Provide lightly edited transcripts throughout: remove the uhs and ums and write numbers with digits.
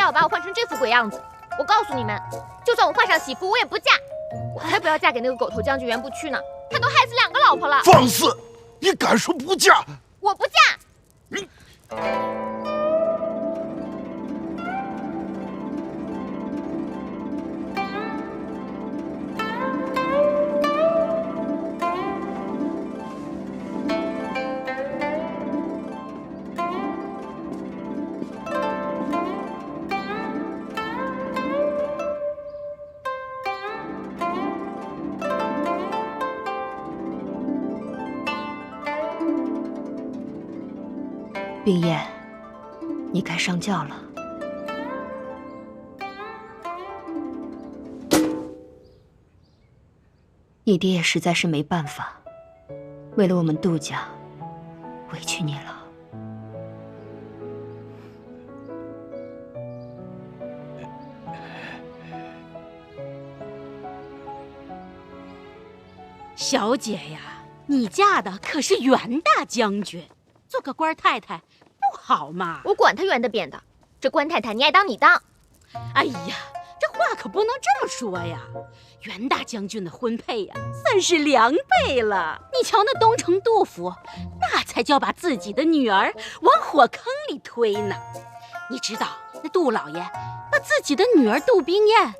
要把我换成这副鬼样子。我告诉你们，就算我换上喜服，我也不嫁。我才不要嫁给那个狗头将军袁不屈呢，他都害死2个老婆了。放肆！你敢说不嫁？我不嫁。你。冰燕，你该上轿了。你爹也实在是没办法，为了我们杜家，委屈你了。小姐呀，你嫁的可是袁大将军，做个官太太不好吗？我管他圆的扁的，这官太太你爱当你当。哎呀，这话可不能这么说呀！袁大将军的婚配呀，算是2倍了。你瞧那东城杜甫，那才叫把自己的女儿往火坑里推呢。你知道那杜老爷把自己的女儿杜冰燕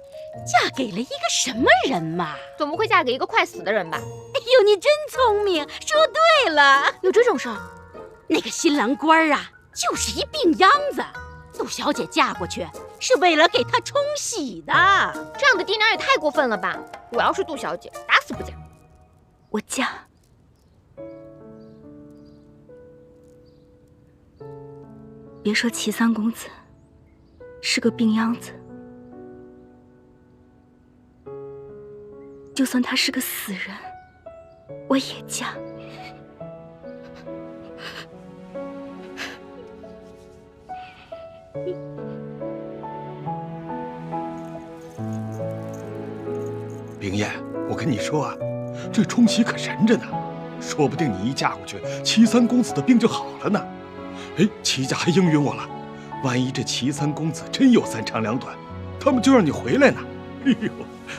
嫁给了一个什么人吗？总不会嫁给一个快死的人吧？哎呦，你真聪明，说对了。有这种事儿？那个新郎官啊，就是一病秧子。杜小姐嫁过去是为了给他冲喜的。这样的爹娘也太过分了吧！我要是杜小姐，打死不嫁。我嫁。别说齐三公子是个病秧子，就算他是个死人，我也嫁。冰燕，我跟你说啊，这冲喜可神着呢，说不定你一嫁过去，齐三公子的病就好了呢。哎，齐家还应允我了，万一这齐三公子真有3长2短，他们就让你回来呢。哎呦，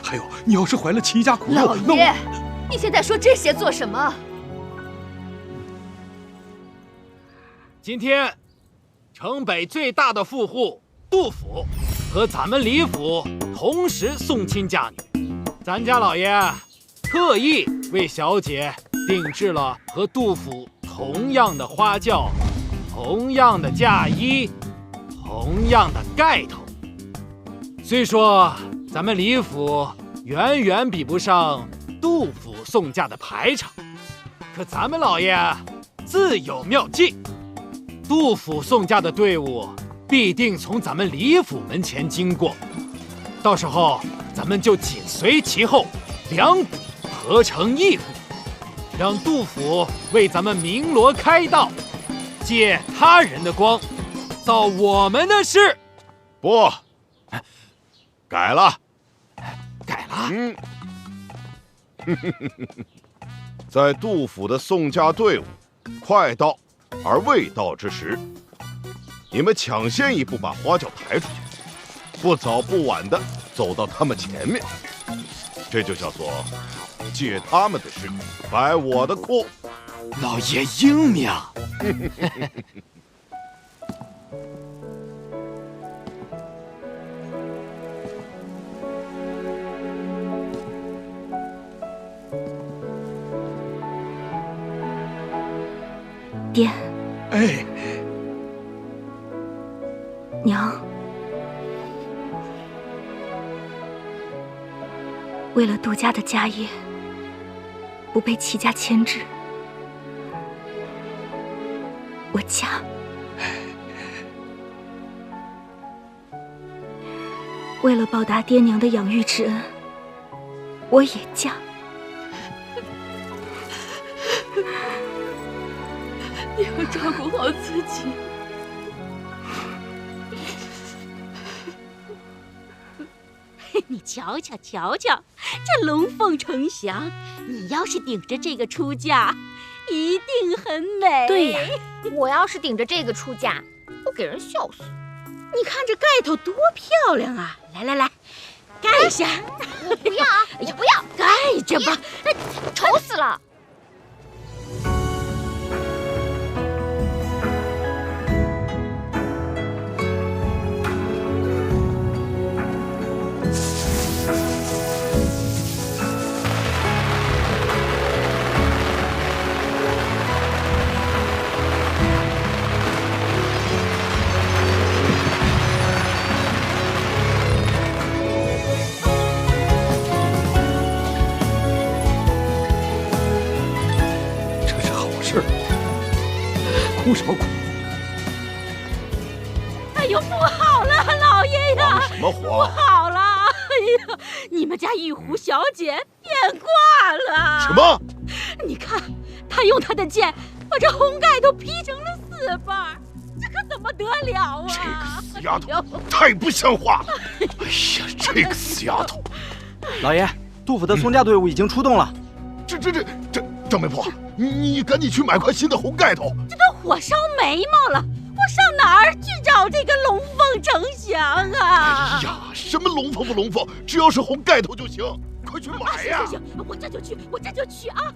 还有，你要是怀了齐家骨肉，老爷，你现在说这些做什么？今天，城北最大的富户杜府和咱们李府同时送亲嫁女，咱家老爷特意为小姐定制了和杜府同样的花轿、同样的嫁衣、同样的盖头。虽说咱们李府远远比不上杜府送嫁的排场，可咱们老爷自有妙计。杜府送嫁的队伍必定从咱们李府门前经过，到时候咱们就紧随其后，2股合成1股，让杜府为咱们鸣锣开道，借他人的光，造我们的势。不，改了，改了。在杜府的送嫁队伍快到而未到之时，你们抢先一步把花轿抬出去，不早不晚的走到他们前面，这就叫做借他们的势，摆我的阔。老爷英明。爹，哎，娘，为了杜家的家业不被齐家牵制，我嫁。为了报答爹娘的养育之恩，我也嫁。你要照顾好自己。你瞧瞧瞧瞧，这龙凤呈祥，你要是顶着这个出嫁，一定很美。对呀，我要是顶着这个出嫁，我给人笑死。你看这盖头多漂亮啊！来，盖一下。我不要啊！我不要，盖着吧。丑死了！哭什么哭？哎呦，不好了，老爷呀！什么不慌？好了！哎呀，你们家玉壶小姐变卦了！什么？你看，她用她的剑把这红盖头劈成了4瓣，这可怎么得了啊？这个死丫头，太不像话了！哎呀，这个死丫头！老爷，杜甫的宋家队伍已经出动了。这张媒婆，你赶紧去买块新的红盖头。这都火烧眉毛了，我上哪儿去找这个龙凤呈祥啊？哎呀，什么龙凤不龙凤，只要是红盖头就行，快去买呀！行，我这就去啊！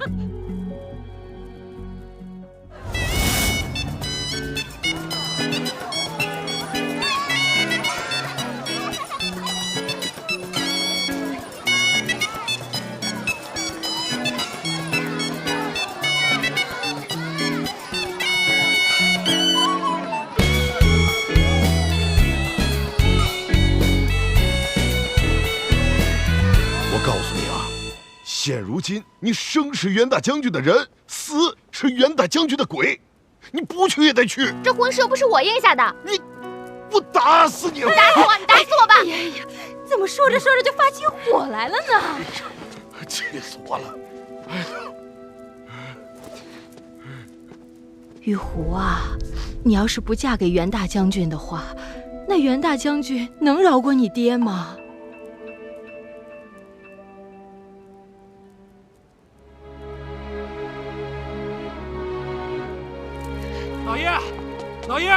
现如今，你生是袁大将军的人，死是袁大将军的鬼，你不去也得去。这婚事又不是我应下的，我打死你！打死我！你打死我吧！哎呀，怎么说着就发起火来了呢？气死我了！玉壶啊，你要是不嫁给袁大将军的话，那袁大将军能饶过你爹吗？老爷，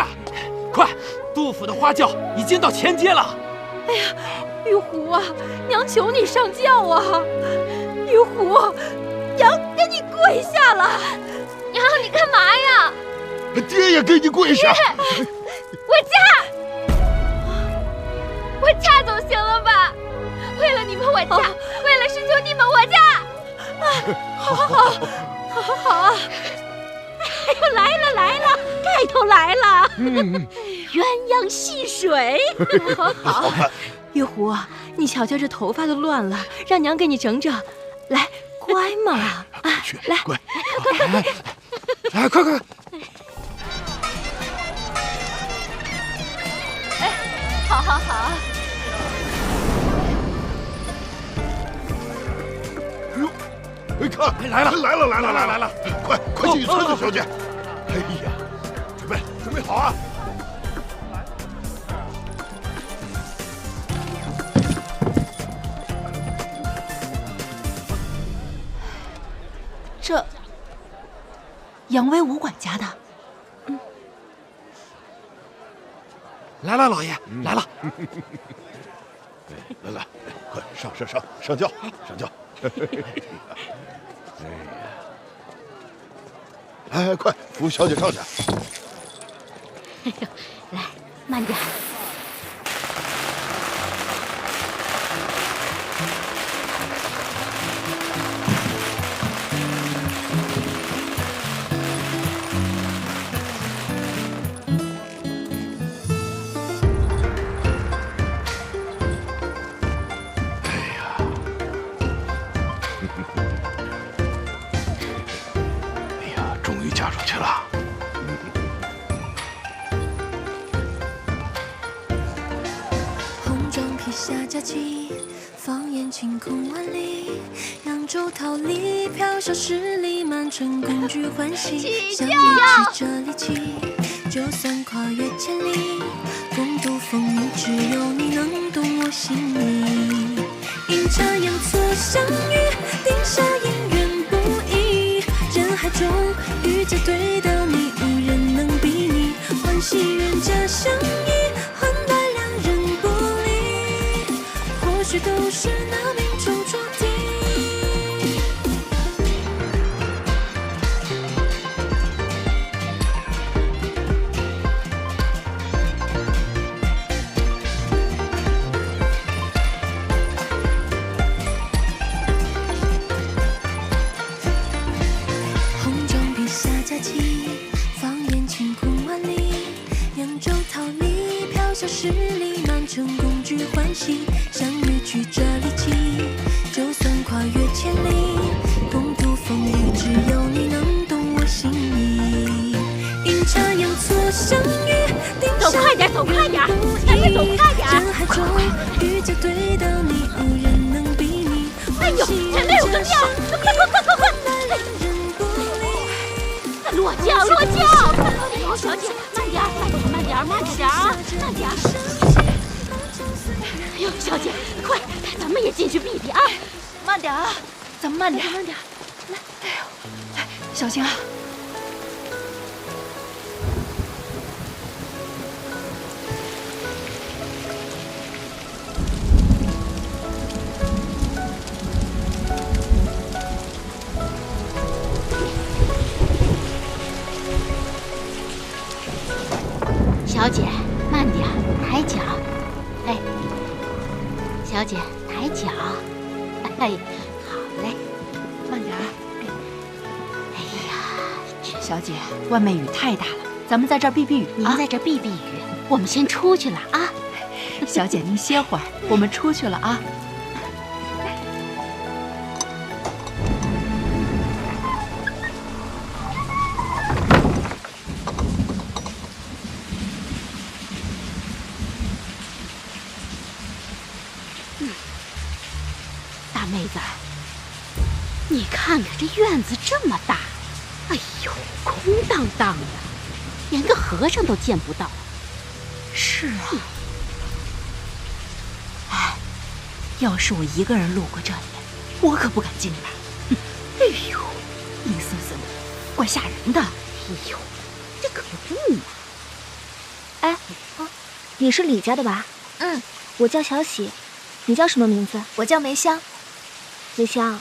快！杜甫的花轿已经到前街了。哎呀，玉壶啊，娘求你上轿啊！玉壶，娘给你跪下了。娘，你干嘛呀？爹也给你跪下。我嫁总行了吧？为了你们我嫁，为了是求你们我嫁。好啊！哎呦，来了，盖头来了！鸳鸯戏水，好。玉壶啊，你瞧瞧这头发都乱了，让娘给你整整。来，乖嘛！来，乖，来，快！哎，好。看，来了！快进去村子，小姐！哎呀，准备好啊！这杨威武管家的。来了，老爷，来了。来，快上轿！哎，快扶小姐上去！来，慢点。终于嫁出去了。红妆披下佳期，放眼晴空万里。扬州桃李，飘飘十里，满城共聚欢喜。相约骑着离奇，就算跨越千里，共度风雨，只有你能懂我心意。阴差阳错相遇，定下姻缘不易。人海中遇见对的你，无人能比拟。欢喜人家相依，欢。许都是那命中注定。红妆披下佳期，放眼晴空万里，扬州桃李飘小十里，满城共聚欢喜，相遇曲折离奇，就算跨越千里，共度风雨，只有你能懂我心意。阴差阳错相遇，走快点，走快点，咱们走快点！人海中遇见对的你，无人能比拟。哎呦，前面有个庙，快！落轿，落轿！好，小姐，慢点，慢点啊，慢点。哎呦，小姐，快，咱们也进去避避啊！慢点啊，咱们慢点。来，哎呦，来，小心啊！小姐，慢点，抬脚。哎，小姐，抬脚。哎，好嘞，慢点啊！哎呀，小姐，外面雨太大了，咱们在这儿避避雨。您在这避避雨，我们先出去了啊。小姐，您歇会儿，我们出去了啊。大妹子，你看看这院子这么大，哎呦，空荡荡的，连个和尚都见不到。是啊。哎，要是我一个人路过这里，我可不敢进来。哎呦，阴森森的，怪吓人的。哎呦，这可不嘛。哎，你是李家的吧？嗯，我叫小喜，你叫什么名字？我叫梅香。梅香，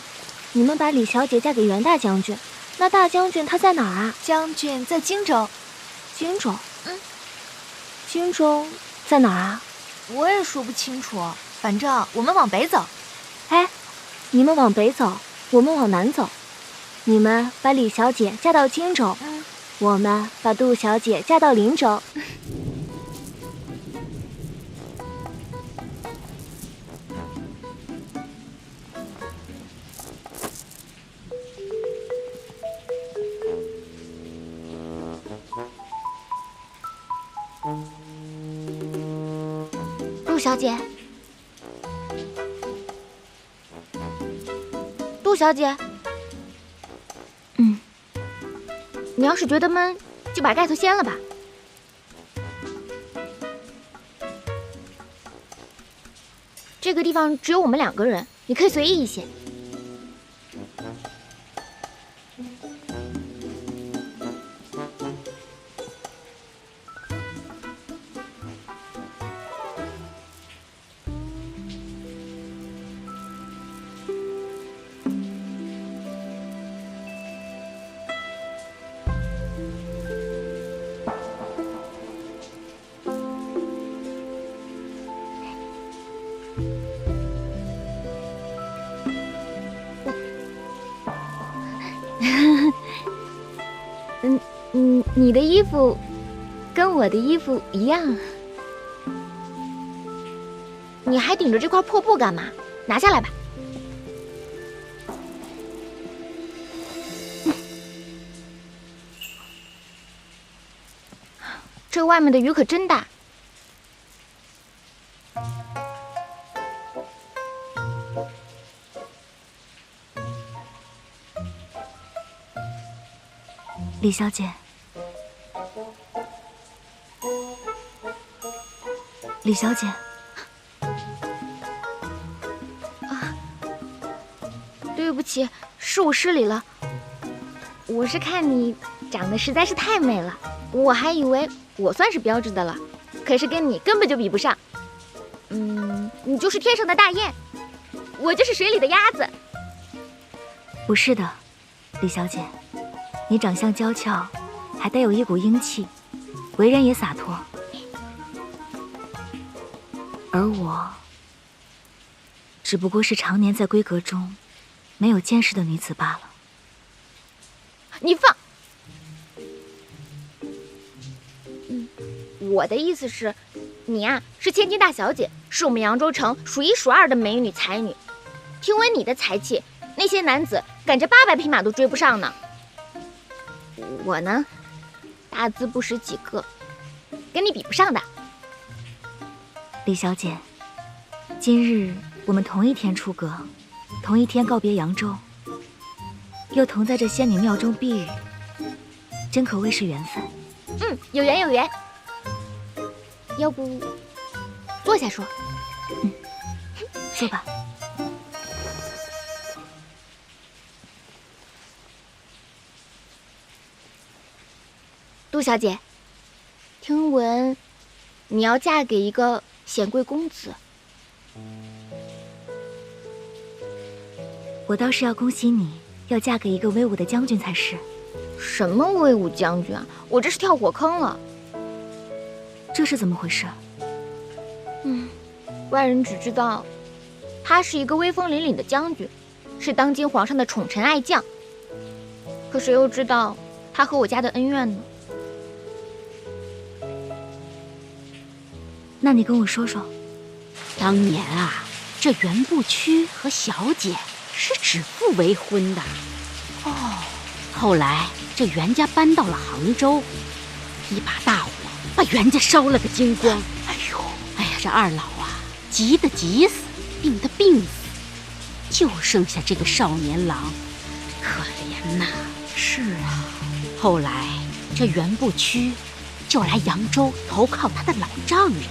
你们把李小姐嫁给袁大将军，那大将军他在哪儿啊？将军在荆州。荆州？嗯。荆州在哪儿啊？我也说不清楚，反正我们往北走。哎，你们往北走，我们往南走。你们把李小姐嫁到荆州，我们把杜小姐嫁到灵州。杜小姐，杜小姐，你要是觉得闷，就把盖头掀了吧。这个地方只有我们2个人，你可以随意一些。你的衣服跟我的衣服一样，你还顶着这块破布干嘛？拿下来吧。这外面的雨可真大。李小姐，李小姐，对不起，是我失礼了。我是看你长得实在是太美了，我还以为我算是标致的了，可是跟你根本就比不上。你就是天上的大雁。我就是水里的鸭子。不是的，李小姐，你长相娇俏，还带有一股英气，为人也洒脱。而我，只不过是常年在闺阁中没有见识的女子罢了。你放！我的意思是，你呀是千金大小姐，是我们扬州城数一数二的美女才女。听闻你的才气，那些男子赶着800匹马都追不上呢。我呢，大字不识几个，跟你比不上的。李小姐，今日我们同一天出阁，同一天告别扬州，又同在这仙女庙中避雨，真可谓是缘分。有缘有缘。要不坐下说？坐吧。杜小姐，听闻你要嫁给一个显贵公子。我倒是要恭喜你，要嫁给一个威武的将军才是。什么威武将军啊！我这是跳火坑了。这是怎么回事？外人只知道他是一个威风凛凛的将军，是当今皇上的宠臣爱将。可谁又知道他和我家的恩怨呢？那你跟我说说。当年啊，这袁不屈和小姐是指腹为婚的。后来这袁家搬到了杭州，一把大火把袁家烧了个精光。哎呀，这二老啊，急得急死，病得病死，就剩下这个少年郎，可怜呐。是啊，后来这袁不屈就来扬州投靠他的老丈人，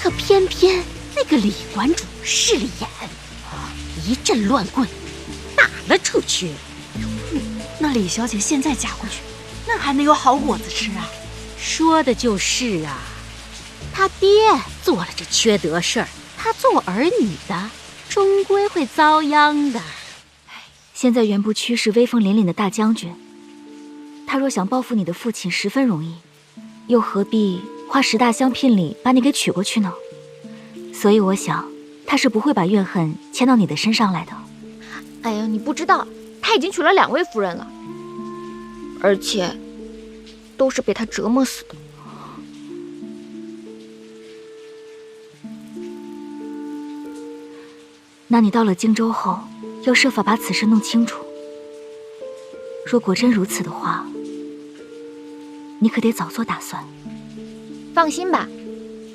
可偏偏那个李馆主势利眼，一阵乱棍打了出去。那李小姐现在嫁过去，那还能有好果子吃啊？说的就是啊，他爹做了这缺德事儿，他做儿女的终归会遭殃的。现在袁不屈是威风凛凛的大将军，他若想报复你的父亲，十分容易，又何必花10大香聘礼把你给娶过去呢？所以我想，他是不会把怨恨牵到你的身上来的。哎呀，你不知道，他已经娶了2位夫人了，而且都是被他折磨死的。那你到了荆州后，要设法把此事弄清楚。若果真如此的话，你可得早做打算。放心吧，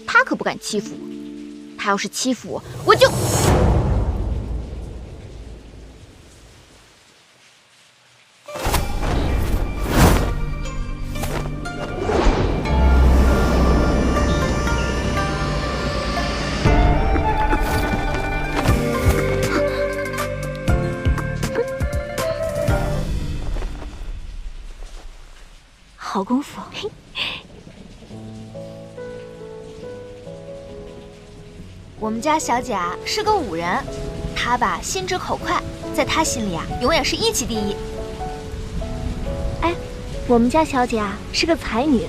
他可不敢欺负我。他要是欺负我，我就……好功夫。我们家小姐啊是个武人，她吧心直口快，在她心里啊永远是义气第一。哎，我们家小姐啊是个才女，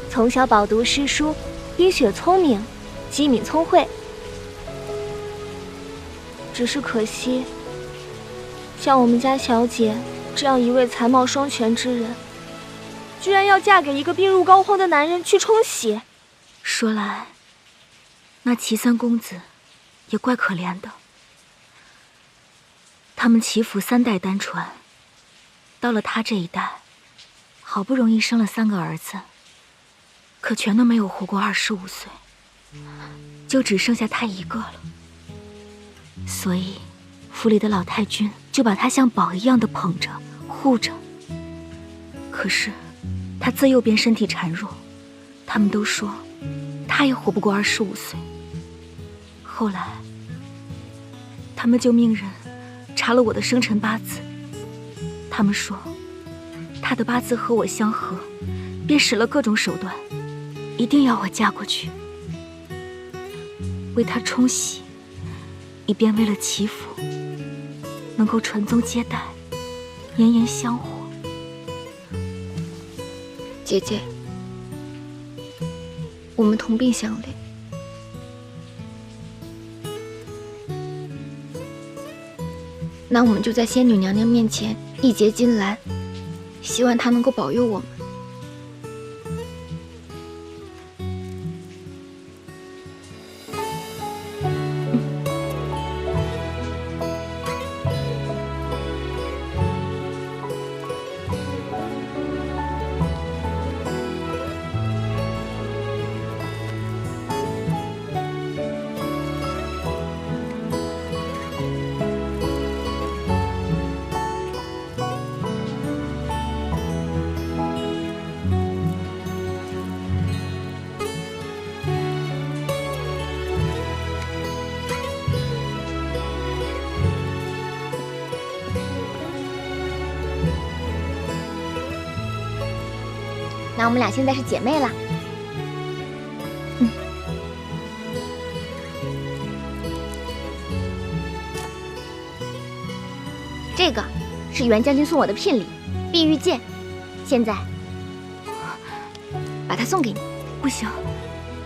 从小饱读诗书，冰雪聪明，机敏聪慧。只是可惜，像我们家小姐这样一位才貌双全之人，居然要嫁给一个病入膏肓的男人去冲喜。说来，那齐三公子也怪可怜的。他们齐府3代单传，到了他这一代，好不容易生了3个儿子，可全都没有活过25岁，就只剩下他一个了。所以府里的老太君就把他像宝一样的捧着护着。可是他自幼便身体孱弱，他们都说他也活不过25岁。后来他们就命人查了我的生辰八字，他们说他的八字和我相合，便使了各种手段，一定要我嫁过去，为他冲喜，以便为了祈福，能够传宗接代，炎炎香火。姐姐，我们同病相怜。那我们就在仙女娘娘面前一结金兰，希望她能够保佑我们。那我们俩现在是姐妹了。这个是袁将军送我的聘礼，碧玉剑。现在把它送给你。不行，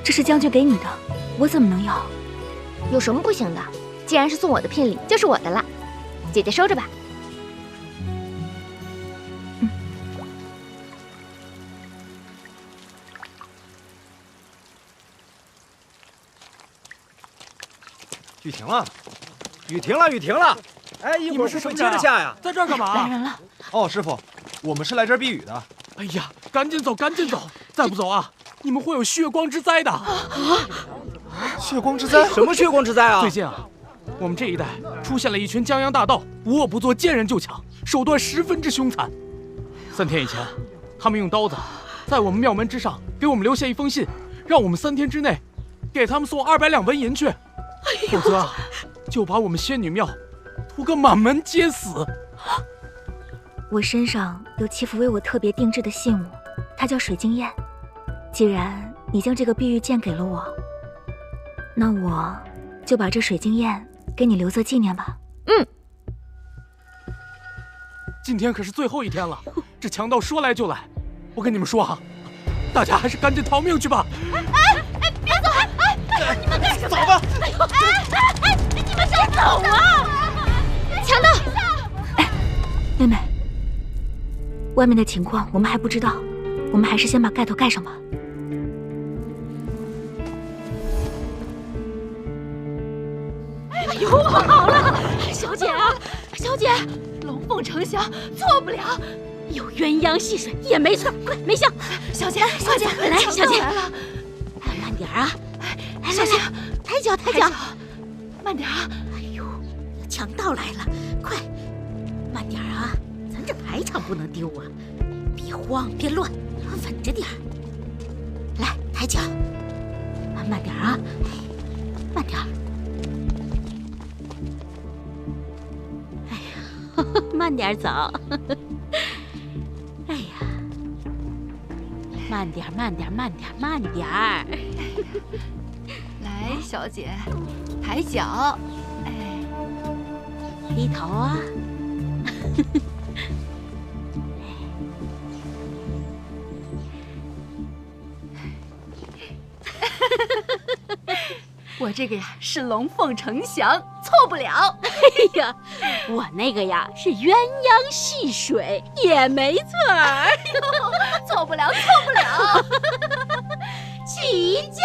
这是将军给你的，我怎么能要？有什么不行的？既然是送我的聘礼，就是我的了。姐姐收着吧。雨停了，雨停了，雨停了！哎，一会儿是不是接着下呀？在这儿干嘛？来人了！哦，师傅，我们是来这儿避雨的。哎呀，赶紧走，赶紧走！再不走啊，你们会有血光之灾的！血光之灾？什么血光之灾啊？最近啊，我们这一带出现了一群江洋大盗，无恶不作，见人就抢，手段十分之凶残。3天以前，他们用刀子在我们庙门之上给我们留下一封信，让我们3天之内给他们送200两纹银去。否则啊，就把我们仙女庙屠个满门皆死。我身上有祈福为我特别定制的信物，它叫水晶燕。既然你将这个碧玉剑给了我，那我就把这水晶燕给你留作纪念吧。今天可是最后一天了，这强盗说来就来。我跟你们说啊，大家还是赶紧逃命去吧。别走！你们干什么？走吧！你们先走啊！强盗！妹妹，外面的情况我们还不知道，我们还是先把盖头盖上吧。哎呦，好了，小姐啊，小姐，龙凤呈祥，错不了。有鸳鸯戏水也没错，快梅香，小姐，小姐，来，小姐，慢点啊！小姐，抬脚，抬脚，慢点啊！哎呦，强盗来了，快，慢点啊！咱这排场不能丢啊！别慌，别乱，稳着点儿。来，抬脚，慢点啊，慢点。哎呀，慢点走。哎呀，慢点，慢点，慢点，慢点儿。来，小姐，抬脚，哎，低头啊！我这个呀是龙凤呈祥，错不了。哎呀，我那个呀是鸳鸯戏水，也没错儿。错不了，错不了。起驾！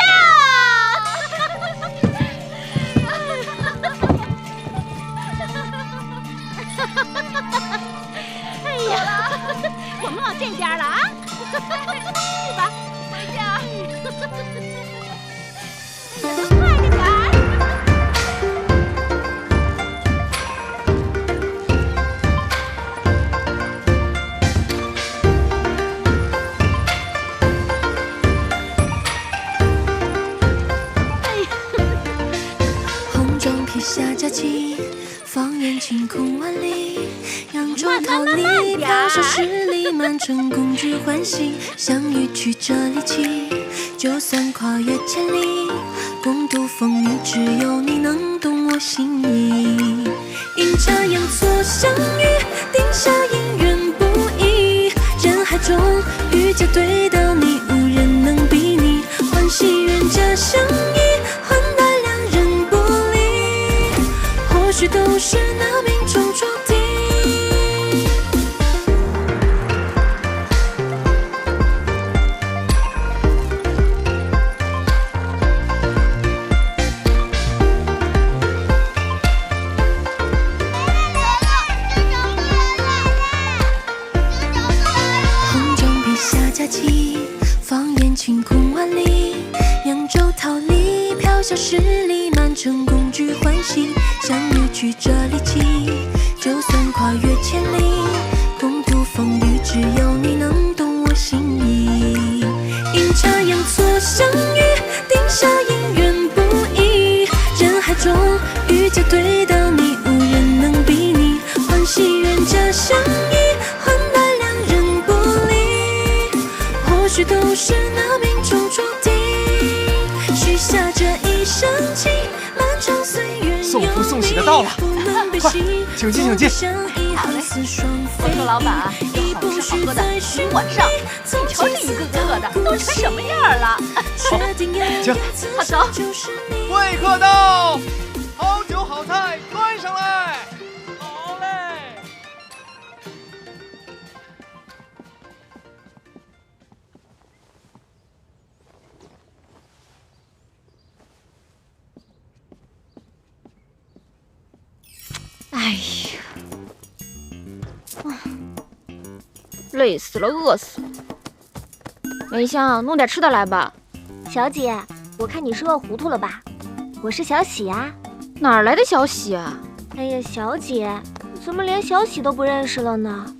哎呀，我们往这边了啊！去吧，回家。快着点儿！红妆披下佳期，放眼晴空万里。扬州桃李，飘瘦十里，满城共聚欢喜。相遇曲折离奇，就算跨越千里，共度风雨，只有你能懂我心意。阴差阳错相遇，定下姻缘不易。人海中遇见对到你，无人能比拟。欢喜冤家相依，换来两人不离。或许都是那命中注定。放眼晴空万里，扬州桃李飘小十里，满城共聚欢喜。相遇曲折离奇，就算跨越千里，共度风雨，只有你能懂我心意。阴差阳错相遇，定下姻缘不易。人海中遇见对到你，无人能比拟。欢喜冤家相依，换来两人不离。或许都是那命中注定，许下这一生情，漫长岁月送福送喜的到了，快，请进，请进。好嘞，我说老板，有好吃好喝的，今晚上你瞧这一个个的都成什么样了？好，请，好走。贵客到，好酒好菜端上来。好嘞。哎呀，累死了，饿死了。梅香，弄点吃的来吧。小姐，我看你是饿糊涂了吧？我是小喜啊。哪儿来的小喜啊？哎呀，小姐，怎么连小喜都不认识了呢？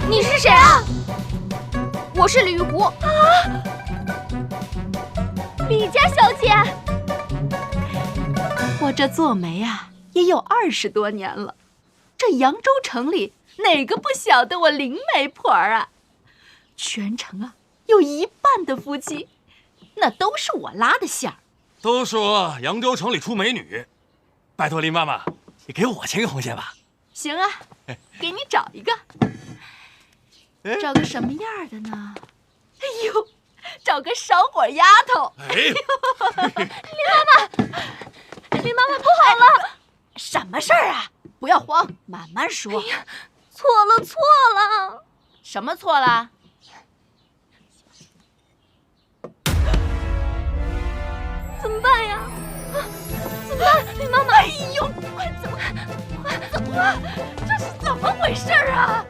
你是谁啊？我是李玉湖。李家小姐，我这做媒啊也有20多年了，这扬州城里哪个不晓得我灵媒婆儿啊？全城啊有一半的夫妻，那都是我拉的线儿。都说扬州城里出美女，拜托林妈妈，你给我牵个红线吧。行啊，给你找一个。找个什么样的呢？哎呦，找个烧火丫头。哎，林妈妈不好了！什么事儿啊？不要慌，慢慢说。哎呀，错了！什么错了？怎么办呀？怎么办？林妈妈！哎呦，快走！这是怎么回事啊？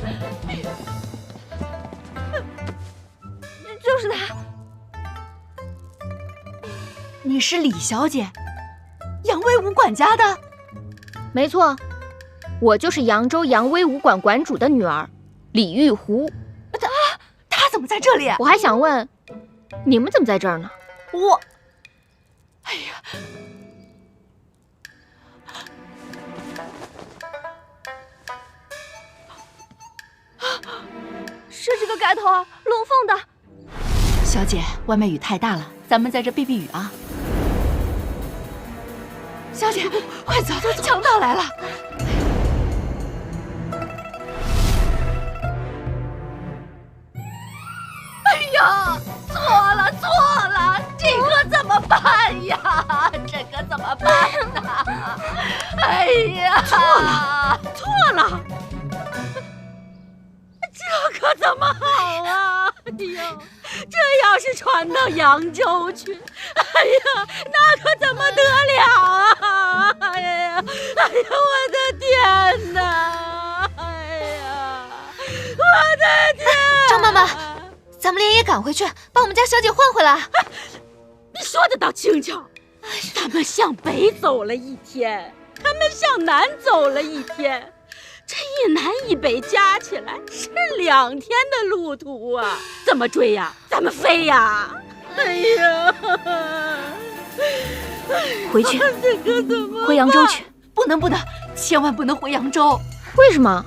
就是他。你是李小姐，杨威武管家的？没错，我就是扬州扬威武馆馆主的女儿，李玉湖。她怎么在这里？我还想问，你们怎么在这儿呢？哎呀！是这个盖头啊，龙凤的。小姐，外面雨太大了，咱们在这避避雨啊。小姐，快走，强盗来了！哎呀，错了，这可怎么办呀？哎呀，错了，这可怎么好啊？哎呦，这要是传到扬州去，哎呀，那可怎么得了啊？哎呀，我的天哪！哎呀，我的天！张妈妈，咱们连夜赶回去，把我们家小姐换回来。你说的倒轻巧，咱们向北走了一天，他们向南走了一天，这一南一北加起来是2天的路途啊！怎么追呀？咱们飞呀！哎呀，回去，这可怎么回扬州去？不能，千万不能回扬州。为什么？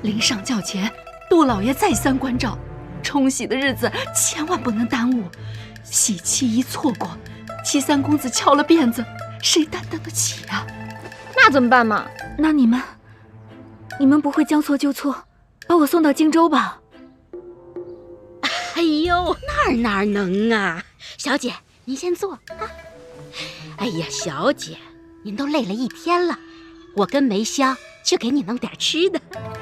临上轿前，杜老爷再三关照，冲喜的日子千万不能耽误。喜期一错过，齐三公子翘了辫子，谁担当得起啊？那怎么办嘛？那你们不会将错就错，把我送到荆州吧？哎呦，哪能啊！小姐，您先坐啊。哎呀，小姐，您都累了一天了，我跟梅香去给你弄点吃的。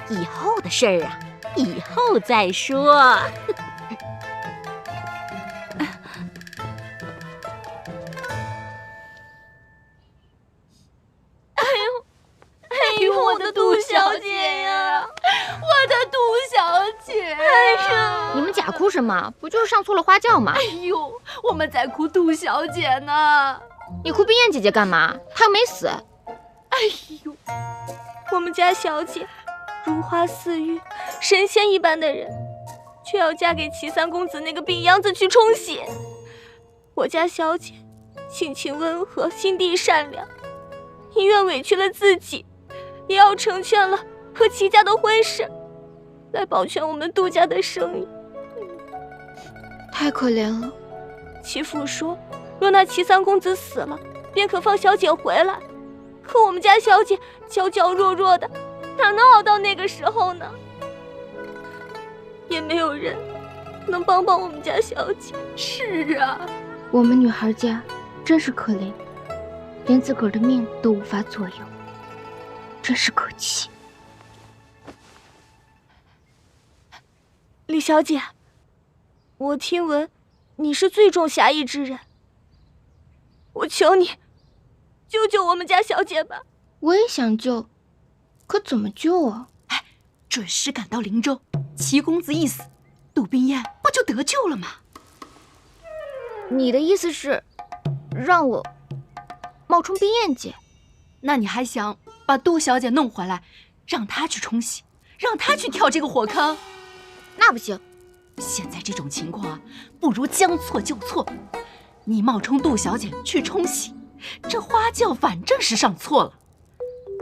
以后的事儿啊，以后再说。哎呦，我的杜小姐呀，我的杜小姐！哎呀，你们假哭什么？不就是上错了花轿吗？哎呦，我们在哭杜小姐呢。你哭冰燕姐姐干嘛？她又没死。哎呦，我们家小姐如花似玉，神仙一般的人，却要嫁给齐三公子那个病秧子去冲喜。我家小姐性情温和，心地善良，宁愿委屈了自己，也要成全了和齐家的婚事，来保全我们杜家的生意。太可怜了。齐父说，若那齐三公子死了，便可放小姐回来。可我们家小姐娇娇弱弱的，哪能熬到那个时候呢？也没有人能帮帮我们家小姐。是啊，我们女孩家真是可怜，连自个儿的命都无法左右，真是可气。李小姐，我听闻你是最重侠义之人，我求你救救我们家小姐吧。我也想救，可怎么救啊？哎，准时赶到灵州，齐公子一死，杜冰燕不就得救了吗？你的意思是让我冒充冰燕姐？那你还想把杜小姐弄回来，让她去冲喜，让她去跳这个火坑？那不行。现在这种情况啊，不如将错就错。你冒充杜小姐去冲喜，这花轿反正是上错了，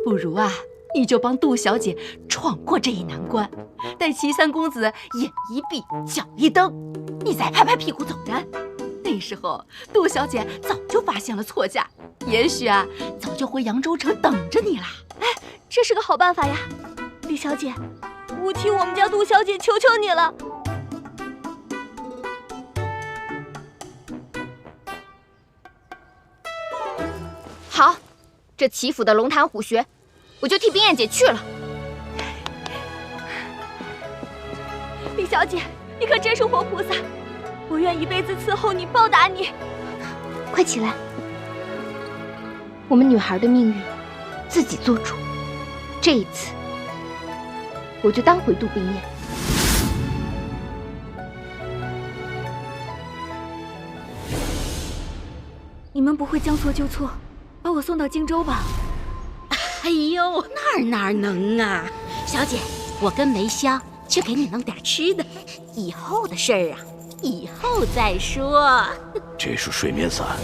不如啊，你就帮杜小姐闯过这一难关。待齐三公子眼一闭，脚一蹬，你再拍拍屁股走人。那时候杜小姐早就发现了错嫁，也许啊，早就回扬州城等着你啦。哎，这是个好办法呀！李小姐，我替我们家杜小姐求求你了。好，这齐府的龙潭虎穴，我就替冰燕姐去了。李小姐，你可真是活菩萨，我愿一辈子伺候你，报答你。快起来，我们女孩的命运自己做主。这一次，我就当回杜冰燕。你们不会将错就错，把我送到荆州吧？哎呦，哪能啊！小姐，我跟梅香去给你弄点吃的。以后的事儿啊，以后再说。这是睡眠散，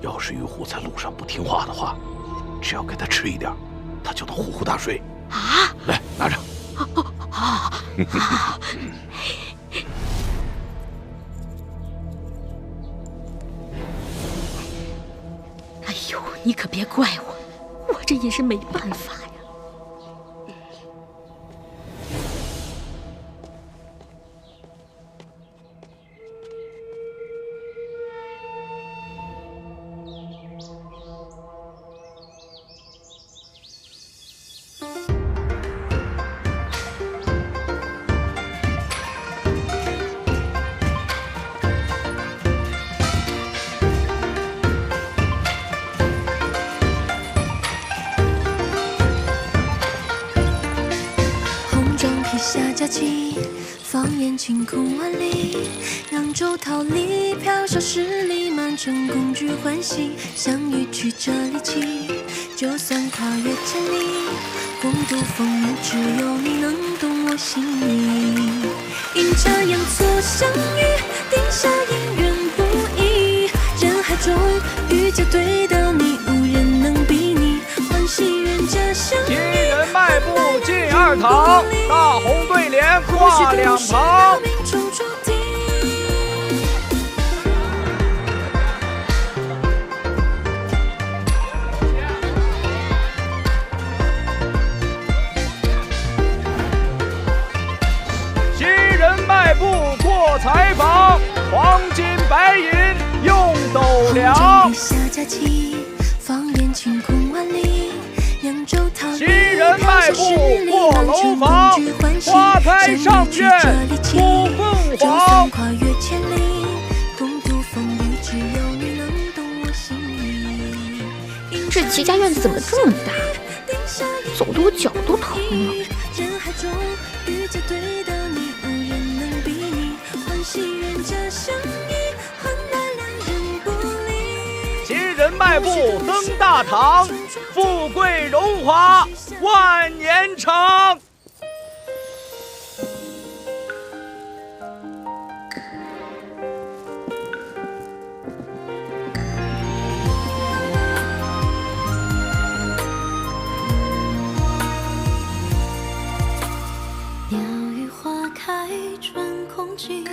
要是玉虎在路上不听话的话，只要给他吃一点，他就能呼呼大睡。啊！来，拿着。好。哎呦，你可别怪我，我这也是没办法呀。下佳期，放眼晴空万里，扬州桃李飘小十里，满城共聚欢喜。相遇曲折离奇，就算跨越千里，共度风雨，只有你能懂我心意。阴差阳错相遇，定下姻缘不易。人海中遇见对到你，无人能比拟。欢喜人家相遇，新人迈步进二堂，大红画两旁。新人迈步过采访，黄金白银用斗量。新人迈步过楼房，花开上苑吐凤凰。这齐家院子怎么这么大？走得我脚都疼了。新人迈步登大堂，富贵荣华万年长。鸟语花开春空气，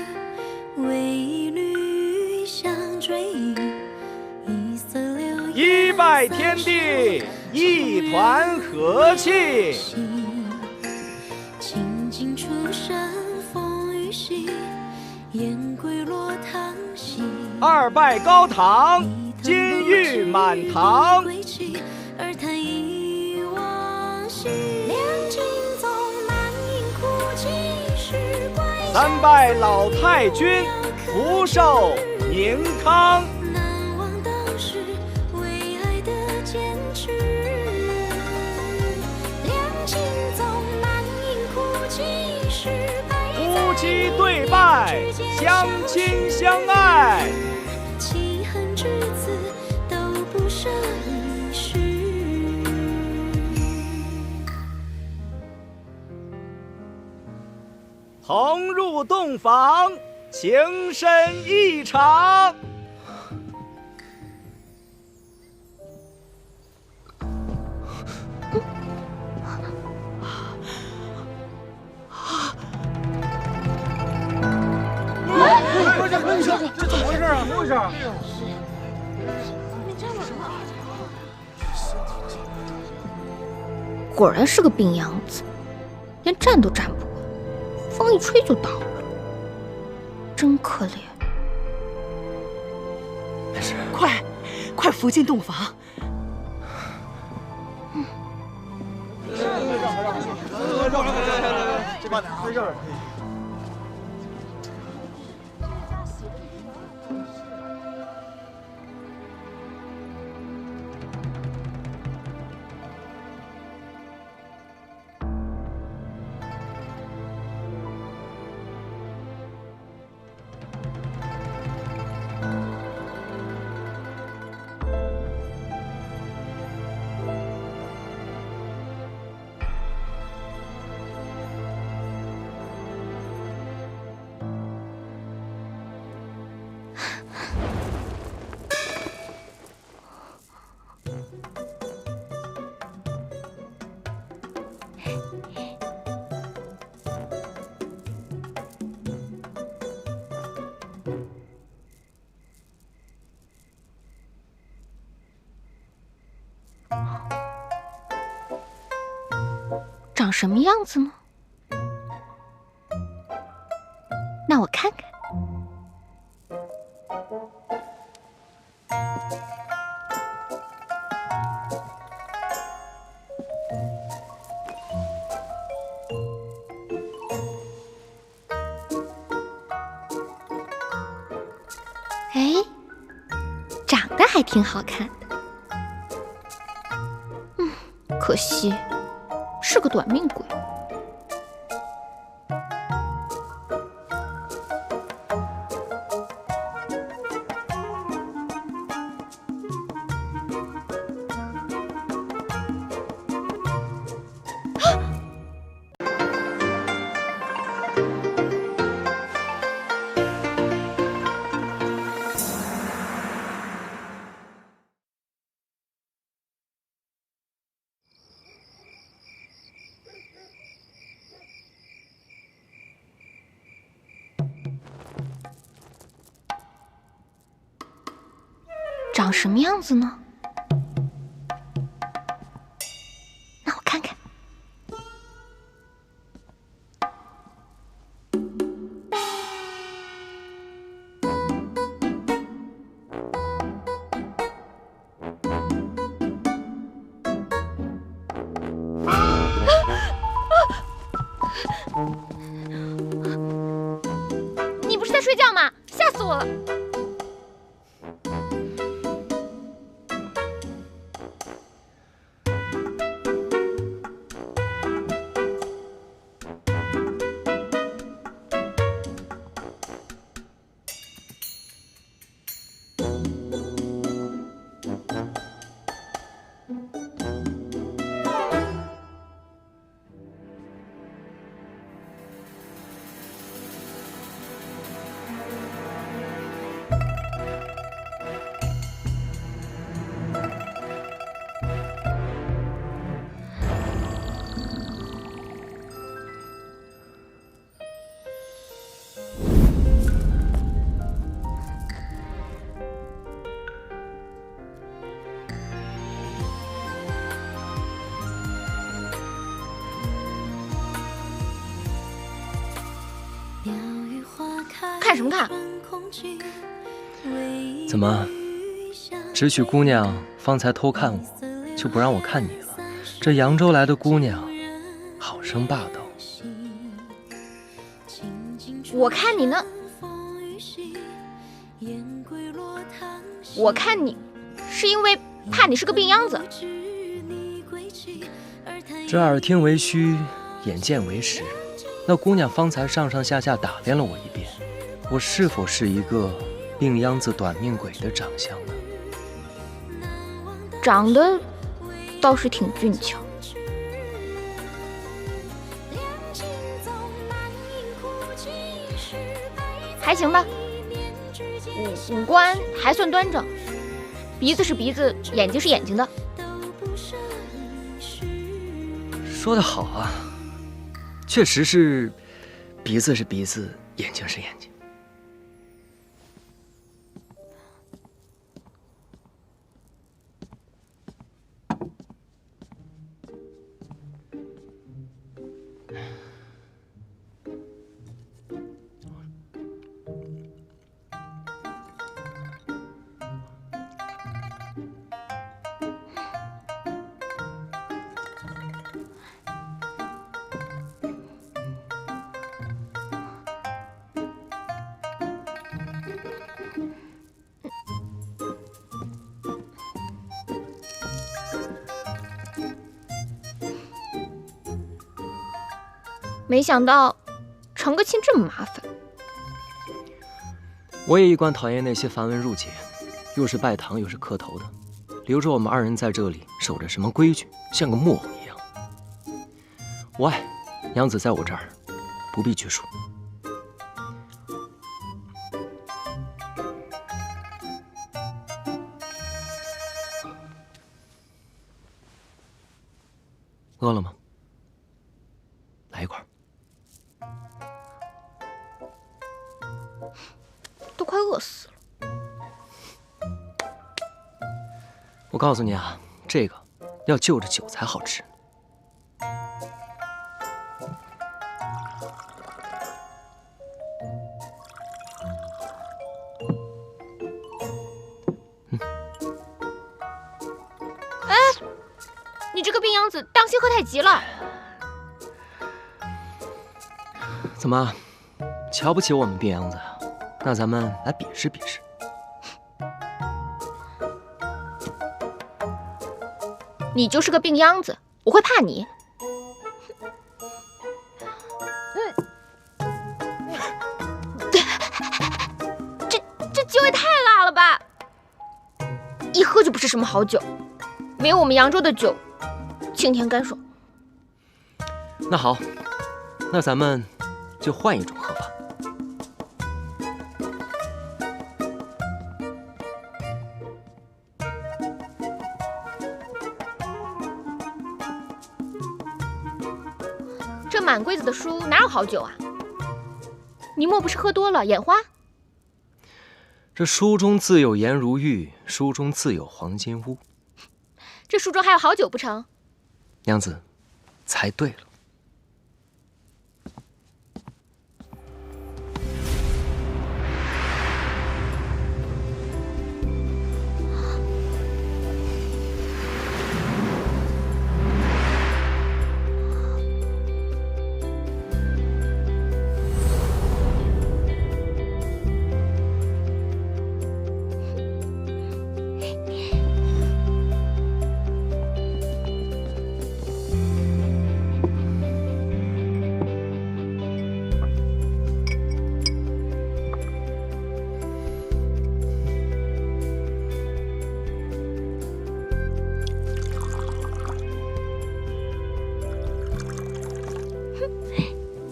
为一缕香追忆。一拜天地，一团和气。清净出山风雨息，燕归落堂西。二拜高堂，金玉满堂。而叹忆往昔，两情纵满盈哭泣，时怪。三拜老太君，福寿宁康。夫妻对拜，相亲相爱，弃恨至此都不舍一世。同入洞房，情深意长。这怎么回事啊？怎么回事啊？果然是个病秧子，连站都站不稳，风一吹就倒了，真可怜。快扶进洞房！慢点啊！这儿。长什么样子呢？那我看看。哎，长得还挺好看的。可惜是个短命鬼。长什么样子呢？那我看看。你不是在睡觉吗？吓死我了！看什么看？怎么，只许姑娘方才偷看我，就不让我看你了？这扬州来的姑娘，好生霸道。我看你呢，我看你是因为怕你是个病秧子。这耳听为虚，眼见为实。那姑娘方才上上下下打量了我一遍，我是否是一个病秧子短命鬼的长相呢？长得倒是挺俊俏。还行吧，五官还算端正，鼻子是鼻子，眼睛是眼睛的。说得好啊，确实是鼻子是鼻子，眼睛是眼睛。没想到成个亲这么麻烦。我也一贯讨厌那些繁文缛节，又是拜堂又是磕头的，留着我们二人在这里守着什么规矩，像个木偶一样。我爱娘子在我这儿，不必拘束。饿了吗？来一块。都快饿死了。我告诉你啊，这个要就着酒才好吃。哎，你这个病秧子，当心喝太急了。怎么，瞧不起我们病秧子啊？那咱们来比试比试。你就是个病秧子，我会怕你？这酒也太辣了吧！一喝就不是什么好酒，没有我们扬州的酒清甜干爽。那好，那咱们就换一种喝法。这满柜子的书哪有好酒啊？你莫不是喝多了眼花？这书中自有颜如玉，书中自有黄金屋。这书中还有好酒不成？娘子，猜对了。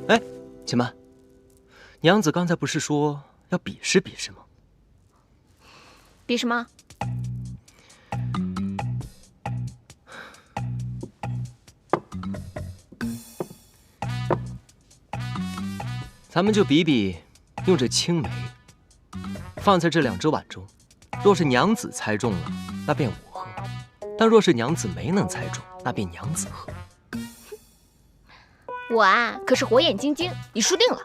哎，且慢，娘子刚才不是说要比试比试吗？比什么？咱们就比比，用这青梅放在这2只碗中，若是娘子猜中了，那便我喝；但若是娘子没能猜中，那便娘子喝。我啊，可是火眼金睛，你输定了。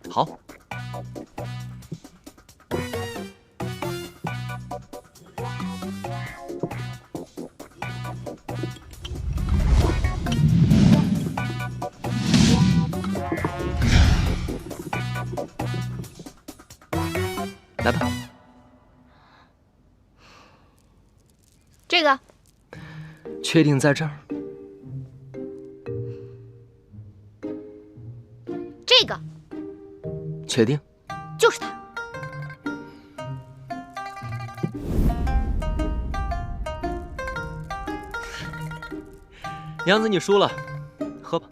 好。来吧。这个。确定在这儿？这个。确定？就是它。娘子，你输了，喝吧。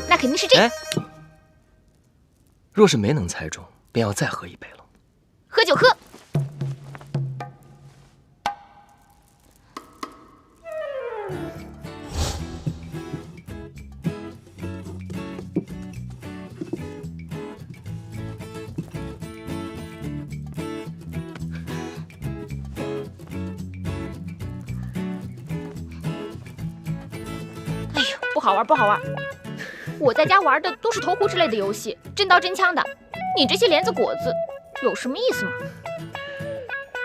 那肯定是这个。若是没能猜中，便要再喝一杯了。喝就喝。哎呦，不好玩，不好玩。我在家玩的都是投壶之类的游戏，真刀真枪的。你这些莲子果子，有什么意思吗？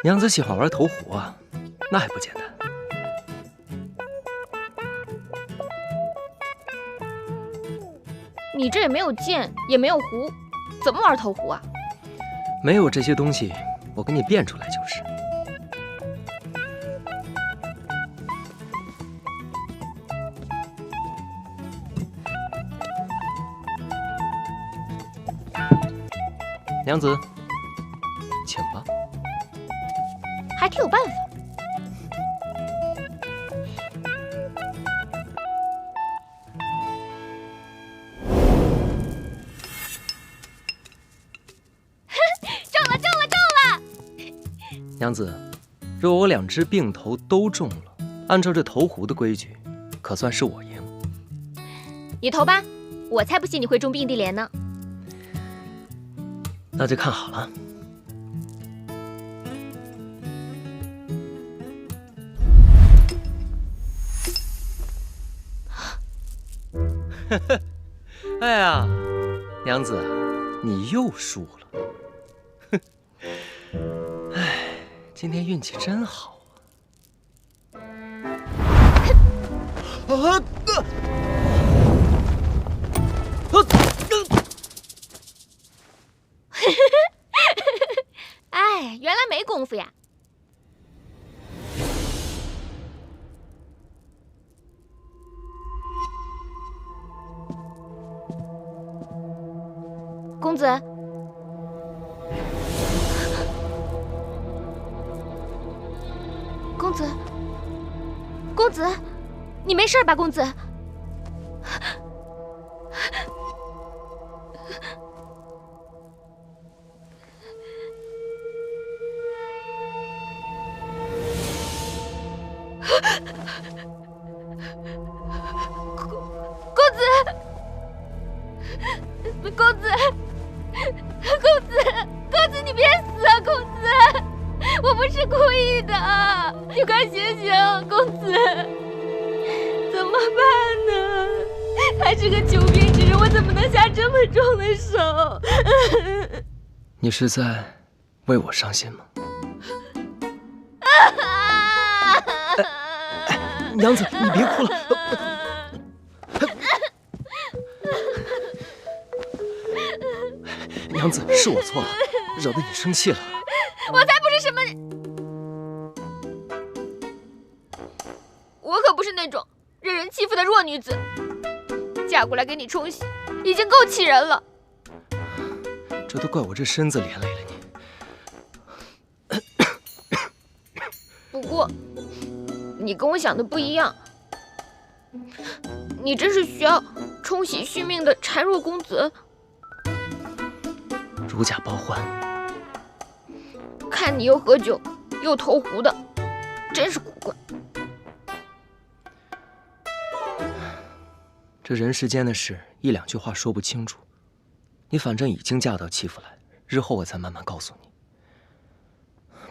娘子喜欢玩投壶啊，那还不简单？你这也没有剑，也没有壶，怎么玩投壶啊？没有这些东西，我给你变出来就是。娘子，请吧。还挺有办法。中了，中了，中了！娘子，若我2只并头都中了，按照这投壶的规矩，可算是我赢。你投吧，我才不信你会中并蒂莲呢。那就看好了。哎呀，娘子，你又输了。哼，哎，今天运气真好啊！哎，原来没功夫呀！公子，公子，公子，你没事吧，公子？公子，公子，你别死啊，公子！我不是故意的，你快醒醒，公子！怎么办呢？他是个穷兵之人，我怎么能下这么重的手？你是在为我伤心吗？娘子，你别哭了。娘子，是我错了，惹得你生气了。我才不是什么，我可不是那种任人欺负的弱女子。嫁过来给你冲洗，已经够气人了。这都怪我这身子连累了你。不过，你跟我想的不一样。你真是需要冲洗续命的孱弱公子。如假包换。看你又喝酒又投壶的，真是古怪。这人世间的事，一两句话说不清楚。你反正已经嫁到戚府来，日后我再慢慢告诉你。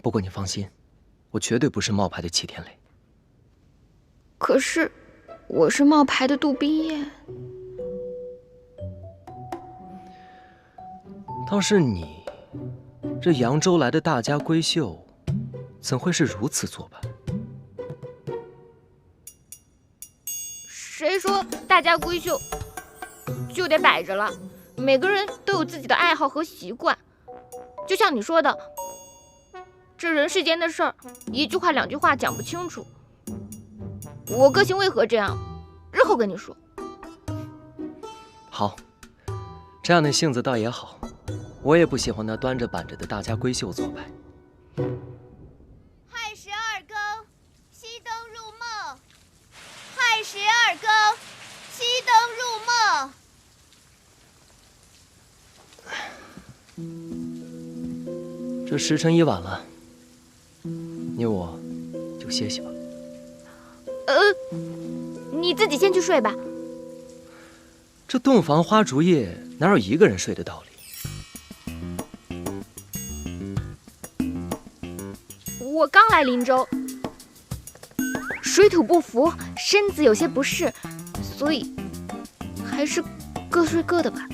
不过你放心，我绝对不是冒牌的齐天磊。可是，我是冒牌的杜冰叶。倒是你，这扬州来的大家闺秀，怎会是如此做派？谁说大家闺秀就得摆着了？每个人都有自己的爱好和习惯。就像你说的，这人世间的事儿，一句话两句话讲不清楚。我个性为何这样？日后跟你说。好，这样的性子倒也好。我也不喜欢那端着板着的大家闺秀做派。亥时二更，熄灯入梦。亥时二更，熄灯入梦。这时辰已晚了，你我就歇息吧。你自己先去睡吧。这洞房花烛夜，哪有一个人睡的道理？我刚来林州，水土不服，身子有些不适，所以还是各睡各的吧。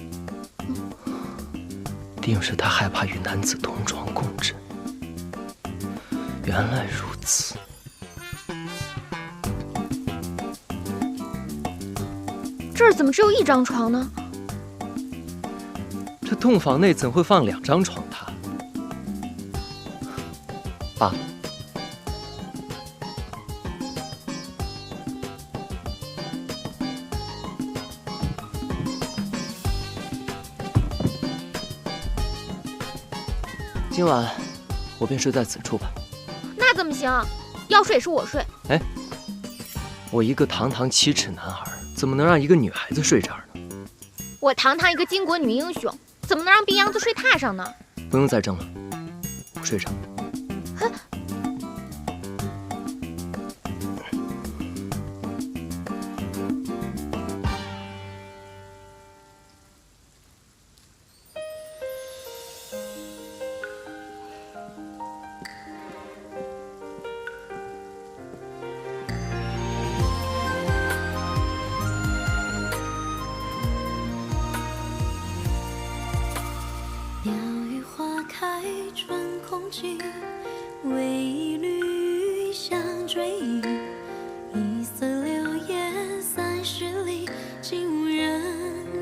定是他害怕与男子同床共枕。原来如此。这儿怎么只有一张床呢？这洞房内怎会放2张床榻？罢了。今晚我便睡在此处吧。那怎么行？要睡也是我睡。哎，我一个堂堂7尺男孩，怎么能让一个女孩子睡这儿呢？我堂堂一个巾帼女英雄，怎么能让病秧子睡榻上呢？不用再争了，我睡着。哼！微绿相追忆，一色流烟30里，竟无人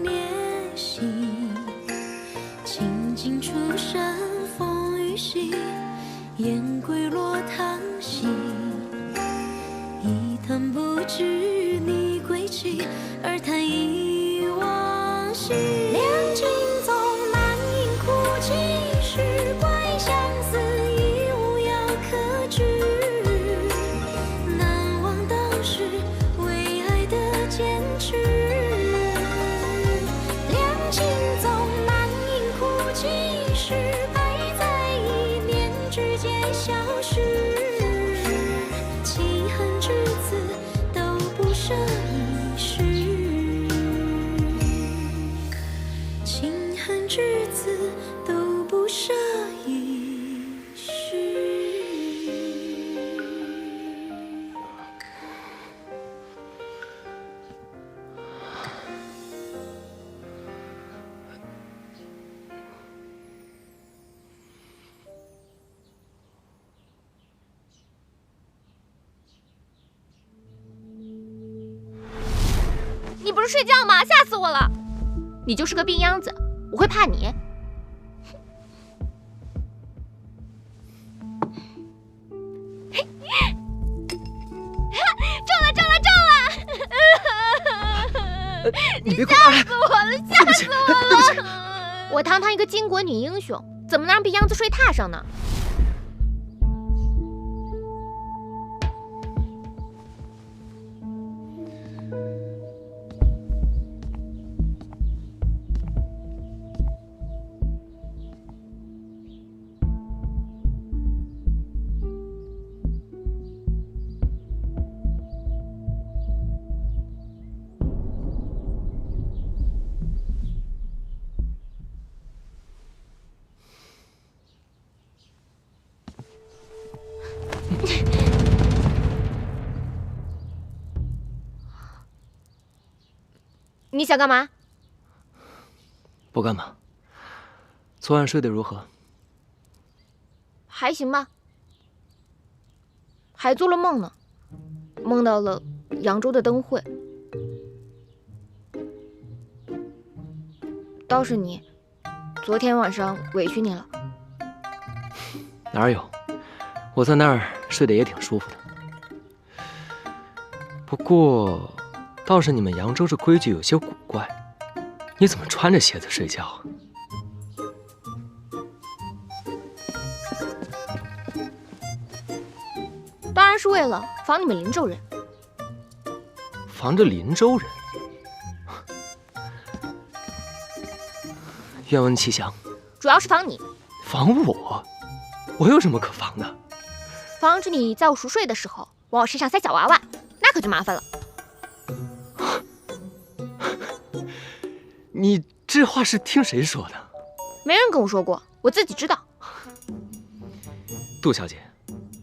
怜惜。清尽出身风雨息，燕归落汤溪。一叹不知你归期，而叹忆往昔。两情纵难饮哭泣，时怪相思已无药可治。难忘当时为爱的坚持。两情纵难饮哭泣，时败在一念之间消失。弃恨至此都不是和句子都不舍一叙。你不是睡觉吗？吓死我了！你就是个病秧子，我会怕你？你别哭！吓死我了！吓死我了！我堂堂一个巾帼女英雄，怎么能让病秧子睡榻上呢？你想干嘛？不干嘛。昨晚睡得如何？还行吧。还做了梦呢，梦到了扬州的灯会。倒是你，昨天晚上委屈你了。哪有？我在那儿睡得也挺舒服的。不过，倒是你们扬州这规矩有些古怪，你怎么穿着鞋子睡觉啊？当然是为了防你们林州人。防着林州人？愿闻其详。主要是防你。防我？我有什么可防的？防止你在我熟睡的时候往我身上塞小娃娃，那可就麻烦了。你这话是听谁说的？没人跟我说过，我自己知道。杜小姐，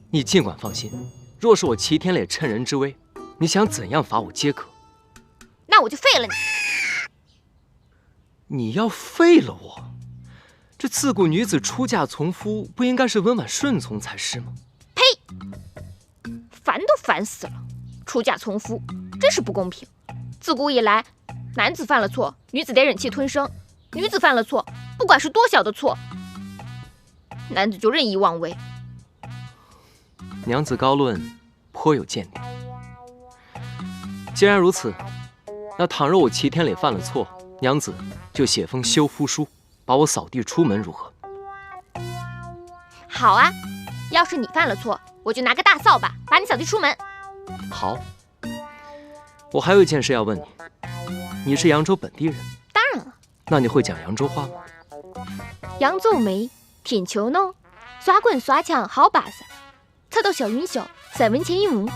你尽管放心，若是我齐天烈趁人之危，你想怎样罚我皆可。那我就废了你。你要废了我？这自古女子出嫁从夫，不应该是温婉顺从才是吗？呸！烦都烦死了，出嫁从夫，真是不公平。自古以来，男子犯了错，女子得忍气吞声；女子犯了错，不管是多小的错，男子就任意妄为。娘子高论颇有见地。既然如此，那倘若我齐天烈犯了错，娘子就写封休夫书，把我扫地出门，如何？好啊，要是你犯了错，我就拿个大扫把把你扫地出门。好。我还有一件事要问你，你是扬州本地人？当然了。那你会讲扬州话吗？扬州妹，品球喏，耍棍耍枪好把式，吃到小云霄，3文钱一亩。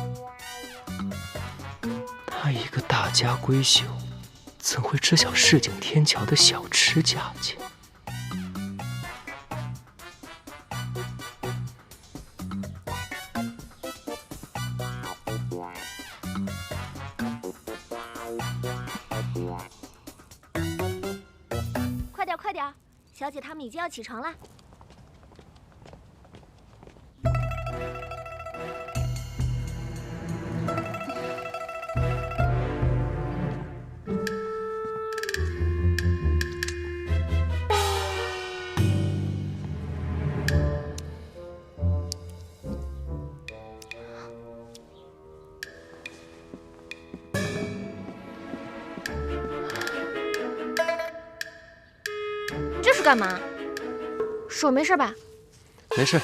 她一个大家闺秀，怎会知晓市井天桥的小吃价钱？快点，小姐她们已经要起床了。这是干嘛？手没事吧？没事，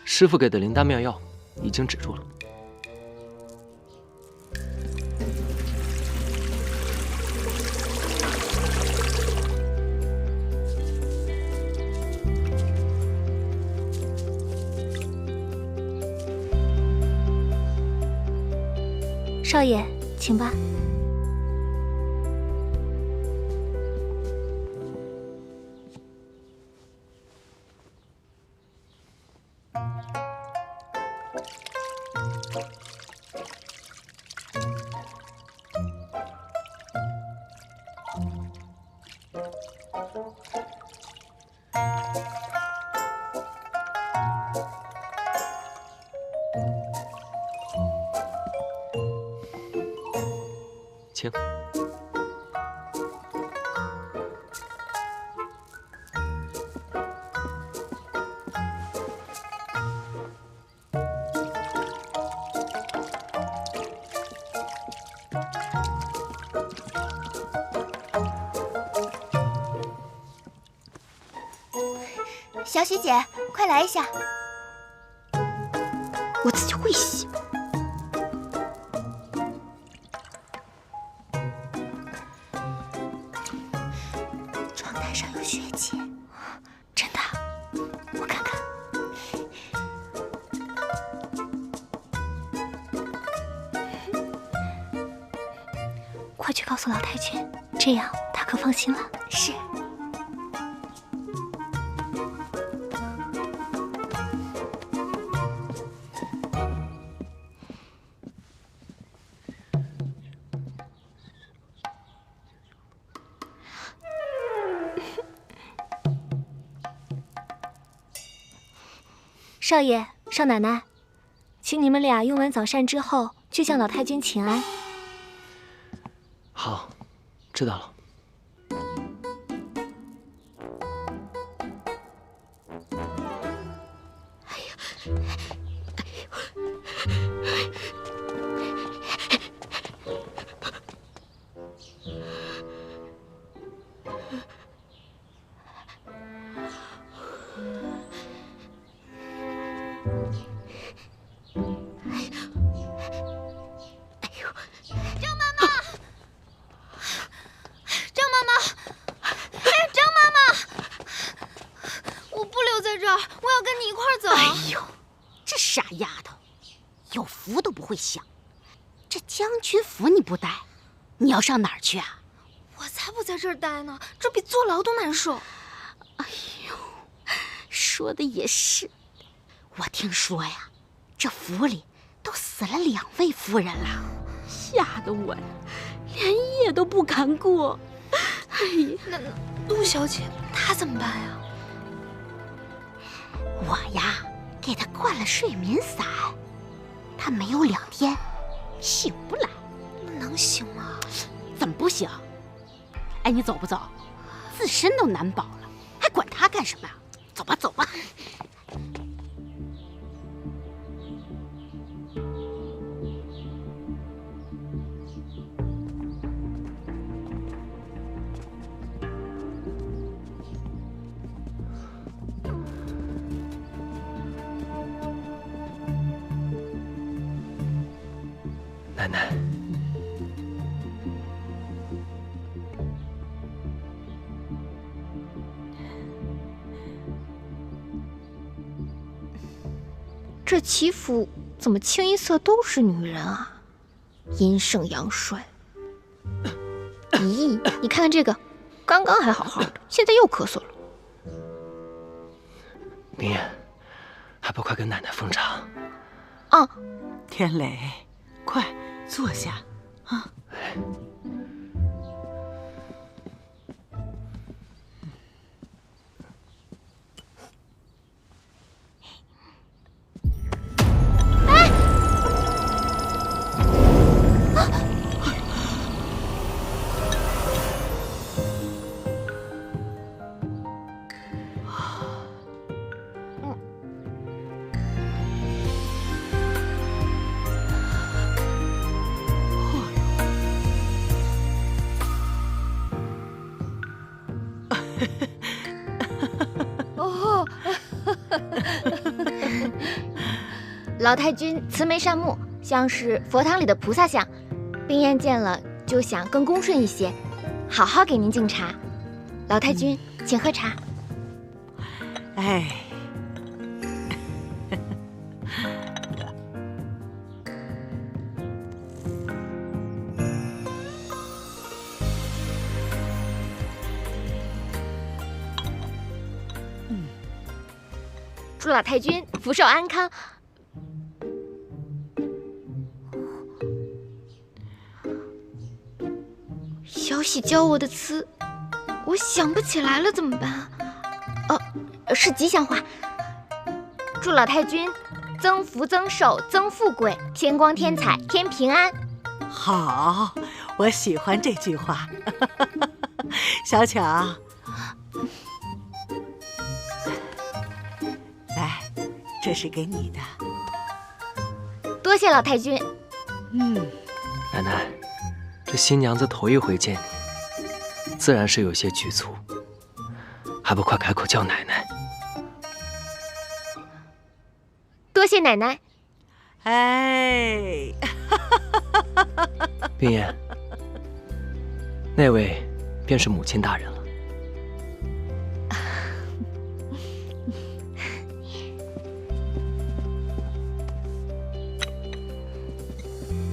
师傅给的灵丹妙药已经止住了。少爷，请吧。请。小雪姐，快来一下。我自己会洗。窗台上有血迹，真的？我看看。快去告诉老太君，这样她可放心了。是。少爷、少奶奶，请你们俩用完早膳之后，去向老太君请安。好，知道了。会想，这将军府你不待，你要上哪儿去啊？我才不在这儿待呢，这比坐牢都难受。哎呦，说的也是。我听说呀，这府里都死了2位夫人了，吓得我呀，连夜都不敢过。哎呀，那陆小姐她怎么办呀？我呀，给她灌了睡眠散。他没有2天醒不来，能醒吗？怎么不行？哎，你走不走？自身都难保了，还管他干什么呀？走吧，走吧。奶奶，这齐府怎么清一色都是女人啊？阴盛阳衰。咦，你看看这个，刚刚还好好的，现在又咳嗽了。明艳，还不快跟奶奶奉茶？啊，天磊，快坐下啊！老太君慈眉善目，像是佛堂里的菩萨像。冰燕见了就想更恭顺一些，好好给您敬茶。老太君，请喝茶。哎，祝老太君福寿安康。小喜教我的词，我想不起来了，怎么办？是吉祥话。祝老太君增福增寿增富贵，天光天彩天平安。好，我喜欢这句话。小巧，来，这是给你的。多谢老太君。奶奶，这新娘子头一回见你，自然是有些局促，还不快开口叫奶奶？多谢奶奶。哎，冰燕，那位便是母亲大人了。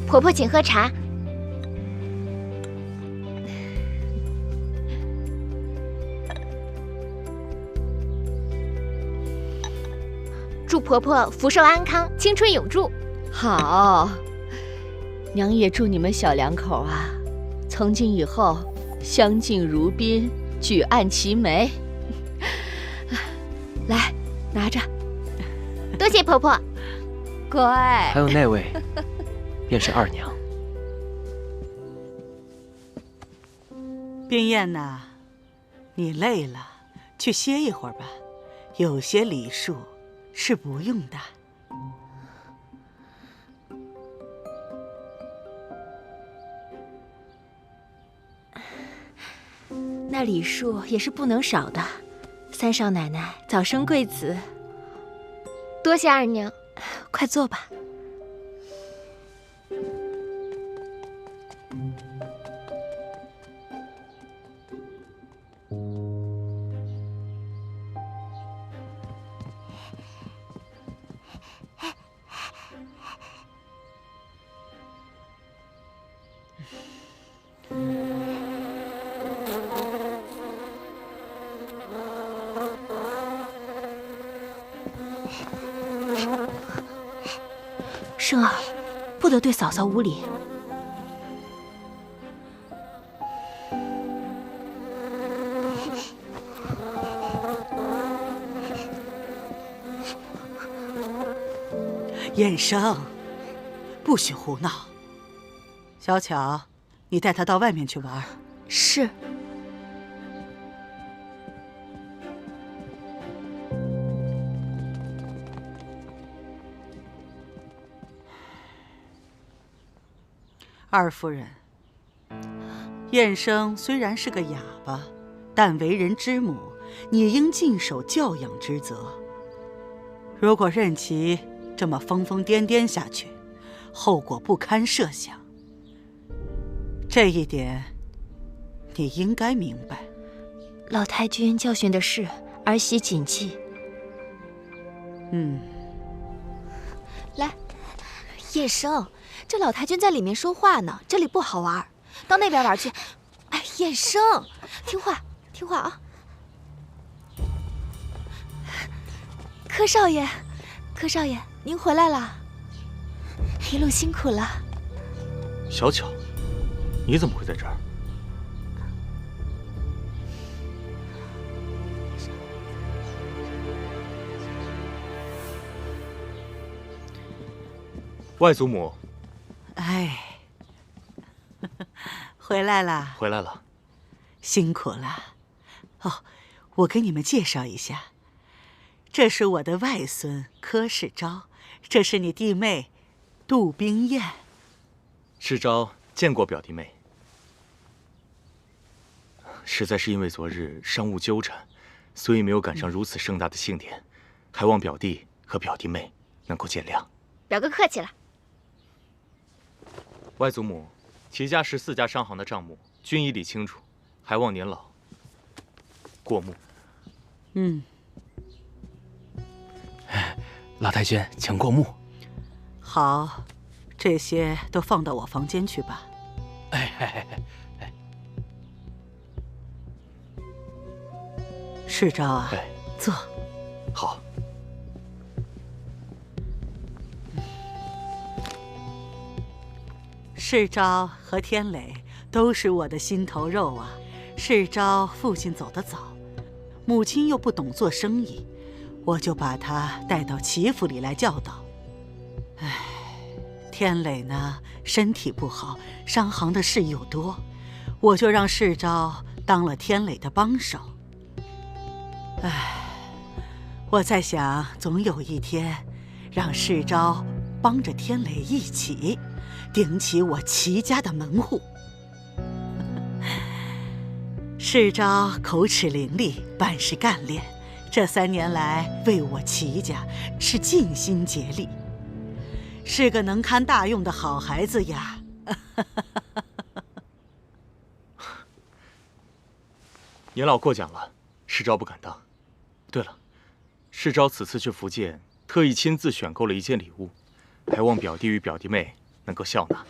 婆婆，请喝茶。祝婆婆福寿安康，青春永驻。好，娘也祝你们小两口啊，从今以后相敬如宾，举案齐眉。来，拿着。多谢婆婆。乖。还有那位，便是二娘。冰燕呐，你累了，去歇一会儿吧。有些礼数是不用的。那礼数也是不能少的。三少奶奶早生贵子。多谢二娘。快坐吧。生儿，不得对嫂嫂无礼。燕生，不许胡闹。小巧，你带他到外面去玩。是。二夫人，燕生虽然是个哑巴，但为人之母，你应尽守教养之责。如果任其这么疯疯癫癫下去，后果不堪设想。这一点，你应该明白。老太君教训的是，儿媳谨记。来，燕生。这老太君在里面说话呢，这里不好玩，到那边玩去。哎，燕生，听话，听话啊！柯少爷，柯少爷，您回来了，一路辛苦了。小巧，你怎么会在这儿？外祖母。哎，回来了，回来了，辛苦了。哦，我给你们介绍一下，这是我的外孙柯世昭，这是你弟妹杜冰燕。世昭见过表弟妹，实在是因为昨日商务纠缠，所以没有赶上如此盛大的庆典，还望表弟和表弟妹能够见谅。表哥客气了。外祖母，齐家14家商行的账目均已理清楚，还望年老过目。老太君，请过目。好，这些都放到我房间去吧。世昭啊，坐。好。世昭和天磊都是我的心头肉啊。世昭父亲走得早，母亲又不懂做生意，我就把她带到齐府里来教导。唉，天磊呢，身体不好，伤行的事又多，我就让世昭当了天磊的帮手。唉，我在想，总有一天，让世昭帮着天磊一起顶起我齐家的门户。世昭口齿伶俐，办事干练，这3年来为我齐家是尽心竭力，是个能堪大用的好孩子呀。您老过奖了，世昭不敢当。对了，世昭此次去福建，特意亲自选购了一件礼物，还望表弟与表弟妹能够笑纳。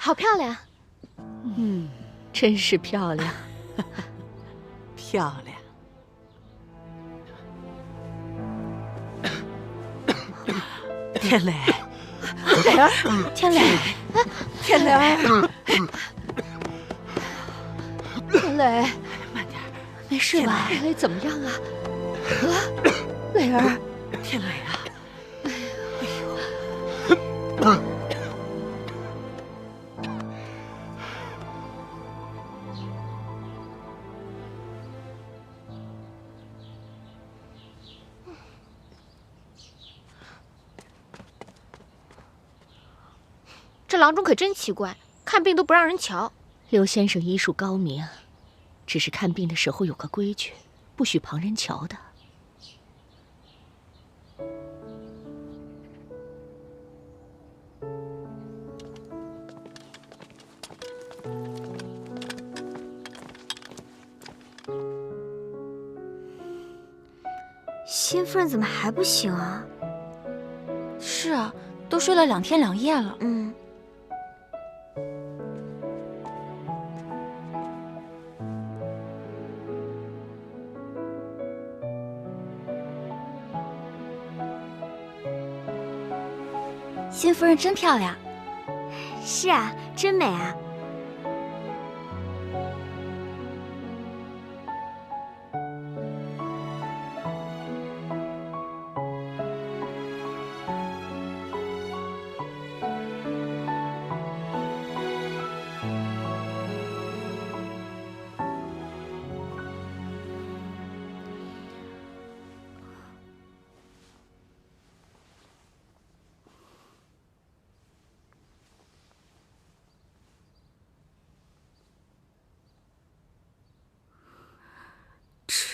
好漂亮。真是漂亮。漂亮。天磊，磊儿，天磊，天磊，天磊，慢点，没事吧？天磊怎么样啊？磊儿，天磊啊！这郎中可真奇怪，看病都不让人瞧。刘先生医术高明，只是看病的时候有个规矩，不许旁人瞧的。新夫人怎么还不醒啊？是啊，都睡了2天2夜了。新夫人真漂亮。是啊，真美啊。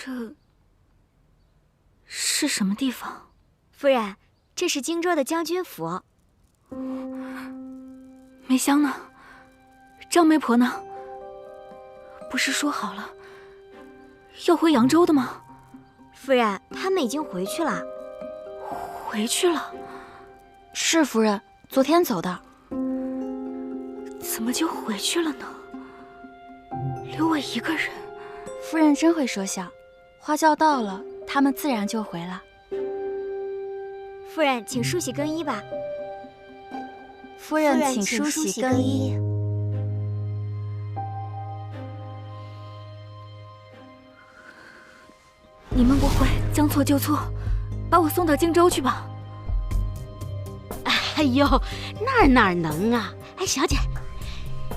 这是什么地方？夫人，这是荆州的将军府。梅香呢？张媒婆呢？不是说好了要回扬州的吗？夫人，他们已经回去了。回去了？是夫人，昨天走的。怎么就回去了呢？留我一个人。夫人真会说笑，花轿到了，他们自然就回了。夫人，请梳洗更衣吧。夫人，请梳洗更衣。你们不会将错就错，把我送到荆州去吧？哎呦，哪能啊！哎，小姐，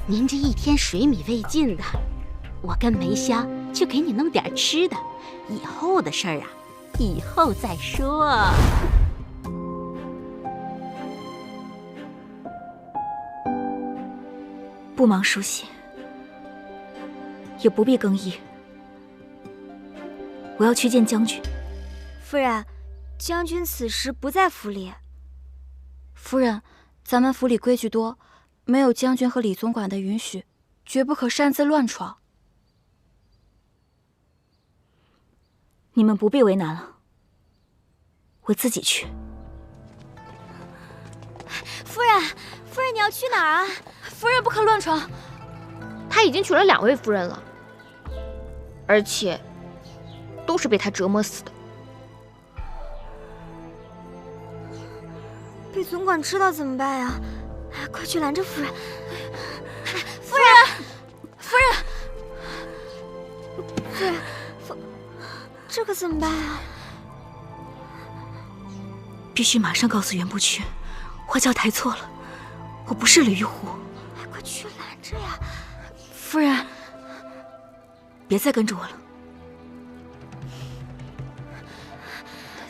您这一天水米未进的，我跟梅香去给你弄点吃的。以后的事儿啊，以后再说。不忙梳洗，也不必更衣。我要去见将军。夫人，将军此时不在府里。夫人，咱们府里规矩多，没有将军和李总管的允许，绝不可擅自乱闯。你们不必为难了，我自己去。夫人，夫人，你要去哪儿啊？夫人不可乱闯。他已经娶了2位夫人了，而且都是被他折磨死的。被总管知道怎么办呀？快去拦着夫人！这可怎么办啊？必须马上告诉袁不屈，花轿抬错了，我不是李玉虎。快去拦着呀！夫人，别再跟着我了。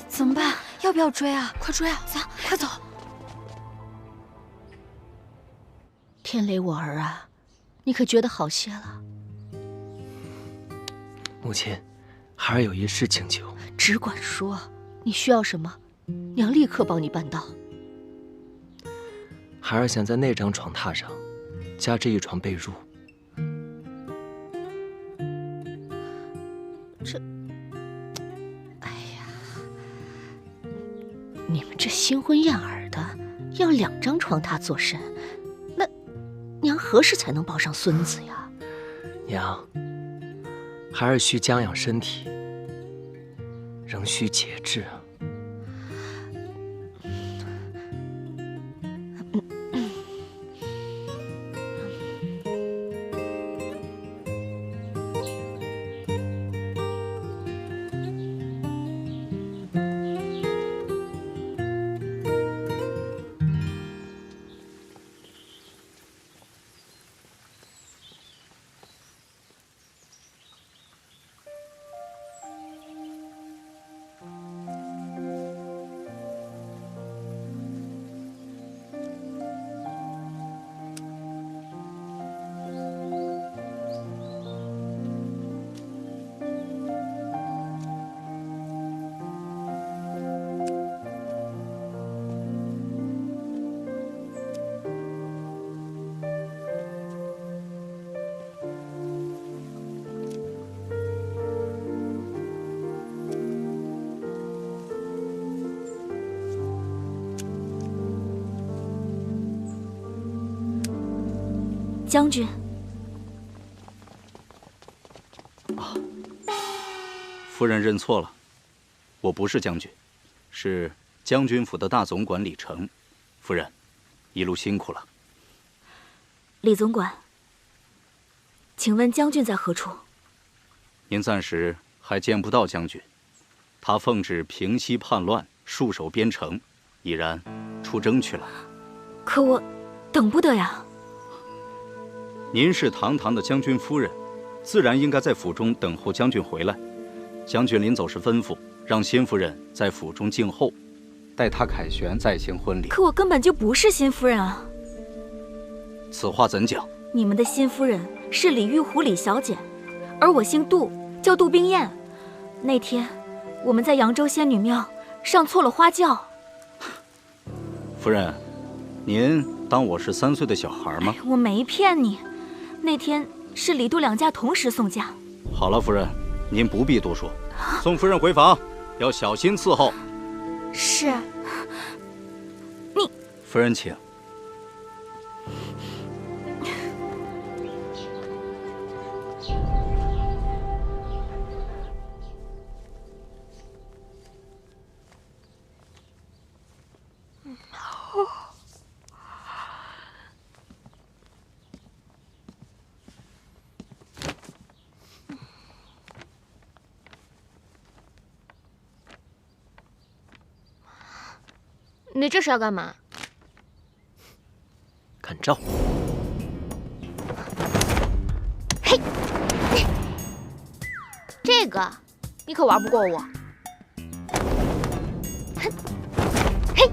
怎么办？要不要追啊？快追啊！走，快走！天雷我儿啊，你可觉得好些了？母亲，孩儿有一事请求。只管说，你需要什么，娘立刻帮你办到。孩儿想在那张床榻上加置一床被褥。你们这新婚燕尔的，要2张床榻做甚？那娘何时才能抱上孙子呀？娘，孩儿需将养身体，仍需节制啊。将军，夫人认错了，我不是将军，是将军府的大总管李成。夫人，一路辛苦了。李总管，请问将军在何处？您暂时还见不到将军，他奉旨平西叛乱，戍守边城，已然出征去了。可我等不得呀。您是堂堂的将军夫人，自然应该在府中等候将军回来。将军临走时吩咐，让新夫人在府中静候，待他凯旋再行婚礼。可我根本就不是新夫人啊！此话怎讲？你们的新夫人是李玉虎李小姐，而我姓杜，叫杜冰燕。那天我们在扬州仙女庙上错了花轿。夫人，您当我是3岁的小孩吗？我没骗你，那天是李杜两家同时送嫁。好了，夫人，您不必多说，送夫人回房，要小心伺候。是。你，夫人请。你这是要干嘛？看招！嘿，这个你可玩不过我。哼，嘿，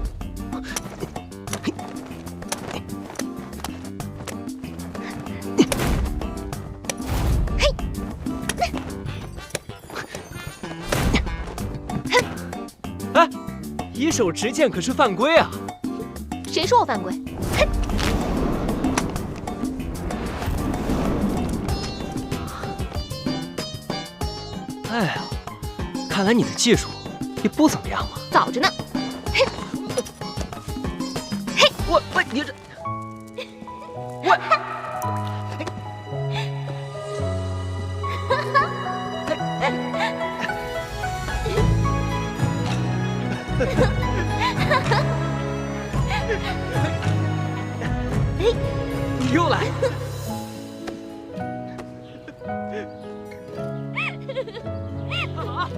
哎，以手持剑可是犯规啊！谁说我犯规？哼！哎呀，看来你的技术也不怎么样嘛。早着呢。嘿，嘿，我你这，你又来。干嘛？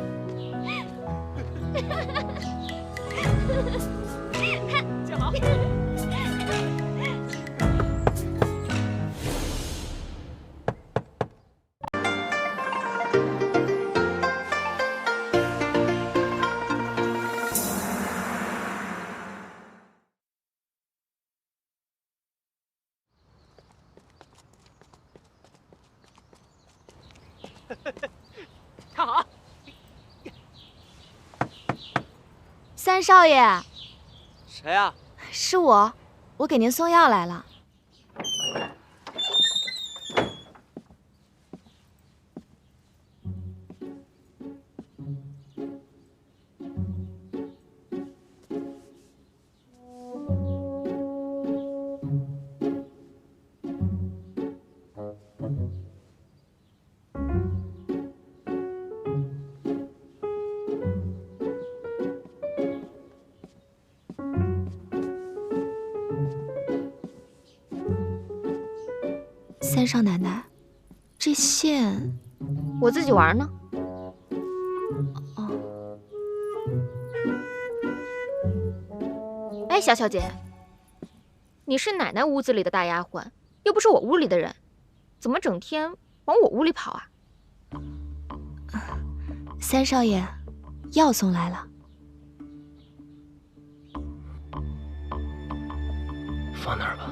看好。三少爷，谁啊？是我，我给您送药来了。三少奶奶，这线我自己玩呢。哦，哎，小小姐，你是奶奶屋子里的大丫鬟，又不是我屋里的人，怎么整天往我屋里跑啊？三少爷，药送来了。放那儿吧。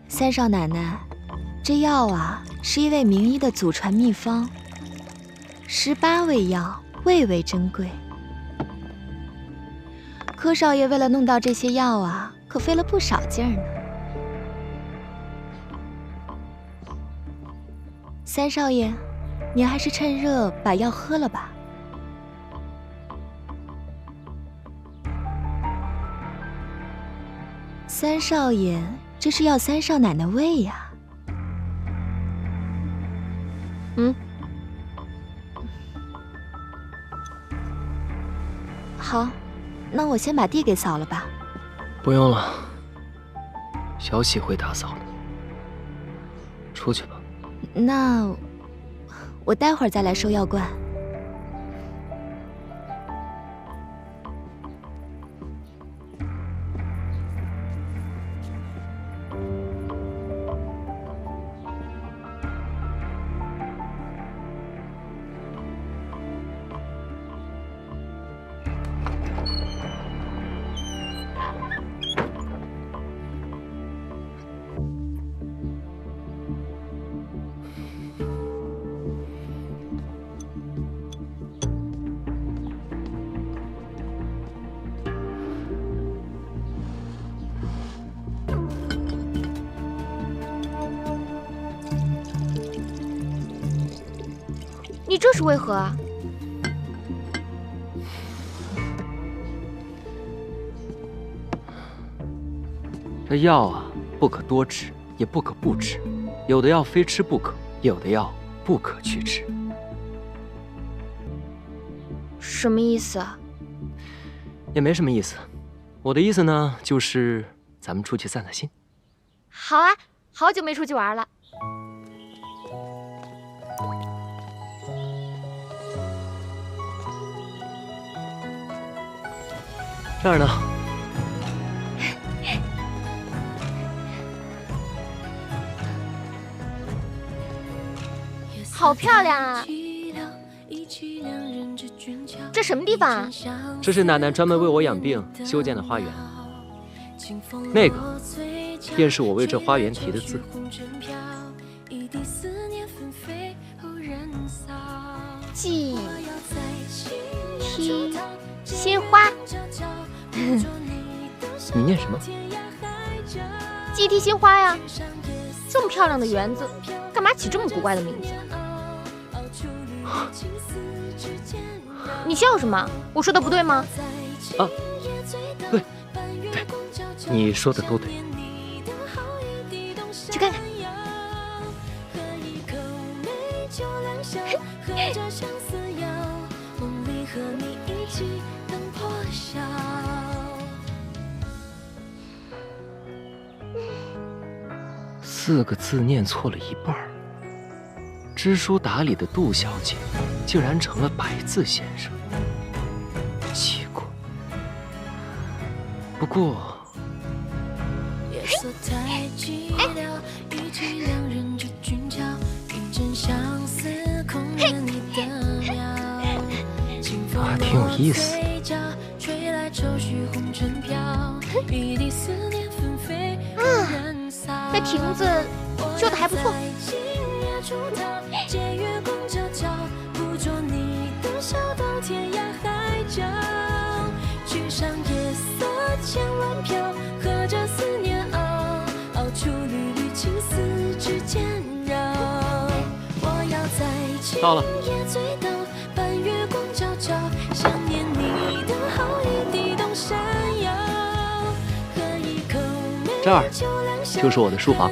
三少奶奶，这药啊是一位名医的祖传秘方，18味药，味味珍贵。柯少爷为了弄到这些药啊，可费了不少劲儿呢。三少爷，您还是趁热把药喝了吧。三少爷。这是要三少奶奶喂呀。好，那我先把地给扫了吧。不用了，小喜会打扫的。出去吧。那我待会儿再来收药罐。你这是为何啊？这药啊，不可多吃，也不可不吃，有的药非吃不可，有的药不可去吃。什么意思啊？也没什么意思。我的意思呢，就是咱们出去散散心。好啊，好久没出去玩了。这儿呢。好漂亮啊！这什么地方啊？这是奶奶专门为我养病修建的花园。那个便是我为这花园题的字。季梯心花。你念什么？季梯心花呀！这么漂亮的园子，干嘛起这么古怪的名字？你笑什么？我说的不对吗？啊，对，你说的都对。去看看。4个字念错了一半儿，知书达理的杜小姐竟然成了白字先生，奇怪。不过，阿婷。挺有意思。这亭子修的还不错。到了。这儿就是我的书房。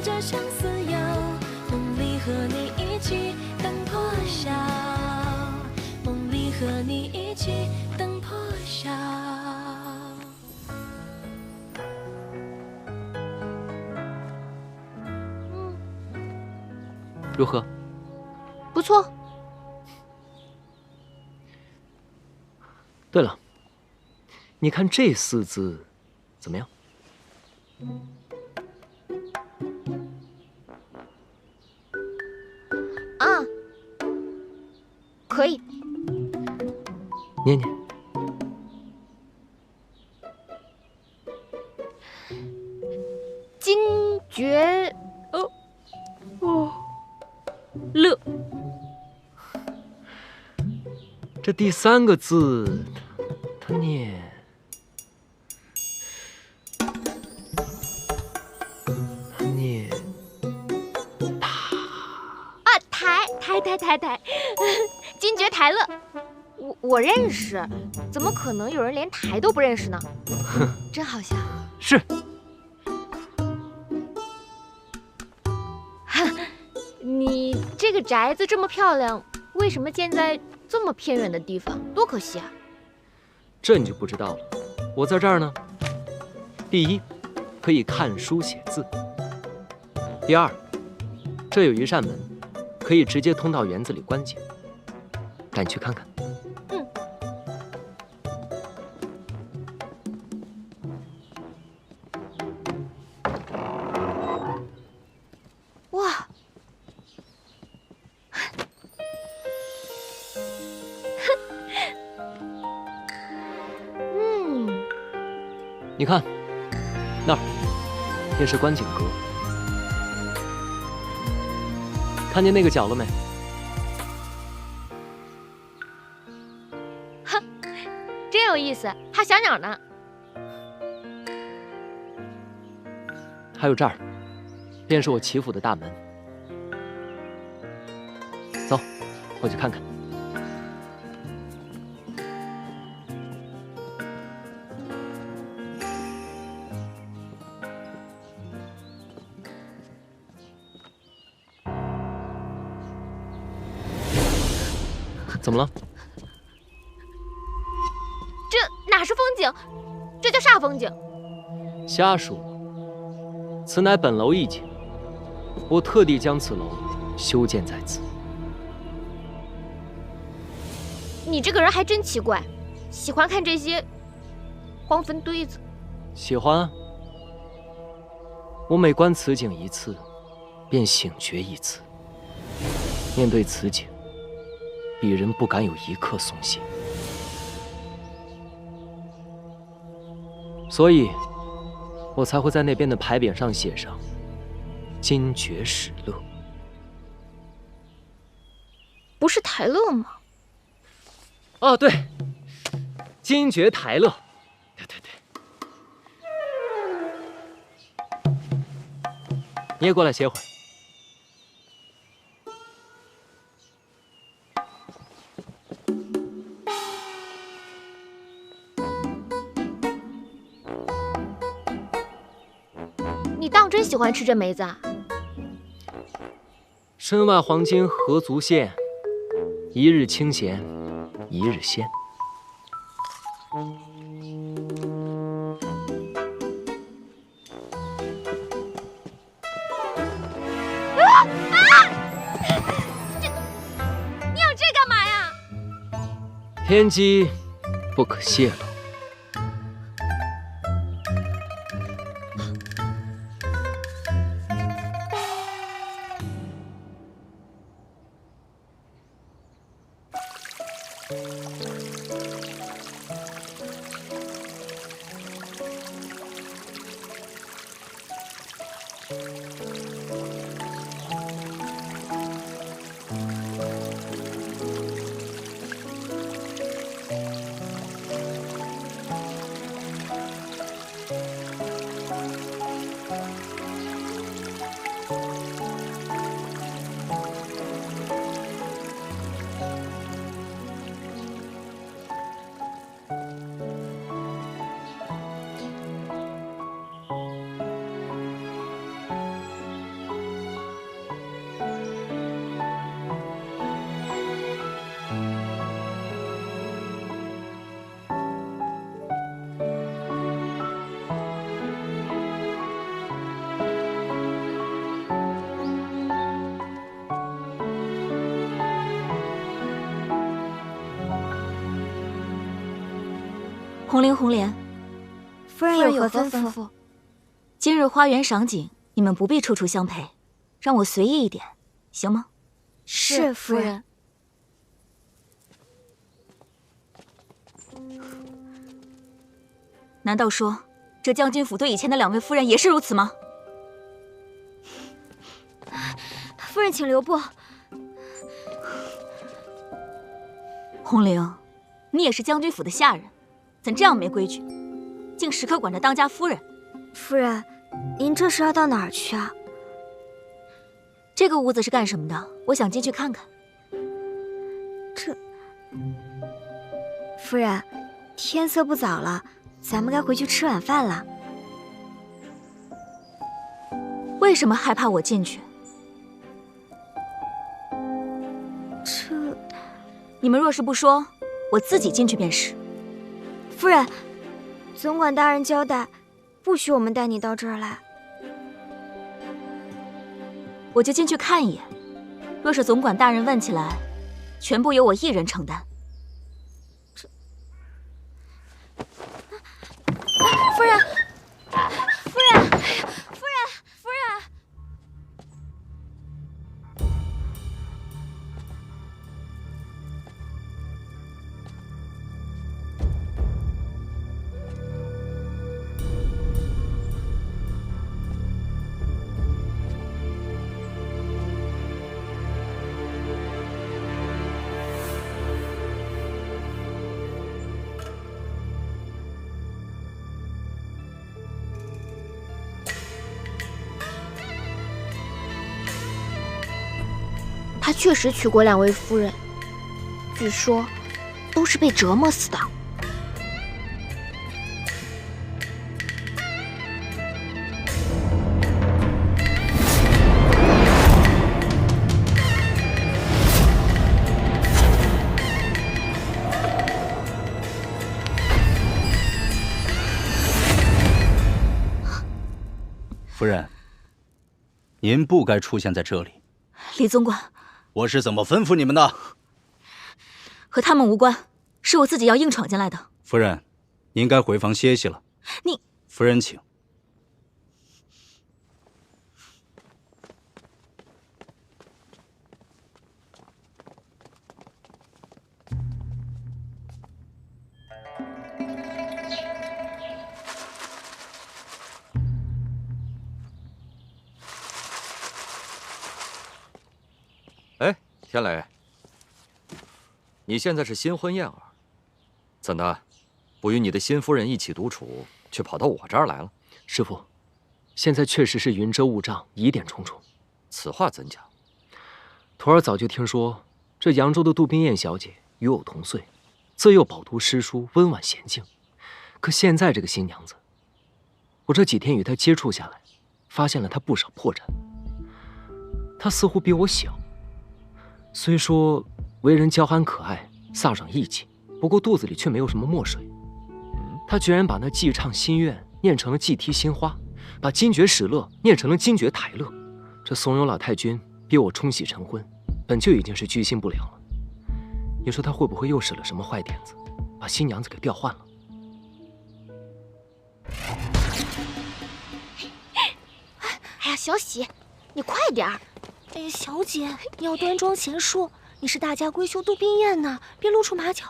如何？不错。对了，你看这4字怎么样？啊，可以。念念。金爵乐。这第3个字，它念台，金爵台乐，我认识，怎么可能有人连台都不认识呢？真好笑。是。你这个宅子这么漂亮，为什么建在这么偏远的地方？多可惜啊！这你就不知道了。我在这儿呢，第一，可以看书写字；第二，这有一扇门，可以直接通到园子里观景。带你去看看。嗯。哇！你看，那儿便是观景阁。看见那个角了没？哼，真有意思，还有小鸟呢。还有这儿，便是我齐府的大门。走，过去看看。怎么了？这哪是风景，这叫煞风景。瞎说，此乃本楼一景，我特地将此楼修建在此。你这个人还真奇怪，喜欢看这些荒坟堆子。喜欢啊！我每观此景一次，便醒觉一次。面对此景，鄙人不敢有一刻松懈，所以，我才会在那边的牌匾上写上“金爵始乐”。不是台乐吗？哦，对，金爵台乐。对。你也过来歇会儿。你当真喜欢吃这梅子啊？身外黄金何足羡，一日清闲一日鲜。你有这干嘛呀？天机不可泄露。红绫、红莲，夫人有何吩咐？今日花园赏景，你们不必处处相陪，让我随意一点，行吗？是，夫人。难道说这将军府对以前的2位夫人也是如此吗？夫人，请留步。红绫，你也是将军府的下人，怎这样没规矩，竟时刻管着当家夫人？夫人，您这是要到哪儿去啊？这个屋子是干什么的？我想进去看看。夫人，天色不早了，咱们该回去吃晚饭了。为什么害怕我进去？你们若是不说，我自己进去便是。夫人，总管大人交代，不许我们带你到这儿来。我就进去看一眼，若是总管大人问起来，全部由我一人承担。夫人，夫人，夫人，夫人。他确实娶过2位夫人，据说都是被折磨死的。夫人，您不该出现在这里。李总管，我是怎么吩咐你们的？和他们无关，是我自己要硬闯进来的。夫人，您该回房歇息了。你，夫人请。哎，天磊，你现在是新婚燕尔，怎的，不与你的新夫人一起独处，却跑到我这儿来了？师父，现在确实是云遮雾障，疑点重重。此话怎讲？徒儿早就听说，这扬州的杜冰雁小姐与我同岁，自幼饱读诗书，温婉娴静。可现在这个新娘子，我这几天与她接触下来，发现了她不少破绽。她似乎比我小。虽说为人娇憨可爱，飒爽义气，不过肚子里却没有什么墨水。他居然把那寄唱心愿念成了寄啼心花，把惊觉始乐念成了惊觉台乐。这怂恿老太君逼我冲喜成婚，本就已经是居心不良了。你说他会不会又使了什么坏点子，把新娘子给调换了？哎呀，小喜，你快点儿！哎，小姐，你要端庄贤淑，你是大家闺秀杜冰雁呢，别露出马脚。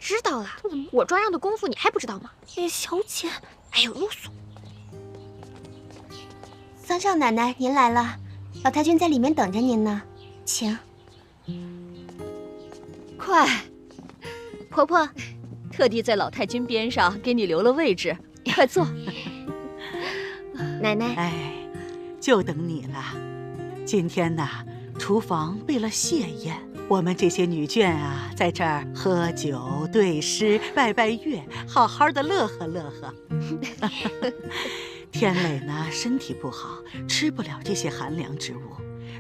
知道了，我装样的功夫你还不知道吗？哎，小姐，哎呦，啰嗦！桑少奶奶，您来了，老太君在里面等着您呢，请。快，婆婆，特地在老太君边上给你留了位置，快坐。奶奶，哎，就等你了。今天呢，厨房备了谢宴，我们这些女眷啊，在这儿喝酒、对诗、拜拜月，好好的乐呵乐呵。天磊呢，身体不好，吃不了这些寒凉之物。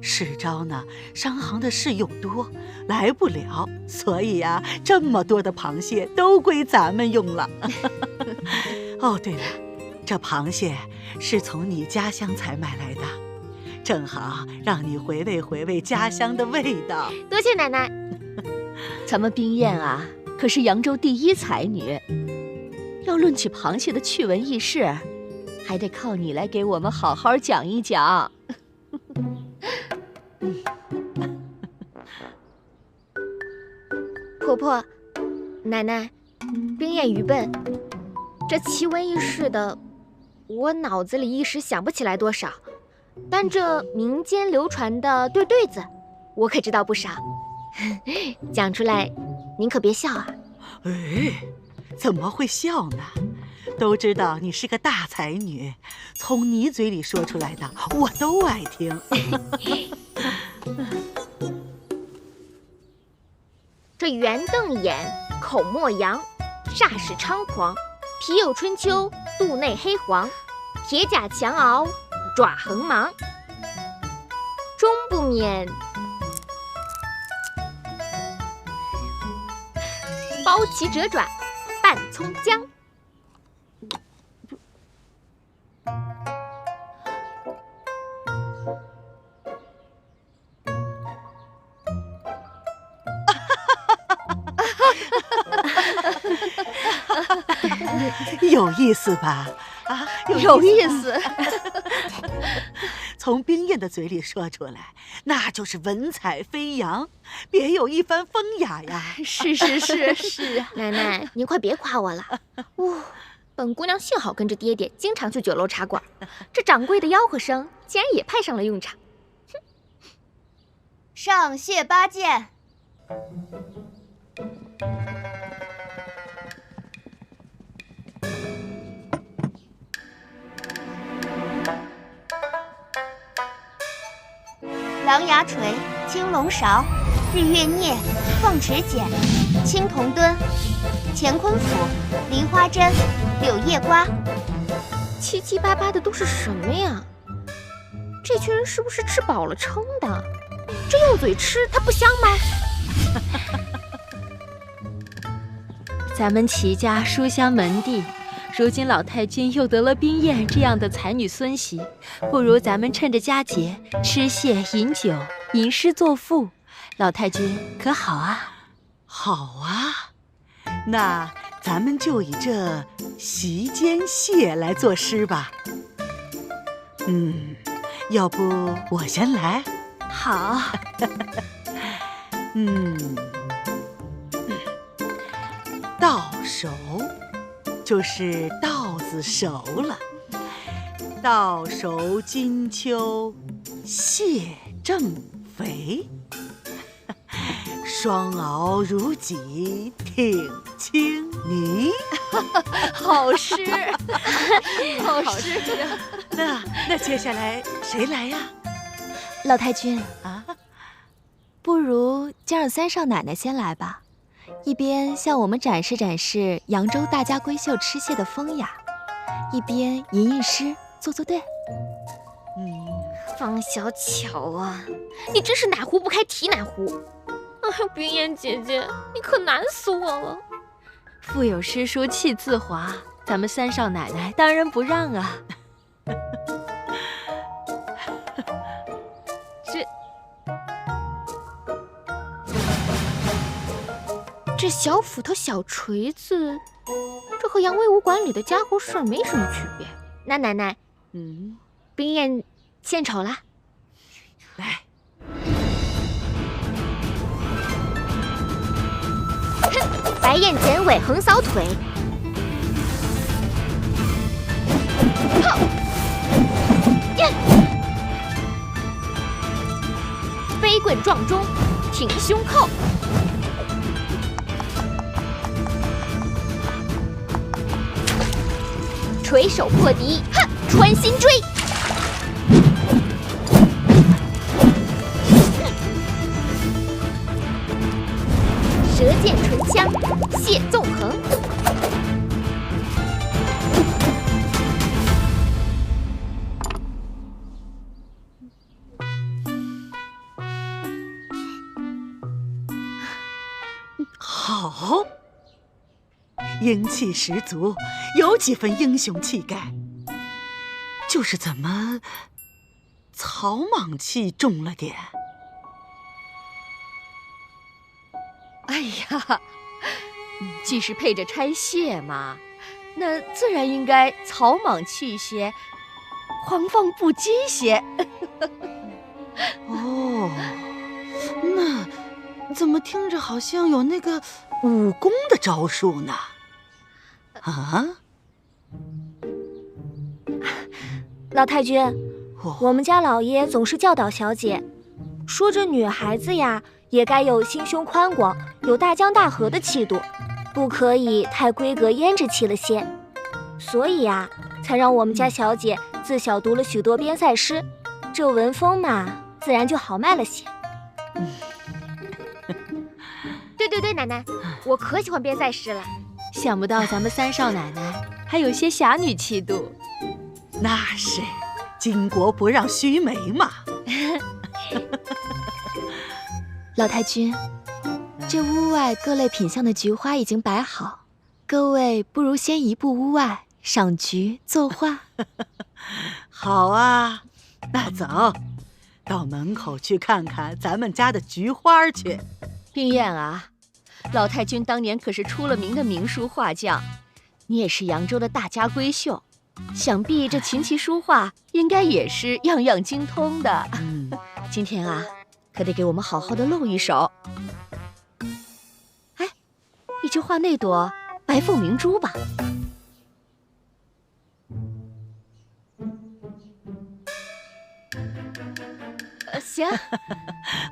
世昭呢，商行的事又多，来不了，所以啊，这么多的螃蟹都归咱们用了。哦，对了，这螃蟹是从你家乡采买来的。正好让你回味回味家乡的味道。多谢奶奶。咱们冰雁啊，可是扬州第1才女，要论起螃蟹的趣闻轶事，还得靠你来给我们好好讲一讲。婆婆、奶奶，冰燕愚笨，这奇闻异事的，我脑子里一时想不起来多少，但这民间流传的对子，我可知道不少。讲出来，您可别笑啊！哎，怎么会笑呢？都知道你是个大才女，从你嘴里说出来的，我都爱听。这圆瞪眼，口莫扬，煞是猖狂，皮有春秋，肚内黑黄，铁甲强熬，爪横芒，终不免包其折爪，拌葱姜。有意思吧？啊，有意思。从冰燕的嘴里说出来，那就是文采飞扬，别有一番风雅呀。是啊，奶奶，您快别夸我了。本姑娘幸好跟着爹爹经常去酒楼茶馆，这掌柜的吆喝声竟然也派上了用场。上谢八剑。狼牙锤、青龙勺、日月镊、凤池剪、青铜墩、乾坤斧、梨花针、柳叶瓜，七七八八的都是什么呀？这群人是不是吃饱了撑的？这用嘴吃，它不香吗？咱们齐家书香门第，如今老太君又得了冰燕这样的才女孙媳，不如咱们趁着佳节吃蟹饮酒，吟诗作赋，老太君可好啊？好啊，那咱们就以这席间蟹来作诗吧。要不我先来？好。到手就是稻子熟了，稻熟金秋蟹正肥，双熬如鲫挺清泥。好诗，好诗。那接下来谁来呀？老太君啊，不如就让三少奶奶先来吧，一边向我们展示展示扬州大家闺秀吃蟹的风雅，一边吟吟诗，作作对。方小巧啊，你真是哪壶不开提哪壶。冰燕姐姐，你可难死我了。腹有诗书气自华，咱们三少奶奶当然不让啊。这小斧头小锤子，这和杨威武馆里的家伙事儿没什么区别。那奶奶，冰燕献丑了。来，哼，白燕剪尾横扫腿，飞棍撞中，挺胸扣。垂手破敌，哼，穿心追。舌剑唇枪，蟹纵横。好，英气十足，有几分英雄气概。就是怎么草莽气重了点？哎呀，既是配着拆蟹嘛，那自然应该草莽气些，狂放不羁些。哦，那怎么听着好像有那个武功的招数呢？啊？老太君，我们家老爷总是教导小姐，说这女孩子呀，也该有心胸宽广，有大江大河的气度，不可以太闺阁胭脂气了些。所以呀，才让我们家小姐自小读了许多边塞诗，这文风嘛，自然就好卖了些。对，奶奶，我可喜欢边塞诗了。想不到咱们三少奶奶还有些侠女气度。那是，巾帼不让须眉嘛。老太君，这屋外各类品相的菊花已经摆好，各位不如先移步屋外赏菊作画。好啊，那走，到门口去看看咱们家的菊花去。冰燕啊，老太君当年可是出了名的名书画匠，你也是扬州的大家闺秀，想必这琴棋书画应该也是样样精通的。今天啊，可得给我们好好的露一手。哎，你就画那朵白凤明珠吧。行。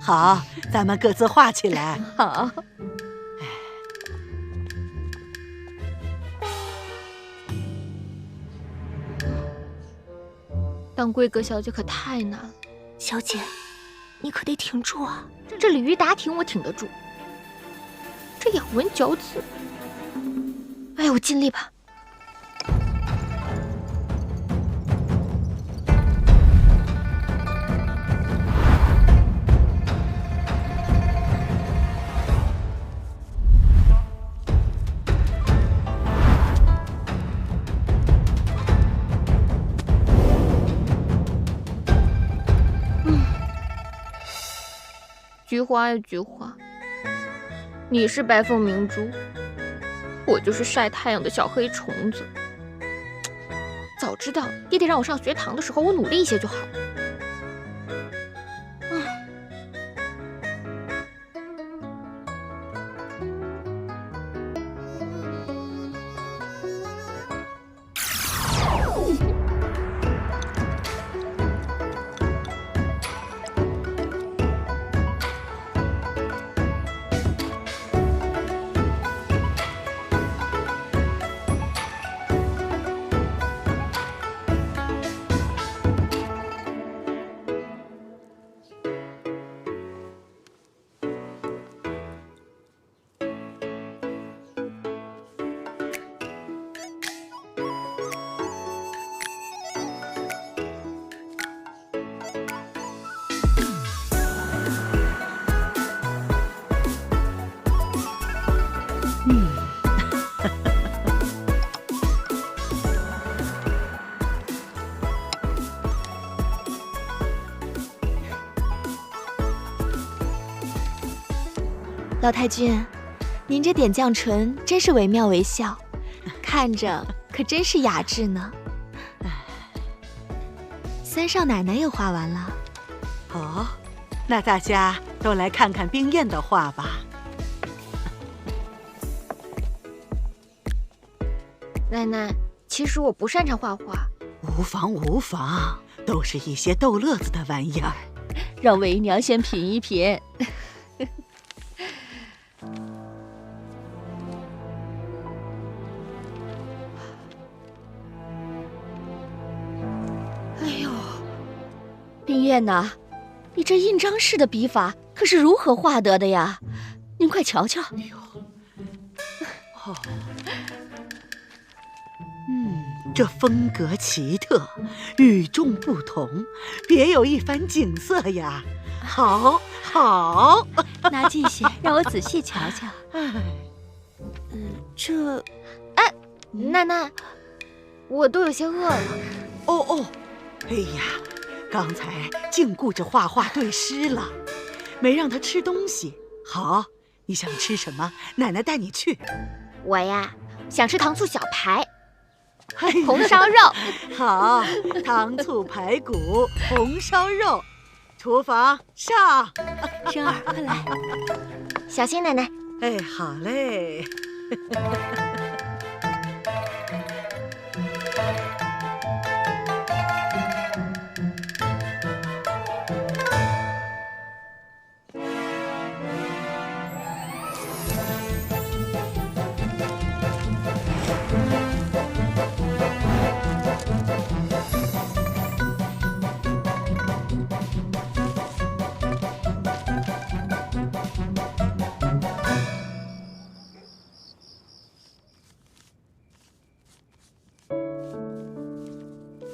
好，咱们各自画起来。好。当闺阁小姐可太难了，小姐，你可得挺住啊！这鲤鱼打挺我挺得住，这咬文嚼字，哎，我尽力吧。菊花呀菊花，你是白凤明珠，我就是晒太阳的小黑虫子。早知道爹爹让我上学堂的时候，我努力一些就好了。老太君，您这点绛唇真是惟妙惟肖，看着可真是雅致呢。三少奶奶也画完了。哦，那大家都来看看冰燕的画吧。奶奶，其实我不擅长画画。无妨无妨，都是一些逗乐子的玩意儿。让为娘先品一品。哎呦，冰燕呐，你这印章式的笔法可是如何画得的呀？您快瞧瞧。哎呦，哦，这风格奇特，与众不同，别有一番景色呀！好，好，拿近些，让我仔细瞧瞧。这，哎，奶奶，我都有些饿了。哦，哎呀，刚才净顾着画画对诗了，没让他吃东西。好，你想吃什么？奶奶带你去。我呀，想吃糖醋小排。红烧肉。好，糖醋排骨、红烧肉，厨房上。生儿，快来，小心奶奶。哎，好嘞。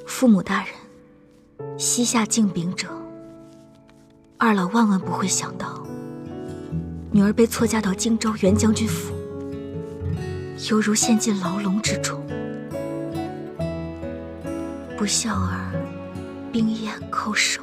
父母大人，膝下敬禀者，二老万万不会想到，女儿被错嫁到荆州袁将军府，犹如陷进牢笼之中。不孝儿，冰咽叩首。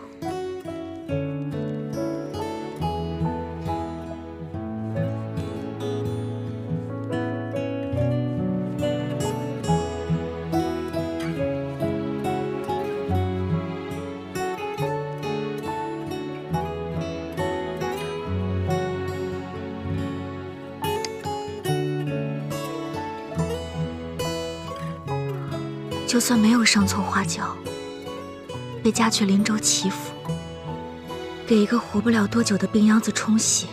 就算没有生错花轿，被嫁去林州齐府，给一个活不了多久的病秧子冲洗，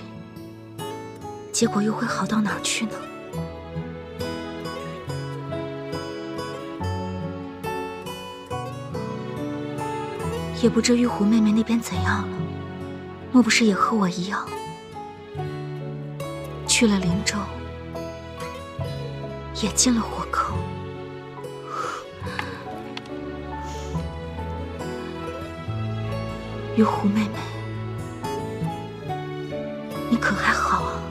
结果又会好到哪儿去呢？也不知玉湖妹妹那边怎样了，莫不是也和我一样，去了林州，也进了火坑？玉湖妹妹，你可还好啊？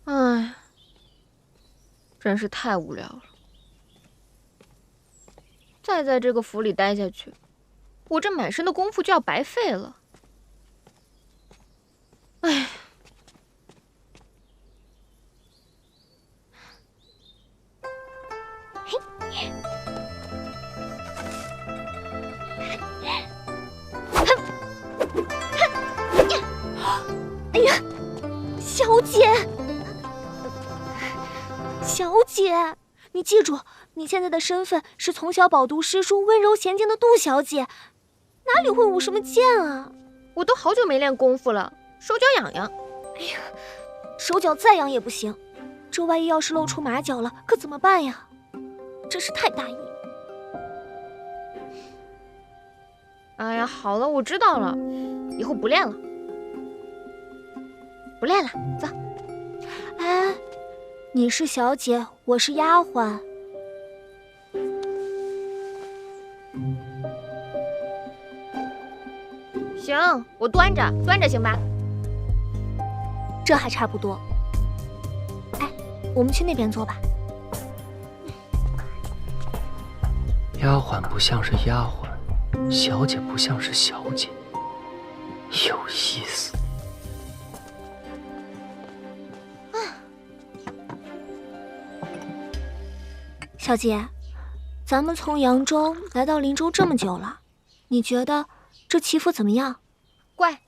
唉，真是太无聊了。再在这个府里待下去，我这满身的功夫就要白费了。唉，哎呀，小姐，小姐，你记住，你现在的身份是从小饱读诗书、温柔娴静的杜小姐，哪里会舞什么剑啊？我都好久没练功夫了，手脚痒痒。哎呀，手脚再痒也不行，这万一要是露出马脚了，可怎么办呀？真是太大意。哎呀，好了，我知道了，以后不练了，不练了，走。哎，你是小姐，我是丫鬟。行，我端着行吧？这还差不多。哎，我们去那边坐吧。丫鬟不像是丫鬟，小姐不像是小姐，有意思。小姐，咱们从扬州来到林州这么久了，你觉得这齐府怎么样？怪。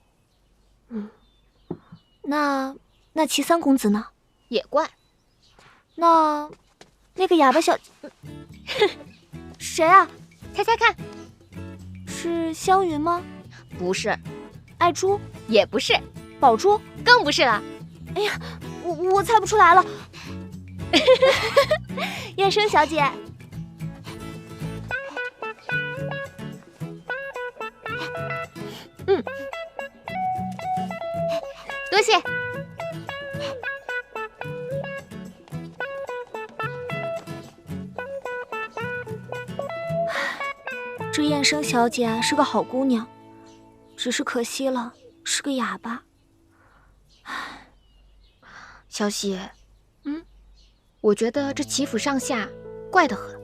那齐三公子呢？也怪。那个哑巴小谁啊？猜猜看。是湘云吗？不是。爱珠？也不是。宝珠？更不是了。哎呀，我猜不出来了。燕生小姐。多谢。这燕生小姐是个好姑娘，只是可惜了，是个哑巴。小喜，我觉得这齐府上下怪得很。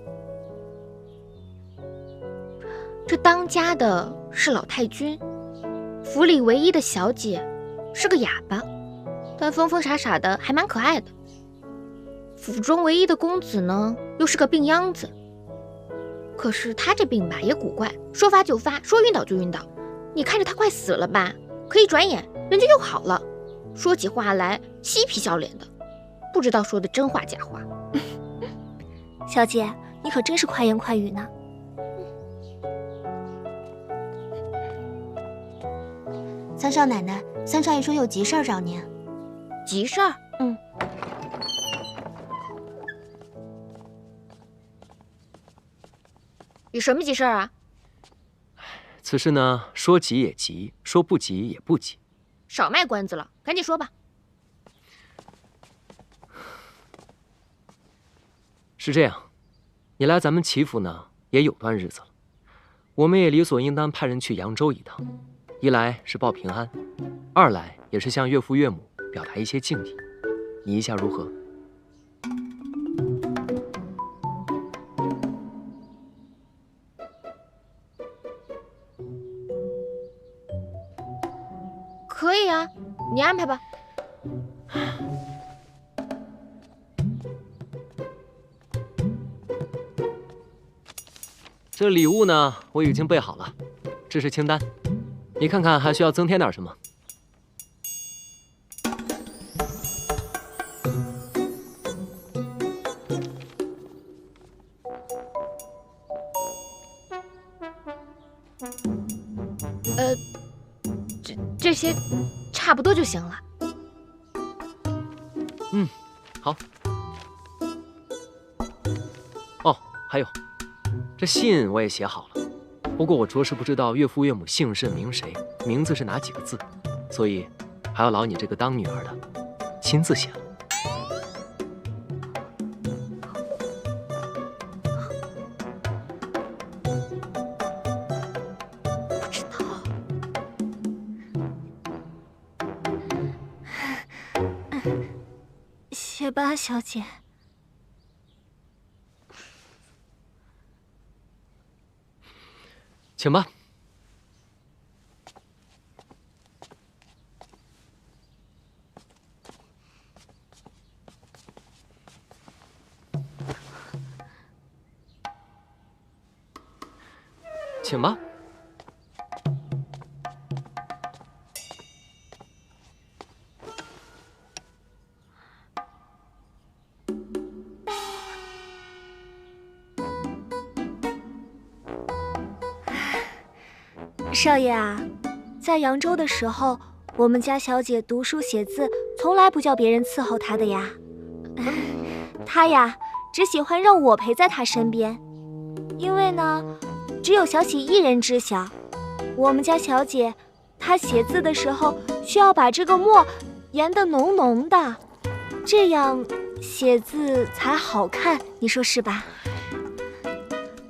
这当家的是老太君，府里唯一的小姐是个哑巴，但疯疯傻傻的还蛮可爱的。府中唯一的公子呢，又是个病秧子。可是他这病吧也古怪，说发就发，说晕倒就晕倒。你看着他快死了吧，可一转眼人就又好了，说起话来嬉皮笑脸的，不知道说的真话假话。小姐，你可真是快言快语呢。三少奶奶，三少爷说有急事儿找您。急事儿？有什么急事儿啊？此事呢，说急也急，说不急也不急。少卖关子了，赶紧说吧。是这样，你来咱们齐府呢也有段日子了，我们也理所应当派人去扬州一趟，一来是报平安，二来也是向岳父岳母表达一些敬意。你意下如何？可以啊，你安排吧。这礼物呢，我已经备好了，这是清单，你看看还需要增添点什么？这些差不多就行了。好。哦，还有，这信我也写好了，不过我着实不知道岳父岳母姓甚名谁，名字是哪几个字，所以还要劳你这个当女儿的亲自写了。写吧，小姐。请吧。请吧。少爷啊，在扬州的时候，我们家小姐读书写字，从来不叫别人伺候她的呀。她呀，只喜欢让我陪在她身边，因为呢，只有小喜一人知晓，我们家小姐她写字的时候需要把这个墨研得浓浓的，这样写字才好看，你说是吧？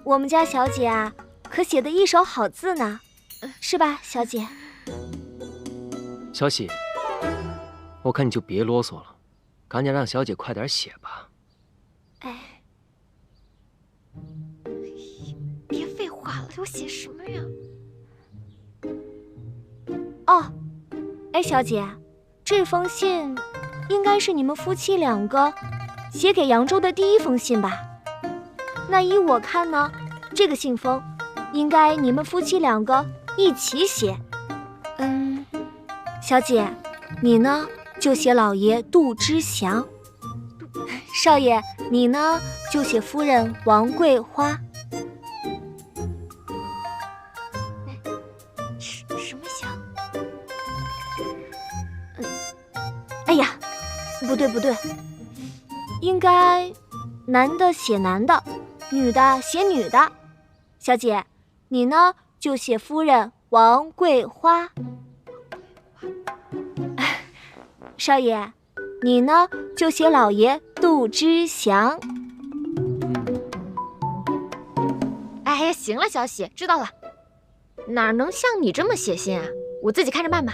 我们家小姐啊，可写得一手好字呢。是吧，小姐？小喜，我看你就别啰嗦了，赶紧让小姐快点写吧。哎，别废话了，给我写什么呀？哦，哎，小姐，这封信应该是你们夫妻两个写给扬州的第一封信吧？那依我看呢，这个信封应该你们夫妻两个一起写。小姐，你呢就写老爷杜之祥，少爷你呢就写夫人王桂花。什么祥？哎呀，不对，应该男的写男的，女的写女的。小姐，你呢就写夫人王桂花。少爷，你呢就写老爷杜之祥。哎呀，行了，小喜，知道了。哪能像你这么写信啊？我自己看着办吧。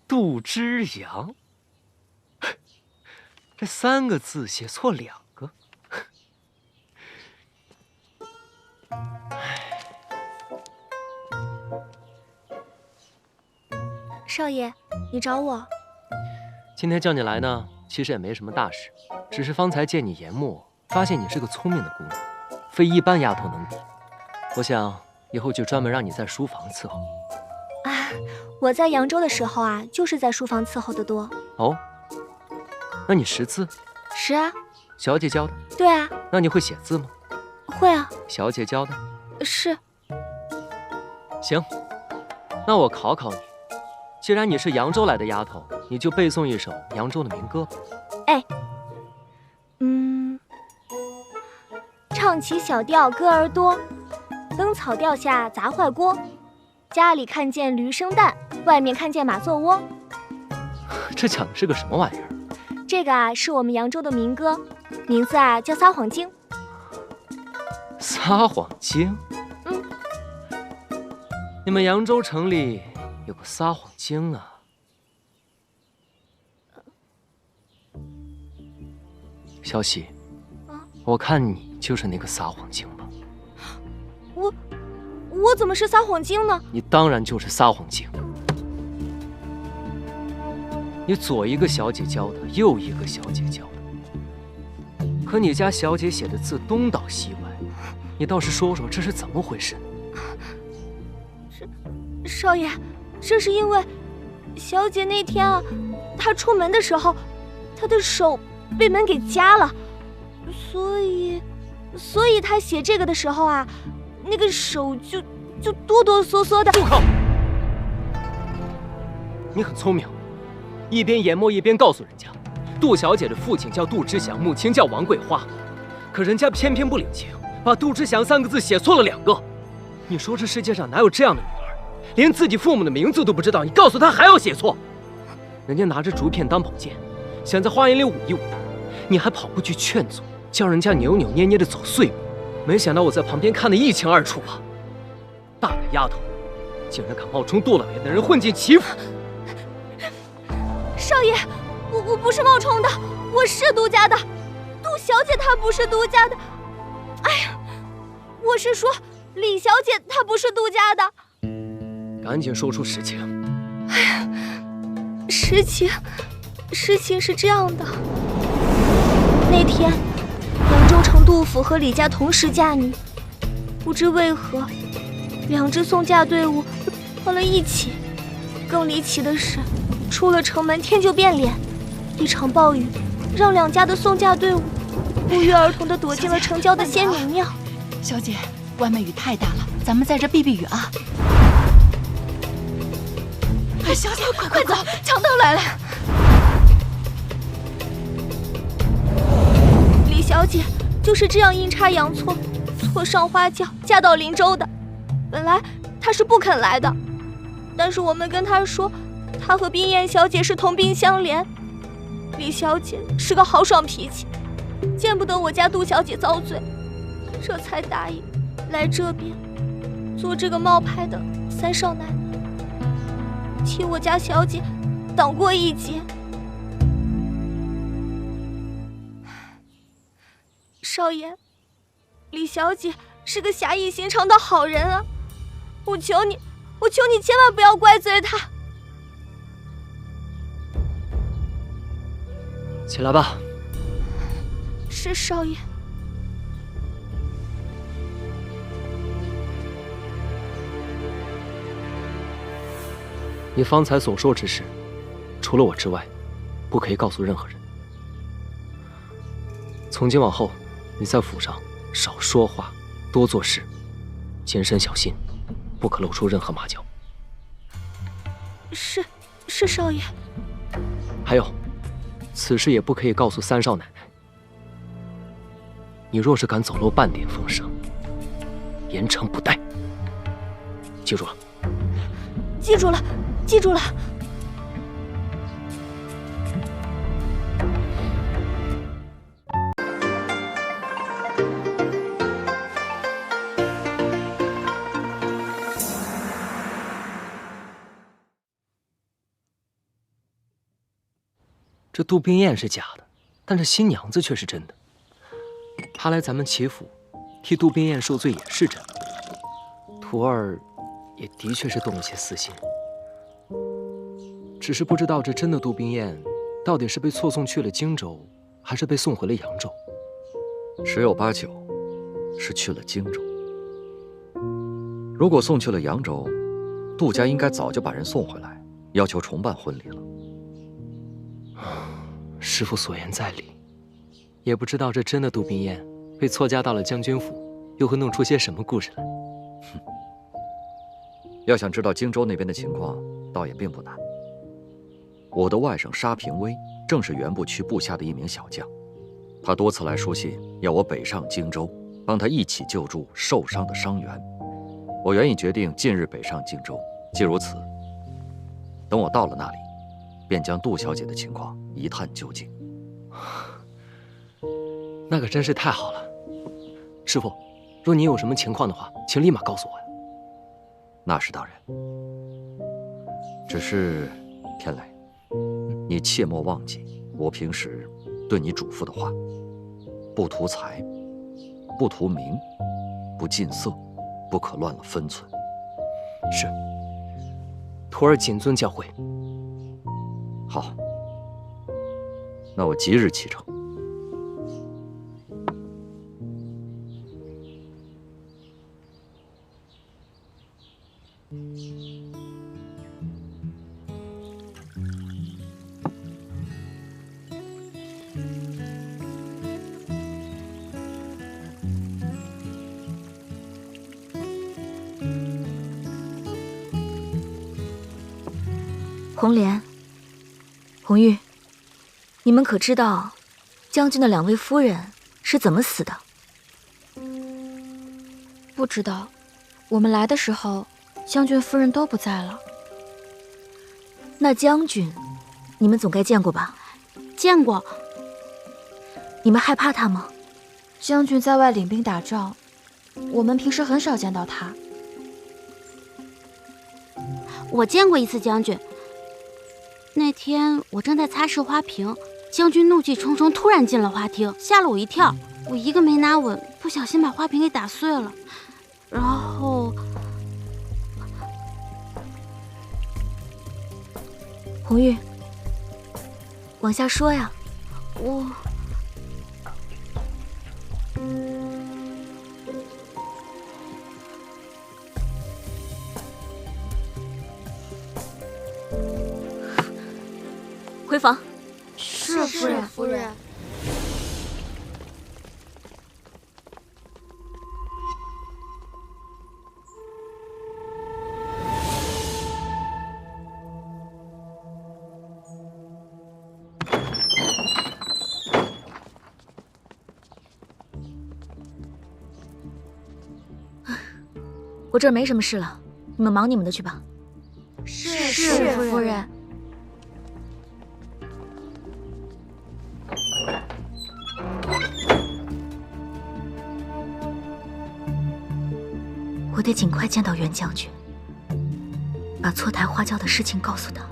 杜之阳，这3个字写错2个。少爷，你找我？今天叫你来呢，其实也没什么大事，只是方才见你研墨，发现你是个聪明的姑娘，非一般丫头能比。我想以后就专门让你在书房伺候。啊，我在扬州的时候啊，就是在书房伺候的多。哦，那你识字？识啊。小姐教的？对啊。那你会写字吗？会啊。小姐教的？是。行，那我考考你，既然你是扬州来的丫头，你就背诵一首扬州的民歌吧。哎，唱起小调歌儿多，灯草调下砸坏锅。家里看见驴生蛋，外面看见马做窝。这讲的是个什么玩意儿？这个啊，是我们扬州的民歌，名字啊叫《撒谎经》。撒谎经？你们扬州城里有个撒谎经啊？小喜，我看你就是那个撒谎经吧？我怎么是撒谎精呢？你当然就是撒谎精。你左一个小姐教的，右一个小姐教的，可你家小姐写的字东倒西歪，你倒是说说这是怎么回事？少爷，这是因为小姐那天啊，她出门的时候，她的手被门给夹了，所以她写这个的时候啊，那个手就哆哆嗦嗦的。住口！你很聪明，一边研墨一边告诉人家，杜小姐的父亲叫杜之祥，母亲叫王桂花，可人家偏偏不领情，把杜之祥3个字写错了2个。你说这世界上哪有这样的女儿，连自己父母的名字都不知道，你告诉她还要写错？人家拿着竹片当宝剑，想在花园里舞一舞，你还跑过去劝阻，叫人家扭扭捏捏的走碎步。没想到我在旁边看得一清二楚啊！大胆丫头，竟然敢冒充杜老爷的人混进齐府！少爷，我不是冒充的，我是杜家的。杜小姐她不是杜家的。哎呀，我是说李小姐她不是杜家的。赶紧说出实情。哎呀，事情是这样的，那天扬州城杜府和李家同时嫁女，不知为何2支送嫁队伍跑了一起。更离奇的是，出了城门天就变脸，一场暴雨让2家的送嫁队伍不约而同地躲进了城郊的仙女庙。小姐，外面雨太大了，咱们在这避避雨啊！哎，小姐，快走，强盗来了！李小姐就是这样阴差阳错，错上花轿嫁到林州的。本来她是不肯来的，但是我们跟她说，她和冰燕小姐是同病相怜。李小姐是个豪爽脾气，见不得我家杜小姐遭罪，这才答应来这边做这个冒牌的3少奶奶，替我家小姐挡过一劫。少爷，李小姐是个侠义心肠的好人啊，我求你千万不要怪罪她。起来吧。是少爷。你方才所说之事，除了我之外，不可以告诉任何人。从今往后，你在府上少说话，多做事，谨慎小心，不可露出任何马脚。是少爷。还有，此事也不可以告诉三少奶奶。你若是敢走漏半点风声，严惩不贷。记住了。记住了，记住了。这杜冰雁是假的，但这新娘子却是真的。她来咱们齐府，替杜冰雁受罪也是真的。徒儿也的确是动了些私心，只是不知道这真的杜冰雁到底是被错送去了荆州，还是被送回了扬州。十有八九是去了荆州。如果送去了扬州，杜家应该早就把人送回来，要求重办婚礼了。师父所言在理，也不知道这真的杜冰雁被错嫁到了将军府，又会弄出些什么故事来。要想知道荆州那边的情况，倒也并不难。我的外甥沙平威正是原部区部下的一名小将，他多次来书信，要我北上荆州，帮他一起救助受伤的伤员。我原已决定近日北上荆州，既如此，等我到了那里，便将杜小姐的情况一探究竟。那可真是太好了。师父，若你有什么情况的话，请立马告诉我呀。那是当然。只是天雷，你切莫忘记我平时对你嘱咐的话：不图财，不图名，不近色，不可乱了分寸。是，徒儿谨遵教诲。好，那我即日启程。红莲、红玉，你们可知道将军的2位夫人是怎么死的？不知道，我们来的时候，将军夫人都不在了。那将军，你们总该见过吧？见过。你们害怕他吗？将军在外领兵打仗，我们平时很少见到他。我见过一次将军。那天我正在擦拭花瓶，将军怒气冲冲突然进了花厅，吓了我一跳。我一个没拿稳，不小心把花瓶给打碎了。然后，红玉，往下说呀。我回房。是夫人。我这儿没什么事了，你们忙你们的去吧。是夫人。我得尽快见到袁将军，把错抬花轿的事情告诉他，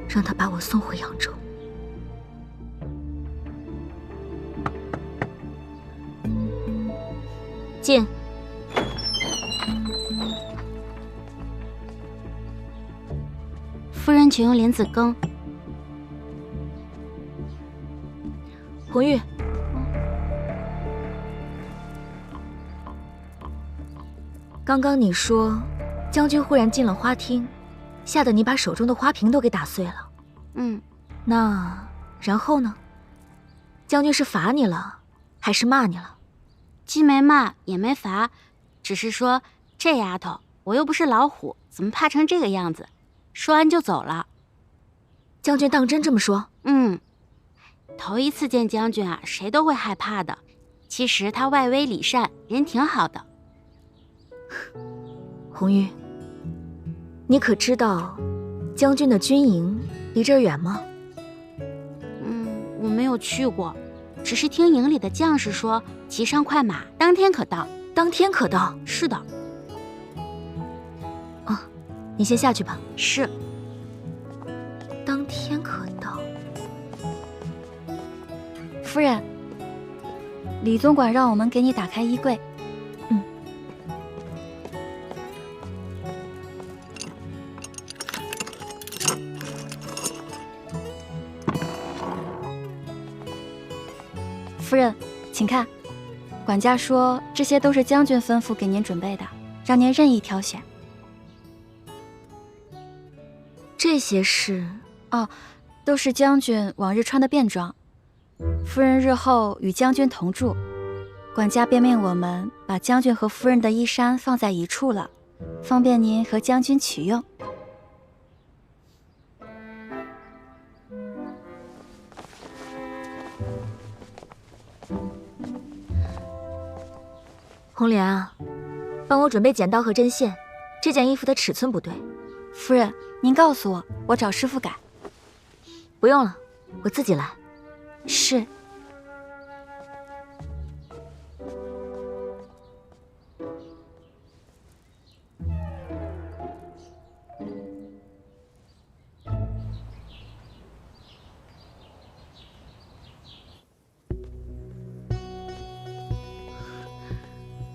让他把我送回扬州。进。夫人请用莲子羹。红玉，刚刚你说将军忽然进了花厅，吓得你把手中的花瓶都给打碎了。那然后呢？将军是罚你了，还是骂你了？既没骂也没罚，只是说这丫头，我又不是老虎，怎么怕成这个样子？说完就走了。将军当真这么说？头一次见将军啊，谁都会害怕的。其实他外威里善，人挺好的。红玉，你可知道将军的军营离这儿远吗？我没有去过，只是听营里的将士说，骑上快马，当天可到。当天可到？是的。你先下去吧。是。当天可到。夫人，李总管让我们给你打开衣柜。夫人，请看，管家说这些都是将军吩咐给您准备的，让您任意挑选。这些是？都是将军往日穿的便装。夫人日后与将军同住，管家便命我们把将军和夫人的衣衫放在一处了，方便您和将军取用。红莲啊，帮我准备剪刀和针线，这件衣服的尺寸不对。夫人，您告诉我，我找师傅改。不用了，我自己来。是。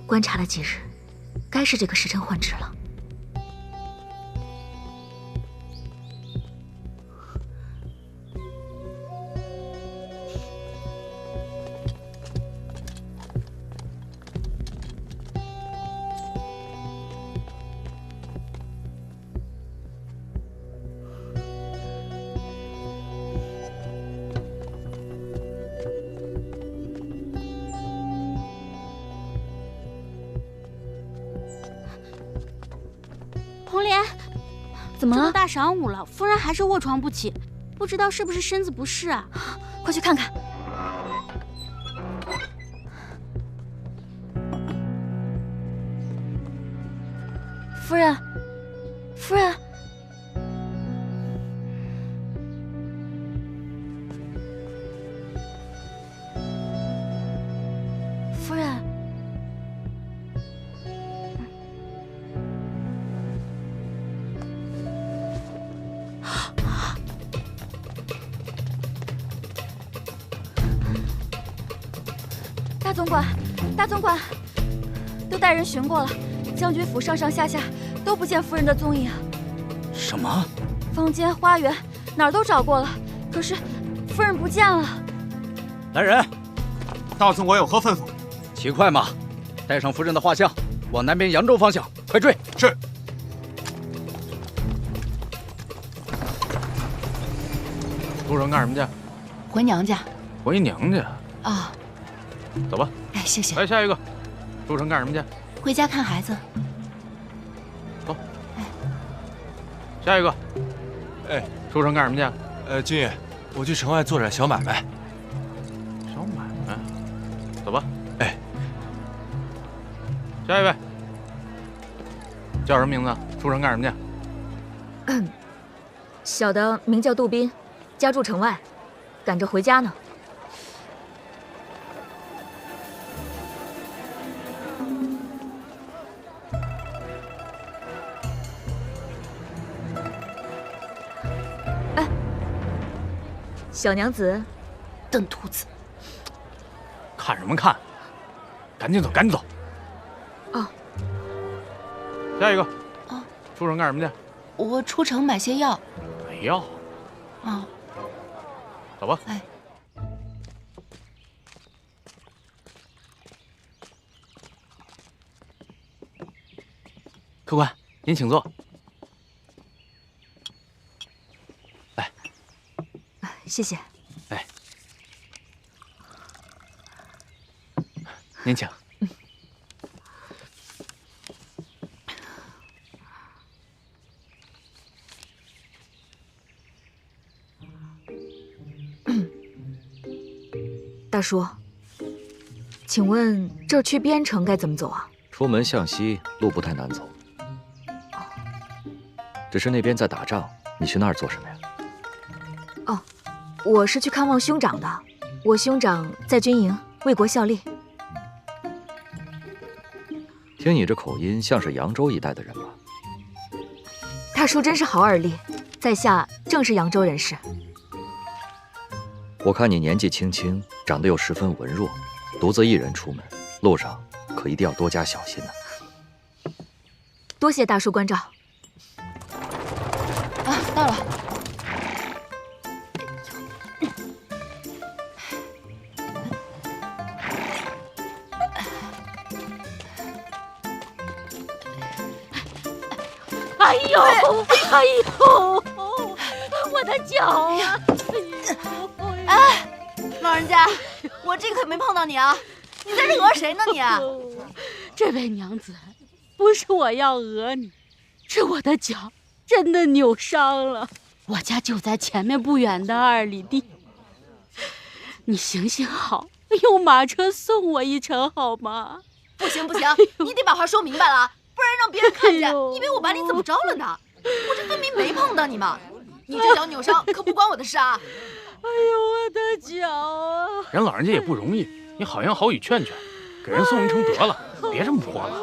观察了几日，该是这个时辰换职了。红莲，怎么了？这都大晌午了，夫人还是卧床不起，不知道是不是身子不适啊？快去看看。夫人，夫人，夫人。大总管，大总管，都带人巡过了，将军府上上下下都不见夫人的踪影。什么？房间、花园哪儿都找过了，可是夫人不见了。来人！大总管有何吩咐？骑快马，带上夫人的画像，往南边扬州方向，快追！是。路上干什么去？回娘家。回娘家。啊。走吧。哎，谢谢。来下一个，出城干什么去？回家看孩子。走。下一个。哎，出城干什么去？军爷，我去城外做点小买卖。小买卖。走吧。哎。下一位。叫什么名字？出城干什么去？小的名叫杜宾，家住城外，赶着回家呢。小娘子，邓兔子，看什么看？赶紧走，赶紧走！哦。下一个。哦。出城干什么去？我出城买些药。买药。啊。走吧。哎。客官，您请坐。谢谢。哎，您请。大叔，请问这儿去边城该怎么走啊？出门向西，路不太难走。只是那边在打仗，你去那儿做什么呀？哦，我是去看望兄长的。我兄长在军营为国效力。听你这口音，像是扬州一带的人吧？大叔真是好耳力，在下正是扬州人士。我看你年纪轻轻，长得又十分文弱，独自一人出门，路上可一定要多加小心呢。多谢大叔关照。啊，到了。哎呦，哎呦，我的脚啊！哎，老人家，我这个可没碰到你啊！你在这讹谁呢你？这位娘子，不是我要讹你，是我的脚真的扭伤了。我家就在前面不远的2里地，你行行好，用马车送我一程好吗？不行不行，你得把话说明白了，不然让别人看见，以为我把你怎么着了呢？我这分明没碰到你嘛！你这脚扭伤可不关我的事啊！哎呦，我的脚啊！人老人家也不容易，你好言好语劝劝，给人送一程得了，别这么泼了。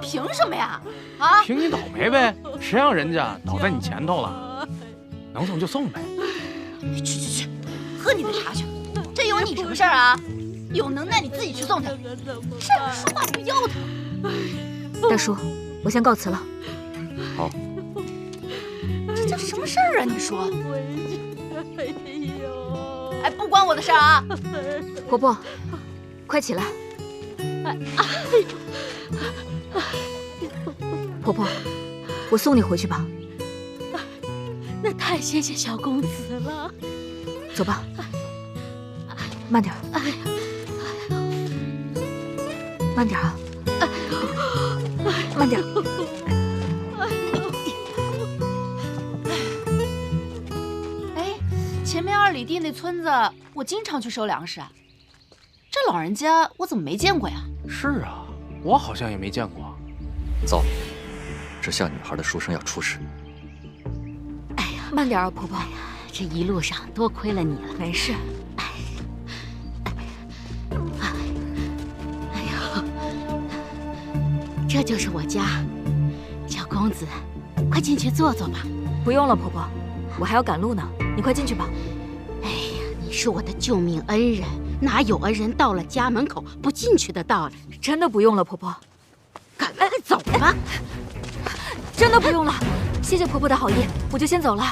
凭什么呀？啊？凭你倒霉呗，谁让人家倒在你前头了？能送就送呗。去，喝你的茶去，这有你什么事儿啊？有能耐你自己去送他，站着说话不腰疼。大叔，我先告辞了。好。这叫什么事儿啊？你说？哎，不关我的事儿啊！婆婆，快起来！婆婆，我送你回去吧。那太谢谢小公子了。走吧，慢点。慢点啊！慢点。哎，前面2里地那村子，我经常去收粮食。这老人家我怎么没见过呀？是啊，我好像也没见过。走，这像女孩的书生要出事。哎呀，慢点啊，婆婆。这一路上多亏了你了。没事。这就是我家，小公子，快进去坐坐吧。不用了，婆婆，我还要赶路呢。你快进去吧。哎呀，你是我的救命恩人，哪有恩人到了家门口不进去的道理？真的不用了，婆婆。走吧。真的不用了，谢谢婆婆的好意，我就先走了。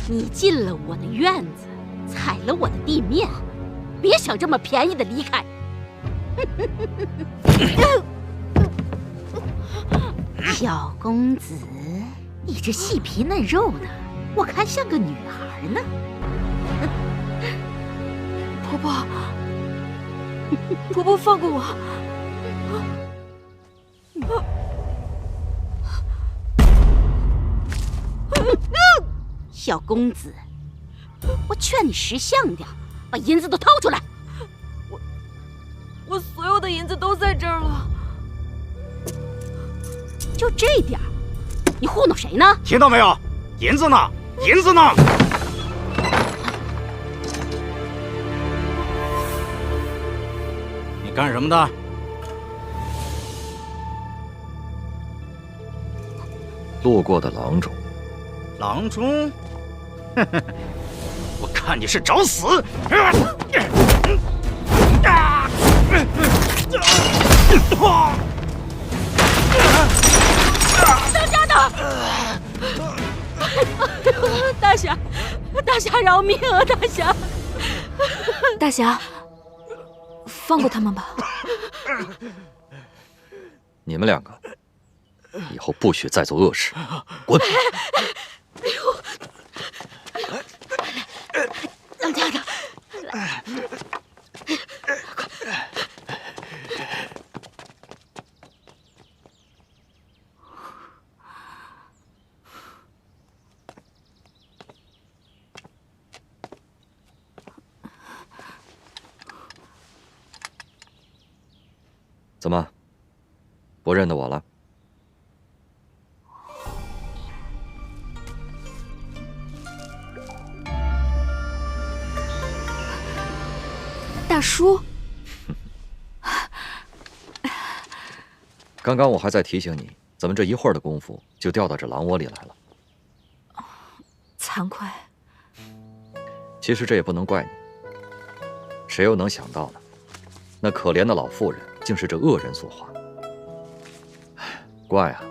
你进了我的院子，踩了我的地面，别想这么便宜的离开。小公子，你这细皮嫩肉的，我看像个女孩呢。婆婆，婆婆放过我。小公子，我劝你识相点，把银子都掏出来。我所有的银子都在这儿了。就这点儿，你糊弄谁呢？听到没有？银子呢？银子呢？你干什么的？路过的郎中。郎中？我看你是找死！当家的，大侠，大侠饶命啊！大侠，大侠，放过他们吧。你们2个以后不许再做恶事，滚！哎呦，当家的，怎么，不认得我了？大叔，刚刚我还在提醒你，怎么这一会儿的功夫就掉到这狼窝里来了？惭愧。其实这也不能怪你，谁又能想到呢？那可怜的老妇人竟是这恶人所化。怪啊，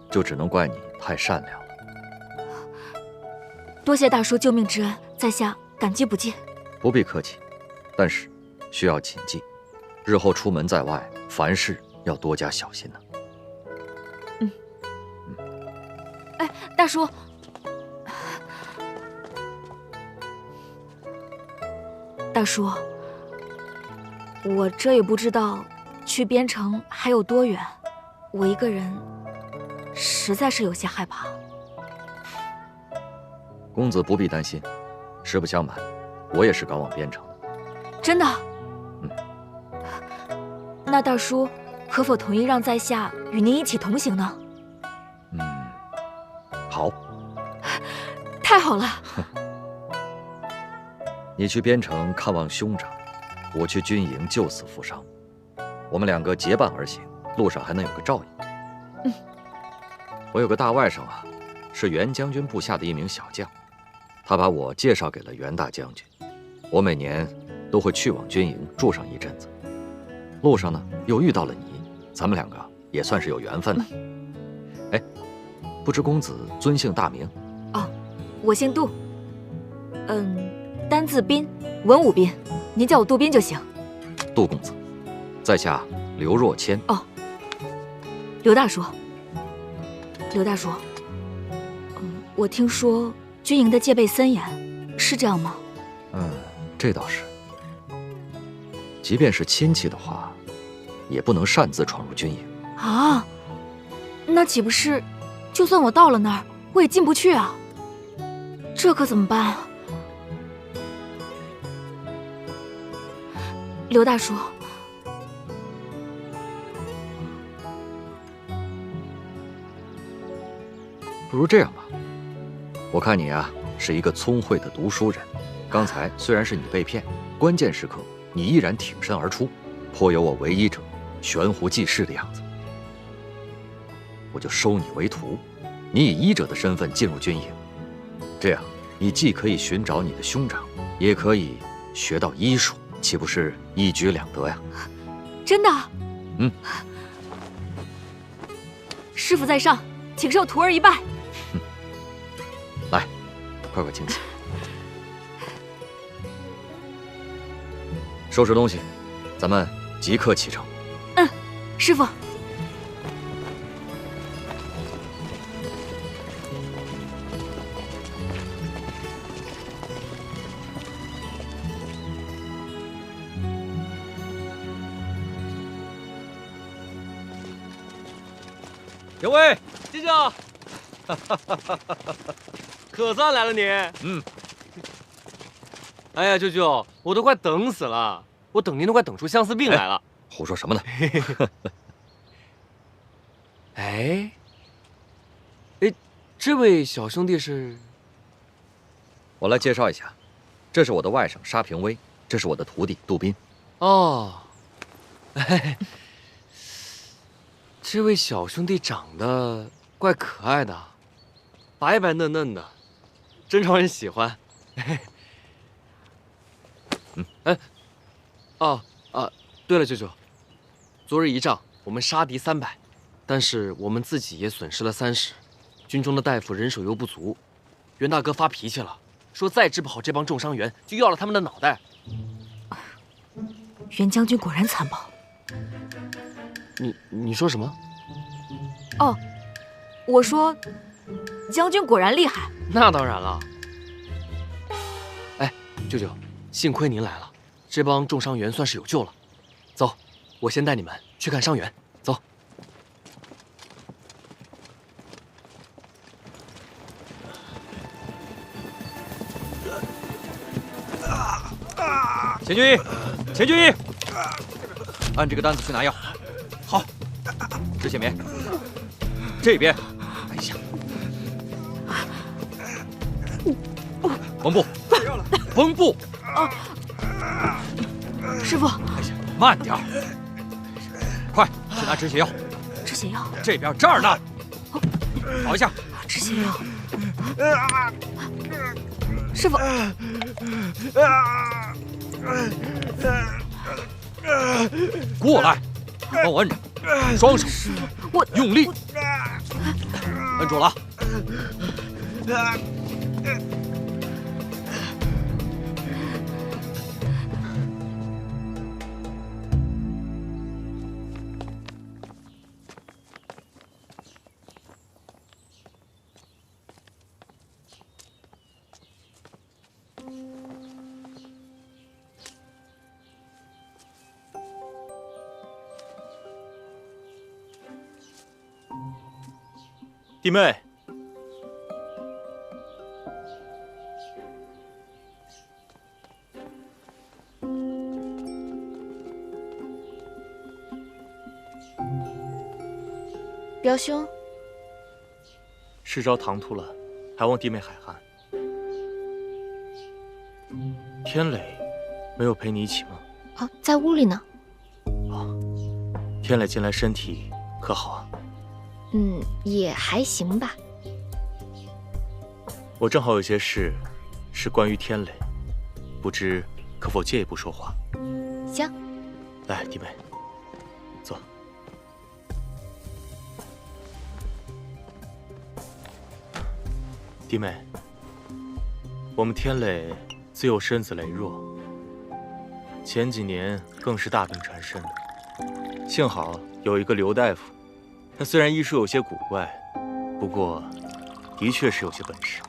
就只能怪你太善良了。多谢大叔救命之恩，在下感激不尽。不必客气，但是需要谨记，日后出门在外，凡事要多加小心呢。哎，大叔，大叔，我这也不知道去边城还有多远，我一个人实在是有些害怕。公子不必担心，实不相瞒，我也是赶往边城的。真的？那大叔可否同意让在下与您一起同行呢？好。太好了。你去边城看望兄长，我去军营救死扶伤，我们两个结伴而行，路上还能有个照应。我有个大外甥啊，是袁将军部下的一名小将，他把我介绍给了袁大将军。我每年都会去往军营住上一阵子，路上呢又遇到了你，咱们两个也算是有缘分了。哎，不知公子尊姓大名？哦，我姓杜，单字斌，文武斌，您叫我杜斌就行。杜公子，在下刘若谦。哦，刘大叔，刘大叔，我听说军营的戒备森严，是这样吗？这倒是。即便是亲戚的话，也不能擅自闯入军营。啊，那岂不是，就算我到了那儿，我也进不去啊？这可怎么办啊？刘大叔，不如这样吧，我看你啊是一个聪慧的读书人，刚才虽然是你被骗，关键时刻你依然挺身而出，颇有我为医者悬壶济世的样子。我就收你为徒，你以医者的身份进入军营，这样你既可以寻找你的兄长，也可以学到医术，岂不是一举两得呀？真的？师傅在上，请受徒儿一拜。来，快快请起。收拾东西，咱们即刻启程。师傅。有位进教，可算来了你。哎呀，舅舅，我都快等死了，我等您都快等出相思病来了。胡说什么呢？哎，这位小兄弟是？我来介绍一下，这是我的外甥沙平威，这是我的徒弟杜斌。哦，这位小兄弟长得怪可爱的，白白嫩嫩的，真招人喜欢。对了，舅舅，昨日一仗我们杀敌300，但是我们自己也损失了30，军中的大夫人手又不足，袁大哥发脾气了，说再治不好这帮重伤员，就要了他们的脑袋。袁将军果然残暴。你说什么？哦，我说，将军果然厉害。那当然了。哎，舅舅，幸亏您来了，这帮重伤员算是有救了。走，我先带你们去看伤员。走。钱军医，钱军医，按这个单子去拿药。好。支前面，这边。哎呀，绷步，绷步。师傅，哎呀，慢点儿，快去拿止血药。止血药？这边这儿呢。倒一下。止血药。师傅。过来，帮我摁着，双手，我用力，摁住了。弟妹，表兄，世昭唐突了，还望弟妹海涵。天磊没有陪你一起吗？啊，在屋里呢。天磊近来身体可好啊？也还行吧。我正好有些事，是关于天磊，不知可否借一步说话？行。来，弟妹，坐。弟妹，我们天磊自幼身子羸弱，前几年更是大病缠身，幸好有一个刘大夫。他虽然医术有些古怪，不过的确是有些本事。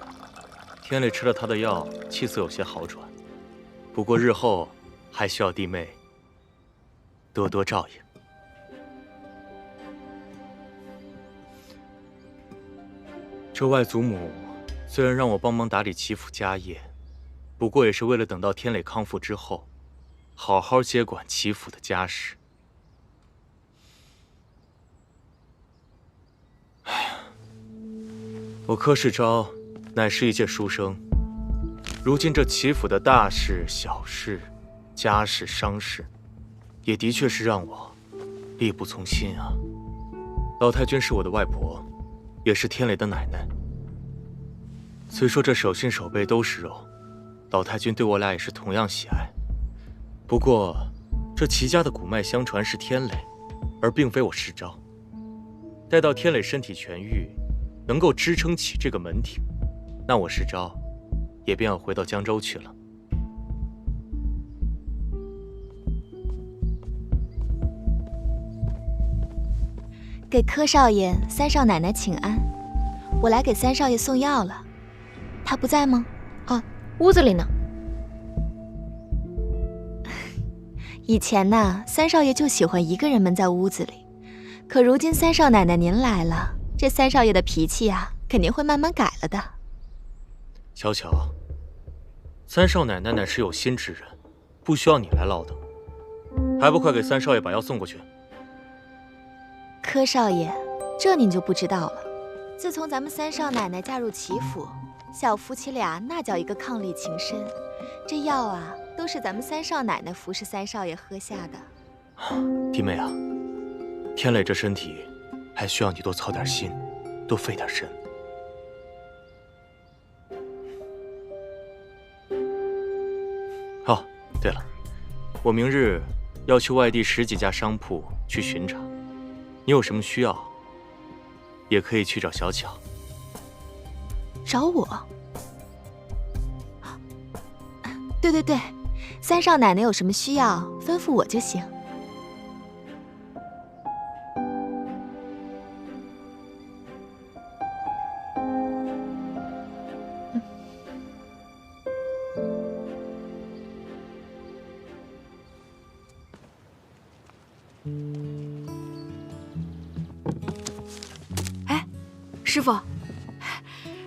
天磊吃了他的药，气色有些好转，不过日后还需要弟妹多多照应。这外祖母虽然让我帮忙打理齐府家业，不过也是为了等到天磊康复之后，好好接管齐府的家事。我柯世昭乃是一介书生，如今这齐府的大事、小事、家事、商事，也的确是让我力不从心啊。老太君是我的外婆，也是天磊的奶奶。虽说这手心手背都是肉，老太君对我俩也是同样喜爱。不过，这齐家的骨脉相传是天磊，而并非我世昭。待到天磊身体痊愈，能够支撑起这个门庭，那我世昭也便要回到江州去了。给柯少爷、三少奶奶请安，我来给三少爷送药了。他不在吗？啊，屋子里呢。以前呢，三少爷就喜欢一个人闷在屋子里，可如今三少奶奶您来了，这三少爷的脾气啊，肯定会慢慢改了的。小巧，三少奶奶乃是有心之人，不需要你来唠叨，还不快给三少爷把药送过去？柯少爷，这您就不知道了。自从咱们三少奶奶嫁入齐府，小夫妻俩那叫一个伉俪情深，这药啊，都是咱们三少奶奶服侍三少爷喝下的。弟妹啊，天磊这身体还需要你多操点心，多费点神。哦，对了，我明日要去外地10几家商铺去巡查，你有什么需要，也可以去找小巧。找我？对，三少奶奶有什么需要，吩咐我就行。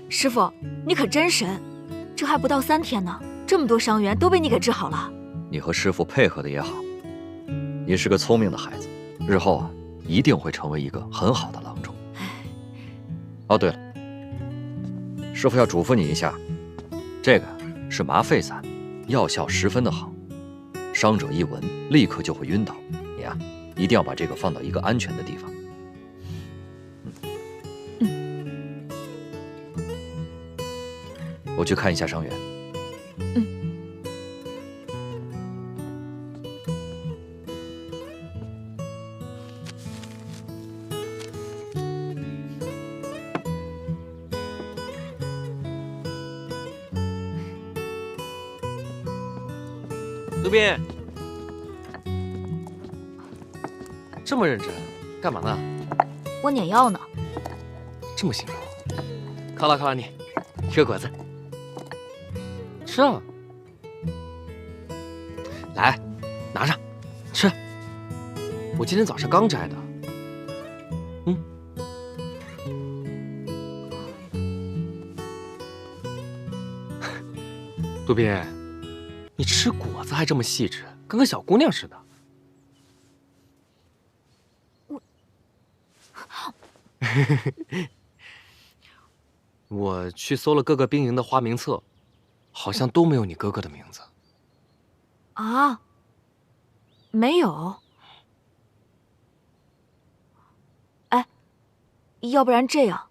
师傅，你可真神，这还不到3天呢，这么多伤员都被你给治好了。你和师傅配合的也好，你是个聪明的孩子，日后啊一定会成为一个很好的郎中。哦，对了，师傅要嘱咐你一下，这个是麻沸散，药效十分的好，伤者一闻立刻就会晕倒。你啊，一定要把这个放到一个安全的地方。我去看一下伤员。杜宾，这么认真，干嘛呢？我碾药呢。这么辛苦，犒劳犒劳你，吃个果子。吃啊！来，拿上，吃。我今天早上刚摘的。杜宾，你吃果子还这么细致，跟个小姑娘似的。我去搜了各个兵营的花名册，好像都没有你哥哥的名字。啊？没有？哎，要不然这样，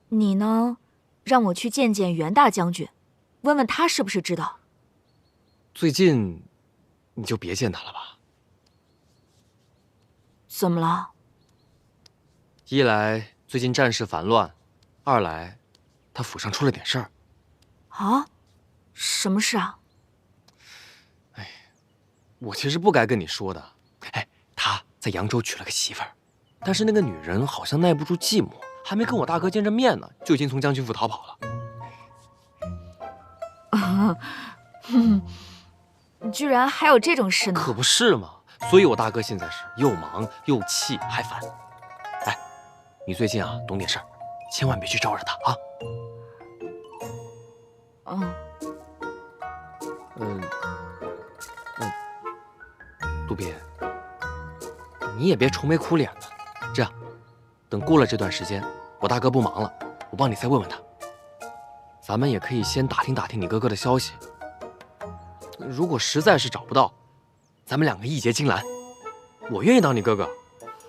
你呢，让我去见见袁大将军，问问他是不是知道。最近，你就别见他了吧。怎么了？一来最近战事烦乱，二来他府上出了点事儿。啊？什么事啊？我其实不该跟你说的。哎，他在扬州娶了个媳妇儿，但是那个女人好像耐不住寂寞，还没跟我大哥见着面呢，就已经从将军府逃跑了。居然还有这种事呢？可不是嘛！所以我大哥现在是又忙又气还烦。哎，你最近啊懂点事儿，千万别去招惹他啊。杜宾，你也别愁眉苦脸的。这样，等过了这段时间，我大哥不忙了，我帮你再问问他。咱们也可以先打听打听你哥哥的消息。如果实在是找不到，咱们两个义结金兰。我愿意当你哥哥。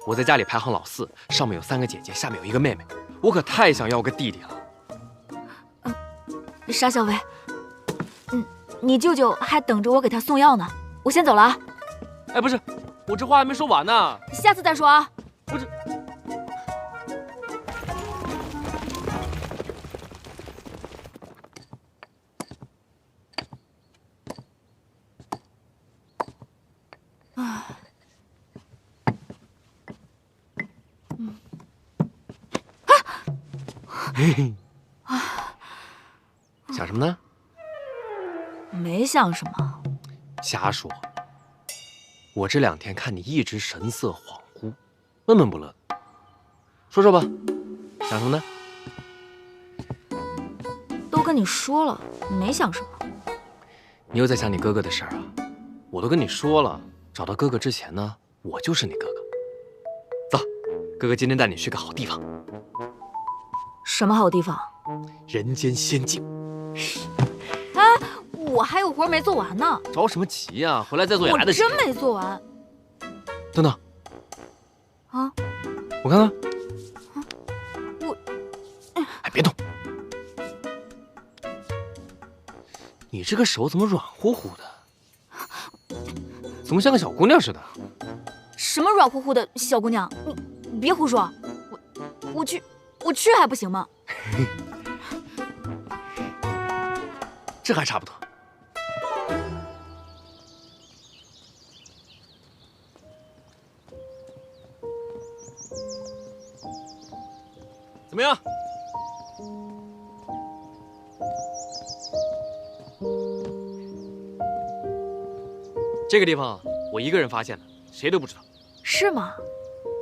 我在家里排行老4，上面有3个姐姐，下面有1个妹妹，我可太想要个弟弟了。沙小薇，你舅舅还等着我给他送药呢，我先走了啊。哎，不是，我这话还没说完呢。下次再说啊。不是。想什么呢？没想什么。瞎说。我这2天看你一直神色恍惚，闷闷不乐。说说吧，想什么呢？都跟你说了，没想什么。你又在想你哥哥的事儿啊？我都跟你说了，找到哥哥之前呢，我就是你哥哥。走，哥哥今天带你去个好地方。什么好地方？人间仙境。哎，我还有活没做完呢。着什么急呀？回来再做也来得及。我真没做完。等等。啊？我看看。我……哎，别动！你这个手怎么软乎乎的？怎么像个小姑娘似的？什么软乎乎的小姑娘？你别胡说！我去还不行吗？这还差不多。怎么样？这个地方我一个人发现的，谁都不知道。是吗？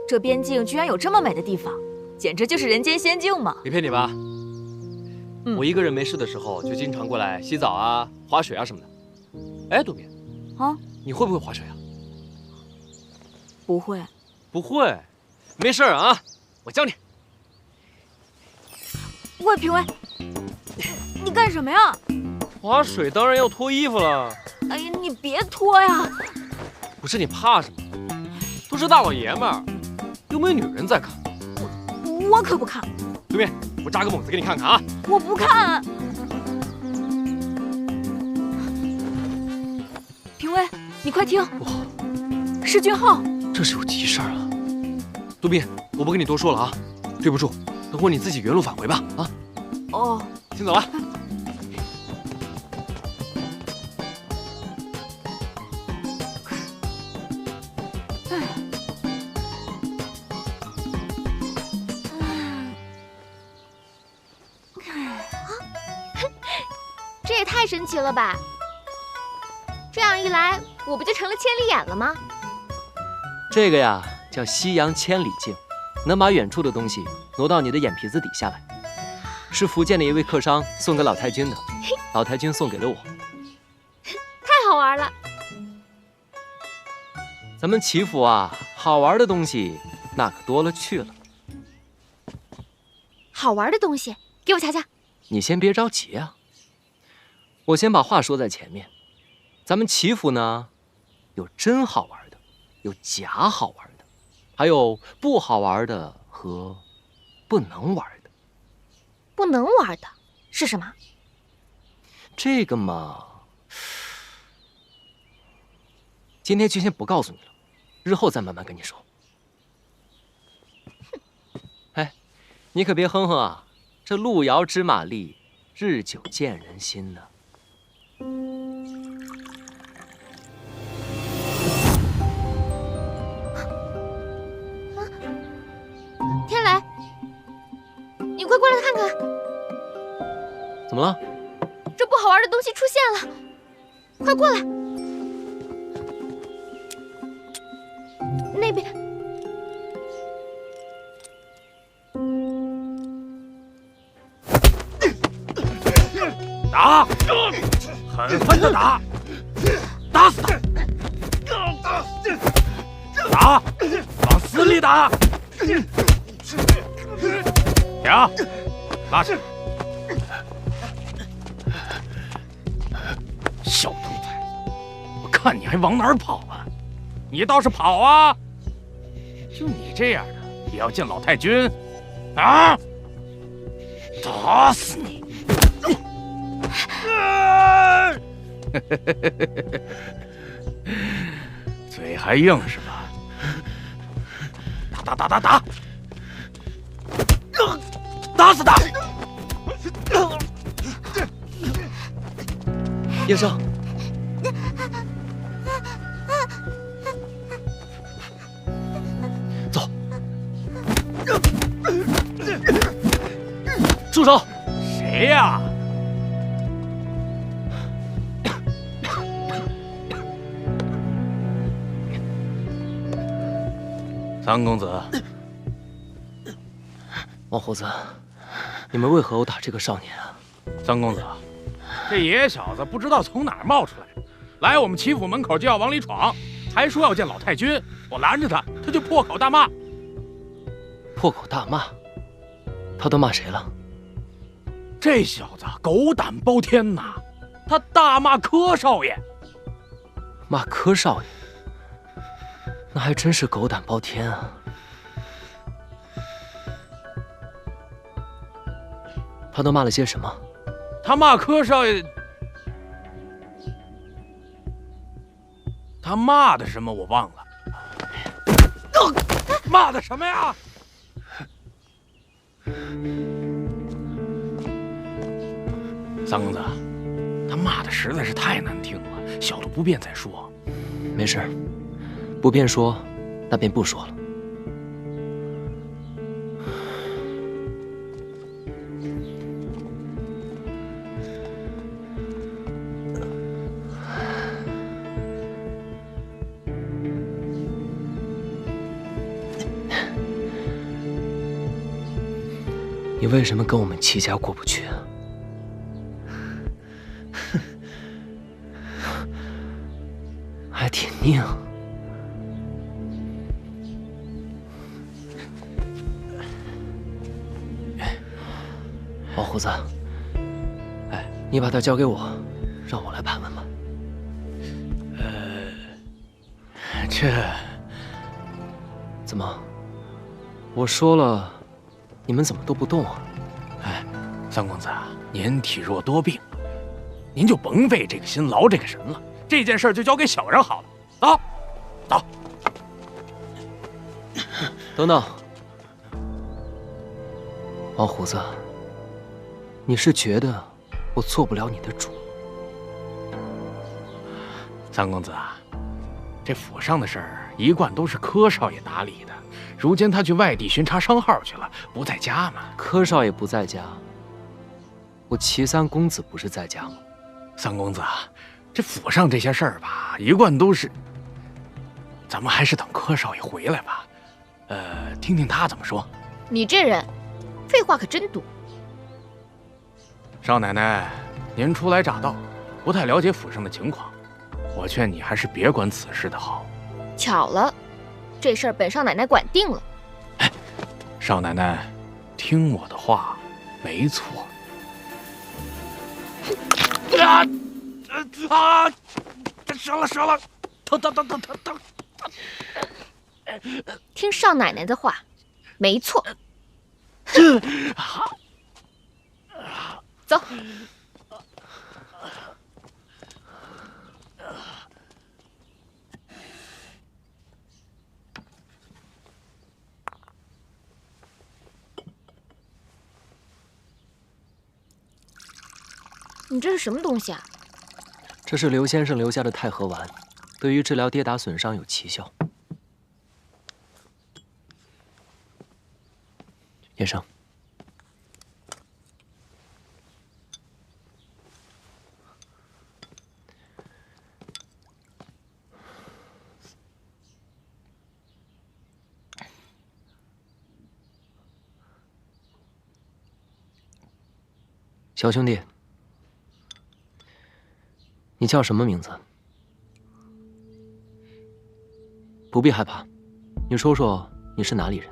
这边境居然有这么美的地方，简直就是人间仙境嘛！没骗你吧？我一个人没事的时候，就经常过来洗澡啊、滑水啊什么的。哎，杜宾，啊，你会不会滑水啊？不会。不会？没事啊，我教你。喂，评委，你干什么呀？划水当然要脱衣服了。哎呀，你别脱呀！不是你怕什么？都是大老爷们儿，又没女人在看。我可不看。对面，我扎个猛子给你看看啊！我不看。评委，你快听，是俊浩。这是有急事啊！杜宾，我不跟你多说了啊，对不住，等会你自己原路返回吧啊！哦，先走了。这也太神奇了吧！这样一来，我不就成了千里眼了吗？这个呀叫西洋千里镜，能把远处的东西挪到你的眼皮子底下来。是福建的一位客商送给老太君的，老太君送给了我。太好玩了！咱们祈福啊，好玩的东西那可多了去了。好玩的东西，给我瞧瞧。你先别着急啊，我先把话说在前面。咱们祈福呢，有真好玩的，有假好玩的，还有不好玩的和不能玩的。不能玩的是什么？这个嘛，今天就先不告诉你了，日后再慢慢跟你说。哎，你可别哼哼啊，这路遥知马力，日久见人心呢。天雷，你快过来看看，怎么了？这不好玩的东西出现了，快过来！那边。打，狠狠的打，打死他！打，往死里打！停，拉起来！小兔崽子，我看你还往哪儿跑啊？你倒是跑啊！就你这样的，也要见老太君？啊！打死你！嘴还硬是吧？打！打死他！叶生，走，住手！谁呀？三公子，王胡子，你们为何殴打这个少年啊？三公子，这野小子不知道从哪儿冒出来，来我们齐府门口就要往里闯，还说要见老太君。我拦着他，他就破口大骂。破口大骂？他都骂谁了？这小子狗胆包天呐！他大骂柯少爷。骂柯少爷？那还真是狗胆包天啊！他都骂了些什么？他骂柯少爷，他骂的什么我忘了。骂的什么呀？三公子，他骂的实在是太难听了，小的不便再说。没事，不便说，那便不说了。你为什么跟我们齐家过不去啊？还挺硬。胡子，哎，你把他交给我，让我来盘问吧。这怎么？我说了，你们怎么都不动啊？哎，三公子啊，您体弱多病，您就甭费这个心劳这个神了，这件事就交给小人好了。走，走。等等，王胡子，你是觉得我做不了你的主？三公子啊，这府上的事儿一贯都是柯少爷打理的，如今他去外地巡查商号去了，不在家嘛。柯少爷不在家，我祁三公子不是在家吗？三公子啊，这府上这些事儿吧，一贯都是……咱们还是等柯少爷回来吧，听听他怎么说。你这人，废话可真多。少奶奶，您初来乍到，不太了解府上的情况，我劝你还是别管此事的好。巧了，这事儿本少奶奶管定了。哎，少奶奶，听我的话，没错。折了，疼！听少奶奶的话，没错。走。你这是什么东西啊？这是刘先生留下的太和丸，对于治疗跌打损伤有奇效。叶生，小兄弟，你叫什么名字？不必害怕，你说说你是哪里人？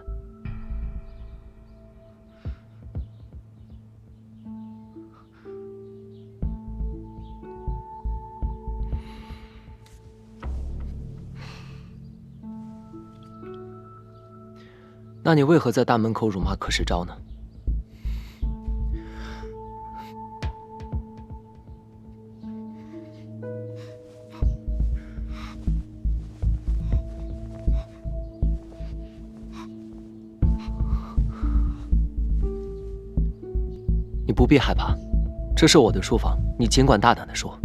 那你为何在大门口辱骂柯世昭呢？你不必害怕，这是我的书房，你尽管大胆地说。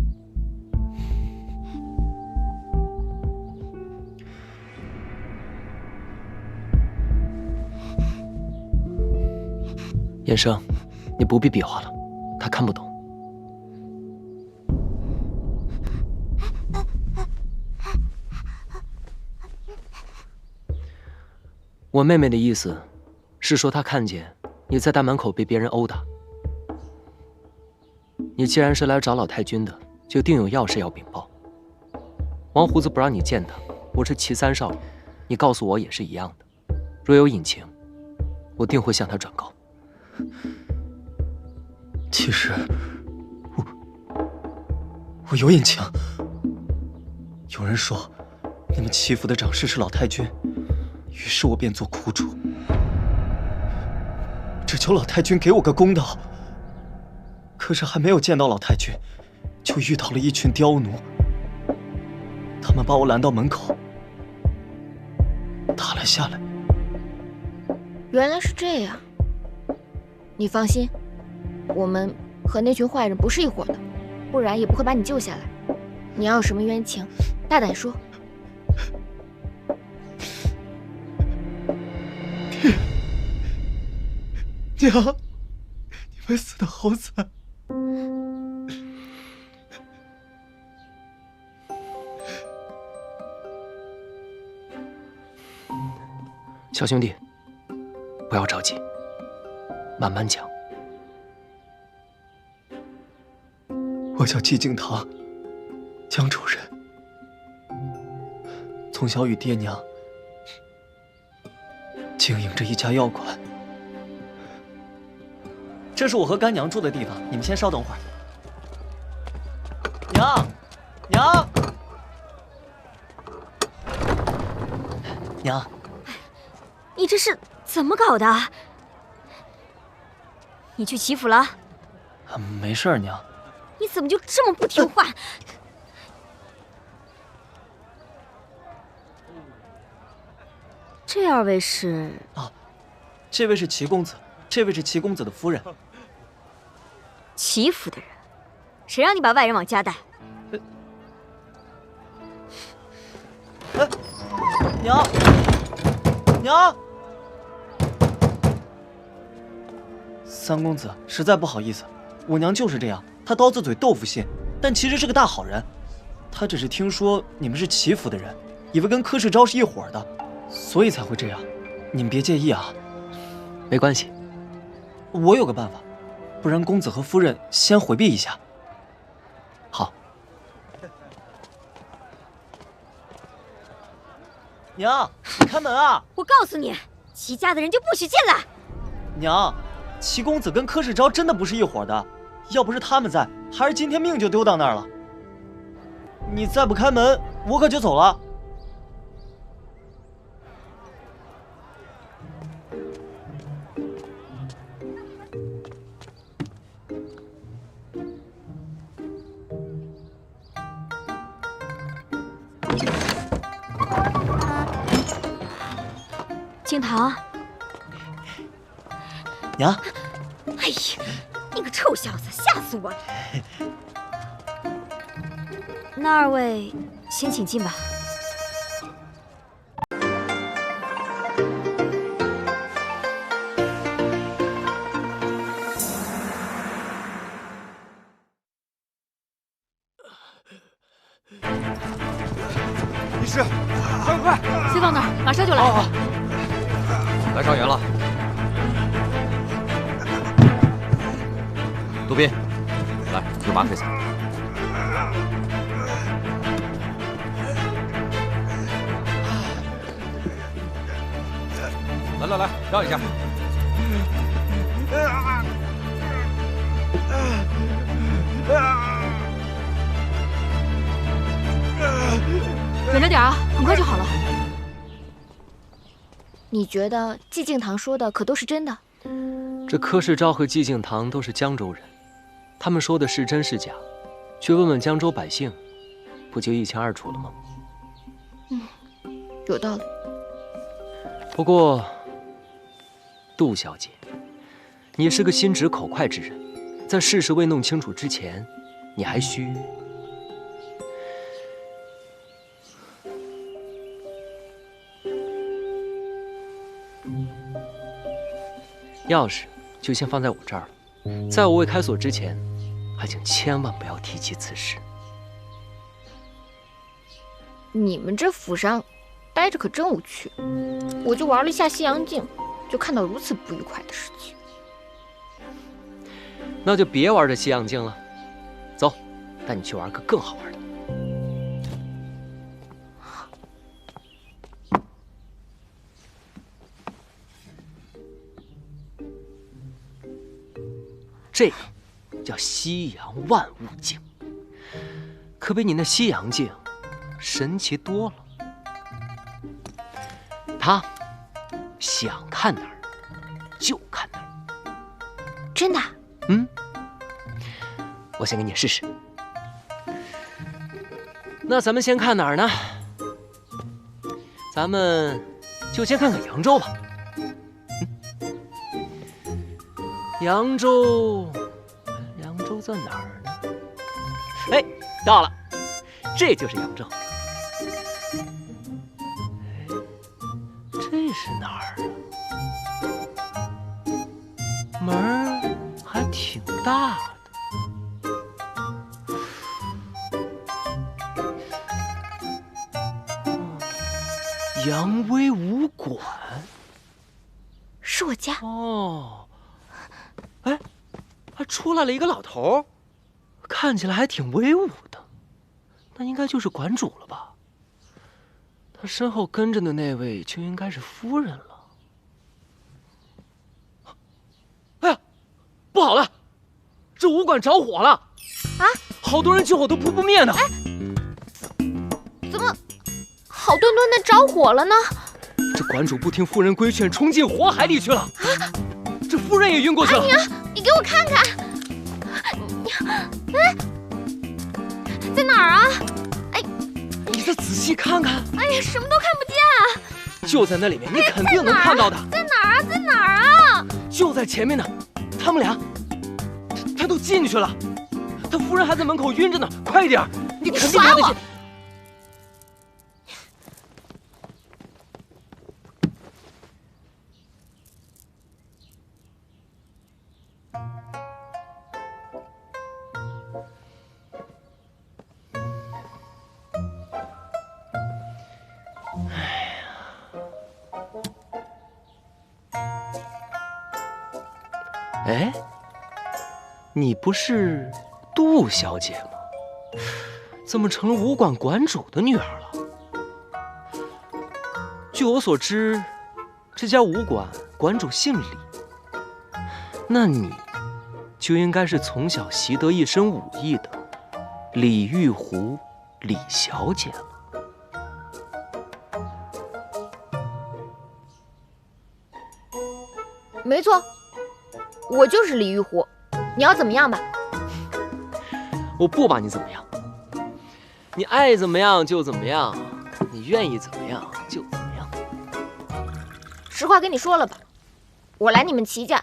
燕生，你不必比划了，他看不懂。我妹妹的意思是说，她看见你在大门口被别人殴打。你既然是来找老太君的，就定有要事要禀报。王胡子不让你见他，我是祁三少爷，你告诉我也是一样的。若有隐情，我定会向他转告。其实，我有隐情。有人说，你们齐府的长侍是老太君，于是我便做苦主，只求老太君给我个公道。可是还没有见到老太君，就遇到了一群刁奴，他们把我拦到门口，打了下来。原来是这样。你放心，我们和那群坏人不是一伙的，不然也不会把你救下来。你要有什么冤情，大胆说。娘，你们死得好惨。小兄弟，不要着急，慢慢讲。我叫季敬堂，江州人，从小与爹娘经营着一家药馆。这是我和干娘住的地方，你们先稍等会儿。娘，娘，娘，你这是怎么搞的？你去祈福了？没事儿，娘。你怎么就这么不听话？这二位是？这位是齐公子，这位是齐公子的夫人。祈福的人，谁让你把外人往家带？娘，娘，三公子，实在不好意思，我娘就是这样，她刀子嘴豆腐心，但其实是个大好人。她只是听说你们是齐府的人，以为跟柯世昭是一伙的，所以才会这样。你们别介意啊。没关系，我有个办法，不然公子和夫人先回避一下。好。娘，你开门啊！我告诉你，齐家的人就不许进来。娘，齐公子跟柯世昭真的不是一伙的，要不是他们在，还是今天命就丢到那儿了。你再不开门，我可就走了。静堂，娘，哎呀，你个臭小子，吓死我了！那二位先请进吧。医师，快快！先放那儿，马上就来。好。来伤员了，杜宾，来用麻醉伞。来，让一下。忍着点啊，很快就好了。你觉得寂静堂说的可都是真的？这柯世昭和寂静堂都是江州人，他们说的是真是假，去问问江州百姓，不就一清二楚了吗？有道理。不过，杜小姐，你是个心直口快之人，在事实未弄清楚之前，你还需……钥匙就先放在我这儿了，在我未开锁之前，还请千万不要提起此事。你们这府上待着可真无趣，我就玩了一下西洋镜，就看到如此不愉快的事情。那就别玩这西洋镜了，走，带你去玩个更好玩的。这个叫西洋万物镜，可比你那西洋镜神奇多了。它想看哪儿就看哪儿。真的？我先给你试试。那咱们先看哪儿呢？咱们就先看看扬州吧。扬州在哪儿呢？哎，到了，这就是扬州。这是哪儿啊？门儿还挺大的。扬威武馆是我家哦。哎，还出来了一个老头，看起来还挺威武的，那应该就是馆主了吧？他身后跟着的那位就应该是夫人了。哎呀，不好了，这武馆着火了！啊！好多人救火都扑不灭呢。哎，怎么好端端的着火了呢？这馆主不听夫人规劝，冲进火海里去了。啊！这夫人也晕过去了。哎呀，你给我看看！哎，在哪儿啊？哎，你再仔细看看。哎呀，什么都看不见啊！就在那里面，你肯定能看到的。在哪儿啊？在哪儿啊？就在前面呢。他们俩，他都进去了。他夫人还在门口晕着呢。快点，你肯定看得见。哎，你不是杜小姐吗？怎么成了武馆馆主的女儿了？据我所知，这家武馆馆主姓李，那你就应该是从小习得一身武艺的李玉湖李小姐了。没错。我就是李玉湖，你要怎么样吧？我不把你怎么样，你爱怎么样就怎么样，你愿意怎么样就怎么样。实话跟你说了吧，我来你们齐家，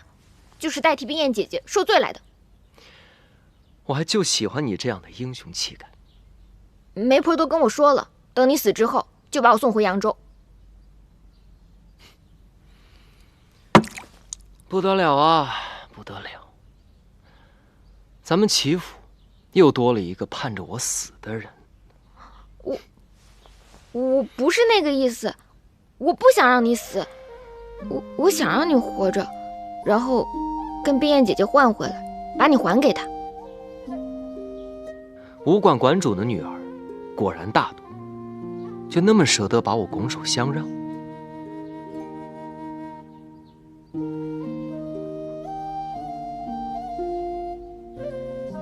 就是代替冰燕姐姐受罪来的。我还就喜欢你这样的英雄气概。媒婆都跟我说了，等你死之后，就把我送回扬州。不得了啊！不得了，咱们齐府又多了一个盼着我死的人。我不是那个意思，我不想让你死，我想让你活着，然后跟冰燕姐姐换回来，把你还给她。武馆馆主的女儿果然大度，就那么舍得把我拱手相让。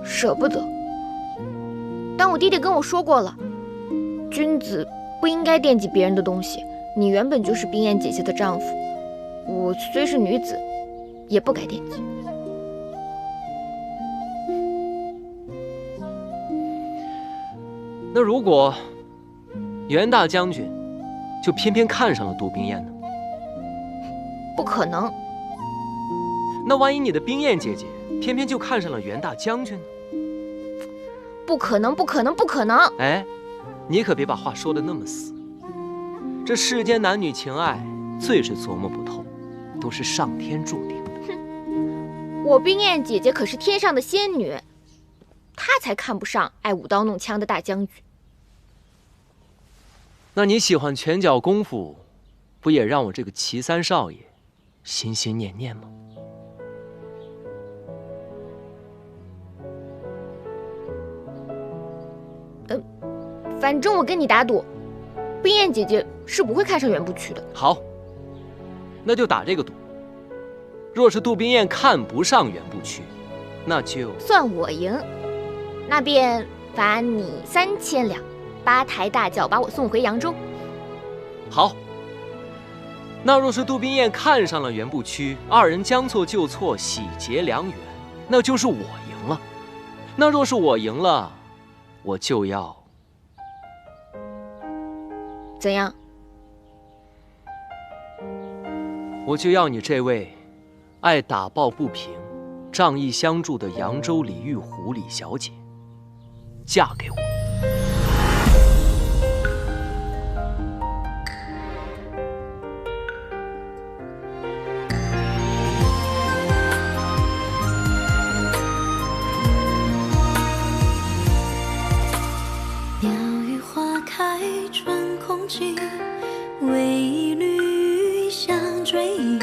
舍不得，但我弟弟跟我说过了，君子不应该惦记别人的东西。你原本就是冰燕姐姐的丈夫，我虽是女子，也不该惦记。那如果袁大将军就偏偏看上了杜冰燕呢？不可能。那万一你的冰燕姐姐偏偏就看上了袁大将军呢？不可能，不可能，不可能！哎，你可别把话说得那么死。这世间男女情爱，最是琢磨不透，都是上天注定的。哼，我冰燕姐姐可是天上的仙女，她才看不上爱舞刀弄枪的大将军。那你喜欢拳脚功夫，不也让我这个齐三少爷心心念念吗？反正我跟你打赌，冰燕姐姐是不会看上袁不屈的。好，那就打这个赌。若是杜冰燕看不上袁不屈，那就算我赢，那便罚你3000两，8抬大轿把我送回扬州。好。那若是杜冰燕看上了袁不屈，二人将错就错，喜结良缘，那就是我赢了。那若是我赢了，我就要怎样？我就要你这位爱打抱不平、仗义相助的扬州李玉湖李小姐嫁给我。鸟语花开春空气，为一缕香追忆，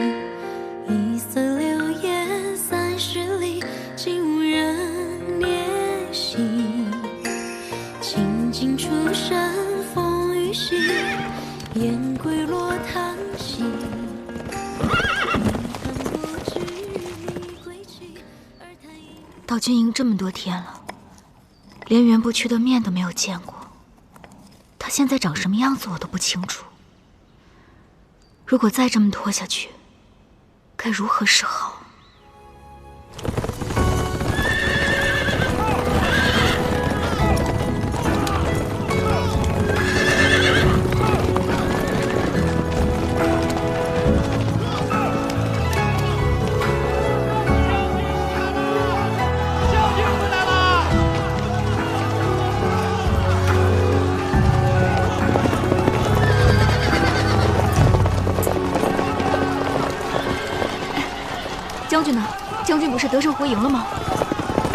一色流烟30里，竟无人怜惜。清尽出身风雨息，雁归落汤溪。到军营这么多天了，连袁不屈的面都没有见过。他现在长什么样子我都不清楚。如果再这么拖下去，该如何是好？将军呢？将军不是得胜回营了吗？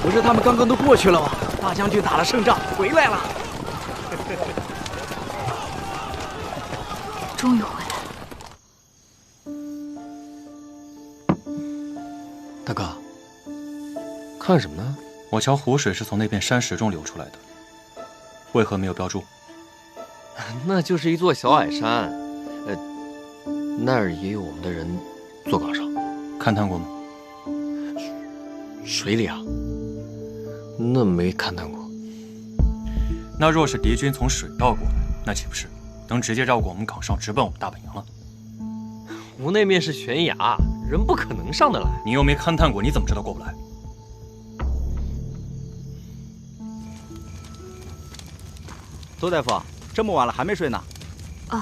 不是他们刚刚都过去了吗？大将军打了胜仗回来了。终于回来了。大哥，看什么呢？我瞧湖水是从那片山石中流出来的，为何没有标注？那就是一座小矮山，那儿也有我们的人坐岗上。勘探过吗？水里啊？那没勘探过。那若是敌军从水道过来，那岂不是能直接绕过我们岗上，直奔我们大本营了？湖那面是悬崖，人不可能上得来。你又没勘探过，你怎么知道过不来？周大夫，这么晚了还没睡呢？哦。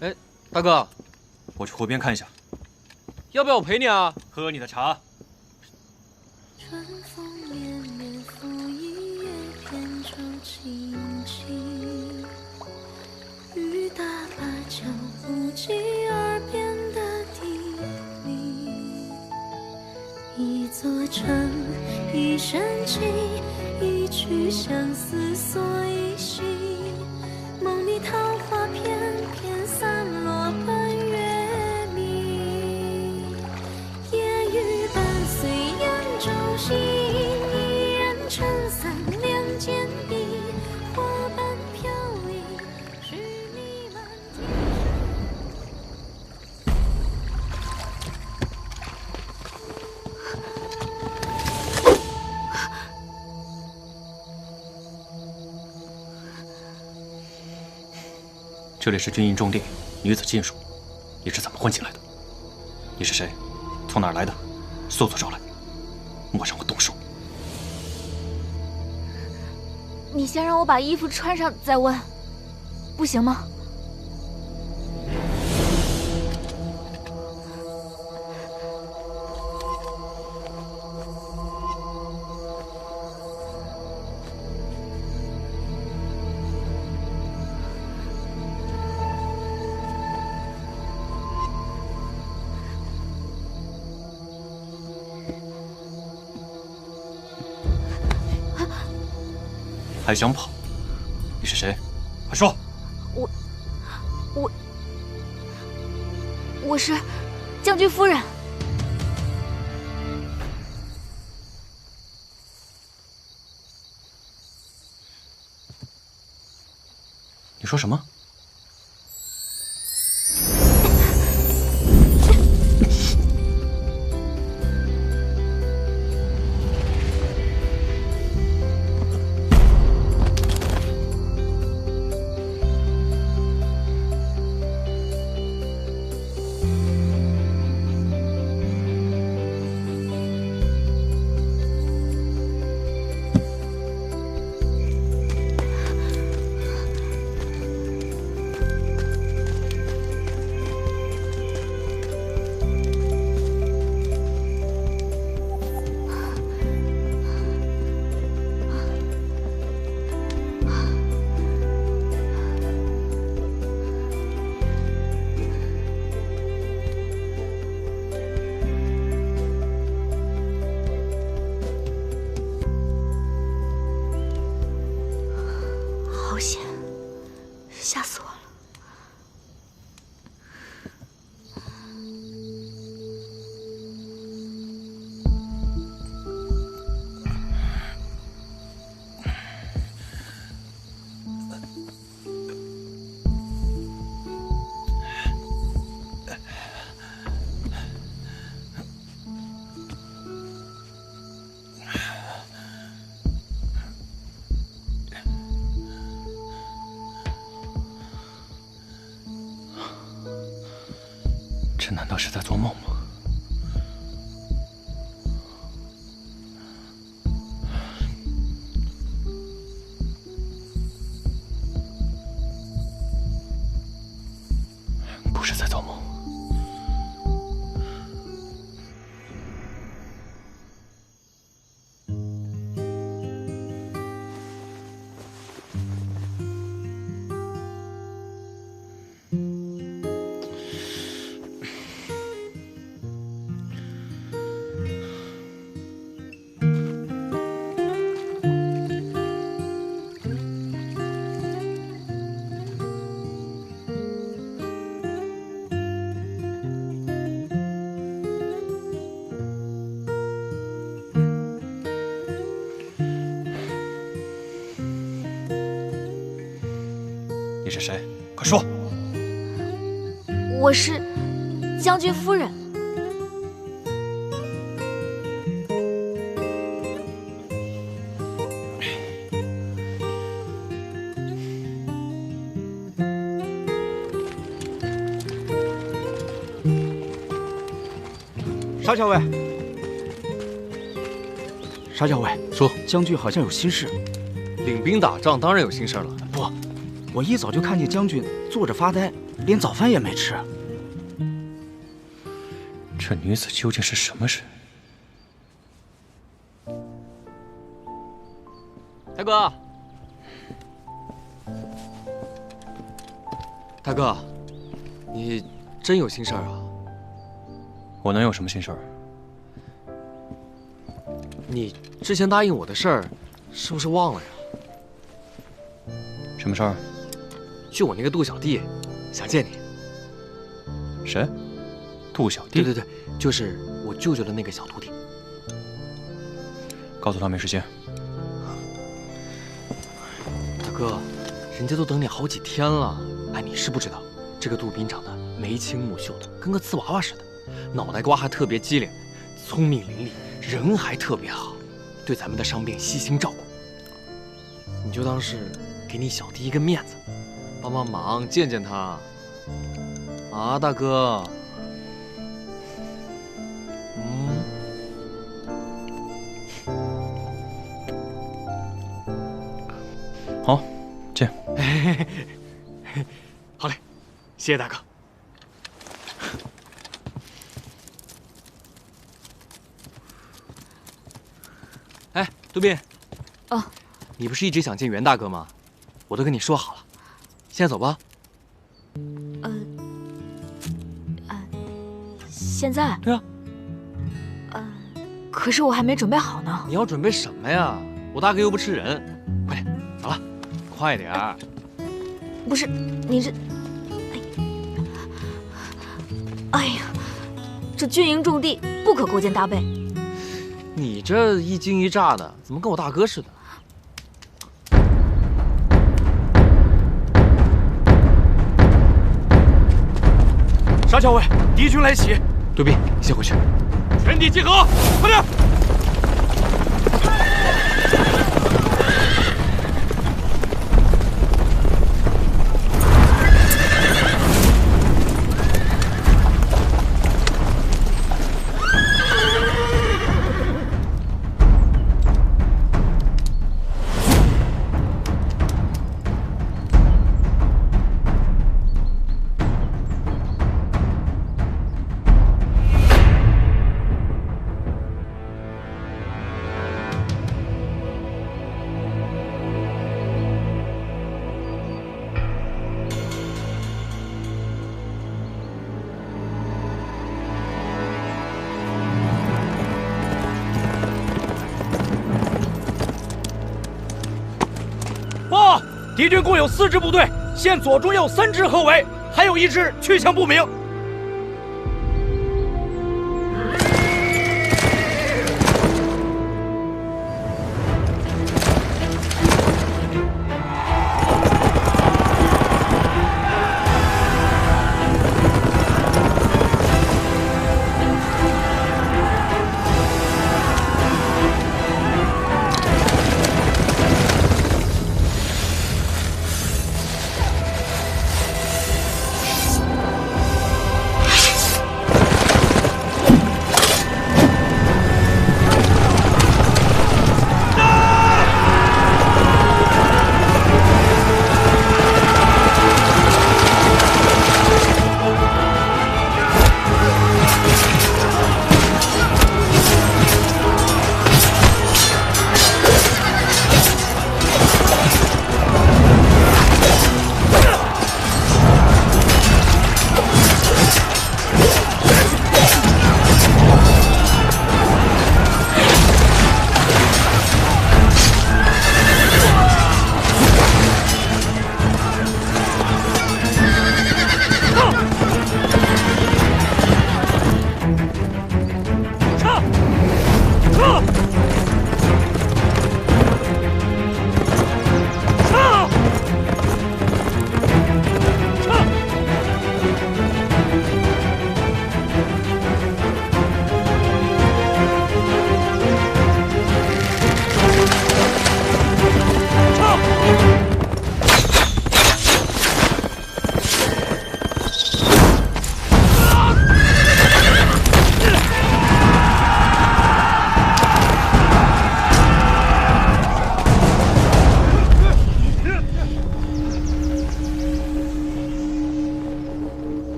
哎，大哥，我去湖边看一下。要不要我陪你啊？喝你的茶。春风绵绵拂一叶扁舟轻轻，雨打芭蕉不及耳边的低鸣。一座城，一身情，一曲相思锁一心。梦里桃花片片散落奔月明，夜雨伴随扬州行，一人撑伞两肩并，花瓣飘零，是弥漫天这里是军营重地，女子禁属，你是怎么混进来的？你是谁？从哪儿来的？速速招来，莫让我动手！你先让我把衣服穿上再问，不行吗？还想跑？你是谁？快说！我是将军夫人。你说什么？这难道是在做梦吗？不是在做梦。你是谁？快说！我是将军夫人。沙校尉，沙校尉，说，将军好像有心事。领兵打仗当然有心事了。不，我一早就看见将军坐着发呆，连早饭也没吃。这女子究竟是什么人？大哥，大哥，你真有心事儿啊？我能有什么心事儿？你之前答应我的事儿，是不是忘了呀？什么事儿？就我那个杜小弟，想见你。谁？杜小弟？对，就是我舅舅的那个小徒弟。告诉他没时间。大哥，人家都等你好几天了。哎，你是不知道，这个杜宾长得眉清目秀的，跟个瓷娃娃似的，脑袋瓜还特别机灵，聪明伶俐，人还特别好，对咱们的伤病悉心照顾。你就当是给你小弟一个面子，帮帮忙，见见他。啊，大哥。好，见。好嘞，谢谢大哥。哎，杜宾。哦。你不是一直想见袁大哥吗？我都跟你说好了，现在走吧。现在？对啊。可是我还没准备好呢。你要准备什么呀？我大哥又不吃人。快点，走了，快点儿。不是，你这……哎呀，这军营重地，不可勾肩搭背。你这一惊一乍的，怎么跟我大哥似的？沙校尉，敌军来袭！杜宾，先回去。全体集合，快点！敌军共有4支部队，现左中右3支合围，还有1支去向不明。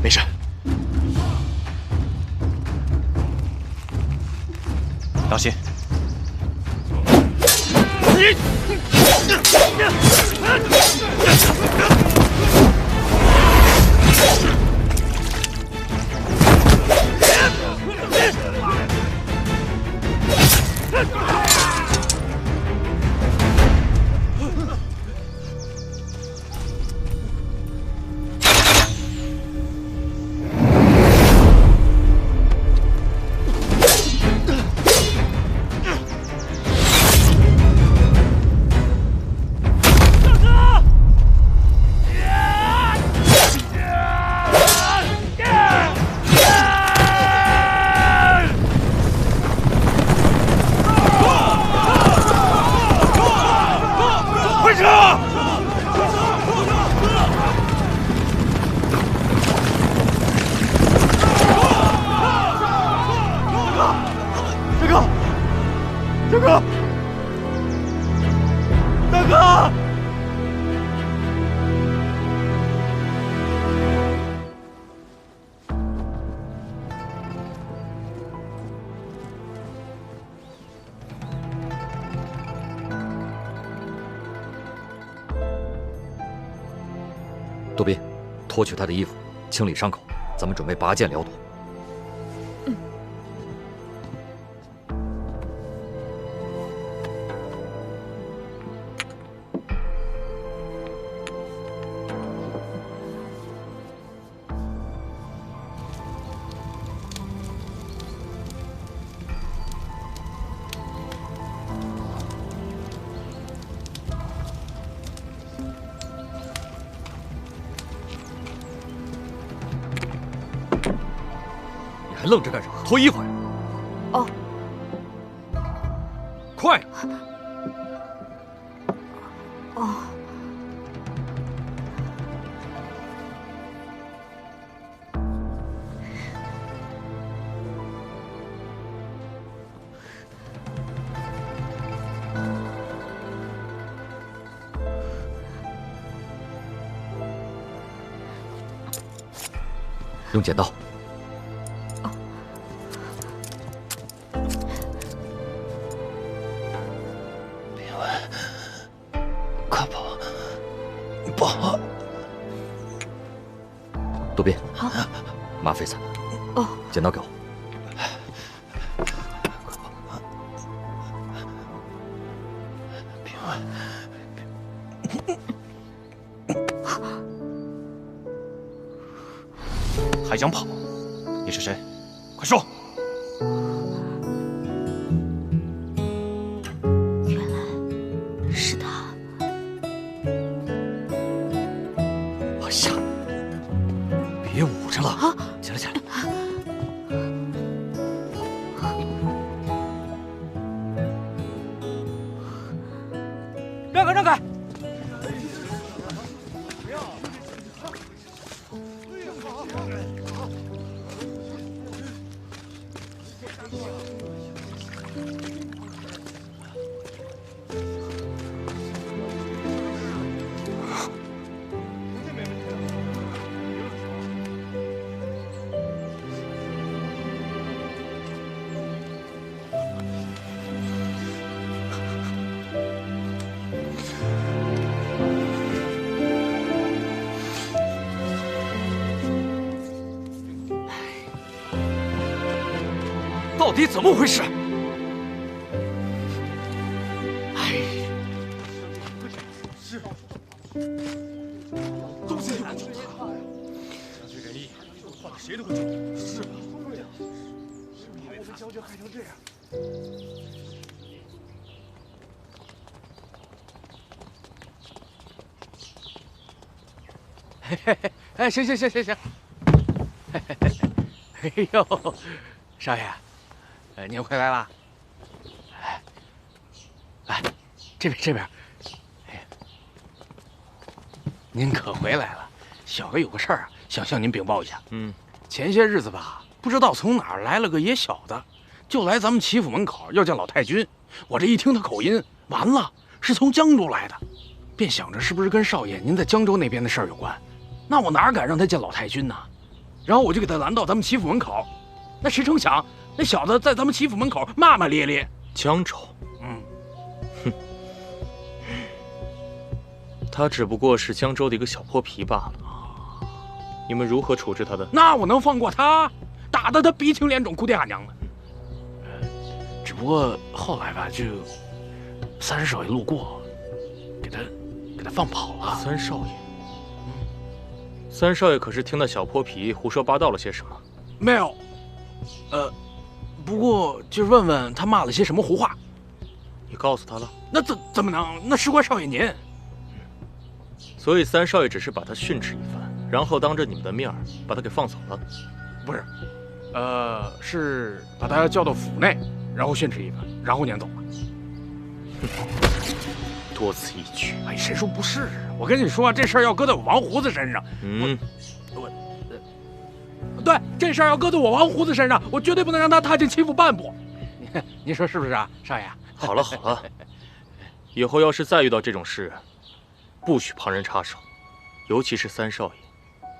没事。当心！杜宾，脱去他的衣服，清理伤口，咱们准备拔剑疗毒。还愣着干什么？脱衣服呀！哦，快！哦。用剪刀。杜宾，好，麻飞伞。哦，剪刀给我。还想跑？你是谁？快说！原来是他。哎呀，别捂着了，起来起来。让开让开！到底怎么回事？哎，是，东西就不救他，将军仁义，换了谁都会救。是吧？是不是以为被将军害成这样？嘿嘿嘿，哎，行，嘿嘿嘿，哎呦，少爷。您回来了，来，这边，哎，您可回来了。小爷有个事儿啊，想向您禀报一下。前些日子吧，不知道从哪儿来了个野小子，就来咱们齐府门口要见老太君。我这一听他口音，完了，是从江州来的，便想着是不是跟少爷您在江州那边的事儿有关。那我哪敢让他见老太君呢？然后我就给他拦到咱们齐府门口。那谁成想，那小子在咱们齐府门口骂骂咧咧。江州，哼，他只不过是江州的一个小泼皮罢了。你们如何处置他的？那我能放过他？打得他鼻青脸肿，哭爹喊娘的。只不过后来吧，就三少爷路过，给他放跑了。三少爷，三少爷可是听那小泼皮胡说八道了些什么？没有，不过就是问问他骂了些什么胡话。你告诉他了？那怎么能？那事关少爷您。所以三少爷只是把他训斥一番，然后当着你们的面把他给放走了。不是，是把他叫到府内，然后训斥一番，然后撵走了。多此一举。哎，谁说不是？我跟你说，这事儿要搁在我王胡子身上，对，这事儿要搁在我王胡子身上，我绝对不能让他踏进齐府半步。你说是不是啊，少爷？好了好了，以后要是再遇到这种事，不许旁人插手，尤其是三少爷，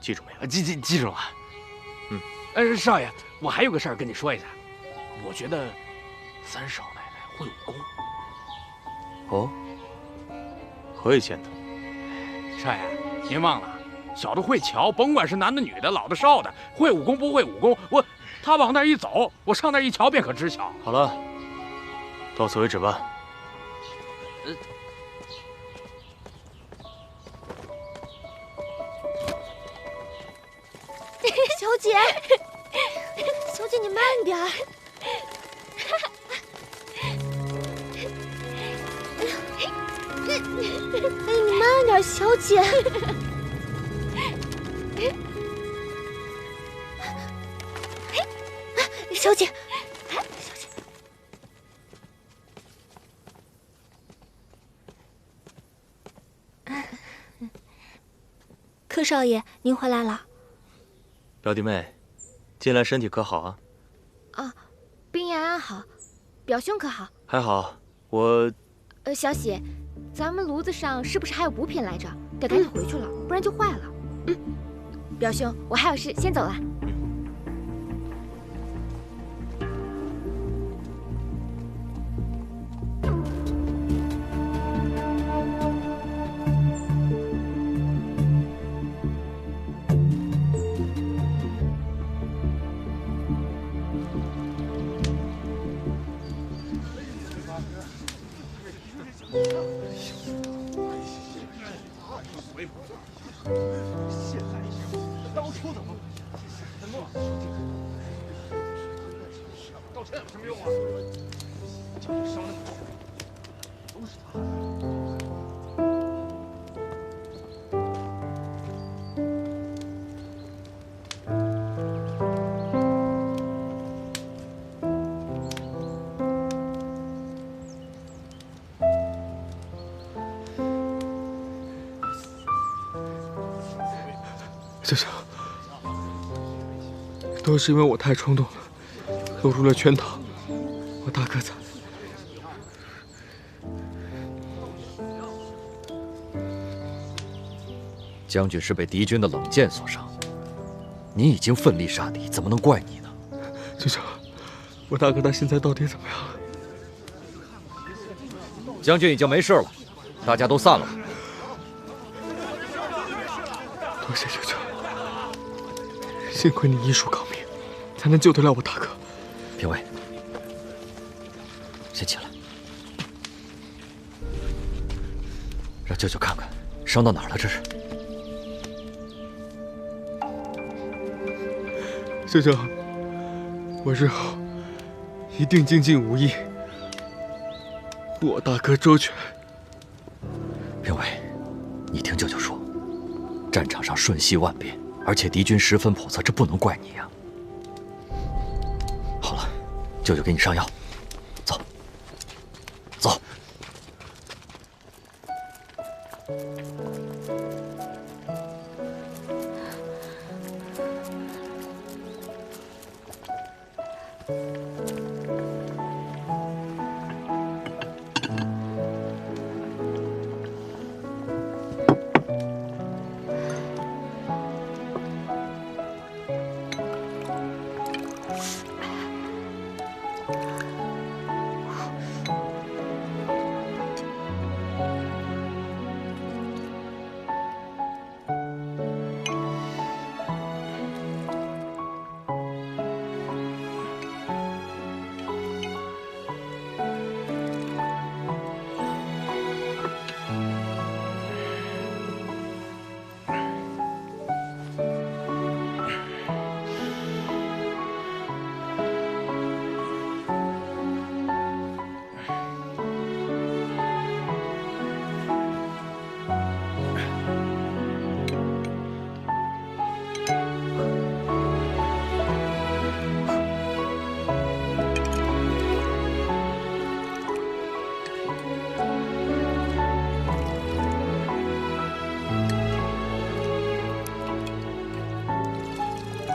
记住没有？记住了。少爷，我还有个事儿跟你说一下，我觉得三少奶奶会武功。哦，可以见得。少爷，您忘了，小的会瞧，甭管是男的女的，老的少的，会武功不会武功，他往那儿一走，我上那儿一瞧便可知晓。好了，到此为止吧。小姐，小姐你慢点儿。哎，你慢点，小姐。小姐，小姐。柯少爷，您回来了。表弟妹，近来身体可好啊？啊，冰妍安好，表兄可好？还好，我……小喜，咱们炉子上是不是还有补品来着？得赶紧回去了，不然就坏了。表兄，我还有事，先走了。当初怎么道歉有什么用啊？叫你伤那么重，都是他。小小，都是因为我太冲动了，落入了圈套。我大哥在。将军是被敌军的冷箭所伤，你已经奋力杀敌，怎么能怪你呢？小小，我大哥他现在到底怎么样了？将军已经没事了，大家都散了吧。多谢舅舅。幸亏你医术高明，才能救得了我大哥。评委，先起来，让舅舅看看伤到哪儿了。这是。舅舅，我日后一定精进武艺，护我大哥周全。评委，你听舅舅说，战场上瞬息万变。而且敌军十分叵测，这不能怪你呀。好了，舅舅给你上药，走，走。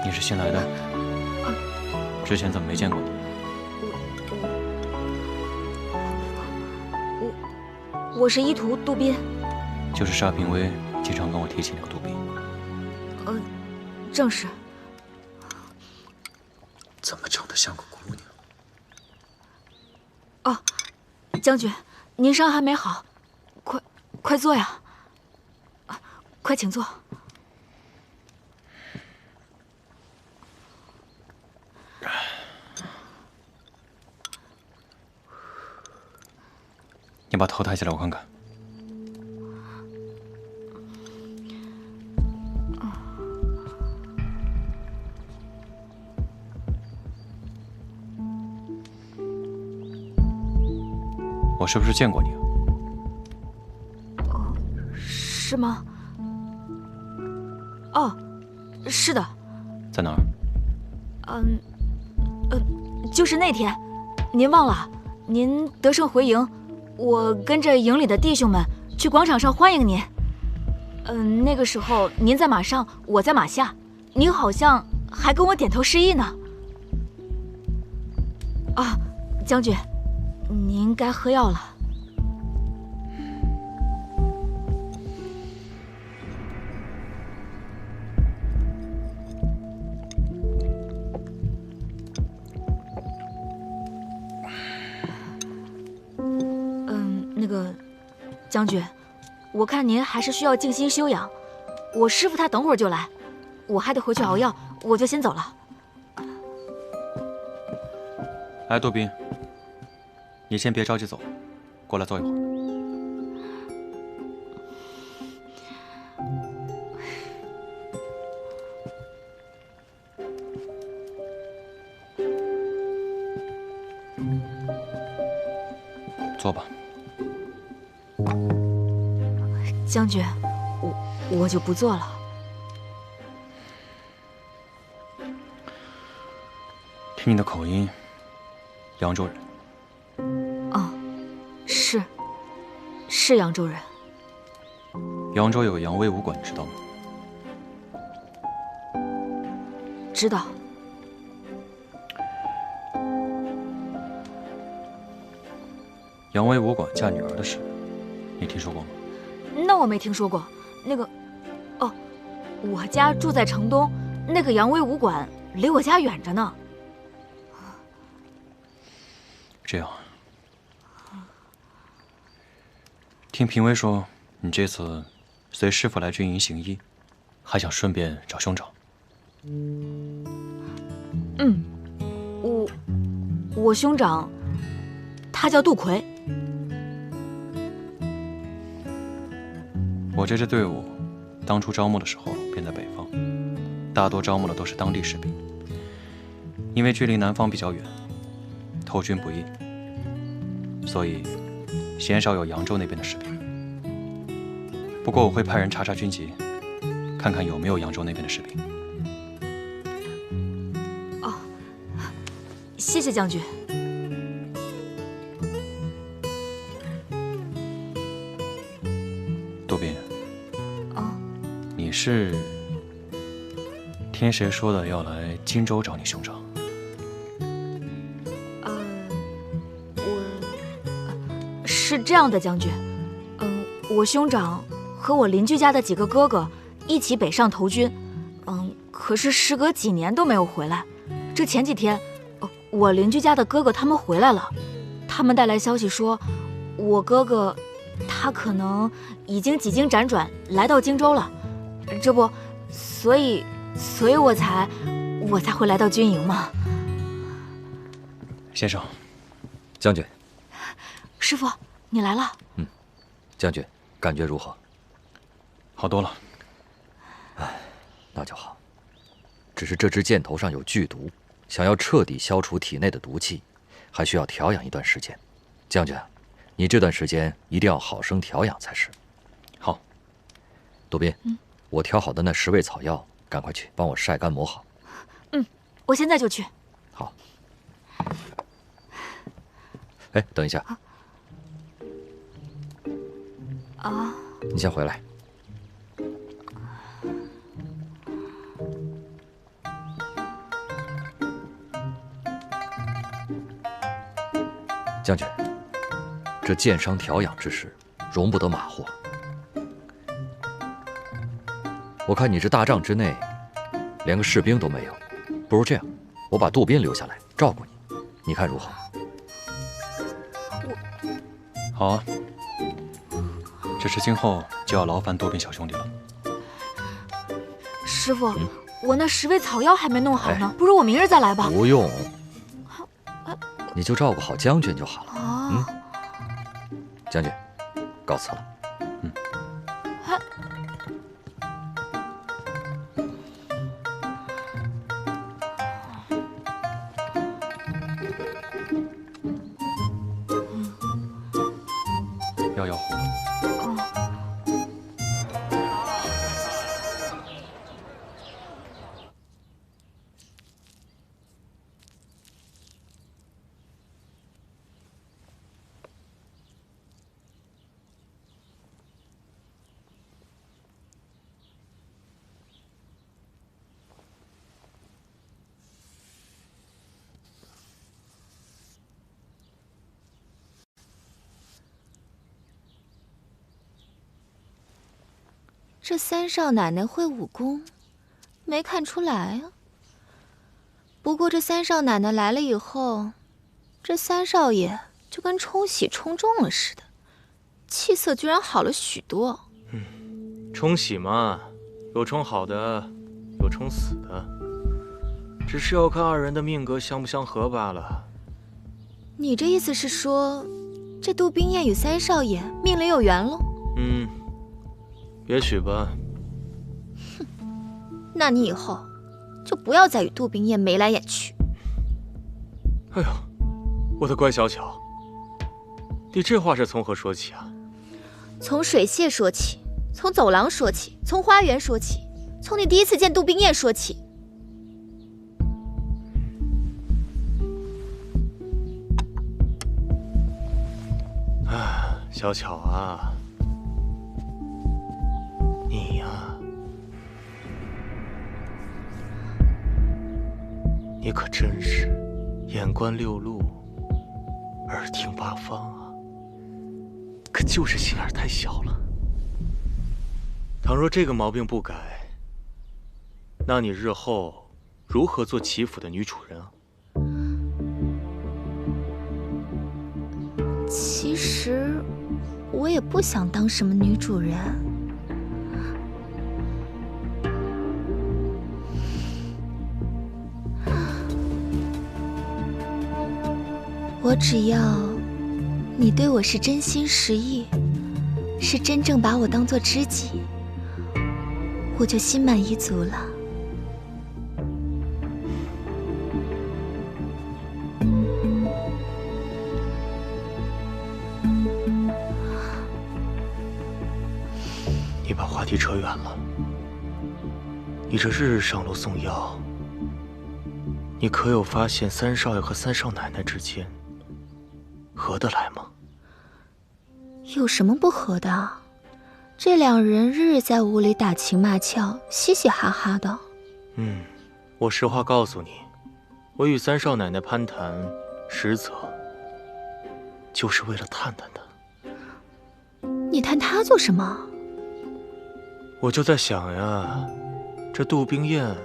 你是新来的？之前怎么没见过你？我是医徒杜宾。就是沙平威经常跟我提起那个杜宾。正是。怎么长得像个姑娘？哦，将军，您伤还没好，快坐呀！快请坐。你把头抬起来，我看看。我是不是见过你啊？是吗？哦，是的。在哪儿？就是那天，您忘了？您得胜回营，我跟着营里的弟兄们去广场上欢迎您。那个时候您在马上，我在马下，您好像还跟我点头示意呢。啊，将军，您该喝药了。那个，将军，我看您还是需要静心休养。我师傅他等会儿就来，我还得回去熬药，我就先走了。哎，杜宾，你先别着急走，过来坐一会儿。坐吧。将军，我就不做了。听你的口音，扬州人。是扬州人。扬州有个扬威武馆，你知道吗？知道。扬威武馆嫁女儿的事，你听说过吗？那我没听说过。那个，哦，我家住在城东，那个扬威武馆离我家远着呢。这样，听评委说，你这次随师傅来军营行医，还想顺便找兄长。我兄长，他叫杜奎。我这支队伍当初招募的时候便在北方，大多招募的都是当地士兵，因为距离南方比较远，投军不易，所以鲜少有扬州那边的士兵。不过我会派人查查军籍，看看有没有扬州那边的士兵。哦，谢谢将军。杜宾，你是听谁说的要来荆州找你兄长？是这样的，将军。我兄长和我邻居家的几个哥哥一起北上投军，可是时隔几年都没有回来。这前几天，我邻居家的哥哥他们回来了，他们带来消息说，我哥哥他可能已经几经辗转来到荆州了。这不，所以我才会来到军营嘛。先生，将军，师傅，你来了。将军感觉如何？好多了。哎，那就好。只是这支箭头上有剧毒，想要彻底消除体内的毒气，还需要调养一段时间。将军，你这段时间一定要好生调养才是。好。杜宾，我调好的那10味草药，赶快去帮我晒干磨好。我现在就去。好。哎，等一下。你先回来。将军，这箭伤调养之事，容不得马虎。我看你这大帐之内，连个士兵都没有，不如这样，我把杜宾留下来照顾你，你看如何？好啊，只是今后就要劳烦杜宾小兄弟了。师傅，我那10味草药还没弄好呢，不如我明日再来吧。不用，你就照顾好将军就好了。哦，将军，告辞了。要糊了。这三少奶奶会武功，没看出来啊。不过这三少奶奶来了以后，这三少爷就跟冲喜冲中了似的，气色居然好了许多。冲喜嘛，有冲好的，有冲死的，只是要看二人的命格相不相合罢了。你这意思是说，这杜冰燕与三少爷命里有缘喽？也许吧。哼，那你以后就不要再与杜冰燕眉来眼去。哎呦，我的乖小巧，你这话是从何说起啊？从水榭说起，从走廊说起，从花园说起，从你第一次见杜冰燕说起。小巧啊，你呀，你可真是眼观六路，耳听八方啊！可就是心眼太小了。倘若这个毛病不改，那你日后如何做齐府的女主人啊？其实我也不想当什么女主人，我只要你对我是真心实意，是真正把我当作知己，我就心满意足了。你把话题扯远了。你这日日上楼送药，你可有发现三少爷和三少奶奶之间合得来吗？有什么不合的？这两人日日在屋里打情骂俏，嘻嘻哈哈的。我实话告诉你，我与三少奶奶攀谈，实则就是为了探探她。你探她做什么？我就在想呀，这杜冰燕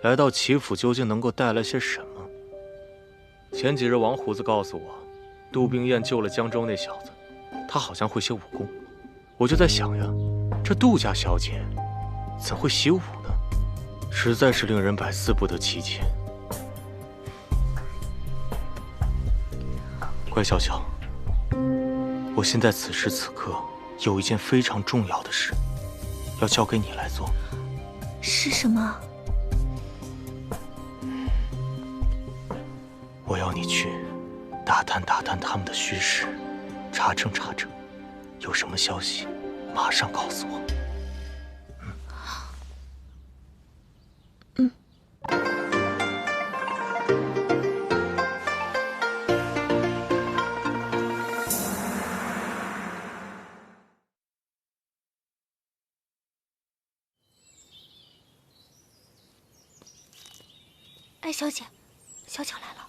来到齐府究竟能够带来些什么？前几日王胡子告诉我，杜冰燕救了江州那小子，他好像会些武功。我就在想呀，这杜家小姐怎会习武呢？实在是令人百思不得其解。乖小巧，我现在此时此刻有一件非常重要的事，要交给你来做。是什么？我要你去打探打探他们的虚实，查证查证，有什么消息马上告诉我。哎，小姐，小巧来了。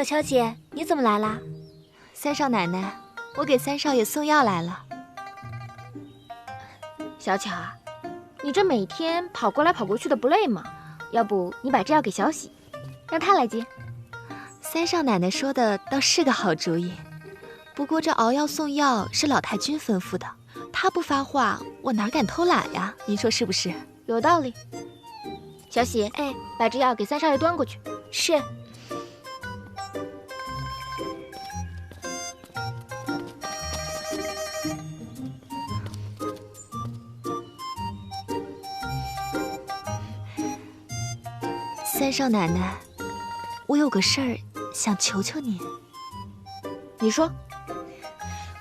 小乔姐，你怎么来啦？三少奶奶，我给三少爷送药来了。小巧啊，你这每天跑过来跑过去的不累吗？要不你把这药给小喜，让他来接。三少奶奶说的倒是个好主意，不过这熬药送药是老太君吩咐的，他不发话，我哪敢偷懒呀？您说是不是？有道理。小喜，哎，把这药给三少爷端过去。是。三少奶奶，我有个事儿想求求您。你说。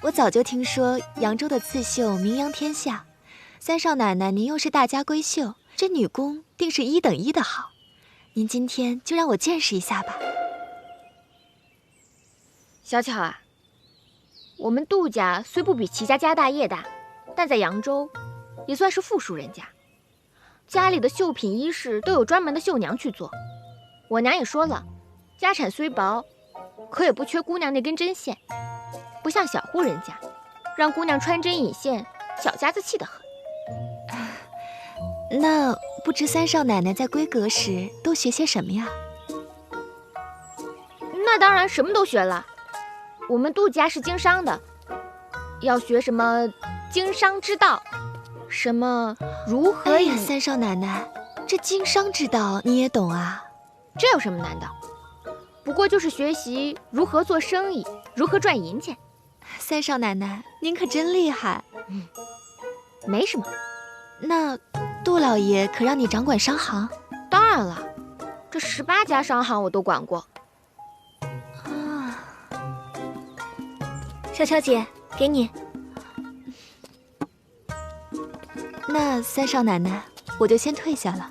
我早就听说扬州的刺绣名扬天下，三少奶奶您又是大家闺秀，这女工定是1等1的好。您今天就让我见识一下吧。小巧啊，我们杜家虽不比齐家家大业大，但在扬州也算是富庶人家。家里的绣品衣饰都有专门的绣娘去做。我娘也说了，家产虽薄，可也不缺姑娘那根针线，不像小户人家，让姑娘穿针引线，小家子气得很。那不知三少奶奶在闺阁时都学些什么呀？那当然什么都学了。我们杜家是经商的，要学什么经商之道，什么如何……哎呀，三少奶奶，这经商之道你也懂啊？这有什么难的？不过就是学习如何做生意，如何赚银钱。三少奶奶，您可真厉害。没什么。那杜老爷可让你掌管商行？当然了，这18家商行我都管过。啊，小乔姐，给你。那三少奶奶，我就先退下了。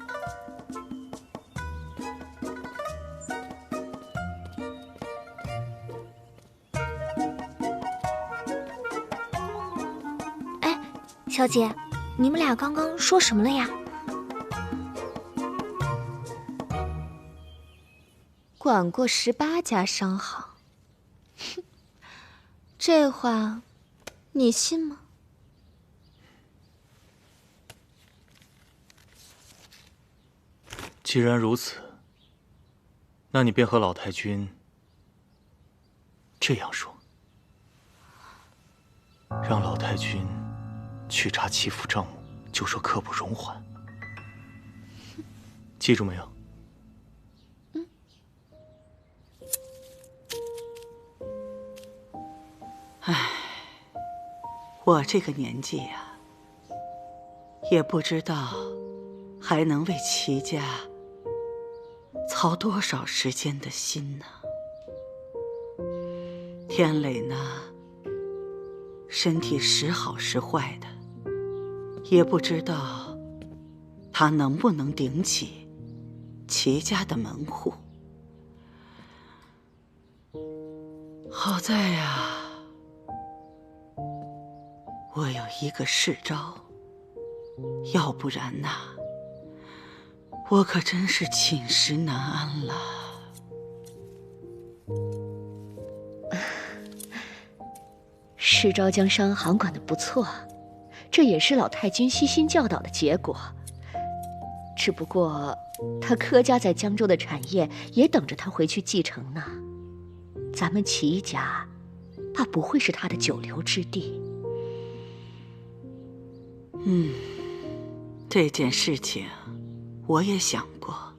哎，小姐，你们俩刚刚说什么了呀？管过18家商行，哼，这话你信吗？既然如此，那你便和老太君这样说，让老太君去查齐府账目，就说刻不容缓。记住没有？唉，我这个年纪呀，也不知道还能为齐家操多少时间的心呢。天磊呢，身体时好时坏的，也不知道他能不能顶起齐家的门户。好在呀，我有一个世招，要不然呐，我可真是寝食难安了。世昭将商行管得不错，这也是老太君悉心教导的结果。只不过他柯家在江州的产业也等着他回去继承呢。咱们齐家怕不会是他的久留之地。这件事情我也想过，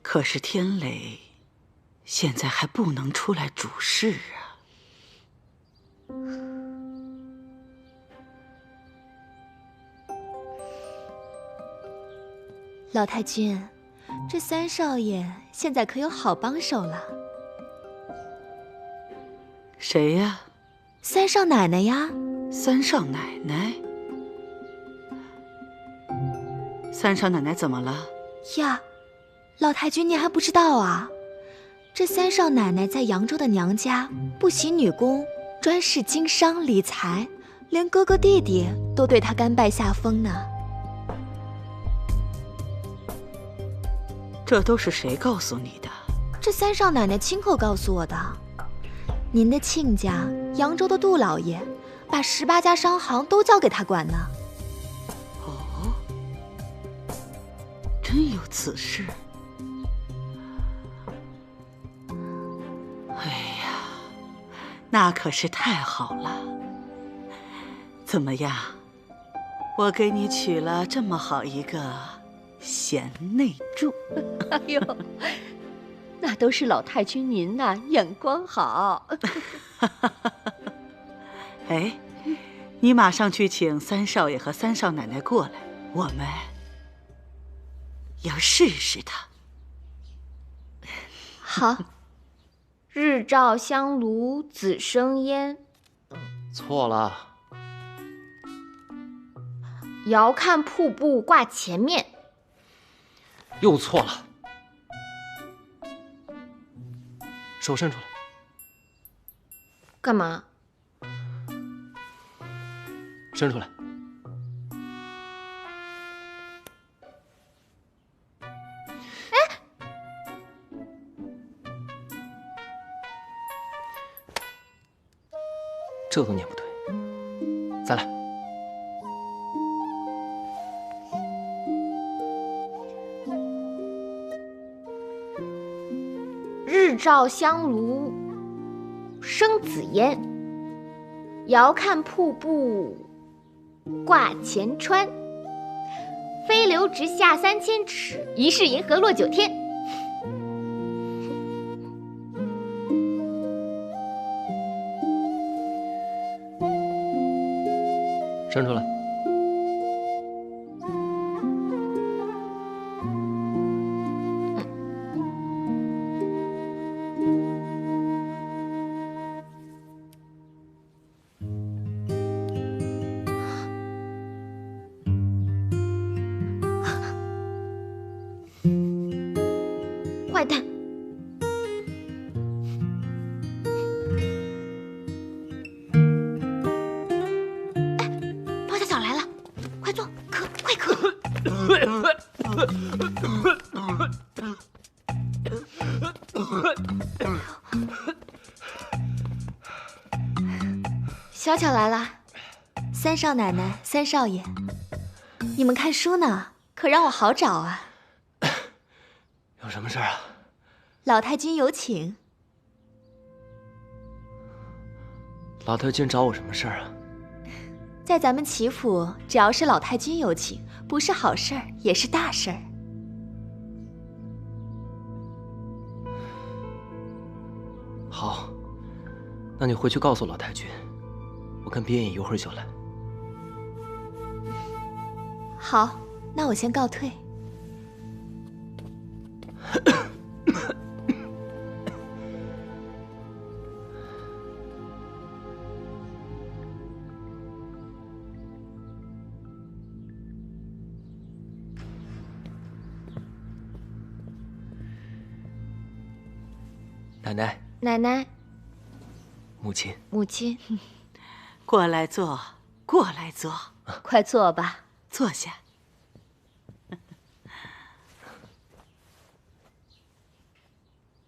可是天磊现在还不能出来主事啊。老太君，这三少爷现在可有好帮手了。谁呀？三少奶奶呀。三少奶奶？三少奶奶怎么了？呀，老太君您还不知道啊？这三少奶奶在扬州的娘家不喜女工，专事经商理财，连哥哥弟弟都对她甘拜下风呢。这都是谁告诉你的？这三少奶奶亲口告诉我的，您的亲家扬州的杜老爷，把18家商行都交给他管呢。哦，真有此事。哎呀，那可是太好了。怎么样，我给你娶了这么好一个贤内助。哎呦，那都是老太君您呐，眼光好。哎，你马上去请三少爷和三少奶奶过来，我们要试试他。好。日照香炉子生烟，错了。遥看瀑布挂前面，又错了。手伸出来。干嘛？伸出来。这都念不对，再来。日照香炉生紫烟，遥看瀑布挂前川。飞流直下3000尺，疑是银河落9天。伸出来。坏蛋！包家小来了，快坐，渴，快渴！小巧来了，三少奶奶、三少爷，你们看书呢，可让我好找啊。有什么事啊？老太君有请。老太君找我什么事儿啊？在咱们齐府，只要是老太君有请，不是好事儿也是大事儿。好，那你回去告诉老太君，我跟边野一会儿就来。好，那我先告退。奶奶，奶奶，母亲，母亲，过来坐，过来坐，快坐吧，坐下。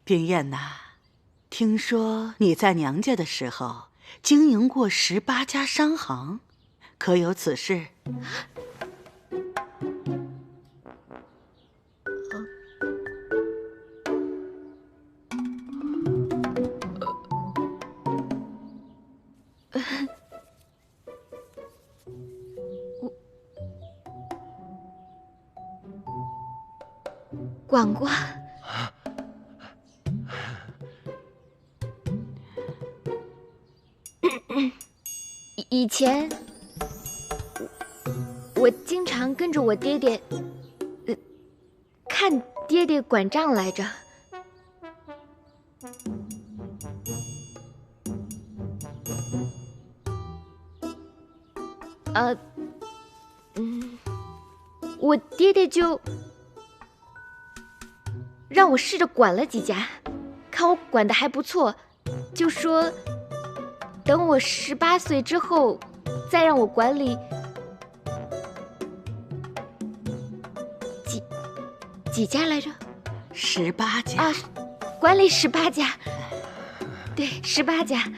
冰燕呐，听说你在娘家的时候经营过18家商行，可有此事？管过。以前，我经常跟着我爹爹，看爹爹管账来着。我爹爹就让我试着管了几家，看我管得还不错，就说等我18岁之后再让我管理几家来着？ 18家。管理18家，对，18家。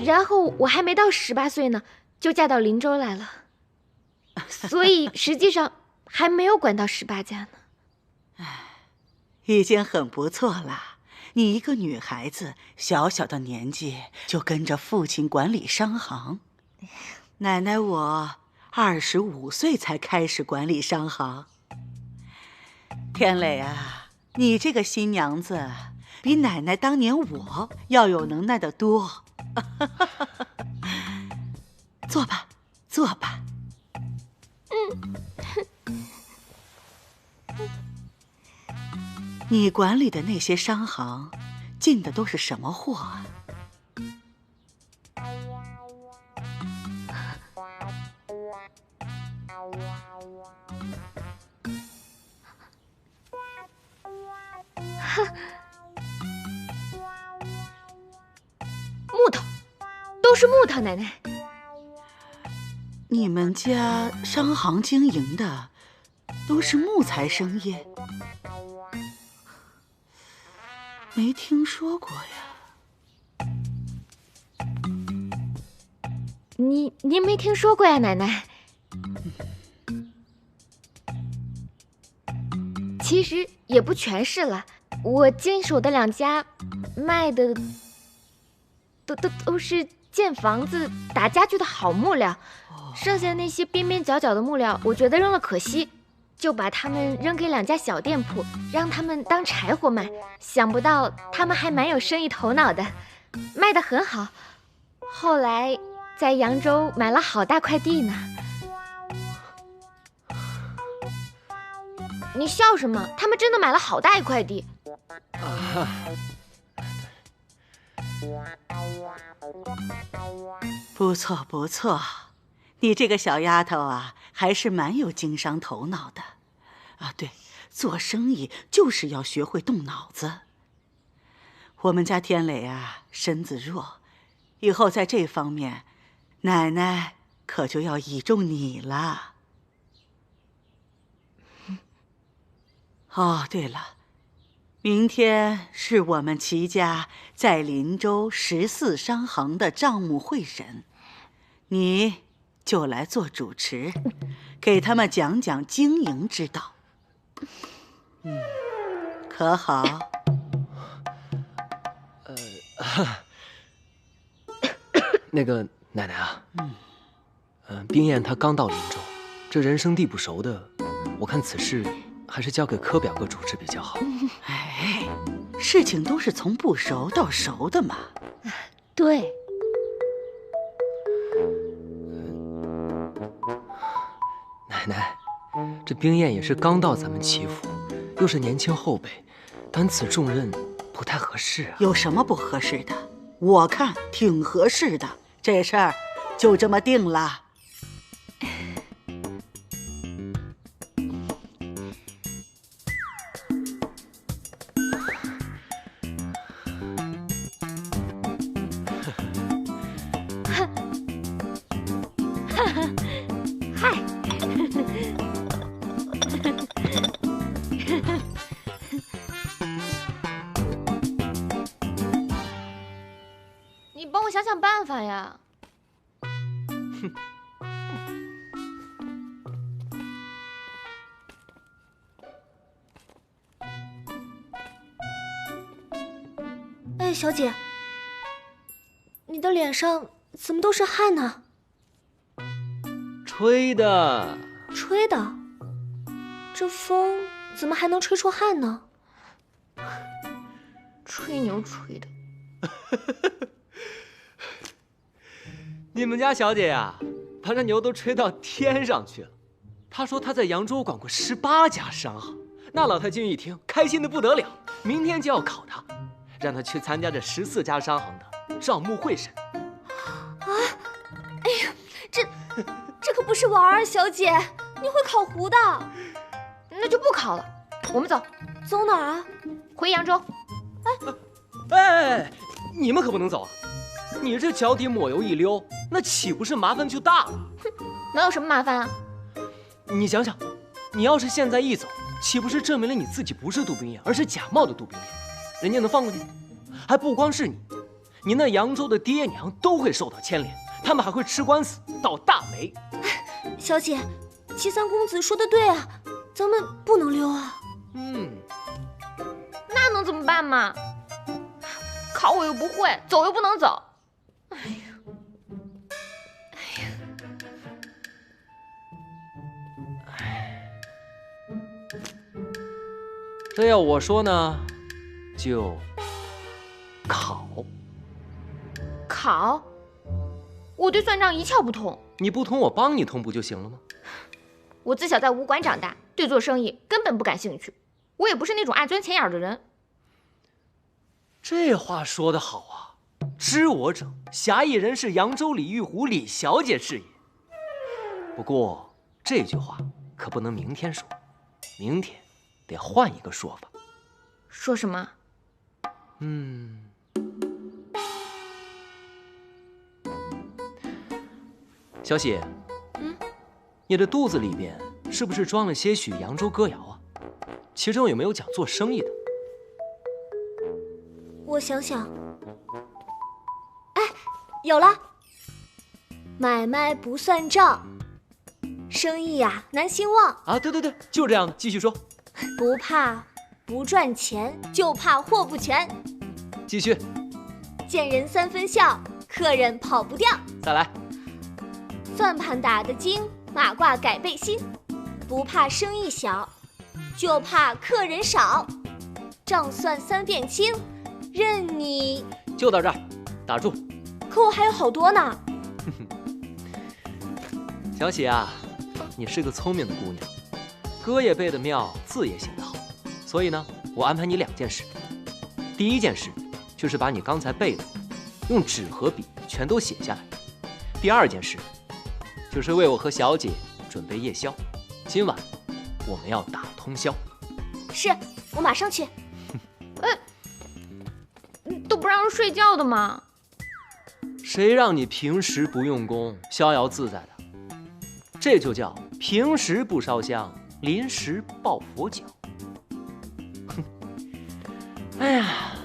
然后我还没到18岁呢，就嫁到林州来了，所以实际上还没有管到18家呢。已经很不错了。你一个女孩子，小小的年纪就跟着父亲管理商行。奶奶我25岁才开始管理商行。天磊啊，你这个新娘子比奶奶当年我要有能耐得多。坐吧，坐吧。你管理的那些商行，进的都是什么货啊？木头，都是木头，奶奶。你们家商行经营的都是木材生意？没听说过呀。您没听说过呀，奶奶？其实也不全是了，我经手的2家卖的都是建房子、打家具的好木料，剩下那些边边角角的木料，我觉得扔了可惜，就把它们扔给2家小店铺，让他们当柴火卖。想不到他们还蛮有生意头脑的，卖得很好。后来在扬州买了好大块地呢。你笑什么？他们真的买了好大一块地。不错不错，你这个小丫头啊，还是蛮有经商头脑的。啊，对，做生意就是要学会动脑子。我们家天磊啊，身子弱，以后在这方面，奶奶可就要倚重你了。哦，对了，明天是我们齐家在林州14商行的账目会审，你就来做主持，给他们讲讲经营之道。可好？那个奶奶啊，冰燕她刚到林州，这人生地不熟的，我看此事还是交给柯表哥主持比较好。哎，事情都是从不熟到熟的嘛。对。奶奶，这冰燕也是刚到咱们齐府，又是年轻后辈，担此重任不太合适啊。有什么不合适的？我看挺合适的，这事儿就这么定了。嗨，你帮我想想办法呀！哎，小姐，你的脸上怎么都是汗呢？吹的。吹的？这风怎么还能吹出汗呢？吹牛吹的。你们家小姐呀，把这牛都吹到天上去了。她说她在扬州管过18家商行，那老太君一听，开心的不得了，明天就要考她，让她去参加这14家商行的账目会审。啊！哎呀，这可不是玩儿，小姐，你会考糊的。那就不考了，我们走。走哪儿啊？回扬州。哎，你们可不能走啊！你这脚底抹油一溜，那岂不是麻烦就大了？能有什么麻烦啊？你想想，你要是现在一走，岂不是证明了你自己不是杜冰燕，而是假冒的杜冰燕？人家能放过你？还不光是你，你那扬州的爹娘都会受到牵连，他们还会吃官司，倒大霉。小姐，齐三公子说的对啊，咱们不能溜啊。那能怎么办嘛？考我又不会，走又不能走。这要我说呢，就考。考？我对算账一窍不通。你不通，我帮你通不就行了吗？我自小在武馆长大，对做生意根本不感兴趣。我也不是那种爱钻钱眼的人。这话说得好啊！知我者，侠义人士扬州李玉湖李小姐是也。不过这句话可不能明天说，明天得换一个说法。说什么？小喜，你的肚子里边是不是装了些许扬州歌谣啊？其中有没有讲做生意的？我想想，哎，有了。买卖不算账，生意啊难兴旺啊！对，就这样的，继续说。不怕不赚钱，就怕货不全。继续。见人三分笑，客人跑不掉。再来。算盘打得精，马褂改背新。不怕生意小，就怕客人少。账算三遍清，任你。就到这儿，打住。可我还有好多呢。小喜啊，你是个聪明的姑娘，歌也背得妙，字也写得好，所以呢，我安排你2件事。第一件事就是把你刚才背的用纸和笔全都写下来。第2件事就是为我和小姐准备夜宵，今晚我们要打通宵。是，我马上去。都不让人睡觉的吗？谁让你平时不用功，逍遥自在的？这就叫平时不烧香，临时抱佛脚。哼，哎呀，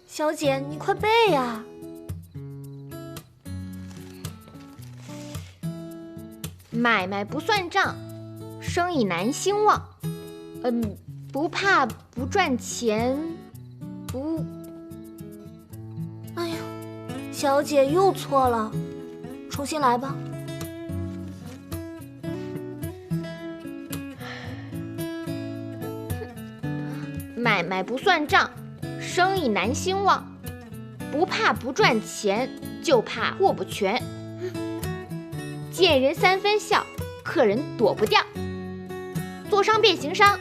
小姐，你快背呀！买卖不算账，生意难兴旺。不怕不赚钱，不……哎呦，小姐又错了，重新来吧。买卖不算账，生意难兴旺。不怕不赚钱，就怕货不全。见人三分笑，客人躲不掉。做商变行商，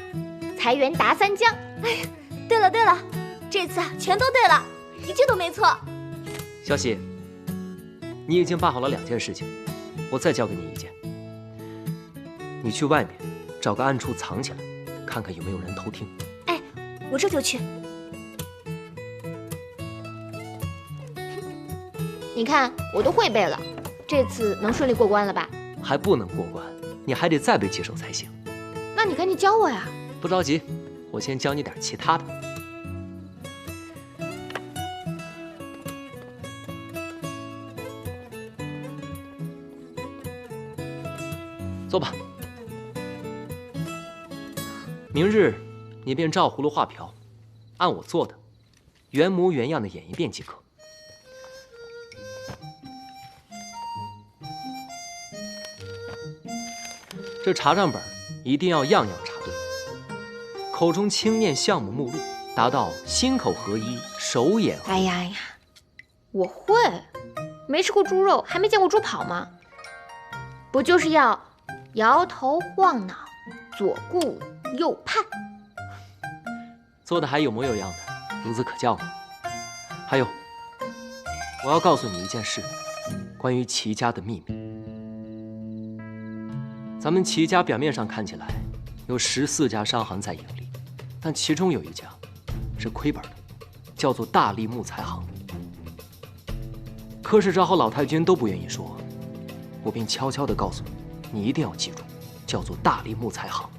财源达三江。哎呀，对了，这次全都对了，一句都没错。小喜，你已经办好了2件事情，我再交给你1件。你去外面找个暗处藏起来，看看有没有人偷听。哎，我这就去。你看，我都会背了。这次能顺利过关了吧？还不能过关，你还得再背几首才行。那你赶紧教我呀！不着急，我先教你点其他的。坐吧。明日你便照葫芦画瓢，按我做的，原模原样的演一遍即可。这查账本一定要样样查对，口中轻念项目目录，达到心口合一，手眼合一。哎呀，我会，没吃过猪肉，还没见过猪跑吗？不就是要摇头晃脑，左顾右盼？做的还有模有样的，孺子可教吗？还有，我要告诉你一件事，关于齐家的秘密。咱们齐家表面上看起来有14家商行在盈利，但其中有一家是亏本的，叫做大力木材行。柯世昭和老太君都不愿意说，我便悄悄地告诉你，你一定要记住，叫做大力木材行。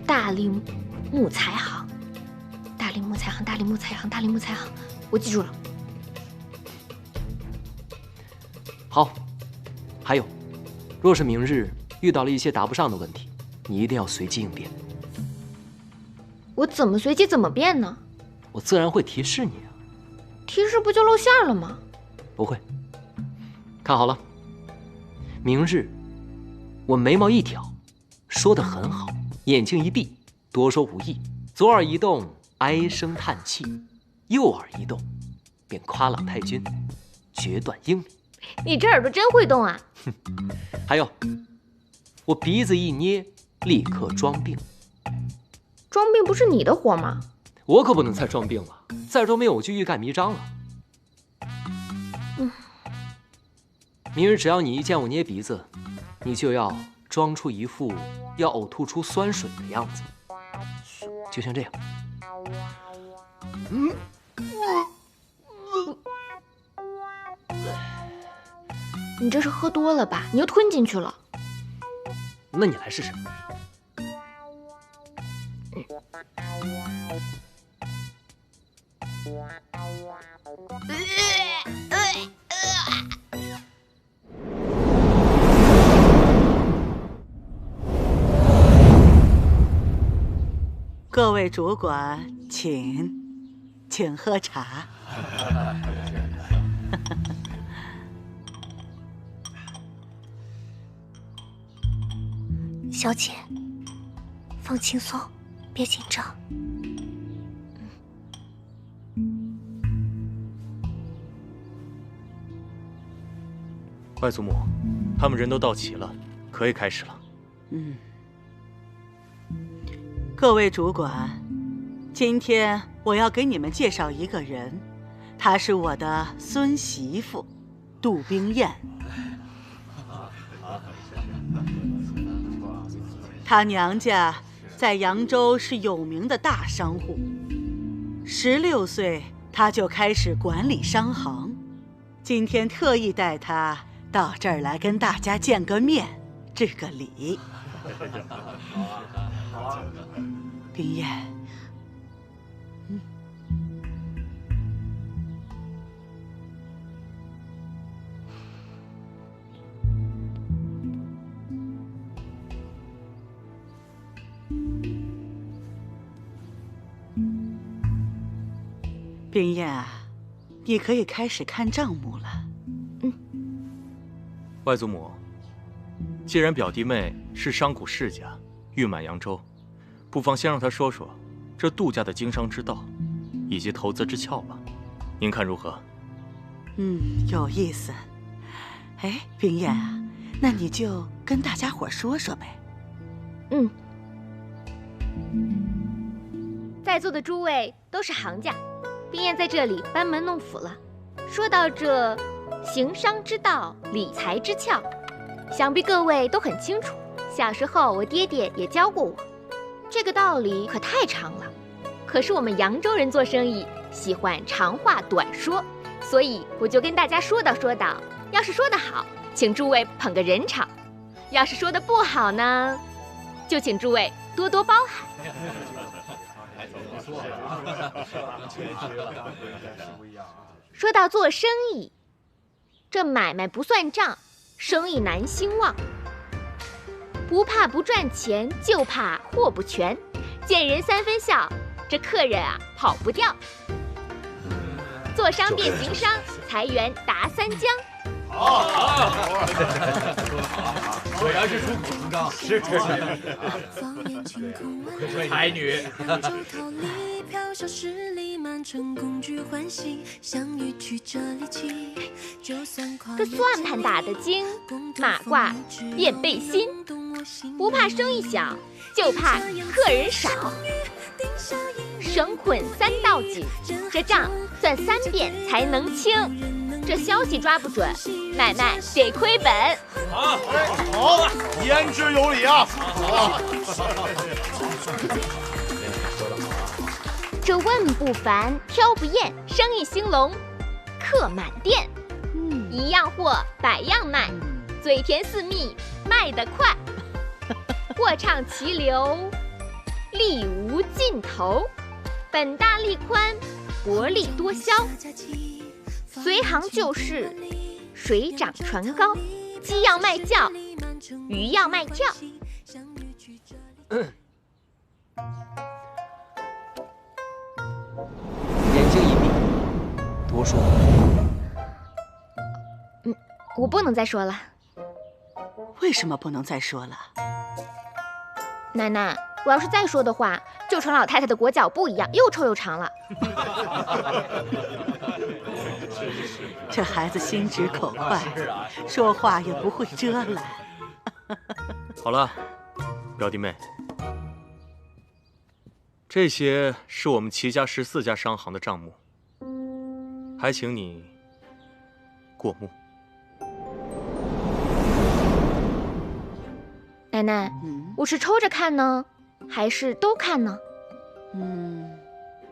大力木材行，大力木材行，大力木材行，大力木材行，我记住了。好，还有，若是明日遇到了一些答不上的问题，你一定要随机应变。我怎么随机怎么变呢？我自然会提示你啊。提示不就露馅了吗？不会。看好了，明日我眉毛一挑，说得很好，眼睛一闭，多说无益，左耳一动，唉声叹气；右耳一动，便夸老太君决断英明。你这耳朵真会动啊！还有，我鼻子一捏，立刻装病。装病不是你的活吗？我可不能再装病了，再装病我就欲盖弥彰了。明日只要你一见我捏鼻子，你就要装出一副要呕吐出酸水的样子，就像这样。你这是喝多了吧？你又吞进去了。那你来试试。各位主管，请喝茶。小姐，放轻松，别紧张。外祖母，他们人都到齐了，可以开始了。各位主管，今天我要给你们介绍一个人，她是我的孙媳妇，杜冰燕。她娘家在扬州是有名的大商户，16岁她就开始管理商行。今天特意带她到这儿来跟大家见个面，致个礼。冰燕，冰燕啊，你可以开始看账目了。外祖母，既然表弟妹是商贾世家，誉满扬州，不妨先让她说说这杜家的经商之道，以及投资之窍吧。您看如何？有意思。哎，冰燕啊，那你就跟大家伙说说呗。在座的诸位都是行家，冰燕在这里班门弄斧了。说到这行商之道、理财之窍，想必各位都很清楚。小时候我爹爹也教过我，这个道理可太长了。可是我们扬州人做生意喜欢长话短说，所以我就跟大家说道说道。要是说得好，请诸位捧个人场；要是说得不好呢，就请诸位多多包涵。说到做生意，这买卖不算账，生意难兴旺。不怕不赚钱，就怕货不全。见人三分笑，这客人啊跑不掉。做商变行商，财源达三江。果然是出口成章，是才女。这算盘打得精，马褂变背心。不怕生意小，就怕客人少。绳捆三道紧，这账算3遍才能清。这消息抓不准，买卖得亏本。好，言之有理啊！这问不烦，挑不厌，生意兴隆，客满店。一样货百样卖，嘴甜似蜜，卖得快。货畅其流，利无尽头。本大利宽，薄利多销。随行就市，水涨船高。鸡要卖叫，鱼要卖跳。眼睛一闭，多说。我不能再说了。为什么不能再说了？奶奶，我要是再说的话，就成老太太的裹脚布一样，又臭又长了。这孩子心直口快，说话也不会遮拦。好了，表弟妹，这些是我们齐家14家商行的账目，还请你过目。奶奶，我是抽着看呢，还是都看呢？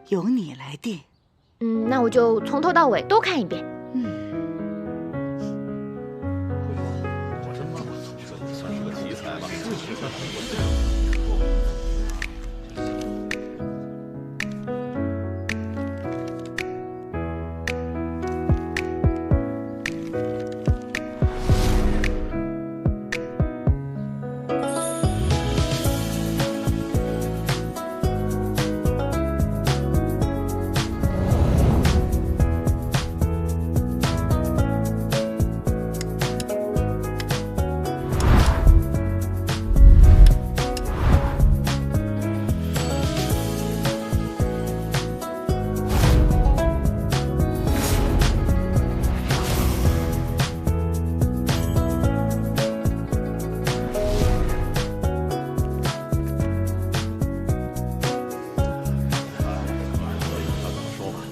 由你来定。那我就从头到尾都看一遍。我真妈妈，这算是个题材吧？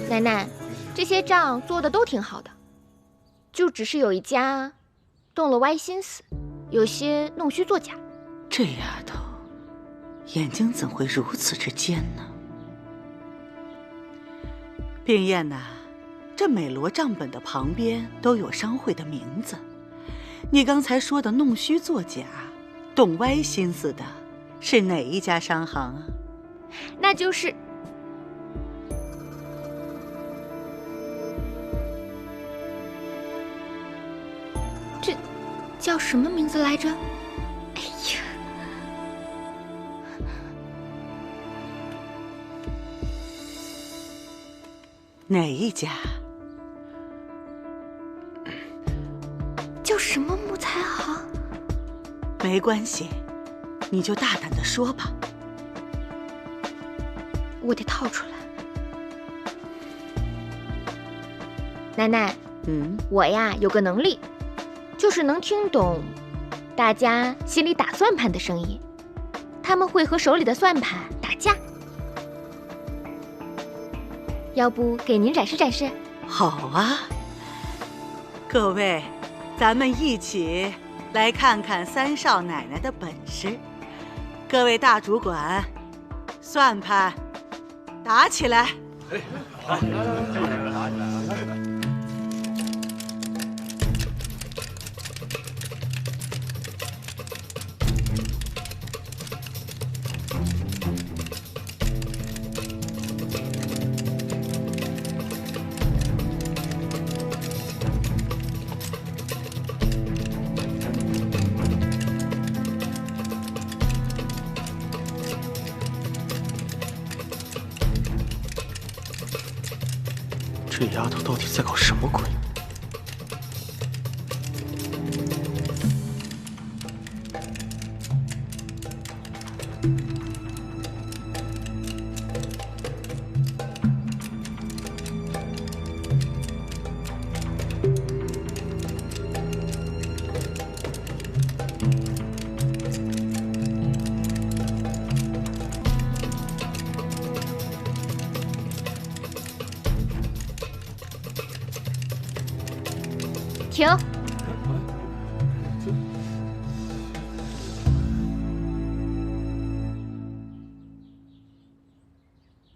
奶奶，这些账做的都挺好的，就只是有一家动了歪心思，有些弄虚作假。这丫头眼睛怎会如此之尖呢？冰燕呐，这美罗账本的旁边都有商会的名字，你刚才说的弄虚作假、动歪心思的，是哪一家商行啊？那就是这叫什么名字来着？哎呀，哪一家？叫什么木材行？没关系，你就大胆的说吧。我得套出来。奶奶，我呀有个能力，就是能听懂大家心里打算盘的声音，他们会和手里的算盘打架。要不给您展示展示？好啊，各位，咱们一起来看看三少奶奶的本事。各位大主管，算盘打起来！好，打起来！这丫头到底在搞什么鬼？停！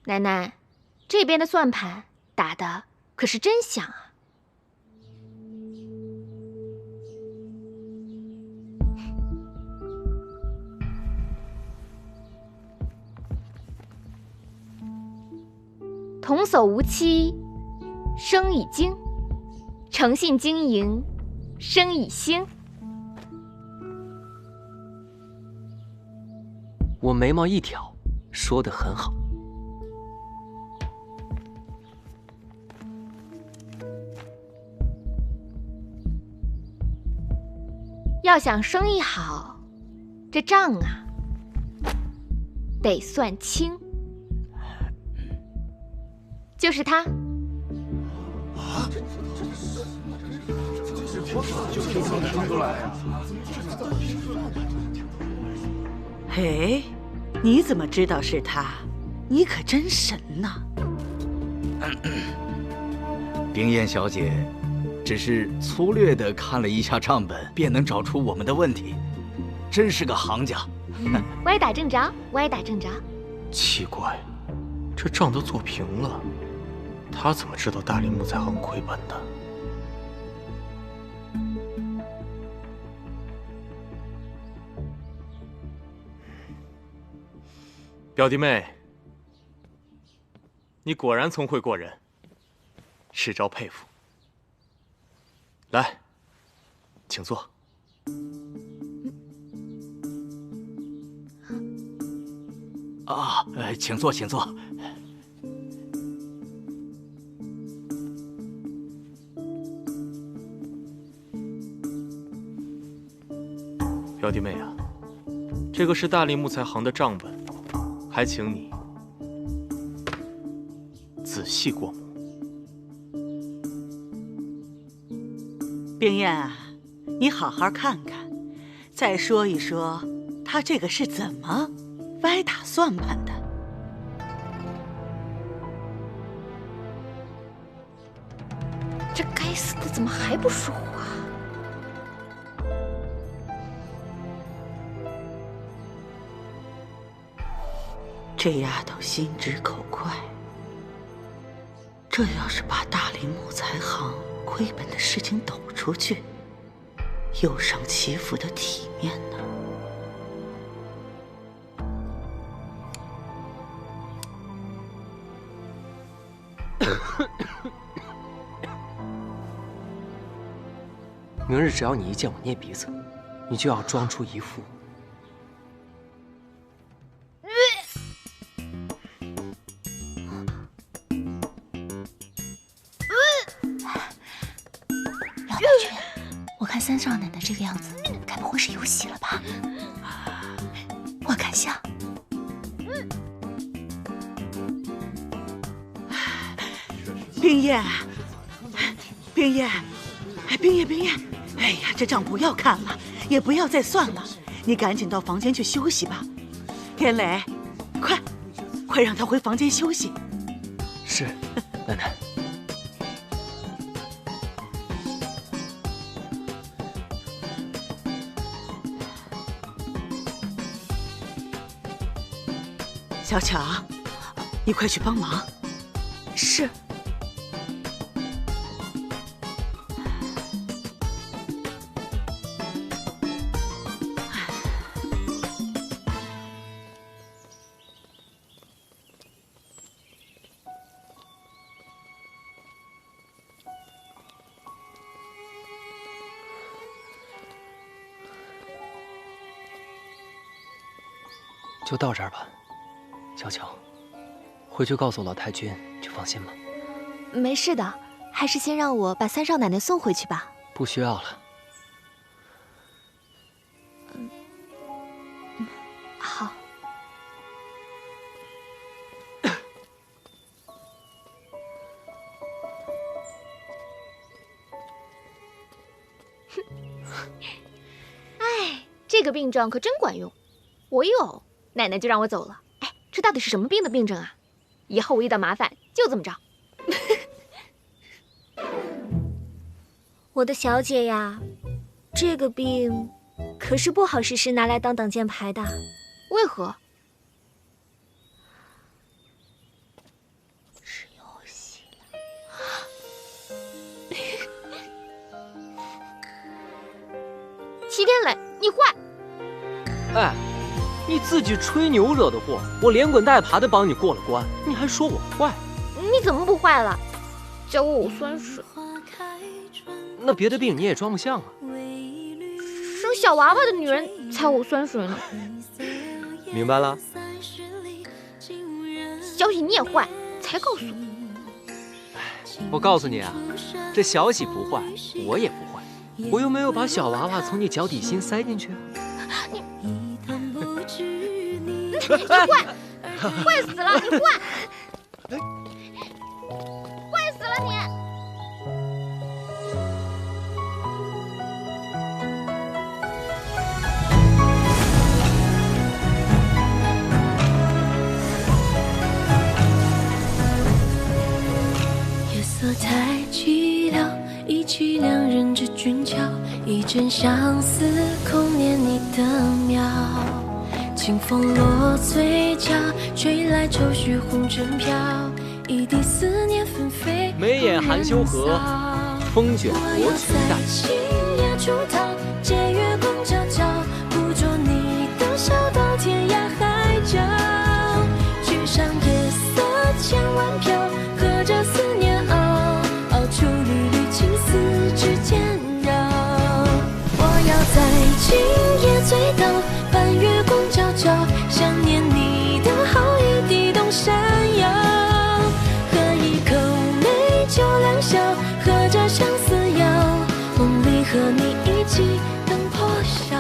奶奶，这边的算盘打的可是真响啊！童叟无欺，生以精；诚信经营，生以兴。我眉毛一挑，说得很好。要想生意好，这账啊得算清。就是他。嘿，你怎么知道是他？你可真神呐！冰燕小姐，只是粗略地看了一下账本，便能找出我们的问题，真是个行家。歪打正着，歪打正着。奇怪，这账都做平了，他怎么知道大林木材行亏本的？表弟妹，你果然聪慧过人，是招佩服。来，请坐。啊，请坐，请坐。表弟妹啊，这个是大林木材行的账本，还请你仔细过目。冰燕啊，你好好看看，再说一说，他这个是怎么歪打算盘的？这该死的怎么还不说话？这丫头心直口快，这要是把大林木材行亏本的事情抖出去，又伤齐府的体面呢。明日只要你一见我捏鼻子，你就要装出一副老太君，我看三少奶奶这个样子，该不会是有喜了吧？我看像。冰燕，冰燕，冰燕，冰燕，哎呀，这账不要看了，也不要再算了，你赶紧到房间去休息吧。天磊，快让他回房间休息。是，奶奶。小巧，你快去帮忙。是。就到这儿吧，小巧，回去告诉老太君就放心吧。没事的，还是先让我把三少奶奶送回去吧。不需要了。好。哎，这个病症可真管用，我有。奶奶就让我走了。哎，这到底是什么病的病症啊？以后我遇到麻烦就这么着。我的小姐呀，这个病可是不好时时拿来当挡箭牌的。为何？是你坏！哎，你自己吹牛惹的祸，我连滚带爬的帮你过了关，你还说我坏？你怎么不坏了？教我藕酸水。那别的病你也装不像啊。生小娃娃的女人才藕酸水呢。明白了。小喜你也坏，才告诉我。我告诉你啊，这小喜不坏，我也不坏，我又没有把小娃娃从你脚底心塞进去。你坏，坏死了！你坏，坏死了你！夜色太寂寥，忆起两人之俊俏，一阵相思空念你的妙。清风落嘴角，吹来愁绪红尘飘，一地思念纷飞。眉眼含羞荷，风卷罗裙带。今夜出逃，借月光皎皎，捕捉你的笑到天涯海角。举上夜色千万飘，和着思念熬，熬出缕缕情丝之间绕。我要在今夜醉倒，半月光皎皎，想念你的好一滴动山摇。喝一口美酒良宵，和着相思谣，梦里和你一起等破晓。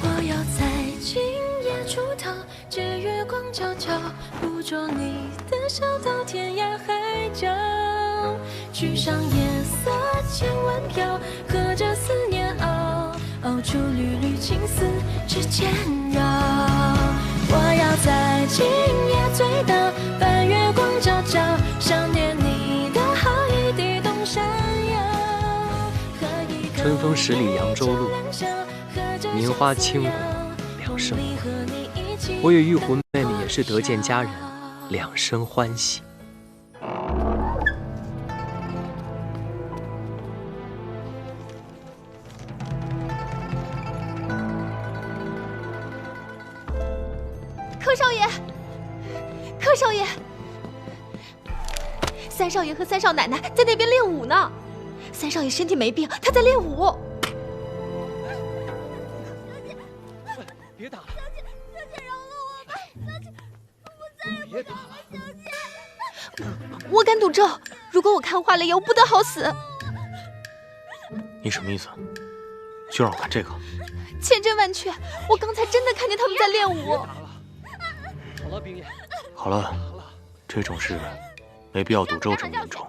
我要在今夜出逃，借月光皎皎，捕捉你的笑到天涯海角。举上夜色千万飘，和着思念熬，熬出缕缕情丝之间绕。我要在今夜醉倒，半月光皎皎，想念你的好一滴动山摇。春风十里扬州路，名花倾国两生欢。我与玉狐妹妹也是得见佳人，两生欢喜。柯少爷，柯少爷，三少爷和三少奶奶在那边练武呢。三少爷身体没病，他在练武。别打了，小姐饶了我吧，小姐，我再也不打了。小姐，我敢赌咒，如果我看花了油，不得好死。你什么意思？就让我看这个？千真万确，我刚才真的看见他们在练武。好了，冰叶。好了，这种事没必要赌咒这么严重。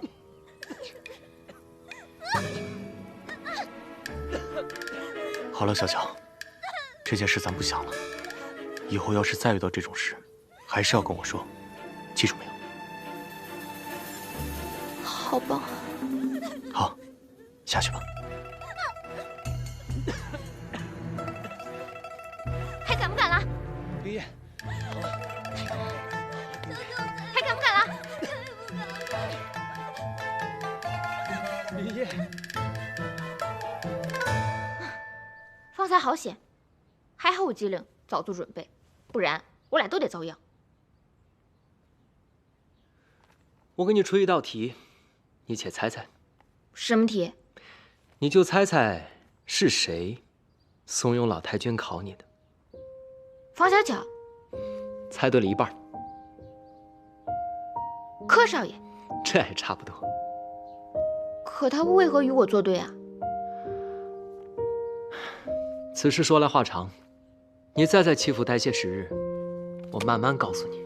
好了，小强，这件事咱不想了。以后要是再遇到这种事，还是要跟我说，记住没有？好吧。好，下去吧。还敢不敢了？冰叶，好了。还敢不敢了？冰叶。方才好险，还好我机灵，早做准备，不然我俩都得遭殃。我给你出一道题，你且猜猜。什么题？你就猜猜是谁怂恿老太君考你的。方小巧。猜对了一半。柯少爷。这还差不多。可他为何与我作对啊？此事说来话长，你再在齐府待些时日，我慢慢告诉你。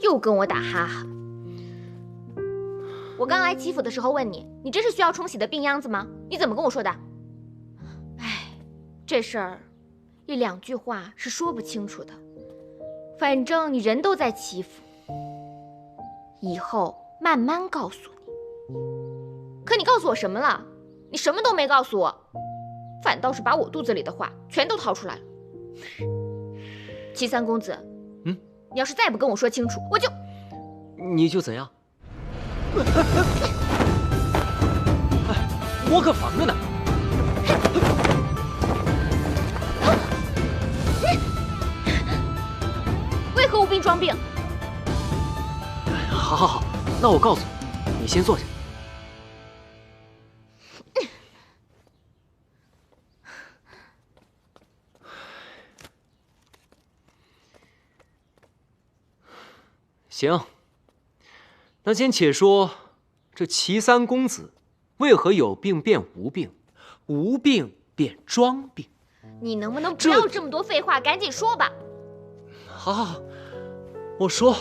又跟我打哈哈。我刚来齐府的时候问你，你这是需要冲洗的病秧子吗？你怎么跟我说的？哎，这事儿一两句话是说不清楚的。反正你人都在齐府，以后慢慢告诉你。可你告诉我什么了？你什么都没告诉我，反倒是把我肚子里的话全都掏出来了。齐三公子，你要是再不跟我说清楚，我就……你就怎样？我可防着呢。装病。好，好，好，那我告诉你，你先坐下。行，那先且说这齐三公子为何有病变无病，无病变装病？你能不能不要这么多废话，赶紧说吧。好，好，好，我说。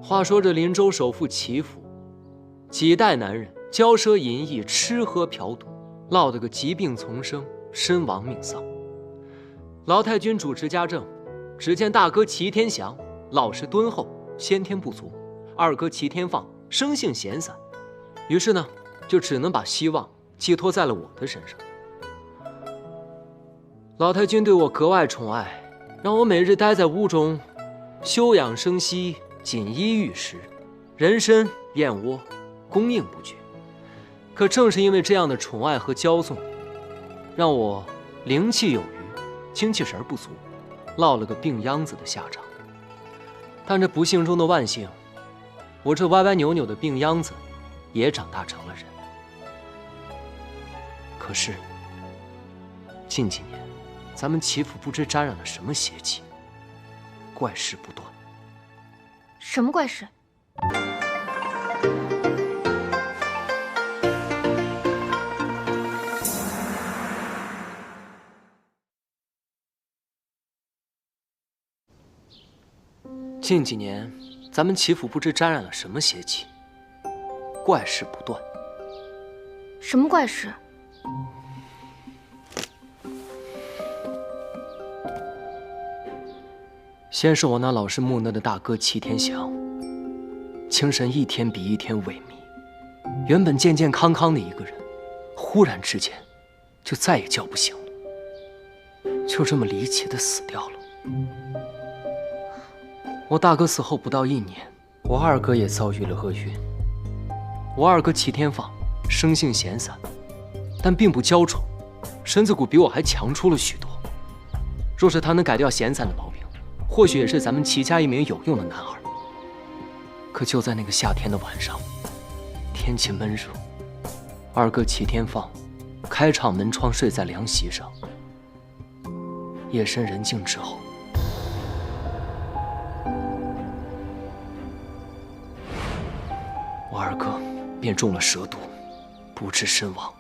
话说这林州首富齐府，几代男人骄奢淫逸，吃喝嫖赌，落得个疾病丛生，身亡命丧。老太君主持家政，只见大哥齐天祥老实敦厚，先天不足；二哥齐天放生性闲散，于是呢，就只能把希望寄托在了我的身上。老太君对我格外宠爱，让我每日待在屋中，休养生息，锦衣玉食，人参燕窝供应不绝。可正是因为这样的宠爱和骄纵，让我灵气有余，精气神不足，落了个病秧子的下场。但这不幸中的万幸，我这歪歪扭扭的病秧子也长大成了人。可是近几年，咱们齐府不知沾染了什么邪气，怪事不断。什么怪事？近几年，咱们齐府不知沾染了什么邪气，怪事不断。什么怪事？先是我那老实木讷的大哥齐天祥，精神一天比一天萎靡，原本健健康康的一个人，忽然之间就再也叫不醒了，就这么离奇的死掉了。我大哥死后不到1年，我二哥也遭遇了厄运。我二哥齐天放生性闲散，但并不娇宠，身子骨比我还强出了许多。若是他能改掉闲散的毛病，或许也是咱们齐家一名有用的男儿。可就在那个夏天的晚上，天气闷热，二哥齐天放开敞门窗睡在凉席上。夜深人静之后，我二哥便中了蛇毒，不治身亡。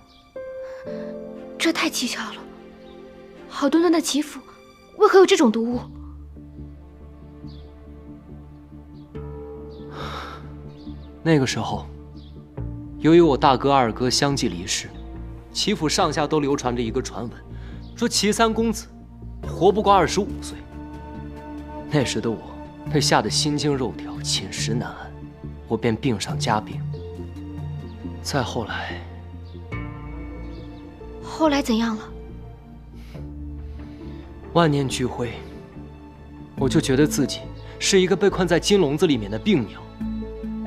这太蹊跷了，好端端的齐府，为何有这种毒物？那个时候，由于我大哥二哥相继离世，齐府上下都流传着一个传闻，说齐三公子活不过25岁。那时的我被吓得心惊肉跳，寝食难安，我便病上加病。再后来，后来怎样了？万念俱灰，我就觉得自己是一个被困在金笼子里面的病鸟。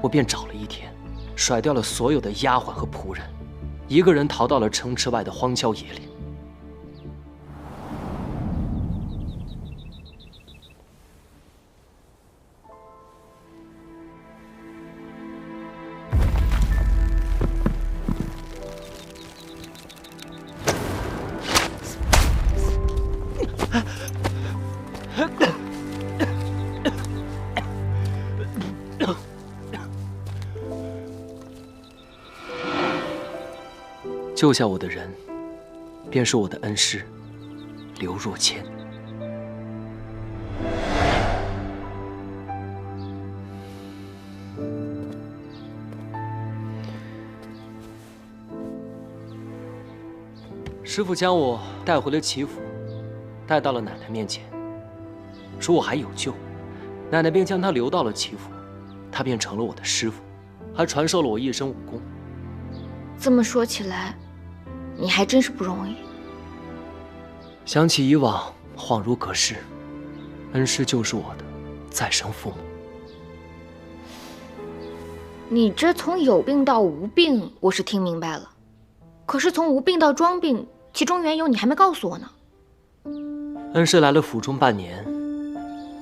我便找了一天，甩掉了所有的丫鬟和仆人，一个人逃到了城池外的荒郊野岭。救下我的人，便是我的恩师刘若谦。师傅将我带回了齐府，带到了奶奶面前，说我还有救。奶奶便将他留到了齐府，他便成了我的师傅，还传授了我一身武功。这么说起来，你还真是不容易。想起以往，恍如隔世，恩师就是我的再生父母。你这从有病到无病，我是听明白了，可是从无病到装病，其中缘由你还没告诉我呢。恩师来了府中半年，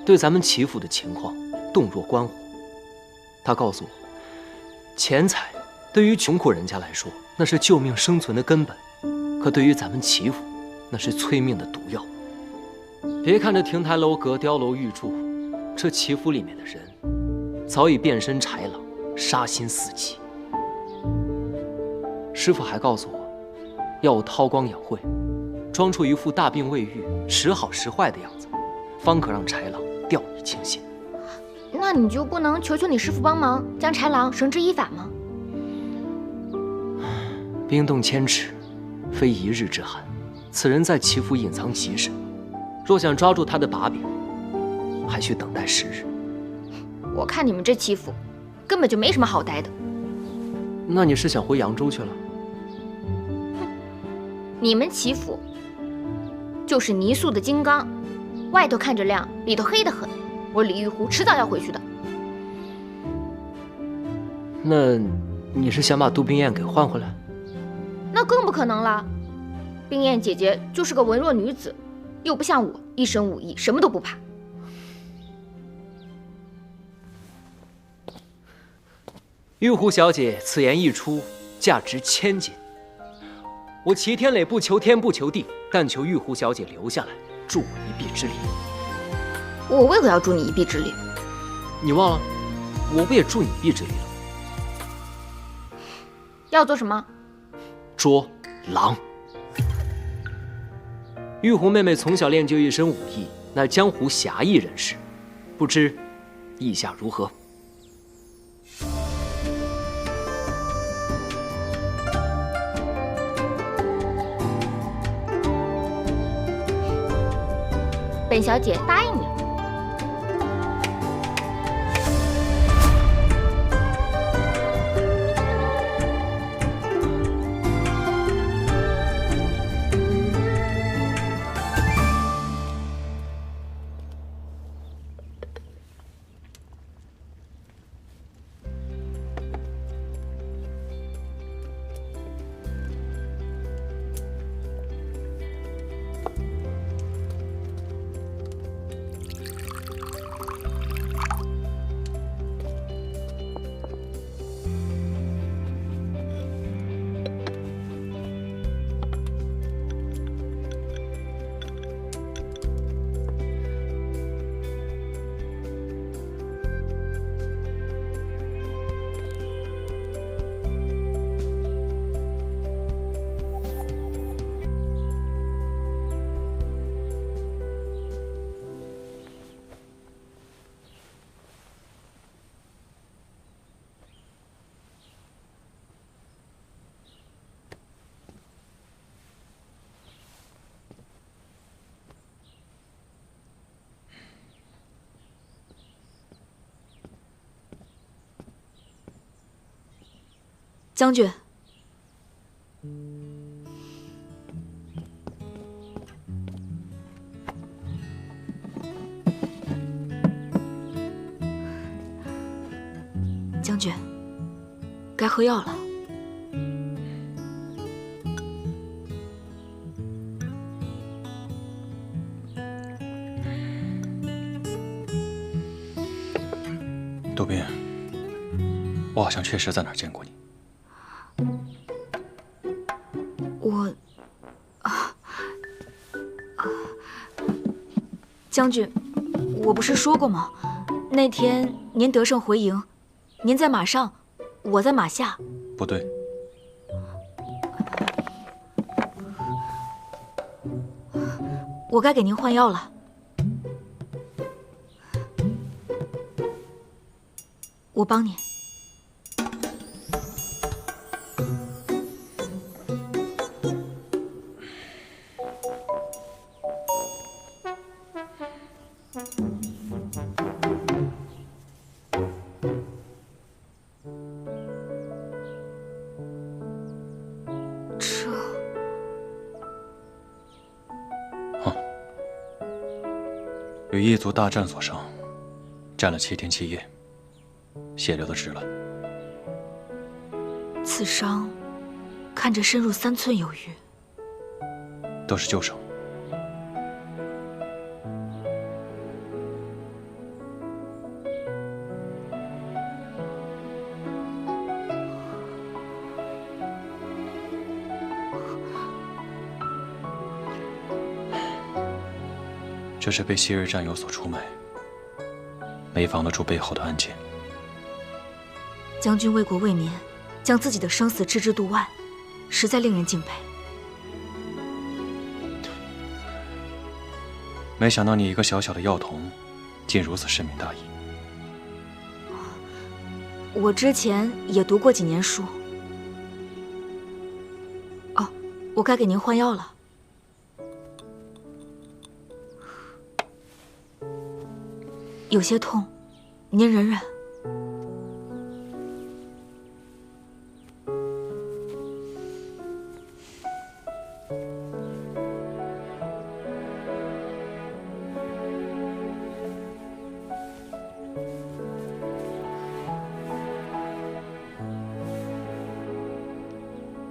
对咱们齐府的情况洞若观火。他告诉我，钱财对于穷苦人家来说，那是救命生存的根本；可对于咱们齐府，那是催命的毒药。别看这亭台楼阁、碉楼玉柱，这齐府里面的人早已变身豺狼，杀心四起。师傅还告诉我，要我韬光养晦，装出一副大病未愈、时好时坏的样子，方可让豺狼掉以轻心。那你就不能求求你师傅帮忙，将豺狼绳之以法吗？冰冻千尺，非一日之寒。此人在齐府隐藏极深，若想抓住他的把柄，还需等待时日。我看你们这齐府，根本就没什么好待的。那你是想回扬州去了？你们齐府就是泥塑的金刚，外头看着亮，里头黑得很。我李玉湖迟早要回去的。那你是想把杜冰雁给换回来？那更不可能了。冰雁姐姐就是个文弱女子，又不像我一身武艺，什么都不怕。玉湖小姐此言一出，价值1000金。我齐天磊不求天不求地，但求玉湖小姐留下来，助我一臂之力。我为何要助你一臂之力？你忘了，我不也助你一臂之力了？要做什么？捉狼。玉湖妹妹从小练就一身武艺，乃江湖侠义人士，不知意下如何？本小姐答应你。将军，将军，该喝药了。杜宾，我好像确实在哪儿见过你。将军，我不是说过吗？那天您得胜回营，您在马上，我在马下。不对，我该给您换药了。我帮您。与异族大战所伤，战了7天7夜，血流的值了。此伤看着深入3寸有余，都是旧伤，这是被昔日战友所出卖，没防得住背后的暗箭。将军为国为民，将自己的生死置之度外，实在令人敬佩。没想到你一个小小的药童，竟如此深明大义。我之前也读过几年书。哦，我该给您换药了。有些痛，您忍忍。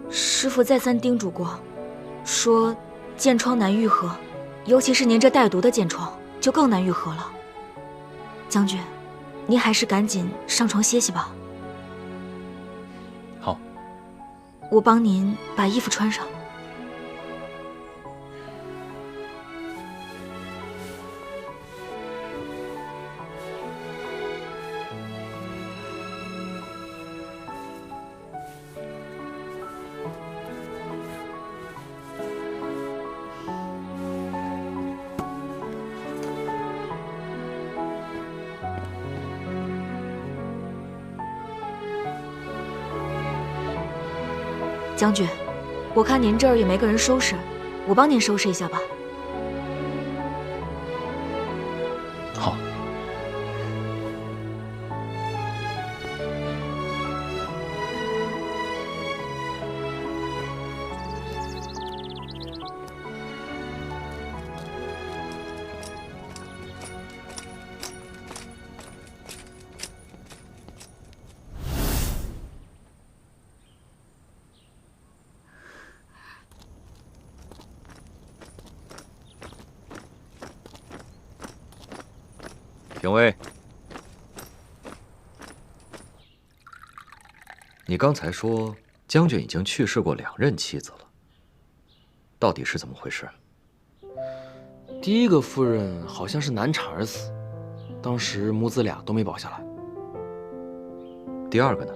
师父再三叮嘱过，说剑疮难愈合，尤其是您这带毒的剑疮，就更难愈合了。将军，您还是赶紧上床歇息吧。好，我帮您把衣服穿上。将军，我看您这儿也没个人收拾，我帮您收拾一下吧。好。廷尉，你刚才说将军已经去世过2任妻子了，到底是怎么回事？第一个夫人好像是难产而死，当时母子俩都没保下来。第二个呢？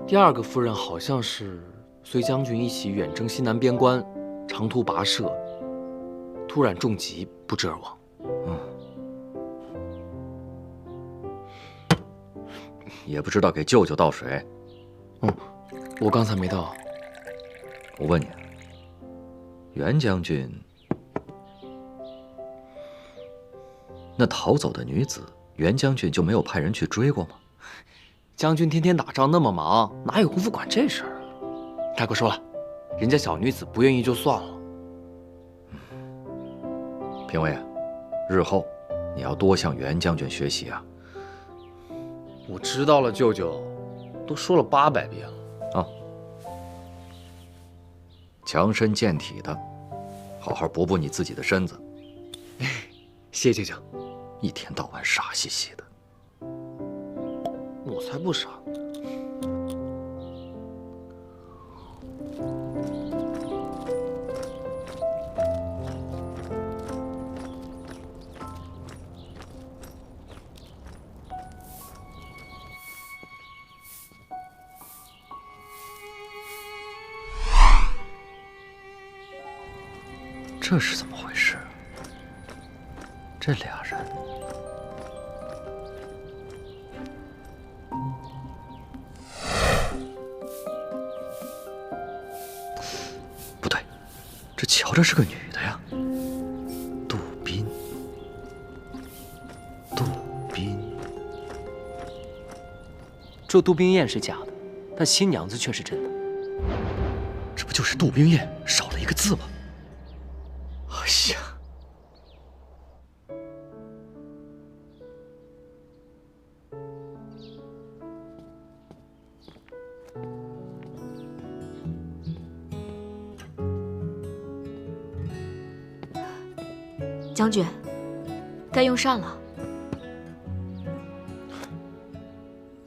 第二个夫人好像是随将军一起远征西南边关，长途跋涉，突然中疾不治而亡。也不知道给舅舅倒水。我刚才没倒。我问你，袁将军那逃走的女子，袁将军就没有派人去追过吗？将军天天打仗那么忙，哪有功夫管这事儿？大哥说了，人家小女子不愿意就算了。评尉，日后你要多向袁将军学习啊。我知道了，舅舅，都说了800遍了。啊，强身健体的，好好补补你自己的身子。谢舅舅。一天到晚傻兮兮的。我才不傻。这是怎么回事？这俩人，不对，这瞧着是个女的呀。杜宾，这杜冰雁是假的，但新娘子却是真的。这不就是杜冰雁少了一个字吗？哎呀！将军，该用膳了。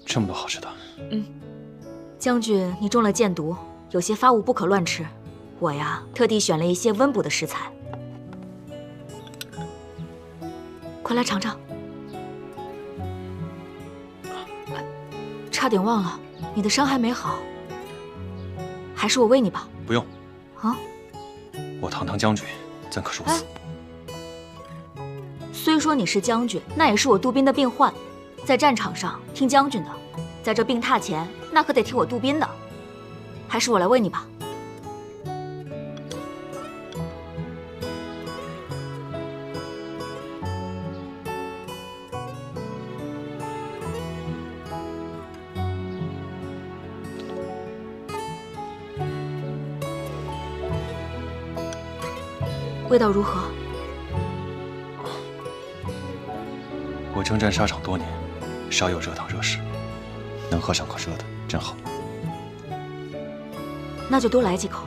这么多好吃的。将军，你中了箭毒，有些发物不可乱吃。我呀，特地选了一些温补的食材。快来尝尝。差点忘了，你的伤还没好，还是我喂你吧。不用。啊？我堂堂将军，怎可如此？虽说你是将军，那也是我杜宾的病患，在战场上听将军的，在这病榻前，那可得听我杜宾的。还是我来喂你吧。味道如何？我征战沙场多年，少有热汤热食，能喝上口热的，真好。那就多来几口。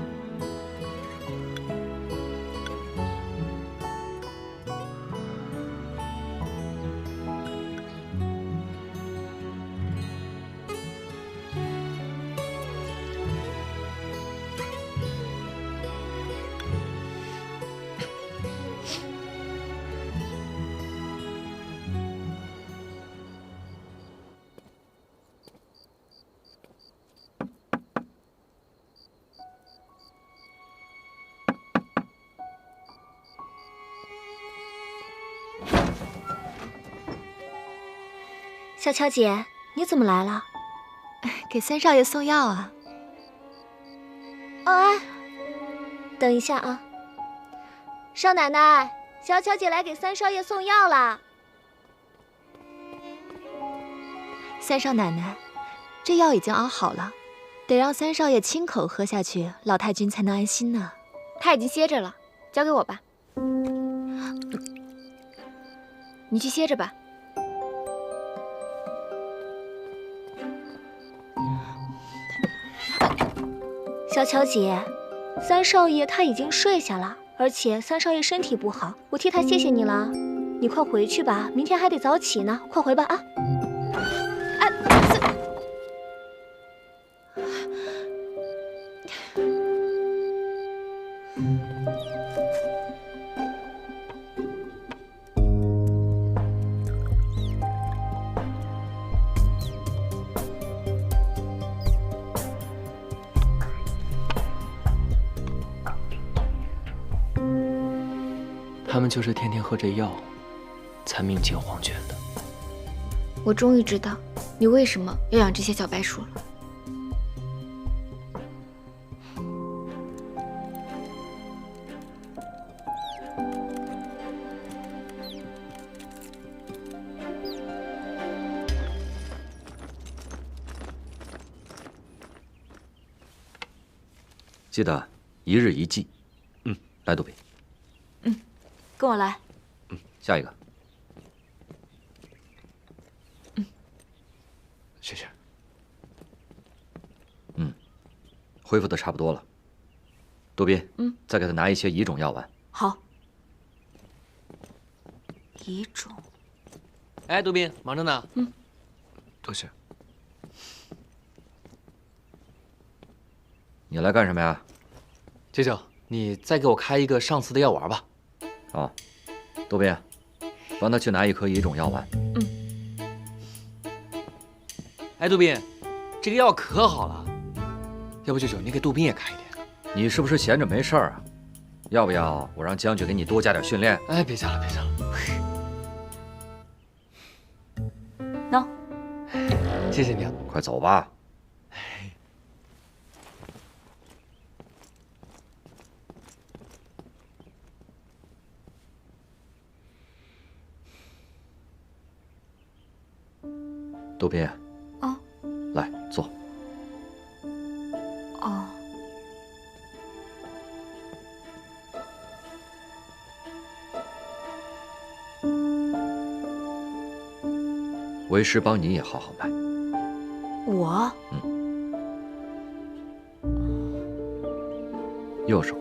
小乔姐，你怎么来了？给三少爷送药啊。哦，哎，等一下啊，少奶奶，小乔姐来给三少爷送药啦。三少奶奶，这药已经熬好了，得让三少爷亲口喝下去，老太君才能安心呢。他已经歇着了，交给我吧。你去歇着吧。小乔姐，三少爷他已经睡下了，而且三少爷身体不好，我替他谢谢你了。你快回去吧，明天还得早起呢，快回吧啊！他们就是天天喝这药，才命尽黄泉的。我终于知道你为什么要养这些小白鼠了。记得一日一剂。来，杜宾。跟我来。下一个。谢谢。恢复的差不多了。杜宾，再给他拿一些乙种药丸。好。乙种。哎，杜宾，忙着呢。多谢。你来干什么呀？舅舅，你再给我开一个上次的药丸吧。哦，杜宾，帮他去拿一颗乙种药丸。哎，杜宾，这个药可好了，要不舅舅你给杜宾也开一点？你是不是闲着没事儿啊？要不要我让将军给你多加点训练？哎，别加了，别加了。喏，谢谢你啊。快走吧。杜宾，来坐。哦，为师帮你也好好脉。我？右手。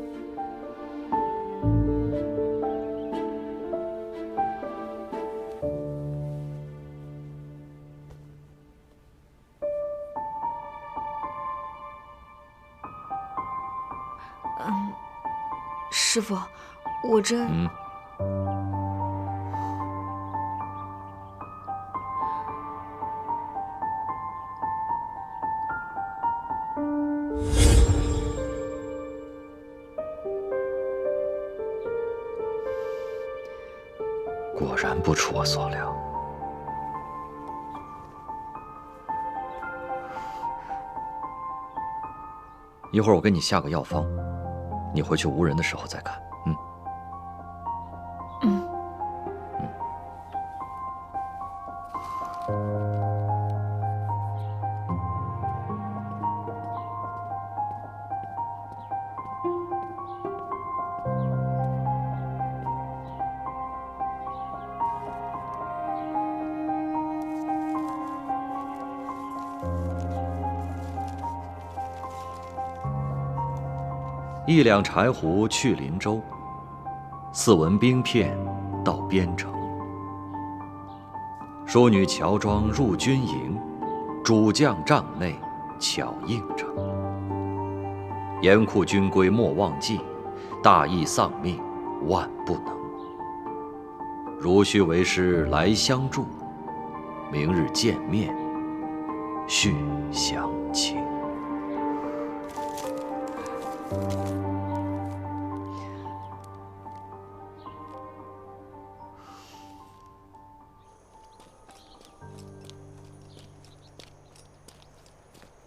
师傅，我这……然不出我所料。一会儿我给你下个药方，你回去无人的时候再看。一两柴胡去林州，4文冰片到边城。淑女乔装入军营，主将帐内巧应承。严酷军规莫忘记，大义丧命万不能。如须为师来相助，明日见面续详情。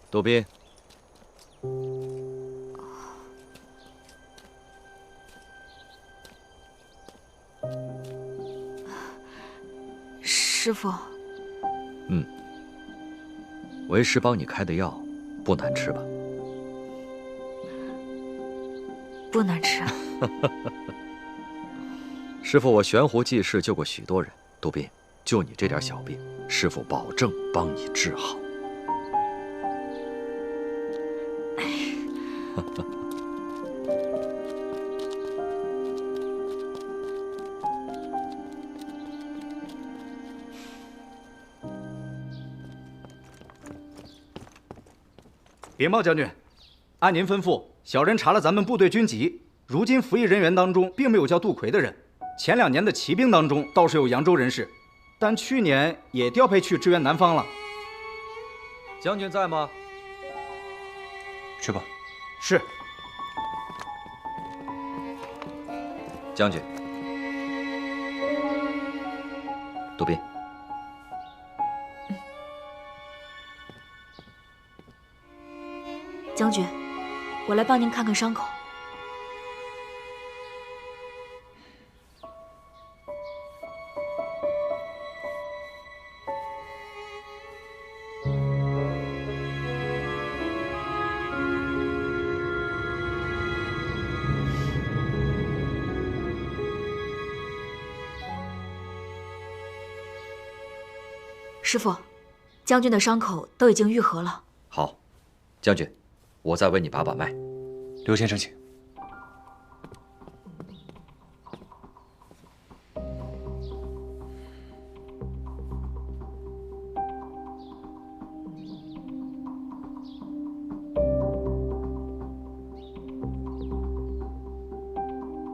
杜宾，师傅。为师帮你开的药，不难吃吧？不难吃。师傅，我悬壶济世救过许多人，杜宾，就你这点小病，师傅保证帮你治好。禀报将军，按您吩咐，小人查了咱们部队军籍，如今服役人员当中并没有叫杜奎的人。前2年的骑兵当中倒是有扬州人士，但去年也调配去支援南方了。将军在吗？去吧。是。将军，杜宾。将军，我来帮您看看伤口。师傅，将军的伤口都已经愈合了。好，将军，我再为你把把脉。刘先生，请。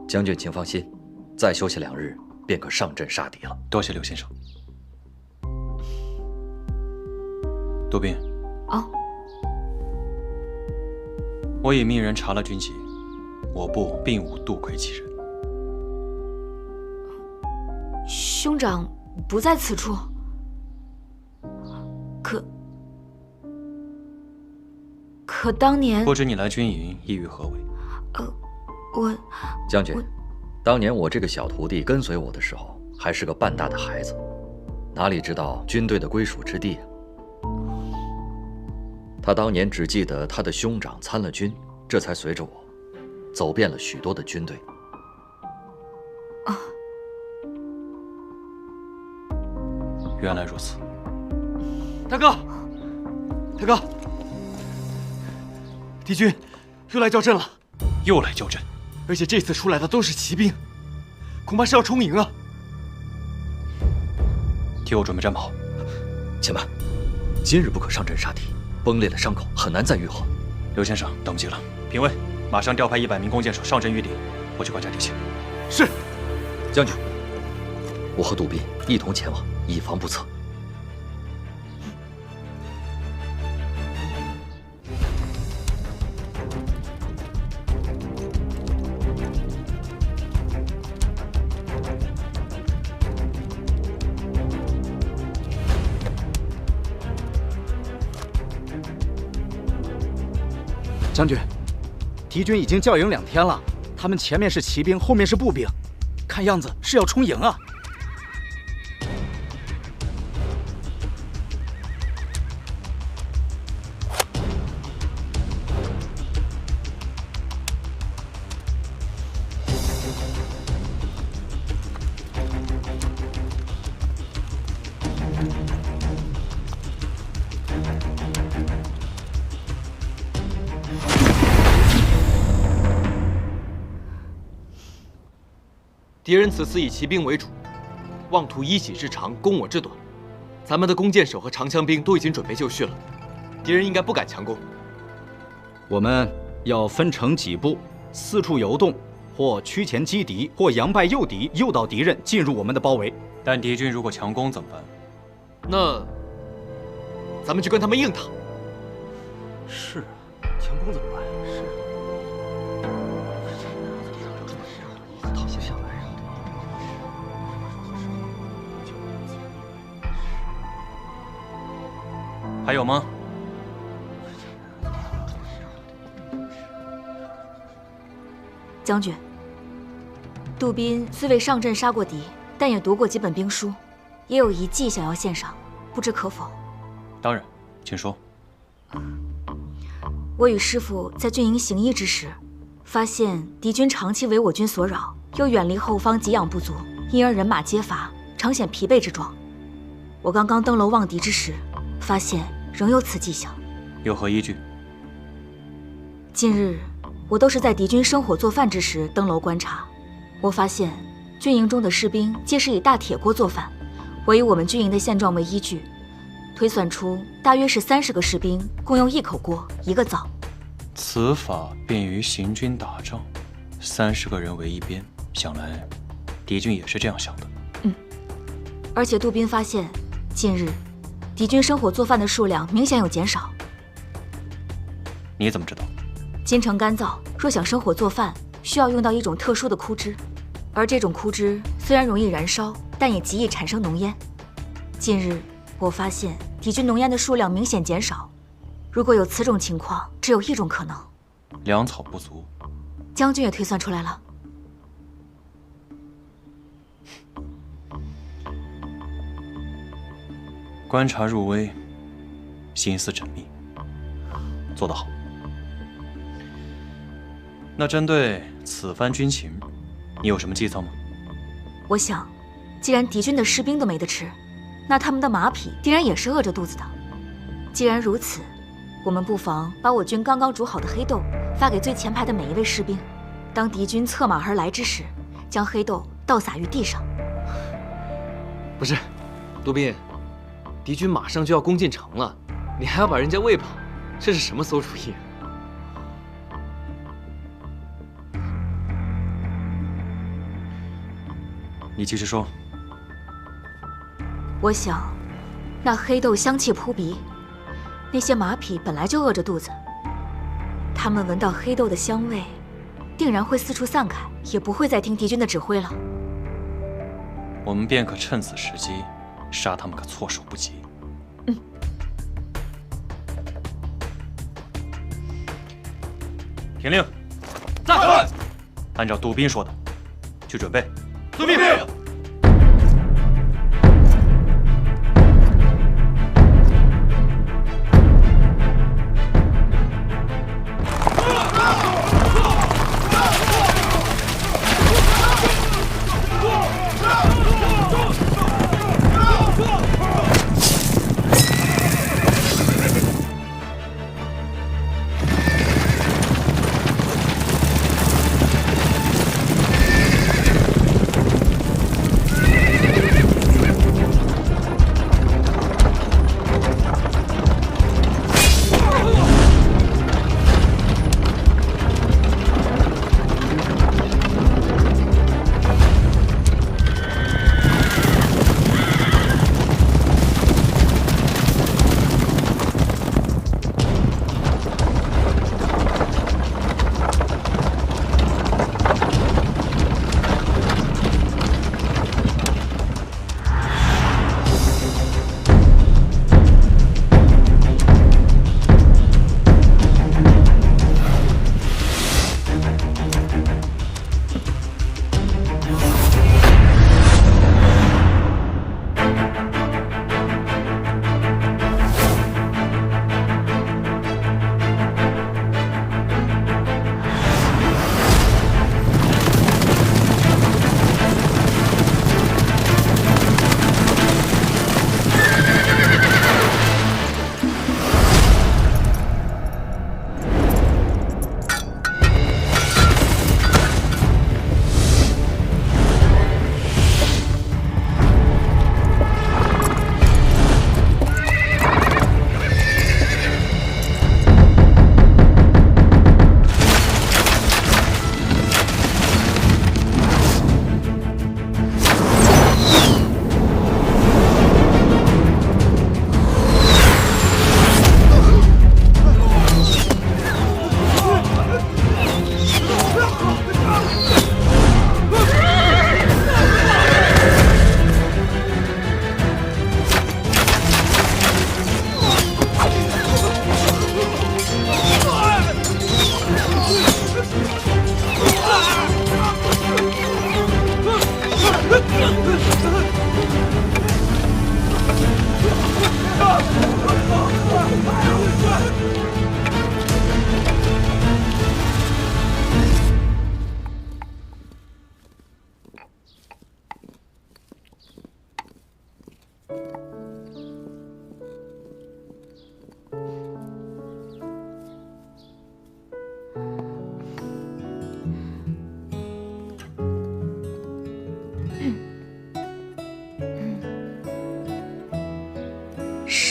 将军请放心，再休息2日，便可上阵杀敌了。多谢刘先生。杜宾。哦。我已命人查了军籍，我部并无杜奎其人。兄长不在此处，可当年不知你来军营意欲何为？我将军，当年我这个小徒弟跟随我的时候，还是个半大的孩子，哪里知道军队的归属之地啊？他当年只记得他的兄长参了军，这才随着我走遍了许多的军队。原来如此。大哥，大哥，敌军又来叫阵了。又来叫阵，而且这次出来的都是骑兵，恐怕是要冲营啊！替我准备战袍。且慢，今日不可上阵杀敌，崩裂的伤口很难再愈合。刘先生，等不及了，评委，马上调派100名弓箭手上阵御敌，我去观察敌情。是，将军，我和杜宾一同前往，以防不测。将军，敌军已经教营2天了，他们前面是骑兵，后面是步兵，看样子是要冲营啊。敌人此次以骑兵为主，妄图以己之长攻我之短。咱们的弓箭手和长枪兵都已经准备就绪了，敌人应该不敢强攻。我们要分成几步，四处游动，或趋前击敌，或佯败诱敌，诱导敌人进入我们的包围。但敌军如果强攻怎么办？那咱们就跟他们硬打。是啊，强攻怎么办？是。躺下下来。还有吗？将军，杜宾虽未上阵杀过敌，但也读过几本兵书，也有一计想要献上，不知可否？当然，请说。我与师父在军营行医之时，发现敌军长期为我军所扰，又远离后方给养不足，因而人马皆乏，常显疲惫之状。我刚刚登楼望敌之时，发现仍有此迹象。有何依据？近日我都是在敌军生火做饭之时登楼观察，我发现军营中的士兵皆是以大铁锅做饭，我以我们军营的现状为依据，推算出大约是30个士兵共用1口锅1个灶。此法便于行军打仗，30个人为一边，想来敌军也是这样想的。而且杜宾发现，近日敌军生火做饭的数量明显有减少。你怎么知道？金城干燥，若想生火做饭，需要用到一种特殊的枯枝，而这种枯枝虽然容易燃烧，但也极易产生浓烟。近日我发现敌军浓烟的数量明显减少，如果有此种情况，只有一种可能：粮草不足。将军也推算出来了。观察入微，心思缜密，做得好。那针对此番军情，你有什么计策吗？我想，既然敌军的士兵都没得吃，那他们的马匹定然也是饿着肚子的。既然如此，我们不妨把我军刚刚煮好的黑豆发给最前排的每一位士兵，当敌军策马而来之时，将黑豆倒洒于地上。不是，杜宾，敌军马上就要攻进城了，你还要把人家喂饱，这是什么馊主意？你继续说。我想，那黑豆香气扑鼻，那些马匹本来就饿着肚子，他们闻到黑豆的香味，定然会四处散开，也不会再听敌军的指挥了。我们便可趁此时机，杀他们个措手不及。听令，在。按照杜宾说的，去准备。遵命。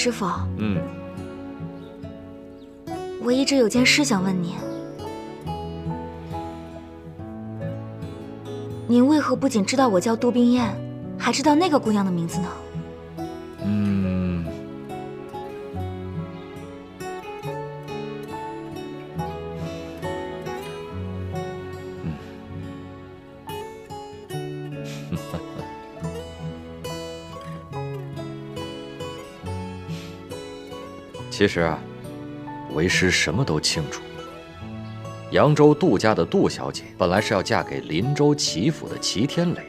师傅，嗯，我一直有件事想问您，您为何不仅知道我叫杜冰燕，还知道那个姑娘的名字呢？其实啊，为师什么都清楚。扬州杜家的杜小姐本来是要嫁给林州齐府的齐天磊，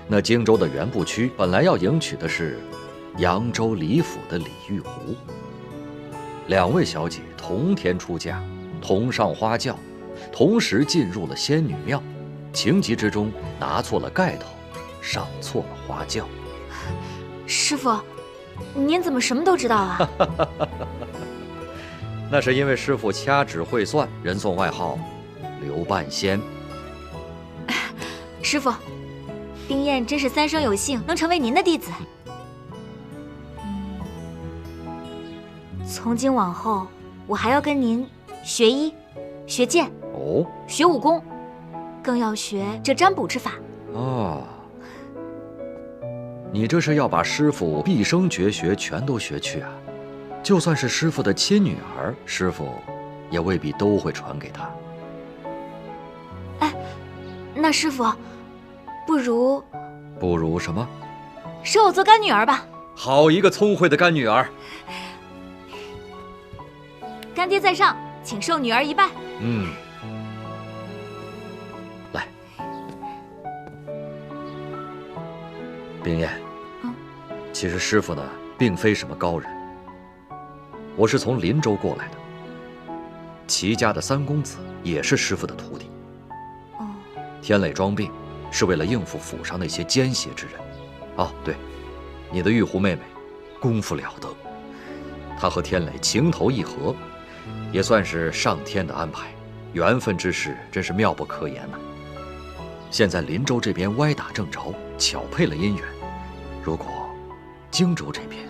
那荆州的原部区本来要迎娶的是扬州李府的李玉湖。两位小姐同天出嫁，同上花轿，同时进入了仙女庙，情急之中拿错了盖头，上错了花轿。师傅，您怎么什么都知道啊？那是因为师傅掐指会算，人送外号刘半仙。师傅，冰燕真是三生有幸能成为您的弟子。从今往后，我还要跟您学医、学剑、学武功，更要学这占卜之法。哦，你这是要把师傅毕生绝学全都学去啊？就算是师傅的亲女儿，师傅也未必都会传给她。那师傅，不如什么？收我做干女儿吧。好一个聪慧的干女儿！干爹在上，请受女儿一拜。来，冰燕。其实师傅呢，并非什么高人。我是从林州过来的，齐家的三公子也是师傅的徒弟。天磊装病，是为了应付府上那些奸邪之人。哦，对，你的玉狐妹妹，功夫了得，她和天磊情投意合，也算是上天的安排，缘分之事真是妙不可言呐。现在林州这边歪打正着，巧配了姻缘。如果荆州这边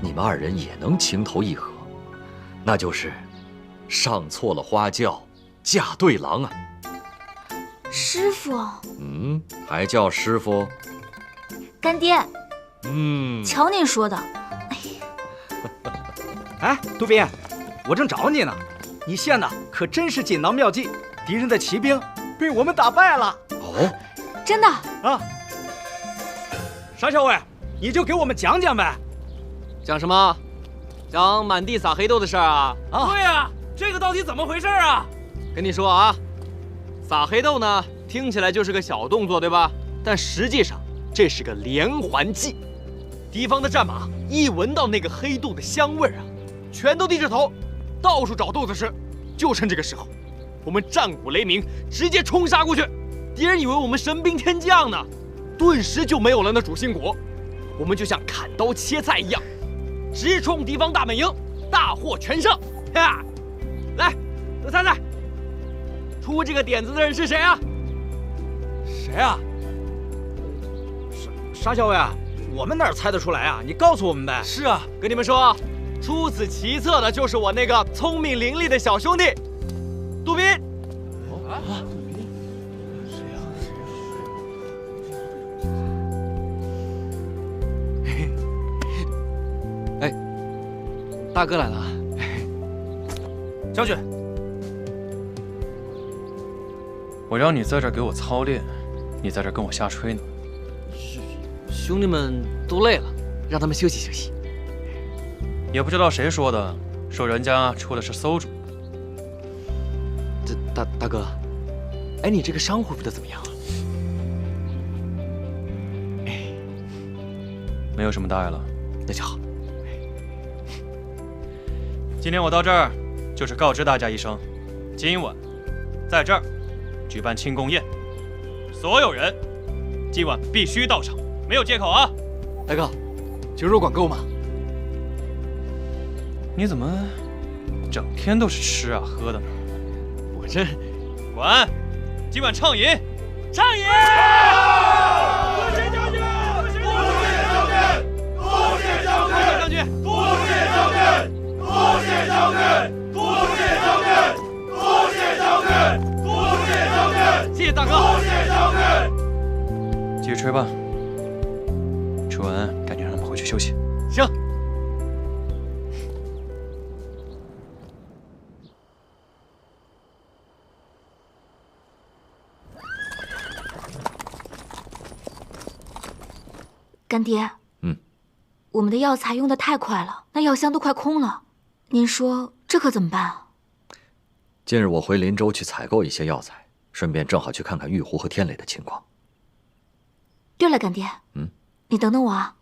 你们二人也能情投意合，那就是上错了花轿，嫁对郎啊！师傅，还叫师傅？干爹，瞧您说的。哎，杜宾，我正找你呢，你献的可真是锦囊妙计，敌人的骑兵被我们打败了。真的啊？沙校尉，你就给我们讲讲呗。讲什么？讲满地撒黑豆的事儿啊？对呀，这个到底怎么回事啊？跟你说啊，撒黑豆呢，听起来就是个小动作，对吧？但实际上这是个连环计。敌方的战马一闻到那个黑豆的香味啊，全都低着头，到处找豆子吃。就趁这个时候，我们战鼓雷鸣，直接冲杀过去。敌人以为我们神兵天降呢，顿时就没有了那主心骨。我们就像砍刀切菜一样，直冲敌方大本营，大获全胜！呀，来，都猜猜，出这个点子的人是谁啊？谁啊？沙校尉，我们哪猜得出来啊？你告诉我们呗。是啊，跟你们说，出此其策的就是我那个聪明伶俐的小兄弟，杜宾。哎，大哥来了。将军，我让你在这儿给我操练，你在这儿跟我瞎吹呢。兄弟们都累了，让他们休息休息。也不知道谁说的，说人家出的是馊主。这大哥，哎，你这个伤恢复的怎么样啊？没有什么大碍了，那就好。今天我到这儿，就是告知大家一声，今晚在这儿举办庆功宴，所有人今晚必须到场，没有借口啊！大哥，酒肉管够吗？你怎么整天都是吃啊喝的呢？我这管，今晚畅饮，畅饮！多谢将军！多谢将军！多谢将军！多谢将军！多谢谢将军，多谢将军，多谢将军，多谢将军，谢谢大哥，多谢将军。继续吹吧，吹完赶紧让他们回去休息。行。干爹，我们的药材用得太快了，那药箱都快空了，您说这可怎么办啊？近日我回林州去采购一些药材，顺便正好去看看玉湖和天磊的情况。对了，干爹，你等等我啊。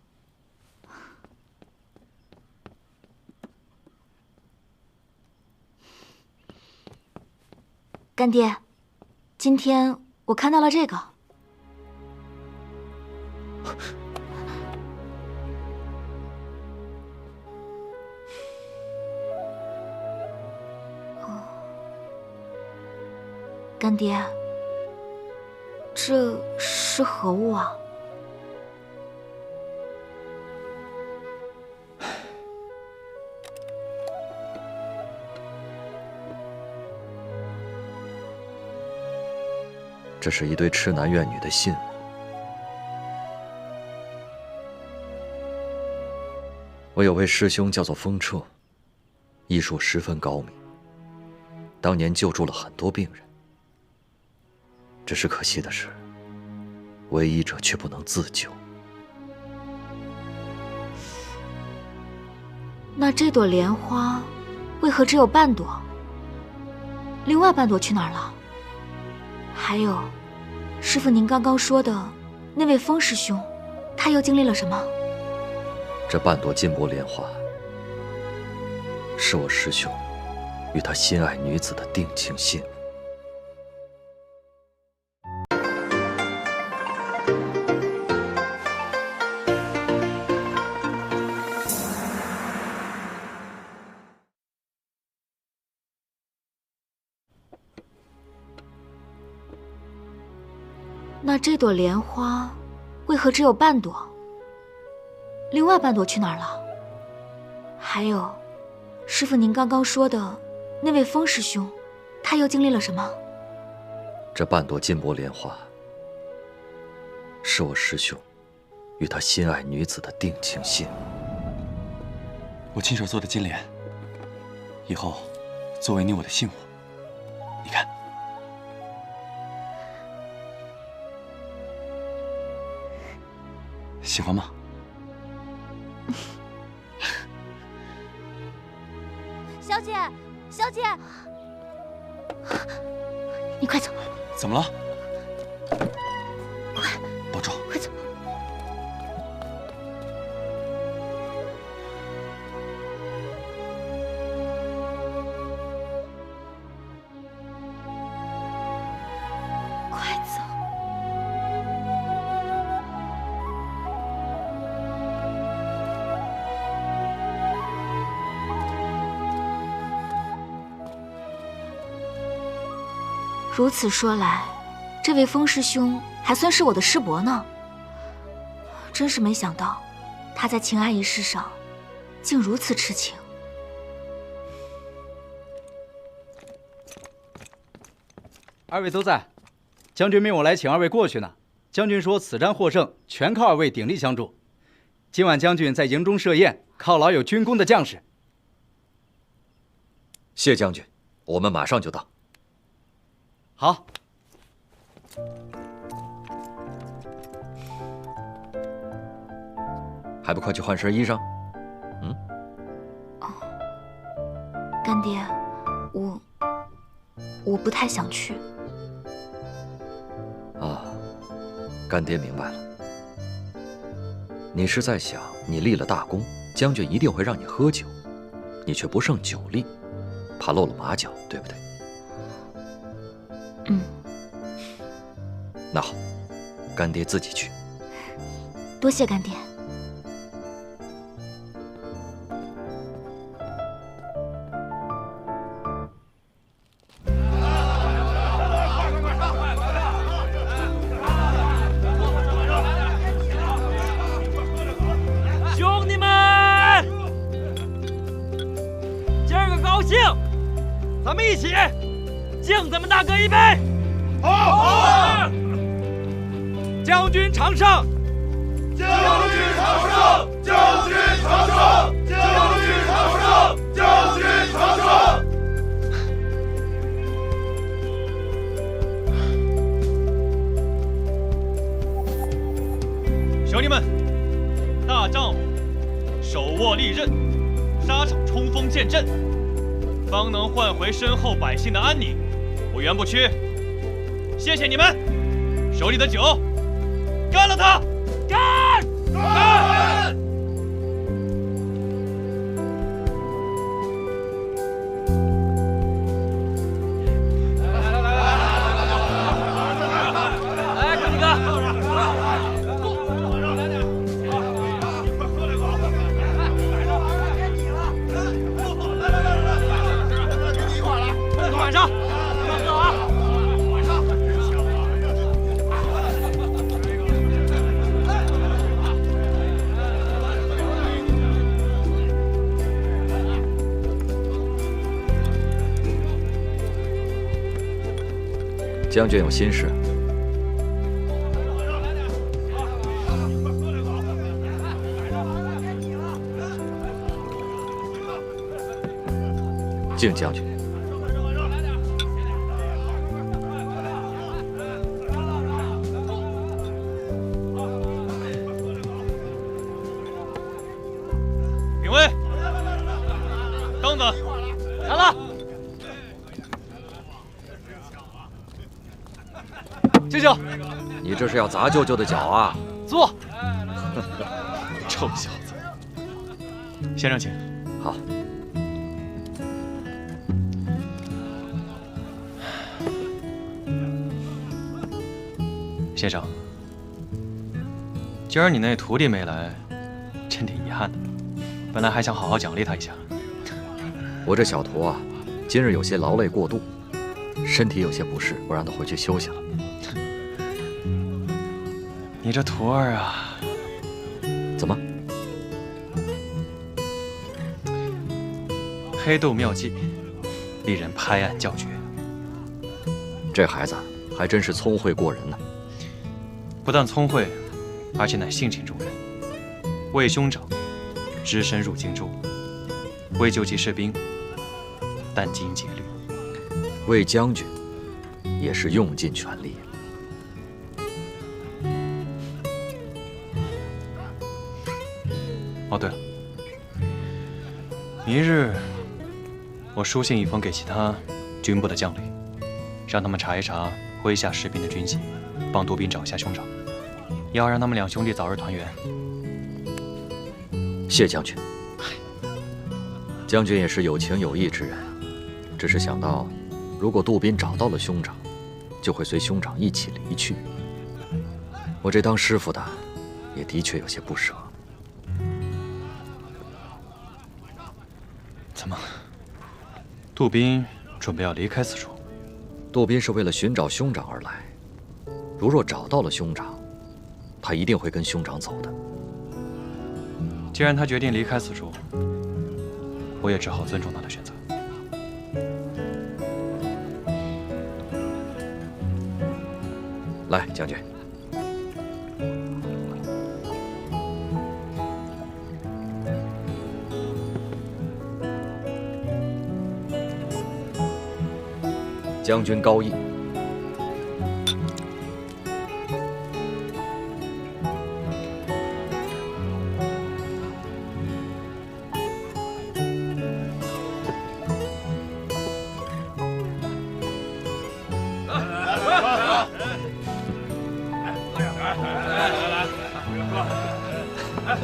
干爹，今天我看到了这个。干爹，这是何物啊？这是一对痴男怨女的信物。我有位师兄叫做风彻，医术十分高明，当年救助了很多病人。只是可惜的是，为医者却不能自救。那这朵莲花为何只有半朵？另外半朵去哪儿了？还有，师父您刚刚说的那位风师兄，他又经历了什么？这半朵金箔莲花，是我师兄与他心爱女子的定情信物。那这朵莲花为何只有半朵？另外半朵去哪儿了？还有，师父您刚刚说的那位风师兄，他又经历了什么？这半朵金箔莲花，是我师兄与他心爱女子的定情信物。我亲手做的金莲，以后作为你我的信物。你看。喜欢吗？小姐，小姐，你快走！怎么了？快，保重！快走！快走！如此说来，这位风师兄还算是我的师伯呢。真是没想到，他在情爱一事上，竟如此痴情。二位都在，将军命我来请二位过去呢。将军说此战获胜，全靠二位鼎力相助。今晚将军在营中设宴，犒劳有军功的将士。谢将军，我们马上就到。好，还不快去换身衣裳？干爹，我不太想去。啊，干爹明白了。你是在想，你立了大功，将军一定会让你喝酒，你却不胜酒力，怕露了马脚，对不对？那好，干爹自己去。多谢干爹。兄弟们，今大哥一杯！好！将军常胜！将军常胜！将军常胜！将军常胜！将军常胜！兄弟们，大丈夫手握利刃，沙场冲锋陷阵，方能换回身后百姓的安宁。我袁不屈，谢谢你们！手里的酒，干了他！干！干！来，哥几个！晚上，喝啊！晚上。将军有心事。敬将军。评委，凳子来了。舅舅，你这是要砸舅舅的脚啊！坐。臭小子，先生请。好。先生，今儿你那徒弟没来，真挺遗憾的。本来还想好好奖励他一下。我这小徒啊，今日有些劳累过度，身体有些不适，我让他回去休息了。你这徒儿啊，怎么？黑豆妙计，令人拍案叫绝。这孩子还真是聪慧过人呢。不但聪慧，而且乃性情中人。为兄长，只身入荆州，为救济士兵，殚精竭虑；为将军，也是用尽全力。哦，对了，明日我书信一封给其他军部的将领，让他们查一查麾下士兵的军籍，帮杜宾找一下兄长，要让他们两兄弟早日团圆。谢将军。将军也是有情有义之人，只是想到，如果杜宾找到了兄长，就会随兄长一起离去。我这当师傅的，也的确有些不舍。怎么，杜宾准备要离开此处？杜宾是为了寻找兄长而来，如若找到了兄长，他一定会跟兄长走的。既然他决定离开此处，我也只好尊重他的选择。来，将军。将军高义。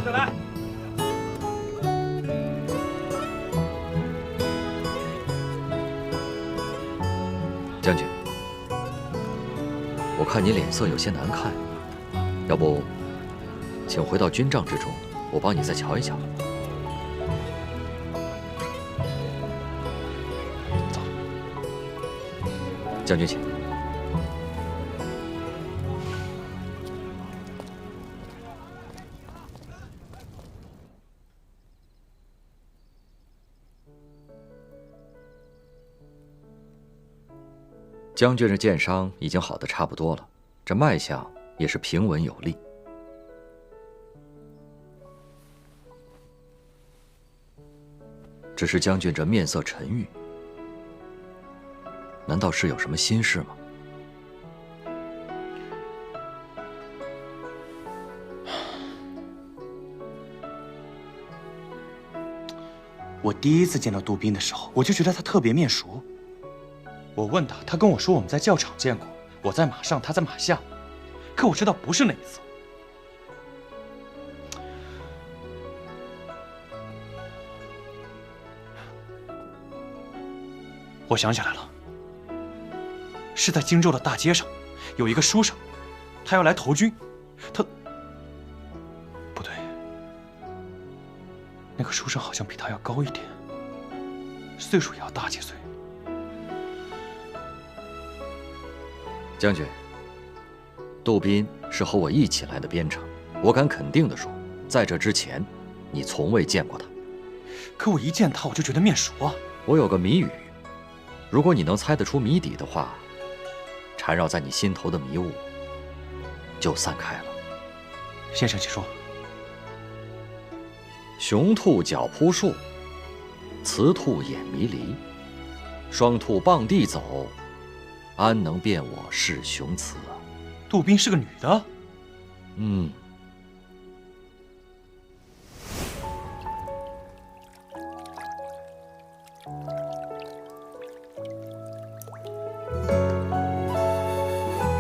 再来。将军，我看你脸色有些难看，要不，请回到军帐之中，我帮你再瞧一瞧。走，将军请。将军的剑伤已经好得差不多了，这脉象也是平稳有力。只是将军这面色沉郁，难道是有什么心事吗？我第一次见到杜宾的时候，我就觉得他特别面熟。我问他，他跟我说我们在教场见过，我在马上，他在马下，可我知道不是那一次。我想起来了，是在荆州的大街上，有一个书生，他要来投军，不对，那个书生好像比他要高一点，岁数也要大几岁。将军，杜宾是和我一起来的边城，我敢肯定地说，在这之前，你从未见过他。可我一见他，我就觉得面熟啊。我有个谜语，如果你能猜得出谜底的话，缠绕在你心头的迷雾就散开了。先生，请说。雄兔脚扑树，雌兔眼迷离，双兔傍地走，安能辨我是雄雌啊？杜宾是个女的？嗯。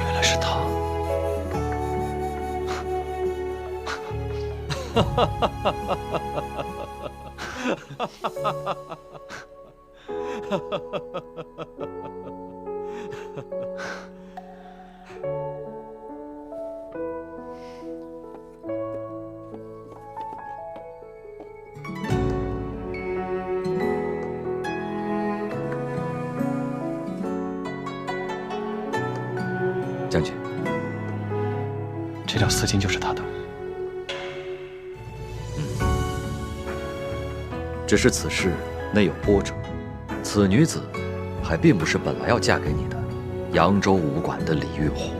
原来是她。哈哈哈哈哈将军，这条丝巾就是他的。只是此事内有波折，此女子还并不是本来要嫁给你的扬州武馆的李玉红。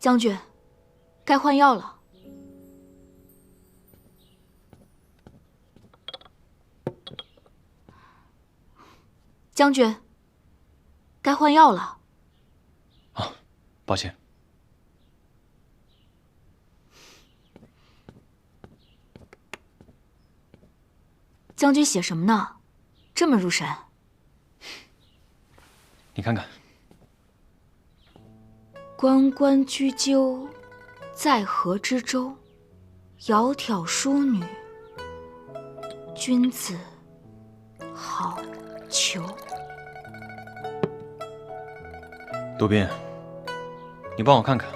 将军，该换药了。将军，该换药了。啊，抱歉。将军写什么呢？这么入神。你看看。关关雎鸠，在河之洲。窈窕淑女，君子好逑。杜宾，你帮我看看，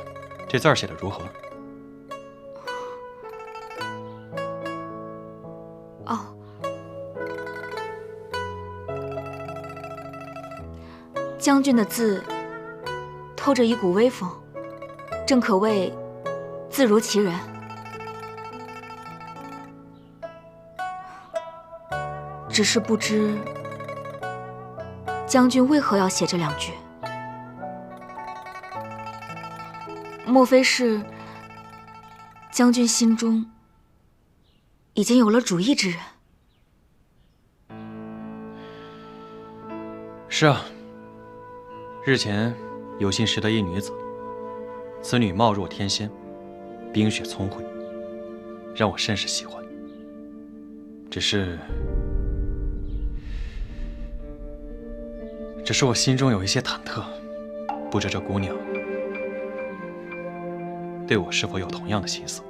这字儿写的如何？哦，将军的字透着一股威风，正可谓字如其人。只是不知将军为何要写这两句？莫非是将军心中已经有了主意之人？是啊，日前有幸识得一女子，此女貌若天仙，冰雪聪慧，让我甚是喜欢。只是我心中有一些忐忑，不知这姑娘对我是否有同样的心思。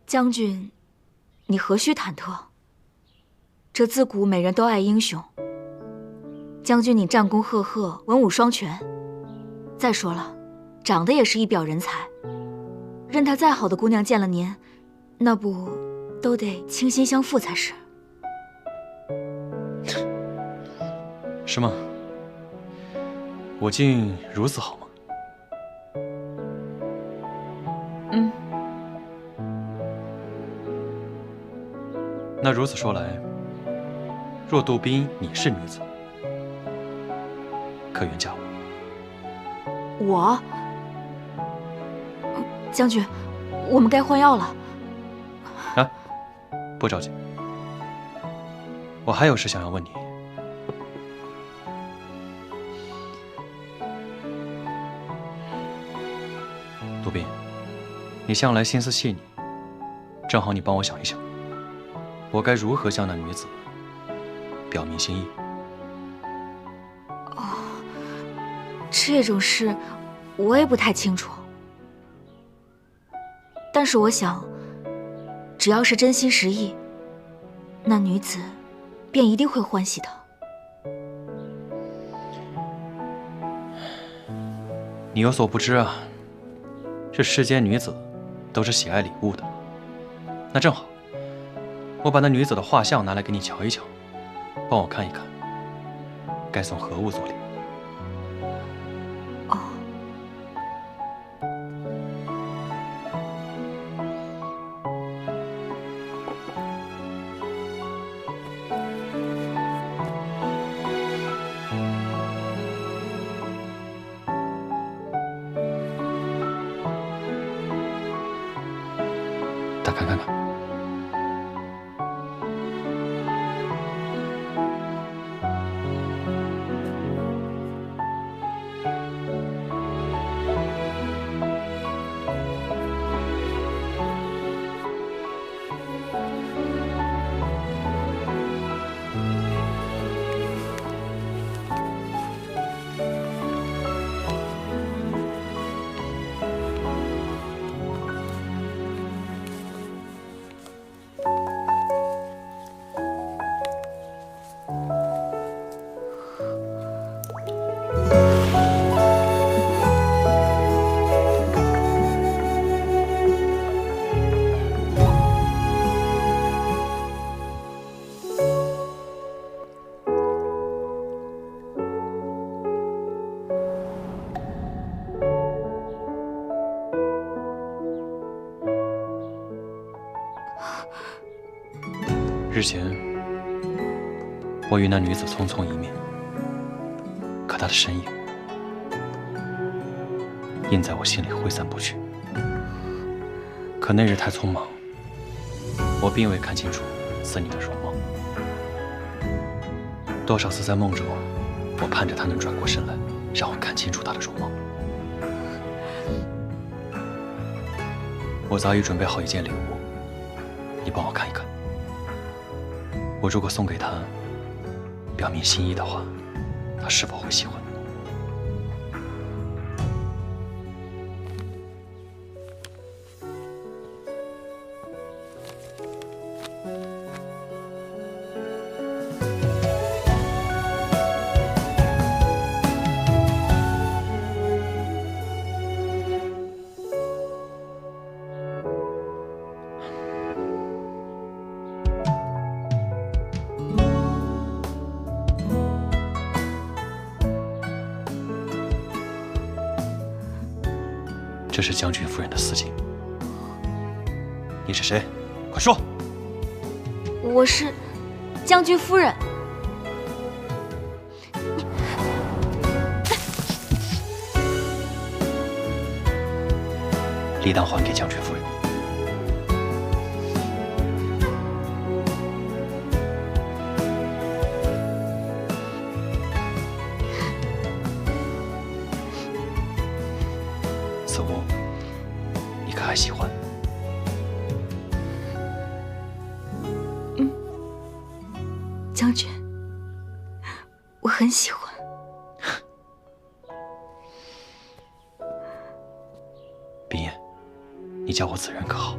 将军，你何须忐忑？这自古美人都爱英雄。将军你战功赫赫，文武双全。再说了，长得也是一表人才。任他再好的姑娘见了您，那不都得倾心相附才是？是吗？我竟如此好吗？嗯。那如此说来，若杜宾你是女子，可愿嫁我？我，将军，我们该换药了。啊，不着急，我还有事想要问你。杜宾，你向来心思细腻，正好你帮我想一想，我该如何向那女子表明心意？这种事我也不太清楚，但是我想，只要是真心实意，那女子便一定会欢喜的。你有所不知啊，这世间女子都是喜爱礼物的。那正好，我把那女子的画像拿来给你瞧一瞧，帮我看一看，该送何物作礼。打开看看。日前，我与那女子匆匆一面，可她的身影印在我心里挥散不去。可那日太匆忙，我并未看清楚此女的容貌。多少次在梦中，我盼着她能转过身来，让我看清楚她的容貌。我早已准备好一件礼物，你帮我看一看。我如果送给她，表明心意的话，她是否会喜欢？这是将军夫人的私信。你是谁？快说！我是将军夫人。理当还给将军夫人。此物，你可还喜欢？将军，我很喜欢。冰燕，你叫我子仁可好？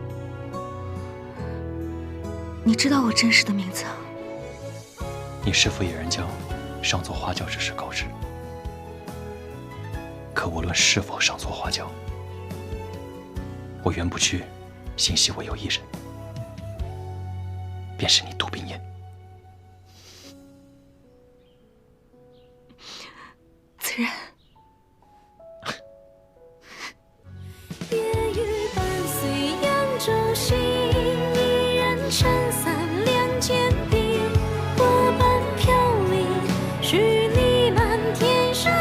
你知道我真实的名字？你师父野人教，上座花轿之事告知。可无论是否上座花轿，我袁不屈心系唯有一人，便是你杜冰烟。自然。夜雨伴随扬州行，一人撑伞两肩并，波般飘零，许你满天深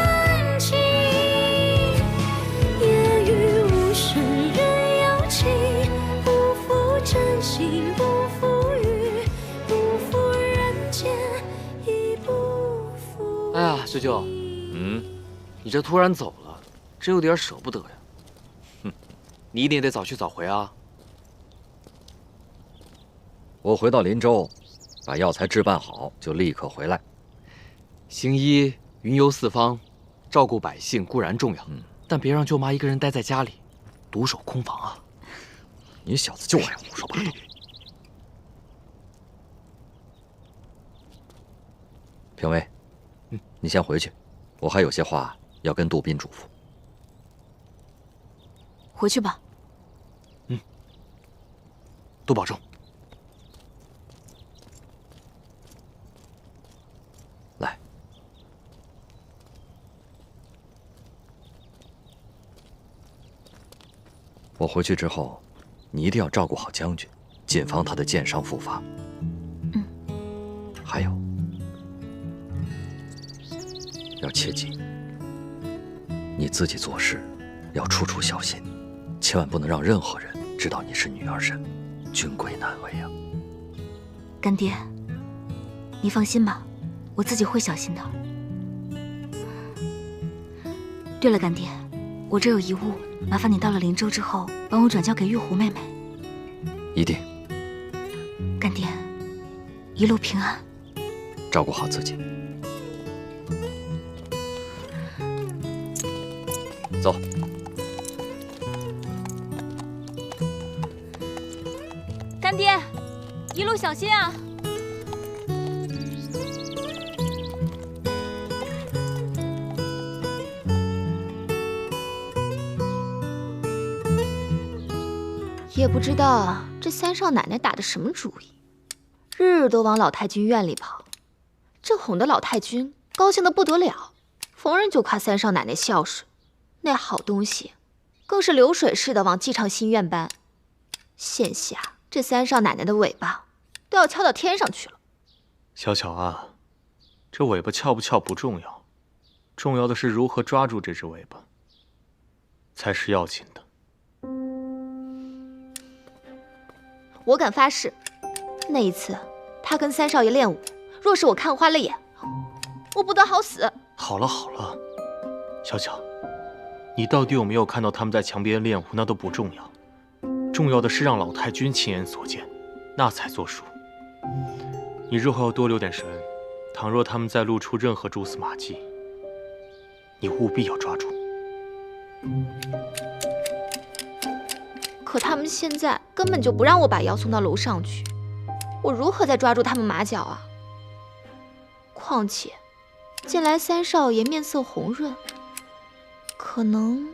情。夜雨无声人有情，不负真心不负语，不负人间亦不负。哎呀，舅舅，你这突然走了，真有点舍不得呀。哼，你一定得早去早回啊。我回到林州，把药材置办好，就立刻回来。行医云游四方，照顾百姓固然重要，但别让舅妈一个人待在家里，独守空房啊。你小子就爱胡说八道。评委，你先回去，我还有些话要跟杜宾嘱咐。回去吧。多保重。来，我回去之后，你一定要照顾好将军，谨防他的剑伤复发。还有，要切记，你自己做事要处处小心，千万不能让任何人知道你是女儿身，君贵难为啊！干爹，你放心吧，我自己会小心的。对了，干爹，我这有遗物，麻烦你到了林州之后，帮我转交给玉壶妹妹。一定。干爹，一路平安，照顾好自己。走。干爹，一路小心啊！也不知道这三少奶奶打的什么主意，日日都往老太君院里跑，这哄得老太君高兴得不得了，逢人就夸三少奶奶孝顺，那好东西更是流水似的往姬昌新院搬。现下这三少奶奶的尾巴都要翘到天上去了。小巧啊，这尾巴翘不翘不重要，重要的是如何抓住这只尾巴，才是要紧的。我敢发誓，那一次他跟三少爷练武，若是我看花了眼，我不得好死。好了好了，小巧，你到底有没有看到他们在墙边练武，那都不重要，重要的是让老太君亲眼所见，那才作数。你日后要多留点神，倘若他们再露出任何蛛丝马迹，你务必要抓住。可他们现在根本就不让我把药送到楼上去，我如何再抓住他们马脚啊？况且，近来三少爷面色红润，可能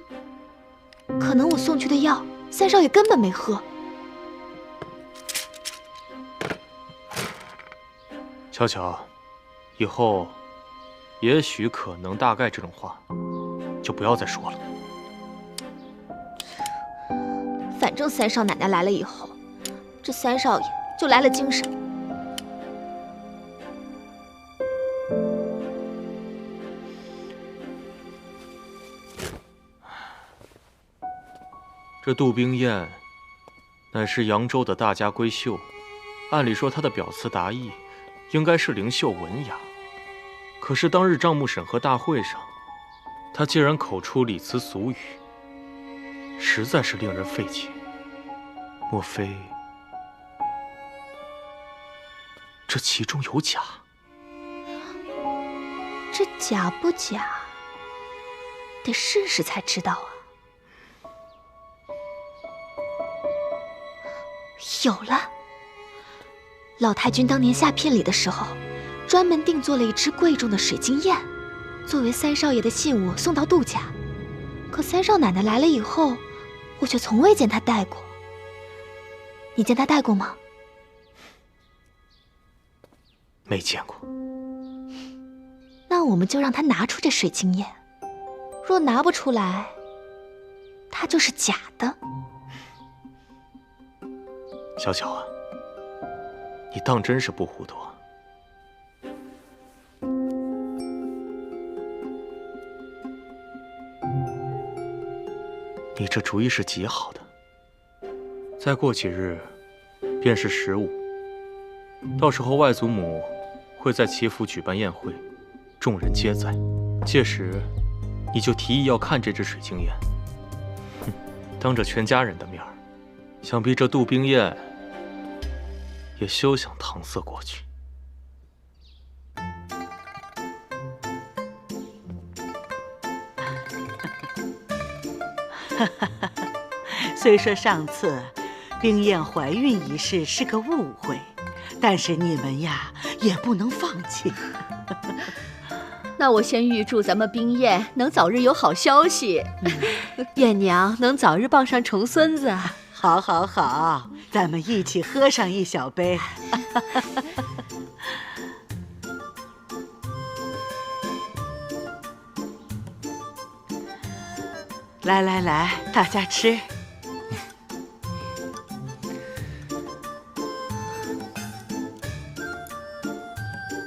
我送去的药，三少爷根本没喝。巧巧，以后也许可能大概这种话，就不要再说了。反正三少奶奶来了以后，这三少爷就来了精神。这杜冰燕乃是扬州的大家闺秀，按理说她的表词达意应该是灵秀文雅，可是当日账目审核大会上，她竟然口出礼词俗语，实在是令人费解。莫非这其中有假？这假不假，得试试才知道啊。有了，老太君当年下聘礼的时候，专门定做了一只贵重的水晶燕，作为三少爷的信物送到杜家。可三少奶奶来了以后，我却从未见她戴过。你见她戴过吗？没见过。那我们就让她拿出这水晶燕，若拿不出来，它就是假的。小巧啊，你当真是不糊涂啊！你这主意是极好的。再过几日，便是15，到时候外祖母会在齐府举办宴会，众人皆在。届时，你就提议要看这只水晶燕。哼，当着全家人的面儿，想必这杜冰燕也休想搪塞过去。虽说上次冰燕怀孕一事是个误会，但是你们呀也不能放弃。那我先预祝咱们冰燕能早日有好消息，燕娘能早日抱上重孙子。好，好，好，咱们一起喝上一小杯。来来来，大家吃。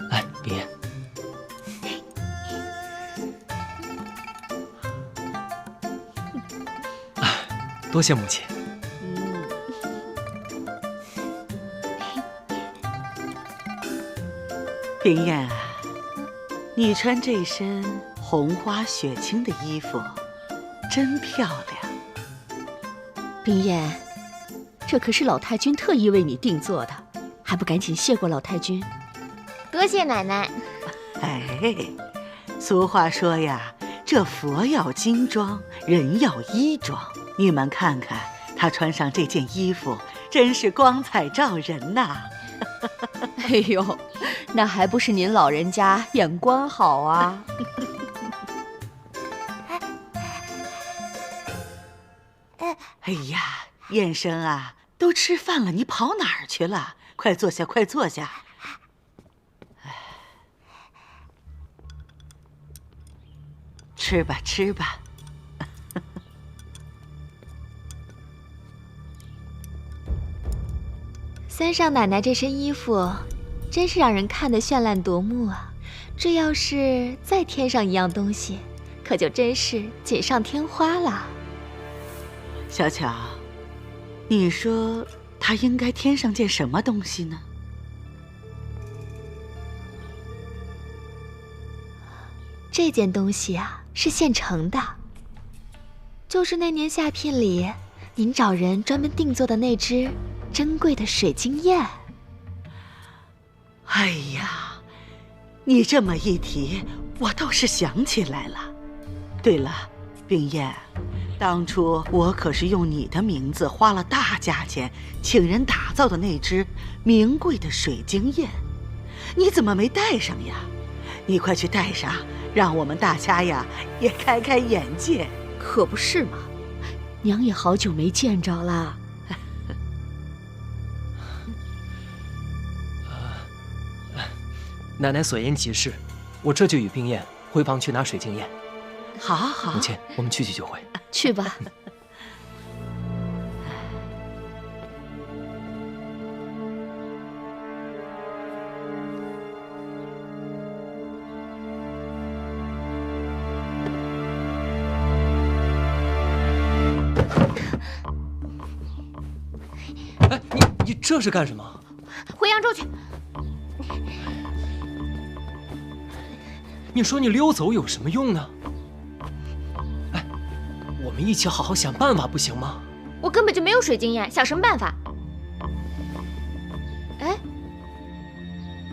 来，冰燕。多谢母亲。冰燕啊，你穿这身红花雪青的衣服，真漂亮。冰燕，这可是老太君特意为你定做的，还不赶紧谢过老太君？多谢奶奶。哎，俗话说呀，这佛要金装，人要衣装。你们看看，她穿上这件衣服，真是光彩照人呐！哎呦，那还不是您老人家眼光好啊！哎呀，燕生啊，都吃饭了，你跑哪儿去了？快坐下，快坐下。吃吧，吃吧。三少奶奶这身衣服，真是让人看得绚烂夺目啊！这要是再添上一样东西，可就真是锦上添花了。小巧，你说她应该添上件什么东西呢？这件东西啊，是现成的，就是那年下聘礼，您找人专门定做的那只珍贵的水晶燕。哎呀，你这么一提，我倒是想起来了。对了，冰燕，当初我可是用你的名字花了大价钱请人打造的那只名贵的水晶燕，你怎么没带上呀？你快去带上，让我们大家呀也开开眼界。可不是嘛，娘也好久没见着了。奶奶所言极是，我这就与冰燕回房去拿水晶燕。好，好，母亲，我们去就回。去吧。哎，你这是干什么？回扬州去。你说你溜走有什么用呢？哎，我们一起好好想办法不行吗？我根本就没有水晶燕，想什么办法？哎，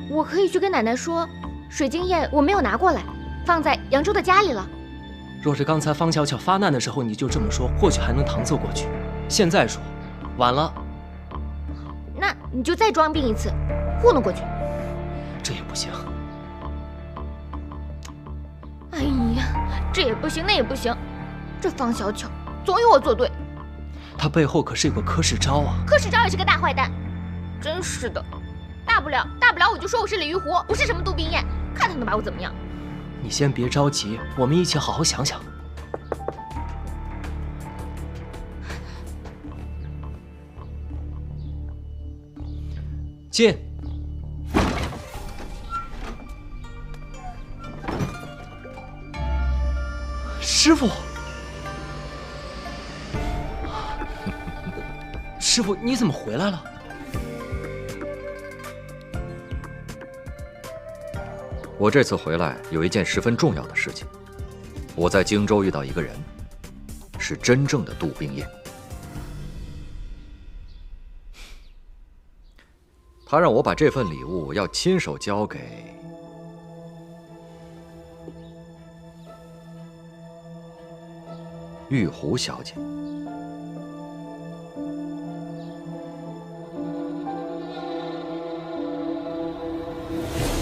我可以去跟奶奶说，水晶燕我没有拿过来，放在扬州的家里了。若是刚才方巧巧发难的时候你就这么说，或许还能搪塞过去。现在说，晚了。那你就再装病一次，糊弄过去。这也不行。哎呀，这也不行，那也不行，这方小巧总有我作对。他背后可是有个柯世昭啊！柯世昭也是个大坏蛋，真是的。大不了我就说我是李玉湖，不是什么杜冰雁，看他能把我怎么样。你先别着急，我们一起好好想想。进。师傅，师傅，你怎么回来了？我这次回来有一件十分重要的事情，我在荆州遇到一个人，是真正的杜冰雁。他让我把这份礼物要亲手交给玉湖小姐。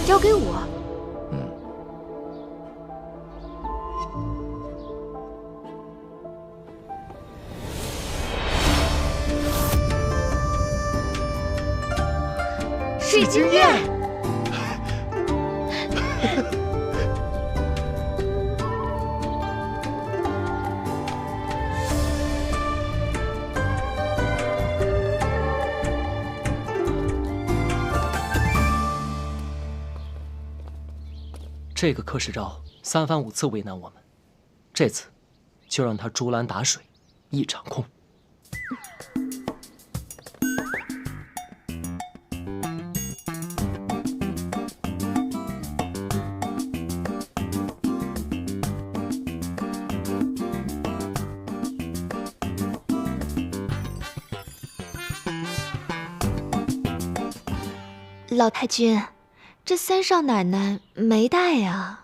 交给我。水晶燕。这个柯世昭三番五次为难我们，这次就让他竹篮打水一场空。老太君，这三少奶奶没带呀。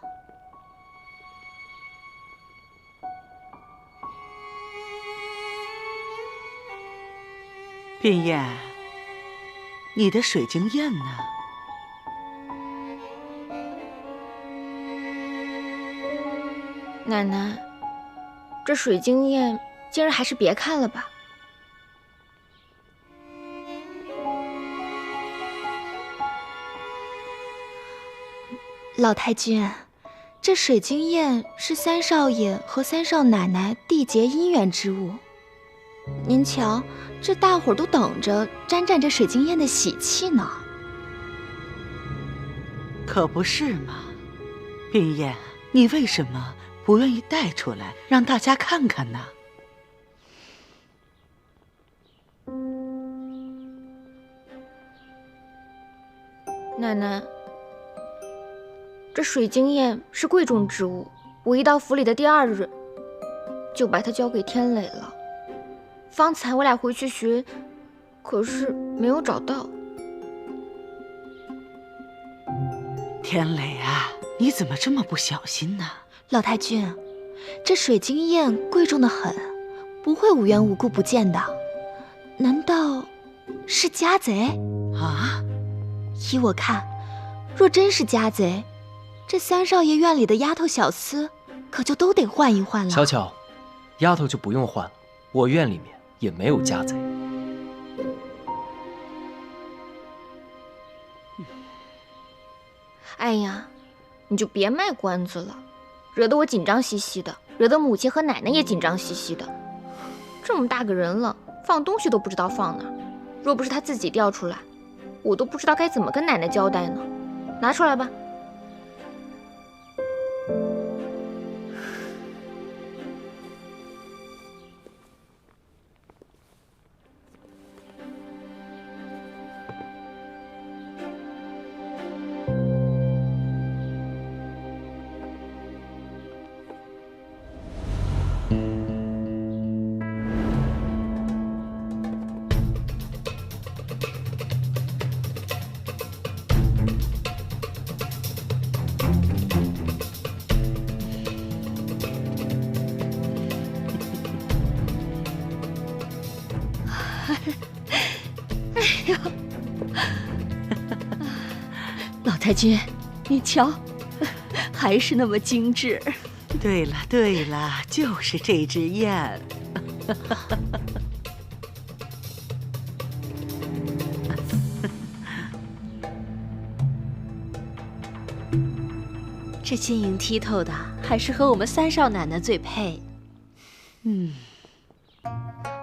冰雁，你的水晶燕呢？奶奶，这水晶燕今儿还是别看了吧。老太君，这水晶燕是三少爷和三少奶奶缔结姻缘之物。您瞧，这大伙儿都等着沾沾这水晶燕的喜气呢。可不是嘛，冰雁，你为什么不愿意带出来让大家看看呢？奶奶，这水晶燕是贵重之物，我一到府里的第2日，就把它交给天磊了。方才我俩回去寻，可是没有找到。天磊啊，你怎么这么不小心呢？老太君，这水晶燕贵重的很，不会无缘无故不见的。难道是家贼啊？依我看，若真是家贼，这三少爷院里的丫头小厮可就都得换一换了。小巧，丫头就不用换了，我院里面也没有家贼。哎呀，你就别卖关子了，惹得我紧张兮兮的，惹得母亲和奶奶也紧张兮兮的。这么大个人了，放东西都不知道放哪儿，若不是他自己掉出来，我都不知道该怎么跟奶奶交代呢。拿出来吧。哎呦！太君，你瞧，还是那么精致。对了对了，就是这只雁。这晶莹剔透的，还是和我们三少奶奶最配。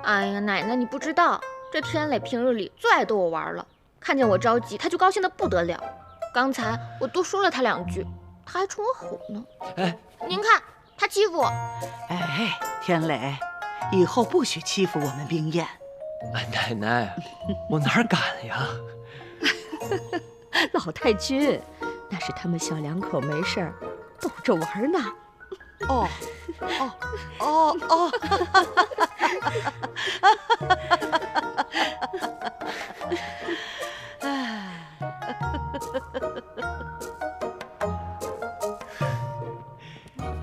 哎呀，奶奶你不知道，这天磊平日里最爱逗我玩了，看见我着急，他就高兴得不得了。刚才我多说了他2句，他还冲我吼呢。哎，您看他欺负我。哎，天磊，以后不许欺负我们冰雁。哎，奶奶，我哪敢呀？老太君，那是他们小两口没事儿逗着玩呢。哦，哦，哦，哦。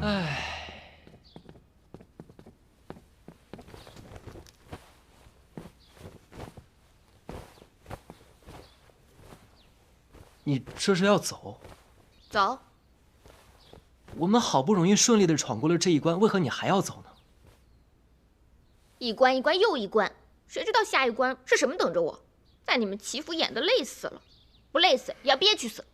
唉，你这是要走？走。我们好不容易顺利的闯过了这一关，为何你还要走呢？一关一关又一关，谁知道下一关是什么等着我？在你们祈福演得累死了，不累死也要憋屈死。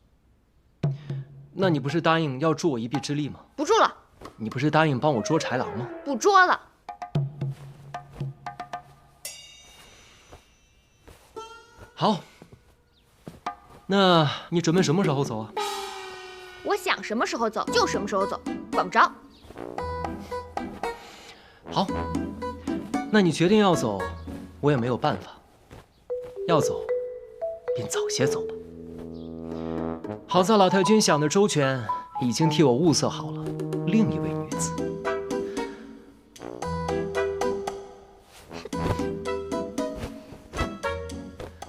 那你不是答应要助我一臂之力吗？不助了。你不是答应帮我捉豺狼吗？不捉了。好，那你准备什么时候走啊？我想什么时候走就什么时候走，管不着。好，那你决定要走，我也没有办法。要走，便早些走吧。好在老太君想的周全，已经替我物色好了另一位女子。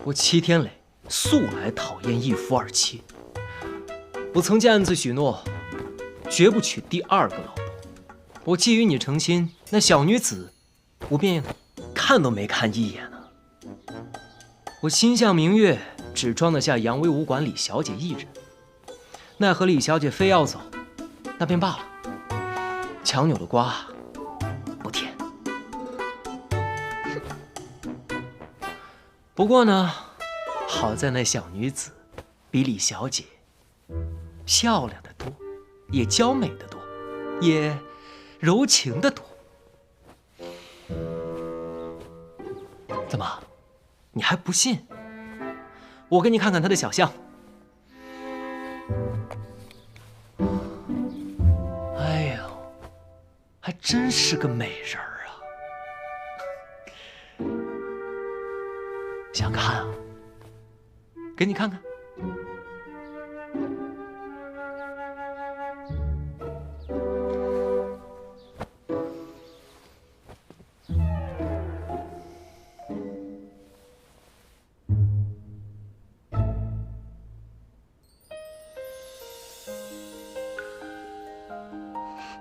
我齐天磊素来讨厌一夫二妻。我曾见暗自许诺，绝不娶第2个老婆。我既与你成亲，那小女子，我便看都没看一眼呢。我心向明月，只装得下扬威武馆李小姐一人。奈何李小姐非要走，那便罢了。强扭的瓜，不甜。不过呢，好在那小女子比李小姐漂亮的多，也娇美的多，也柔情的多。怎么，你还不信？我给你看看她的小象。哎呦，还真是个美人儿啊！想看啊？给你看看。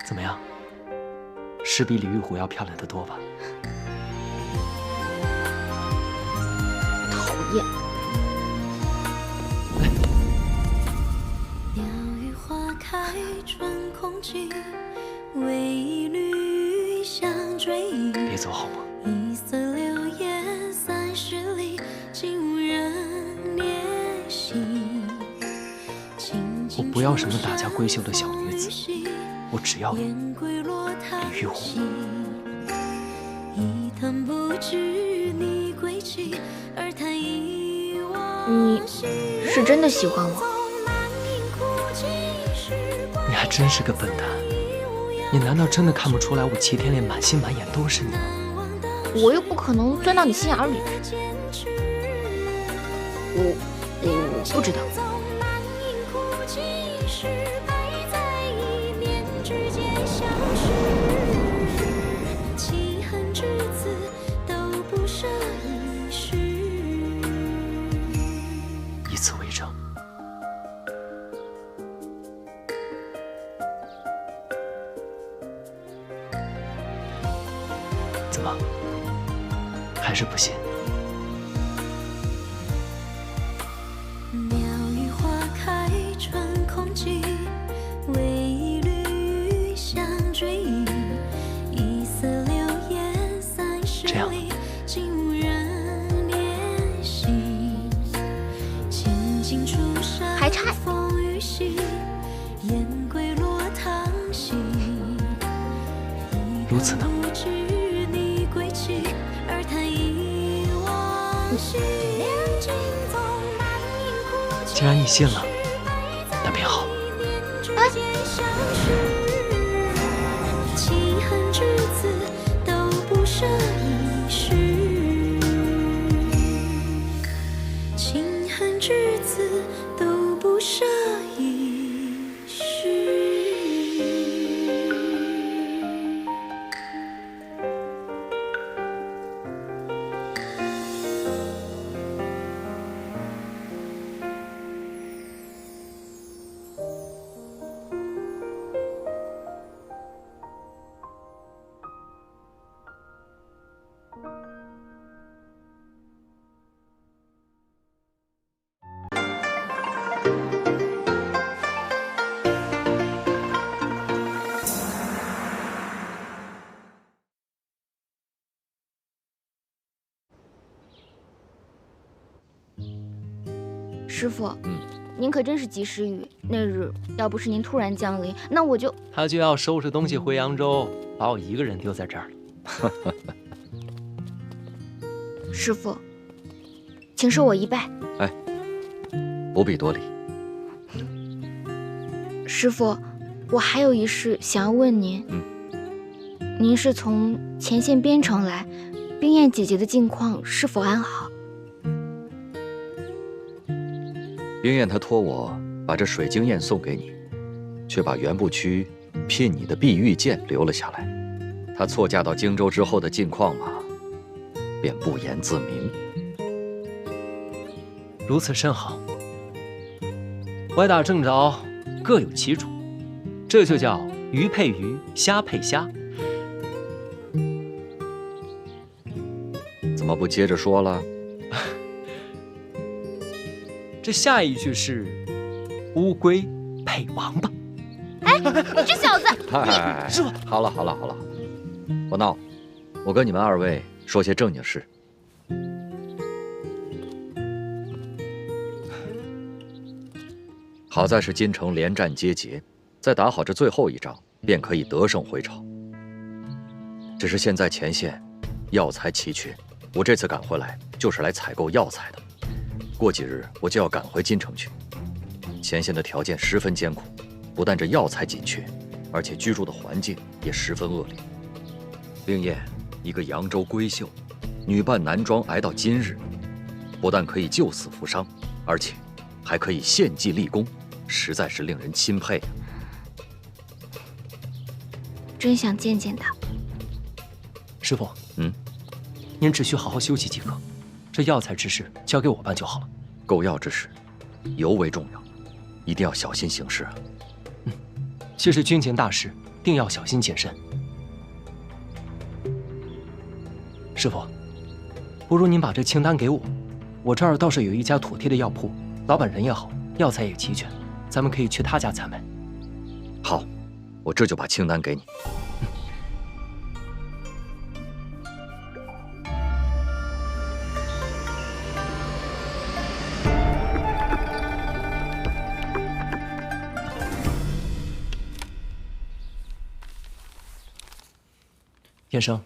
怎么样？是比李玉虎要漂亮得多吧？讨厌。鸟语花开春空气，为一缕香追忆。别走好吗？一色流叶30里，竟无人怜惜。我不要什么大家闺秀的小女子，我只要李玉虎。你是真的喜欢我？你还真是个笨蛋！你难道真的看不出来我齐天烈满心满眼都是你吗？我又不可能钻到你心眼里去。我不知道。以此为证。怎么，还是不信？鸟语花开此呢？既然你信了，那便好。弃恨之子都不舍一世，弃恨之子都不舍一世。师傅，您可真是及时雨。那日要不是您突然降临，那我就……他就要收拾东西回扬州，把我一个人丢在这儿了。师傅，请受我一拜。哎，不必多礼。师傅，我还有一事想要问您。您是从前线边城来，冰燕姐姐的近况是否安好？冰燕她托我把这水晶燕送给你，却把原部区聘你的碧玉剑留了下来。她错嫁到荆州之后的近况嘛，便不言自明。如此甚好。歪打正着，各有其主，这就叫鱼配鱼，虾配虾。怎么不接着说了？这下一句是乌龟配王八。哎，你这小子！哎，师傅，好了好了好了，不闹，我跟你们二位说些正经事。好在是京城连战皆捷，再打好这最后一仗，便可以得胜回朝。只是现在前线药材奇缺，我这次赶回来就是来采购药材的。过几日我就要赶回京城去，前线的条件十分艰苦，不但这药材紧缺，而且居住的环境也十分恶劣。冰燕，一个扬州闺秀，女扮男装挨到今日，不但可以救死扶伤，而且还可以献计立功，实在是令人钦佩啊！真想见见他。师傅，您只需好好休息即可，这药材之事交给我办就好了。购药之事尤为重要，一定要小心行事啊！既是军情大事，定要小心谨慎。师傅，不如您把这清单给我，我这儿倒是有一家妥帖的药铺，老板人也好，药材也齐全，咱们可以去他家采买。好，我这就把清单给你。燕生，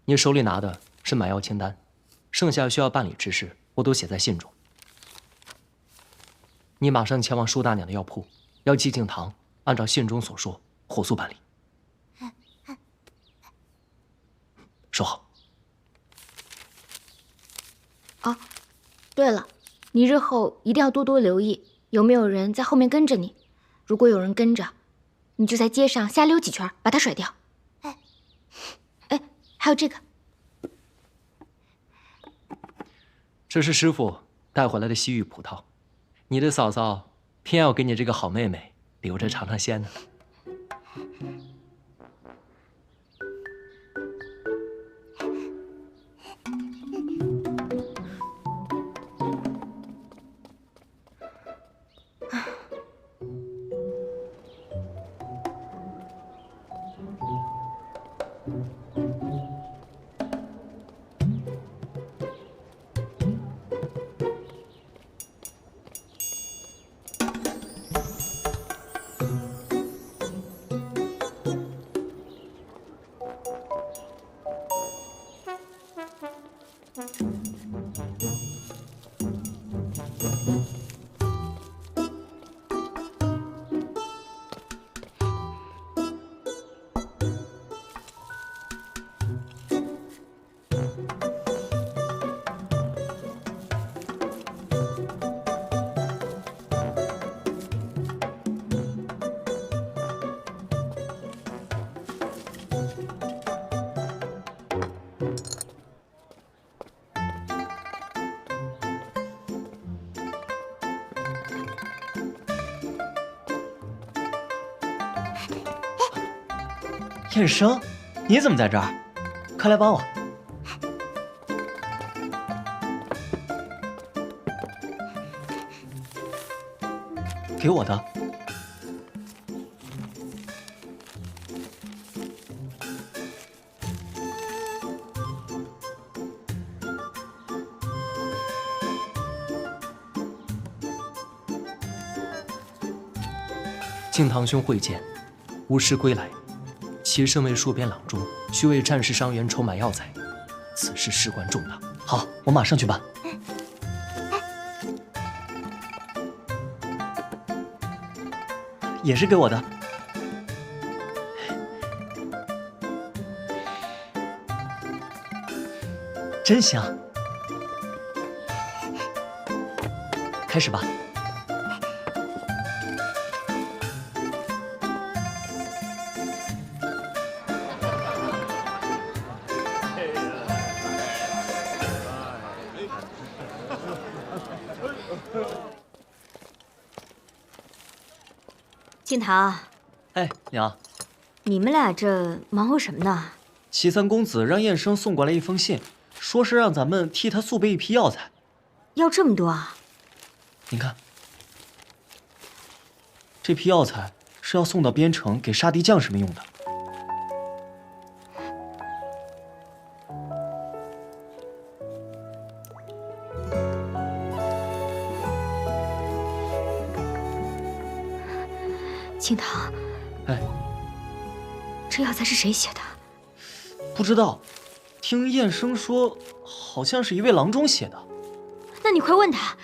您手里拿的是买药清单，剩下需要办理之事，我都写在信中。你马上前往舒大娘的药铺，要寄敬堂，按照信中所说，火速办理。收好。哦，对了，你日后一定要多多留意，有没有人在后面跟着你。如果有人跟着，你就在街上瞎溜几圈，把他甩掉。哎，还有这个，这是师傅带回来的西域葡萄，你的嫂嫂偏要给你这个好妹妹留着尝尝鲜呢。燕生，你怎么在这儿？快来帮我。给我的。敬堂兄会见，无事归来。其身为戍边郎中，需为战事伤员筹买药材，此事事关重大。好，我马上去办。也是给我的。真香。开始吧。敬堂，哎，娘，你们俩这忙活什么呢？齐三公子让燕生送过来一封信，说是让咱们替他速备一批药材。要这么多啊？您看，这批药材是要送到边城给杀敌将士们用的。敬堂，哎，这药材是谁写的？不知道，听燕生说，好像是一位郎中写的。那你快问他，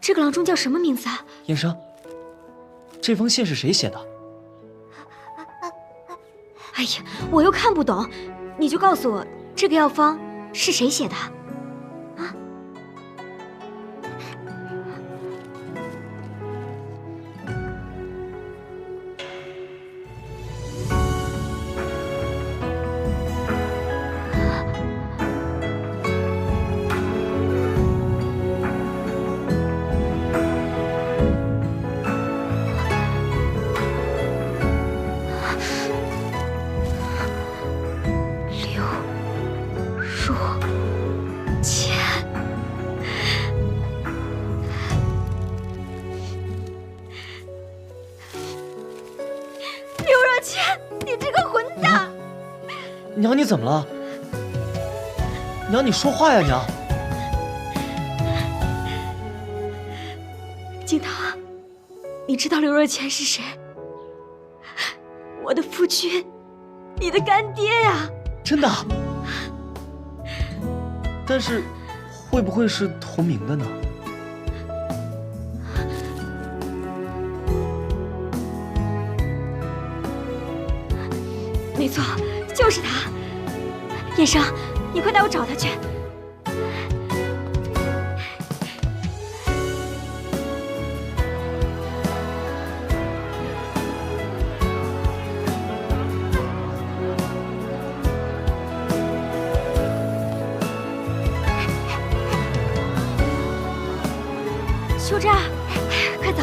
这个郎中叫什么名字啊？燕生，这封信是谁写的？哎呀，我又看不懂，你就告诉我，这个药方是谁写的？啊？娘，你怎么了？娘，你说话呀，娘！敬堂，你知道刘若谦是谁？我的夫君，你的干爹呀！真的？但是，会不会是同名的呢？没错，就是他。燕生，你快带我找他去。就这儿，快走。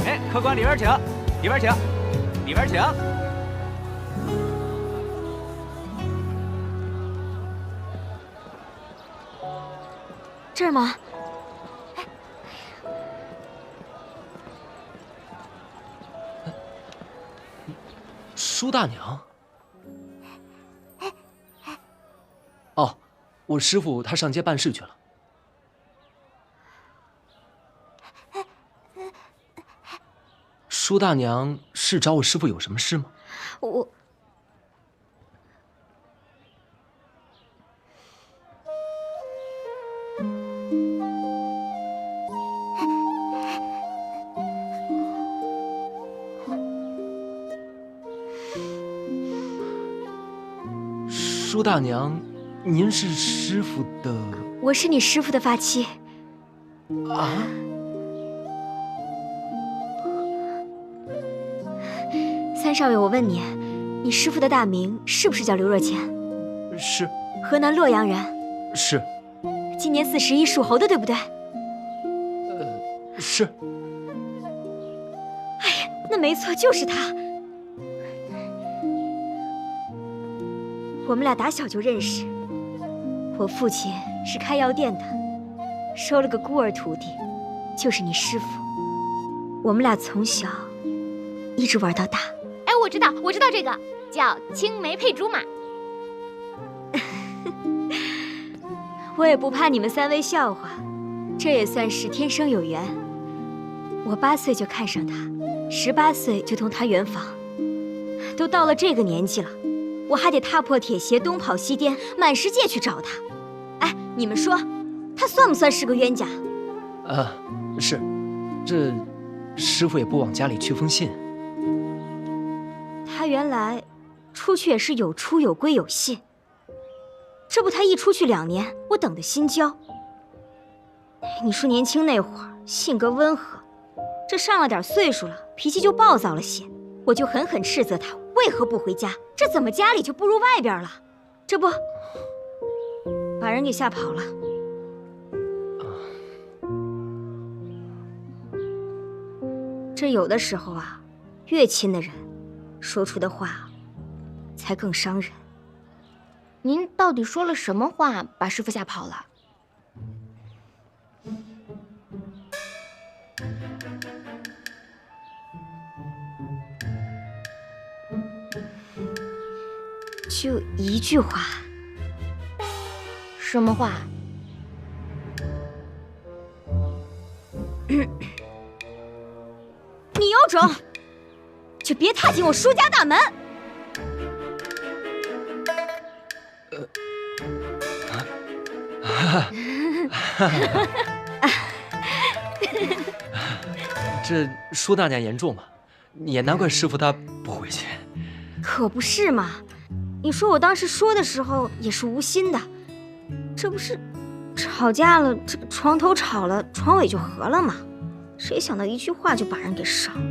哎，客官里边请，里边请，里边请。这儿吗？舒大娘。哦，我师父他上街办事去了。舒大娘是找我师父有什么事吗？我。大娘，您是师傅的？我是你师傅的发妻。啊？三少爷，我问你，你师傅的大名是不是叫刘若谦？是。河南洛阳人。是。今年41属猴的，对不对？是。哎呀，那没错，就是他。我们俩打小就认识。我父亲是开药店的，收了个孤儿徒弟，就是你师傅。我们俩从小一直玩到大。哎，我知道这个叫青梅配竹马。我也不怕你们三位笑话，这也算是天生有缘。我8岁就看上他，18岁就同他圆房，都到了这个年纪了，我还得踏破铁鞋东跑西颠，满世界去找他。哎，你们说，他算不算是个冤家？是，这师傅也不往家里去封信。他原来出去也是有出有归有信，这不他一出去2年，我等得心焦。你说年轻那会儿性格温和，这上了点岁数了，脾气就暴躁了些，我就狠狠斥责他为何不回家，这怎么家里就不如外边了？这不把人给吓跑了。这有的时候啊，越亲的人说出的话才更伤人。您到底说了什么话把师傅吓跑了？就一句话。什么话？你有种，就别踏进我舒家大门！这舒大娘言重嘛，也难怪师傅他不回去。可不是嘛，你说我当时说的时候也是无心的，这不是吵架了，这个床头吵了，床尾就和了嘛。谁想到一句话就把人给伤了。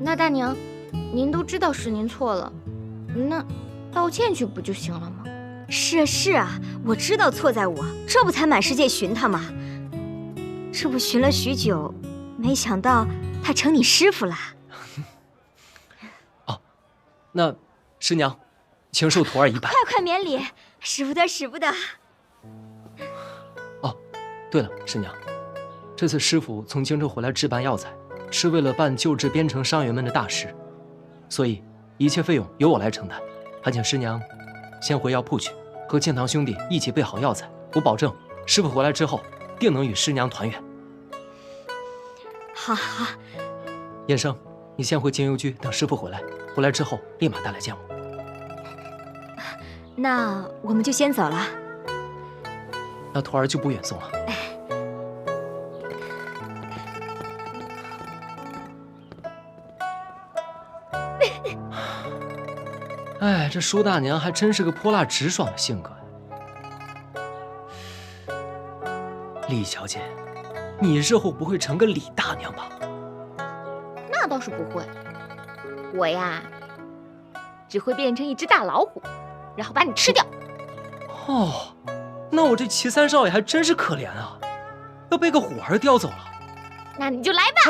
那大娘，您都知道是您错了，那道歉去不就行了吗？是啊，我知道错在我，这不才满世界寻他吗？这不寻了许久，没想到他成你师傅了。哦，那师娘，请受徒儿100。快免礼，使不得使不得。哦，对了，师娘，这次师傅从荆州回来置办药材，是为了办救治边城伤员们的大事，所以一切费用由我来承担，还请师娘先回药铺去，和庆堂兄弟一起备好药材。我保证，师傅回来之后，定能与师娘团圆。好。燕生，你先回京邮局等师傅回来，回来之后立马带来见我。那我们就先走了。那徒儿就不远送了。哎，这舒大娘还真是个泼辣直爽的性格呀。李小姐，你日后不会成个李大娘吧？那倒是不会，我呀，只会变成一只大老虎，然后把你吃掉。哦，那我这齐三少爷还真是可怜啊，要被个虎儿叼走了。那你就来吧。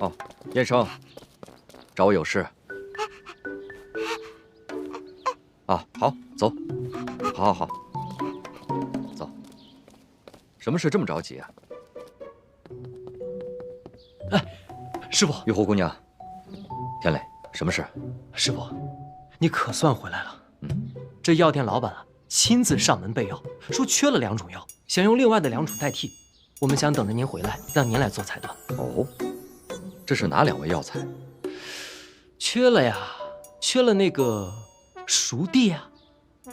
哦，燕生，找我有事。啊，好，走，好，走。什么事这么着急啊？哎，师傅，玉湖姑娘，天磊，什么事？师傅，你可算回来了。这药店老板啊，亲自上门备药，说缺了2种药，想用另外的2种代替。我们想等着您回来，让您来做裁断。哦，这是哪2味药材？缺了呀，缺了那个熟地啊、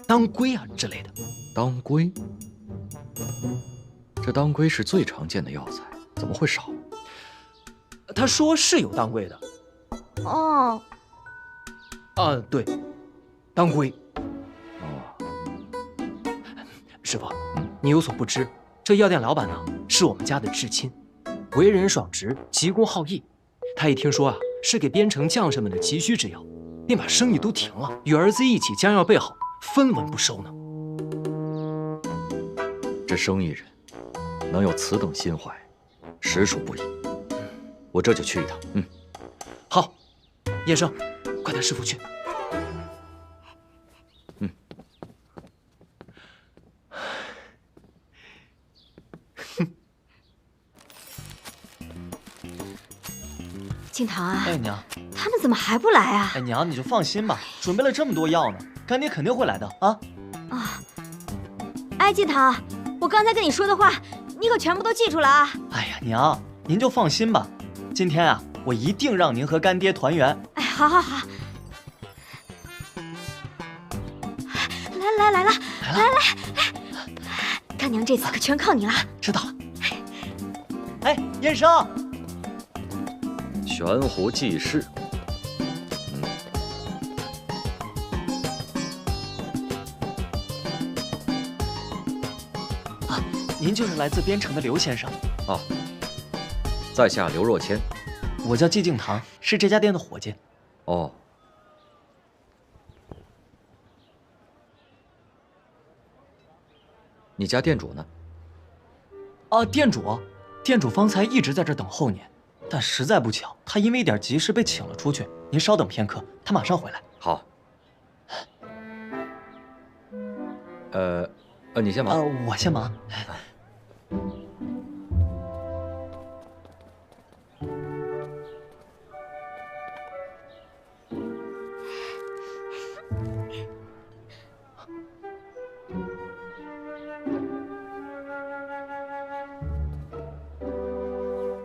当归啊之类的。当归？这当归是最常见的药材，怎么会少？他说是有当归的。哦。啊，对，当归。哦。师傅，你有所不知，这药店老板呢是我们家的至亲，为人爽直，急公好义。他一听说啊是给边城将士们的急需之药，便把生意都停了，与儿子一起将药备好，分文不收呢。这生意人能有此等心怀，实属不易。我这就去一趟。好，叶生，快带师傅去。静堂啊，哎娘，他们怎么还不来啊？哎娘，你就放心吧，准备了这么多药呢，干爹肯定会来的啊。啊，哎，静堂，我刚才跟你说的话，你可全部都记住了啊。哎呀，娘，您就放心吧，今天啊，我一定让您和干爹团圆。哎，好好好。来了，干娘这次可全靠你了。知道了。哎，燕生。悬壶济世。啊，您就是来自边城的刘先生。啊，在下刘若谦。我叫季敬堂，是这家店的伙计。哦。你家店主呢？啊，店主方才一直在这等候您，但实在不巧，他因为一点急事被请了出去。您稍等片刻，他马上回来。好。你先忙。我先忙。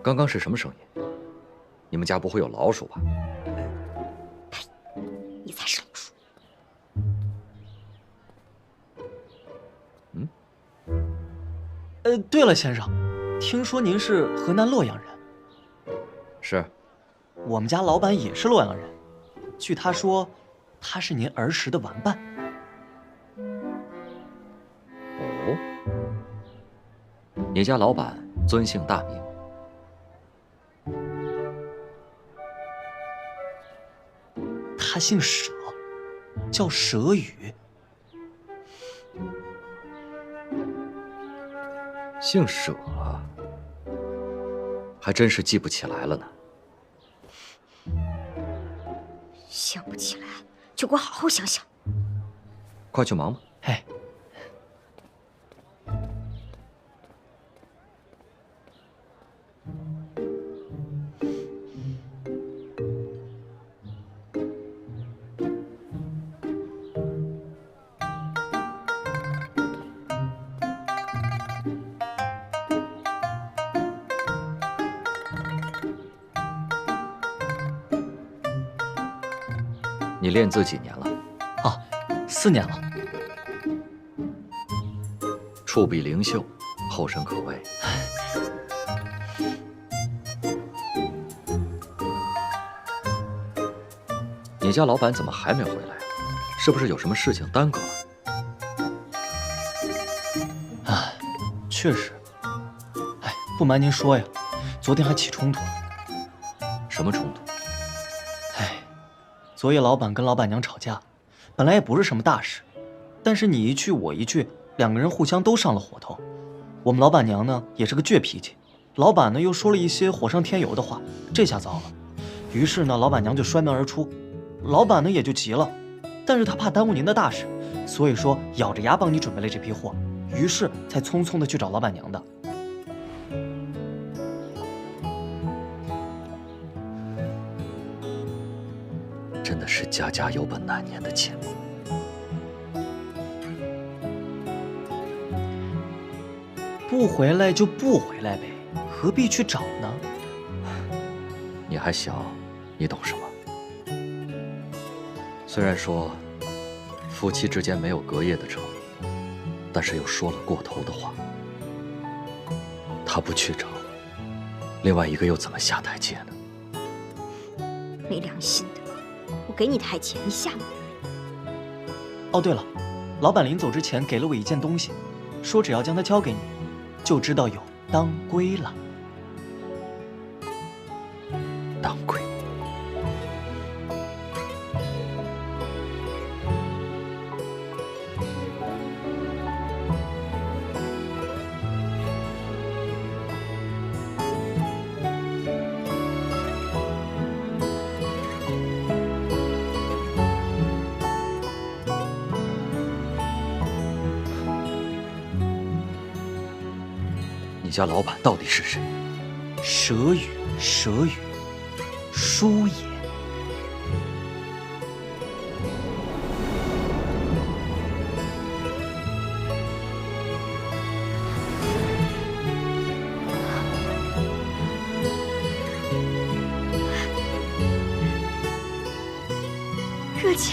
刚刚是什么声音？你们家不会有老鼠吧？呸！你才是老鼠。对了，先生，听说您是河南洛阳人。是。我们家老板也是洛阳人，据他说，他是您儿时的玩伴。哦。你家老板尊姓大名？他姓佘，叫佘宇。姓佘啊，还真是记不起来了呢。想不起来，就给我好好想想。快去忙吧。哎。你练字几年了？啊，4年了。触笔灵秀，后生可畏。你家老板怎么还没回来？是不是有什么事情耽搁了？哎，确实。哎，不瞒您说呀，昨天还起冲突了。什么冲突？昨夜老板跟老板娘吵架，本来也不是什么大事，但是你一句我一句，2个人互相都上了火头。我们老板娘呢也是个倔脾气，老板呢又说了一些火上添油的话，这下糟了。于是呢，老板娘就摔门而出，老板呢也就急了，但是他怕耽误您的大事，所以说咬着牙帮你准备了这批货，于是才匆匆的去找老板娘的。真的是家家有本难念的经。不回来就不回来呗，何必去找呢？你还小，你懂什么？虽然说夫妻之间没有隔夜的仇，但是又说了过头的话。他不去找，另外一个又怎么下台阶呢？没良心的！我给你台阶，你下吗？哦，对了，老板临走之前给了我一件东西，说只要将它交给你，就知道有当归了。当归。你家老板到底是谁？蛇语，蛇语，叔也。热姐。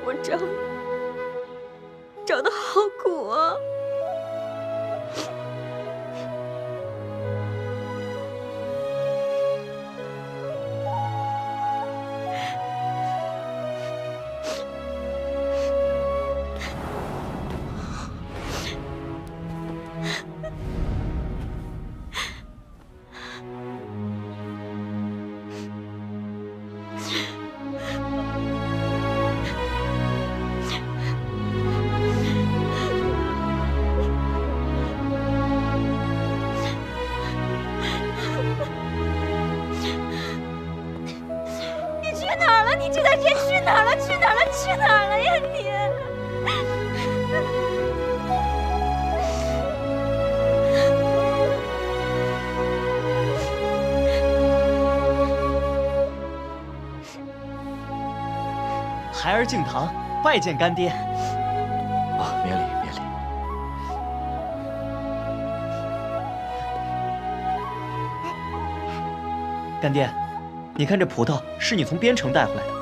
我找的好苦啊！你这段时间去哪儿了？去哪儿了？去哪儿了呀你？孩儿敬堂，拜见干爹。啊，免礼免礼。干爹，你看这葡萄是你从边城带回来的，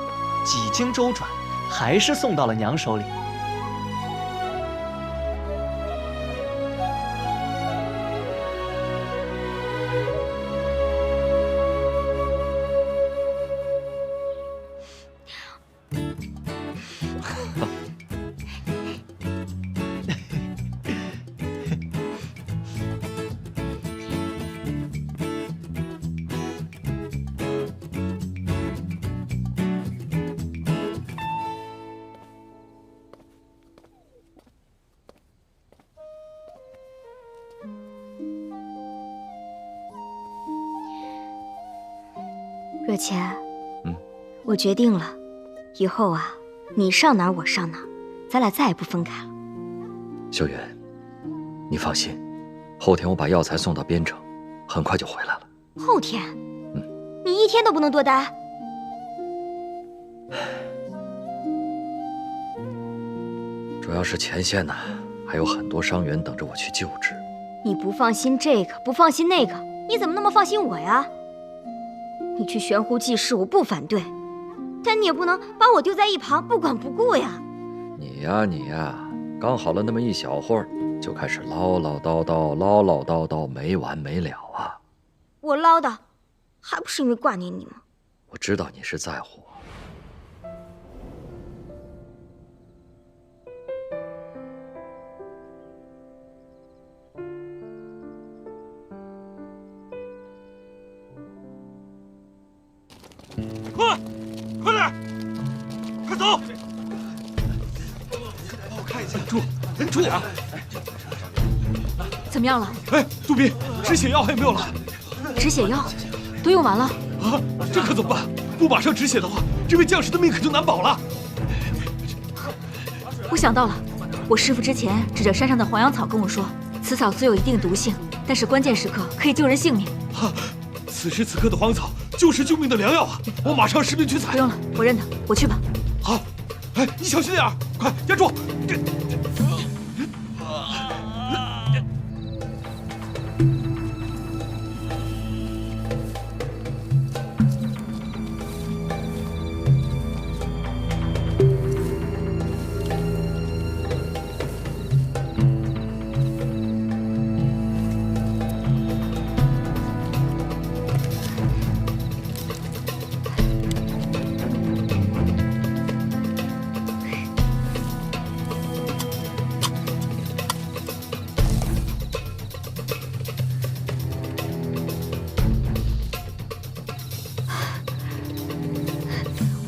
几经周转，还是送到了娘手里。若谦，我决定了，以后啊，你上哪儿我上哪儿，咱俩再也不分开了。秀媛，你放心，后天我把药材送到边城，很快就回来了。后天？你一天都不能多待？主要是前线呢，还有很多伤员等着我去救治。你不放心这个，不放心那个，你怎么那么放心我呀？你去悬壶济世，我不反对，但你也不能把我丢在一旁不管不顾呀。你呀，刚好了那么一小会儿，就开始唠唠叨叨，没完没了啊！我唠叨，还不是因为挂念你吗？我知道你是在乎我。快点，快走！帮我看一下，住啊！怎么样了？哎，杜宾，止血药还有没有了？止血药都用完了啊！这可怎么办？不马上止血的话，这位将士的命可就难保了。我想到了，我师父之前指着山上的黄杨草跟我说，此草虽有一定毒性，但是关键时刻可以救人性命。此时此刻的黄草就是救命的良药啊！我马上士兵去采。不用了，我认得，我去吧。好，哎，你小心点儿，快压住！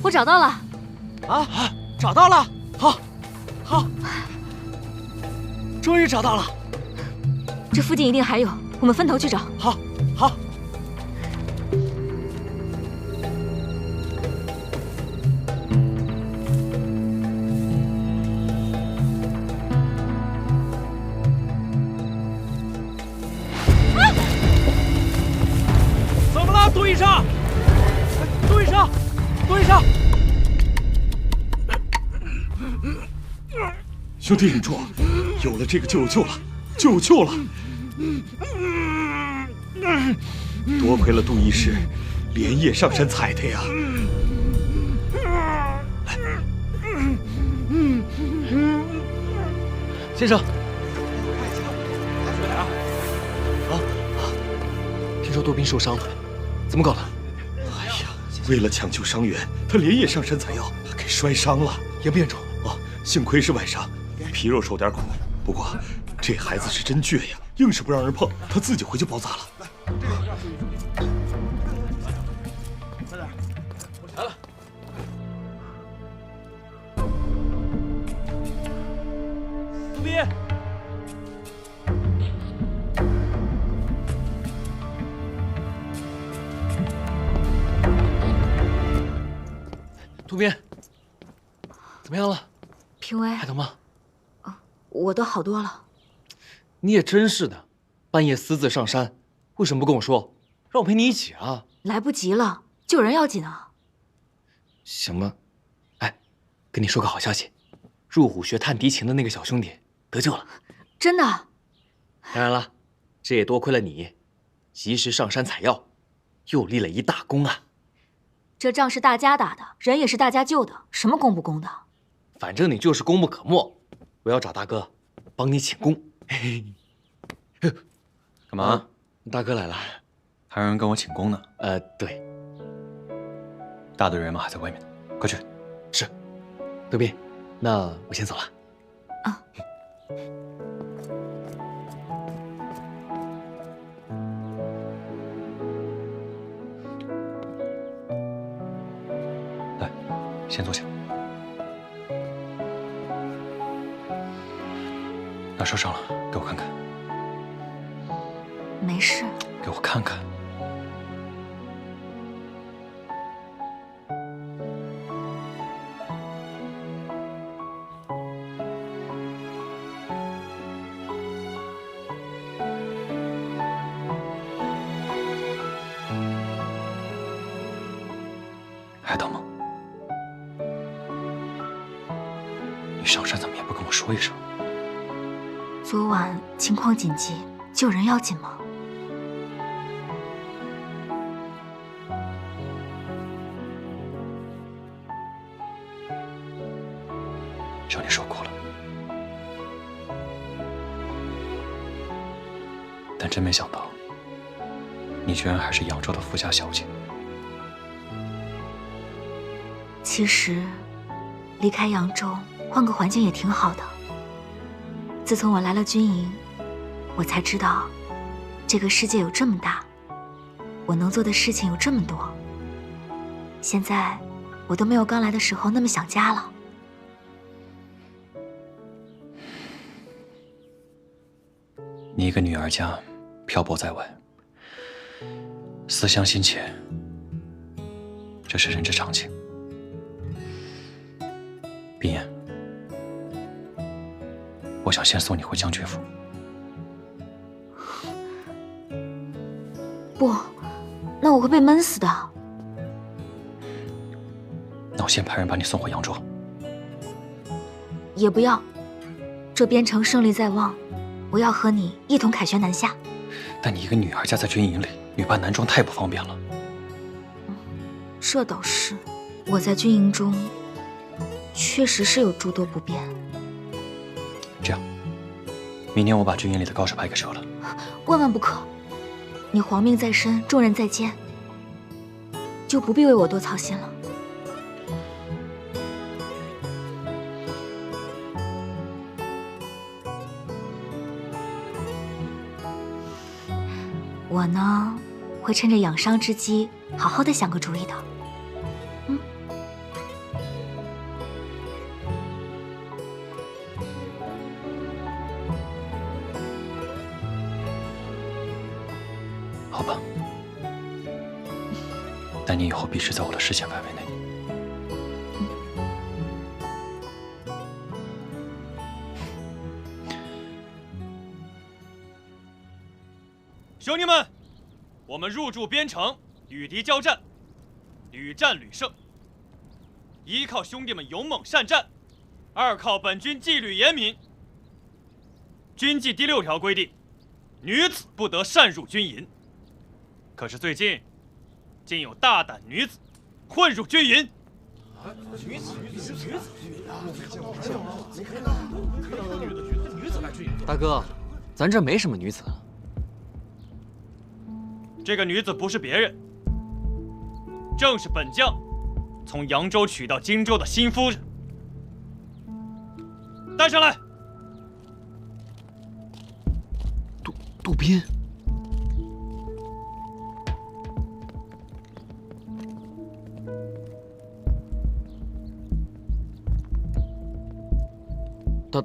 我找到了。啊，找到了！好，好，终于找到了。这附近一定还有，我们分头去找。好，好。怎么了，杜医生？杜医生，杜医生！兄弟，忍住！有了这个就有救了，就有救了！多亏了杜医师，连夜上山采的呀。先生，听说多兵受伤了，怎么搞的？哎呀，为了抢救伤员，他连夜上山采药，给摔伤了，严不严重？哦，幸亏是外伤，皮肉受点苦。不过这孩子是真倔呀，硬是不让人碰，他自己回去包扎了。来了。杜斌，渡边，怎么样了？评委，还疼吗？我都好多了。你也真是的，半夜私自上山，为什么不跟我说，让我陪你一起啊？来不及了，救人要紧啊！行吧，哎，跟你说个好消息，入虎学探敌情的那个小兄弟得救了。真的？当然了，这也多亏了你，及时上山采药，又立了一大功啊！这仗是大家打的，人也是大家救的，什么功不功的？反正你就是功不可没，我要找大哥帮你请功。干嘛？大哥来了，还有人跟我请功呢。对，大队人马还在外面呢，快去。是，德斌，那我先走了。啊。来，先坐下。哪受伤了？给我看看。没事。给我看看。还疼吗？你上山怎么也不跟我说一声？昨晚情况紧急，救人要紧吗？让你受苦了，但真没想到，你居然还是扬州的富家小姐。其实，离开扬州，换个环境也挺好的。自从我来了军营，我才知道，这个世界有这么大，我能做的事情有这么多。现在，我都没有刚来的时候那么想家了。你一个女儿家，漂泊在外，思乡心切，这是人之常情。冰燕，我想先送你回将军府。不，那我会被闷死的。那我先派人把你送回扬州。也不要，这边城胜利在望，我要和你一同凯旋南下。但你一个女儿家在军营里，女扮男装太不方便了。这倒是，我在军营中确实是有诸多不便。这样，明年我把军营里的告示牌给折了。万万不可！你皇命在身，重任在肩，就不必为我多操心了。我呢，会趁着养伤之机，好好的想个主意的。好吧，但你以后必须在我的视线范围内。兄弟们，我们入驻边城，与敌交战，屡战屡胜。一靠兄弟们勇猛善战，二靠本军纪律严明。军纪第6条规定，女子不得擅入军营。可是最近，竟有大胆女子混入军营。女子来军营。大哥，咱这没什么女子。这个女子不是别人，正是本将从扬州娶到荆州的新夫人。带上来。杜宾。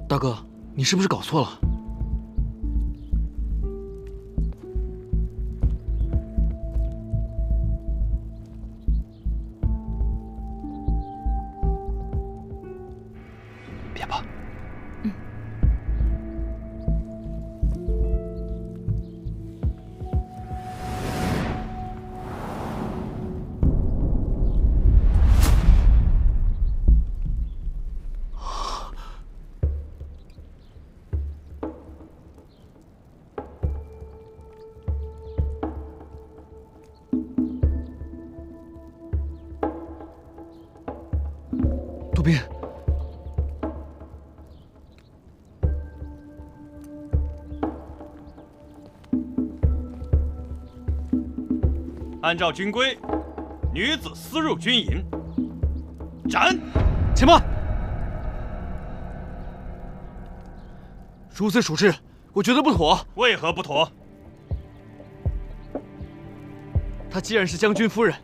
大哥，你是不是搞错了？别怕。杜宾，按照军规，女子私入军营，斩！且慢！如此处置，我觉得不妥。为何不妥？她既然是将军夫人，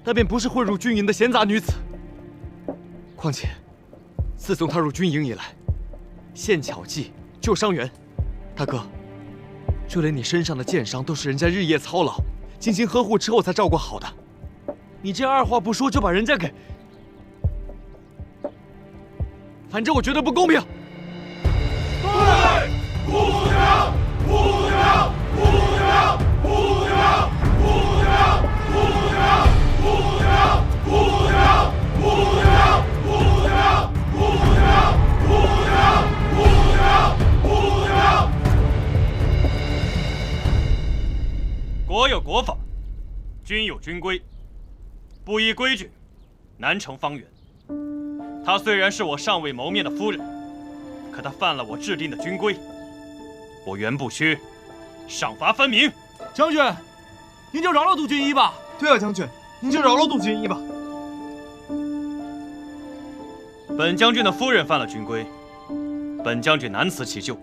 那便不是混入军营的闲杂女子。况且，自从她入军营以来，献巧计，救伤员。大哥，就连你身上的剑伤都是人家日夜操劳、精心呵护之后才照顾好的。你这样二话不说就把人家给……反正我觉得不公平。对，不行，不行，不行，不行，不行，不行，不行，不行，不行。国有国法，军有军规，不依规矩，难成方圆。她虽然是我尚未谋面的夫人，可她犯了我制定的军规，我袁不屈，赏罚分明。将军，您就饶了杜军医吧。对啊，将军，您就饶了杜军医吧。本将军的夫人犯了军规，本将军难辞其咎，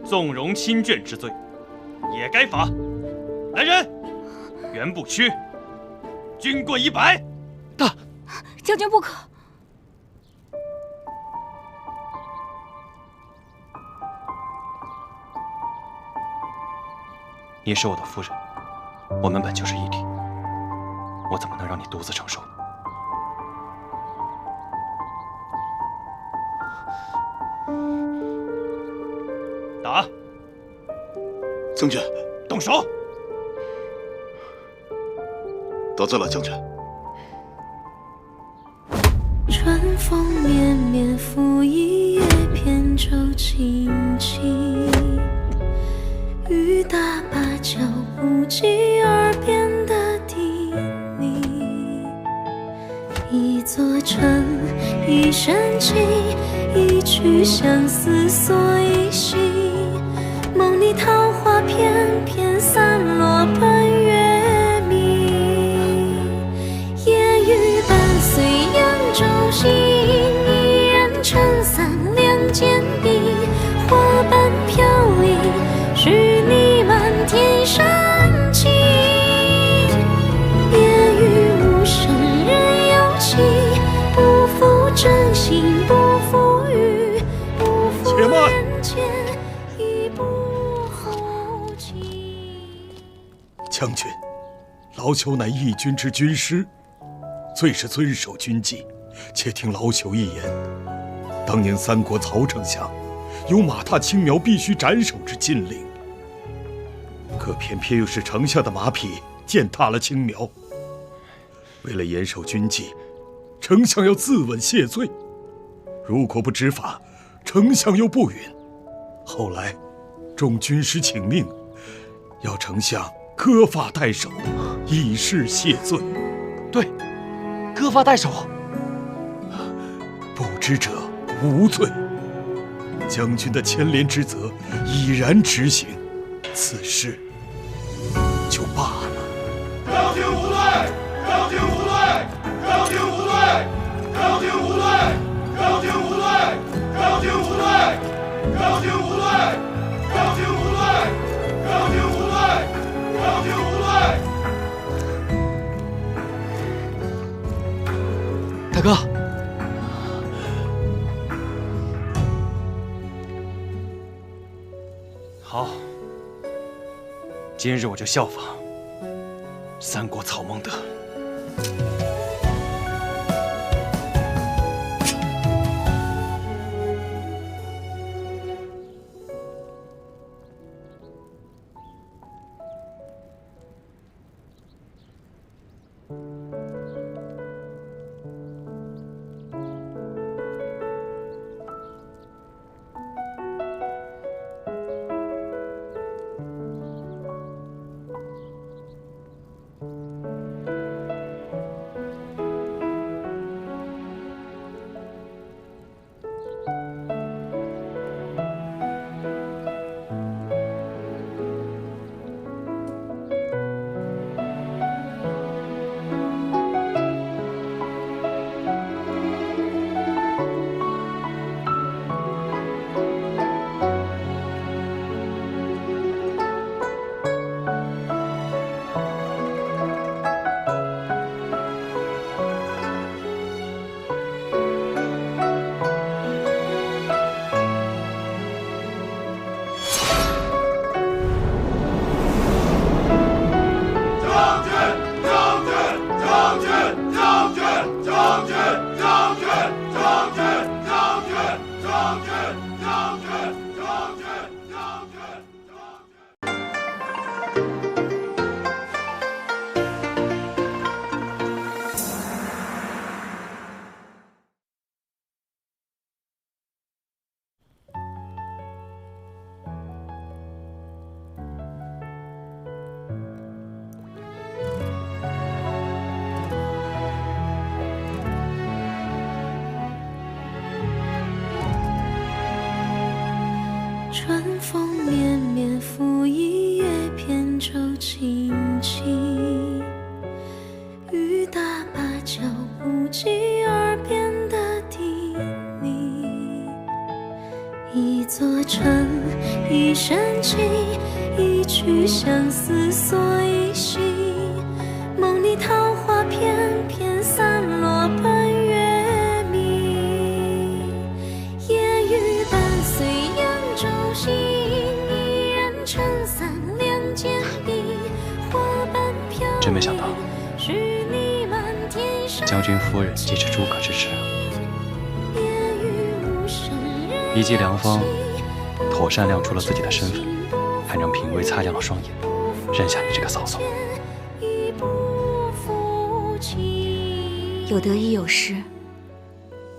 纵容亲眷之罪，也该罚。来人，袁不屈，军棍100。将军不可。你是我的夫人，我们本就是一体，我怎么能让你独自承受？将军，动手！得罪了，将军。春风绵绵，拂一叶扁舟轻轻。雨打芭蕉，不及耳边的叮咛。一座城，一声情，一曲相思锁一心。梦里桃花片片散落奔月明。夜雨伴随扬州行，一人撑伞两肩并，花瓣飘零，是你满天深情。夜雨无声人有情，不负真心，不负雨，不负人间，一步后期。将军，老朽乃义军之军师，最是遵守军纪。且听老朽一言：当年三国曹丞相有马踏青苗必须斩首之禁令，可偏偏又是丞相的马匹践踏了青苗。为了严守军纪，丞相要自刎谢罪。如果不执法，丞相又不允。后来，众军师请命，要丞相割发代首，以示谢罪。对，割发代首。不知者无罪。将军的牵连之责已然执行，此事就罢了。正经无罪，正经无罪，正经无罪，正经无罪，正经无罪，正经无罪，正经无罪，正经无罪，正经无罪，正经无罪。大哥。好，今日我就效仿三国曹孟德。春风绵绵，拂一叶扁舟轻轻。雨打芭蕉，不及耳边的叮咛。一座城，一声情，一曲相思锁一心。梦里桃花片片散落奔月明。夜雨伴随扬州行，一人撑伞两肩并，花瓣飘零。真没想到，将军夫人既是诸葛之士，一骑良方，妥善亮出了自己的身份。还能品味擦亮了双眼，认下你这个嫂嫂。有得亦有失。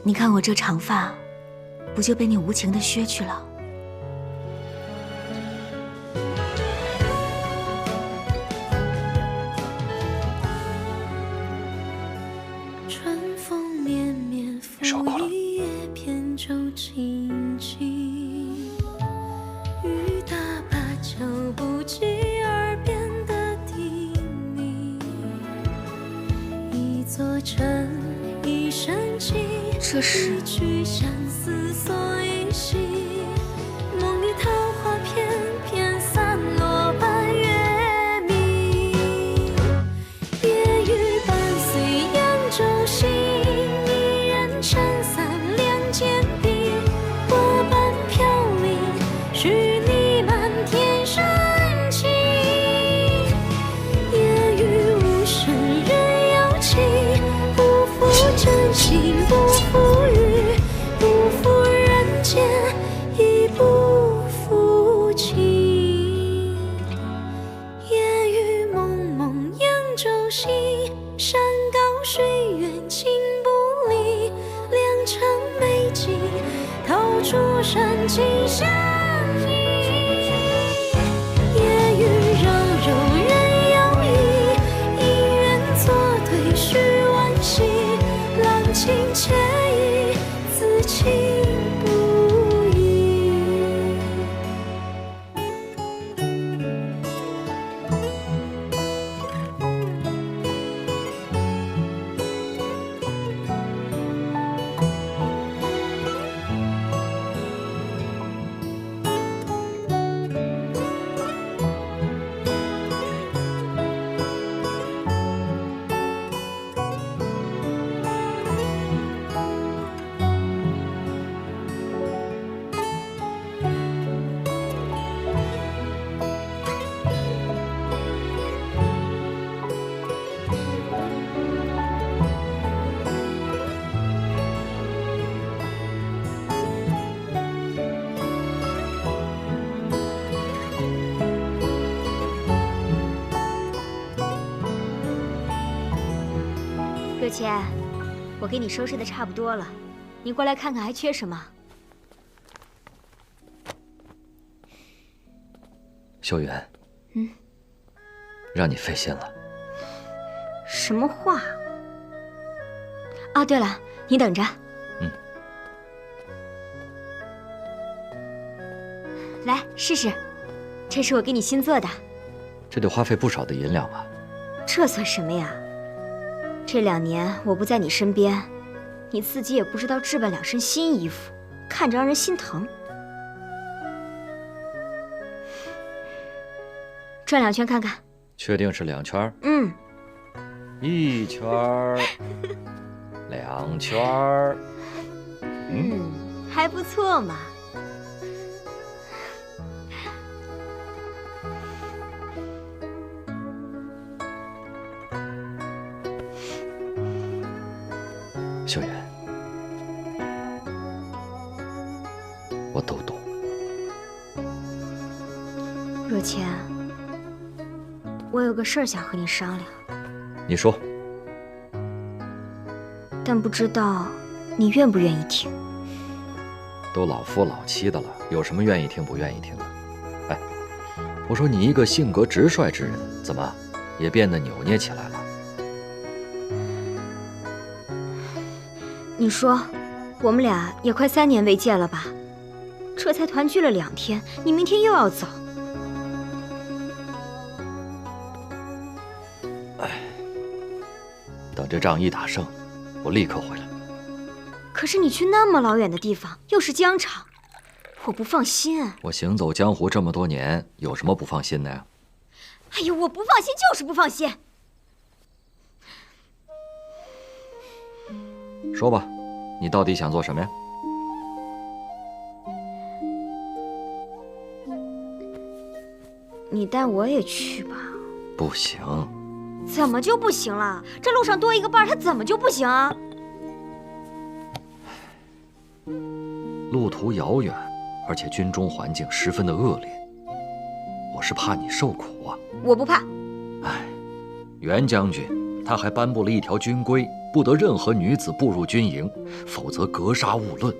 你看我这长发，不就被你无情的削去了？春风绵绵，拂一叶扁舟轻轻，雨打芭蕉不及耳边的叮咛，一座城，一生情，这是一曲相思所依稀，梦里桃花片片散落半月明，夜雨伴随扬州行，一人撑伞两肩并，波般飘零，许你满天深情，夜雨无声人有情，不负真心不负雨，不负人间亦不负情，夜雨蒙蒙扬州行，山高水远情不离，良辰美景透出深情相依，夜雨柔柔人有意，姻缘作对须惋惜，郎情妾意此情不移。若谦，我给你收拾的差不多了，你过来看看还缺什么？秀媛，让你费心了。什么话？哦，对了，你等着。来试试，这是我给你新做的。这得花费不少的银两吧？这算什么呀？这2年我不在你身边，你自己也不知道置办2身新衣服，看着让人心疼。转2圈看看。确定是2圈？嗯。 1圈，2圈，还不错嘛。秀媛，我都懂。若谦，我有个事儿想和你商量。 你说，但不知道你愿不愿意听。都老夫老妻的了，有什么愿意听不愿意听的？哎，我说你一个性格直率之人，怎么也变得扭捏起来了？你说，我们俩也快3年未见了吧？这才团聚了2天，你明天又要走。 等这仗一打胜，我立刻回来。可是你去那么老远的地方，又是疆场，我不放心啊。我行走江湖这么多年，有什么不放心的呀？哎呦，我不放心就是不放心。说吧，你到底想做什么呀？你带我也去吧。不行。 怎么就不行了？这路上多一个伴儿，他怎么就不行啊？路途遥远，而且军中环境十分的恶劣。我是怕你受苦啊。我不怕。袁将军他还颁布了一条军规，不得任何女子步入军营，否则格杀勿论。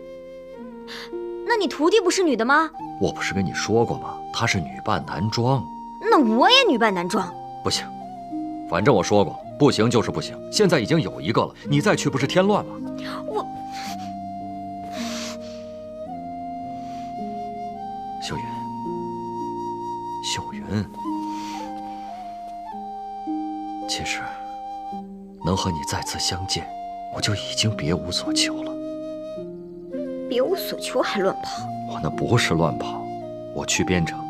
那你徒弟不是女的吗？我不是跟你说过吗？她是女扮男装。那我也女扮男装。不行，反正我说过，不行就是不行。现在已经有一个了，你再去不是添乱吗？我。秀云，秀云，其实能和你再次相见，我就已经别无所求了。别无所求还乱跑？我那不是乱跑，我去边城，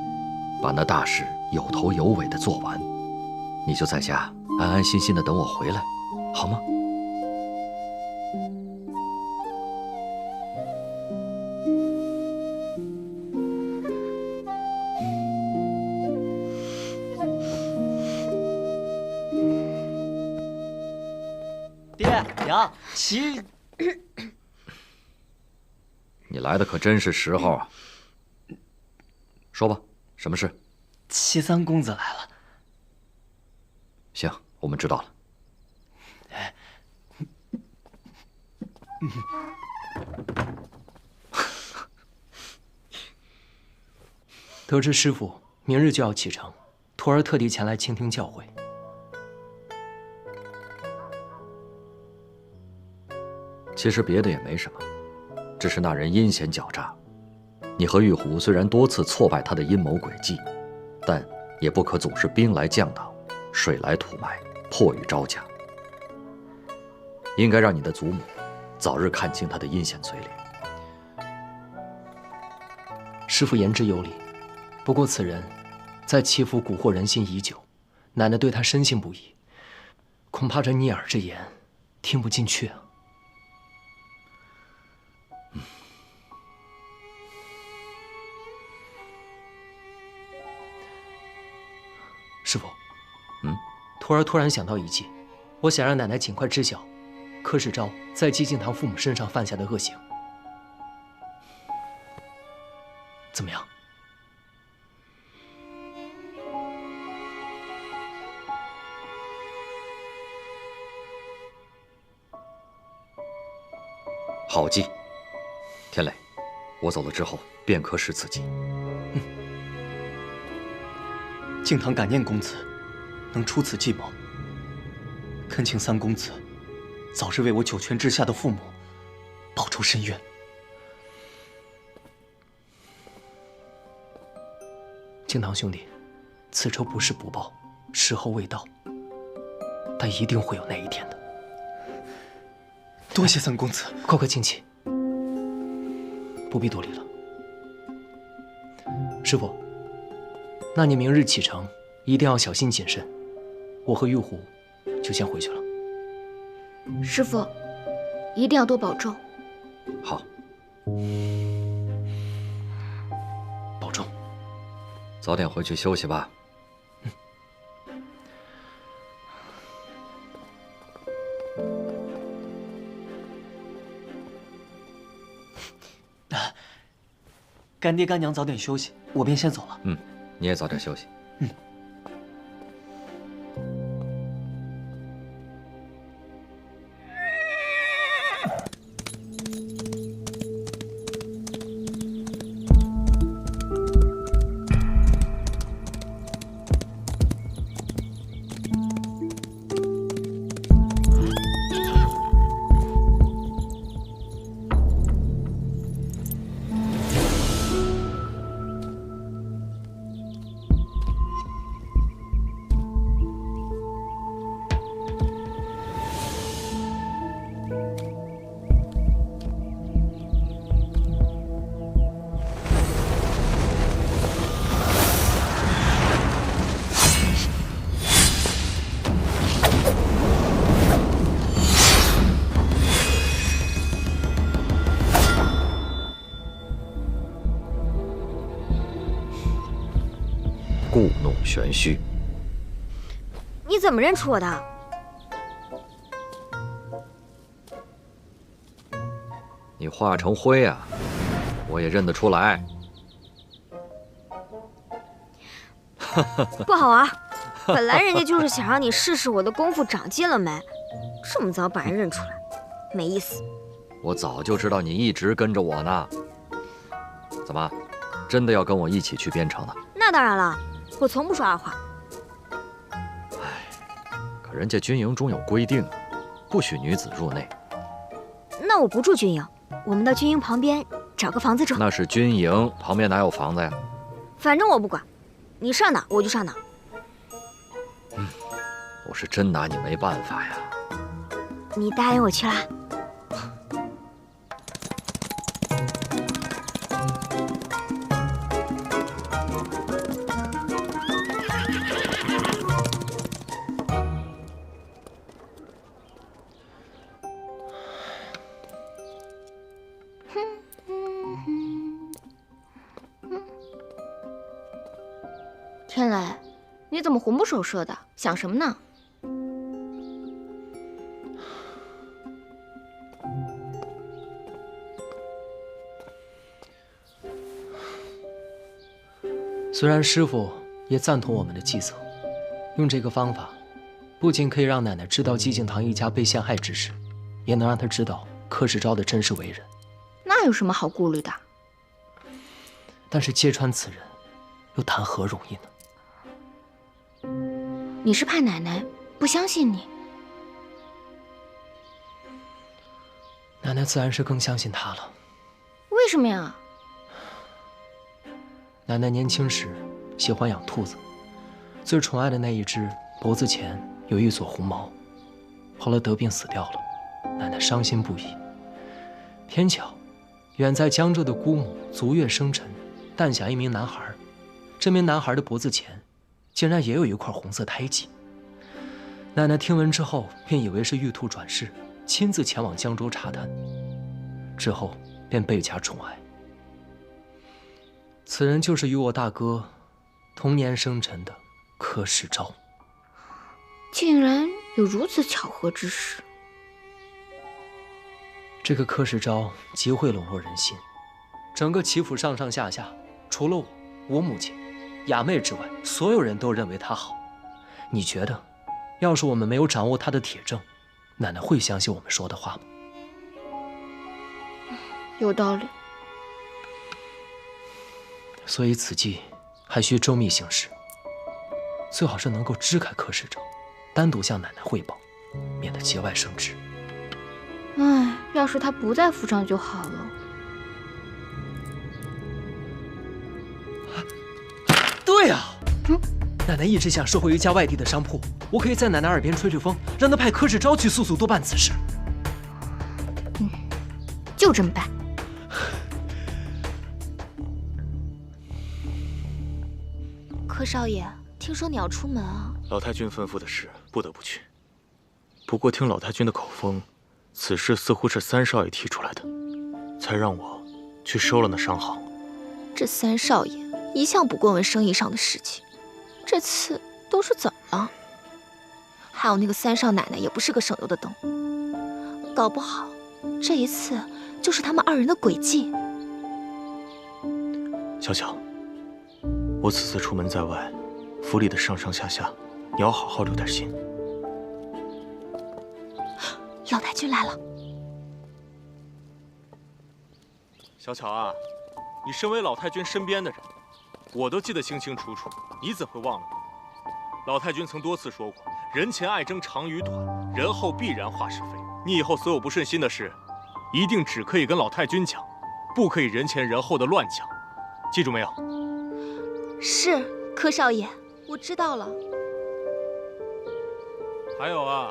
把那大事有头有尾的做完，你就在家安安心心的等我回来，好吗？爹娘，齐，你来的可真是时候啊！说吧，什么事？齐三公子来了。行，我们知道了。得知师父明日就要启程，徒儿特地前来倾听教诲。其实别的也没什么，只是那人阴险狡诈。你和玉虎虽然多次挫败他的阴谋诡计，但也不可总是兵来将挡，水来土埋，迫于招架。应该让你的祖母早日看清他的阴险嘴脸。师父言之有理，不过此人在祈福蛊惑人心已久，奶奶对他深信不疑，恐怕这逆耳之言听不进去啊。师父，徒儿突然想到一计，我想让奶奶尽快知晓柯世昭在寂静堂父母身上犯下的恶行，怎么样？好计，天磊，我走了之后便可使此计。敬堂感念公子能出此计谋，恳请三公子早日为我九泉之下的父母报仇伸冤。敬堂兄弟，此仇不是不报，时候未到，但一定会有那一天的。多谢三公子，快进去，不必多礼了。师父，那你明日启程一定要小心谨慎，我和玉虎就先回去了。师父，一定要多保重。好，保重。早点回去休息吧。干爹干娘早点休息，我便先走了。你也早点休息。故弄玄虚。你怎么认出我的？你化成灰啊，我也认得出来。不好玩。本来人家就是想让你试试我的功夫长进了没，这么早把人认出来，没意思。我早就知道你一直跟着我呢。怎么，真的要跟我一起去边城呢？那当然了，我从不说二话。可人家军营中有规定，不许女子入内。那我不住军营，我们到军营旁边找个房子住。那是军营，旁边哪有房子呀？反正我不管，你上哪我就上哪。我是真拿你没办法呀。你答应我去啦？天雷，你怎么魂不守舍的？想什么呢？虽然师傅也赞同我们的计策，用这个方法，不仅可以让奶奶知道寂静堂一家被陷害之事，也能让她知道柯世昭的真实为人。那有什么好顾虑的？但是揭穿此人，又谈何容易呢？你是怕奶奶不相信你？奶奶自然是更相信他了。为什么呀？奶奶年轻时喜欢养兔子，最宠爱的那一只脖子前有一撮红毛，后来得病死掉了，奶奶伤心不已。偏巧，远在江浙的姑母足月生辰，诞下一名男孩，这名男孩的脖子前竟然也有一块红色胎记。奶奶听闻之后，便以为是玉兔转世，亲自前往江州查探，之后便倍加宠爱。此人就是与我大哥同年生辰的柯世昭。竟然有如此巧合之事！这个柯世昭极会笼络人心，整个齐府上上下下，除了我母亲、雅妹之外，所有人都认为他好。你觉得，要是我们没有掌握他的铁证，奶奶会相信我们说的话吗？有道理。所以此计还需周密行事，最好是能够支开柯世昭，单独向奶奶汇报，免得节外生枝。唉，要是他不在府上就好了。对呀，奶奶一直想收回一家外地的商铺，我可以在奶奶耳边吹吹风，让她派柯世昭去速速督办此事。就这么办。柯少爷，听说你要出门啊？老太君吩咐的事，不得不去。不过听老太君的口风，此事似乎是三少爷提出来的，才让我去收了那商行。这三少爷一向不过问生意上的事情，这次都是怎么了？还有那个三少奶奶也不是个省油的灯，搞不好这一次就是他们二人的诡计。小巧，我此次出门在外，府里的上上下下，你要好好留点心。老太君来了。小巧啊，你身为老太君身边的人，我都记得清清楚楚，你怎会忘了呢？老太君曾多次说过，人前爱争长与短，人后必然话是非。你以后所有不顺心的事，一定只可以跟老太君讲，不可以人前人后的乱讲，记住没有？是，柯少爷，我知道了。还有啊，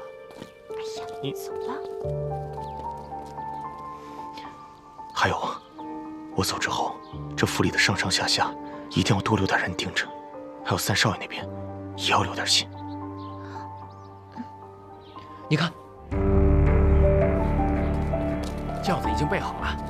哎呀，你走了。还有，我走之后，这府里的上上下下一定要多留点人盯着，还有三少爷那边也要留点心。你看，轿子已经备好了。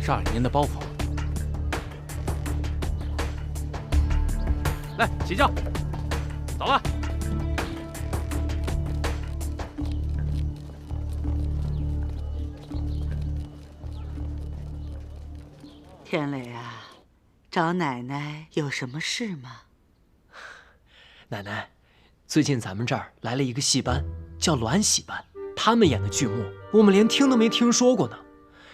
少爷您的包袱。来，起轿，走了。天磊啊，找奶奶有什么事吗？奶奶，最近咱们这儿来了一个戏班，叫鸾喜班，他们演的剧目我们连听都没听说过呢，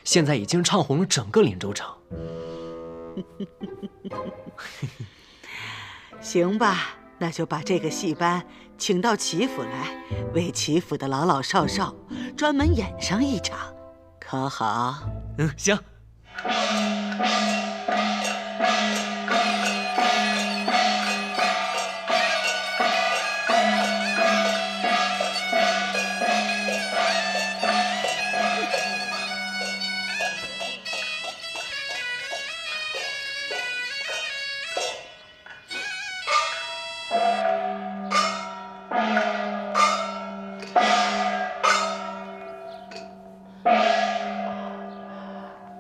现在已经唱红了整个林州城。行吧，那就把这个戏班请到齐府来，为齐府的老老少少专门演上一场，可好？行。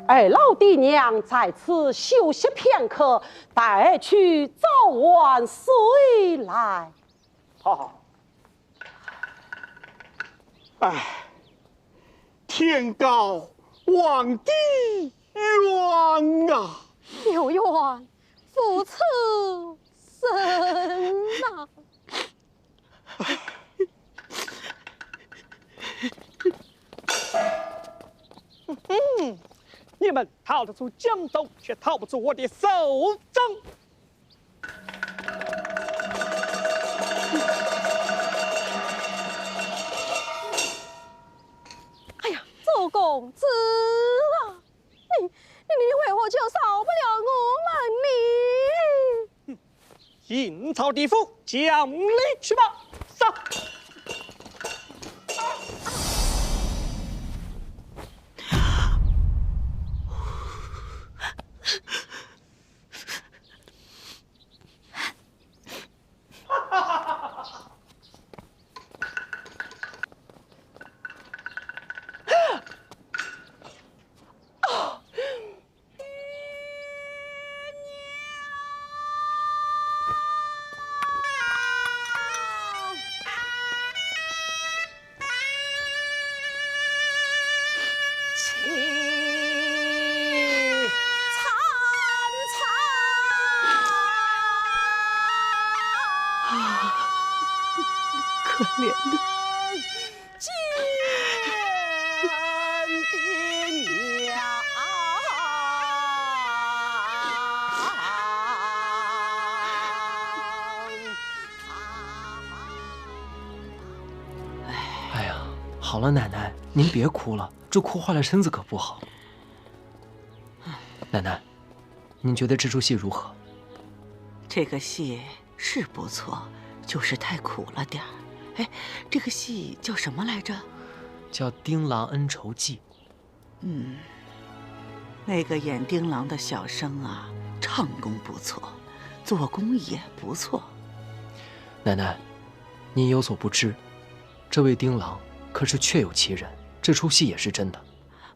二老爹娘在此休息片刻，待儿去早晚随来。好。哎，天高望地远啊，有缘父此生呐。你们逃得出江州，却逃不出我的手掌。哎呀，周公子啊，你为何就少不了我们呢？阴曹地府，讲理去吧！上。可怜的见爹娘。哎呀，好了，奶奶，您别哭了，这哭坏了身子可不好。奶奶，您觉得这出戏如何？这个戏是不错，就是太苦了点儿。哎，这个戏叫什么来着？叫《丁郎恩仇记》。那个演丁郎的小生啊，唱功不错，做工也不错。奶奶，您有所不知，这位丁郎可是确有其人，这出戏也是真的。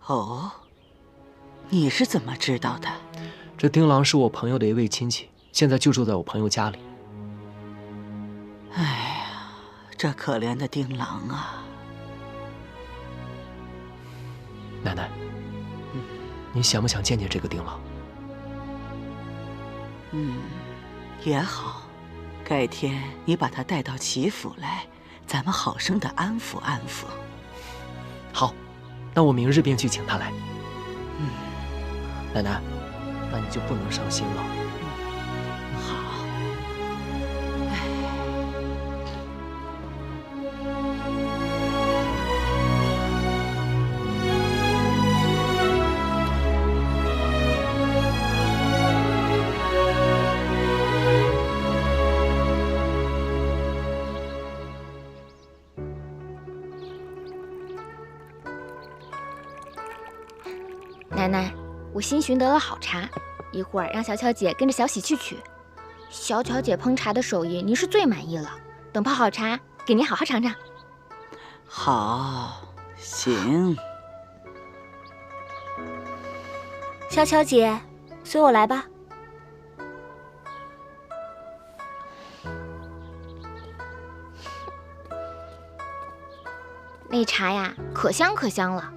哦，你是怎么知道的？这丁郎是我朋友的一位亲戚，现在就住在我朋友家里。哎呀，这可怜的丁郎啊！奶奶，您想不想见见这个丁郎？也好，改天你把他带到齐府来，咱们好生的安抚安抚。好，那我明日便去请他来。奶奶，那你就不能伤心了。奶奶，我新寻得了好茶，一会儿让小巧姐跟着小喜去取。小巧姐烹茶的手艺，您是最满意了。等泡好茶，给您好好尝尝。好，行。悄悄姐，随我来吧。那茶呀，可香可香了。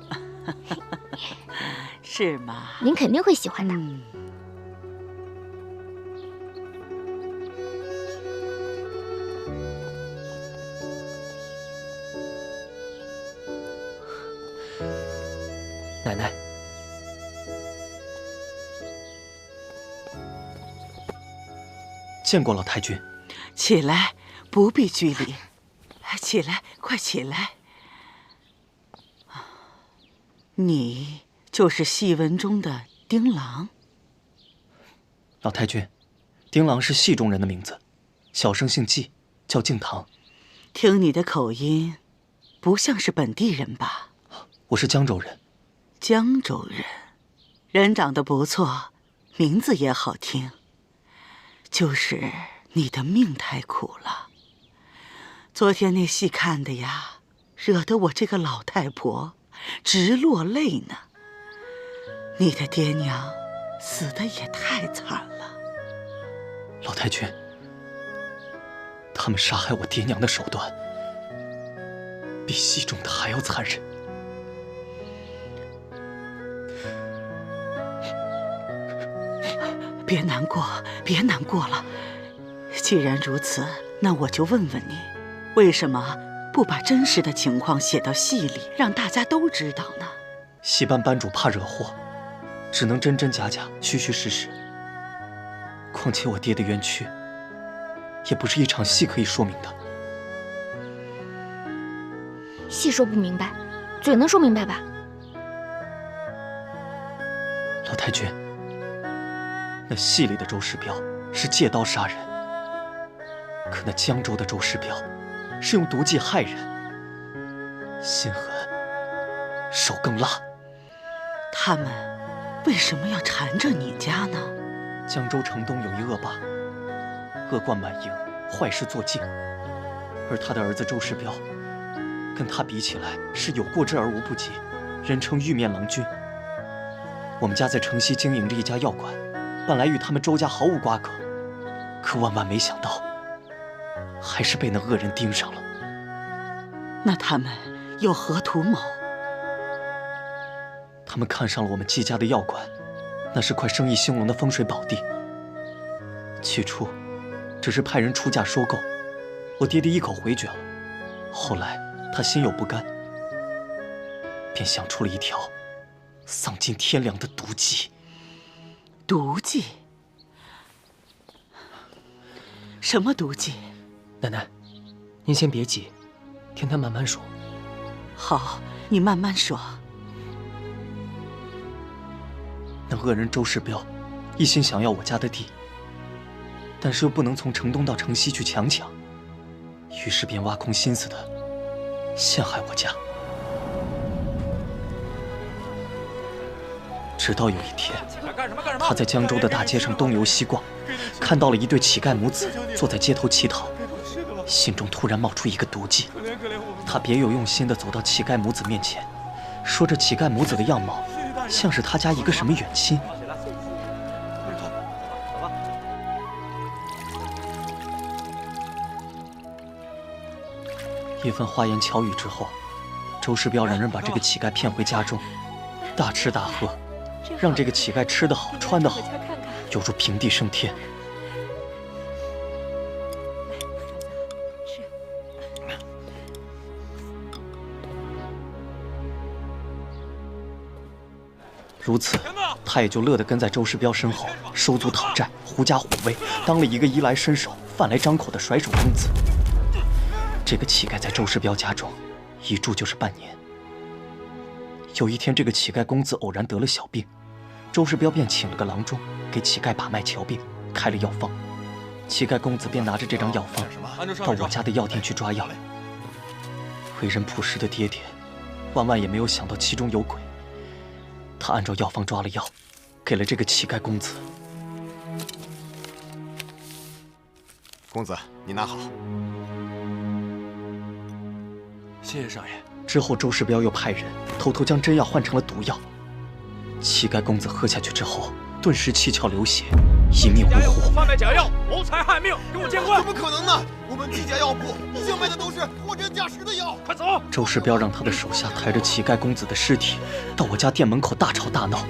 是吗？您肯定会喜欢的。奶奶，见过老太君。起来，不必拘礼。起来，快起来。你就是戏文中的丁郎。老太君，丁郎是戏中人的名字，小生姓纪，叫敬堂。听你的口音，不像是本地人吧？我是江州人。江州人，人长得不错，名字也好听。就是你的命太苦了。昨天那戏看的呀，惹得我这个老太婆直落泪呢。你的爹娘死得也太惨了。老太君，他们杀害我爹娘的手段，比戏中的还要残忍。别难过，别难过了。既然如此，那我就问问你，为什么不把真实的情况写到戏里，让大家都知道呢？戏班班主怕惹祸，只能真真假假、虚虚实实。况且我爹的冤屈，也不是一场戏可以说明的。戏说不明白，嘴能说明白吧？老太君，那戏里的周世彪是借刀杀人，可那江州的周世彪是用毒计害人，心狠，手更辣。他们为什么要缠着你家呢？江州城东有一恶霸，恶贯满盈，坏事做尽，而他的儿子周世彪，跟他比起来是有过之而无不及，人称玉面郎君。我们家在城西经营着一家药馆，本来与他们周家毫无瓜葛，可万万没想到，还是被那恶人盯上了。那他们有何图谋？他们看上了我们季家的药馆，那是块生意兴隆的风水宝地。起初，只是派人出价收购，我爹爹一口回绝了。后来他心有不甘，便想出了一条丧尽天良的毒计。毒计？什么毒计？奶奶，您先别急，听他慢慢说。好，你慢慢说。那恶人周世彪一心想要我家的地，但是又不能从城东到城西去强抢，于是便挖空心思的陷害我家。直到有一天，他在江州的大街上东游西逛，看到了一对乞丐母子坐在街头乞讨，心中突然冒出一个毒计。他别有用心地走到乞丐母子面前，说这乞丐母子的样貌像是他家一个什么远亲。一番花言巧语之后，周世彪让人把这个乞丐骗回家中，大吃大喝，让这个乞丐吃得好穿得好，犹如平地升天。如此，他也就乐得跟在周世彪身后收租讨债，狐假虎威，当了一个衣来伸手、饭来张口的甩手公子。这个乞丐在周世彪家中一住就是半年。有一天，这个乞丐公子偶然得了小病，周世彪便请了个郎中给乞丐把脉瞧病，开了药方。乞丐公子便拿着这张药方到我家的药店去抓药。为人朴实的爹爹，万万也没有想到其中有鬼。他按照药方抓了药，给了这个乞丐公子。公子，你拿好。谢谢少爷。之后，周世彪又派人偷偷将真药换成了毒药。乞丐公子喝下去之后，顿时七窍流血，一命呜呼。贩卖假药，谋财害命，给我见官！怎么可能呢？我们季家药铺一向卖的都是货真价实的药。快走！周世彪让他的手下抬着乞丐公子的尸体到我家店门口大吵大闹。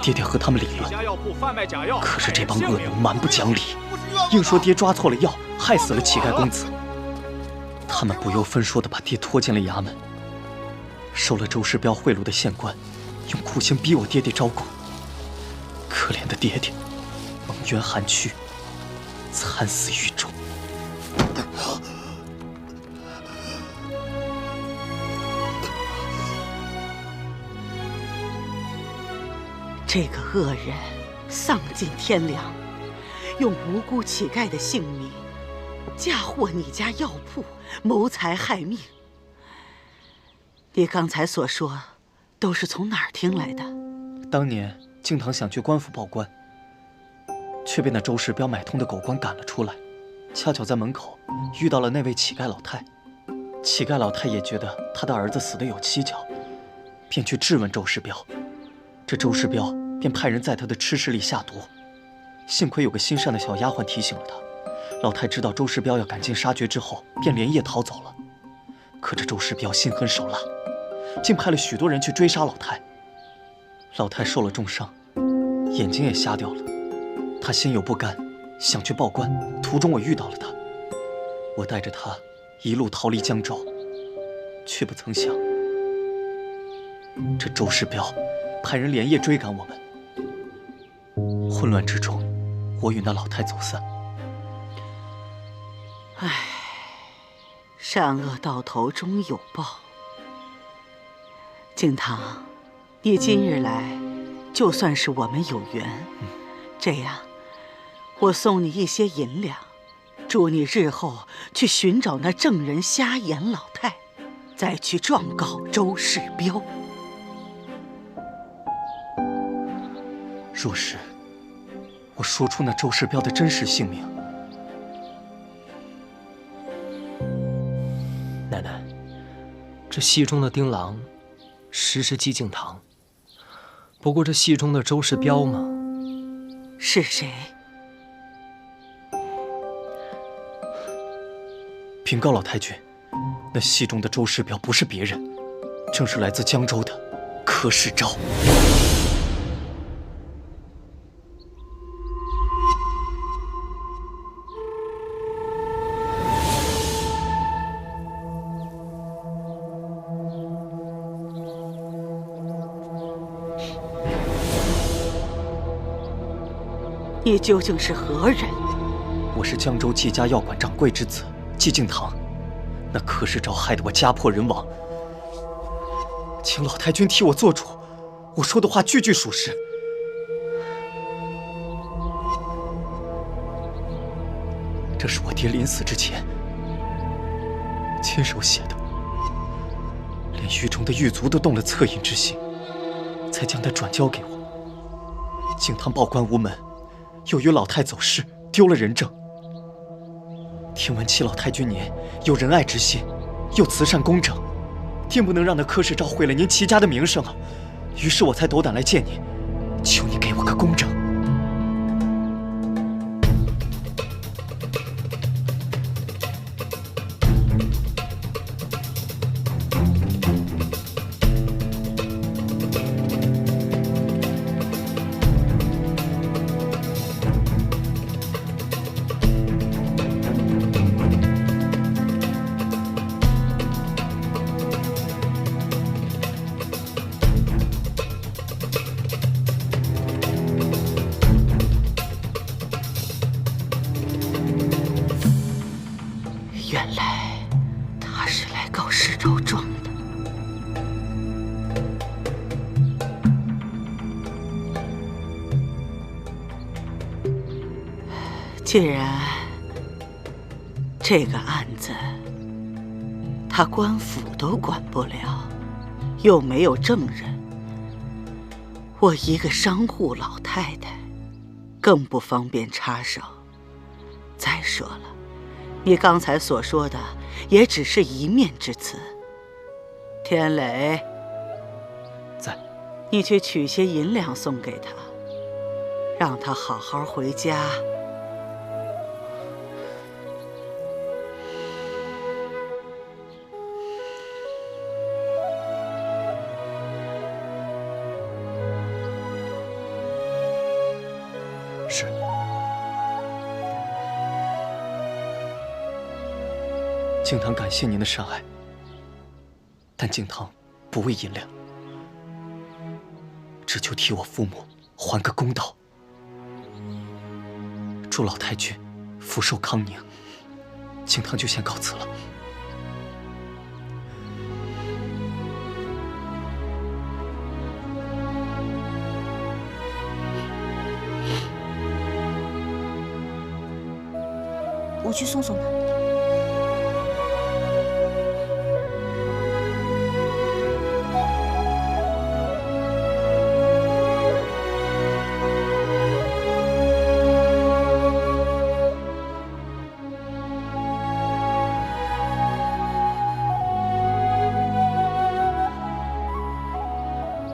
爹爹和他们理论，可是这帮恶人蛮不讲理，硬说爹抓错了药，害死了乞丐公子。他们不由分说地把爹拖进了衙门。收了周世彪贿赂的县官，用酷刑逼我爹爹招供。可怜的爹爹，蒙冤寒躯，惨死狱中。这个恶人丧尽天良，用无辜乞丐的性命嫁祸你家药铺，谋财害命。你刚才所说，都是从哪儿听来的？当年敬堂想去官府报官，却被那周世彪买通的狗官赶了出来。恰巧在门口遇到了那位乞丐老太，乞丐老太也觉得他的儿子死得有蹊跷，便去质问周世彪。这周世彪便派人在他的吃食里下毒。幸亏有个心善的小丫鬟提醒了他。老太知道周世彪要赶尽杀绝之后，便连夜逃走了。可这周世彪心狠手辣，竟派了许多人去追杀老太。老太受了重伤，眼睛也瞎掉了。她心有不甘，想去报官。途中我遇到了她，我带着她一路逃离江州，却不曾想，这周世彪派人连夜追赶我们。混乱之中，我与那老太走散。唉，善恶到头终有报。敬堂，你今日来，就算是我们有缘。这样，我送你一些银两，祝你日后去寻找那证人瞎眼老太，再去状告周世彪。若是我说出那周世彪的真实姓名，奶奶，这戏中的丁郎实是季敬堂，不过这戏中的周世彪嘛，是谁？禀告老太君，那戏中的周世彪不是别人，正是来自江州的柯世昭。你究竟是何人？我是江州季家药馆掌柜之子季敬堂。那柯世昭害得我家破人亡，请老太君替我做主。我说的话句句属实。这是我爹临死之前亲手写的，连狱中的狱卒都动了恻隐之心，才将它转交给我。敬堂报官无门，又与老太走失，丢了人证。听闻七老太君您有仁爱之心，又慈善公正，定不能让那柯世昭毁了您齐家的名声啊！于是我才斗胆来见您，求你给我个公正。原来他是来告世昭状的。既然这个案子他官府都管不了，又没有证人，我一个商户老太太更不方便插手。再说了，你刚才所说的也只是一面之词。天磊，在。你去取些银两送给他，让他好好回家。是。敬堂感谢您的善爱，但敬堂不为银两，只求替我父母还个公道。祝老太君福寿康宁。敬堂就先告辞了。我去送送他。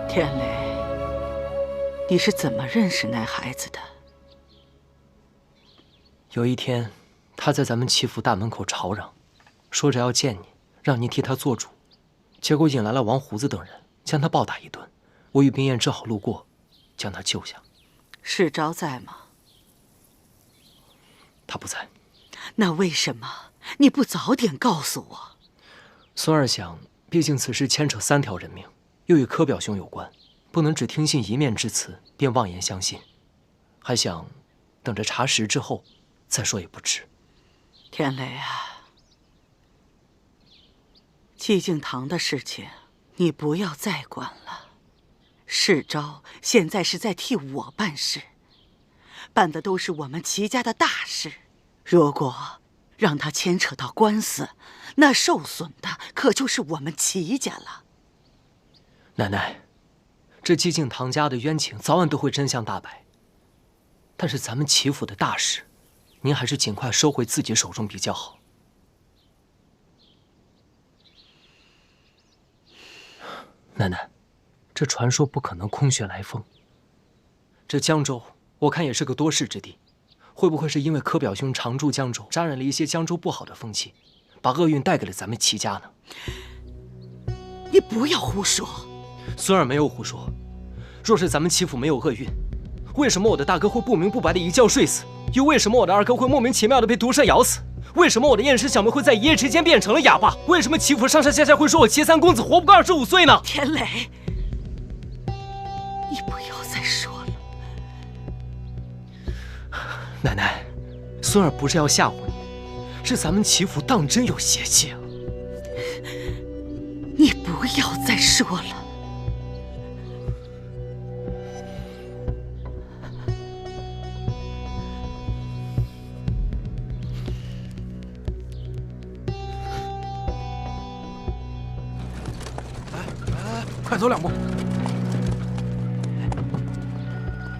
天雷，你是怎么认识那孩子的？有一天，他在咱们齐府大门口吵嚷，说着要见你，让你替他做主，结果引来了王胡子等人，将他暴打一顿。我与冰燕只好路过，将他救下。世昭在吗？他不在。那为什么你不早点告诉我？孙儿想，毕竟此事牵扯3条人命，又与柯表兄有关，不能只听信一面之词便妄言相信，还想等着查实之后再说也不迟。天雷啊，寂静堂的事情你不要再管了。世昭现在是在替我办事，办的都是我们齐家的大事。如果让他牵扯到官司，那受损的可就是我们齐家了。奶奶，这寂静堂家的冤情早晚都会真相大白。但是咱们齐府的大事，您还是尽快收回自己手中比较好。奶奶，这传说不可能空穴来风。这江州，我看也是个多事之地，会不会是因为柯表兄常驻江州，沾染了一些江州不好的风气，把厄运带给了咱们齐家呢？你不要胡说。孙儿没有胡说。若是咱们齐府没有厄运，为什么我的大哥会不明不白的一觉睡死？又为什么我的二哥会莫名其妙的被毒蛇咬死？为什么我的燕氏小妹会在一夜之间变成了哑巴？为什么齐府上上下下会说我齐三公子活不过25岁呢？天雷，你不要再说了。奶奶，孙儿不是要吓唬你，是咱们齐府当真有邪气啊！你不要再说了。快走2步。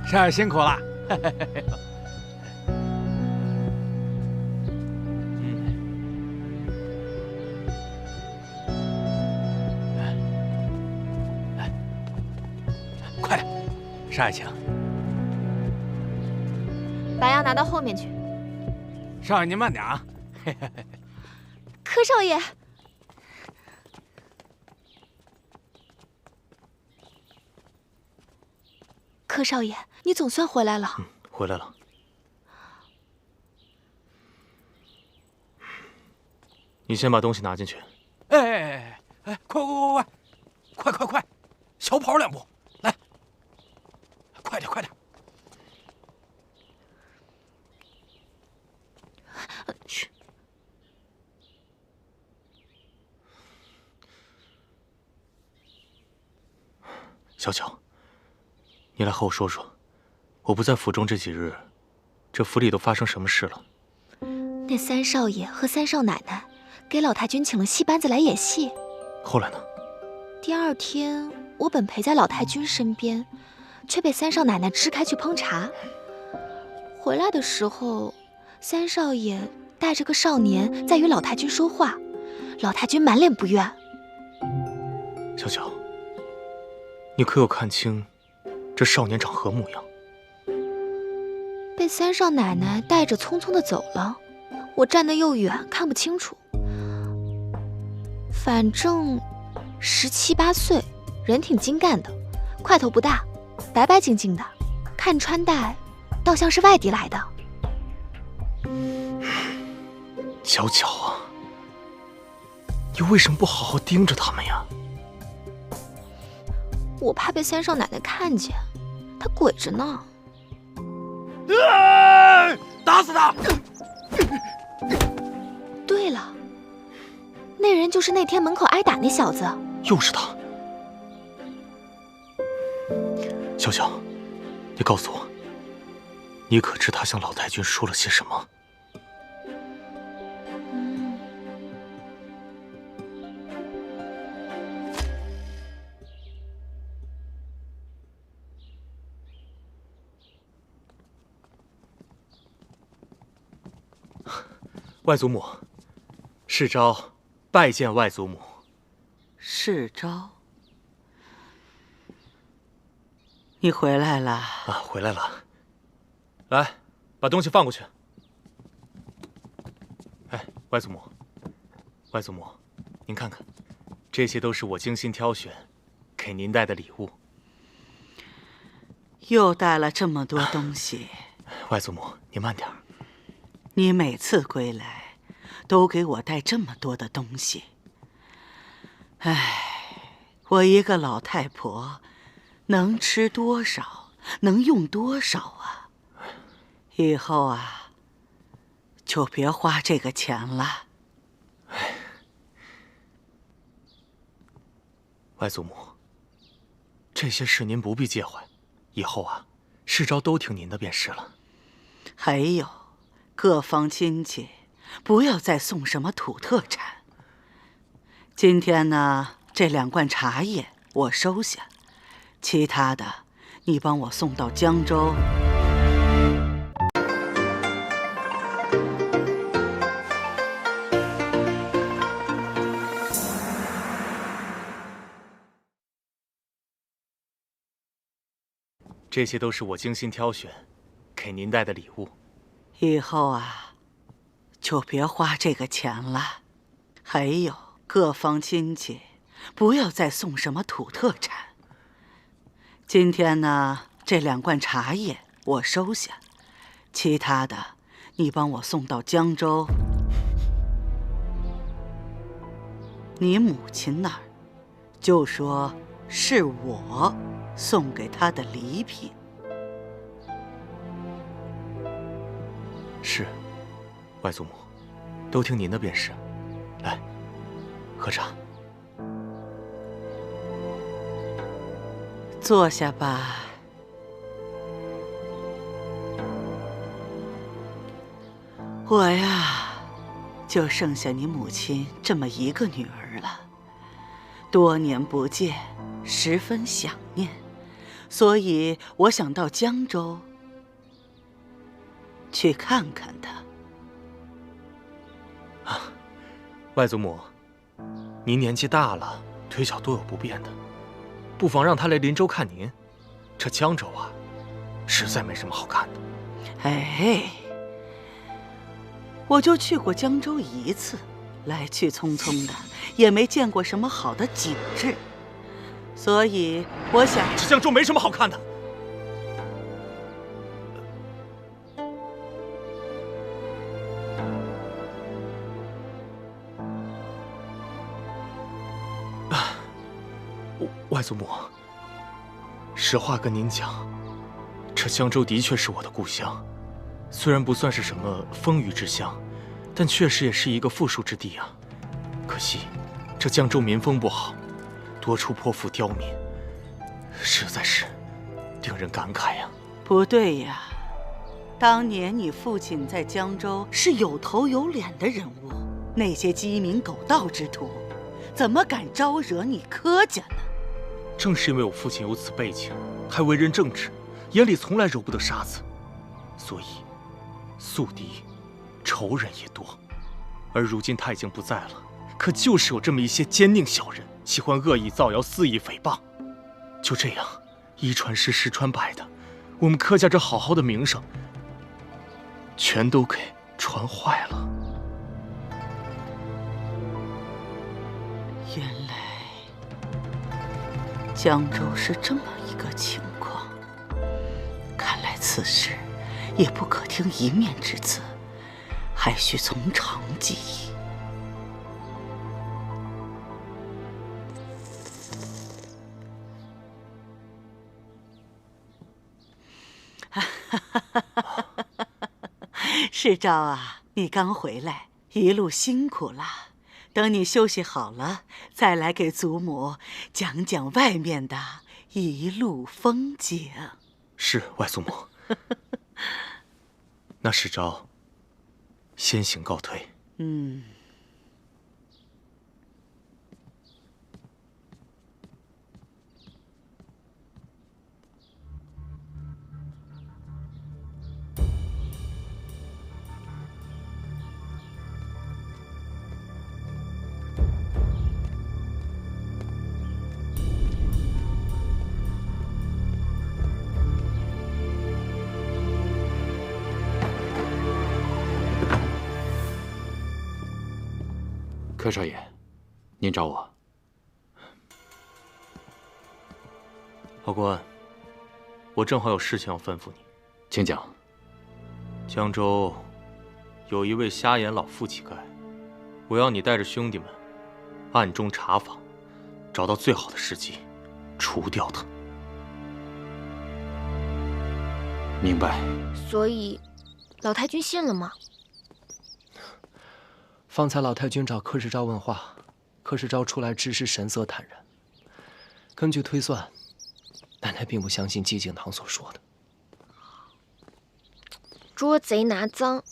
少爷辛苦了。快点，少爷请。把药拿到后面去。少爷您慢点啊。柯少爷。柯少爷，你总算回来了。回来了。你先把东西拿进去。哎，快，小跑2步，来，快点。去。小巧。你来和我说说，我不在府中这几日，这府里都发生什么事了？那3少爷和3少奶奶给老太君请了戏班子来演戏。后来呢？第2天，我本陪在老太君身边，却被3少奶奶支开去烹茶。回来的时候，3少爷带着个少年在与老太君说话，老太君满脸不悦。小巧，你可有看清这少年长何模样？被三少奶奶带着匆匆的走了，我站得又远，看不清楚。反正17、18岁，人挺精干的，块头不大，白白净净的，看穿戴倒像是外地来的。小巧啊，你为什么不好好盯着他们呀？我怕被三少奶奶看见，她鬼着呢。打死他！对了，那人就是那天门口挨打那小子。又是他。小小，你告诉我，你可知他向老太君说了些什么？外祖母，世昭拜见外祖母。世昭，你回来了啊，回来了。来，把东西放过去。哎，外祖母，外祖母，您看看，这些都是我精心挑选给您带的礼物。又带了这么多东西。外祖母，您慢点儿。你每次归来，都给我带这么多的东西。唉，我一个老太婆，能吃多少，能用多少啊？以后啊，就别花这个钱了。外祖母，这些事您不必介怀，以后啊，世昭都听您的便是了。还有，各方亲戚不要再送什么土特产。今天呢，这2罐茶叶我收下，其他的你帮我送到江州。这些都是我精心挑选给您带的礼物。以后啊，就别花这个钱了。还有，各方亲戚不要再送什么土特产。今天呢，这2罐茶叶我收下，其他的你帮我送到江州。你母亲那儿就说是我送给她的礼品。是，外祖母，都听您的便是。来，喝茶。坐下吧。我呀，就剩下你母亲这么一个女儿了，多年不见，十分想念，所以我想到江州去看看她。外祖母，您年纪大了，腿脚多有不便的，不妨让她来林州看您。这江州啊，实在没什么好看的。哎，我就去过江州1次，来去匆匆的，也没见过什么好的景致，所以我想，这江州没什么好看的。外祖母，实话跟您讲，这江州的确是我的故乡，虽然不算是什么风雨之乡，但确实也是一个富庶之地啊。可惜，这江州民风不好，多处泼妇刁民，实在是令人感慨呀。不对呀，当年你父亲在江州是有头有脸的人物，那些鸡鸣狗盗之徒，怎么敢招惹你柯家呢？正是因为我父亲有此背景，还为人正直，眼里从来揉不得沙子，所以宿敌、仇人也多。而如今他已经不在了，可就是有这么一些奸佞小人，喜欢恶意造谣、肆意诽谤。就这样，一传十，十传百的，我们柯家这好好的名声，全都给传坏了。原来江州是这么一个情况，看来此事也不可听一面之词，还需从长计议。世昭啊，你刚回来，一路辛苦了。等你休息好了，再来给祖母讲讲外面的一路风景。是，外祖母。那世昭，先行告退。嗯。柯少爷，您找我。老官，我正好有事情要吩咐你，请讲。江州有一位瞎眼老妇乞丐，我要你带着兄弟们暗中查访，找到最好的时机，除掉他。明白。所以，老太君信了吗？方才老太君找柯世昭问话，柯世昭出来只是神色坦然。根据推算，奶奶并不相信寂静堂所说的。捉贼拿赃，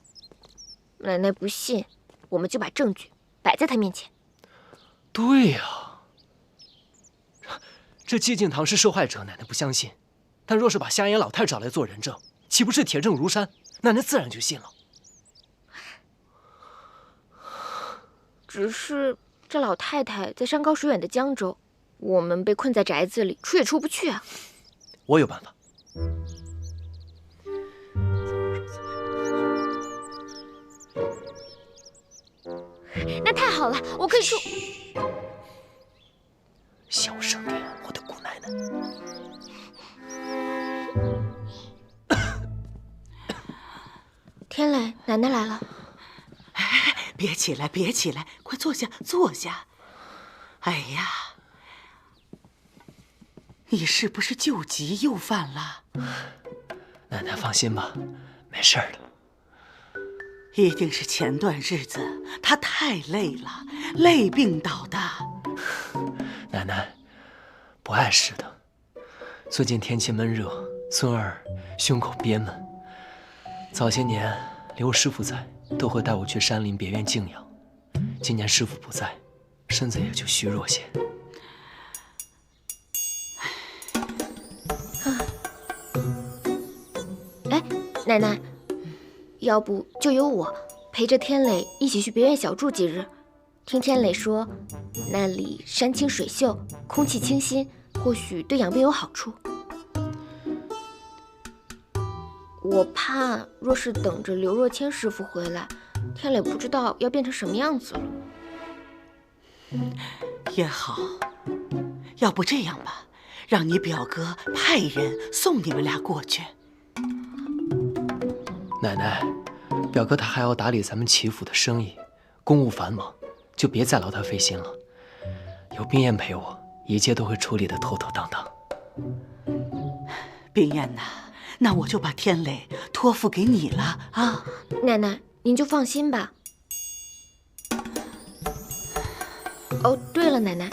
奶奶不信，我们就把证据摆在她面前。对呀，这寂静堂是受害者，奶奶不相信；但若是把瞎眼老太找来做人证，岂不是铁证如山？奶奶自然就信了。只是这老太太在山高水远的江州，我们被困在宅子里，出也出不去啊。我有办法。那太好了，我可以说。小声点，我的姑奶奶。天磊，奶奶来了。别起来，别起来，快坐下，坐下。哎呀，你是不是旧疾又犯了？奶奶放心吧，没事的。一定是前段日子他太累了，累病倒的。奶奶，不碍事的。最近天气闷热，孙儿胸口憋闷。早些年刘师傅在，都会带我去山林别院静养。今年师傅不在，身子也就虚弱些。哎，奶奶，要不就由我陪着天磊一起去别院小住几日。听天磊说，那里山清水秀，空气清新，或许对养病有好处。我怕，若是等着刘若谦师傅回来，天磊不知道要变成什么样子了。也好，要不这样吧，让你表哥派人送你们俩过去。奶奶，表哥他还要打理咱们齐府的生意，公务繁忙，就别再劳他费心了。有冰燕陪我，一切都会处理得妥妥当当。冰燕呐，那我就把天磊托付给你了啊！奶奶，您就放心吧。哦，对了，奶奶，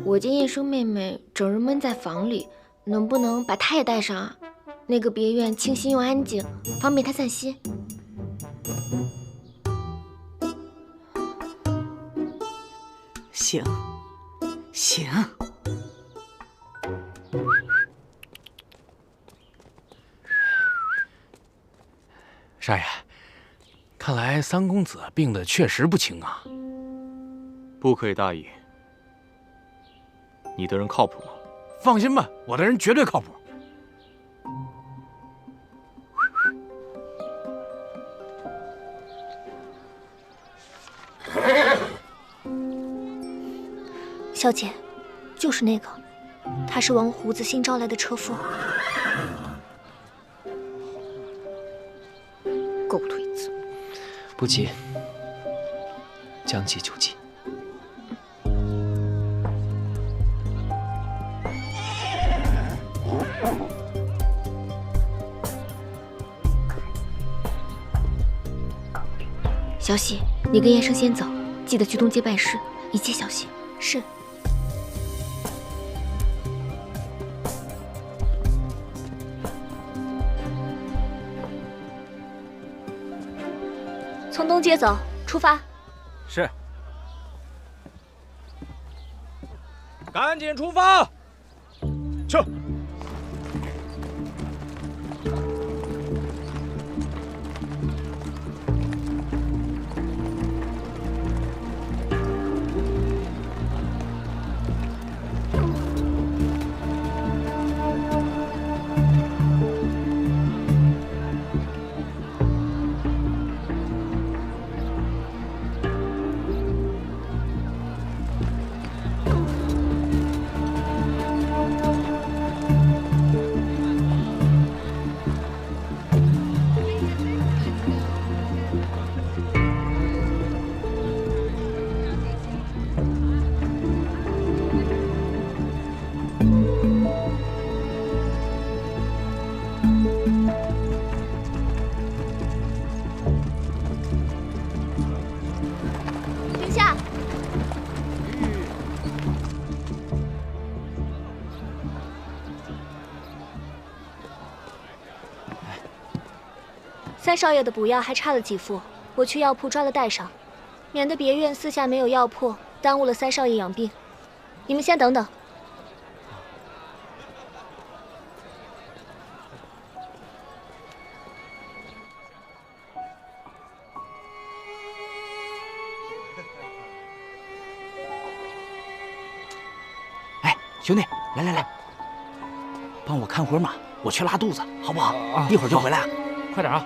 我见燕生妹妹整日闷在房里，能不能把她也带上啊？那个别院清新又安静，方便她散心。行，行。少爷，看来三公子病得确实不轻啊。不可以大意。你的人靠谱吗？放心吧，我的人绝对靠谱。小姐，就是那个，他是王胡子新招来的车夫。狗腿子！不急，将计就计。小喜，你跟燕生先走，记得去东街办事，一切小心。是。从东街走，出发。是。赶紧出发！去。停下！三少爷的补药还差了几副，我去药铺抓了带上，免得别院私下没有药铺，耽误了三少爷养病。你们先等等。兄弟，来，帮我看会儿马，我去拉肚子，好不好？一会儿就回来。快点啊！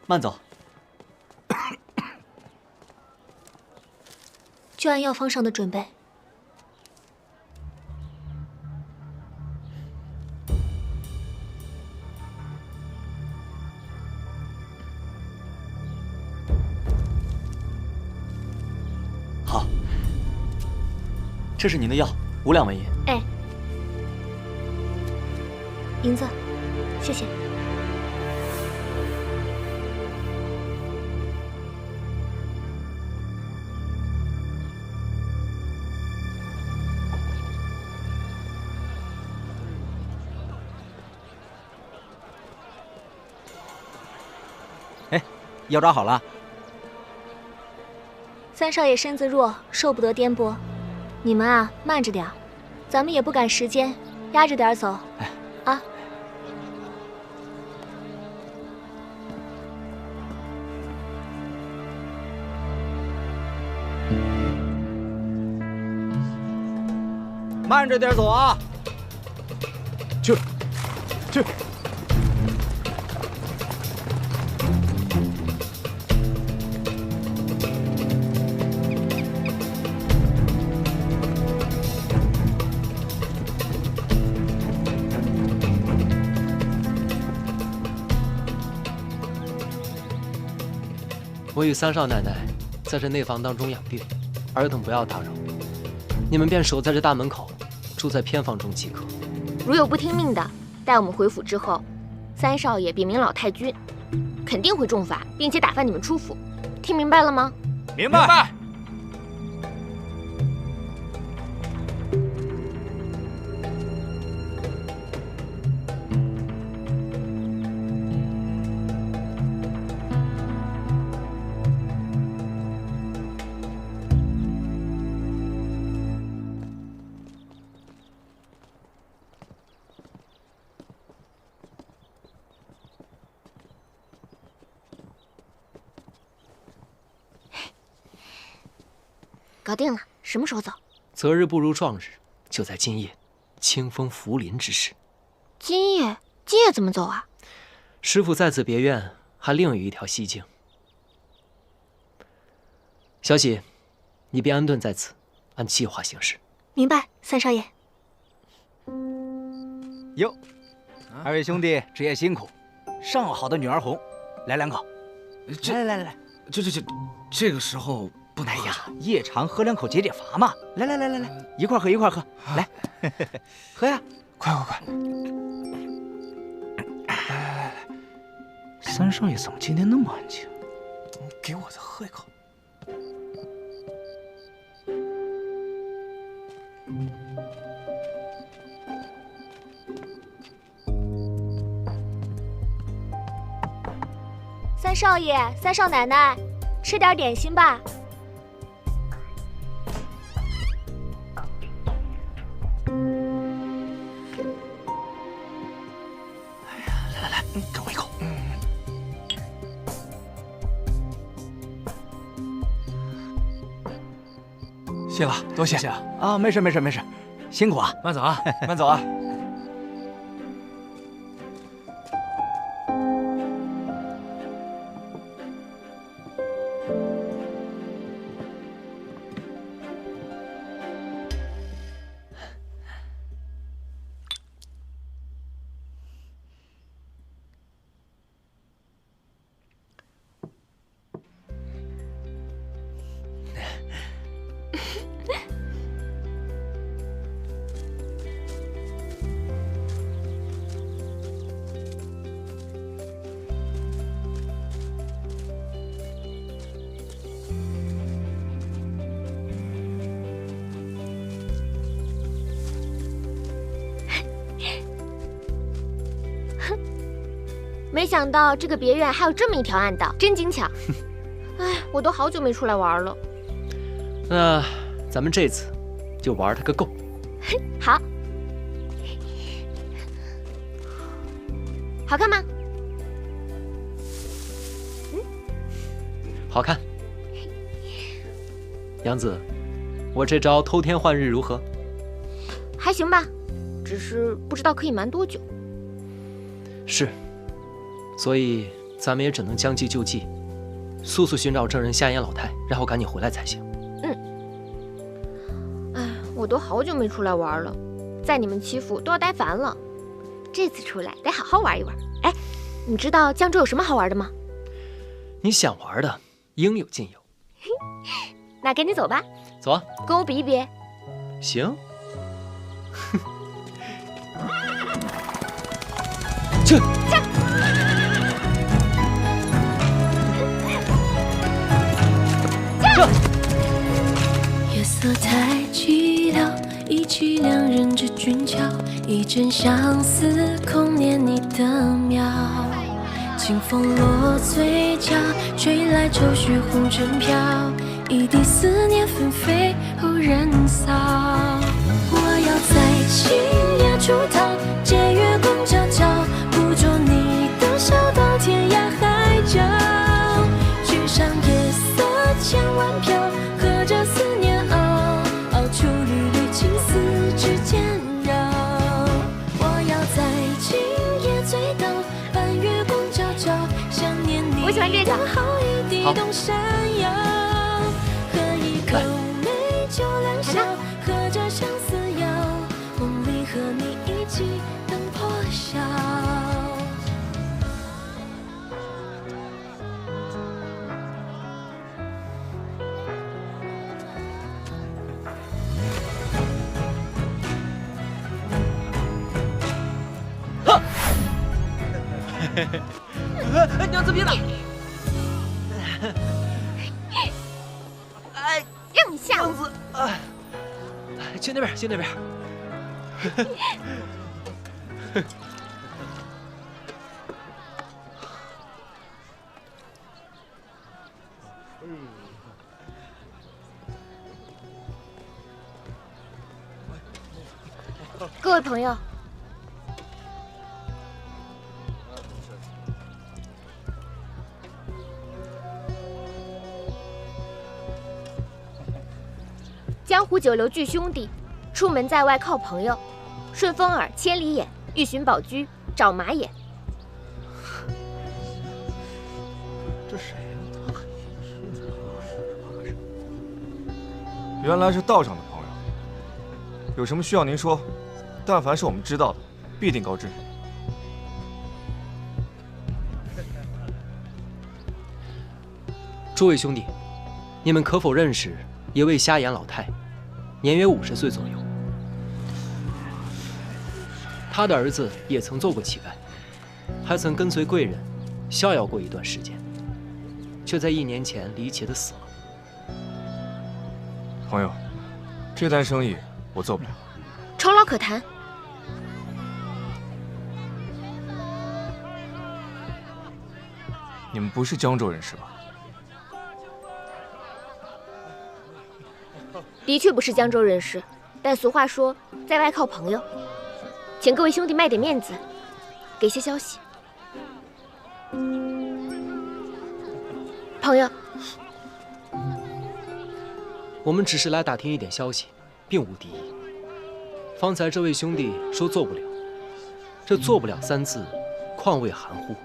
慢走。就按药方上的准备。好，这是您的药，5两纹银。哎，银子，谢谢。药抓好了。三少爷身子弱，受不得颠簸，你们啊慢着点儿，咱们也不赶时间，压着点走。啊。慢着点走啊！去。我与三少奶奶在这内房当中养病，尔等不要打扰。你们便守在这大门口，住在偏房中即可。如有不听命的，待我们回府之后，三少爷禀明老太君，肯定会重罚，并且打发你们出府。听明白了吗？明白。搞定了，什么时候走？择日不如撞日，就在今夜，清风拂林之时。今夜怎么走啊？师傅在此别院还另有一条西径。小喜，你便安顿在此，按计划行事。明白，三少爷。哟，二位兄弟职业辛苦，上好的女儿红，来2口。来，这个时候不能。哎呀，夜长喝2口解解乏嘛。来，一块喝，来，喝呀！快！来，三少爷怎么今天那么安静？给我再喝一口。三少爷、三少奶奶，吃点点心吧。来，给我一口。谢了，多谢啊！没事，辛苦啊，慢走啊，慢走啊。没想到这个别院还有这么一条暗道，真精巧。哎，我都好久没出来玩了。那咱们这次就玩它个够。好，好看吗？好看。杨子，我这招偷天换日如何？还行吧，只是不知道可以瞒多久。是，所以咱们也只能将计就计，速速寻找证人夏言老太，然后赶紧回来才行。哎，我都好久没出来玩了，在你们齐府都要待烦了，这次出来得好好玩一玩。哎，你知道江州有什么好玩的吗？你想玩的应有尽有。那赶紧走吧。走啊，跟我比一比。行。去。夜色太寂寥，忆起两人之俊俏，一阵相思空念你的妙。清风落嘴角，吹来愁绪红尘飘，一地思念纷飞后人扫。我要在今夜出逃，借月光皎皎，捕捉你的笑到天涯海角。举上夜色千万飘，和着思念熬出缕缕情丝之间绕。我要在今夜醉倒，半月光皎皎，想念你我喜欢这个好一地动山摇。喝一口美酒良宵，和着相思谣，梦里和你一起等破晓。娘子别打！哎，让你吓我！子，去那边，去那边。各位朋友，江湖九流巨兄弟，出门在外靠朋友，顺风耳、千里眼、欲寻宝驹、找马眼。这谁呀？原来是道上的朋友，有什么需要您说，但凡是我们知道的，必定告知。诸位兄弟，你们可否认识一位瞎眼老太，年约50岁左右？他的儿子也曾做过乞丐，还曾跟随贵人逍遥过一段时间，却在1年前离奇的死了。朋友，这单生意我做不了。酬劳可谈。你们不是江州人是吧？的确不是江州人士，但俗话说，在外靠朋友，请各位兄弟卖点面子，给些消息。朋友，我们只是来打听一点消息，并无敌意。方才这位兄弟说做不了，这做不了3字，况谓含糊。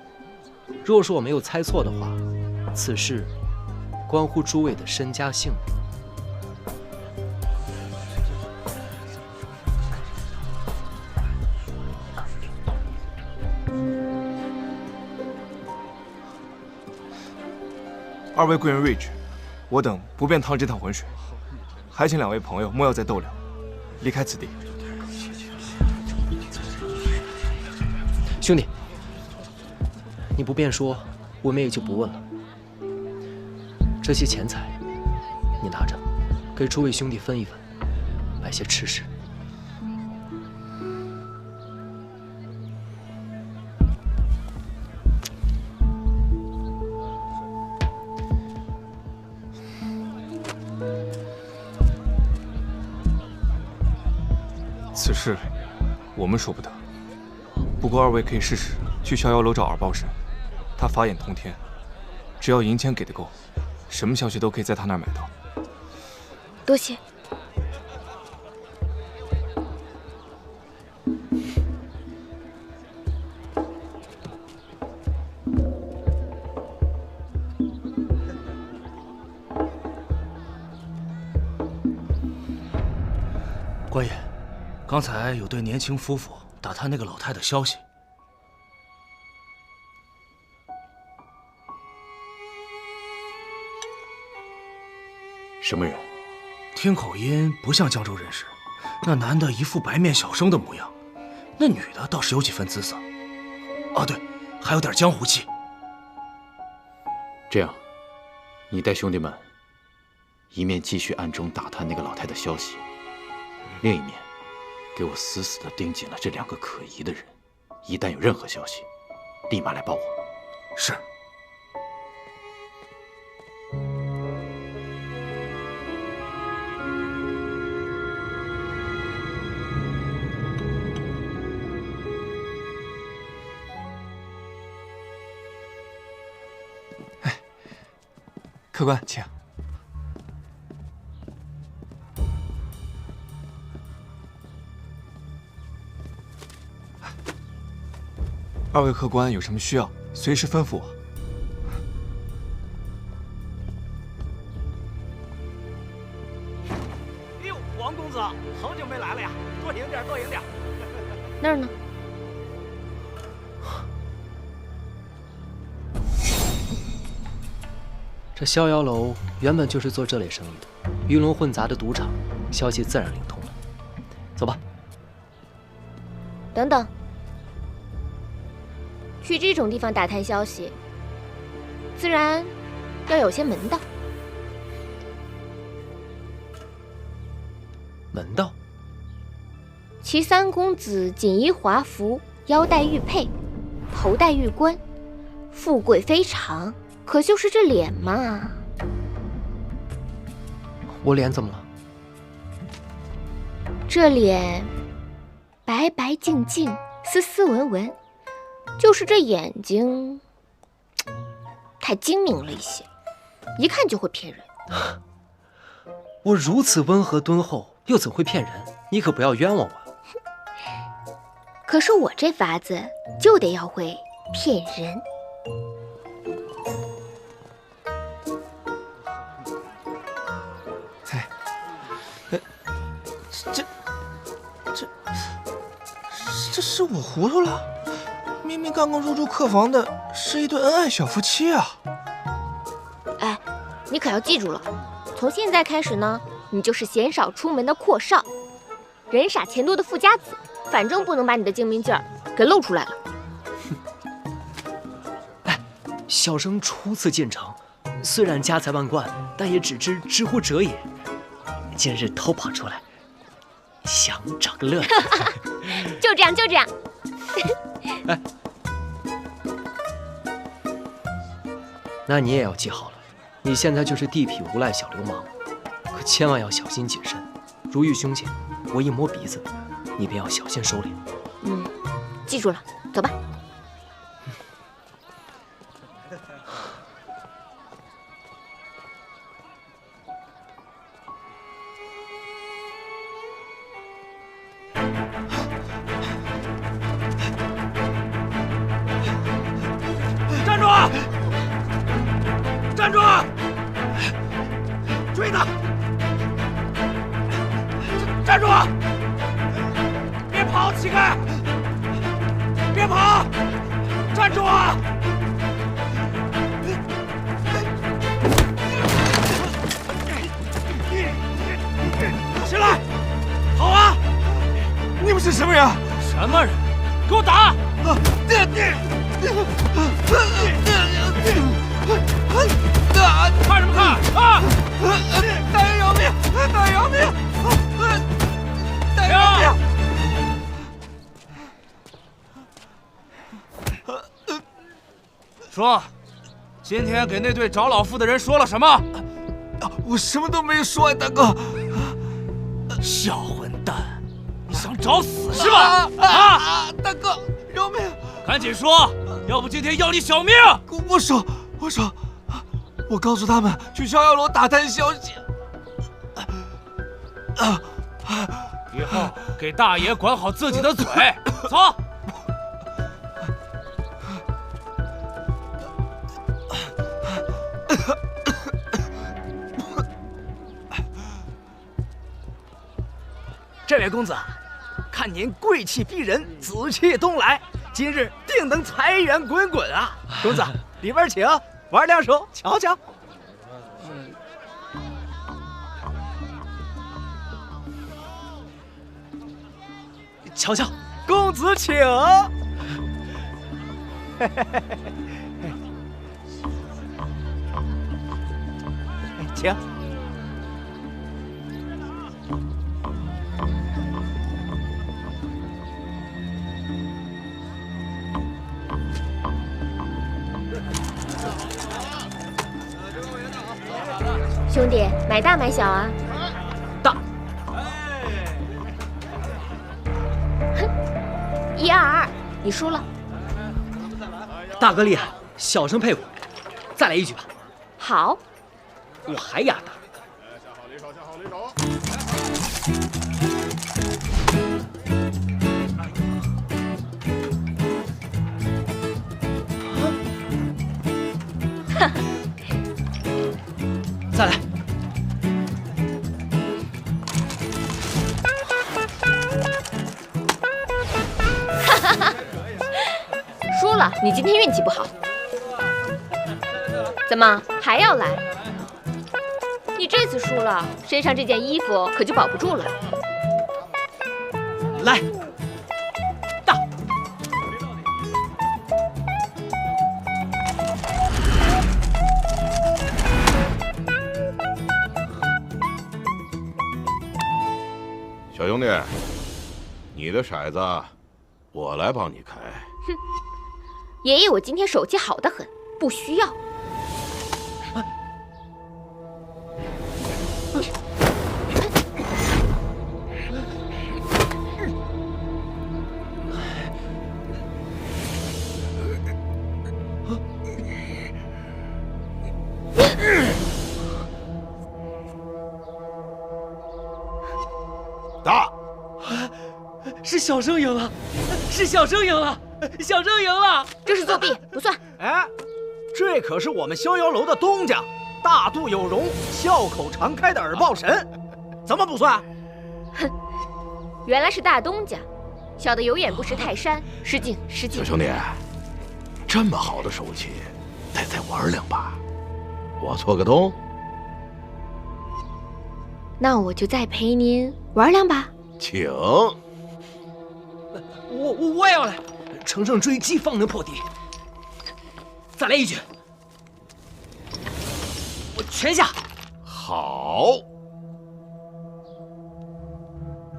若是我没有猜错的话，此事关乎诸位的身家性命。2位贵人睿智，我等不便趟这趟浑水，还请2位朋友莫要再逗留，离开此地。兄弟，你不便说，我们也就不问了。这些钱财，你拿着，给诸位兄弟分一分，买些吃食。此事我们说不得，不过2位可以试试去逍遥楼找尔报神，他法眼通天，只要银钱给的够，什么消息都可以在他那儿买到。多谢。官爷，刚才有对年轻夫妇打探那个老太的消息。什么人？听口音不像江州人士，那男的一副白面小生的模样，那女的倒是有几分姿色。哦，对，还有点江湖气。这样，你带兄弟们，一面继续暗中打探那个老太的消息，另一面给我死死地盯紧了这2个可疑的人，一旦有任何消息，立马来报我。是。客官，请。2位客官有什么需要，随时吩咐我。哎呦，王公子，好久没来了呀！多赢点，多赢点。那儿呢？这逍遥楼原本就是做这类生意的，鱼龙混杂的赌场，消息自然灵通了。走吧。等等，去这种地方打探消息，自然要有些门道。门道？其3公子锦衣华服，腰带玉佩，头戴玉冠，富贵非常。可就是这脸嘛，我脸怎么了？这脸白白净净，斯斯文文，就是这眼睛太精明了一些，一看就会骗人。我如此温和敦厚，又怎会骗人？你可不要冤枉我。可是我这法子就得要会骗人。这是我糊涂了？明明刚刚入住客房的是一对恩爱小夫妻啊！哎，你可要记住了，从现在开始呢，你就是鲜少出门的阔少，人傻钱多的富家子，反正不能把你的精明劲儿给露出来了。小生初次进城，虽然家财万贯，但也只知之乎者也。今日偷跑出来，想找个乐子。就这样，就这样。哎，那你也要记好了，你现在就是地痞无赖小流氓，可千万要小心谨慎。如遇凶险，我一摸鼻子，你便要小心收敛。嗯，记住了，走吧。站住！站住！追他！站住！别跑，乞丐！别跑！站住啊！起来！跑啊！你们是什么人？什么人？给我打！看什么看啊！大人饶命！大人饶命！大人饶命！说，今天给那对找老妇的人说了什么？我什么都没说呀，大哥。小混蛋，你想找死是吧？大哥，饶命！赶紧说，要不今天要你小命！我说，我告诉他们去逍遥楼打探消息。以后给大爷管好自己的嘴，走。这位公子，看您贵气逼人，紫气东来，今日定能财源滚滚啊！公子，里边请，玩两手，瞧瞧。瞧瞧，公子请。请。兄弟，买大买小啊？大。哼，122，你输了。大哥厉害，小生佩服。再来一局吧。好。我还压大。哈哈。再来。哈哈哈！输了，你今天运气不好。怎么还要来？你这次输了，身上这件衣服可就保不住了。来。小兄弟，你的骰子我来帮你开。哼，爷爷，我今天手气好得很，不需要。是小生赢了，是小生赢了，小生赢了！这是作弊，不算。哎，这可是我们逍遥楼的东家，大度有容、笑口常开的耳报神，怎么不算？哼，原来是大东家，小的有眼不识泰山，失敬失敬。小兄弟，这么好的手气，得再玩两把，我做个东。那我就再陪您玩两把。请。我也要来，乘胜追击方能破敌。再来一局，我全下。好，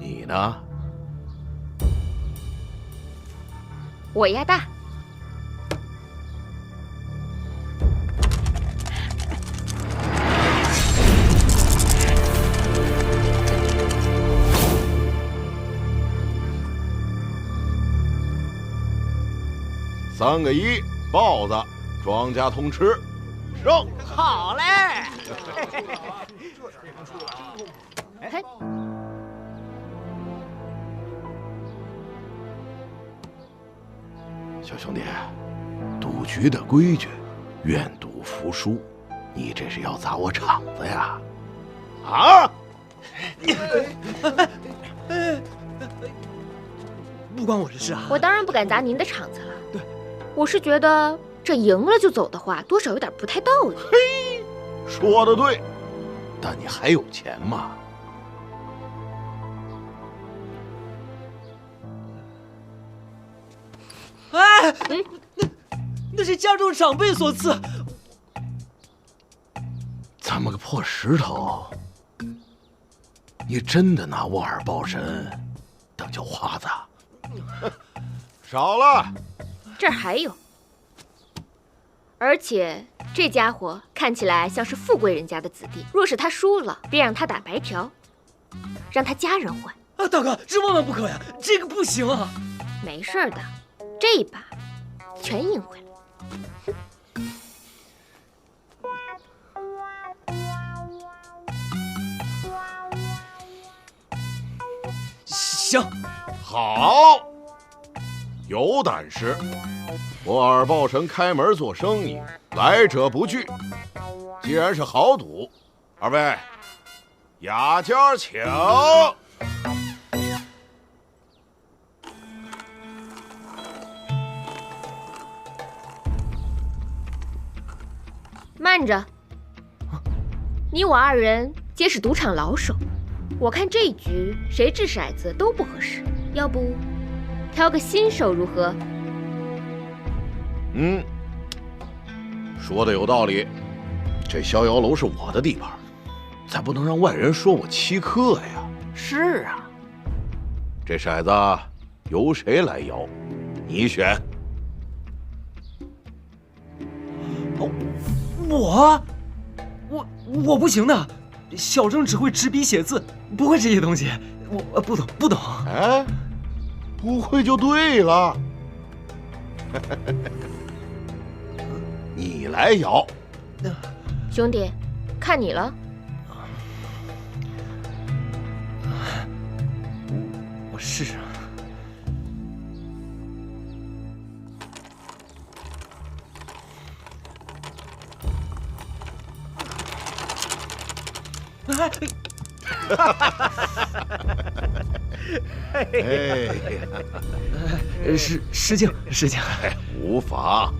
你呢？我压大。3个1，豹子，庄家通吃，胜！好嘞！嘿，小兄弟，赌局的规矩，愿赌服输，你这是要砸我场子呀？啊！不关我的事啊！我当然不敢砸您的场子了。对，我是觉得这赢了就走的话，多少有点不太道理。嘿，说的对，但你还有钱吗？哎，那是家中长辈所赐。这么个破石头，你真的拿我耳报神当叫花子？少了，这儿还有，而且这家伙看起来像是富贵人家的子弟。若是他输了，便让他打白条，让他家人还。啊，大哥，这万万不可呀！这个不行啊！没事的，这一把全赢回来。行，好，有胆识。我耳报神开门做生意，来者不拒。既然是豪赌，二位雅家请。慢着，你我二人皆是赌场老手，我看这一局谁掷骰子都不合适，要不挑个新手如何？说的有道理。这逍遥楼是我的地盘，咱不能让外人说我欺客呀。是啊，这骰子由谁来摇？你选。我不行的，小生只会执笔写字，不会这些东西，我不懂。哎，不会就对了。你来摇。兄弟，看你了。我试试。失敬。无妨。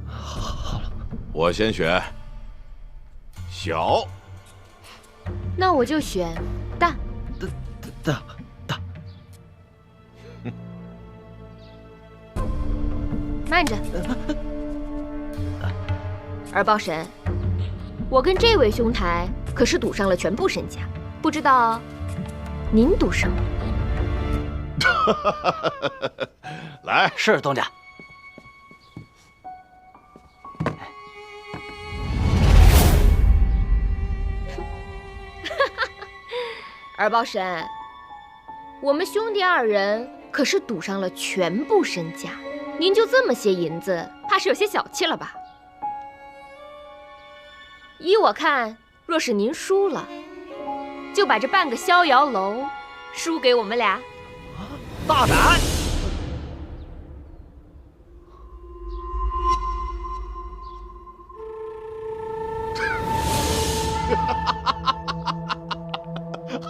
好了，我先选小。那我就选大。大。慢着，耳报神，我跟这位兄台可是赌上了全部身家，不知道您赌什么？来，是东家。耳报神，我们兄弟二人可是赌上了全部身家，您就这么些银子，怕是有些小气了吧？依我看，若是您输了，就把这半个逍遥楼输给我们俩。大胆！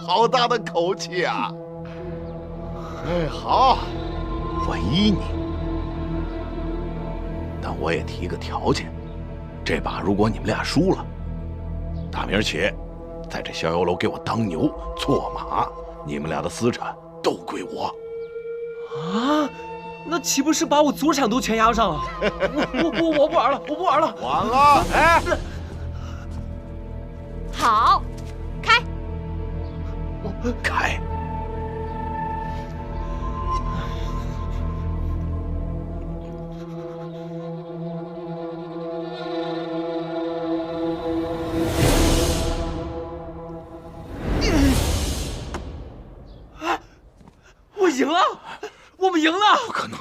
好大的口气啊！哎，好，我依你，但我也提个条件：这把如果你们俩输了，打明儿起，在这逍遥楼给我当牛做马，你们俩的资产都归我。啊，那岂不是把我祖产都全押上了？我不玩了，我不玩了。完了，哎，好，开！开！我赢了，我们赢了！不可能！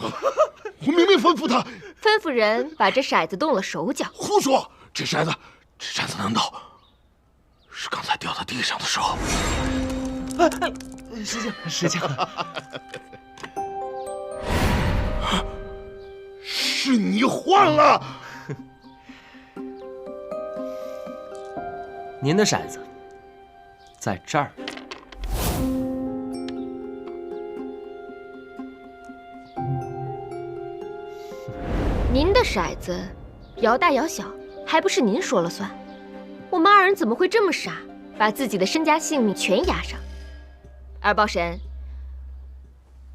我明明吩咐他，吩咐人把这骰子动了手脚。胡说！这骰子难道是刚才掉到地上的时候？石匠，是你换了。您的骰子在这儿。您的骰子摇大摇小，还不是您说了算？我们二人怎么会这么傻，把自己的身家性命全押上？二豹神，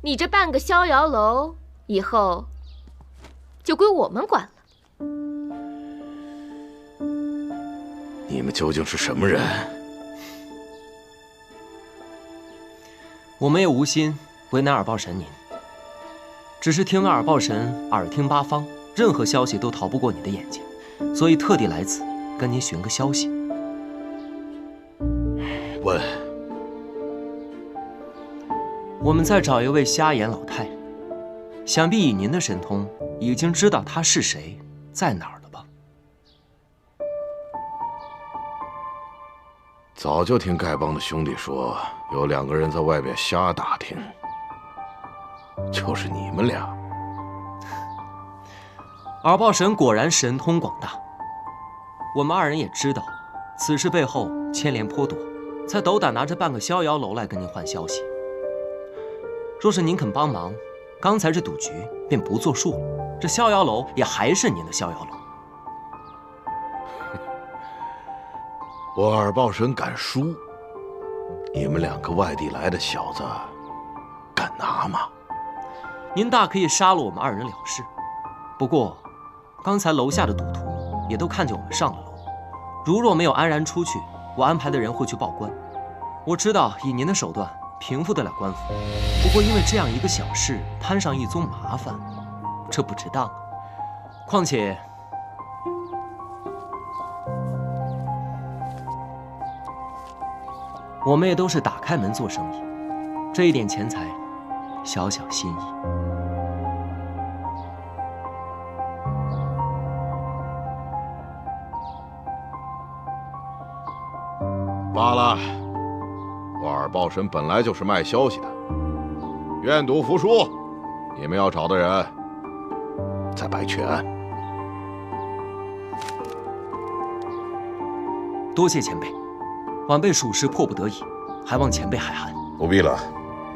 你这半个逍遥楼以后就归我们管了。你们究竟是什么人？我们也无心为难二豹神您，只是听二豹神耳听八方，任何消息都逃不过你的眼睛，所以特地来此跟您询个消息。问。我们在找一位瞎眼老太，想必以您的神通，已经知道她是谁，在哪儿了吧？早就听丐帮的兄弟说，有2个人在外边瞎打听，就是你们俩。耳豹神果然神通广大，我们二人也知道，此事背后牵连颇多，才斗胆拿着半个逍遥楼来跟您换消息。若是您肯帮忙，刚才这赌局便不作数了，这逍遥楼也还是您的逍遥楼。我耳豹神敢输，你们2个外地来的小子敢拿吗？您大可以杀了我们2人了事。不过，刚才楼下的赌徒也都看见我们上了楼，如若没有安然出去，我安排的人会去报官。我知道以您的手段平复得了官府，不过因为这样一个小事摊上一宗麻烦，这不值当。况且，我们也都是打开门做生意，这一点钱财，小小心意。罢了，我耳豹神本来就是卖消息的，愿赌服输。你们要找的人在白雀庵。多谢前辈，晚辈属实迫不得已，还望前辈海涵。不必了，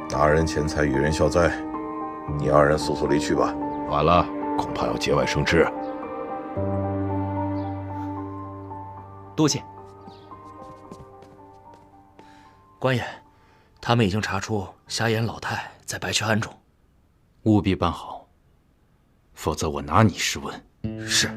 拿人钱财与人消灾，你2人速速离去吧。晚了，恐怕要节外生枝。多谢。官爷，他们已经查出瞎眼老太在白雀庵中，务必办好，否则我拿你试问。是。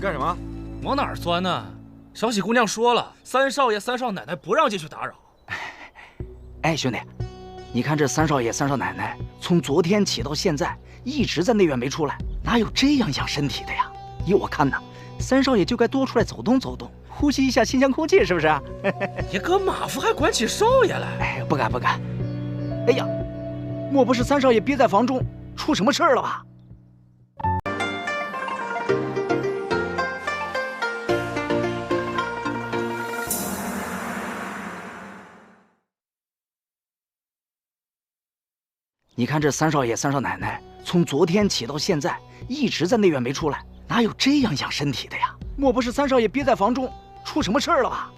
干什么？往哪儿钻呢？小喜姑娘说了，三少爷、三少奶奶不让进去打扰。哎，兄弟，你看这三少爷、三少奶奶从昨天起到现在一直在内院没出来，哪有这样养身体的呀？依我看呢，三少爷就该多出来走动走动，呼吸一下新鲜空气，是不是？也搁马府还管起少爷来？哎，不敢不敢。哎呀，莫不是三少爷憋在房中出什么事儿了吧？你看这三少爷、三少奶奶从昨天起到现在一直在内院没出来，哪有这样养身体的呀？莫不是三少爷憋在房中出什么事儿了吧？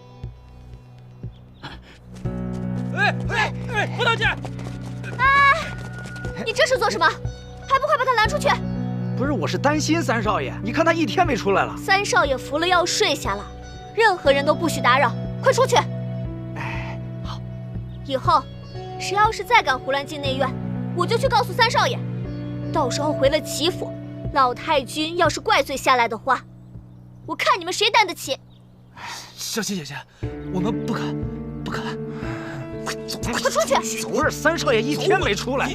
不能进！你这是做什么？还不快把他拦出去！不是，我是担心三少爷，你看他一天没出来了。三少爷服了药睡下了，任何人都不许打扰，快出去！哎，好。以后谁要是再敢胡乱进内院，我就去告诉三少爷。到时候回了齐府，老太君要是怪罪下来的话，我看你们谁担得起！小七姐姐，我们不敢。快出去！不是，三少爷一天没出来，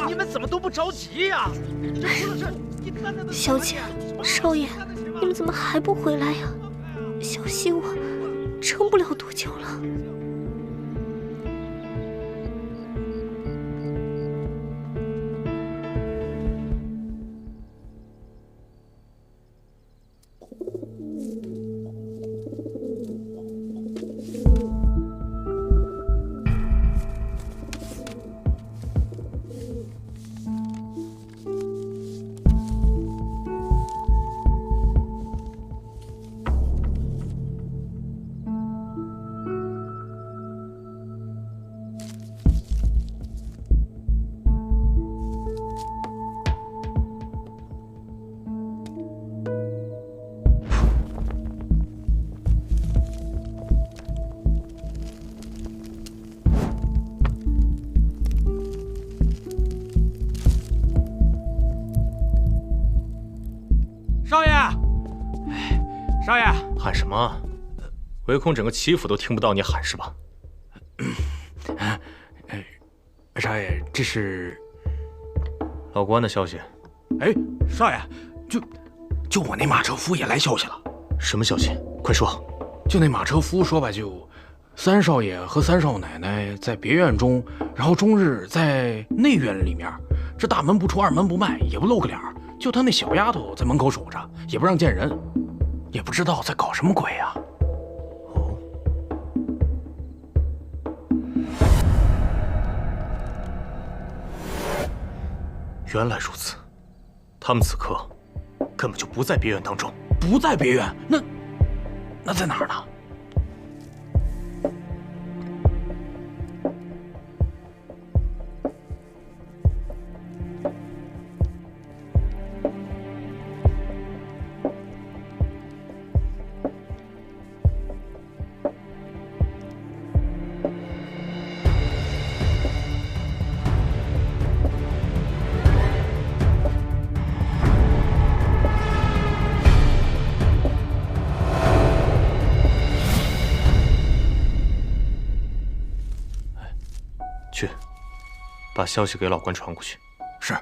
你们怎么都不着急呀？这出了事，小姐、少爷，你们怎么还不回来呀？小希我撑不了多久了。少爷，少爷，喊什么？唯恐整个齐府都听不到你喊是吧？少爷，这是老关的消息。哎，少爷，就我那马车夫也来消息了。什么消息？快说。就那马车夫说吧，就三少爷和三少奶奶在别院中，然后终日在内院里面，这大门不出二门不迈，也不露个脸儿。就他那小丫头在门口守着，也不让见人，也不知道在搞什么鬼呀。哦，原来如此，他们此刻根本就不在别院当中。不在别院，那在哪儿呢？去，把消息给老关传过去。是。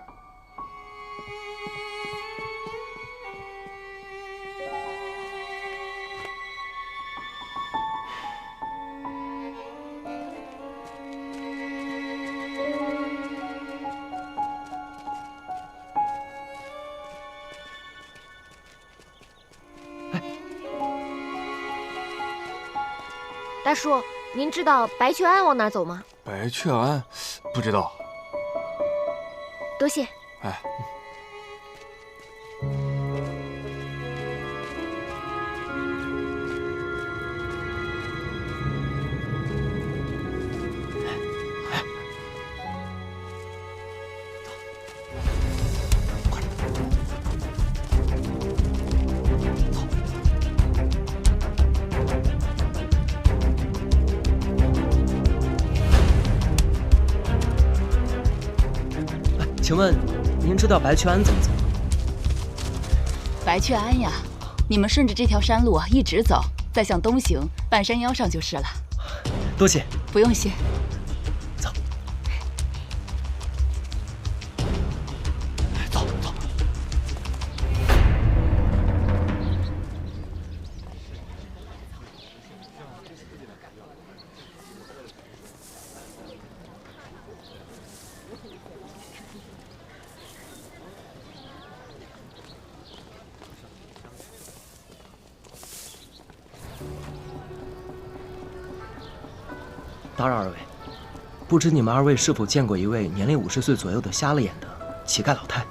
大叔，您知道白雀庵往哪走吗？白雀庵，不知道。多谢。哎。请问您知道白雀庵怎么走吗？白雀庵呀，你们顺着这条山路一直走，再向东行，半山腰上就是了。多谢。不用谢。走。走走。打扰二位，不知你们二位是否见过一位年龄50岁左右的瞎了眼的乞丐老太？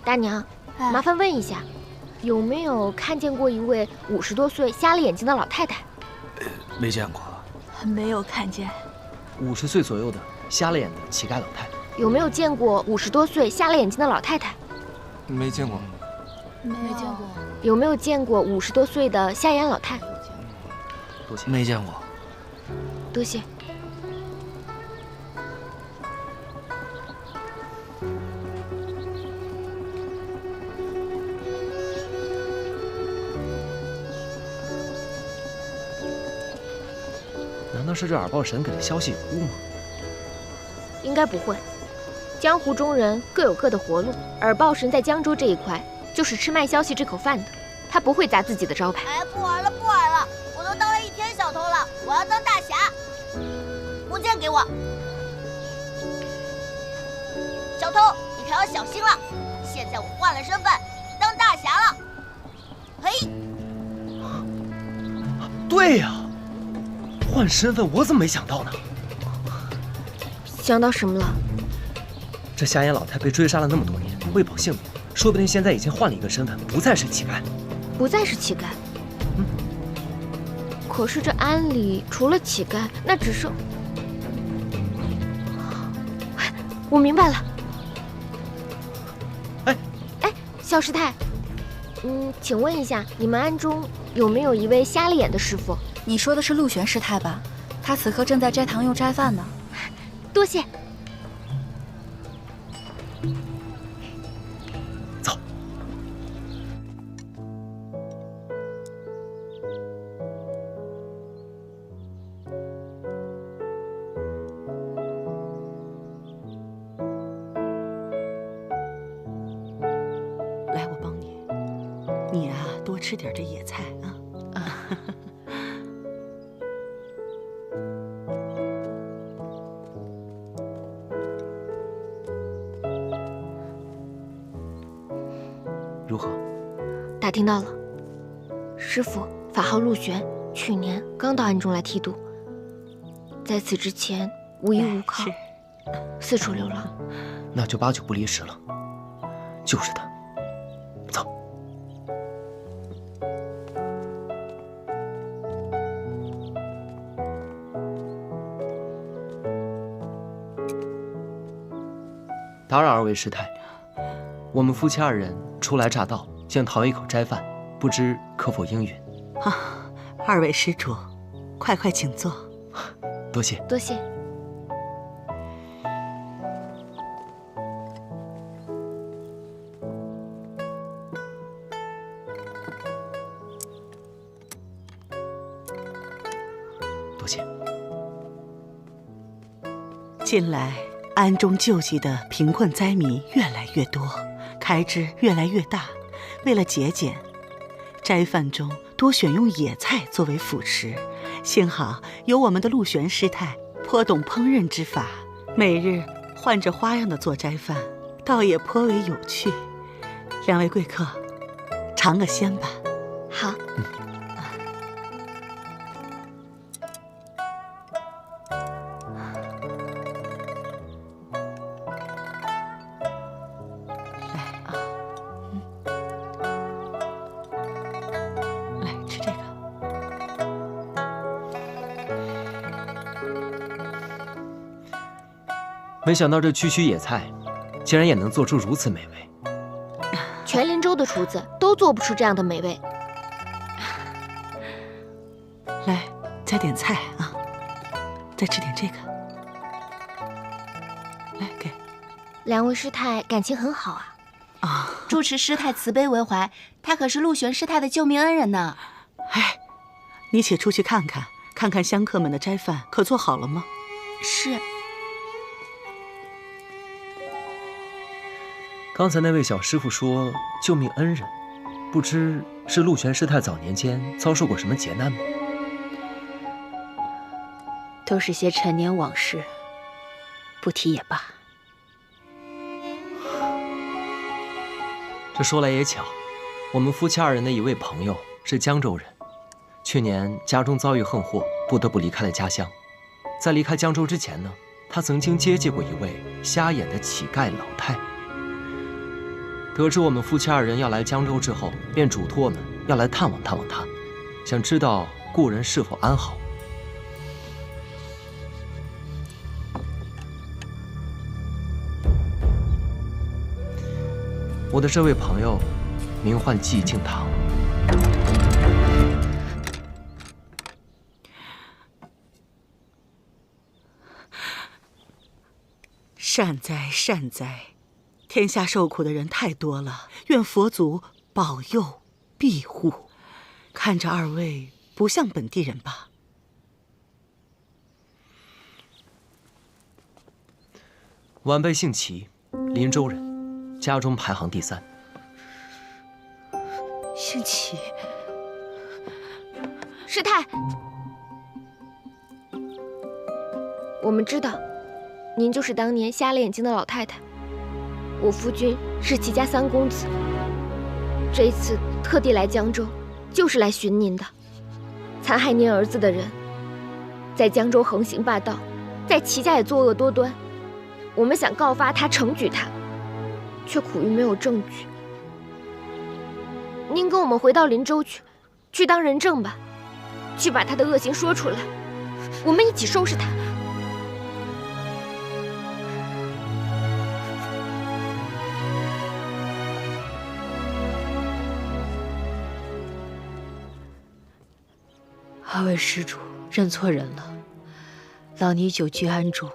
大娘，麻烦问一下，有没有看见过一位50多岁瞎了眼睛的老太太？没见过。没有看见。 50岁左右的瞎了眼的乞丐老太。有没有见过50多岁瞎了眼睛的老太太？没见过。没见过。有没有见过50多岁的瞎眼老太？多谢。没见过。多谢。难道是这耳报神给的消息有误吗？应该不会。江湖中人各有各的活路，耳报神在江州这一块就是吃卖消息这口饭的，他不会砸自己的招牌。哎，不玩了，不玩了！我都当了1天小偷了，我要当大侠。木剑给我。小偷，你可要小心了！现在我换了身份，当大侠了。嘿。对呀。 换身份，我怎么没想到呢？想到什么了？这瞎眼老太被追杀了那么多年，为保性命，说不定现在已经换了一个身份，不再是乞丐。不再是乞丐。可是这庵里除了乞丐，那只剩……我明白了。哎，小师太，请问一下，你们庵中有没有一位瞎了眼的师傅？ 你说的是陆玄师太吧？他此刻正在斋堂用斋饭呢。多谢。走。来，我帮你。你啊，多吃点这野菜啊。如何？打听到了，师傅法号陆玄，去年刚到庵中来剃度，在此之前无依无靠，四处流浪。那就8九不离10了，就是他。走。打扰二位师太，我们夫妻2人初来乍到，想讨一口斋饭，不知可否应允？啊，二位施主，快快请坐。多谢。多谢。多谢。近来庵中救济的贫困灾民越来越多，开支越来越大。为了节俭，斋饭中多选用野菜作为辅食。幸好有我们的陆玄师太颇懂烹饪之法，每日换着花样的做斋饭，倒也颇为有趣。2位贵客，尝个鲜吧。好。没想到这区区野菜，竟然也能做出如此美味。全林州的厨子都做不出这样的美味。来，再点菜啊，再吃点这个。来，给。两位师太感情很好啊。啊，住持师太慈悲为怀，他可是陆玄师太的救命恩人呢。哎，你且出去看看，看看香客们的斋饭可做好了吗？是。刚才那位小师傅说救命恩人，不知是陆玄师太早年间遭受过什么劫难吗？都是些陈年往事，不提也罢。这说来也巧，我们夫妻二人的一位朋友是江州人，去年家中遭遇横祸，不得不离开了家乡。在离开江州之前呢，他曾经接济过一位瞎眼的乞丐老太。得知我们夫妻二人要来江州之后，便嘱托我们要来探望探望他，想知道故人是否安好。我的这位朋友名唤寂静堂。善哉善哉，天下受苦的人太多了，愿佛祖保佑庇护。看着二位不像本地人吧？晚辈姓齐，林州人，家中排行第3。姓齐，师太，我们知道，您就是当年瞎了眼睛的老太太。我夫君是齐家3公子，这一次特地来江州，就是来寻您的。残害您儿子的人，在江州横行霸道，在齐家也作恶多端。我们想告发他，惩举他，却苦于没有证据。您跟我们回到林州去当人证吧，去把他的恶行说出来，我们一起收拾他。二位施主认错人了，老尼久居安州，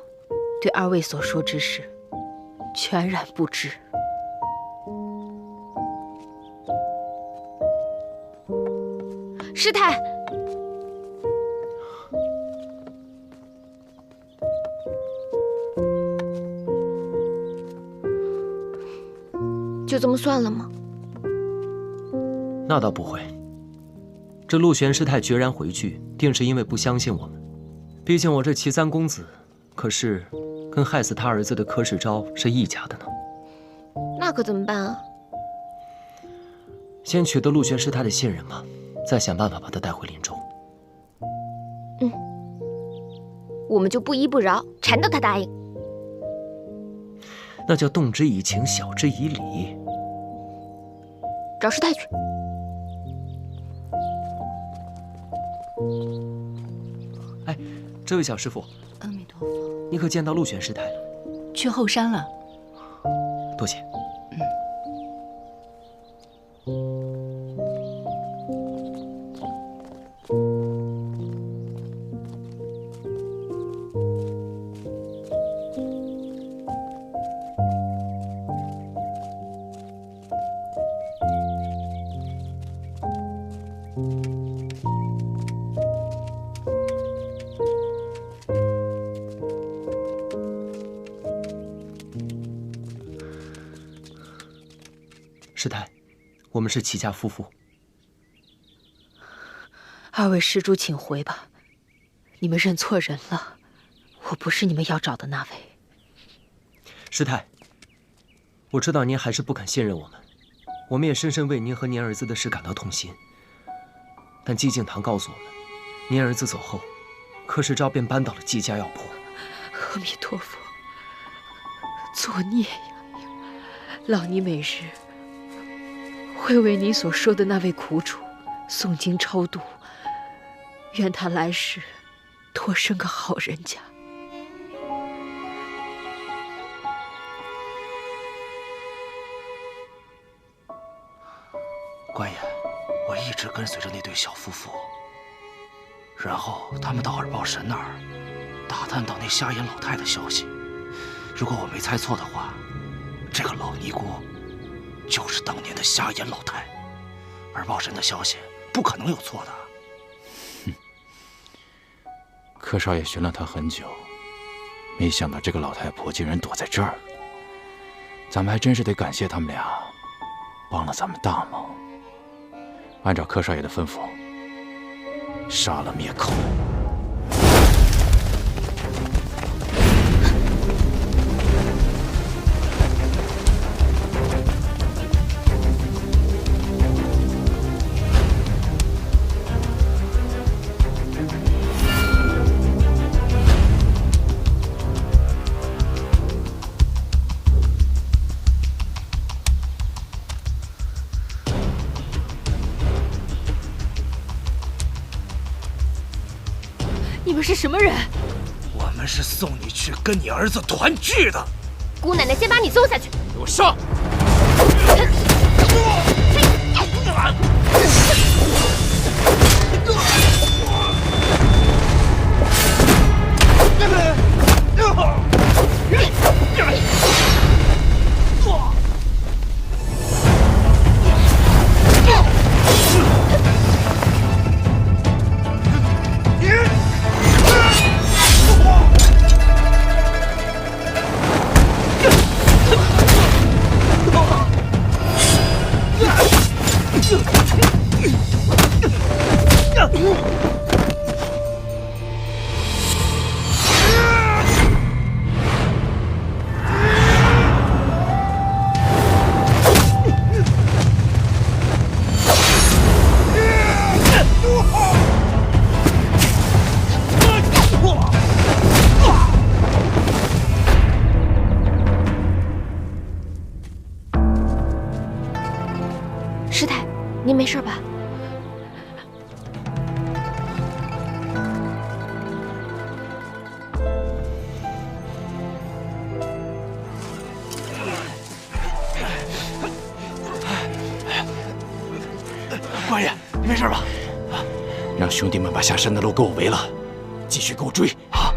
对二位所说之事全然不知。师太，就这么算了吗？那倒不会。这陆玄师太决然回去，定是因为不相信我们。毕竟我这齐3公子，可是跟害死他儿子的柯世昭是一家的呢。那可怎么办啊？先取得陆玄师太的信任吧，再想办法把他带回林州。我们就不依不饶，缠到他答应。那叫动之以情，晓之以理。找师太去。哎，这位小师傅，阿弥陀佛，你可见到陆玄师太了？去后山了。多谢。师太，我们是齐家夫妇。二位施主请回吧，你们认错人了，我不是你们要找的那位。师太，我知道您还是不肯信任我们，我们也深深为您和您儿子的事感到痛心。但寂静堂告诉我们，您儿子走后，柯世昭便搬到了季家药铺。阿弥陀佛，作孽呀！老尼每日会为你所说的那位苦主诵经超度，愿他来世多生个好人家。官爷，我一直跟随着那对小夫妇，然后他们到耳报神那儿打探到那瞎眼老太的消息。如果我没猜错的话，这个老尼姑就是当年的瞎眼老太，而报神的消息不可能有错的。柯少爷寻了她很久，没想到这个老太婆竟然躲在这儿。咱们还真是得感谢他们俩，帮了咱们大忙。按照柯少爷的吩咐，杀了灭口。你们是什么人？我们是送你去跟你儿子团聚的。姑奶奶先把你送下去。给我上！师太，您没事吧？官爷，你没事吧？让兄弟们把下山的路给我围了，继续给我追！啊！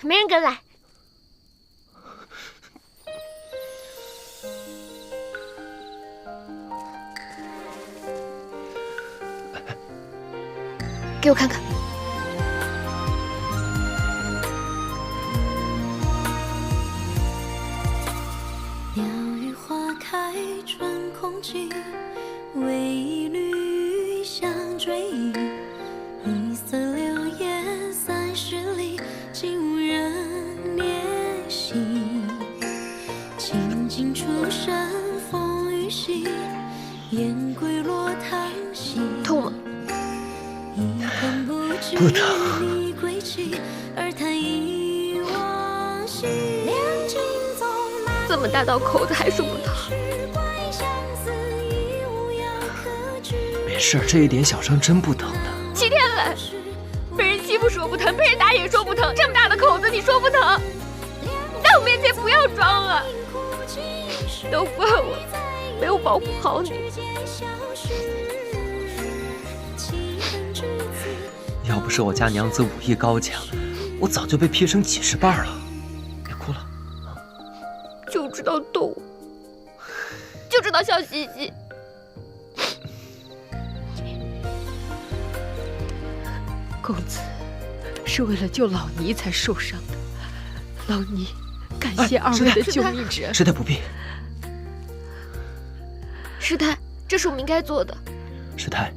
没人跟来。给我看看。鸟语花开穿空气，为一缕香追忆。一色流烟30里，竟无人怜惜。清净出山风雨息，雁归落叹息。痛吗？不疼。这么大道口子还说不疼？没事，这一点小伤真不疼的。齐天磊，被人欺负说不疼，被人打也说不疼，这么大的口子你说不疼？你在我面前不要装了，都怪我没有保护好你。要不是我家娘子武艺高强，我早就被劈成几十瓣了。别哭了，就知道逗，就知道笑嘻嘻。公子是为了救老尼才受伤的，老尼感谢二位的救命之恩。师太不必。师太，这是我们应该做的。师太，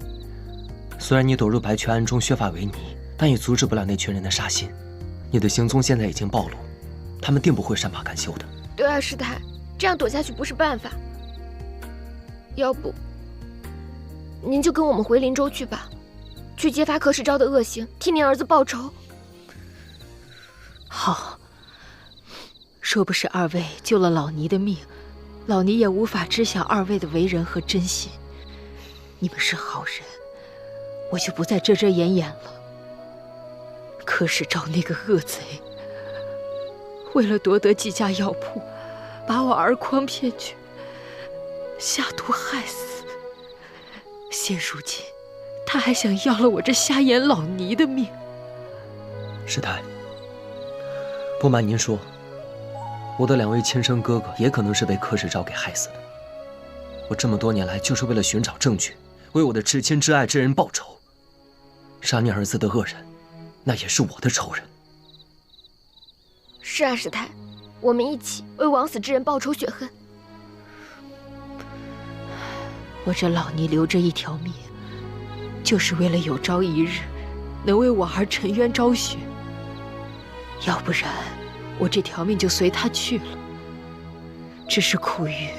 虽然你躲入白泉庵中削发为尼，但也阻止不了那群人的杀心。你的行踪现在已经暴露，他们定不会善罢甘休的。对啊，师太，这样躲下去不是办法。要不，您就跟我们回林州去吧，去揭发柯世昭的恶行，替您儿子报仇。好，若不是二位救了老尼的命，老尼也无法知晓二位的为人和真心。你们是好人，我就不再遮遮掩掩了。柯世昭那个恶贼，为了夺得几家药铺，把我儿诓骗去，下毒害死。现如今，他还想要了我这瞎眼老尼的命。师太，不瞒您说，我的2位亲生哥哥也可能是被柯世昭给害死的。我这么多年来就是为了寻找证据，为我的至亲至爱之人报仇。杀你儿子的恶人，那也是我的仇人。是啊，师太，我们一起为枉死之人报仇雪恨。我这老尼留着一条命，就是为了有朝一日能为我儿沉冤昭雪。要不然，我这条命就随他去了。只是苦于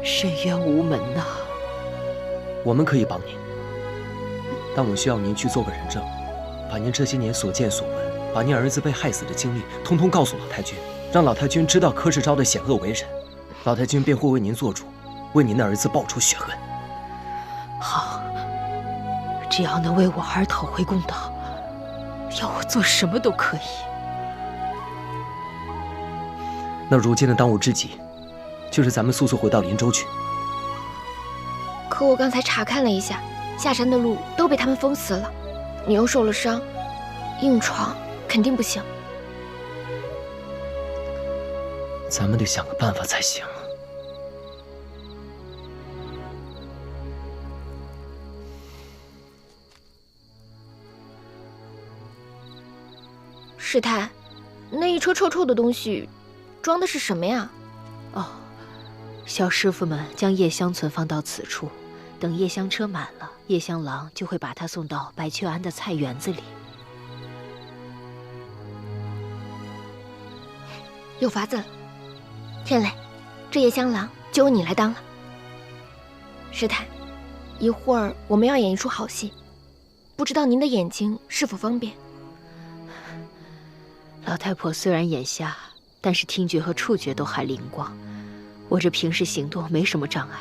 深渊无门呐。我们可以帮您，但我需要您去做个人证，把您这些年所见所闻，把您儿子被害死的经历，通通告诉老太君，让老太君知道柯世昭的险恶为人，老太君便会为您做主，为您的儿子报仇雪恨。好，只要能为我儿讨回公道，要我做什么都可以。那如今的当务之急，就是咱们速速回到林州去。可我刚才查看了一下，下山的路都被他们封死了，你又受了伤，硬闯肯定不行。咱们得想个办法才行。师太，那一车臭臭的东西，装的是什么呀？哦，小师傅们将夜香存放到此处，等夜香车满了，夜香郎就会把它送到白雀庵的菜园子里。有法子了，天磊，这夜香郎就由你来当了。师太，一会儿我们要演一出好戏，不知道您的眼睛是否方便？老太婆虽然眼瞎，但是听觉和触觉都还灵光，我这平时行动没什么障碍。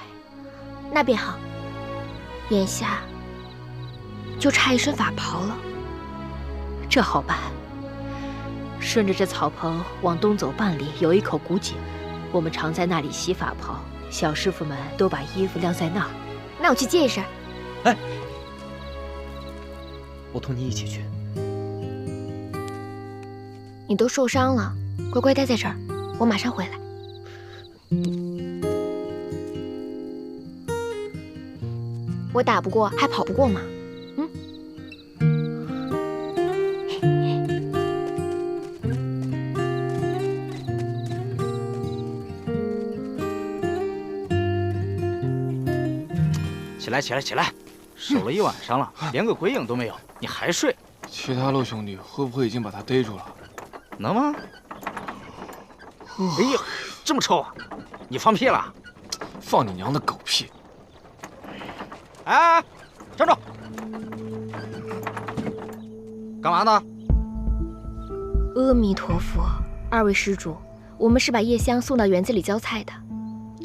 那便好，眼下就差一身法袍了。这好办，顺着这草棚往东走半里，有一口古井，我们常在那里洗法袍，小师傅们都把衣服晾在那儿。那我去接一身。哎，我同你一起去。你都受伤了，乖乖待在这儿，我马上回来。我打不过还跑不过吗？起来，起来，起来！守了一晚上了，连个鬼影都没有，你还睡？其他陆兄弟会不会已经把他逮住了？能吗？哎呦，这么臭啊！你放屁了？放你娘的狗屁！哎，站住！干嘛呢？阿弥陀佛，二位施主，我们是把夜香送到园子里浇菜的。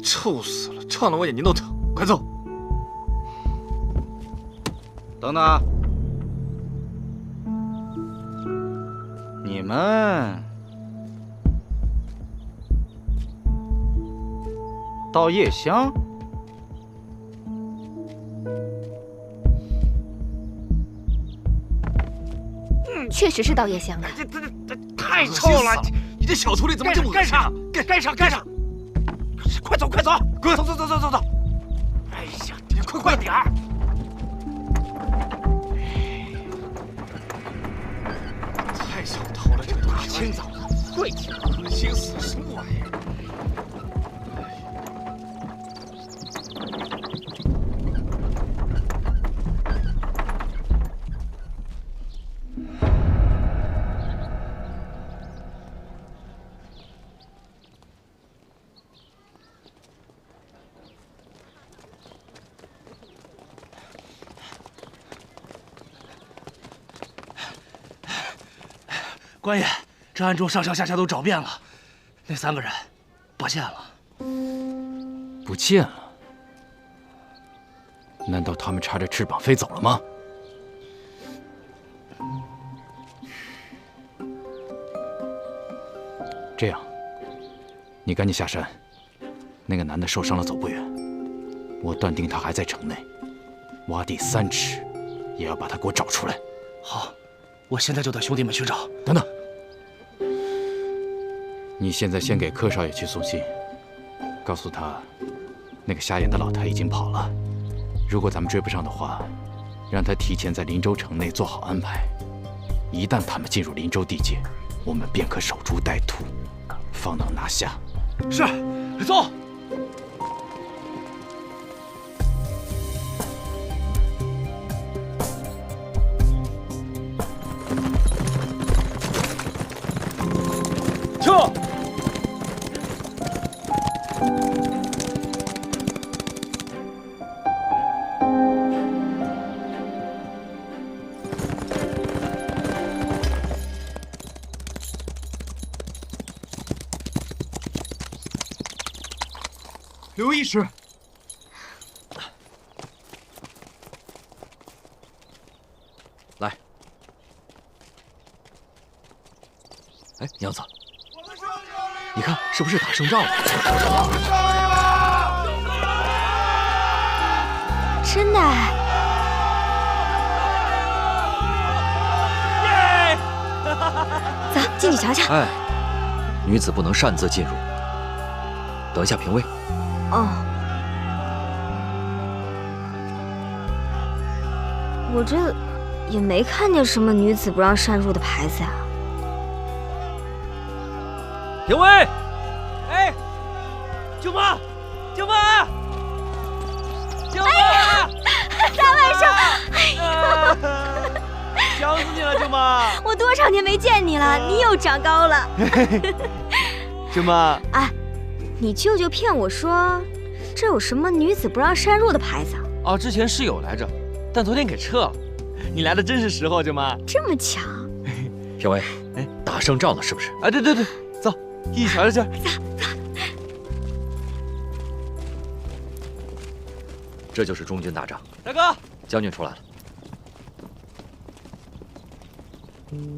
臭死了，呛得我眼睛都疼！快走！等等，你们倒夜香？确实是倒夜香的。这太臭了！你这小徒弟怎么这么恶心？干上！快走，快走！滚！走！哎呀，你快点儿！太想逃了，这个大清早的，跪起来！恶心死了，什么玩意儿？官爷，这暗中上上下下都找遍了，那3个人不见了。不见了？难道他们插着翅膀飞走了吗？这样，你赶紧下山，那个男的受伤了，走不远。我断定他还在城内，挖地3尺，也要把他给我找出来。好，我现在就带兄弟们去找。等等，你现在先给柯少爷去送信，告诉他，那个瞎眼的老太已经跑了。如果咱们追不上的话，让他提前在林州城内做好安排。一旦他们进入林州地界，我们便可守株待兔，方能拿下。是，走。撤！刘义师，来。哎，娘子，你看是不是打胜仗了？真的？走，进去瞧瞧。哎，女子不能擅自进入，等一下评位。哦，我这也没看见什么女子不让擅入的牌子啊。评委，哎，舅妈，舅妈，舅妈！哎呀，大晚上，哎呀，想死你了，舅妈！我多少年没见你了，你又长高了。舅妈，哎。你舅舅骗我说，这有什么女子不让擅入的牌子？哦，之前是有来着，但昨天给撤了。你来的真是时候，舅妈。这么巧？评委，哎，打胜仗了是不是？哎，对对对，走，一起瞧瞧去。走走。这就是中军大帐。大哥，将军出来了。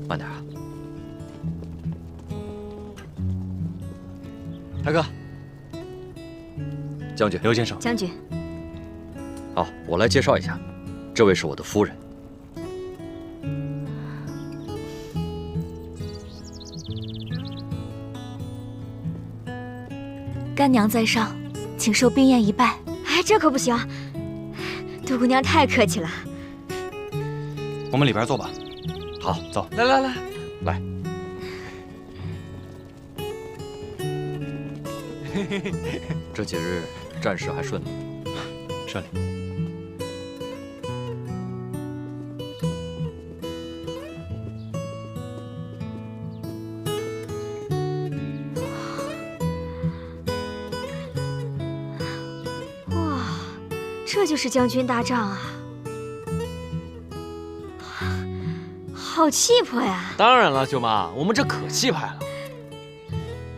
慢点啊。大哥。将军，刘先生，将军，好，我来介绍一下，这位是我的夫人。干娘在上，请受冰宴一拜。哎，这可不行，杜姑娘太客气了。我们里边坐吧。好，走，来来来来。这几日战事还顺利？顺利。哇，这就是将军大帐啊，好气魄呀！当然了，舅妈，我们这可气派了。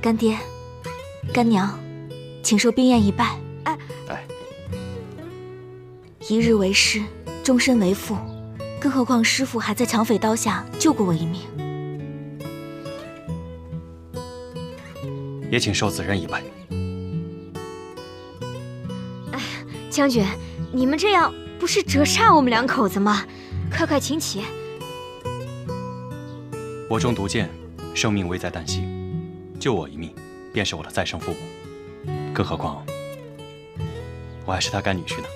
干爹，干娘，请受冰宴一拜。哎，一日为师，终身为父，更何况师父还在抢匪刀下救过我一命。也请受此人一拜。哎，将军，你们这样不是折煞我们两口子吗？快请起。我中毒箭，生命危在旦夕，救我一命，便是我的再生父母。更何况，我还是他干女婿呢。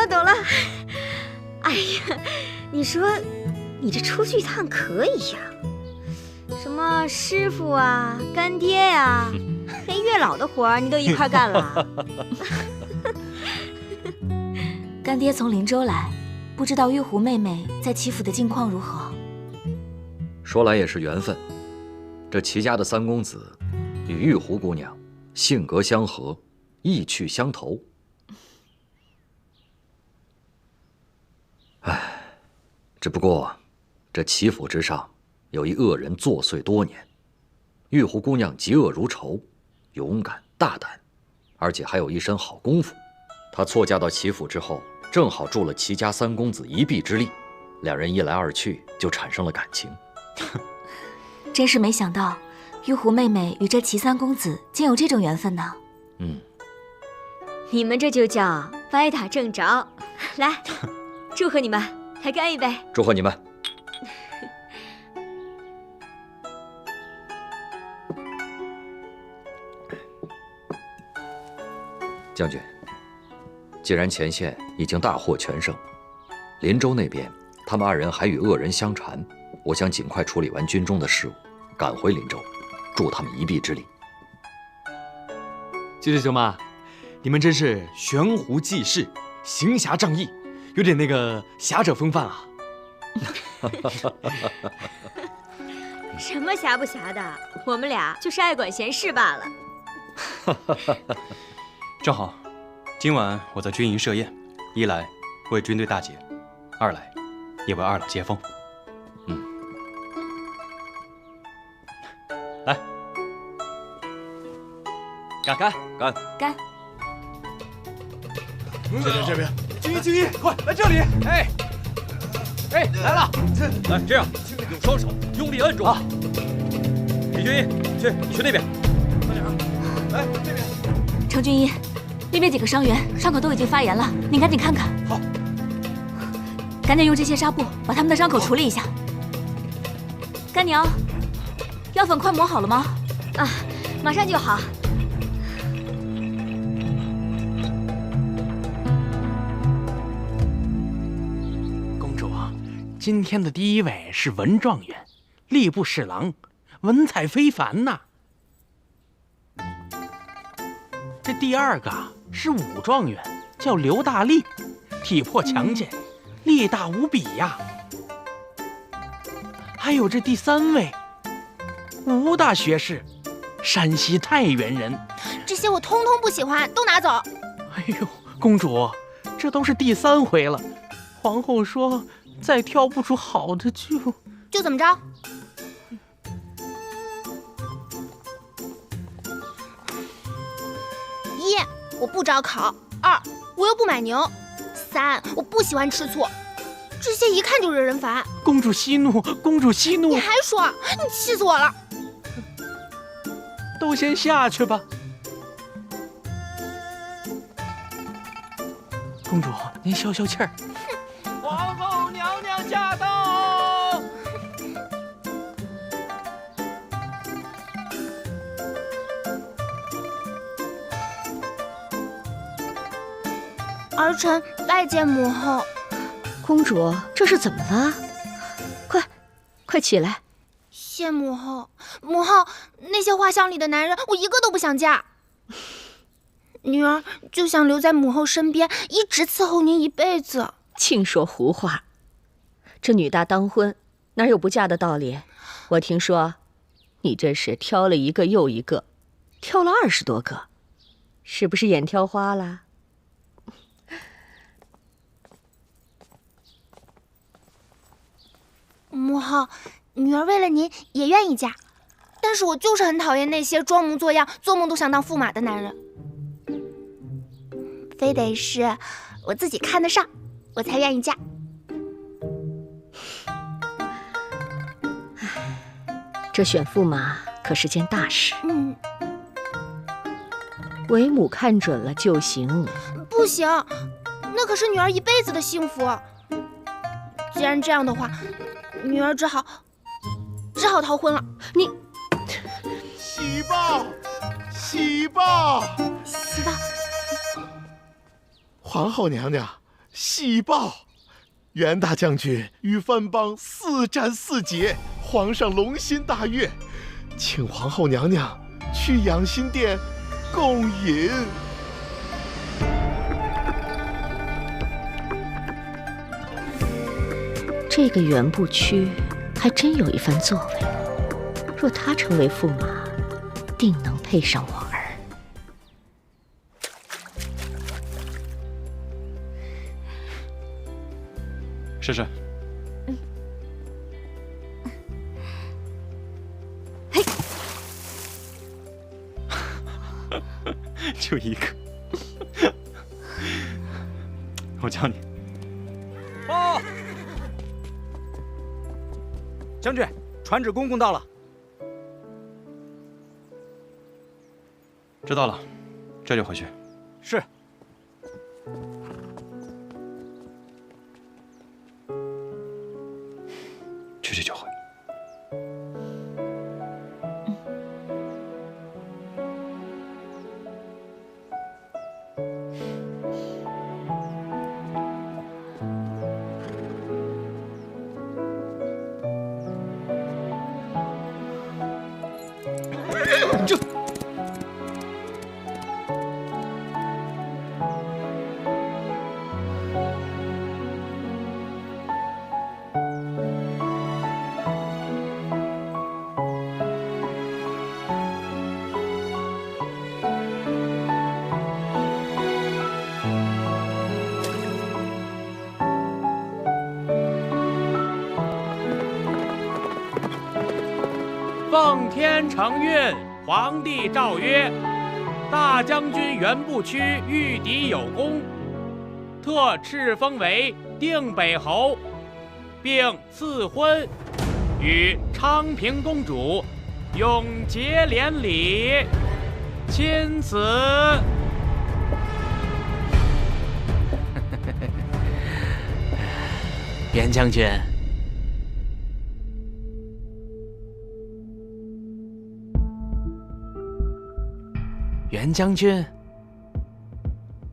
懂了。哎呀，你说你这出去一趟可以呀？什么师傅啊、干爹呀、连月老的活儿你都一块干了。干爹从林州来，不知道玉壶妹妹在齐府的近况如何？说来也是缘分，这齐家的三公子与玉壶姑娘性格相合，意趣相投。唉，只不过这齐府之上有一恶人作祟多年，玉壶姑娘嫉恶如仇，勇敢大胆，而且还有一身好功夫。她错嫁到齐府之后，正好助了齐家三公子一臂之力，两人一来二去就产生了感情。真是没想到，玉狐妹妹与这齐三公子竟有这种缘分呢。你们这就叫歪打正着。来，祝贺你们，来干一杯！祝贺你们！将军，既然前线已经大获全胜，林州那边他们二人还与恶人相缠，我想尽快处理完军中的事务，赶回林州，助他们一臂之力。舅舅舅妈，你们真是悬壶济世，行侠仗义，有点那个侠者风范啊！什么侠不侠的，我们俩就是爱管闲事罢了。正好，今晚我在军营设宴，一来为军队大捷，二来也为二老接风。来，干！干！这边，军医，快来这里！哎，来了！来，这样，用双手用力摁住。李军医，你去那边。快点！来这边。程军医，那边几个伤员伤口都已经发炎了，你赶紧看看。好。赶紧用这些纱布把他们的伤口处理一下。干娘，药粉快磨好了吗？啊，马上就好。公主，今天的第一位是文状元，吏部侍郎，文采非凡呐。这第二个是武状元，叫刘大力，体魄强健，力大无比呀。还有这第三位，吴大学士，山西太原人。这些我通通不喜欢，都拿走。哎呦，公主，这都是第3回了。皇后说，再挑不出好的就怎么着？一，我不招考；二，我又不买牛；三，我不喜欢吃醋。这些一看就惹人烦。公主息怒，公主息怒！你还说，你气死我了！都先下去吧。公主，您消消气儿。皇后娘娘驾到！儿臣拜见母后。公主，这是怎么了？快起来！谢母后。母后，那些画像里的男人，我一个都不想嫁。女儿就想留在母后身边，一直伺候您一辈子。净说胡话！这女大当婚，哪有不嫁的道理？我听说，你这是挑了一个又一个，挑了20多个，是不是眼挑花了？母后，女儿为了您也愿意嫁，但是我就是很讨厌那些装模作样、做梦都想当驸马的男人，非得是我自己看得上，我才愿意嫁。这选驸马可是件大事，为母看准了就行。不行，那可是女儿一辈子的幸福。既然这样的话，女儿只好逃婚了。你喜报！喜报！喜报！皇后娘娘，喜报！袁大将军与藩邦4战4捷，皇上龙心大悦，请皇后娘娘去养心殿共饮。这个袁不屈还真有一番作为，若他成为驸马，定能配上我儿。试试。嘿，就一个。我教你。哦，将军，传旨公公到了。知道了，这就回去。是。去就回。奉天承运，皇帝诏曰：大将军袁步区御敌有功，特敕封为定北侯，并赐婚，与昌平公主永结连理。钦此。袁将军。袁将军，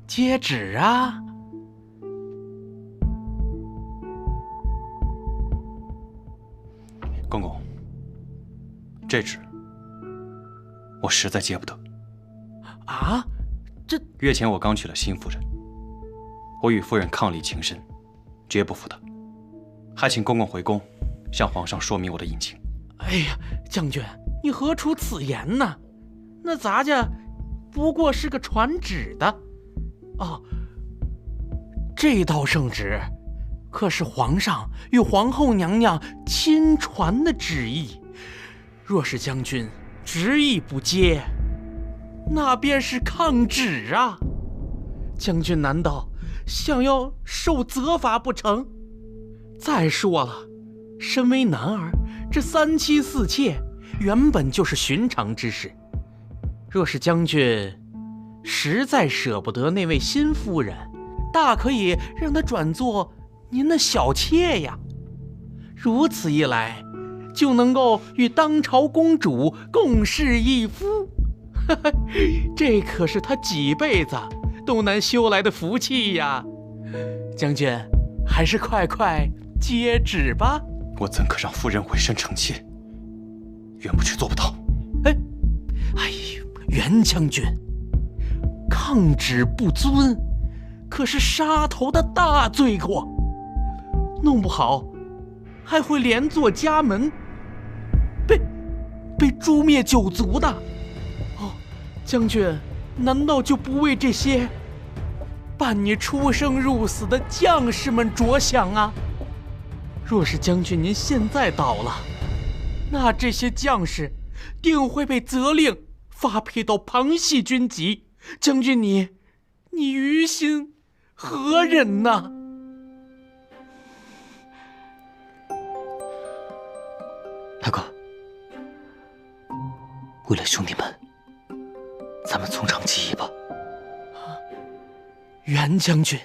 接旨啊！公公，这旨我实在接不得。啊，这月前我刚娶了新夫人，我与夫人伉俪情深，绝不负她，还请公公回宫，向皇上说明我的隐情。哎呀，将军，你何出此言呢？那咱家不过是个传旨的。哦，这道圣旨可是皇上与皇后娘娘亲传的旨意，若是将军执意不接，那便是抗旨啊！将军难道想要受责罚不成？再说了，身为男儿，这三妻四妾原本就是寻常之事。若是将军实在舍不得那位新夫人，大可以让她转做您的小妾呀。如此一来，就能够与当朝公主共侍一夫。这可是他几辈子都难修来的福气呀！将军，还是快快接旨吧。我怎可让夫人委身臣妾？袁步区做不到。哎呦，袁将军，抗旨不遵，可是杀头的大罪过，弄不好还会连坐家门，被诛灭九族的。哦，将军难道就不为这些伴你出生入死的将士们着想啊？若是将军您现在倒了，那这些将士定会被责令发配到旁系军籍，将军你于心何忍呐？大哥，为了兄弟们，咱们从长计议吧。袁将军，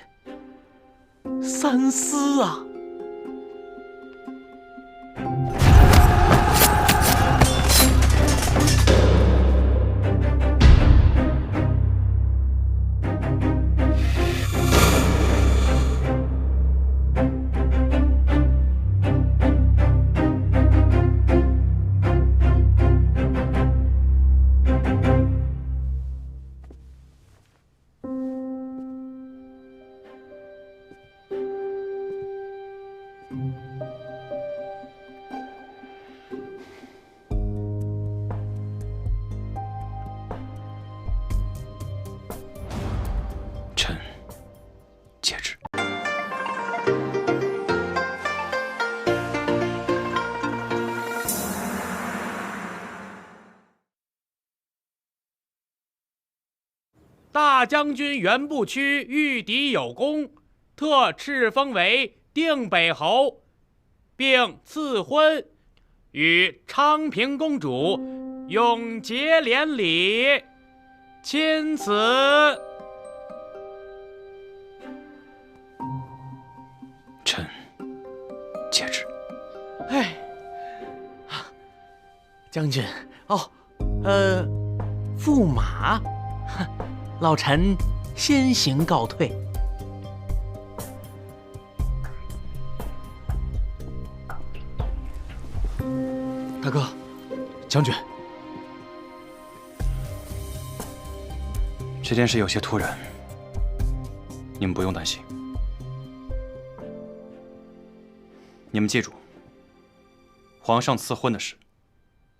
三思啊！臣接旨。大将军袁步区御敌有功，特敕封为定北侯，并赐婚，与昌平公主永结连理。钦此。臣接旨。哎，将军哦，驸马，老臣先行告退。大哥，将军，这件事有些突然，你们不用担心。你们记住，皇上赐婚的事，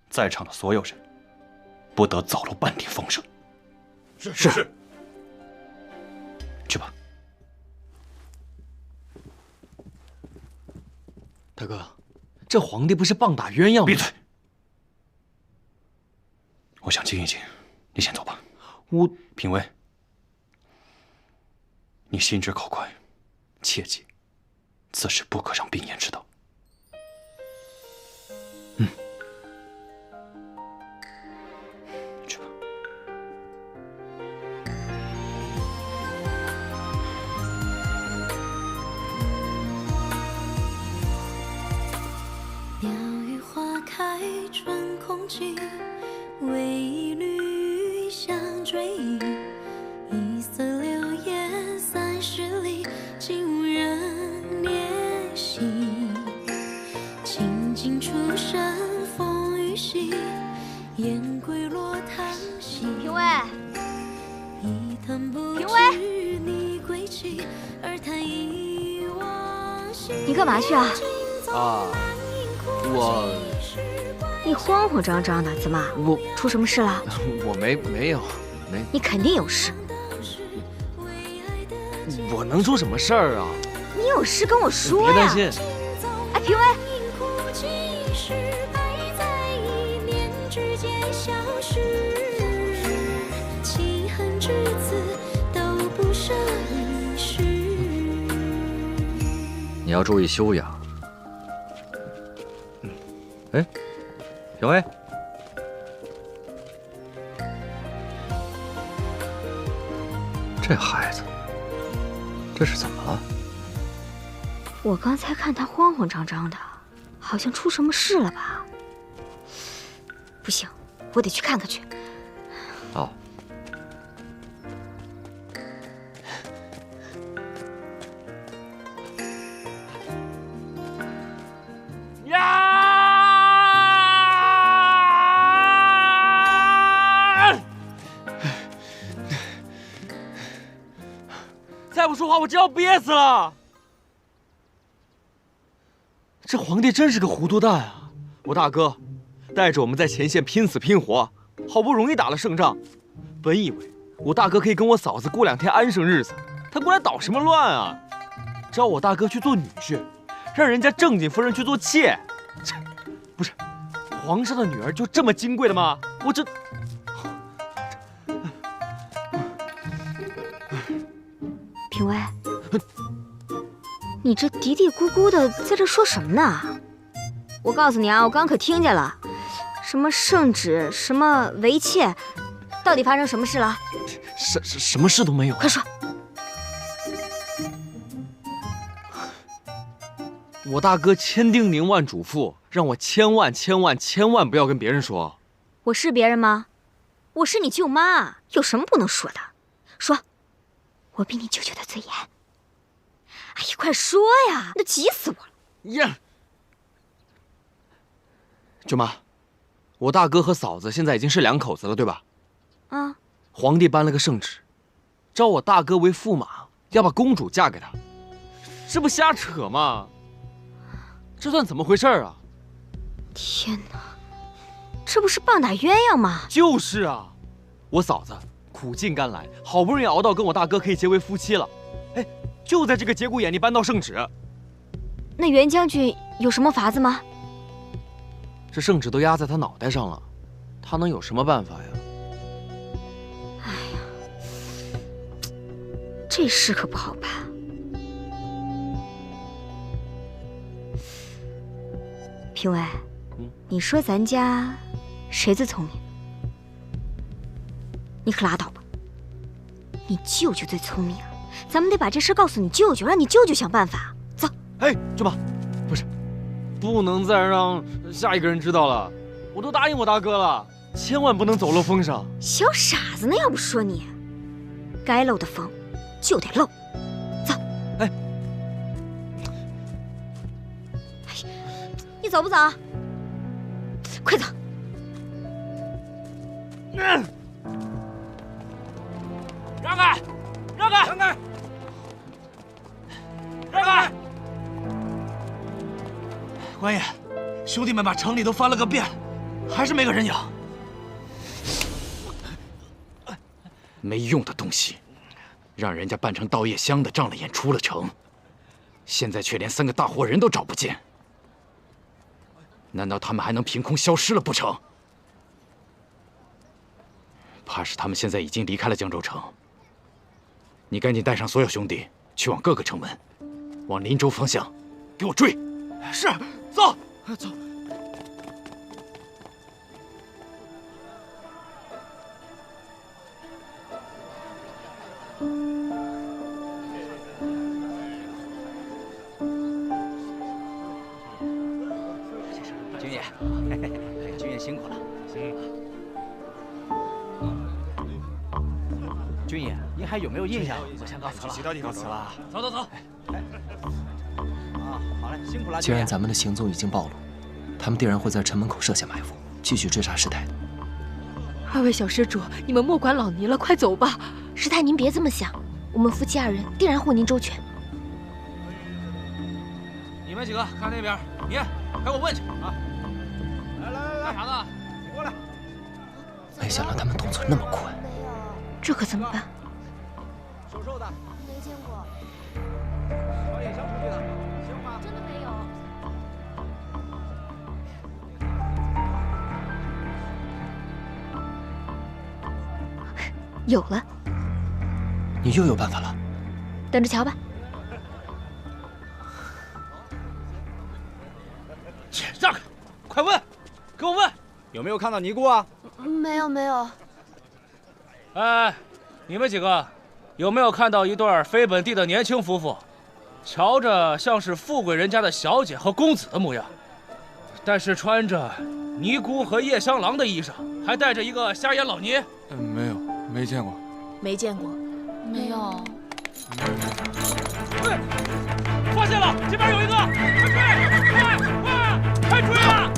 在场的所有人不得早漏半点风声。是。去吧。大哥，这皇帝不是棒打鸳鸯吗？闭嘴！我想静一静，你先走吧。品威，你心直口快，切记，此事不可让冰颜知道。去吧。鸟语花开春空气，为一缕香追忆。一色流烟30里，竟无人怜惜。清尽出身风雨息，雁归落叹息。评委，一叹不评委，知你归期，而叹忆往昔。你干嘛去啊？你慌慌张张的，怎么？出什么事了？我没有。你肯定有事。我能出什么事儿啊？你有事跟我说呀。别担心。哎，评委。你要注意修养。哎，评委，这孩子，这是怎么了？我刚才看他慌慌张张的，好像出什么事了吧？不行，我得去看看去。好。再不说话，我真要憋死了！这皇帝真是个糊涂蛋啊！我大哥带着我们在前线拼死拼活，好不容易打了胜仗，本以为我大哥可以跟我嫂子过2天安生日子，他过来捣什么乱啊？招我大哥去做女婿，让人家正经夫人去做妾，这不是皇上的女儿就这么金贵的吗？我这……评委，你这嘀嘀咕咕的在这说什么呢？我告诉你啊，我刚可听见了，什么圣旨，什么为妾，到底发生什么事了？什么事都没有。快说！我大哥千叮咛万嘱咐，让我千万不要跟别人说。我是别人吗？我是你舅妈，有什么不能说的？说。我比你舅舅的嘴严。哎呀，快说呀！都急死我了。呀，舅妈，我大哥和嫂子现在已经是2口子了，对吧？啊。皇帝颁了个圣旨，招我大哥为驸马，要把公主嫁给他，这不瞎扯吗？这算怎么回事啊？天哪，这不是棒打鸳鸯吗？就是啊，我嫂子苦尽甘来，好不容易熬到跟我大哥可以结为夫妻了，哎，就在这个节骨眼，你颁到圣旨。那袁将军有什么法子吗？这圣旨都压在他脑袋上了，他能有什么办法呀？哎呀，这事可不好办。评委，你说咱家谁最聪明？你可拉倒吧！你舅舅最聪明，咱们得把这事告诉你舅舅，让你舅舅想办法。走。哎，舅妈，不是，不能再让下一个人知道了。我都答应我大哥了，千万不能走漏风声。小傻子呢，要不说你，该漏的风就得漏。走。哎，你走不走？快走。让开！让开！让开！让开！官爷，兄弟们把城里都翻了个遍，还是没个人影。没用的东西，让人家扮成稻叶乡的仗了眼出了城，现在却连3个大活人都找不见。难道他们还能凭空消失了不成？怕是他们现在已经离开了江州城。你赶紧带上所有兄弟，去往各个城门，往林州方向，给我追！是，走，走。军爷，军爷辛苦了。军爷，您还有没有印象？我先告辞了。到地告辞了。走走走。啊，好嘞，辛苦了。既然咱们的行踪已经暴露，他们定然会在城门口设下埋伏，继续追杀师太的。2位小施主，你们莫管老尼了，快走吧。师太，您别这么想，我们夫妻2人定然护您周全。你们几个看那边，你陪我问去啊！来，干啥呢？你过来。没想到他们动作那么快。这可怎么办？瘦瘦的，没见过。小野乡出去的，行吗？真的没有。有了。你又有办法了？等着瞧吧。让开！快问，给我问，有没有看到尼姑啊？没有没有。哎，你们几个有没有看到一对非本地的年轻夫妇？瞧着像是富贵人家的小姐和公子的模样，但是穿着尼姑和夜香郎的衣裳，还带着一个瞎眼老尼。没有，没见过。没见过。没有。对，发现了，这边有一个，快追！快追啊！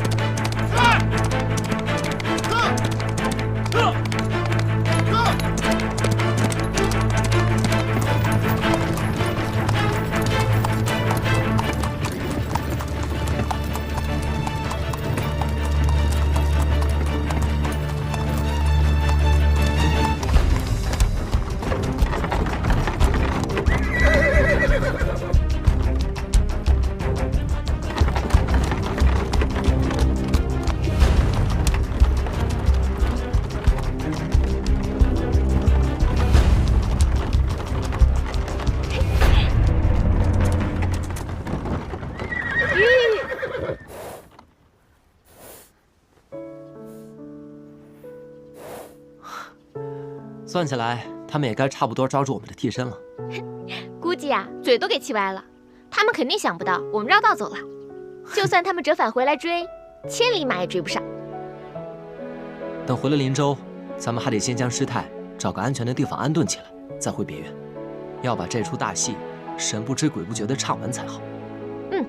算起来，他们也该差不多抓住我们的替身了。估计啊，嘴都给气歪了。他们肯定想不到我们绕道走了，就算他们折返回来追，千里马也追不上。等回了林州，咱们还得先将师太找个安全的地方安顿起来，再回别院。要把这出大戏神不知鬼不觉地唱完才好。嗯。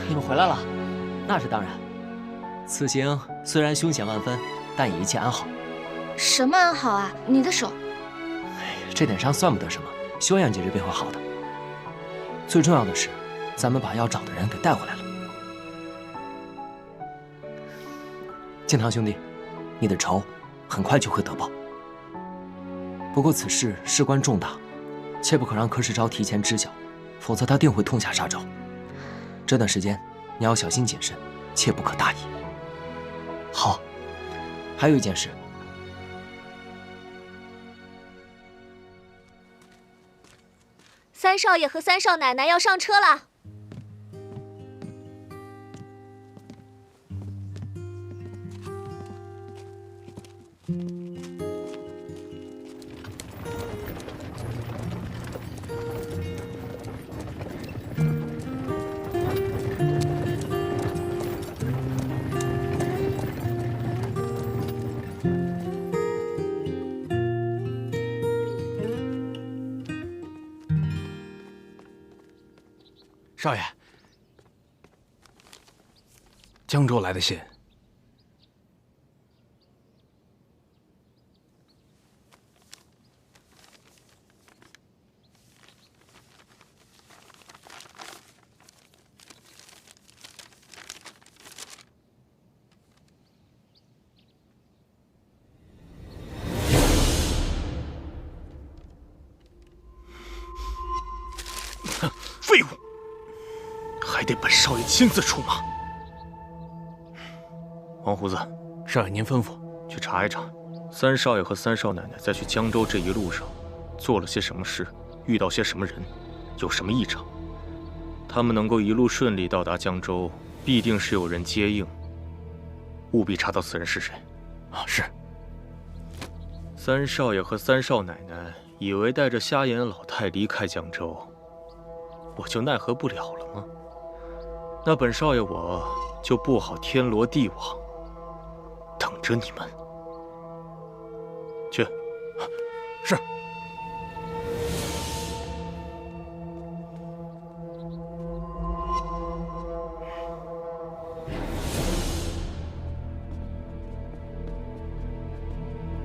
你们回来了，那是当然。此行虽然凶险万分，但也一切安好。什么安好啊？你的手，这点伤算不得什么，休养几日便会好的。最重要的是，咱们把要找的人给带回来了。敬堂兄弟，你的仇很快就会得报。不过此事事关重大，切不可让柯世昭提前知晓，否则他定会痛下杀招。这段时间你要小心谨慎，切不可大意。好，还有一件事。三少爷和三少奶奶要上车了。少爷，江州来的信。废物！还得本少爷亲自出马。王胡子，少爷您吩咐，去查一查，三少爷和三少奶奶在去江州这一路上做了些什么事，遇到些什么人，有什么异常。他们能够一路顺利到达江州，必定是有人接应。务必查到此人是谁。啊，是。三少爷和三少奶奶以为带着瞎眼老太离开江州，我就奈何不了了吗？那本少爷我就布好天罗地网，等着你们。去。是。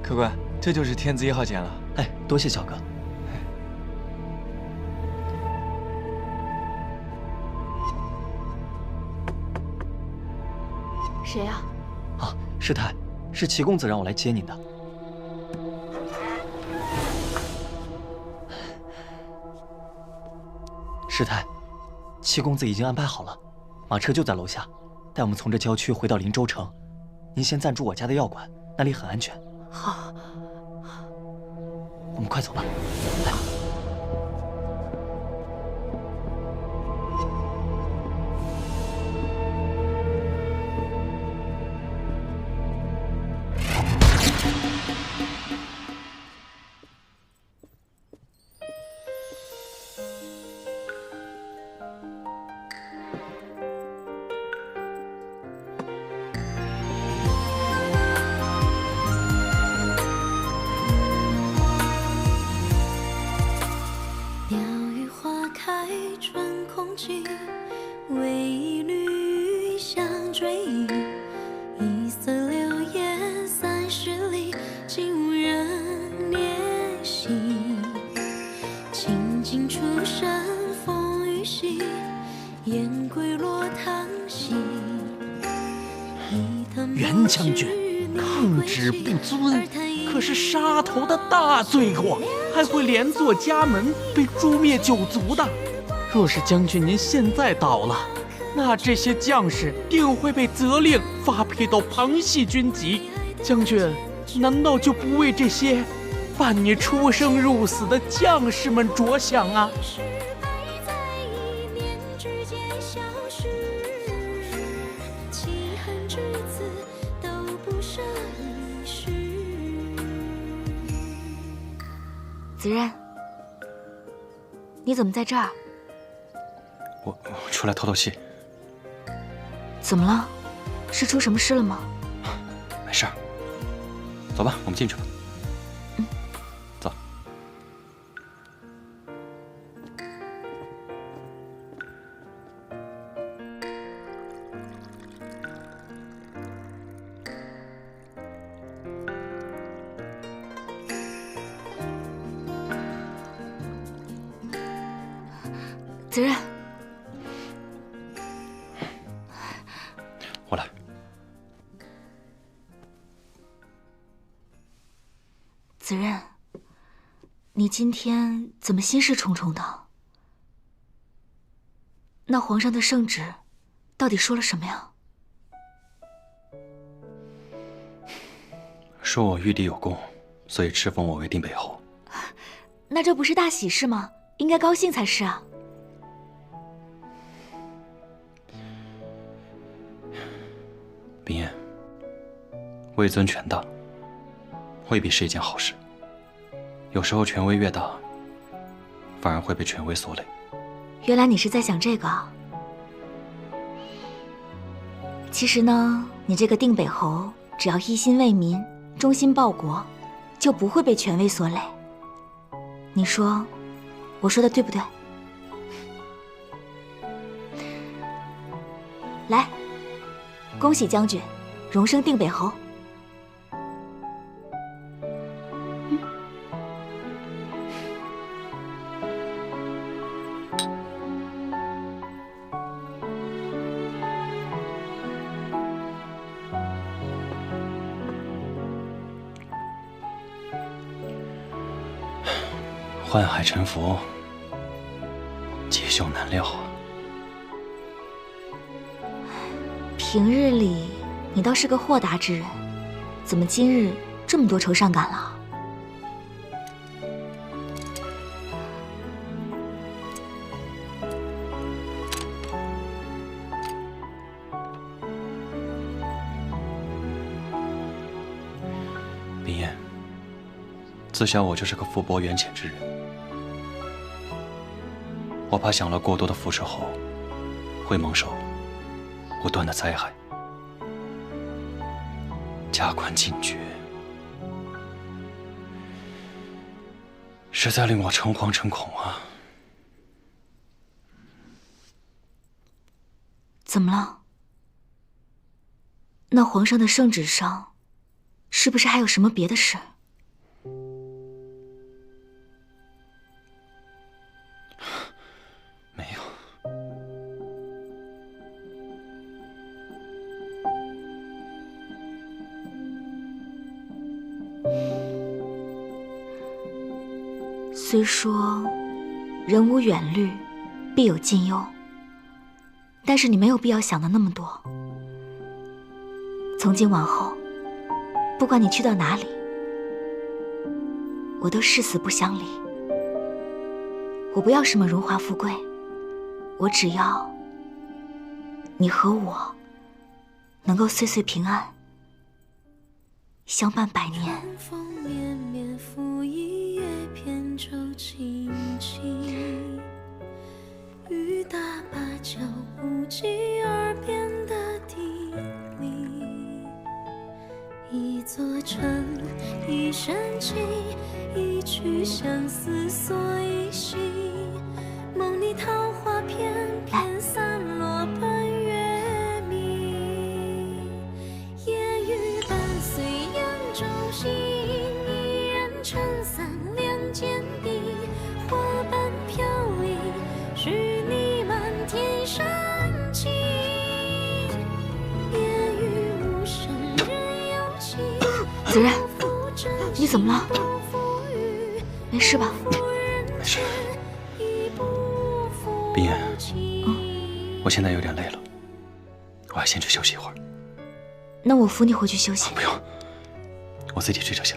客官，这就是天字1号简了。哎，多谢小哥。谁呀？啊，师太，是齐公子让我来接您的。师太，齐公子已经安排好了，马车就在楼下，带我们从这郊区回到林州城。您先暂住我家的药馆，那里很安全。好，我们快走吧。来。袁将军抗旨不遵，可是杀头的大罪过，还会连坐家门，被诛灭九族的。若是将军您现在倒了，那这些将士定会被责令发配到旁系军籍。将军难道就不为这些伴你出生入死的将士们着想啊？子任，你怎么在这儿？我出来透透气。怎么了？是出什么事了吗？没事儿。走吧，我们进去吧。走。子任，我来。子任，你今天怎么心事重重的？那皇上的圣旨到底说了什么呀？说我玉帝有功，所以敕封我为定北侯。那这不是大喜事吗？应该高兴才是啊。冰燕，位尊权大，未必是一件好事。有时候权威越大，反而会被权威所累。原来你是在想这个啊。其实呢，你这个定北侯，只要一心为民，忠心报国，就不会被权威所累。你说，我说的对不对？来，恭喜将军，荣升定北侯。宦海沉浮，吉凶难料啊。平日里你倒是个豁达之人，怎么今日这么多愁善感了？冰燕，自小我就是个福薄缘浅之人，我怕享了过多的福之后，会蒙受不断的灾害。加官进爵，实在令我诚惶诚恐啊！怎么了？那皇上的圣旨上，是不是还有什么别的事？没有。虽说人无远虑，必有近忧，但是你没有必要想的那么多。从今往后，不管你去到哪里，我都誓死不相离。我不要什么荣华富贵，我只要你和我能够岁岁平安，相伴百年。风绵绵拂一叶扁舟轻轻，雨打芭蕉不及耳边的叮咛。一座城，一声情，一曲相思锁一心。梦里桃花片片散落奔月明。夜雨伴随扬州行，一人撑伞两肩并，花瓣飘零，是你满天深情。夜雨无声人有情。子然，你怎么了？没事吧？没事。冰燕，我现在有点累了，我还先去休息一会儿。那我扶你回去休息。不用，我自己去就行。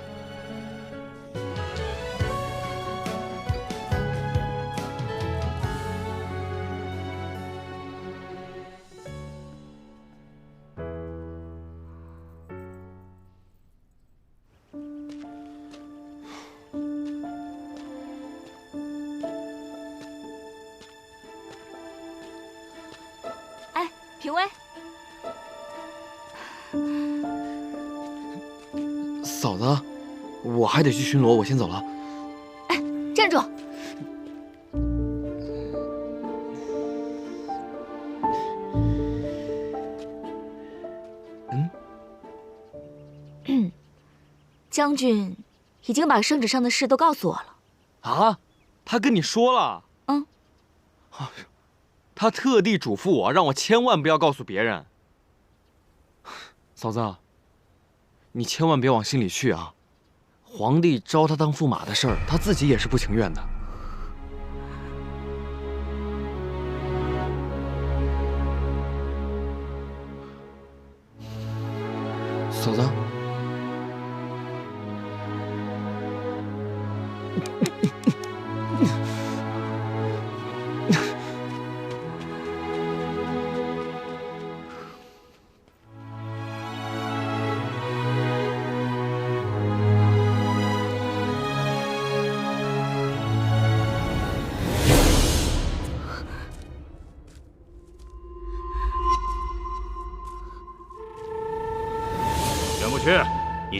哎，评委，嫂子，我还得去巡逻，我先走了。站住！将军已经把圣旨上的事都告诉我了。啊？他跟你说了？嗯。他特地嘱咐我，让我千万不要告诉别人。嫂子，你千万别往心里去啊！皇帝招他当驸马的事儿，他自己也是不情愿的。嫂子。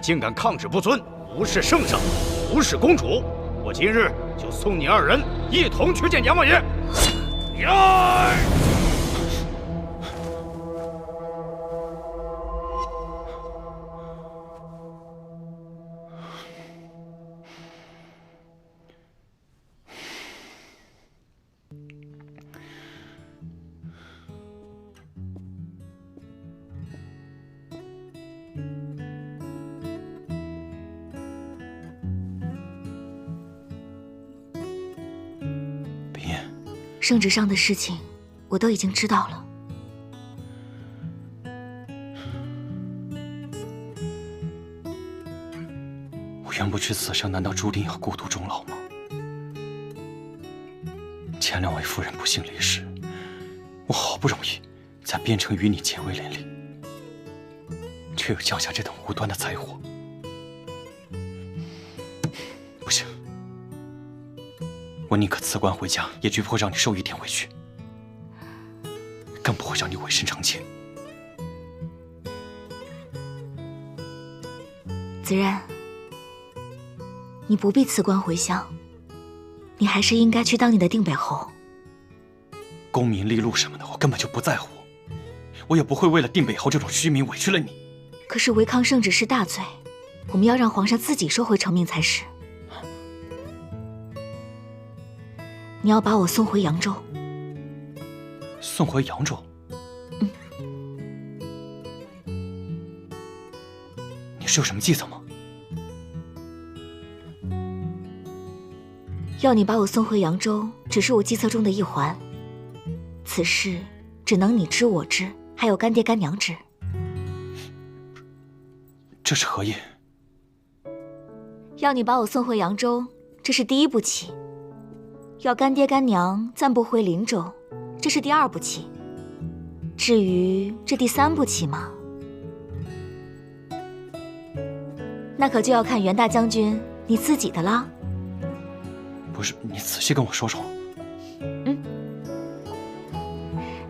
竟敢抗旨不遵，无视圣上，无视公主，我今日就送你二人一同去见阎王爷。呀！圣旨上的事情，我都已经知道了。我原不知此生难道注定要孤独终老吗？前两位夫人不幸离世，我好不容易在边城与你结为连理，却又降下这等无端的灾祸。不行，我宁可辞官回家，也绝不会让你受一点委屈，更不会让你委身成奸。子然，你不必辞官回乡，你还是应该去当你的定北侯。功名利禄什么的，我根本就不在乎，我也不会为了定北侯这种虚名委屈了你。可是违抗圣旨是大罪，我们要让皇上自己收回成命才是。你要把我送回扬州。送回扬州？你是有什么计策吗？要你把我送回扬州，只是我计策中的一环。此事只能你知我知，还有干爹干娘知。这是何意？要你把我送回扬州，这是第一步棋。要干爹干娘暂不回林州，这是第二步棋。至于这第三步棋嘛，那可就要看袁大将军你自己的啦。不是，你仔细跟我说说。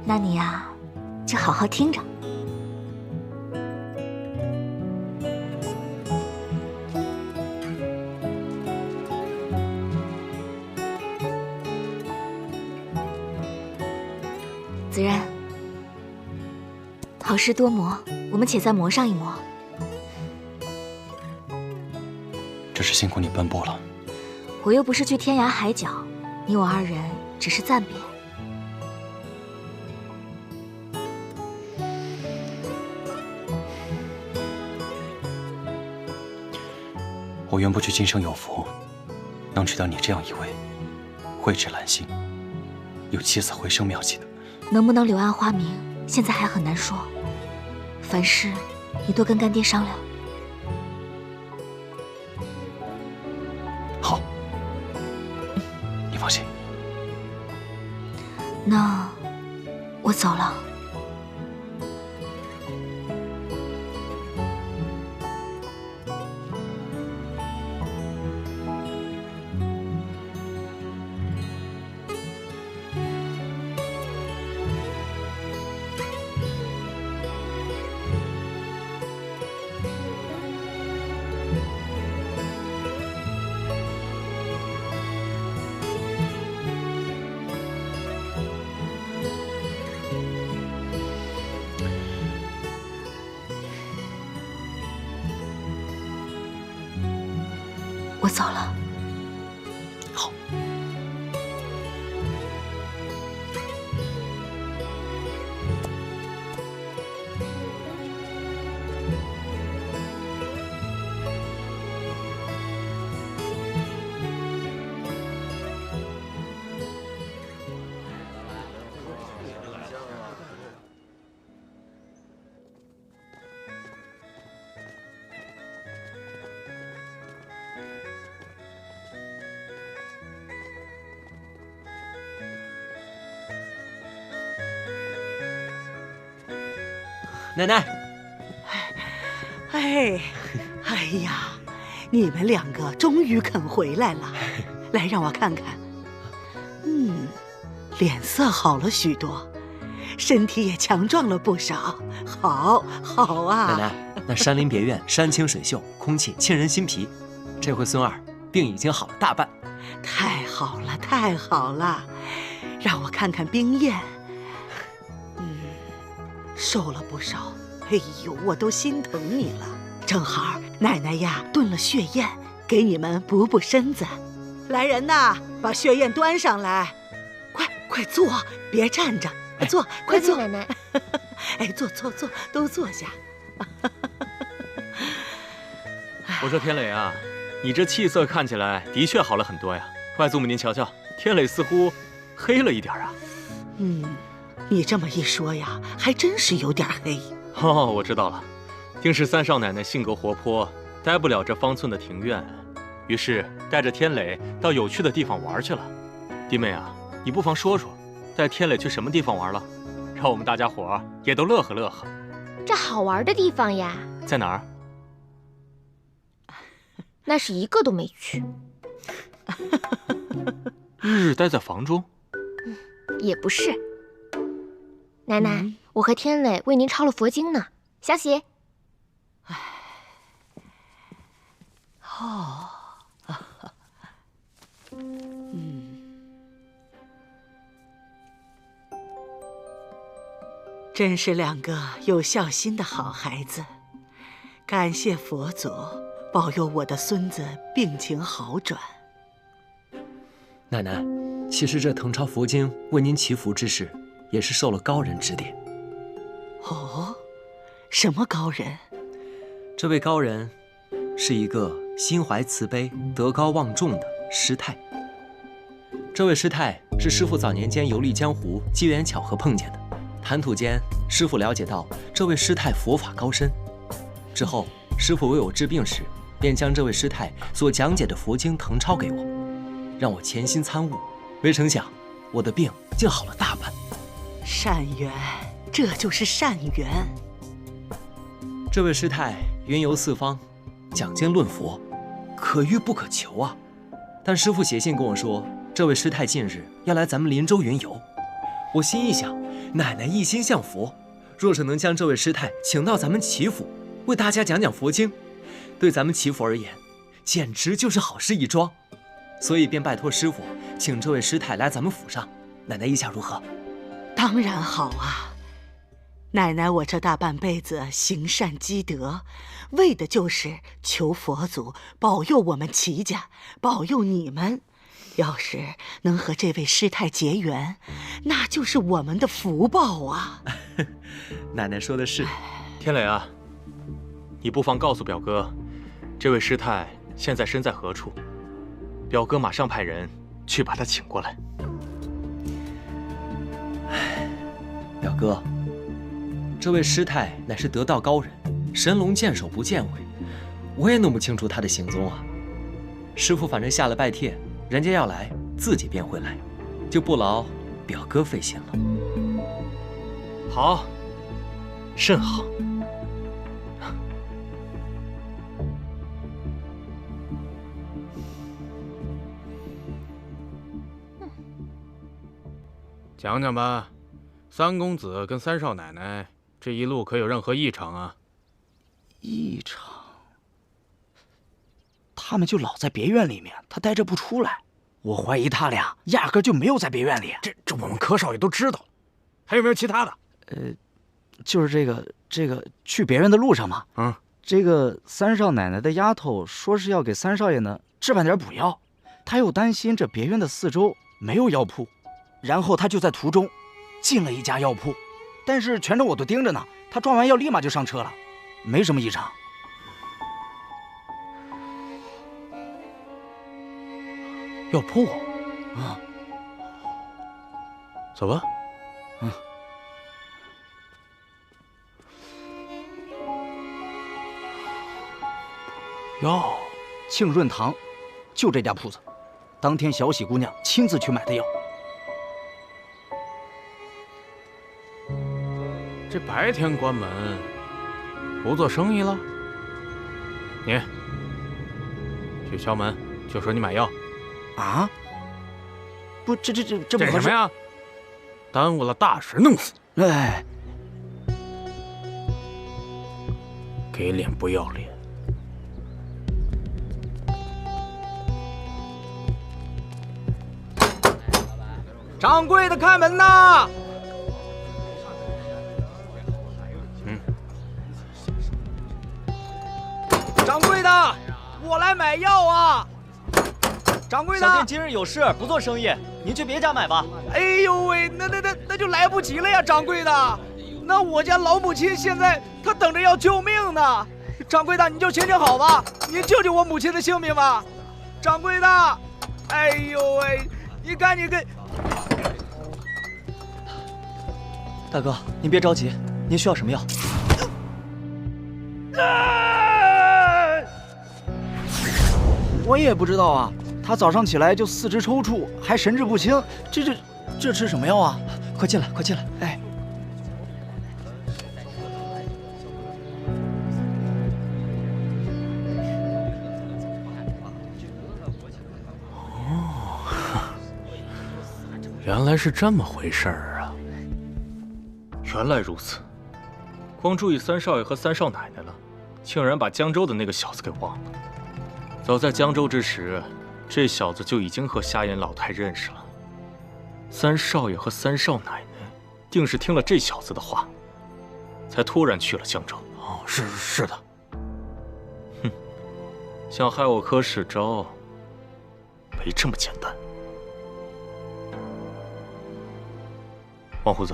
那你呀，就好好听着。子然，好事多磨，我们且再磨上一磨。真是辛苦你奔波了。我又不是去天涯海角，你我二人只是暂别。我原不知今生有福，能娶到你这样一位蕙质兰心、有起死回生妙计的。能不能柳暗花明，现在还很难说。凡事你多跟干爹商量。好，你放心。那我走了。我走了。好。奶奶，哎呀，你们两个终于肯回来了，来让我看看。脸色好了许多，身体也强壮了不少，好啊！那山林别院山清水秀，空气沁人心脾。这回孙儿病已经好了大半。太好了，太好了！让我看看冰燕。瘦了不少。哎呦，我都心疼你了。正好奶奶呀炖了血燕，给你们补补身子。来人呐，把血燕端上来！快坐，别站着，坐，快坐。奶奶，哎，坐，都坐下。我说天磊啊，你这气色看起来的确好了很多呀。快，祖母您瞧瞧，天磊似乎黑了一点啊。你这么一说呀，还真是有点黑。哦，我知道了，定是三少奶奶性格活泼，待不了这方寸的庭院，于是带着天磊到有趣的地方玩去了。弟妹啊，你不妨说说，带天磊去什么地方玩了，让我们大家伙儿也都乐呵乐呵。这好玩的地方呀，在哪儿？那是一个都没去。日日待在房中？也不是。奶奶，我和天磊为您抄了佛经呢。小喜。真是两个有孝心的好孩子。感谢佛祖保佑我的孙子病情好转。奶奶，其实这誊抄佛经为您祈福之事，也是受了高人指点。哦，什么高人？这位高人是一个心怀慈悲、德高望重的师太。这位师太是师父早年间游历江湖，机缘巧合碰见的。谈吐间，师父了解到这位师太佛法高深。之后，师父为我治病时，便将这位师太所讲解的佛经誊抄给我，让我潜心参悟。未成想，我的病竟好了大半。善缘，这就是善缘。这位师太云游四方，讲经论佛，可遇不可求啊。但师父写信跟我说，这位师太近日要来咱们林州云游。我心一想，奶奶一心向佛，若是能将这位师太请到咱们祈福，为大家讲讲佛经，对咱们祈福而言，简直就是好事一桩。所以便拜托师父，请这位师太来咱们府上。奶奶意下如何？当然好啊！奶奶我这大半辈子行善积德，为的就是求佛祖保佑我们齐家，保佑你们。要是能和这位师太结缘，那就是我们的福报啊！奶奶说的是。天磊啊，你不妨告诉表哥，这位师太现在身在何处？表哥马上派人去把她请过来。表哥，这位师太乃是得道高人，神龙见首不见尾，我也弄不清楚她的行踪啊。师父反正下了拜帖，人家要来，自己便会来，就不劳表哥费心了。好，甚好。讲讲吧，三公子跟三少奶奶这一路可有任何异常啊？异常？他们就老在别院里面，他待着不出来。我怀疑他俩压根就没有在别院里。这我们柯少爷都知道。还有没有其他的？就是这个去别院的路上嘛。这个三少奶奶的丫头说是要给三少爷呢置办点补药，他又担心这别院的四周没有药铺，然后他就在途中进了一家药铺，但是全程我都盯着呢。他装完药立马就上车了，没什么异常。药铺啊，走吧。药，庆润堂，就这家铺子。当天小喜姑娘亲自去买的药。这白天关门，不做生意了？你去敲门，就说你买药。啊？不，这不合适。什么呀？耽误了大事，弄死你！哎，给脸不要脸。掌柜的，开门呐！掌柜的，我来买药啊！掌柜的，小店今日有事，不做生意，您去别家买吧。哎呦喂，那就来不及了呀，掌柜的。那我家老母亲现在她等着要救命呢。掌柜的，你就行好吧，您救救我母亲的性命吧。掌柜的，哎呦喂，你赶紧给。大哥，您别着急，您需要什么药？我也不知道啊，他早上起来就四肢抽搐，还神志不清，这吃什么药啊？快进来，快进来！哎，原来是这么回事儿啊！原来如此，光注意三少爷和三少奶奶了，竟然把江州的那个小子给忘了。早在江州之时，这小子就已经和瞎眼老太认识了。三少爷和三少奶奶定是听了这小子的话，才突然去了江州。哦，是的。哼，想害我柯世昭，没这么简单。王虎子，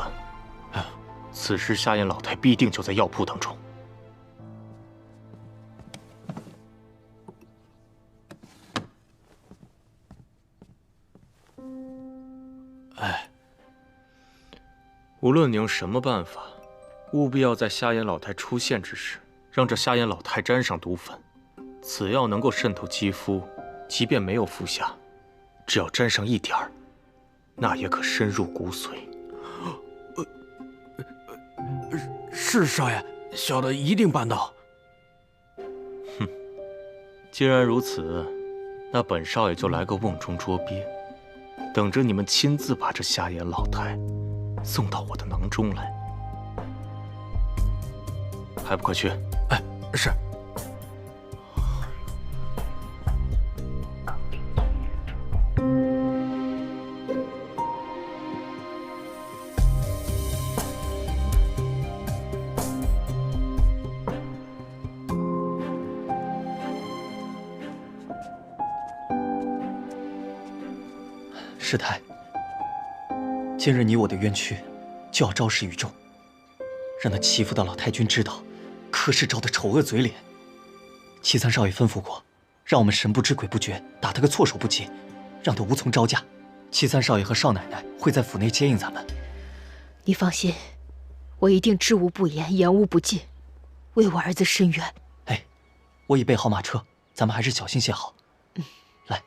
此时瞎眼老太必定就在药铺当中。无论你用什么办法，务必要在瞎眼老太出现之时，让这瞎眼老太沾上毒粉。此药能够渗透肌肤，即便没有服下，只要沾上一点儿，那也可深入骨髓。是少爷，小的一定办到。哼，既然如此，那本少爷就来个瓮中捉鳖，等着你们亲自把这瞎眼老太送到我的囊中来。还不快去！哎，是。师太，今日你我的冤屈就要昭示于众，让那欺负的老太君知道柯世昭的丑恶嘴脸。齐三少爷吩咐过，让我们神不知鬼不觉，打他个措手不及，让他无从招架。齐三少爷和少奶奶会在府内接应咱们。你放心，我一定知无不言，言无不尽，为我儿子伸冤。哎，我已备好马车，咱们还是小心些好。来。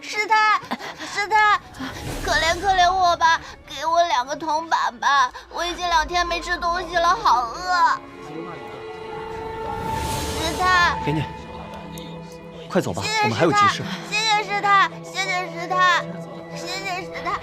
师太，可怜我吧，给我2个铜板吧，我已经2天没吃东西了，好饿。师太，给你，快走吧，我们还有急事。谢谢师太，谢谢师太，谢谢师太。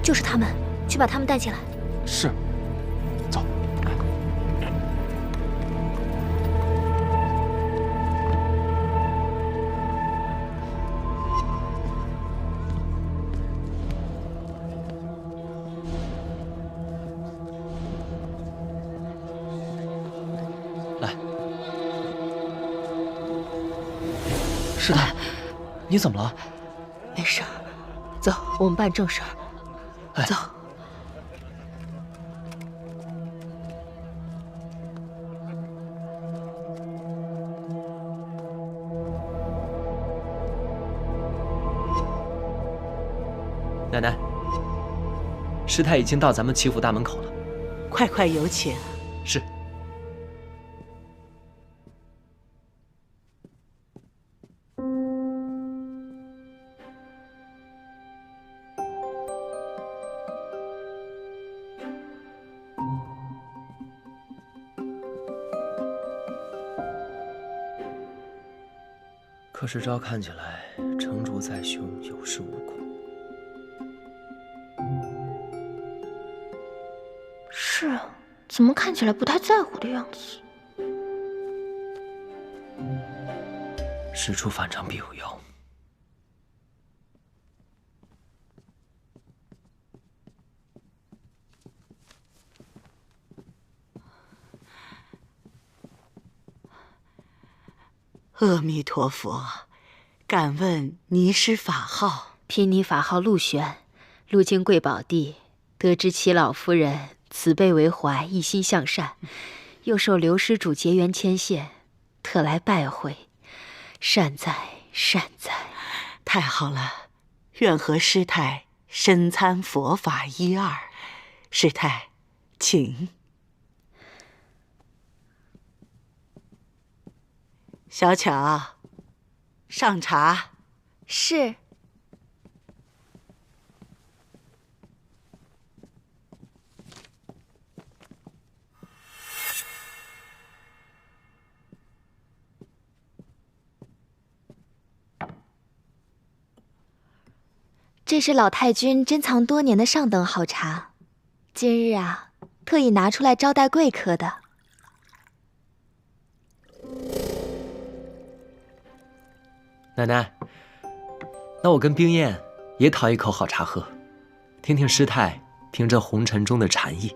就是他们，去把他们带进来。是。走。来。师太，你怎么了？没事儿。走，我们办正事儿。走。奶奶，师太已经到咱们齐府大门口了，快快有请。是。柯世昭看起来成竹在胸，有恃无恐。是啊，怎么看起来不太在乎的样子？事出反常必有妖。阿弥陀佛，敢问尼师法号？贫尼法号陆玄，路经贵宝地，得知齐老夫人慈悲为怀，一心向善，又受刘施主结缘牵线，特来拜会。善哉善哉！太好了，愿和师太深参佛法一二。师太，请。小巧，上茶。是。这是老太君珍藏多年的上等好茶，今日啊，特意拿出来招待贵客的。奶奶，那我跟冰燕也讨一口好茶喝，听听师太凭这红尘中的禅意。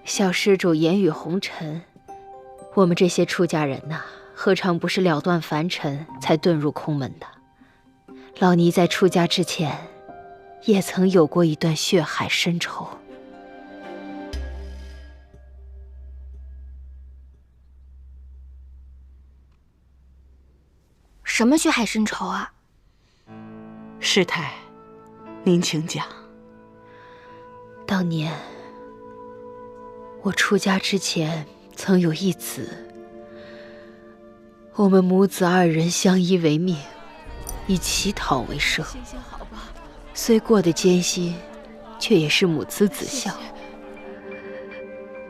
小施主言语红尘，我们这些出家人呐，何尝不是了断凡尘才遁入空门的？老尼在出家之前，也曾有过一段血海深仇。什么血海深仇啊？师太，您请讲。当年我出家之前，曾有一子，我们母子二人相依为命，以乞讨为生。虽过得艰辛，却也是母慈子孝。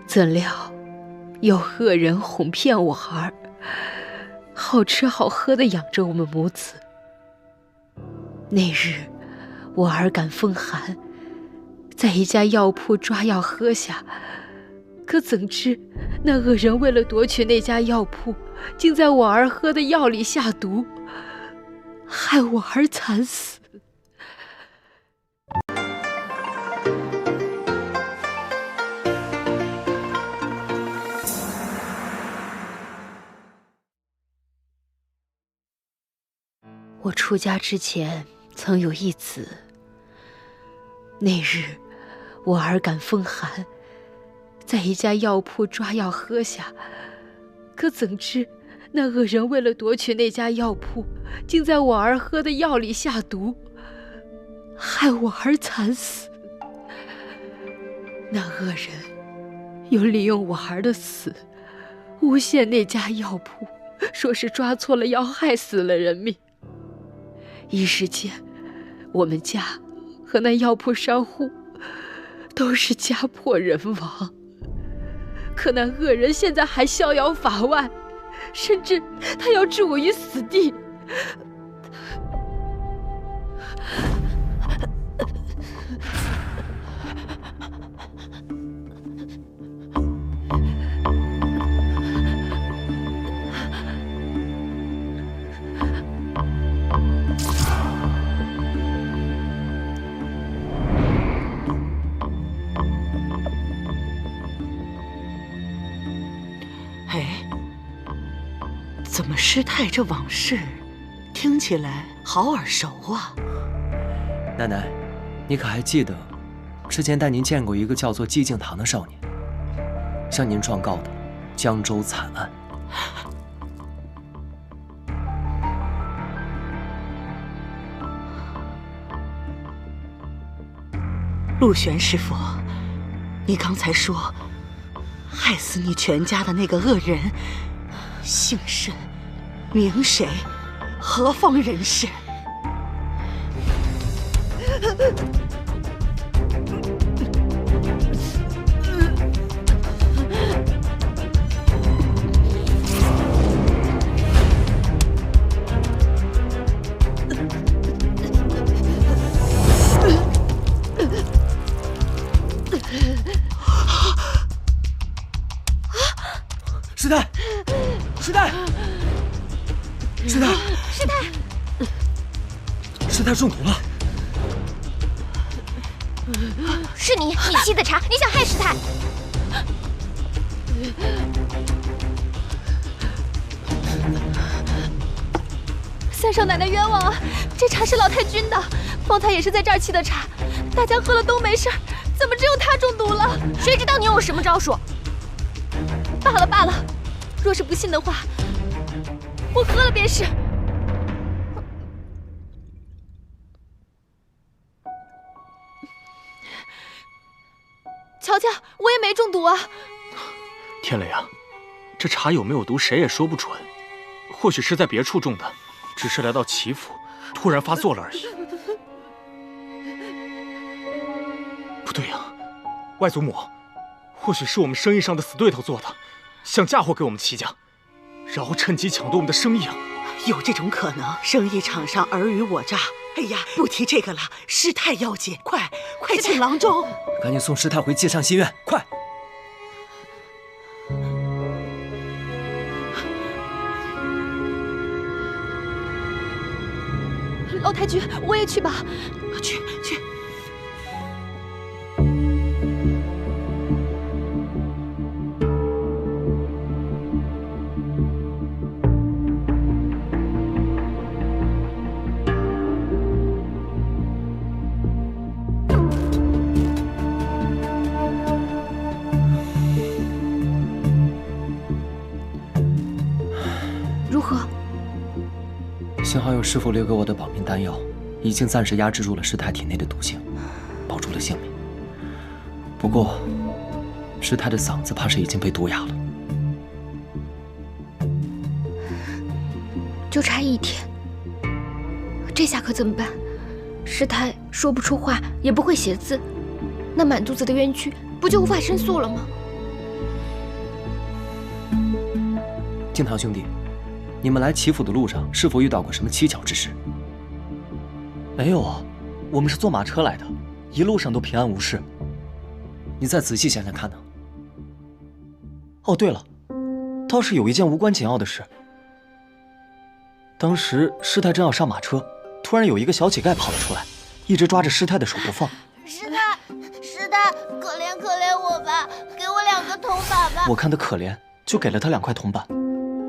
怎料有恶人哄骗我儿，好吃好喝的养着我们母子。那日我儿感风寒，在一家药铺抓药喝下，可怎知那恶人为了夺取那家药铺，竟在我儿喝的药里下毒，害我儿惨死。我出家之前曾有一子，那日我儿感风寒，在一家药铺抓药喝下，可怎知那恶人为了夺取那家药铺，竟在我儿喝的药里下毒，害我儿惨死。那恶人又利用我儿的死，诬陷那家药铺，说是抓错了药，害死了人命。一时间，我们家和那药铺商户都是家破人亡。可那恶人现在还逍遥法外，甚至他要置我于死地。哎，怎么师太这往事听起来好耳熟啊？奶奶，你可还记得之前带您见过一个叫做寂静堂的少年，向您状告的江州惨案？陆玄师傅，你刚才说害死你全家的那个恶人姓甚名谁，何方人士？师太，师太，师太，师太，师太中毒了。是你沏的茶，你想害师太？三少奶奶冤枉啊！这茶是老太君的，方才也是在这儿沏的茶，大家喝了都没事，怎么只有她中毒了？谁知道你有什么招数？罢了罢了，若是不信的话，我喝了便是。瞧瞧，我也没中毒啊！天雷啊，这茶有没有毒，谁也说不准。或许是在别处种的，只是来到齐府，突然发作了而已。不对呀，外祖母，或许是我们生意上的死对头做的，想嫁祸给我们齐家，然后趁机抢夺我们的生意啊！有这种可能，生意场上尔虞我诈。哎呀，不提这个了，师太要紧，快请郎中，赶紧送师太回界上心院，快！老太君，我也去吧。去。如何？幸好有师父留给我的保命丹药，已经暂时压制住了师太体内的毒性，保住了性命。不过，师太的嗓子怕是已经被毒哑了。就差一天，这下可怎么办？师太说不出话，也不会写字，那满肚子的冤屈，不就无法申诉了吗？敬堂兄弟，你们来齐府的路上是否遇到过什么蹊跷之事？没有啊，我们是坐马车来的，一路上都平安无事。你再仔细想想看呢。哦，对了，倒是有一件无关紧要的事。当时师太正要上马车，突然有一个小乞丐跑了出来，一直抓着师太的手不放。师太，可怜我吧，给我2个铜板吧。我看他可怜，就给了他2块铜板。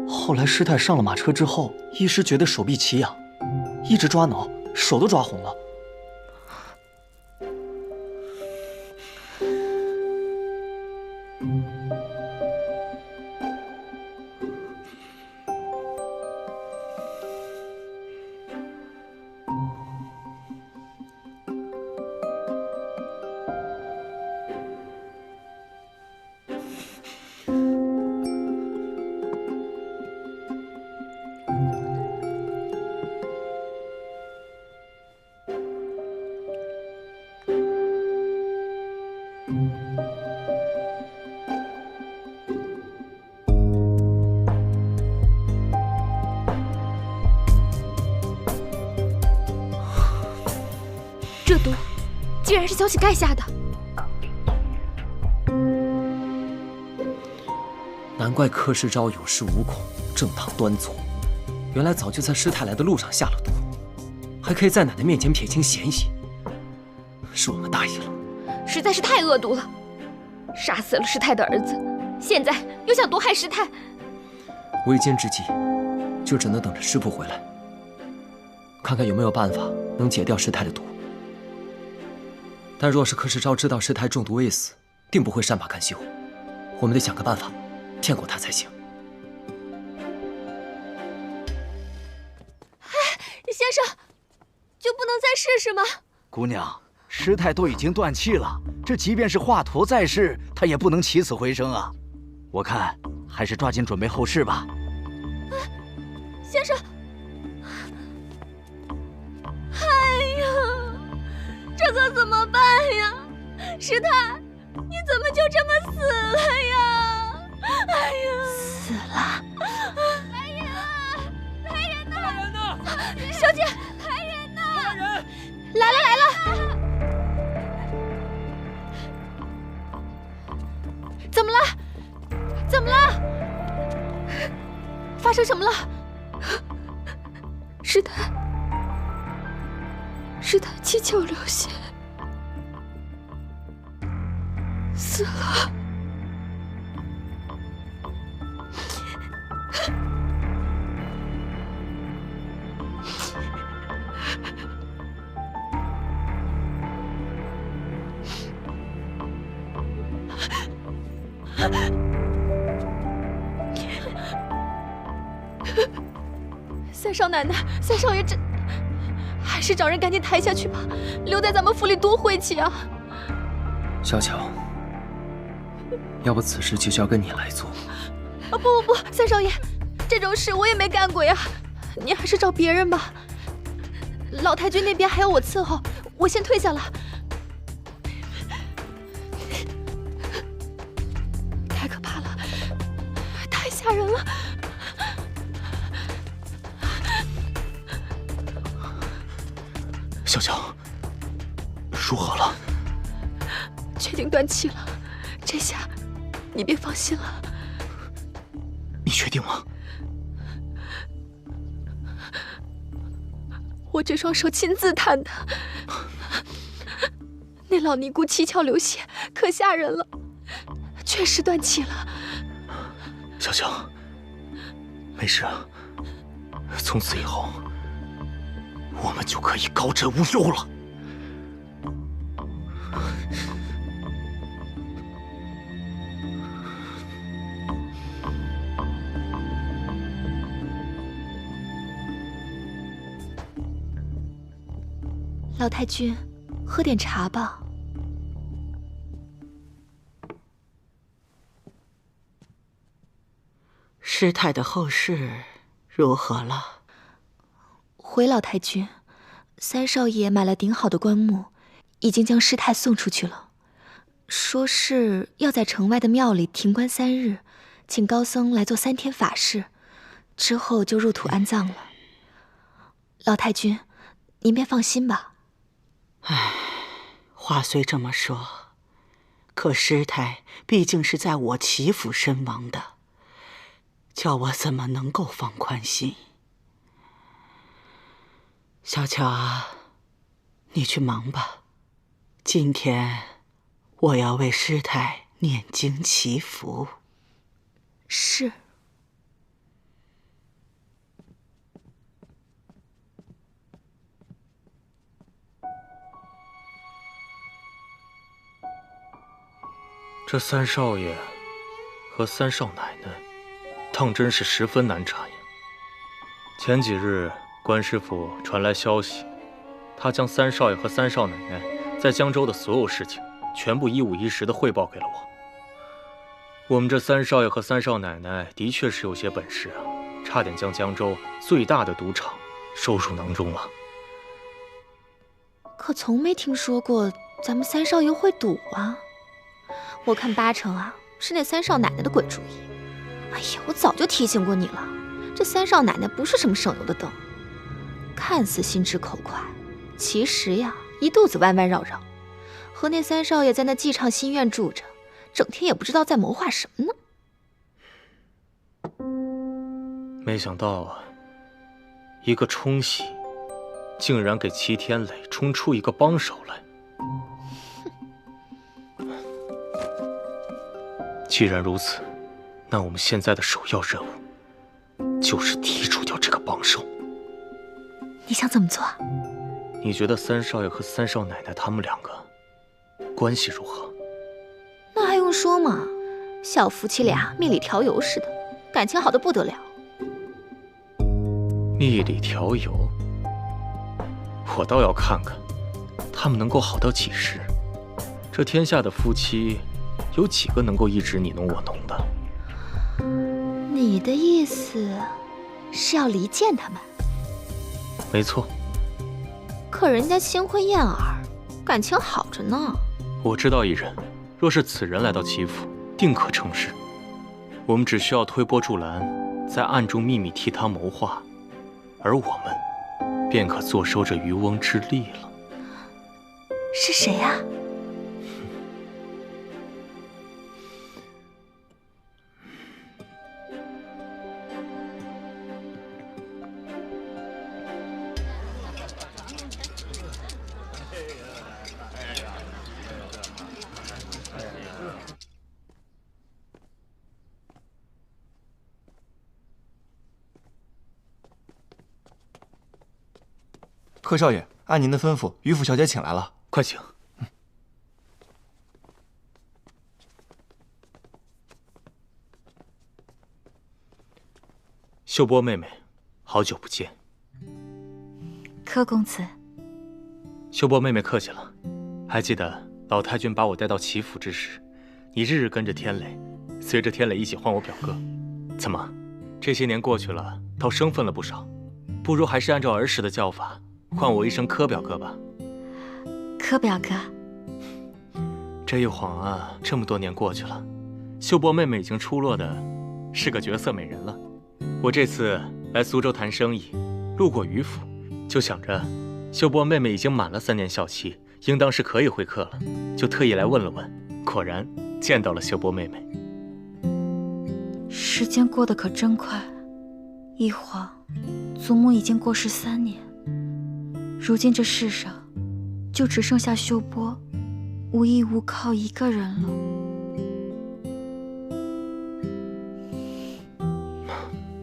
后来师太上了马车之后，一时觉得手臂奇痒，一直抓挠，手都抓红了。这毒竟然是小乞丐下的，难怪柯世昭有恃无恐，正当端坐。原来早就在师太来的路上下了毒，还可以在奶奶面前撇清嫌疑。是我们大意了，实在是太恶毒了，杀死了师太的儿子，现在又想毒害师太，为今之计，就只能等着师傅回来，看看有没有办法能解掉师太的毒。但若是柯世昭知道师太中毒未死，定不会善罢甘休。我们得想个办法骗过他才行。先生，就不能再试试吗？姑娘，师太都已经断气了，这即便是华佗在世，他也不能起死回生啊！我看还是抓紧准备后事吧。先生，哎呀，这可怎么办呀？师太，你怎么就这么死了呀？哎呀，死了！来人啊！来人呐！来人呐！小姐，来人呐！来人！来了来了！怎么了？怎么了？发生什么了？师太七窍流血，死了。三少奶奶，三少爷，这还是找人赶紧抬下去吧，留在咱们府里多晦气啊！小巧，要不此事就交给你来做。不，三少爷，这种事我也没干过呀，你还是找别人吧。老太君那边还要我伺候，我先退下了。太可怕了，太吓人了。小乔，说好了，确定断气了，这下你别放心了。你确定吗？我这双手亲自弹的，那老尼姑七窍流血，可吓人了，确实断气了。小乔，没事，从此以后，我们就可以高枕无忧了。老太君，喝点茶吧。师太的后事如何了？回老太君，三少爷买了顶好的棺木，已经将师太送出去了，说是要在城外的庙里停棺3日，请高僧来做3天法事，之后就入土安葬了。老太君，您便放心吧。唉，话虽这么说，可师太毕竟是在我齐府身亡的，叫我怎么能够放宽心？小乔啊，你去忙吧。今天我要为师太念经祈福。是。这三少爷和三少奶奶，当真是十分难缠呀。前几日，关师傅传来消息，他将三少爷和三少奶奶在江州的所有事情，全部一五一十地汇报给了我。我们这三少爷和三少奶奶的确是有些本事啊，差点将江州最大的赌场收入囊中了。可从没听说过咱们三少爷会赌啊。我看8成啊是那三少奶奶的鬼主意。哎呀，我早就提醒过你了，这三少奶奶不是什么省油的灯，看似心直口快，其实呀一肚子弯弯绕绕，和那三少爷在那寄畅心院住着，整天也不知道在谋划什么呢。没想到啊，一个冲喜，竟然给齐天磊冲出一个帮手来。既然如此，那我们现在的首要任务，就是剔除掉这个帮手。你想怎么做？你觉得三少爷和三少奶奶他们两个关系如何？那还用说吗？小夫妻俩蜜里调油似的，感情好得不得了。蜜里调油，我倒要看看他们能够好到几时。这天下的夫妻，有几个能够一直你侬我侬的？你的意思是要离间他们？没错。可人家新婚燕尔，感情好着呢。我知道一人，若是此人来到齐府，定可成事。我们只需要推波助澜，在暗中秘密替他谋划，而我们便可坐收这渔翁之利了。是谁呀？柯少爷，按您的吩咐，于府小姐请来了，快请。秀波妹妹，好久不见。柯公子，秀波妹妹客气了。还记得老太君把我带到齐府之时，你日日跟着天磊，随着天磊一起唤我表哥。怎么，这些年过去了，倒生分了不少。不如还是按照儿时的叫法，唤我一声柯表哥吧。柯表哥。这一晃啊，这么多年过去了，秀波妹妹已经出落的是个绝色美人了。我这次来苏州谈生意，路过于府，就想着秀波妹妹已经满了3年校期，应当是可以会客了，就特意来问了问。果然见到了秀波妹妹。时间过得可真快，一晃，祖母已经过世3年。如今这世上，就只剩下秀波无依无靠一个人了。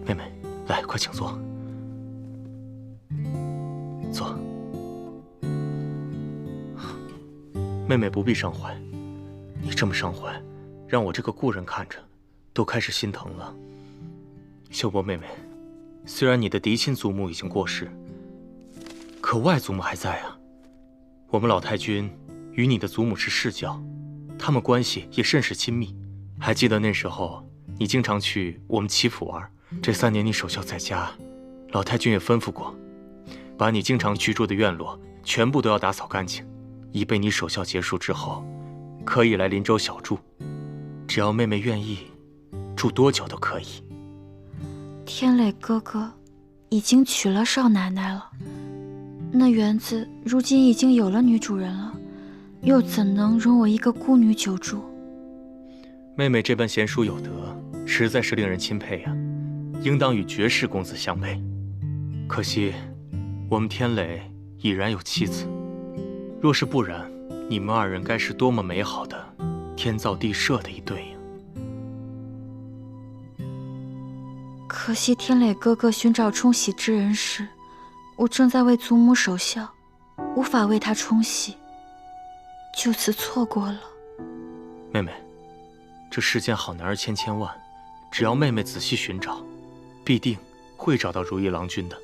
妹妹，来，快请坐。坐。妹妹不必伤怀，你这么伤怀，让我这个故人看着，都开始心疼了。秀波妹妹，虽然你的嫡亲祖母已经过世，可外祖母还在啊。我们老太君与你的祖母是世交，他们关系也甚是亲密。还记得那时候，你经常去我们齐府玩，这3年你守孝在家，老太君也吩咐过，把你经常居住的院落全部都要打扫干净，以备你守孝结束之后，可以来林州小住。只要妹妹愿意，住多久都可以。天磊哥哥已经娶了少奶奶了，那园子如今已经有了女主人了，又怎能容我一个孤女久住？妹妹这般贤淑有德，实在是令人钦佩呀，应当与绝世公子相配。可惜，我们天磊已然有妻子，若是不然，你们2人该是多么美好的天造地设的一对呀！可惜天磊哥哥寻找冲喜之人时，我正在为祖母守孝，无法为他冲喜，就此错过了。妹妹，这世间好男儿千千万，只要妹妹仔细寻找，必定会找到如意郎君的。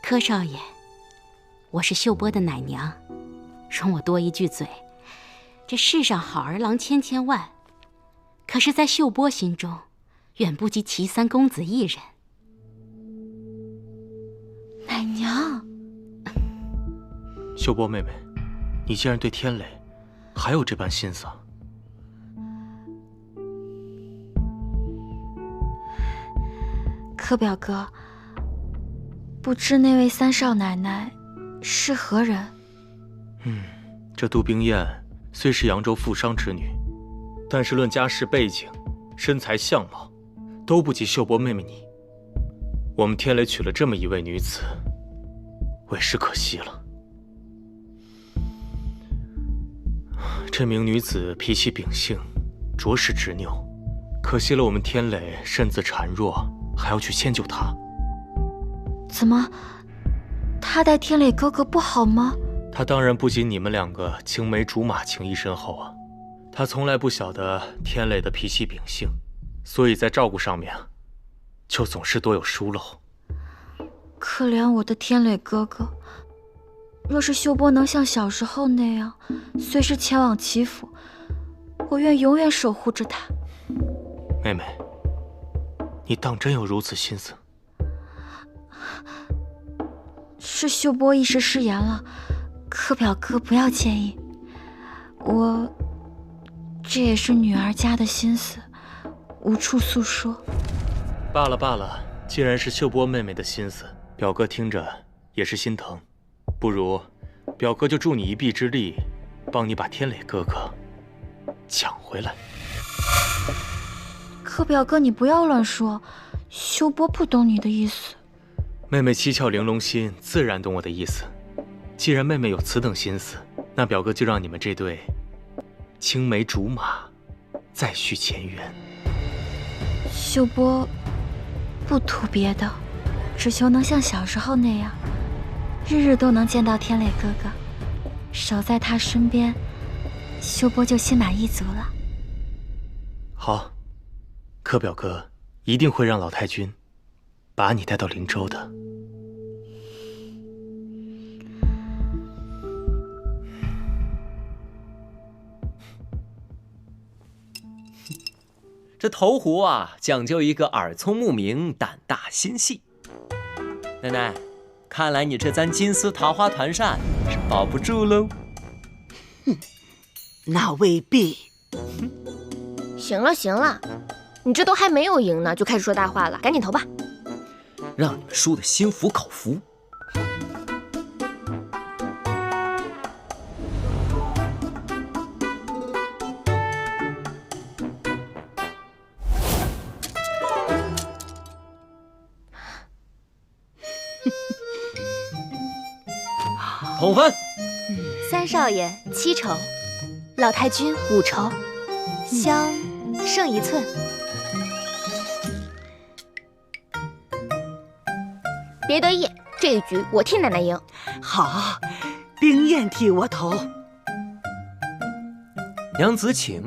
柯少爷，我是秀波的奶娘，容我多一句嘴，这世上好儿郎千千万，可是在秀波心中，远不及齐三公子一人。奶娘，秀波妹妹，你既然对天磊还有这般心思，柯表哥，不知那位三少奶奶是何人？这杜冰燕虽是扬州富商之女，但是论家世背景、身材相貌，都不及秀波妹妹你。我们天磊娶了这么一位女子，委实可惜了。这名女子脾气秉性，着实执拗，可惜了我们天磊身子孱弱，还要去迁就她。怎么，他待天磊哥哥不好吗？他当然不及你们两个青梅竹马情谊深厚啊。他从来不晓得天磊的脾气秉性，所以在照顾上面就总是多有疏漏。可怜我的天磊哥哥，若是秀波能像小时候那样，随时前往祈福，我愿永远守护着他。妹妹，你当真有如此心思？是秀波一时失言了，柯表哥不要介意。这也是女儿家的心思，无处诉说。罢了罢了，既然是秀波妹妹的心思，表哥听着也是心疼。不如，表哥就助你一臂之力，帮你把天磊哥哥抢回来。柯表哥，你不要乱说，秀波不懂你的意思。妹妹七窍玲珑心，自然懂我的意思。既然妹妹有此等心思，那表哥就让你们这对青梅竹马再续前缘。秀波不图别的，只求能像小时候那样，日日都能见到天磊哥哥，守在他身边，秀波就心满意足了。好，柯表哥一定会让老太君把你带到灵州的。这投壶啊，讲究一个耳聪目明、胆大心细。奶奶，看来你这簪金丝桃花团扇是保不住喽。那未必。行了行了，你这都还没有赢呢，就开始说大话了，赶紧投吧。让你们输得心服口服。同分。三少爷7筹，老太君5筹，香剩1寸。别得意，这一局我替奶奶赢。好，冰燕替我投。娘子请。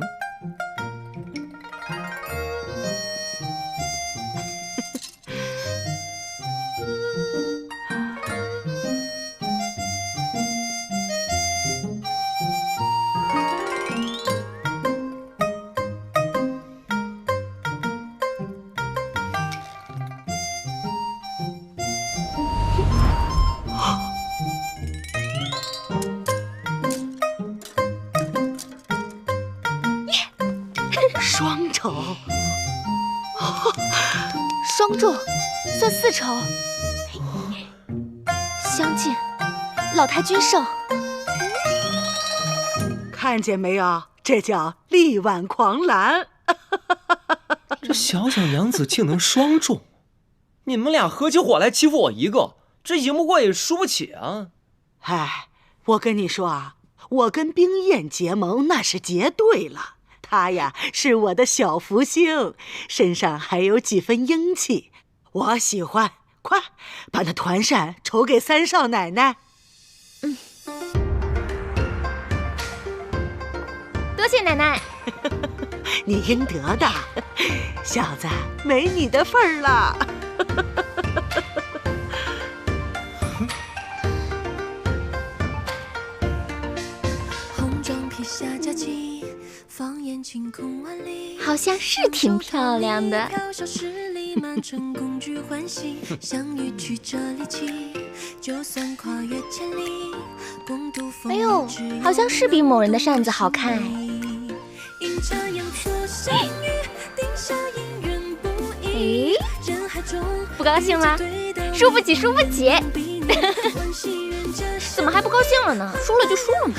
双筹，双中，算4筹。相近，老太君胜。看见没有？这叫力挽狂澜。这小小娘子竟能双中，你们俩合起伙来欺负我一个，这赢不过也输不起啊！哎，我跟你说啊，我跟冰燕结盟那是结对了。她呀是我的小福星，身上还有几分英气，我喜欢。快把那团扇筹给三少奶奶。多谢奶奶。你应得的，小子没你的份儿了。好像是挺漂亮的。哎呦，好像是比某人的扇子好看哎。诶，不高兴了？输不起，输不起。怎么还不高兴了呢？输了就输了嘛。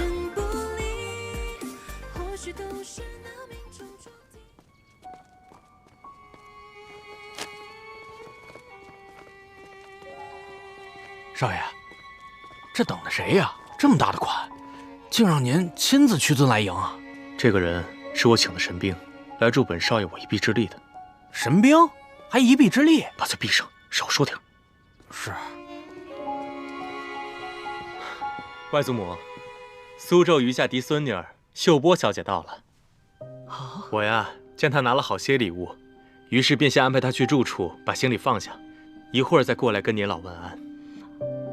少爷，这等的谁呀？这么大的款，竟让您亲自屈尊来迎啊！这个人是我请的神兵，来助本少爷我一臂之力的。神兵还一臂之力？把嘴闭上，少说点。是。外祖母，苏州余家嫡孙女儿秀波小姐到了。我呀，见她拿了好些礼物，于是便先安排她去住处把行李放下，一会儿再过来跟您老问安。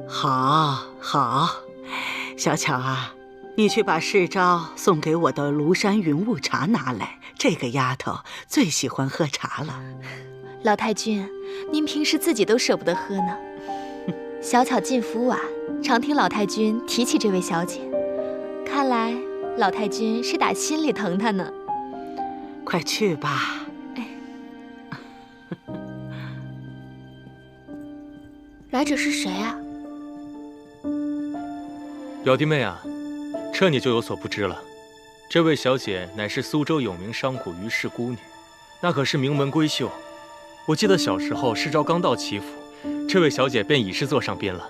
好，好，小巧啊，你去把世昭送给我的庐山云雾茶拿来，这个丫头最喜欢喝茶了。老太君，您平时自己都舍不得喝呢。小巧进府晚，常听老太君提起这位小姐，看来老太君是打心里疼她呢。快去吧。来者是谁啊？表弟妹啊，这你就有所不知了。这位小姐乃是苏州有名商贾于氏姑女，那可是名门闺秀。我记得小时候世昭刚到齐府，这位小姐便已是座上宾了。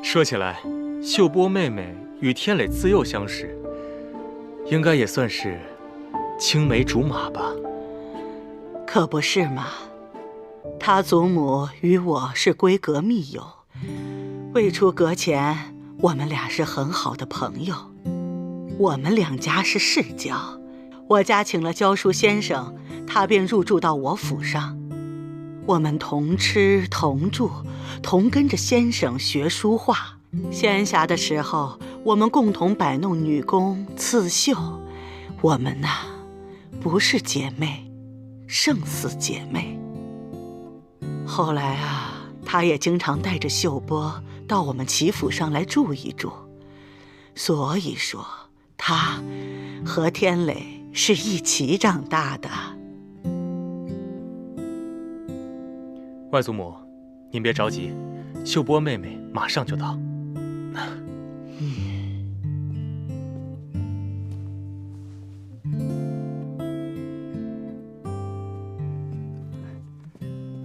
说起来，秀波妹妹与天磊自幼相识，应该也算是青梅竹马吧？可不是嘛，他祖母与我是闺阁密友，未出阁前，我们俩是很好的朋友。我们两家是世交，我家请了教书先生，他便入住到我府上。我们同吃同住，同跟着先生学书画。闲暇的时候，我们共同摆弄女工刺绣。我们呐，不是姐妹，胜似姐妹。后来啊，他也经常带着秀波到我们齐府上来住一住。所以说，他和天磊是一起长大的。外祖母，您别着急，秀波妹妹马上就到。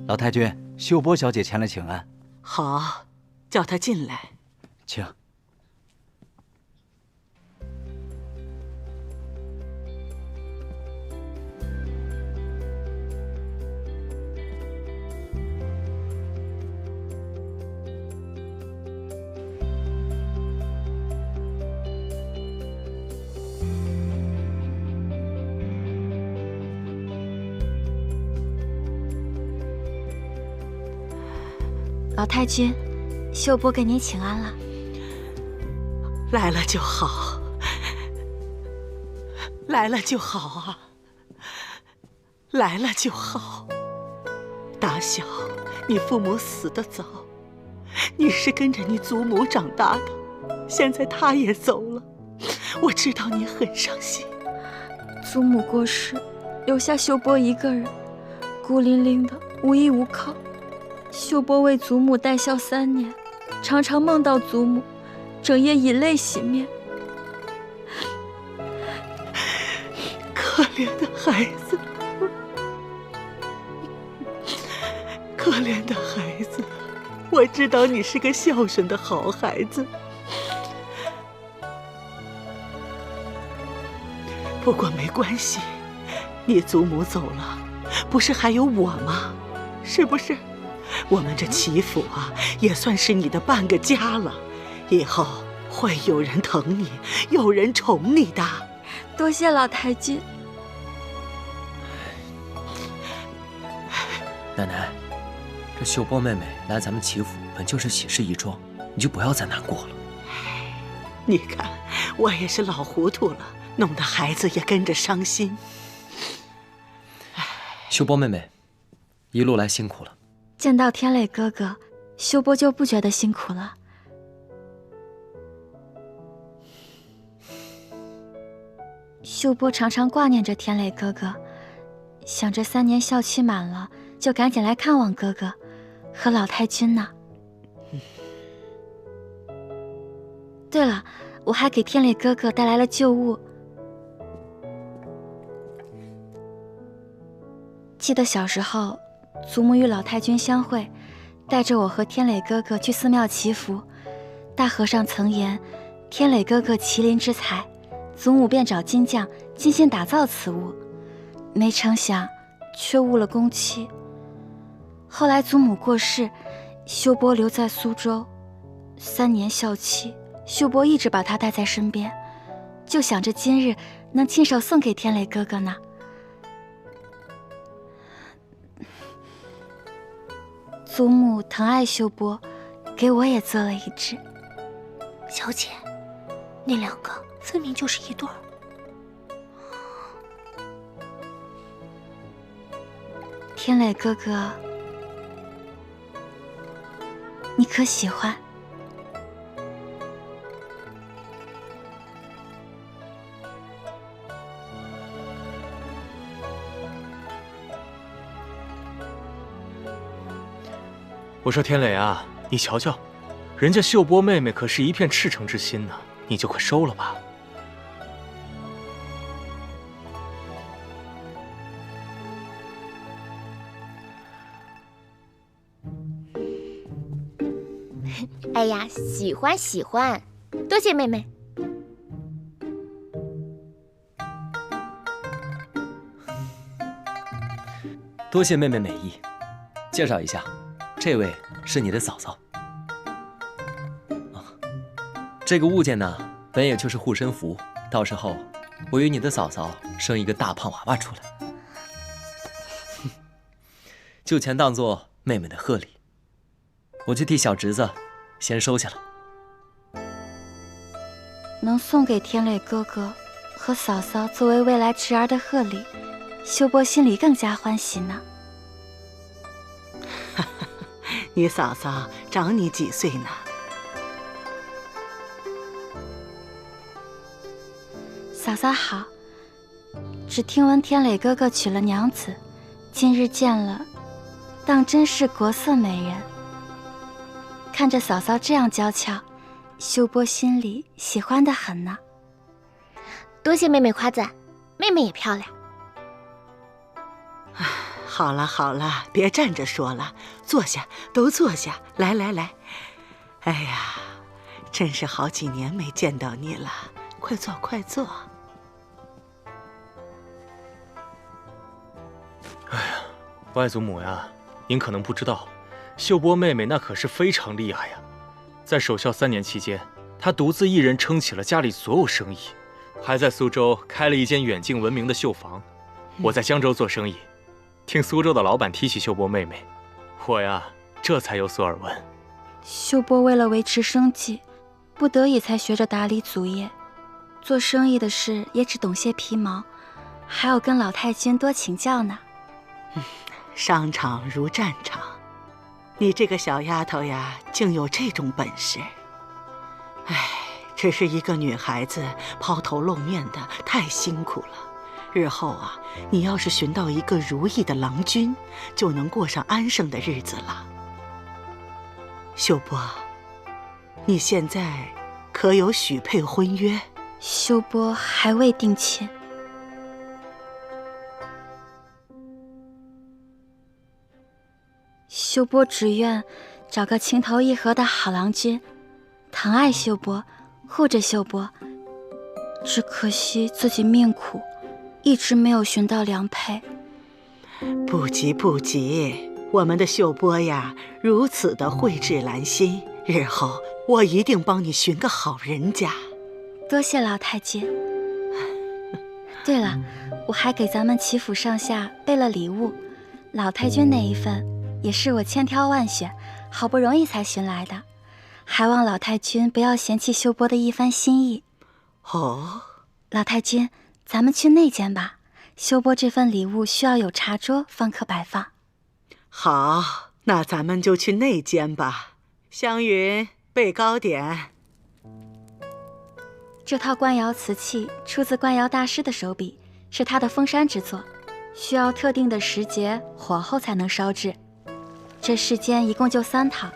老太君，秀波小姐前来请安。好，叫她进来。请。老太君，秀波给您请安了。来了就好，来了就好啊，来了就好。打小你父母死得早，你是跟着你祖母长大的，现在她也走了，我知道你很伤心。祖母过世，留下秀波一个人，孤零零的，无依无靠。秀波为祖母带孝3年，常常梦到祖母，整夜以泪洗面。可怜的孩子，可怜的孩子，我知道你是个孝顺的好孩子。不过没关系，你祖母走了，不是还有我吗？是不是？我们这齐府啊，也算是你的半个家了，以后会有人疼你，有人宠你的。多谢老太君。奶奶，这秀波妹妹来咱们齐府本就是喜事一桩，你就不要再难过了。你看，我也是老糊涂了，弄得孩子也跟着伤心。秀波妹妹，一路来辛苦了。见到天磊哥哥，秀波就不觉得辛苦了。秀波常常挂念着天磊哥哥，想着3年孝期满了，就赶紧来看望哥哥和老太君呢。对了，我还给天磊哥哥带来了旧物。记得小时候，祖母与老太君相会，带着我和天磊哥哥去寺庙祈福。大和尚曾言，天磊哥哥麒麟之才，祖母便找金匠精心打造此物，没成想却误了工期。后来祖母过世，秀波留在苏州，3年孝期，秀波一直把他带在身边，就想着今日能亲手送给天磊哥哥呢。祖母疼爱秀波，给我也做了一只。小姐，那2个分明就是一对儿。天磊哥哥，你可喜欢？我说天磊啊，你瞧瞧，人家秀波妹妹可是一片赤诚之心呢，你就快收了吧。哎呀，喜欢喜欢，多谢妹妹。多谢妹妹美意。介绍一下，这位是你的嫂嫂。这个物件呢，本也就是护身符，到时候我与你的嫂嫂生一个大胖娃娃出来，就全当做妹妹的贺礼。我去替小侄子先收下了。能送给天磊哥哥和嫂嫂作为未来侄儿的贺礼，秀波心里更加欢喜呢。你嫂嫂长你几岁呢？嫂嫂好，只听闻天磊哥哥娶了娘子，今日见了，当真是国色美人。看着嫂嫂这样娇俏，秀波心里喜欢得很呢。多谢妹妹夸赞，妹妹也漂亮。好了好了，别站着说了，坐下，都坐下。来来来，哎呀，真是好几年没见到你了，快坐快坐。哎呀，外祖母呀，您可能不知道，秀波妹妹那可是非常厉害呀。在守孝3年期间，她独自一人撑起了家里所有生意，还在苏州开了一间远近闻名的绣坊。我在江州做生意，听苏州的老板提起秀波妹妹，我呀这才有所耳闻。秀波为了维持生计，不得已才学着打理祖业，做生意的事也只懂些皮毛，还要跟老太君多请教呢。商场如战场，你这个小丫头呀，竟有这种本事。唉，只是一个女孩子抛头露面的，太辛苦了。日后啊，你要是寻到一个如意的郎君，就能过上安生的日子了。秀波，你现在可有许配婚约？秀波还未定亲。秀波只愿找个情投意合的好郎君，疼爱秀波，护着秀波。只可惜自己命苦，一直没有寻到良配。不急不急，我们的秀波呀，如此的蕙质兰心，日后我一定帮你寻个好人家。多谢老太君。对了，我还给咱们齐府上下备了礼物，老太君那一份也是我千挑万选，好不容易才寻来的，还望老太君不要嫌弃秀波的一番心意。哦，老太君，咱们去那间吧，秀波这份礼物需要有茶桌方可摆放。好，那咱们就去那间吧。湘云，备糕点。这套官窑瓷器出自官窑大师的手笔，是他的封山之作，需要特定的时节火候才能烧制。这世间一共就3套，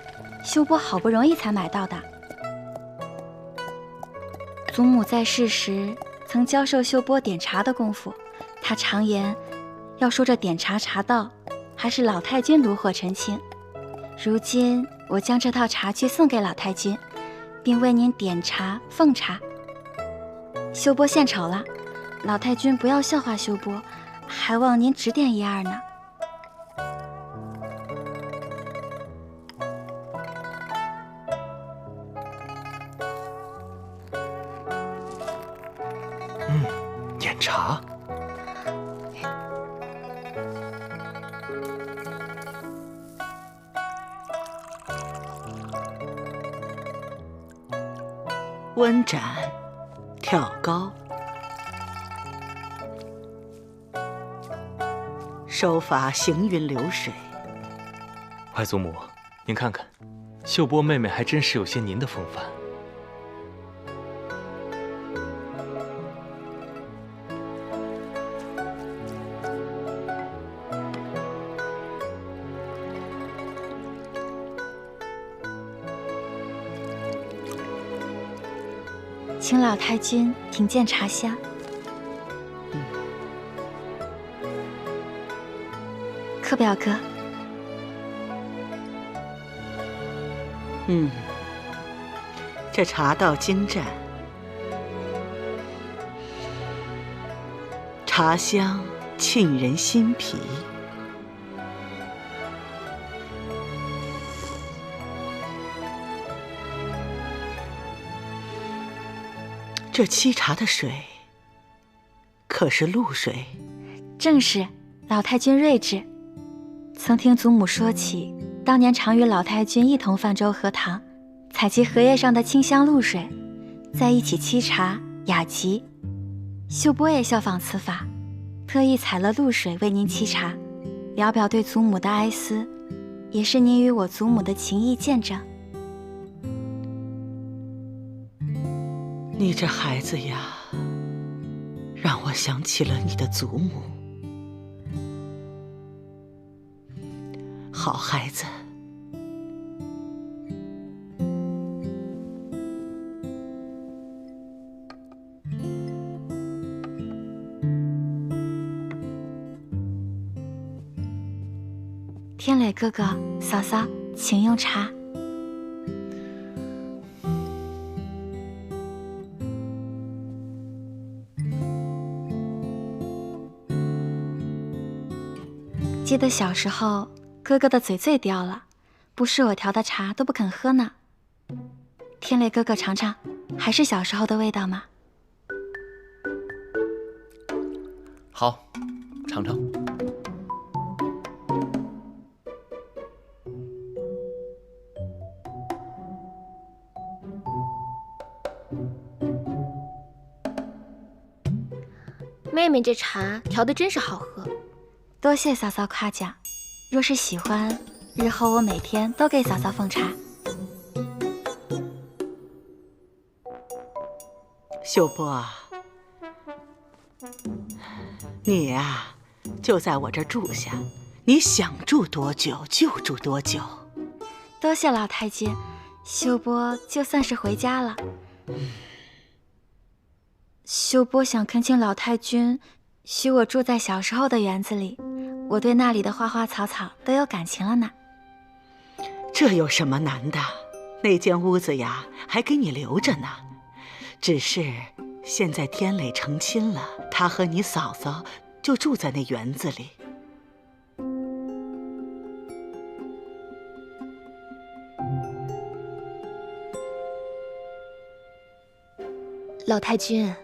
秀波好不容易才买到的。祖母在世时曾教授秀波点茶的功夫，他常言，要说这点茶茶道，还是老太君炉火纯青。如今我将这套茶具送给老太君，并为您点茶奉茶。秀波献丑了，老太君不要笑话秀波，还望您指点一二呢。点茶。温斩，挑高，手法行云流水。外祖母，您看看，秀波妹妹还真是有些您的风范。请老太君品鉴茶香。柯表哥，这茶道精湛，茶香沁人心脾。这沏茶的水，可是露水？正是，老太君睿智。曾听祖母说起，当年常与老太君一同泛舟荷塘，采集荷叶上的清香露水，在一起沏茶雅极。秀波也效仿此法，特意采了露水为您沏茶，聊表对祖母的哀思，也是您与我祖母的情谊见证。你这孩子呀，让我想起了你的祖母。好孩子，天磊哥哥、嫂嫂，请用茶。记得小时候，哥哥的嘴最刁了，不是我调的茶都不肯喝呢。天磊哥哥尝尝，还是小时候的味道吗？好，尝尝。妹妹这茶调的真是好喝。多谢嫂嫂夸奖，若是喜欢，日后我每天都给嫂嫂奉茶。秀波啊，你呀，就在我这儿住下，你想住多久就住多久。多谢老太君，秀波就算是回家了。秀波想恳请老太君许我住在小时候的园子里，我对那里的花花草草都有感情了呢。这有什么难的？那间屋子呀，还给你留着呢。只是现在天磊成亲了，他和你嫂嫂就住在那园子里。老太君，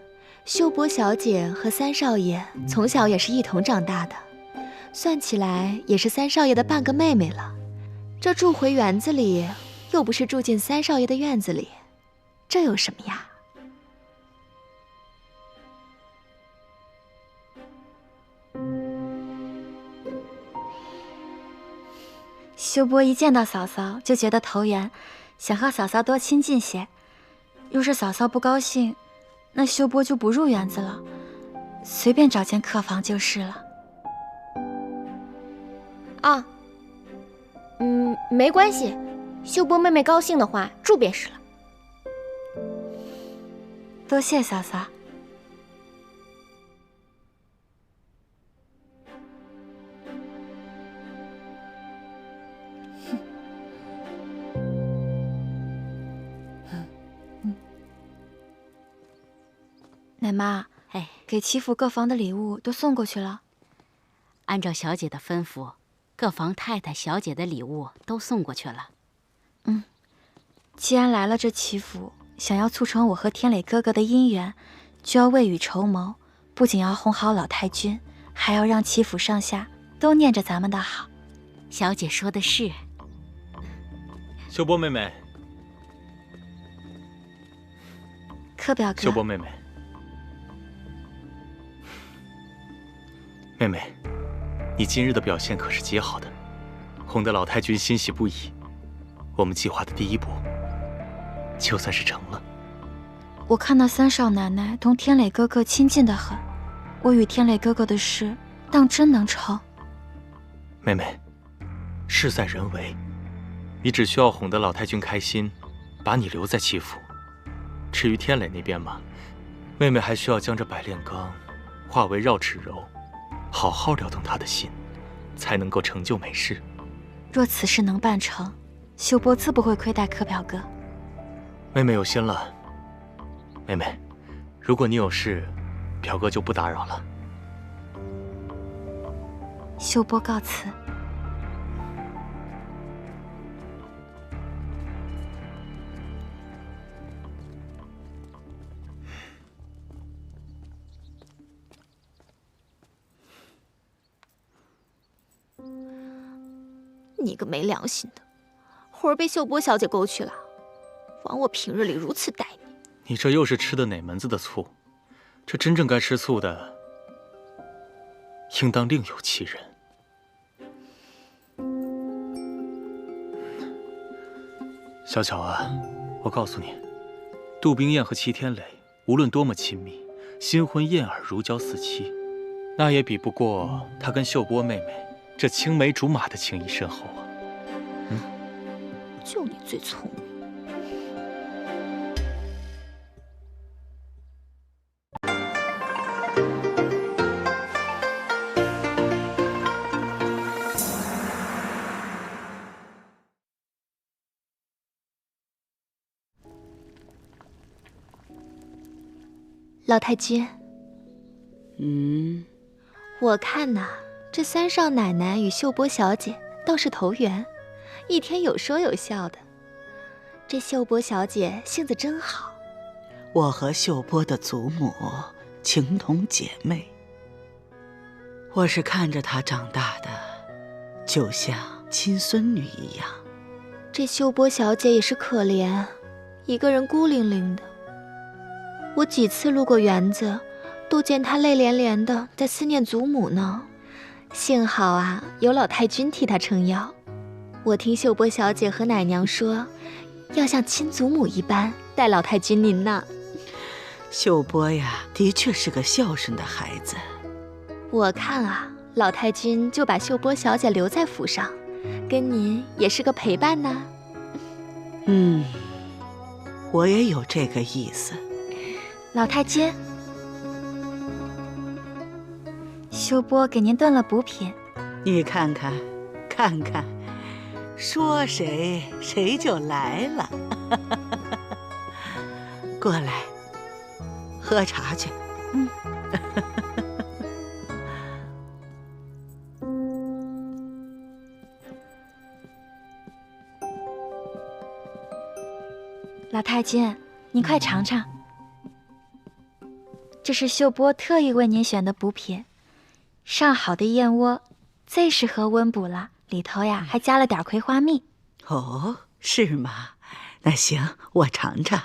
秀波小姐和三少爷从小也是一同长大的，算起来也是三少爷的半个妹妹了。这住回园子里，又不是住进三少爷的院子里，这有什么呀？秀波一见到嫂嫂就觉得投缘，想和嫂嫂多亲近些。若是嫂嫂不高兴，那秀波就不入园子了，随便找间客房就是了。啊，没关系，秀波妹妹高兴的话，住便是了。多谢嫂嫂。奶妈，哎，给齐府各房的礼物都送过去了。按照小姐的吩咐，各房太太、小姐的礼物都送过去了。既然来了这齐府，想要促成我和天磊哥哥的姻缘，就要未雨绸缪，不仅要哄好老太君，还要让齐府上下都念着咱们的好。小姐说的是。秀波妹妹，柯表哥，秀波妹妹，妹妹，你今日的表现可是极好的，哄得老太君欣喜不已。我们计划的第一步，就算是成了。我看那三少奶奶同天磊哥哥亲近得很，我与天磊哥哥的事当真能成。妹妹，事在人为，你只需要哄得老太君开心，把你留在齐府。至于天磊那边嘛，妹妹还需要将这百炼钢化为绕齿柔，好好撩动他的心，才能够成就美事。若此事能办成，秀波自不会亏待柯表哥。妹妹有心了。妹妹，如果你有事，表哥就不打扰了。秀波告辞。你个没良心的，魂儿被秀波小姐勾去了，枉我平日里如此待你。你这又是吃的哪门子的醋？这真正该吃醋的，应当另有其人。小巧啊，我告诉你，杜冰燕和齐天磊无论多么亲密，新婚燕尔如胶似漆，那也比不过他跟秀波妹妹这青梅竹马的情谊深厚啊。就你最聪明。老太君，我看呐，这三少奶奶与秀波小姐倒是投缘，一天有说有笑的。这秀波小姐性子真好。我和秀波的祖母情同姐妹，我是看着她长大的，就像亲孙女一样。这秀波小姐也是可怜，一个人孤零零的。我几次路过园子，都见她泪连连的在思念祖母呢。幸好啊，有老太君替她撑腰。我听秀波小姐和奶娘说，要像亲祖母一般待老太君您呢。秀波呀，的确是个孝顺的孩子。我看啊，老太君就把秀波小姐留在府上，跟您也是个陪伴呢。我也有这个意思。老太君，秀波给您炖了补品，你看看，看看，说谁谁就来了。过来，喝茶去。老太君，您快尝尝。这是秀波特意为您选的补品，上好的燕窝，最适合温补了。里头呀还加了点葵花蜜。哦，是吗？那行，我尝尝。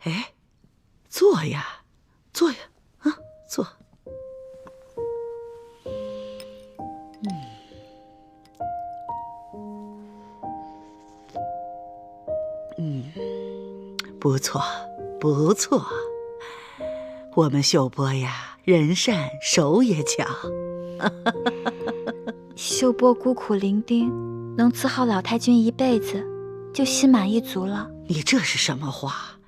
哎，坐呀，坐呀，啊，坐。不错，不错。我们秀波呀，人善手也巧。秀波孤苦伶仃，能伺候老太君一辈子，就心满意足了。你这是什么话？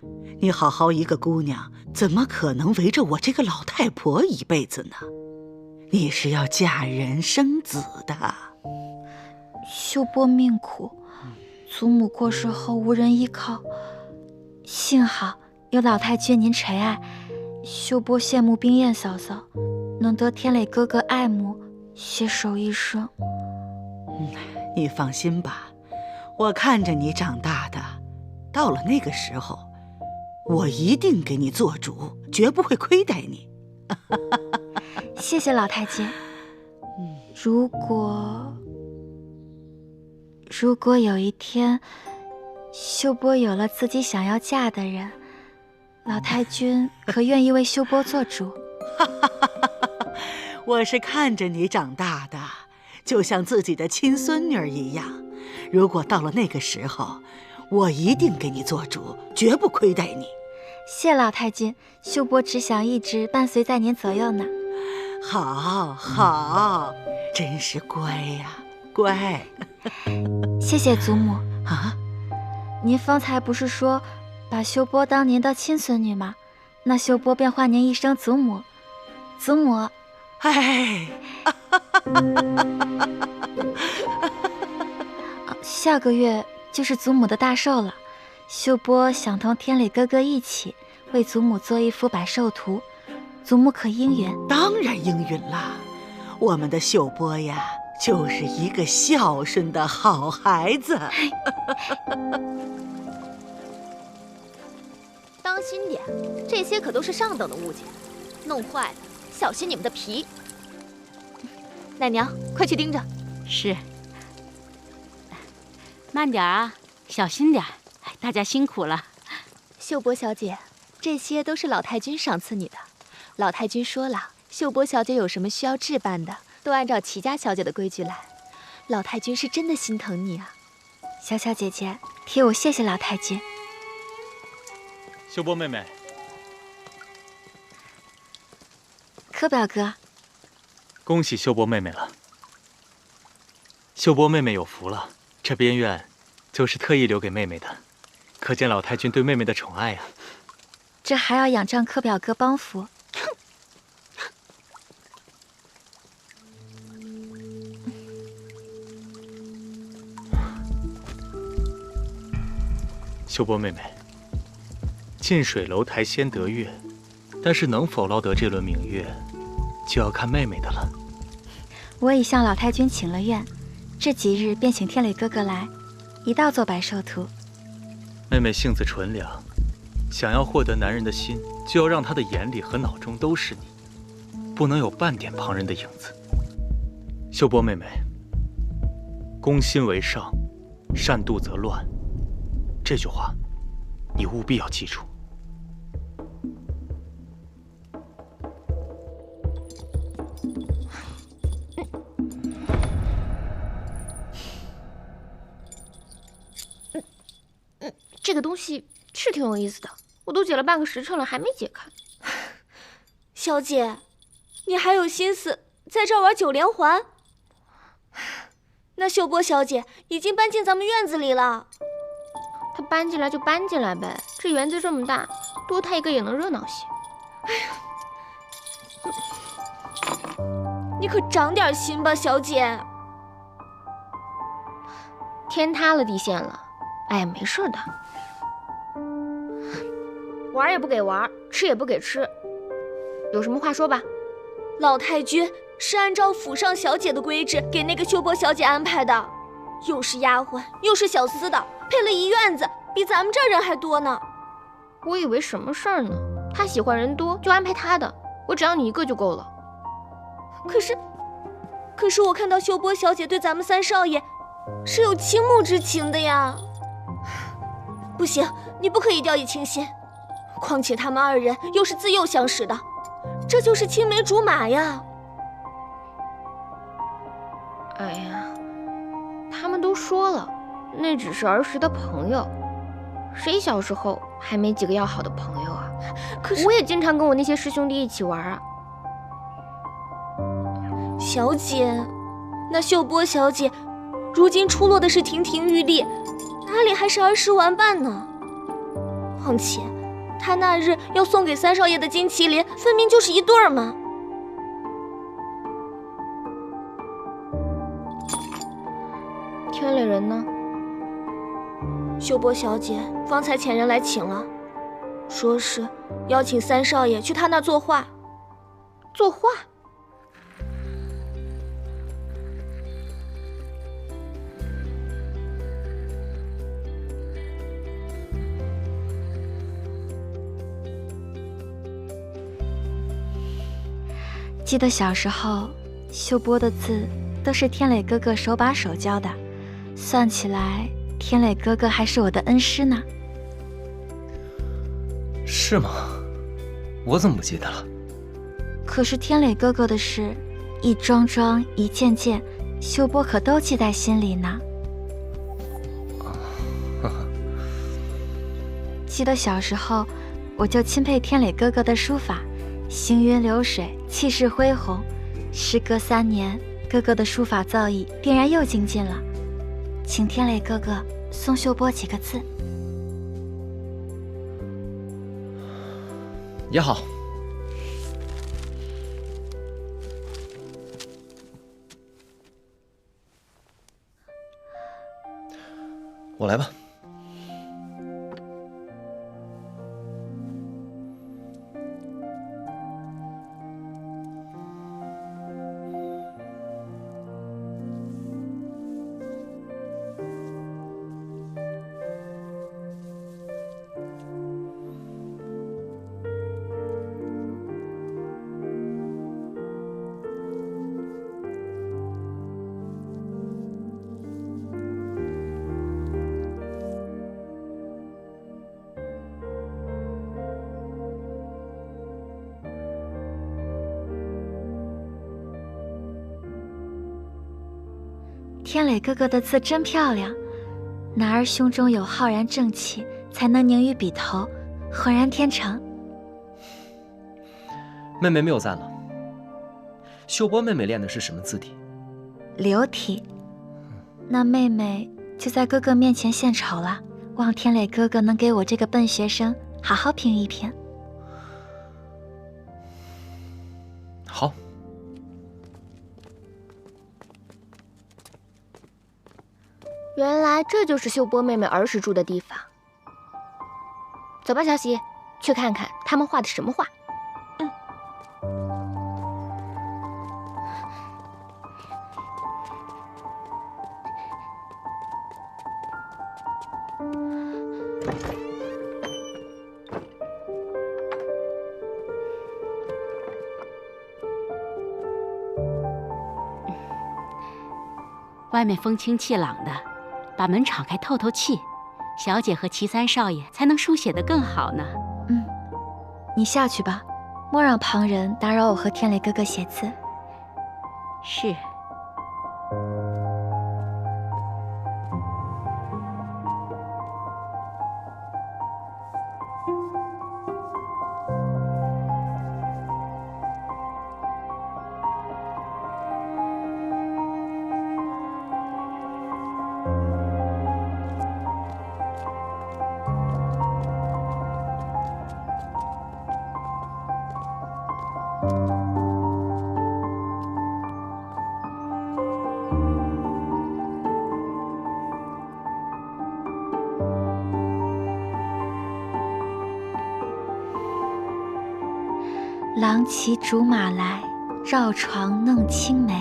你好好一个姑娘，怎么可能围着我这个老太婆一辈子呢？你是要嫁人生子的。秀波命苦，祖母过世后无人依靠，幸好有老太君您垂爱，秀波羡慕冰燕嫂嫂能得天磊哥哥爱慕，携手一生。你放心吧，我看着你长大的，到了那个时候，我一定给你做主，绝不会亏待你。谢谢老太君。如果有一天，秀波有了自己想要嫁的人，老太君可愿意为秀波做主？我是看着你长大的，就像自己的亲孙女儿一样。如果到了那个时候，我一定给你做主，绝不亏待你。谢老太君，秀波只想一直伴随在您左右呢。好，真是乖呀，乖。谢谢祖母啊！您方才不是说把秀波当您的亲孙女吗？那秀波便唤您一声祖母。祖母，哎，下个月就是祖母的大寿了，秀波想同天磊哥哥一起为祖母做一幅百寿图，祖母可应允？当然应允啦！我们的秀波呀，就是一个孝顺的好孩子。当心点，这些可都是上等的物件，弄坏了小心你们的皮。奶娘，快去盯着。是。慢点啊，小心点，大家辛苦了。秀波小姐，这些都是老太君赏赐你的。老太君说了，秀波小姐有什么需要置办的，都按照齐家小姐的规矩来。老太君是真的心疼你啊。小小姐姐，替我谢谢老太君。秀波妹妹，柯表哥，恭喜秀波妹妹了。秀波妹妹有福了，这边院就是特意留给妹妹的，可见老太君对妹妹的宠爱呀。这还要仰仗柯表哥帮扶。秀波妹妹，近水楼台先得月，但是能否捞得这轮明月，就要看妹妹的了。我已向老太君请了愿，这几日便请天磊哥哥来，一道做百寿图。妹妹性子纯良，想要获得男人的心，就要让他的眼里和脑中都是你，不能有半点旁人的影子。秀波妹妹，攻心为上，善妒则乱，这句话你务必要记住。这个东西是挺有意思的，我都解了半个时辰了，还没解开。小姐，你还有心思在这儿玩九连环？那秀波小姐已经搬进咱们院子里了。她搬进来就搬进来呗，这园子这么大，多她一个也能热闹些。哎呀，你可长点心吧，小姐。天塌了地陷了，哎呀，没事的。玩也不给玩，吃也不给吃，有什么话说吧。老太君是按照府上小姐的规制给那个秀波小姐安排的，又是丫鬟又是小厮的，配了一院子，比咱们这儿人还多呢。我以为什么事儿呢？他喜欢人多就安排他的，我只要你一个就够了。可是我看到秀波小姐对咱们三少爷是有倾慕之情的呀。不行，你不可以掉以轻心。况且他们二人又是自幼相识的，这就是青梅竹马呀。哎呀，他们都说了，那只是儿时的朋友，谁小时候还没几个要好的朋友啊？可是我也经常跟我那些师兄弟一起玩啊。小姐，那秀波小姐如今出落的是亭亭玉立，哪里还是儿时玩伴呢？况且她那日要送给三少爷的金麒麟，分明就是一对儿嘛。天磊人呢？秀波小姐方才遣人来请了，说是邀请三少爷去他那作画。作画？记得小时候，秀波的字都是天磊哥哥手把手教的，算起来，天磊哥哥还是我的恩师呢。是吗？我怎么不记得了？可是天磊哥哥的事，一桩桩一件件，秀波可都记在心里呢。记得小时候，我就钦佩天磊哥哥的书法，行云流水，气势恢宏。时隔3年，哥哥的书法造诣定然又精进了，请天磊哥哥送秀波几个字。也好。我来吧。天磊哥哥的字真漂亮，男儿胸中有浩然正气，才能凝于笔头，浑然天成。妹妹谬赞了，秀波妹妹练的是什么字体？流体。那妹妹就在哥哥面前献丑了，望天磊哥哥能给我这个笨学生好好评一评。好。原来这就是秀波妹妹儿时住的地方。走吧，小喜，去看看他们画的什么画。外面风清气朗的，把门敞开透透气，小姐和齐三少爷才能书写得更好呢。你下去吧，莫让旁人打扰我和天磊哥哥写字。是。郎骑竹马来，绕床弄青梅。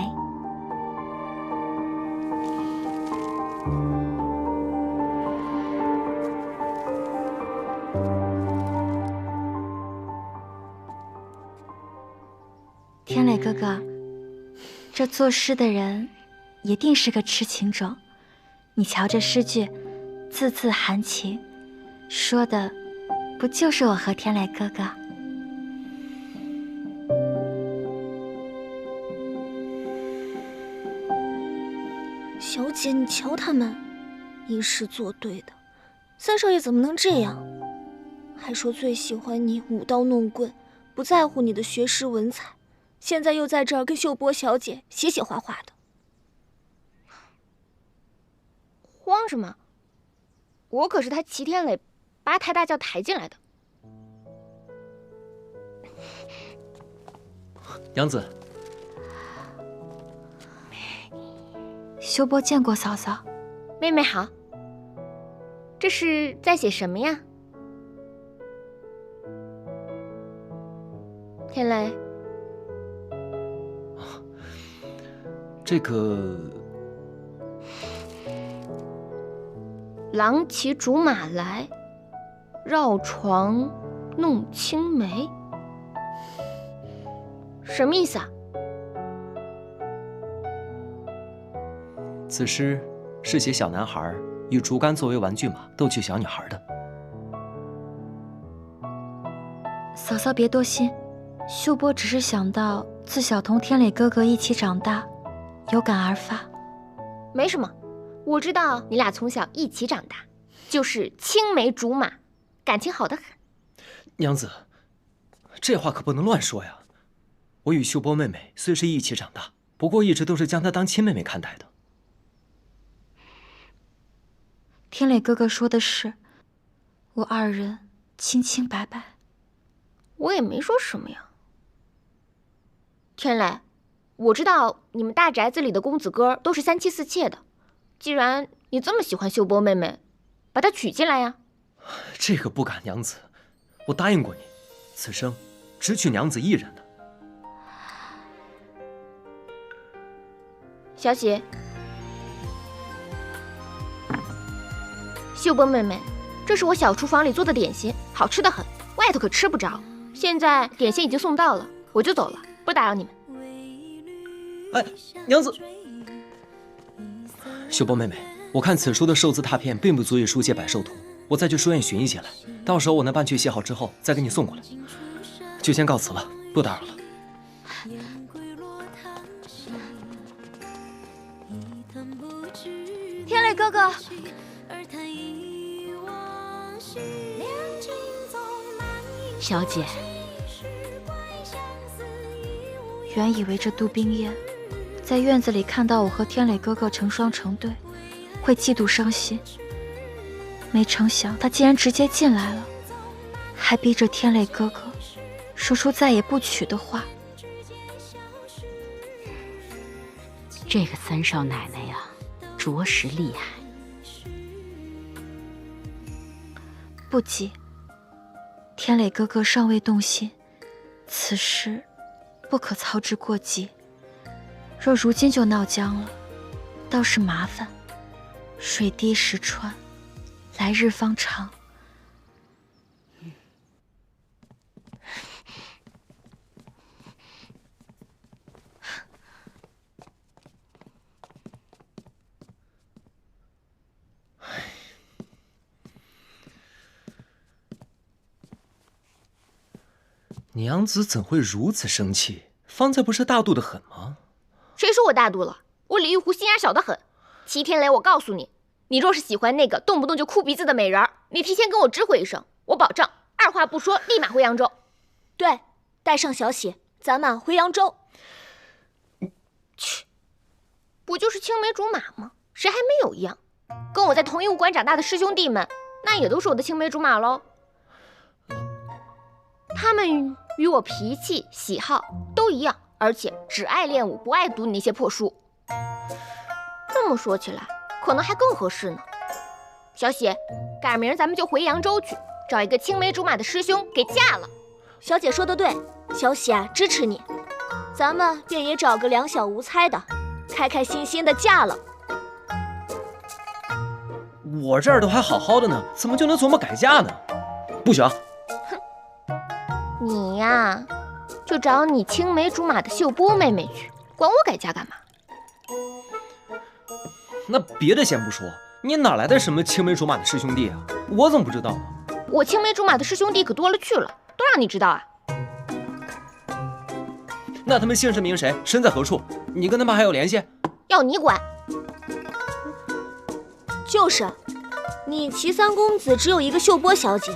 天磊哥哥，这作诗的人一定是个痴情种。你瞧这诗句，字字含情，说的不就是我和天磊哥哥？小姐，你瞧他们，吟诗作对的，三少爷怎么能这样？还说最喜欢你舞刀弄棍，不在乎你的学识文采，现在又在这儿跟秀波小姐写写画画的。慌什么？我可是他齐天磊把抬大轿抬进来的。娘子，秀波见过嫂嫂。妹妹好。这是在写什么呀？天雷，这个郎骑竹马来，绕床弄青梅，什么意思啊？此诗是写小男孩以竹竿作为玩具马逗趣小女孩的。嫂嫂别多心，秀波只是想到自小同天磊哥哥一起长大，有感而发。没什么，我知道你俩从小一起长大，就是青梅竹马，感情好得很。娘子，这话可不能乱说呀。我与秀波妹妹虽是一起长大，不过一直都是将她当亲妹妹看待的。天磊哥哥说的是，我二人清清白白。我也没说什么呀。天磊，我知道你们大宅子里的公子哥都是三妻四妾的，既然你这么喜欢秀波妹妹，把她娶进来呀。这个不敢，娘子，我答应过你，此生只娶娘子一人的。小喜，秀波妹妹，这是我小厨房里做的点心，好吃的很，外头可吃不着。现在点心已经送到了，我就走了，不打扰你们。哎，娘子，秀波妹妹，我看此书的寿字拓片并不足以书写百寿图，我再去书院寻一些来，到时候我那半去写好之后再给你送过来。就先告辞了，不打扰了。天磊哥哥，小姐，原以为这杜冰燕在院子里看到我和天磊哥哥成双成对，会嫉妒伤心，没成想他竟然直接进来了，还逼着天磊哥哥说出再也不娶的话。这个三少奶奶呀，着实厉害。不急，天磊哥哥尚未动心，此事不可操之过急。若如今就闹僵了，倒是麻烦。水滴石穿，来日方长。娘子怎会如此生气？方才不是大度得很吗？谁说我大度了？我李玉湖心眼小得很。齐天雷，我告诉你，你若是喜欢那个动不动就哭鼻子的美人儿，你提前跟我知会一声，我保证二话不说立马回扬州。对，带上小喜，咱们回扬州。去，不就是青梅竹马吗？谁还没有一样？跟我在同一武馆长大的师兄弟们，那也都是我的青梅竹马喽。他们与我脾气、喜好都一样，而且只爱练武，不爱读你那些破书。这么说起来，可能还更合适呢。小喜，赶明儿咱们就回扬州去，找一个青梅竹马的师兄给嫁了。小姐说的对，小喜啊，支持你。咱们便也找个两小无猜的，开开心心的嫁了。我这儿都还好好的呢，怎么就能琢磨改嫁呢？不行！你呀，就找你青梅竹马的秀波妹妹去，管我改嫁干嘛？那别的先不说，你哪来的什么青梅竹马的师兄弟啊？我怎么不知道啊？我青梅竹马的师兄弟可多了去了，都让你知道啊？那他们姓甚名谁，身在何处？你跟他们还有联系？要你管？就是，你齐三公子只有一个秀波小姐，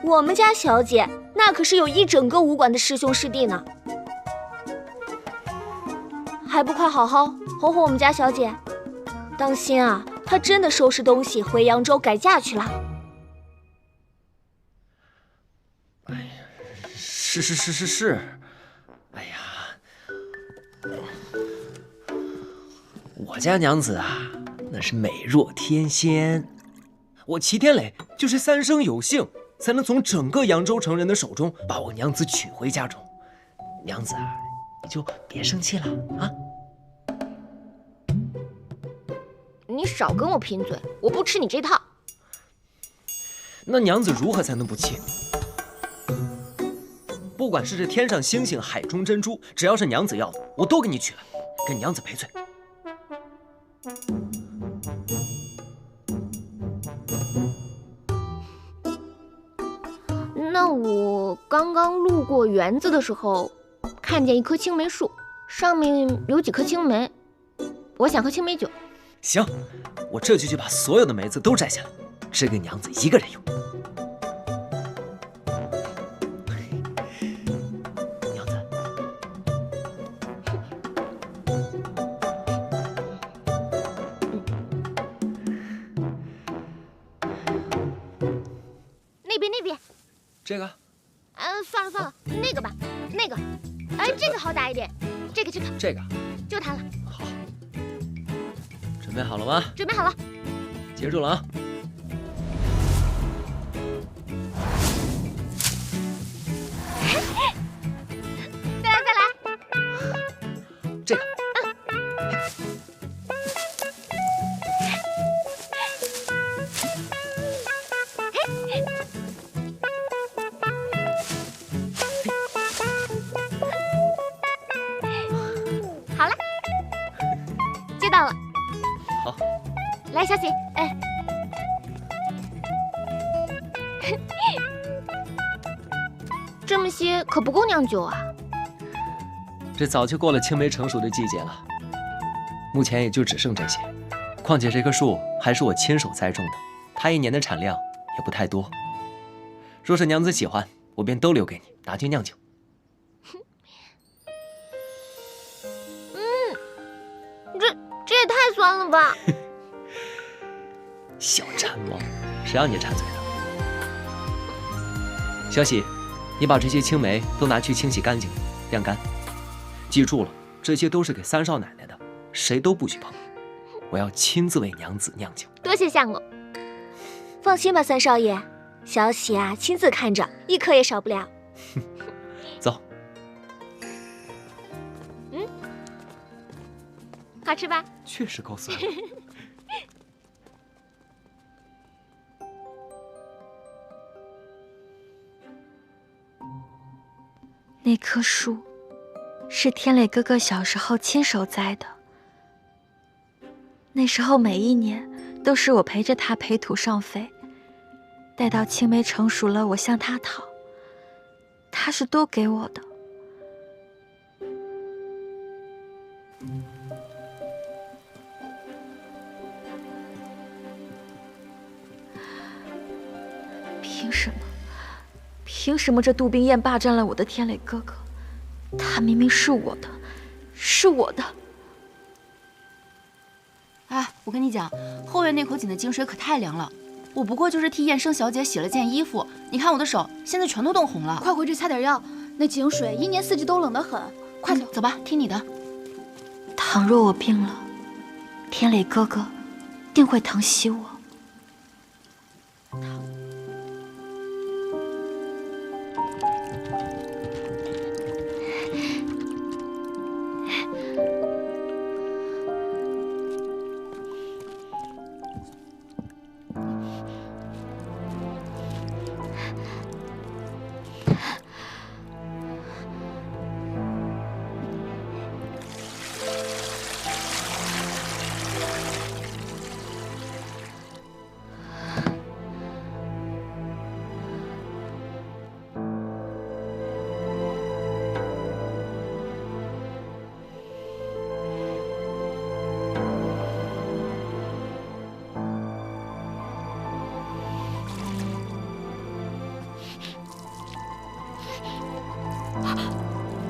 我们家小姐那可是有一整个武馆的师兄师弟呢，还不快好好哄哄我们家小姐？当心啊，她真的收拾东西回扬州改嫁去了。哎呀，是。哎呀，我家娘子啊，那是美若天仙。我齐天磊就是三生有幸，才能从整个扬州城人的手中把我娘子娶回家中。娘子啊，你就别生气了啊。你少跟我贫嘴，我不吃你这套。那娘子如何才能不气？不管是这天上星星，海中珍珠，只要是娘子要的，我都给你取来，跟娘子赔罪。那我刚刚路过园子的时候，看见一棵青梅树，上面有几颗青梅，我想喝青梅酒。行，我这就去把所有的梅子都摘下来，只给娘子一个人用。娘子，那边。这个？算了，那个吧，那个。这个好打一点，这个。这个。就它了。好。准备好了吗？准备好了。接住了啊！再来。这个。好了，接到了。好，来，小喜，这么些可不够酿酒啊。这早就过了青梅成熟的季节了，目前也就只剩这些。况且这棵树还是我亲手栽种的，它一年的产量也不太多。若是娘子喜欢，我便都留给你，拿去酿酒。这也太酸了吧！小馋猫，谁让你馋嘴的？小喜，你把这些青梅都拿去清洗干净，晾干。记住了，这些都是给三少奶奶的，谁都不许碰。我要亲自为娘子酿酒。多谢相公。放心吧，三少爷，小喜啊，亲自看着，一颗也少不了。走。好吃吧？确实够酸。那棵树是天磊哥哥小时候亲手栽的，那时候每一年都是我陪着他培土上肥，待到青梅成熟了，我向他讨，他是都给我的。凭什么这杜冰雁霸占了我的天磊哥哥？他明明是我的，是我的。哎，我跟你讲，后院那口井的井水可太凉了，我不过就是替燕生小姐洗了件衣服，你看我的手现在全都冻红了。快回去擦点药，那井水一年四季都冷得很。快走，走吧，听你的。倘若我病了，天磊哥哥定会疼惜我。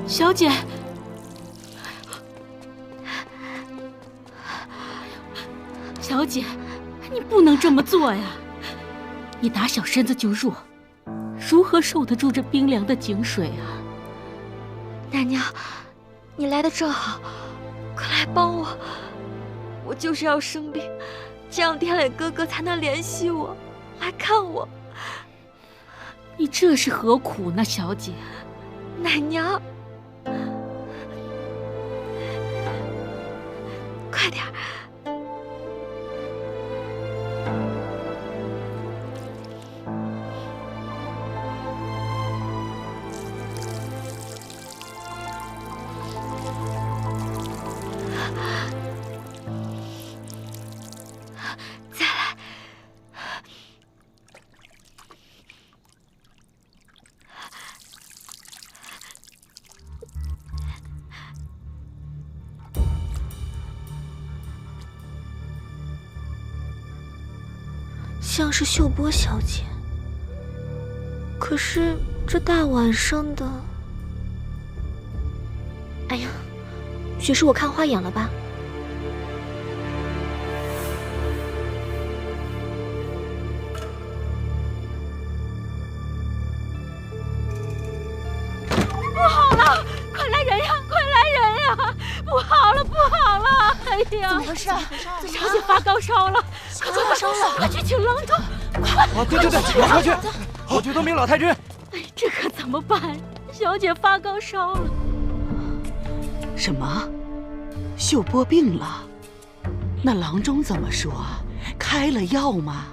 小姐，小姐，你不能这么做呀！你打小身子就弱，如何受得住这冰凉的井水啊？奶娘，你来的正好，快来帮我！我就是要生病，这样天磊哥哥才能怜惜我，来看我。你这是何苦呢，小姐？奶娘。快点！再来！像是秀波小姐，可是这大晚上的……哎呀，许是我看花眼了吧？不好了！快来人呀！快来人呀！不好了，不好了！哎呀，怎么回事啊？小姐发高烧了，快发烧了！快去请郎中！快！啊，对，我快去，我去通禀老太君。哎，这可怎么办？小姐发高烧了。什么？秀波病了？那郎中怎么说？开了药吗？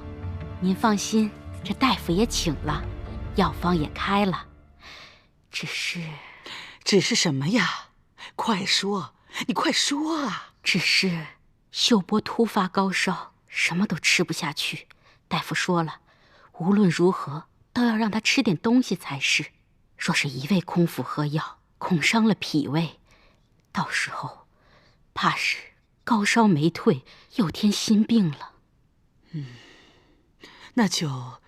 您放心，这大夫也请了，药方也开了，只是什么呀？快说，你快说啊！只是秀波突发高烧，什么都吃不下去。大夫说了，无论如何都要让他吃点东西才是。若是一味空腹喝药，恐伤了脾胃，到时候怕是高烧没退，又添新病了。那就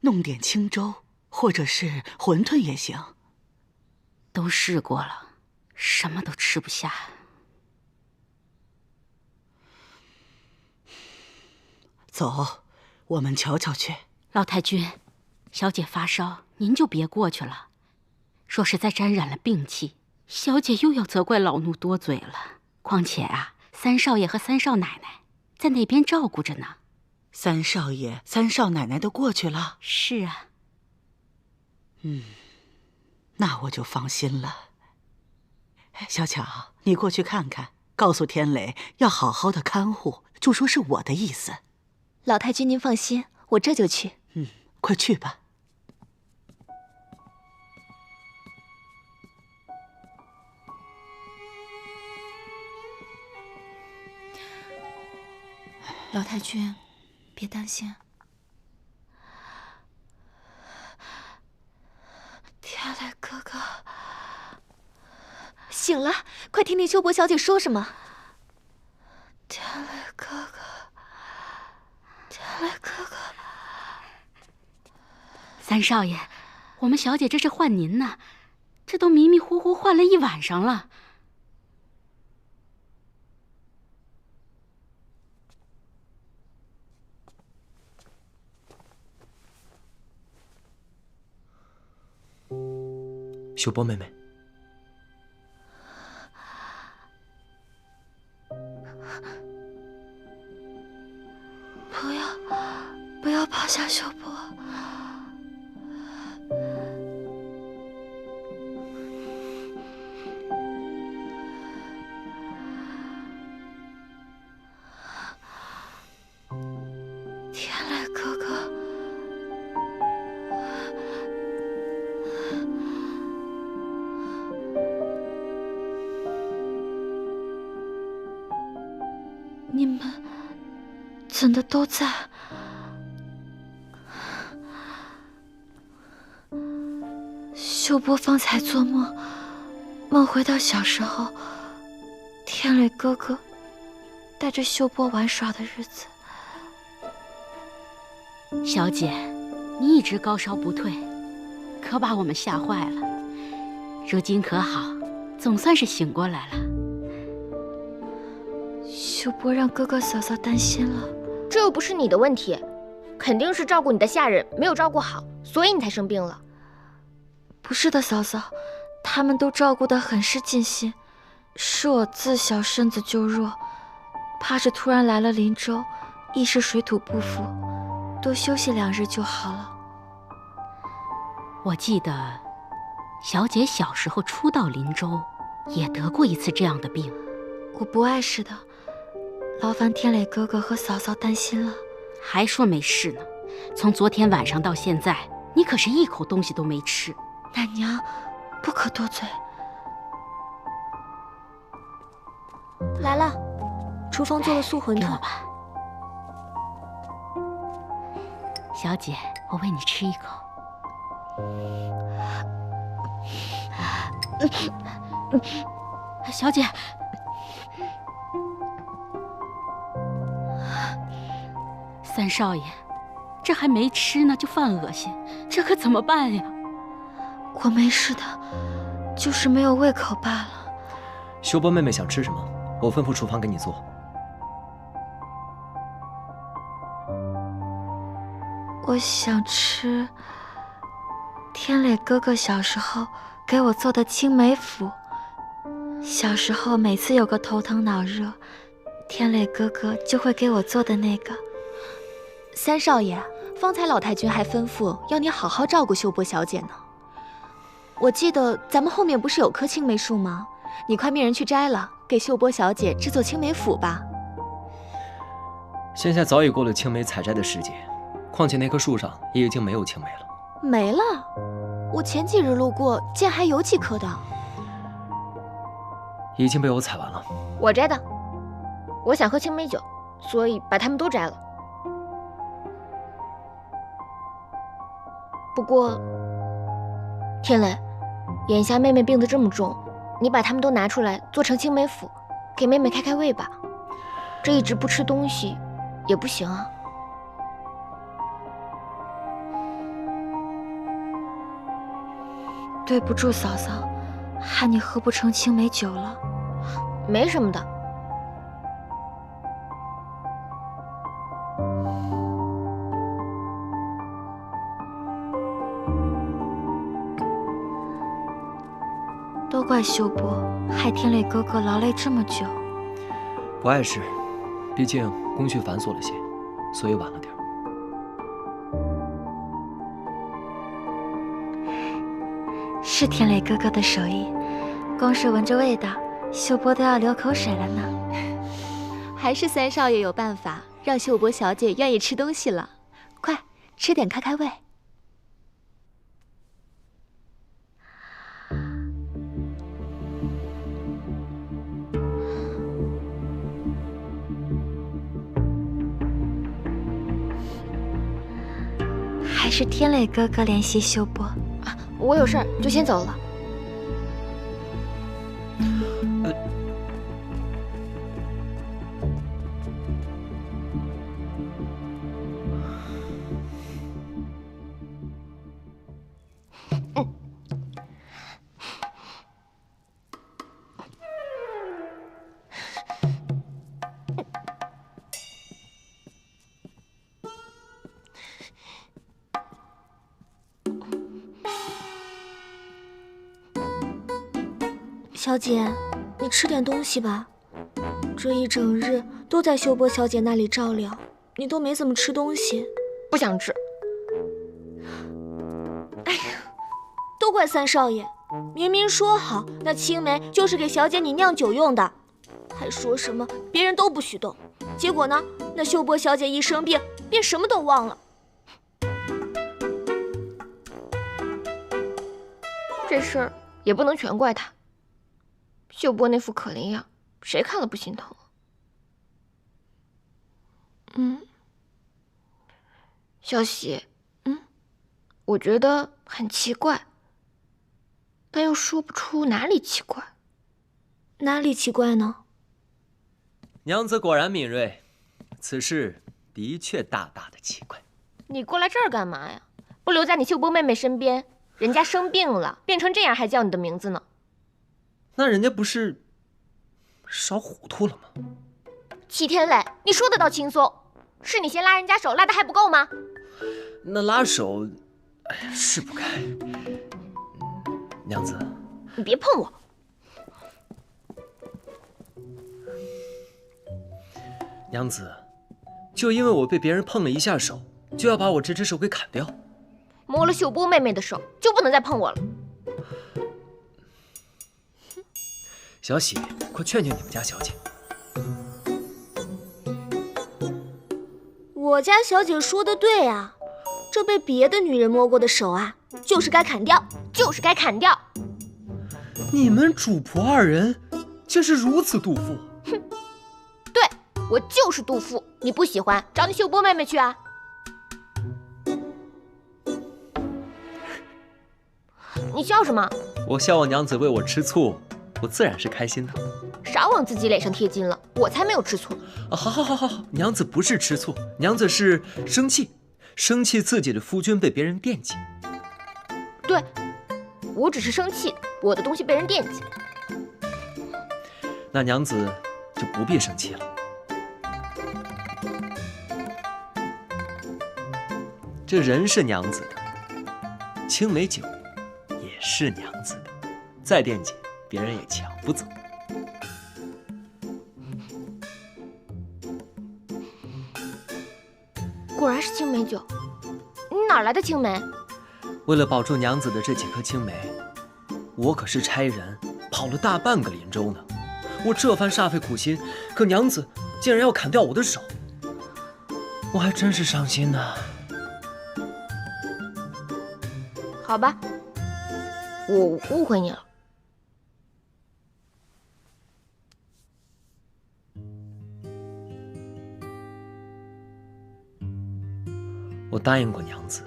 弄点清粥，或者是馄饨也行。都试过了，什么都吃不下。走，我们瞧瞧去。老太君，小姐发烧，您就别过去了。若是再沾染了病气，小姐又要责怪老奴多嘴了。况且啊，三少爷和三少奶奶在那边照顾着呢。三少爷、三少奶奶都过去了？是啊。那我就放心了。小巧，你过去看看，告诉天磊要好好的看护，就说是我的意思。老太君您放心，我这就去。快去吧。老太君，别担心。天磊哥哥，醒了，快听听秀波小姐说什么。天磊哥哥，天磊哥哥，三少爷，我们小姐这是唤您呢，这都迷迷糊糊唤了一晚上了。秀波妹妹，不要抛下秀波。天磊哥哥，你们怎的都在？秀波方才做梦，梦回到小时候，天磊哥哥带着秀波玩耍的日子。小姐，你一直高烧不退，可把我们吓坏了。如今可好，总算是醒过来了。秀波让哥哥嫂嫂担心了，这又不是你的问题，肯定是照顾你的下人没有照顾好，所以你才生病了。不是的，嫂嫂，他们都照顾得很是尽心，是我自小身子就弱，怕是突然来了林州，一时水土不服，多休息2日就好了。我记得小姐小时候初到林州，也得过一次这样的病。我不碍事的，劳烦天磊哥哥和嫂嫂担心了。还说没事呢，从昨天晚上到现在，你可是一口东西都没吃。奶娘，不可多嘴。来了，厨房做了素馄饨。小姐，我喂你吃一口。小姐，三少爷，这还没吃呢就犯恶心，这可怎么办呀？我没事的，就是没有胃口罢了。修波妹妹想吃什么，我吩咐厨房给你做。我想吃天磊哥哥小时候给我做的青梅府。小时候每次有个头疼脑热，天磊哥哥就会给我做的那个。三少爷，方才老太君还吩咐要你好好照顾秀波小姐呢。我记得咱们后面不是有棵青梅树吗？你快命人去摘了，给秀波小姐制作青梅府吧。现在早已过了青梅采摘的时节，况且那棵树上也已经没有青梅了。没了？我前几日路过，见还有几棵的。已经被我采完了。我摘的，我想喝青梅酒，所以把它们都摘了。不过，天磊，眼下妹妹病得这么重，你把它们都拿出来做成青梅府，给妹妹开开胃吧。这一直不吃东西也不行啊。对不住嫂嫂，害你喝不成青梅酒了。没什么的。都怪秀波，害天磊哥哥劳累这么久。不碍事，毕竟工序繁琐了些，所以晚了点。是天磊哥哥的手艺，光是闻着味道，秀波都要流口水了呢。还是三少爷有办法，让秀波小姐愿意吃东西了。快吃点开开胃。还是天磊哥哥联系秀波。我有事儿就先走了。小姐，你吃点东西吧。这一整日都在秀波小姐那里照料，你都没怎么吃东西。不想吃。哎呀，都怪三少爷，明明说好那青梅就是给小姐你酿酒用的，还说什么别人都不许动。结果呢，那秀波小姐一生病，便什么都忘了。这事儿也不能全怪她。秀波那副可怜样，谁看了不心疼？小喜，我觉得很奇怪，但又说不出哪里奇怪。哪里奇怪呢？娘子果然敏锐，此事的确大大的奇怪。你过来这儿干嘛呀？不留在你秀波妹妹身边，人家生病了，变成这样还叫你的名字呢。那人家不是烧糊涂了吗？齐天磊，你说得倒轻松，是你先拉人家手，拉的还不够吗？那拉手，哎呀，是不该。娘子，你别碰我。娘子，就因为我被别人碰了一下手，就要把我这只手给砍掉？摸了秀波妹妹的手，就不能再碰我了。小喜，快劝劝你们家小姐。我家小姐说的对啊，这被别的女人摸过的手啊，就是该砍掉，就是该砍掉。你们主仆二人竟是如此妒妇！哼，对，我就是妒妇。你不喜欢，找你秀波妹妹去啊。你笑什么？我笑我娘子为我吃醋，我自然是开心的。少往自己脸上贴金了，我才没有吃醋。好，娘子不是吃醋，娘子是生气，生气自己的夫君被别人惦记。对，我只是生气，我的东西被人惦记。那娘子就不必生气了。这人是娘子的，青梅酒也是娘子的，再惦记，别人也抢不走。果然是青梅酒，你哪来的青梅？为了保住娘子的这几颗青梅，我可是差人跑了大半个林州呢。我这番煞费苦心，可娘子竟然要砍掉我的手，我还真是伤心呢。好吧，我误会你了。我答应过娘子，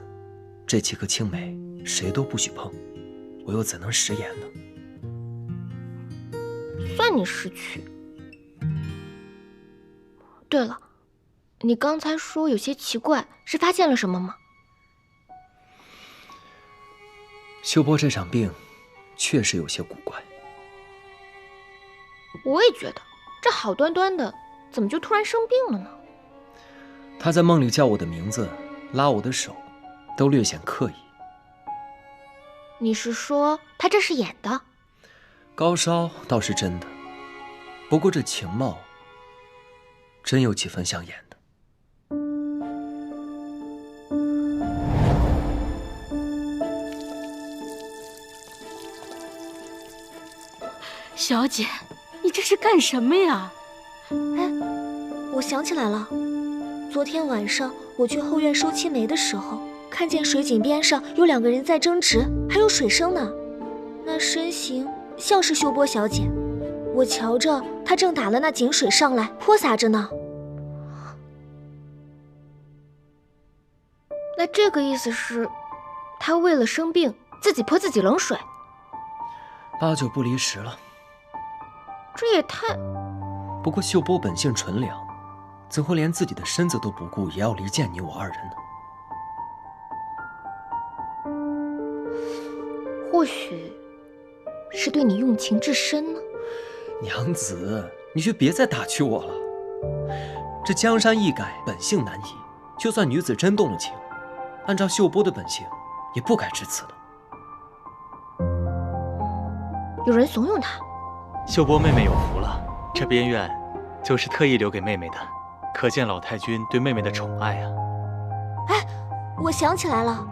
这几颗青梅谁都不许碰，我又怎能食言呢？算你识趣。对了，你刚才说有些奇怪，是发现了什么吗？秀波这场病确实有些古怪。我也觉得，这好端端的，怎么就突然生病了呢？他在梦里叫我的名字，拉我的手，都略显刻意。你是说他这是演的？高烧倒是真的，不过这情貌真有几分像演的。小姐，你这是干什么呀？哎，我想起来了，昨天晚上我去后院收青梅的时候，看见水井边上有2个人在争执，还有水声呢。那身形像是秀波小姐，我瞧着她正打了那井水上来，泼洒着呢。那这个意思是，她为了生病，自己泼自己冷水，8九不离十了。这也太……不过秀波本性纯良，怎会连自己的身子都不顾，也要离间你我2人呢？或许是对你用情至深呢。娘子，你就别再打趣我了。这江山易改，本性难移。就算女子真动了情，按照秀波的本性，也不该至此的。有人怂恿她。秀波妹妹有福了，这边院就是特意留给妹妹的，可见老太君对妹妹的宠爱啊。哎，我想起来了，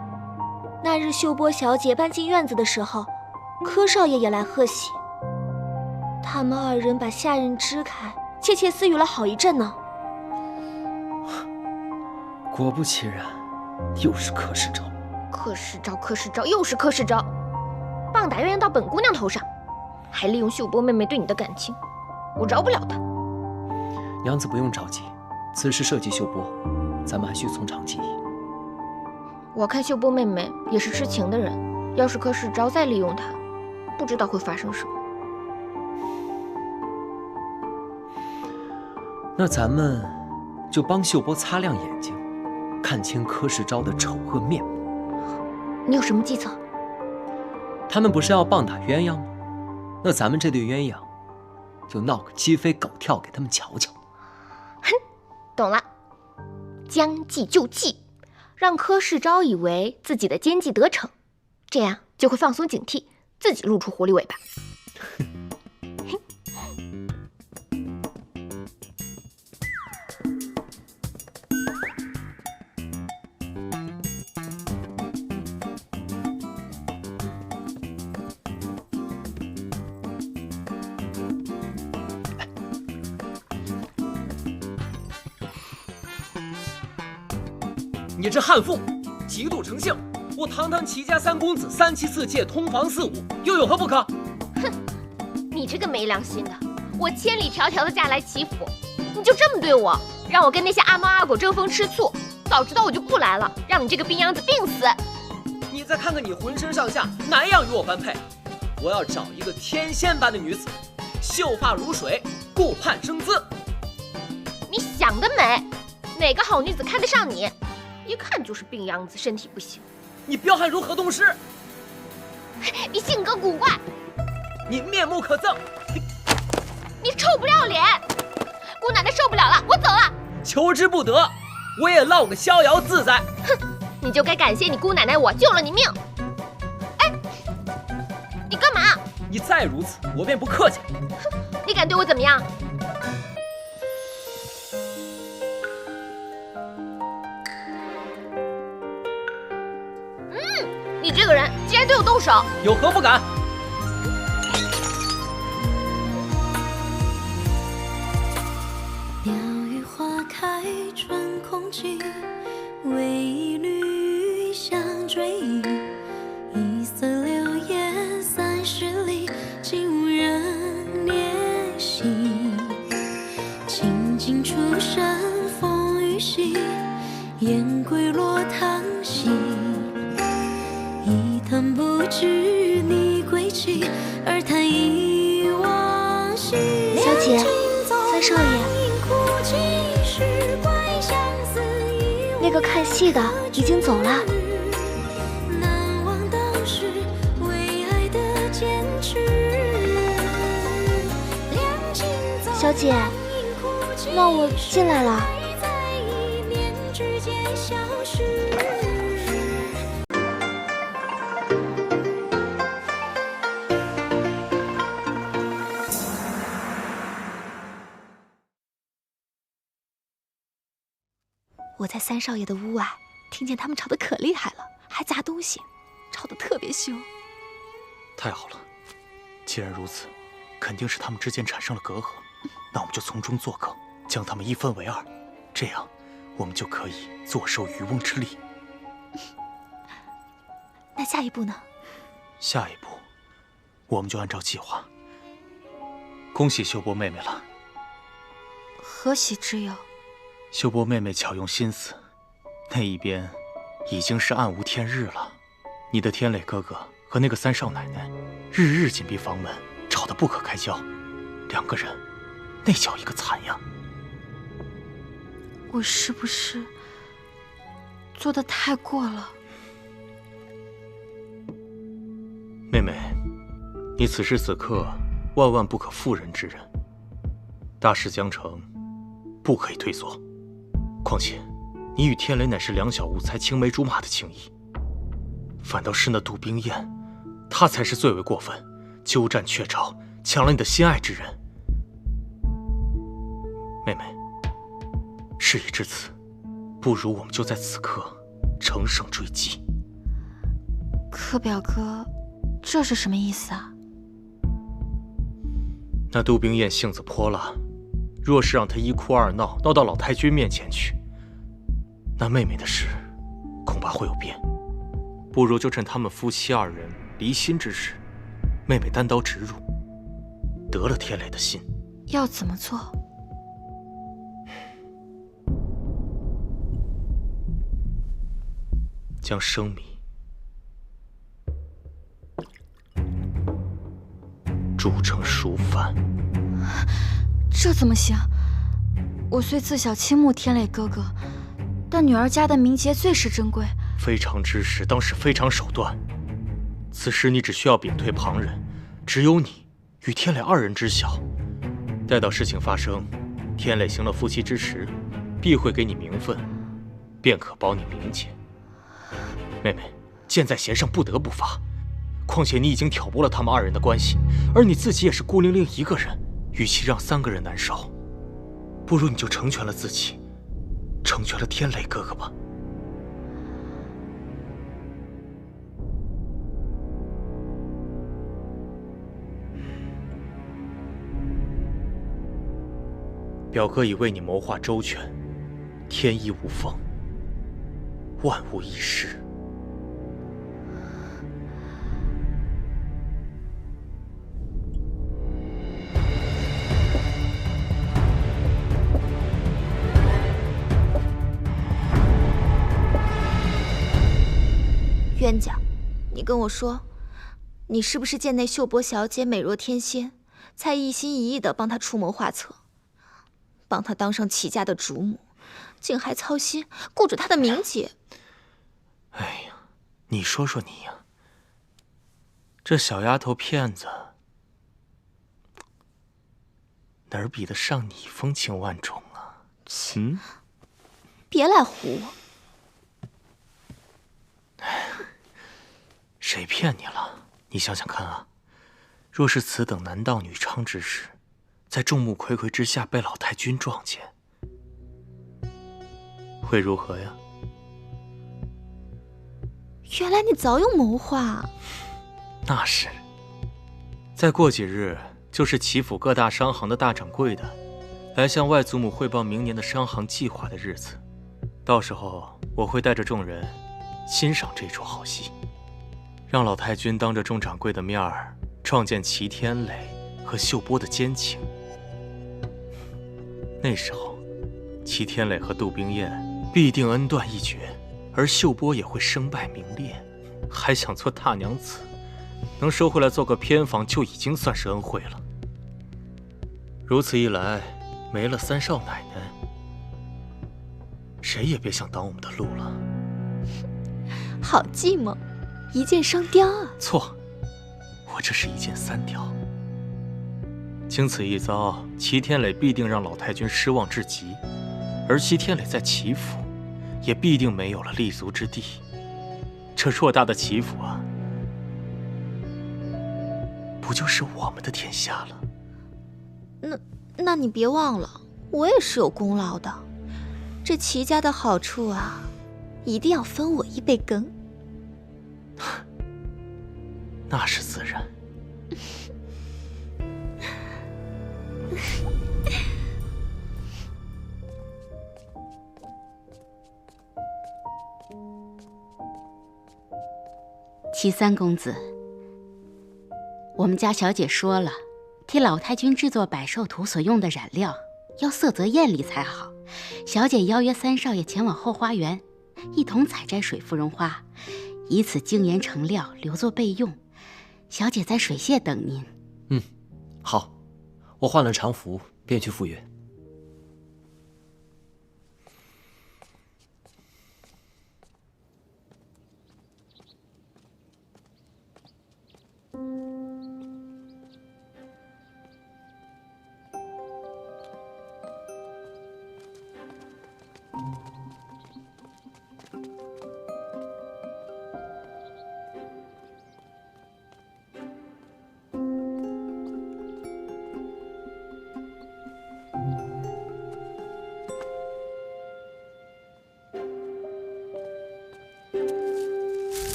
那日秀波小姐搬进院子的时候，柯少爷也来贺喜。他们2人把下人支开，窃窃私语了好一阵呢。果不其然，又是柯世昭。柯世昭，又是柯世昭，棒打鸳鸯到本姑娘头上，还利用秀波妹妹对你的感情，我饶不了他。娘子不用着急，此事涉及秀波，咱们还需从长计议。我看秀波妹妹也是痴情的人，要是柯世昭再利用她，不知道会发生什么。那咱们就帮秀波擦亮眼睛，看清柯世昭的丑恶面目。你有什么计策？他们不是要棒打鸳鸯吗？那咱们这对鸳鸯，就闹个鸡飞狗跳给他们瞧瞧。哼，懂了，将计就计，让柯世昭以为自己的奸计得逞，这样就会放松警惕，自己露出狐狸尾巴。你这悍妇，嫉妒成性！我堂堂齐家三公子，3妻4妾，通房4舞，又有何不可？哼，你这个没良心的！我千里迢迢的嫁来齐府，你就这么对我，让我跟那些阿猫阿狗争风吃醋。早知道我就不来了，让你这个病秧子病死！你再看看你浑身上下，哪样与我般配？我要找一个天仙般的女子，秀发如水，顾盼生姿。你想得美！哪个好女子看得上你？一看就是病秧子，身体不行。你彪悍如河东狮，你性格古怪，你面目可憎，你臭不要脸！姑奶奶受不了了，我走了。求之不得，我也落个逍遥自在。哼，你就该感谢你姑奶奶，我救了你命。哎，你干嘛？你再如此，我便不客气了。哼，你敢对我怎么样？你这个人竟然对我动手，有何不敢？鸟语花开春空气，为一缕香追忆。一色流烟30里，竟无人怜惜。清静出身风雨息，雁归落汤溪。一叹不知你归期，而叹忆往昔。小姐，三少爷，那个看戏的已经走了。难忘当时为爱的坚持。小姐，那我进来了。我在三少爷的屋外听见他们吵得可厉害了，还砸东西，吵得特别凶。太好了，既然如此，肯定是他们之间产生了隔阂，那我们就从中作梗，将他们一分为二，这样我们就可以坐收渔翁之利。那下一步呢？下一步，我们就按照计划。恭喜秀波妹妹了。何喜之有？秀波妹妹巧用心思，那一边已经是暗无天日了。你的天磊哥哥和那个三少奶奶日日紧闭房门，吵得不可开交，两个人那叫一个惨呀！我是不是做得太过了？妹妹，你此时此刻万万不可妇人之仁，大事将成，不可以退缩。况且，你与天雷乃是两小无猜、青梅竹马的情谊，反倒是那杜冰雁，她才是最为过分，鸠占鹊巢，抢了你的心爱之人。妹妹，事已至此，不如我们就在此刻乘胜追击。可表哥，这是什么意思啊？那杜冰雁性子泼辣，若是让她一哭二闹，闹到老太君面前去，那妹妹的事恐怕会有变。不如就趁他们夫妻二人离心之时，妹妹单刀直入，得了天磊的心。要怎么做？将生米煮成熟饭。这怎么行？我虽自小倾慕天磊哥哥，但女儿家的名节最是珍贵。非常之事当是非常手段，此时你只需要屏退旁人，只有你与天磊二人知晓。待到事情发生，天磊行了夫妻之实，必会给你名分，便可保你名节。妹妹，箭在弦上，不得不发。况且你已经挑拨了他们二人的关系，而你自己也是孤零零一个人，与其让三个人难受，不如你就成全了自己，成全了天磊哥哥吧。表哥已为你谋划周全，天衣无缝。万无一失。冤家，你跟我说，你是不是见那秀波小姐美若天仙，才一心一意地帮她出谋划策，帮她当上齐家的主母，竟还操心顾着她的名节？哎呀，你说说你呀，这小丫头片子哪儿比得上你风情万种啊？嗯，别来唬我。谁骗你了？你想想看啊，若是此等男盗女娼之事，在众目睽睽之下被老太君撞见，会如何呀？原来你早有谋划。那是。再过几日，就是齐府各大商行的大掌柜的来向外祖母汇报明年的商行计划的日子，到时候我会带着众人欣赏这出好戏。让老太君当着众掌柜的面儿撞见齐天磊和秀波的奸情。那时候，齐天磊和杜冰雁必定恩断义绝，而秀波也会身败名裂。还想做大娘子，能收回来做个偏房就已经算是恩惠了。如此一来，没了三少奶奶，谁也别想挡我们的路了。好计谋。一箭双雕啊！错，我这是一箭三雕。经此一遭，齐天磊必定让老太君失望至极，而齐天磊在齐府，也必定没有了立足之地。这偌大的齐府啊，不就是我们的天下了？那你别忘了，我也是有功劳的。这齐家的好处啊，一定要分我一杯羹。那是自然。齐三公子，我们家小姐说了，替老太君制作百寿图所用的染料要色泽艳丽才好。小姐邀约三少爷前往后花园，一同采摘水芙蓉花，以此精研成料，留作备用。小姐在水榭等您。好，我换了常服，便去赴约。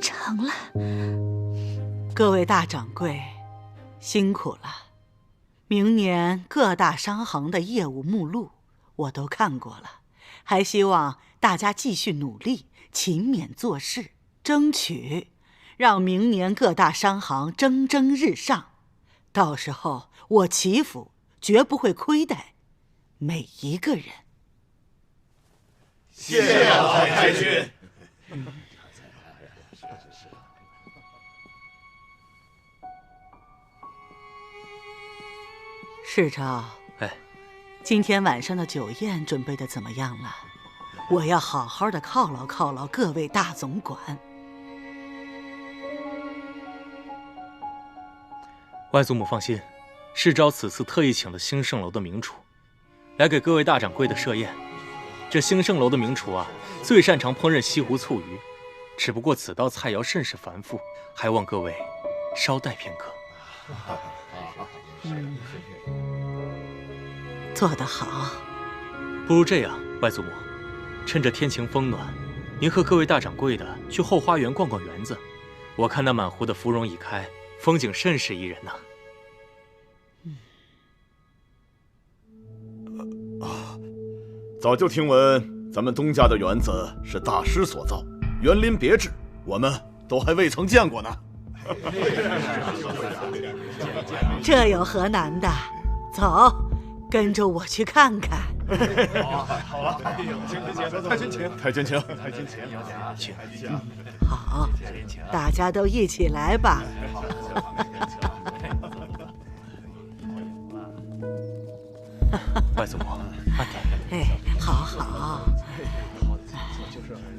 成了。各位大掌柜，辛苦了。明年各大商行的业务目录我都看过了，还希望大家继续努力，勤勉做事，争取让明年各大商行蒸蒸日上。到时候我齐府绝不会亏待每一个人。谢谢老太君。世昭，今天晚上的酒宴准备的怎么样了？我要好好的犒劳犒劳各位大总管。外祖母放心，世昭此次特意请了兴盛楼的名厨，来给各位大掌柜的设宴。这兴盛楼的名厨啊，最擅长烹饪西湖醋鱼，只不过此道菜肴甚是繁复，还望各位稍待片刻。做得好。不如这样，外祖母，趁着天晴风暖，您和各位大掌柜的去后花园逛逛园子。我看那满湖的芙蓉已开，风景甚是宜人呐。早就听闻咱们东家的园子是大师所造，园林别致，我们都还未曾见过呢。这有何难的？走，跟着我去看看。好啊，太君请，太君请，太君请，请。好，大家都一起来吧。外祖母，慢点。哎，好好。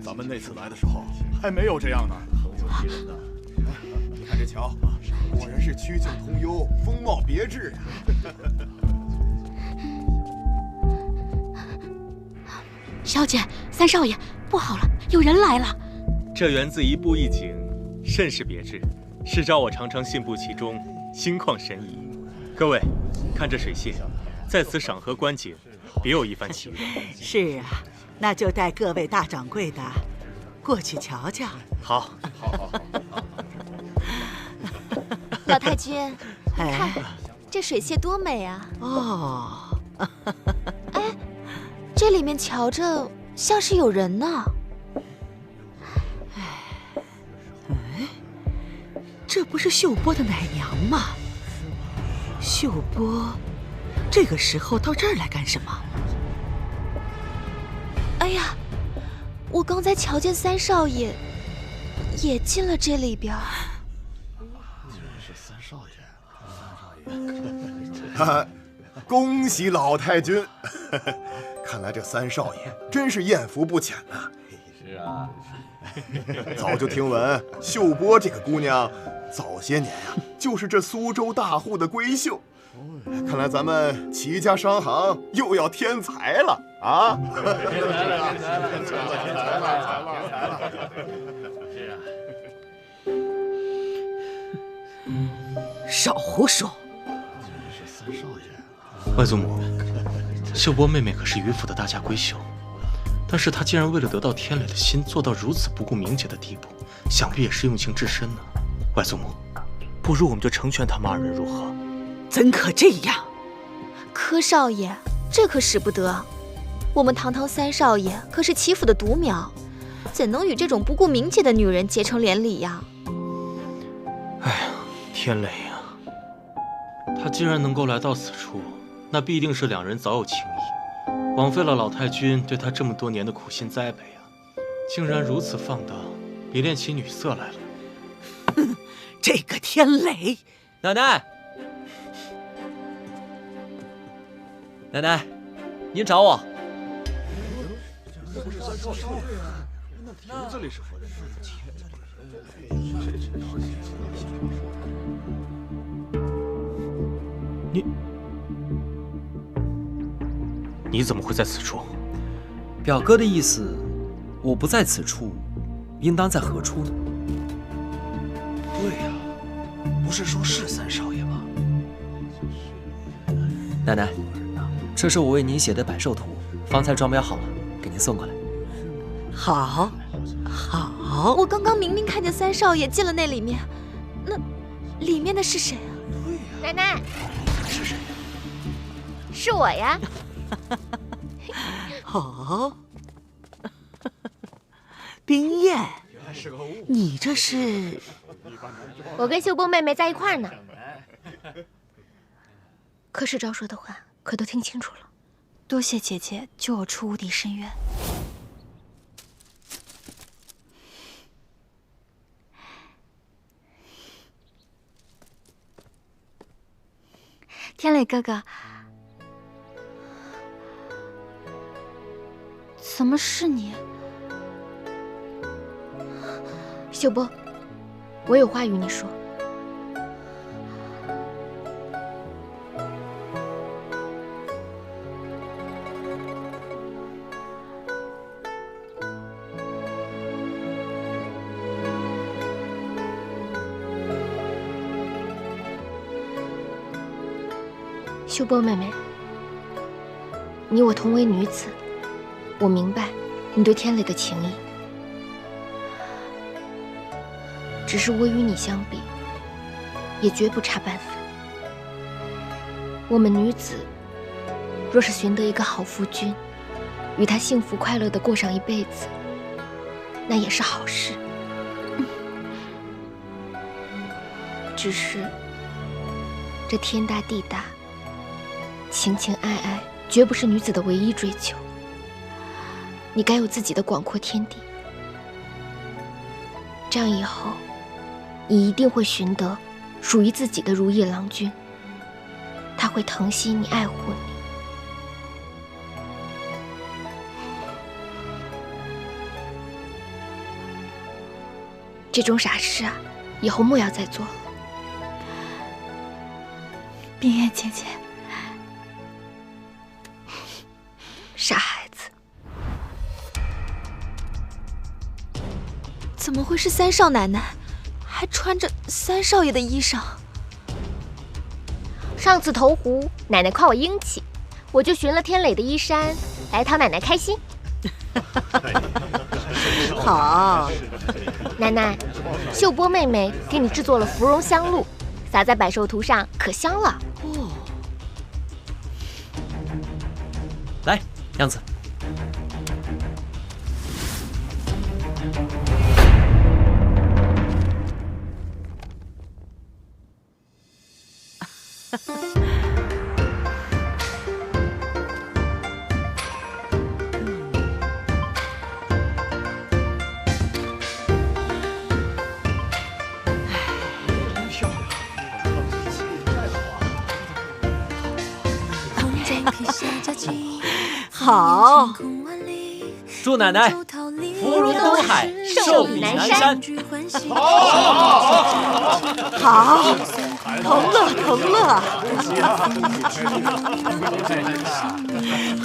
咱们那次来的时候还没有这样呢。你看这桥，果然是曲径通幽，风貌别致呀。小姐，三少爷，不好了，有人来了。这园子一步一景，甚是别致，是招我常常信步其中，心旷神怡。各位，看这水榭，在此赏荷观景，别有一番奇味。是啊，那就带各位大掌柜的过去瞧瞧。好，好。老太君，你看哎，这水榭多美啊！哦，哎，这里面瞧着像是有人呢。这不是秀波的奶娘吗？秀波，这个时候到这儿来干什么？哎呀，我刚才瞧见三少爷也进了这里边。是三少爷。恭喜老太君！看来这三少爷真是艳福不浅呐。是啊，早就听闻秀波这个姑娘，早些年呀，就是这苏州大户的闺秀。看来咱们齐家商行又要添财了啊！添财了！是啊。少胡说！是三少爷。外祖母，秀波妹妹可是余府的大家闺秀，但是她竟然为了得到天磊的心，做到如此不顾名节的地步，想必也是用情至深呢。外祖母，不如我们就成全他们二人，如何？怎可这样？柯少爷，这可使不得！我们堂三少爷可是齐府的独苗，怎能与这种不顾名节的女人结成连理呀？哎呀，天磊呀，他既然能够来到此处，那必定是两人早有情谊，枉费了老太君对他这么多年的苦心栽培啊！竟然如此放荡，也练起女色来了。哼，这个天磊！奶奶，奶奶，您找我。那瓶子里是何人？你怎么会在此处？表哥的意思，我不在此处，应当在何处呢？对呀，不是说是三少爷吗？奶奶，这是我为您写的百寿图，方才装裱好了，给您送过来。好，好。我刚刚明明看见三少爷进了那里面，那里面的是谁啊？奶奶，是谁？是我呀。哦，冰燕，你这是？我跟秀波妹妹在一块儿呢。柯世昭说的话可都听清楚了，多谢姐姐救我出无底深渊。天磊哥哥，怎么是你？秀波，我有话与你说。秀波妹妹，你我同为女子，我明白你对天磊的情谊。只是我与你相比，也绝不差半分。我们女子若是寻得一个好夫君，与他幸福快乐地过上一辈子，那也是好事。只是这天大地大，情情爱爱绝不是女子的唯一追求。你该有自己的广阔天地，这样以后，你一定会寻得属于自己的如意郎君，他会疼惜你，爱护你。这种傻事啊，以后莫要再做了。冰月姐姐，傻孩子，怎么会是三少奶奶？还穿着三少爷的衣裳。上次投湖，奶奶夸我英气，我就寻了天磊的衣衫来讨奶奶开心。好，奶奶，秀波妹妹给你制作了芙蓉香露，撒在百寿图上，可香了。哦，来，娘子。好，祝奶奶福如东海，寿比南山。好，同乐同乐。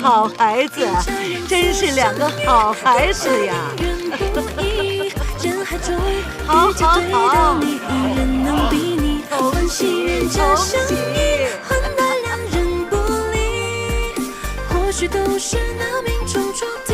好孩子，真是两个好孩子呀！好好好，恭喜恭喜！或许都是那命中注定。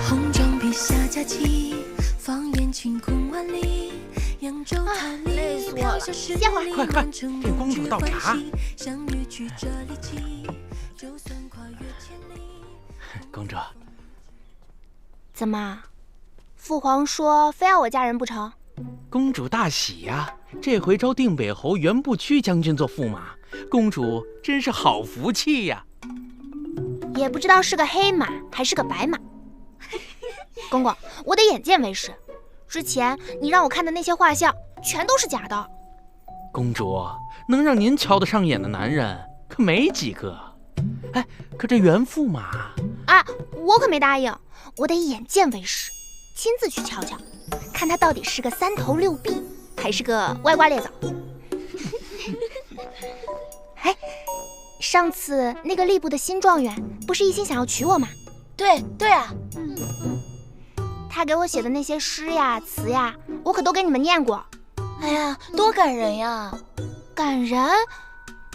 红妆披下佳期，放眼晴空万里。扬州桃李飘下十里，快快，给公主倒茶。公主，怎么，父皇说非要我嫁人不成？公主大喜呀！这回招定北侯袁不屈将军做驸马，公主真是好福气呀！也不知道是个黑马还是个白马。公公，我得眼见为实。之前你让我看的那些画像，全都是假的。公主，能让您瞧得上眼的男人可没几个。哎，可这袁驸马啊，我可没答应，我得眼见为实，亲自去瞧瞧，看他到底是个三头六臂，还是个歪瓜裂枣。哎，上次那个吏部的新状元不是一心想要娶我吗？对啊，他给我写的那些诗呀词呀，我可都给你们念过。哎呀，多感人呀！感人，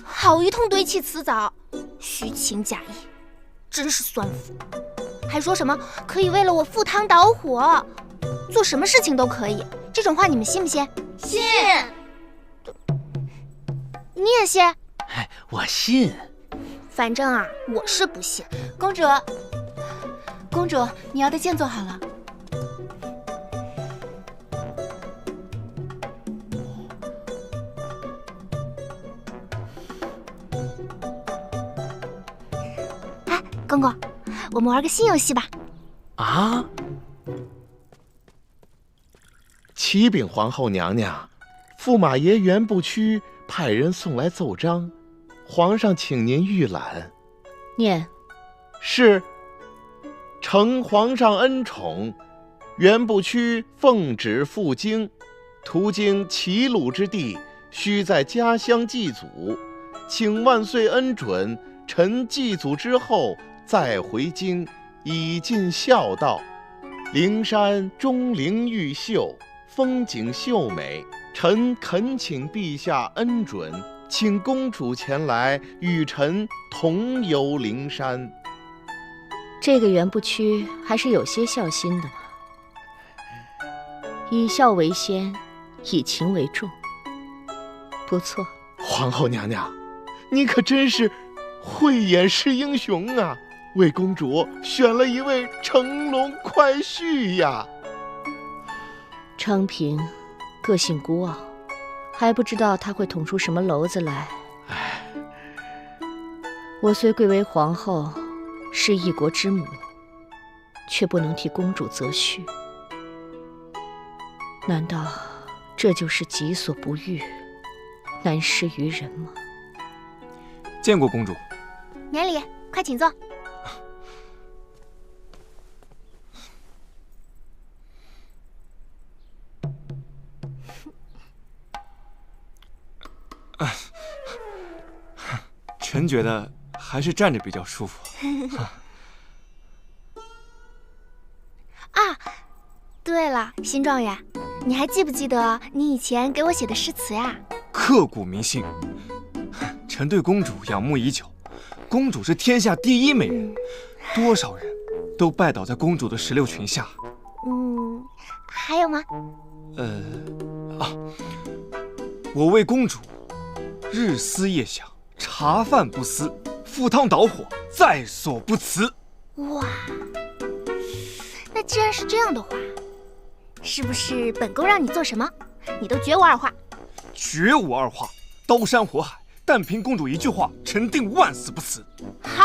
好一通堆砌词藻，虚情假意，真是酸腐。还说什么可以为了我赴汤蹈火，做什么事情都可以，这种话你们信不信？信。你也信？哎，我信。反正啊，我是不信。公主，你要的剑做好了。公公，我们玩个新游戏吧。啊！启禀皇后娘娘，驸马爷袁不屈派人送来奏章，皇上请您预览。念。是。承皇上恩宠，袁不屈奉旨赴京，途经齐鲁之地，须在家乡祭祖，请万岁恩准，臣祭祖之后再回京，以尽孝道。灵山钟灵毓秀，风景秀美，臣恳请陛下恩准，请公主前来与臣同游灵山。这个袁不屈还是有些孝心的嘛，以孝为先，以情为重，不错。皇后娘娘，你可真是慧眼识英雄啊！为公主选了一位乘龙快婿呀。昌平个性孤傲，还不知道他会捅出什么篓子来。我虽贵为皇后，是一国之母，却不能替公主择婿。难道这就是己所不欲，难施于人吗？见过公主。免礼，快请坐。臣觉得还是站着比较舒服。啊，对了，新状元，你还记不记得你以前给我写的诗词呀？刻骨铭心。臣对公主仰慕已久，公主是天下第一美人，多少人都拜倒在公主的石榴裙下。还有吗？我为公主日思夜想，茶饭不思，赴汤蹈火，在所不辞。哇，那既然是这样的话，是不是本宫让你做什么，你都绝无二话？绝无二话，刀山火海，但凭公主一句话，臣定万死不辞。好，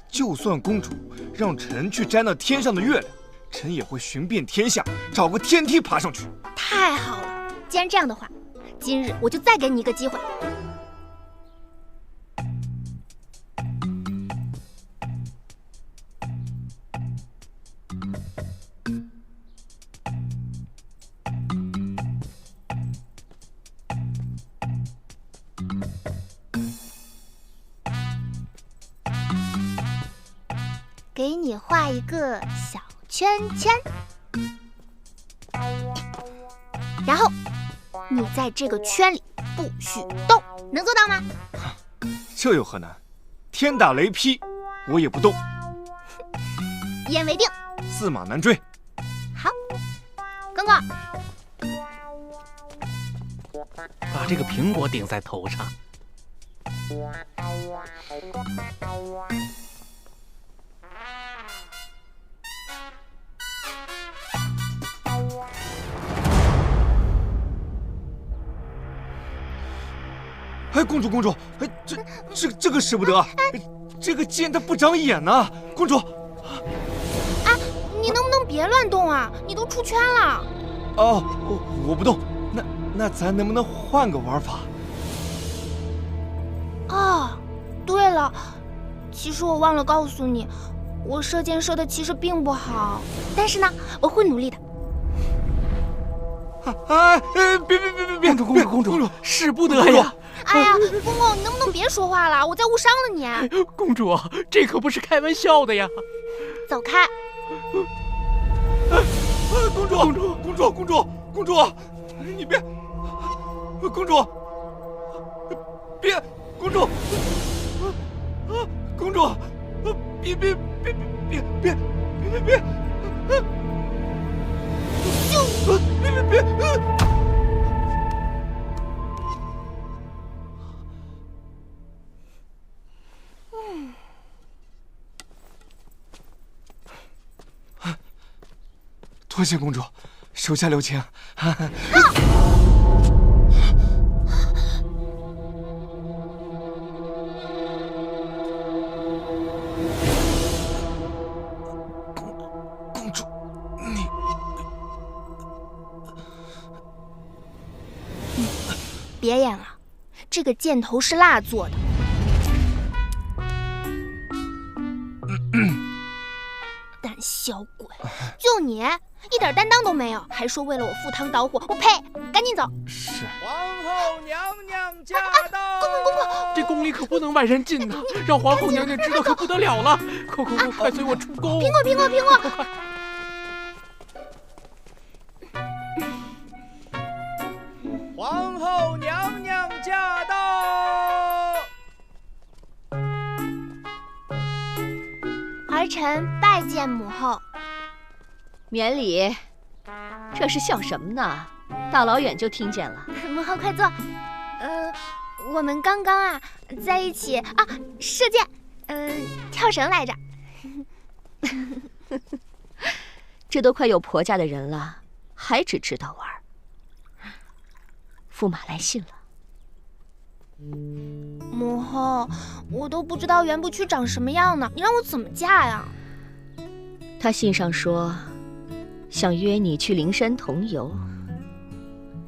就算公主让臣去摘那天上的月亮，臣也会寻遍天下，找个天梯爬上去。太好了，既然这样的话，今日我就再给你一个机会。给你画一个小圈圈，然后你在这个圈里不许动，能做到吗？这有何难？天打雷劈，我也不动。一言为定。驷马难追。好，公公，把这个苹果顶在头上。哎，公主，公主，哎，这个使不得，这个剑它不长眼呐，公主。哎，你能不能别乱动啊？你都出圈了。哦，我不动。那咱能不能换个玩法？哦，对了，其实我忘了告诉你，我射箭射的其实并不好，但是呢，我会努力的。别！公主，使不得呀！哎呀，公公，你能不能别说话了？我在误伤了你。公主，这可不是开玩笑的呀！走开！公主，你别！公主，别！公主，公主，别！别！多谢公主，手下留情。公主，你别演了，这个箭头是蜡做的。胆小鬼，就你一点担当都没有，还说为了我赴汤蹈火，我呸！赶紧走。是。皇后娘娘驾到！公，这宫里可不能外人进呐，让皇后娘娘知道可不得了了。快随我出宫！苹果！皇后娘娘驾到！儿臣拜见母后。免礼。这是笑什么呢？大老远就听见了。母后快坐。我们刚刚在一起射箭，跳绳来着。这都快有婆家的人了，还只知道玩。驸马来信了。母后，我都不知道原部区长什么样呢，你让我怎么嫁呀？他信上说，想约你去灵山同游，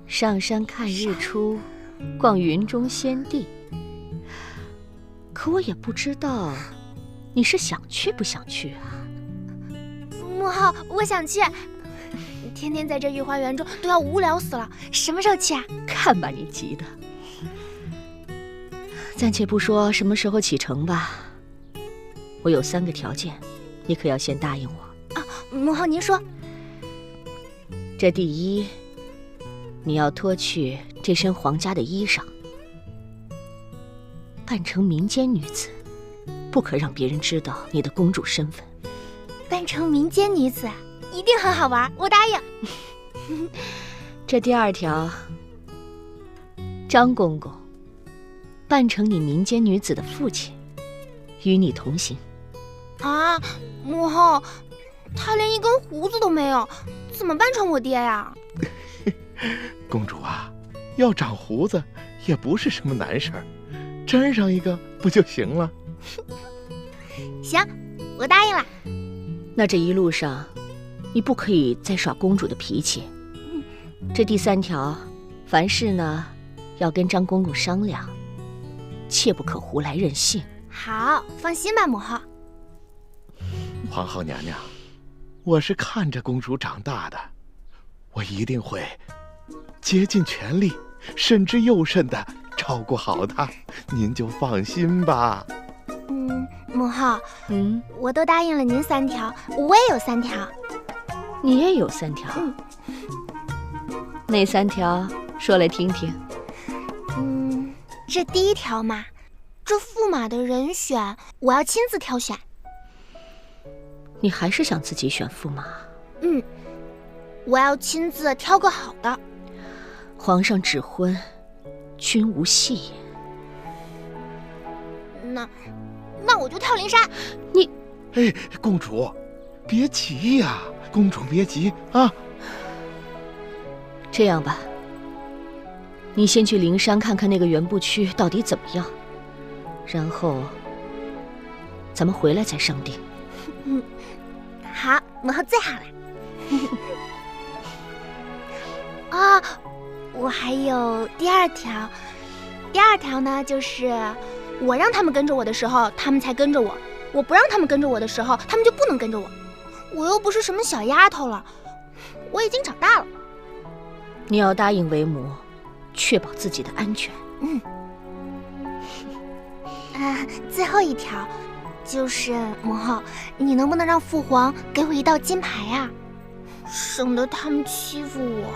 上山看日出，逛云中仙地。可我也不知道，你是想去不想去啊？母后，我想去。天天在这御花园中都要无聊死了，什么时候去啊？看把你急的。暂且不说什么时候启程吧，我有3个条件，你可要先答应我。母后您说。这第一，你要脱去这身皇家的衣裳，扮成民间女子，不可让别人知道你的公主身份。扮成民间女子一定很好玩，我答应。这第2条，张公公扮成你民间女子的父亲，与你同行。母后，他连一根胡子都没有，怎么扮成我爹呀？公主啊，要长胡子也不是什么难事儿，粘上一个不就行了？行，我答应了。那这一路上，你不可以再耍公主的脾气。这第3条，凡事呢要跟张公公商量，切不可胡来任性。好，放心吧，母后。皇后娘娘，我是看着公主长大的，我一定会竭尽全力，慎之又慎的照顾好她，您就放心吧。母后，我都答应了您3条，我也有3条。你也有3条？哪3条？说来听听。这第1条嘛，这驸马的人选，我要亲自挑选。你还是想自己选驸马？我要亲自挑个好的。皇上指婚，君无戏言。那我就跳灵山。你，公主，别急呀，公主别急啊。这样吧，你先去灵山看看那个原部区到底怎么样，然后咱们回来再商定。好，母后最好了。我还有第2条。第2条呢，就是我让他们跟着我的时候，他们才跟着我；我不让他们跟着我的时候，他们就不能跟着我。我又不是什么小丫头了，我已经长大了。你要答应为母，确保自己的安全。最后1条，就是母后，你能不能让父皇给我1道金牌啊？省得他们欺负我。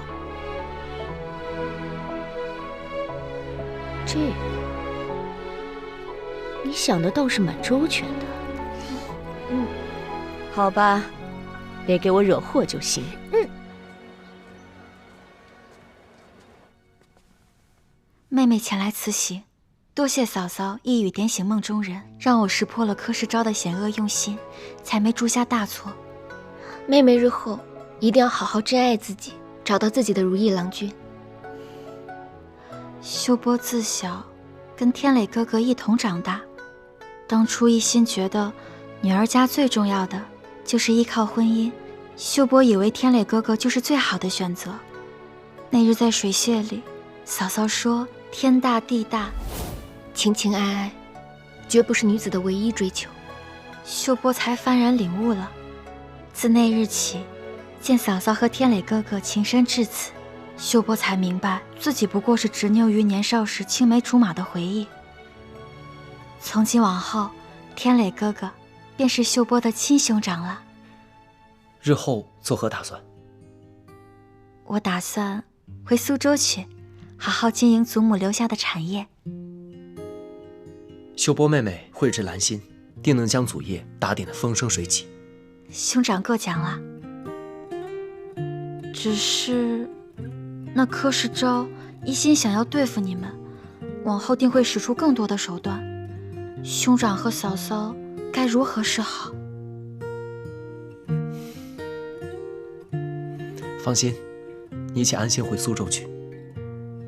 这个你想的倒是蛮周全的。好吧，别给我惹祸就行。妹妹前来辞行，多谢嫂嫂一语点醒梦中人，让我识破了柯世昭的险恶用心，才没铸下大错。妹妹日后一定要好好珍爱自己，找到自己的如意郎君。秀波自小跟天磊哥哥一同长大，当初一心觉得女儿家最重要的就是依靠婚姻，秀波以为天磊哥哥就是最好的选择。那日在水榭里，嫂嫂说天大地大，情情爱爱绝不是女子的唯一追求。秀波才幡然领悟了。自那日起，见嫂嫂和天磊哥哥情深至此，秀波才明白自己不过是执拗于年少时青梅竹马的回忆。从今往后，天磊哥哥便是秀波的亲兄长了。日后作何打算？我打算回苏州去，好好经营祖母留下的产业。秀波妹妹蕙质兰心，定能将祖业打点的风生水起。兄长过奖了。只是那柯世昭一心想要对付你们，往后定会使出更多的手段。兄长和嫂嫂该如何是好？放心，你且安心回苏州去。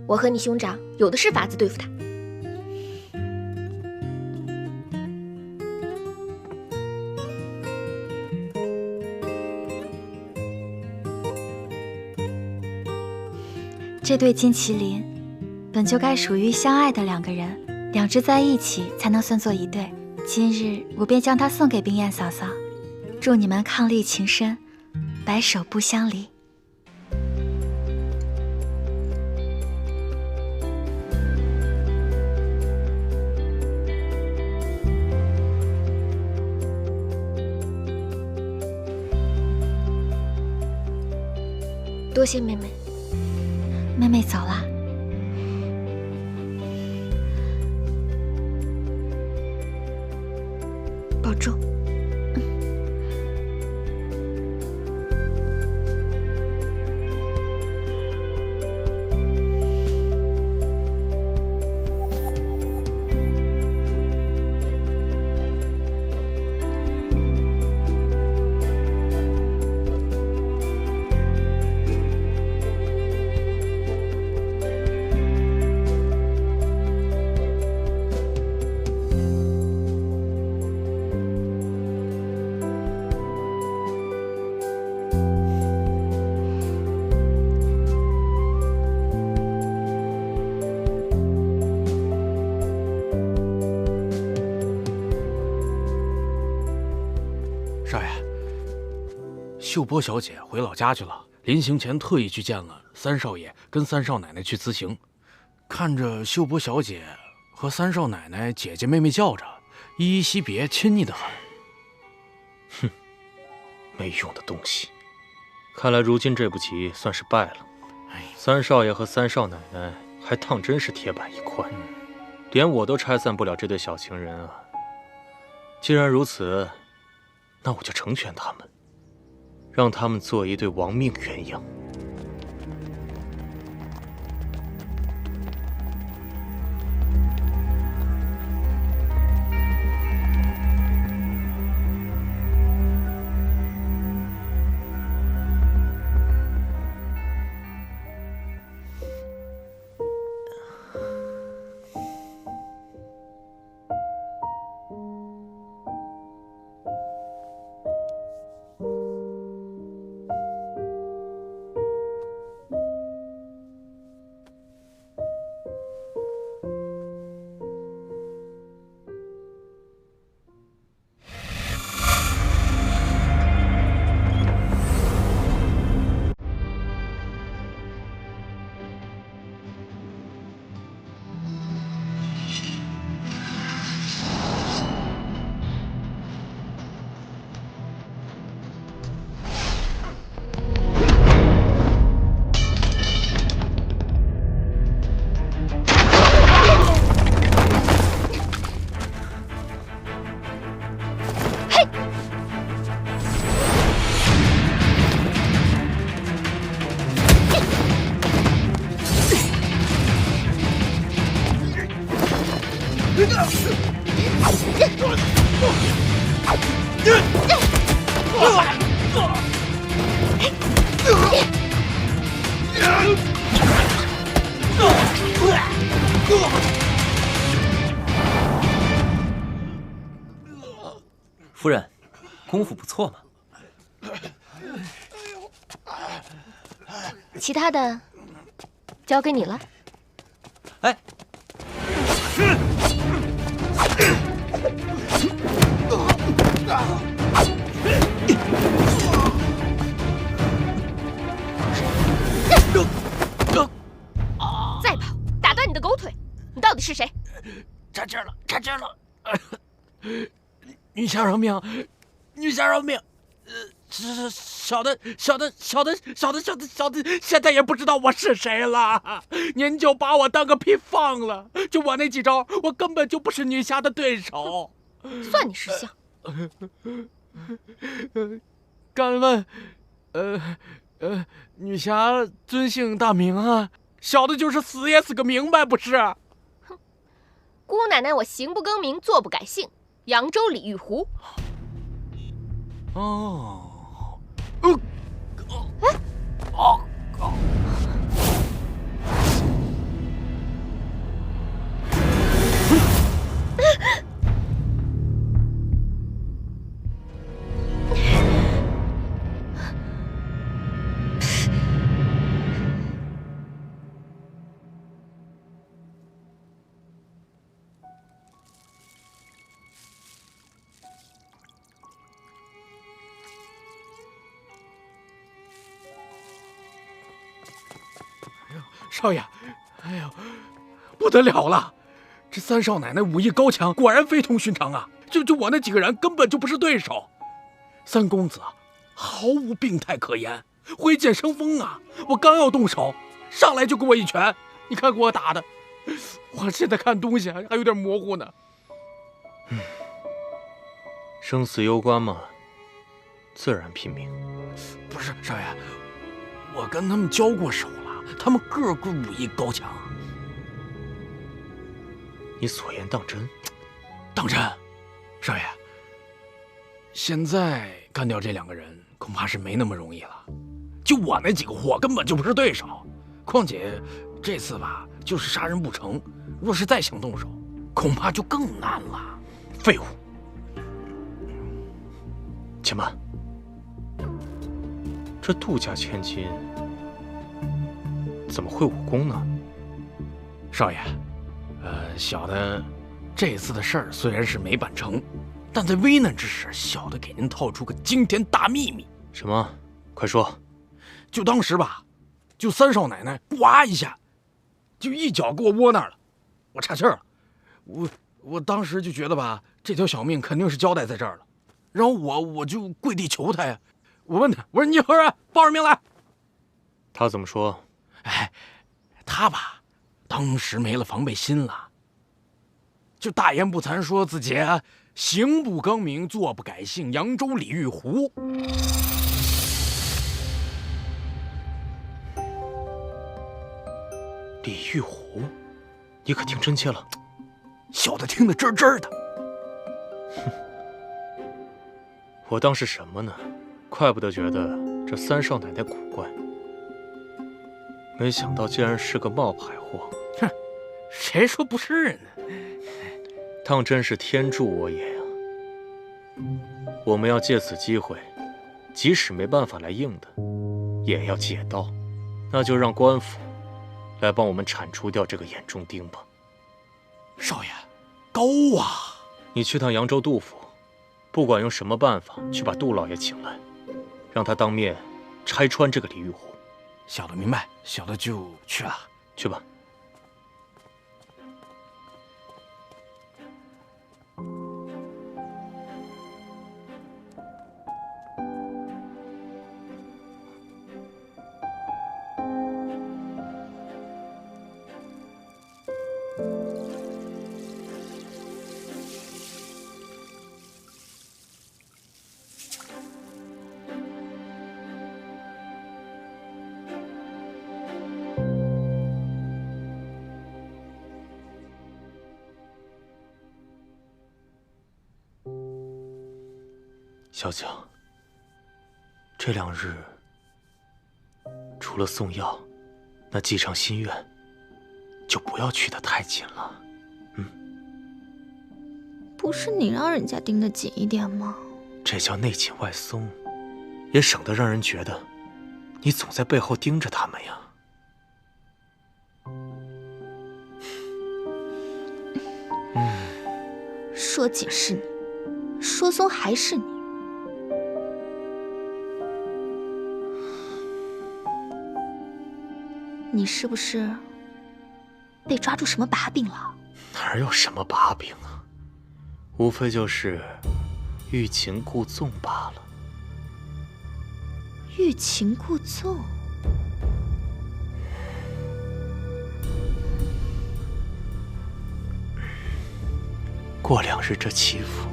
我和你兄长有的是法子对付他。这对金麒麟本就该属于相爱的两个人，两只在一起才能算作一对。今日我便将它送给冰燕嫂嫂，祝你们伉俪情深，白首不相离。多谢妹妹。妹妹走了。保重。少爷，秀波小姐回老家去了，临行前特意去见了三少爷跟三少奶奶去辞行。看着秀波小姐和三少奶奶姐姐妹妹叫着，依依惜别，亲昵的很。哼，没用的东西！看来如今这步棋算是败了。三少爷和三少奶奶还当真是铁板一块，连我都拆散不了这对小情人啊！既然如此，那我就成全他们，让他们做一对亡命鸳鸯。夫人，功夫不错嘛。其他的交给你了。哎，再跑，打断你的狗腿！你到底是谁？插劲了，插劲了！女侠饶命！女侠饶命！小的，现在也不知道我是谁了。您就把我当个屁放了。就我那几招，我根本就不是女侠的对手。算你识相。敢问，女侠尊姓大名啊？小的就是死也死个明白，不是？哼，姑奶奶我行不更名，坐不改姓，扬州李玉湖。哦，哎，少爷，哎呦，不得了了！这三少奶奶武艺高强，果然非同寻常啊！就我那几个人根本就不是对手。三公子毫无病态可言，挥剑生风啊！我刚要动手，上来就给我一拳，你看给我打的，我现在看东西还有点模糊呢。生死攸关嘛，自然拼命。不是少爷，我跟他们交过手了，他们个个武艺高强。你所言当真？当真，少爷。现在干掉这两个人恐怕是没那么容易了，就我那几个货根本就不是对手。况且这次吧，就是杀人不成，若是再想动手，恐怕就更难了。废物！且慢，这杜家千金怎么会武功呢？少爷，小的这次的事儿虽然是没办成，但在危难之时，小的给您套出个惊天大秘密。什么？快说！就当时吧，就三少奶奶呱一下，就一脚给我窝那儿了，我岔气儿了。我当时就觉得吧，这条小命肯定是交代在这儿了，然后我就跪地求他呀。我问他，我说你何人？报上名来。他怎么说？哎，他吧，当时没了防备心了，就大言不惭说自己行不更名，坐不改姓，扬州李玉湖。李玉湖，你可听真切了？小的听得真真的。哼，我当是什么呢？怪不得觉得这三少奶奶古怪，没想到竟然是个冒牌货。哼，谁说不是呢？当真是天助我也呀！我们要借此机会，即使没办法来硬的，也要借刀。那就让官府来帮我们铲除掉这个眼中钉吧。少爷，高啊！你去趟扬州杜府，不管用什么办法去把杜老爷请来，让他当面拆穿这个李玉湖。小的明白，小的就去了。去吧。小姐，这2日除了送药，那继承心愿就不要去得太紧了。不是你让人家盯得紧一点吗？这叫内紧外松，也省得让人觉得你总在背后盯着他们呀。说紧是你，说松还是你。你是不是被抓住什么把柄了？哪有什么把柄啊，无非就是欲擒故纵罢了。欲擒故纵？过2日这祈福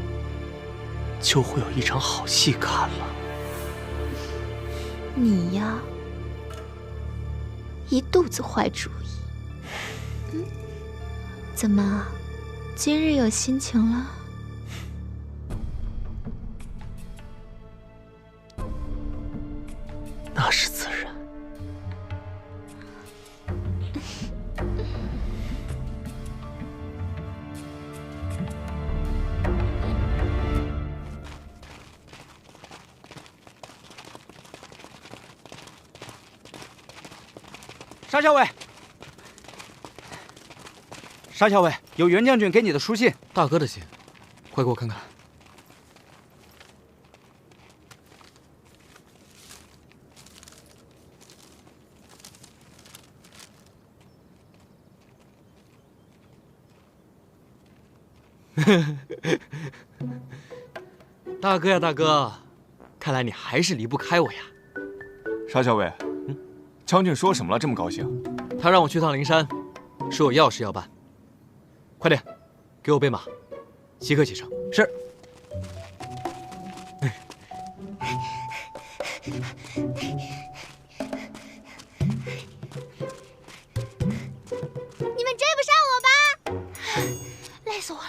就会有一场好戏看了。你呀，一肚子坏主意。怎么，今日有心情了？那是自然。沙校尉，沙校尉，有袁将军给你的书信。大哥的信，快给我看看。大哥呀，大哥，看来你还是离不开我呀。沙校尉，将军说什么了？这么高兴？他让我去趟灵山，说有要事要办。快点，给我备马，即刻启程。是。你们追不上我吧？累死我了！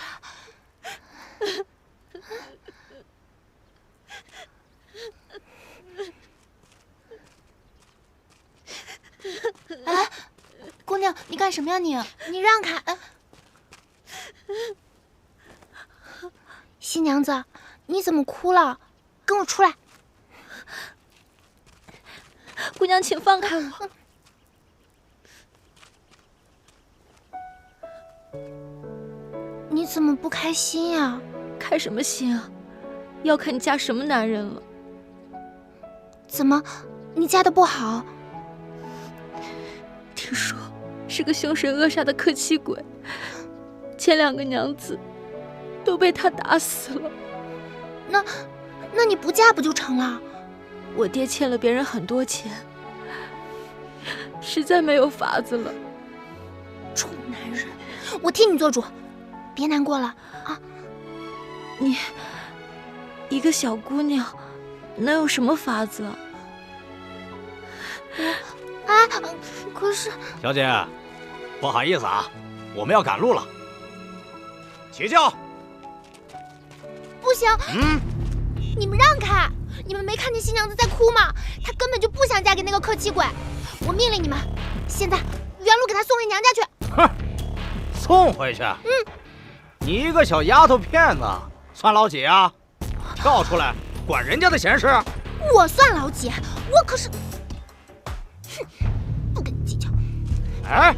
哎，姑娘，你干什么呀你？你让开！新娘子，你怎么哭了？跟我出来！姑娘，请放开我！你怎么不开心呀？开什么心啊？要看你嫁什么男人了。怎么，你嫁的不好？听说是个凶神恶煞的克妻鬼，前2个娘子都被他打死了。那你不嫁不就成了？我爹欠了别人很多钱，实在没有法子了。臭男人，我替你做主，别难过了啊！你一个小姑娘，能有什么法子啊？可是小姐，不好意思啊，我们要赶路了。起轿。不行，你们让开！你们没看见新娘子在哭吗？她根本就不想嫁给那个克妻鬼。我命令你们，现在原路给她送回娘家去。哼，送回去？你一个小丫头片子，算老几啊？跳出来管人家的闲事？我算老几？我可是……哼，不跟你计较。哎！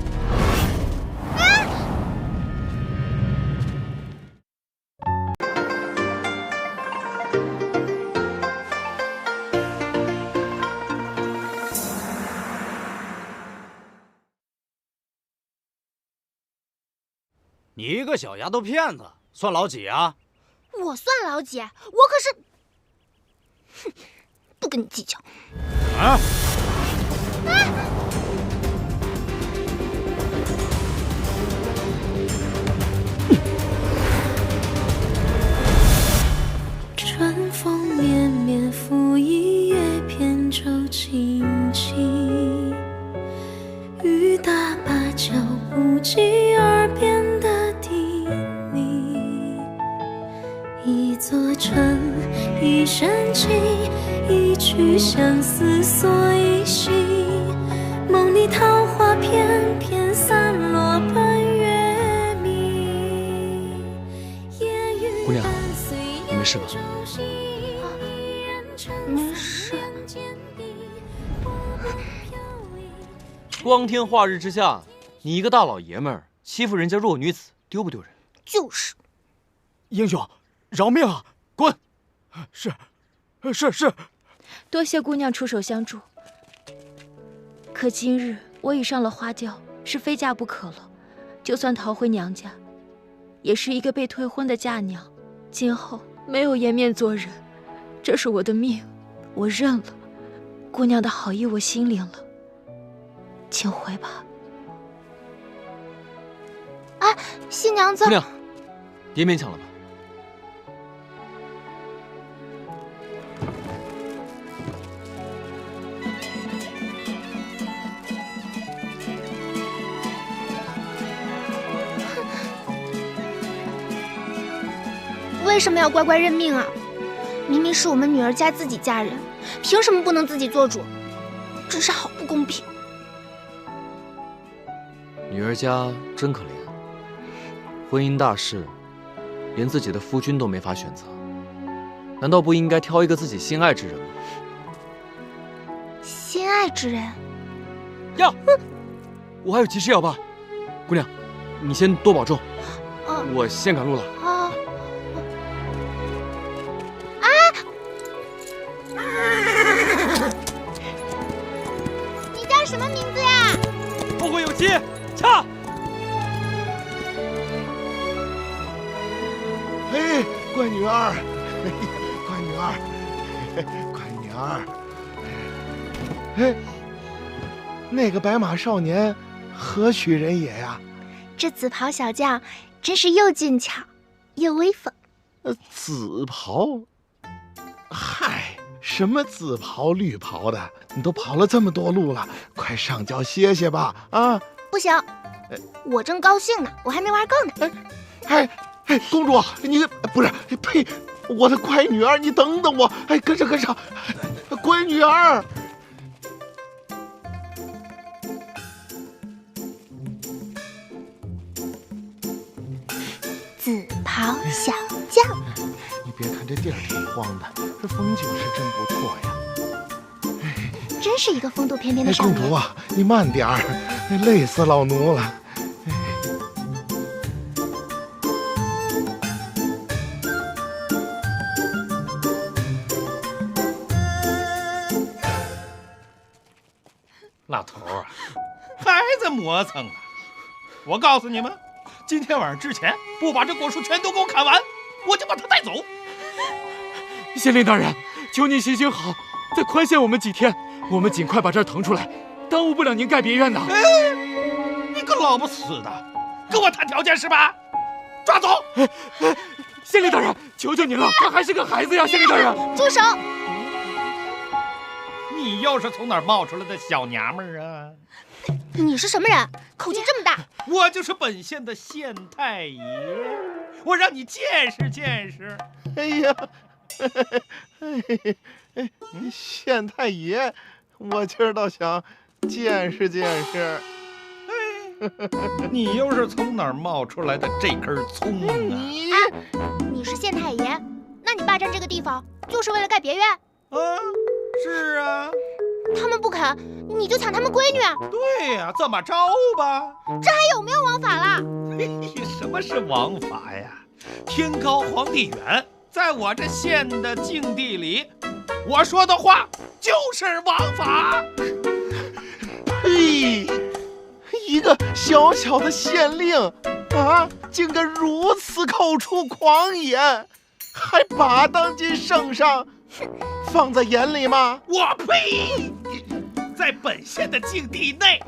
你一个小丫头片子，算老几啊？我算老几？我可是……哼，不跟你计较。啊！春风绵绵拂一叶扁舟轻轻，雨打芭蕉不及耳边的叮咛。一座城，一声情，一曲相思锁一心。梦里桃花片片散落奔月明。姑娘，你没事吧？没事。光天化日之下，你一个大老爷们儿欺负人家弱女子，丢不丢人？就是。英雄，饶命啊！滚！是。多谢姑娘出手相助。可今日我已上了花轿，是非嫁不可了。就算逃回娘家，也是一个被退婚的嫁娘，今后没有颜面做人。这是我的命，我认了。姑娘的好意我心领了，请回吧。哎，新娘子。姑娘，别勉强了吧。为什么要乖乖认命啊？明明是我们女儿家自己嫁人，凭什么不能自己做主？真是好不公平。女儿家真可怜，婚姻大事，连自己的夫君都没法选择，难道不应该挑一个自己心爱之人吗？心爱之人？呀，我还有急事要办，姑娘，你先多保重。我先赶路了。你叫什么名字呀？后会有期，掐！哎，乖女儿，乖女儿，乖女儿。哎，那个白马少年何许人也呀？这紫袍小将真是又俊俏又威风。紫袍？嗨，什么紫袍绿袍的？你都跑了这么多路了，快上脚歇歇吧！啊，不行，我正高兴呢，我还没玩够呢。哎，公主，你不是呸！我的乖女儿，你等等我！哎，跟上，乖女儿。紫袍小将，你别看这地儿挺荒的，这风景是真不错呀。真是一个风度翩翩的少年。公主啊，你慢点儿，累死老奴了。老头啊，还在磨蹭呢。我告诉你们，今天晚上之前不把这果树全都给我砍完，我就把他带走。县令大人，求您行行好，再宽限我们几天，我们尽快把这儿腾出来，耽误不了您盖别院的。你个老不死的，跟我谈条件是吧？抓走！县令大人，求求您了，他还是个孩子呀！县令大人，住手！你又是从哪儿冒出来的小娘们儿啊？你是什么人？口气这么大！我就是本县的县太爷，我让你见识见识。哎呀，县太爷，我今儿倒想见识见识。你又是从哪儿冒出来的这根葱啊？你是县太爷，那你霸占这个地方就是为了盖别院？是啊。他们不肯，你就抢他们闺女？对呀，这么着吧。这还有没有王法了？什么是王法呀？天高皇帝远，在我这县的境地里，我说的话就是王法。呸！一个小小的县令啊，竟敢如此口出狂言，还把当今圣上放在眼里吗？我呸！在本县的境地内，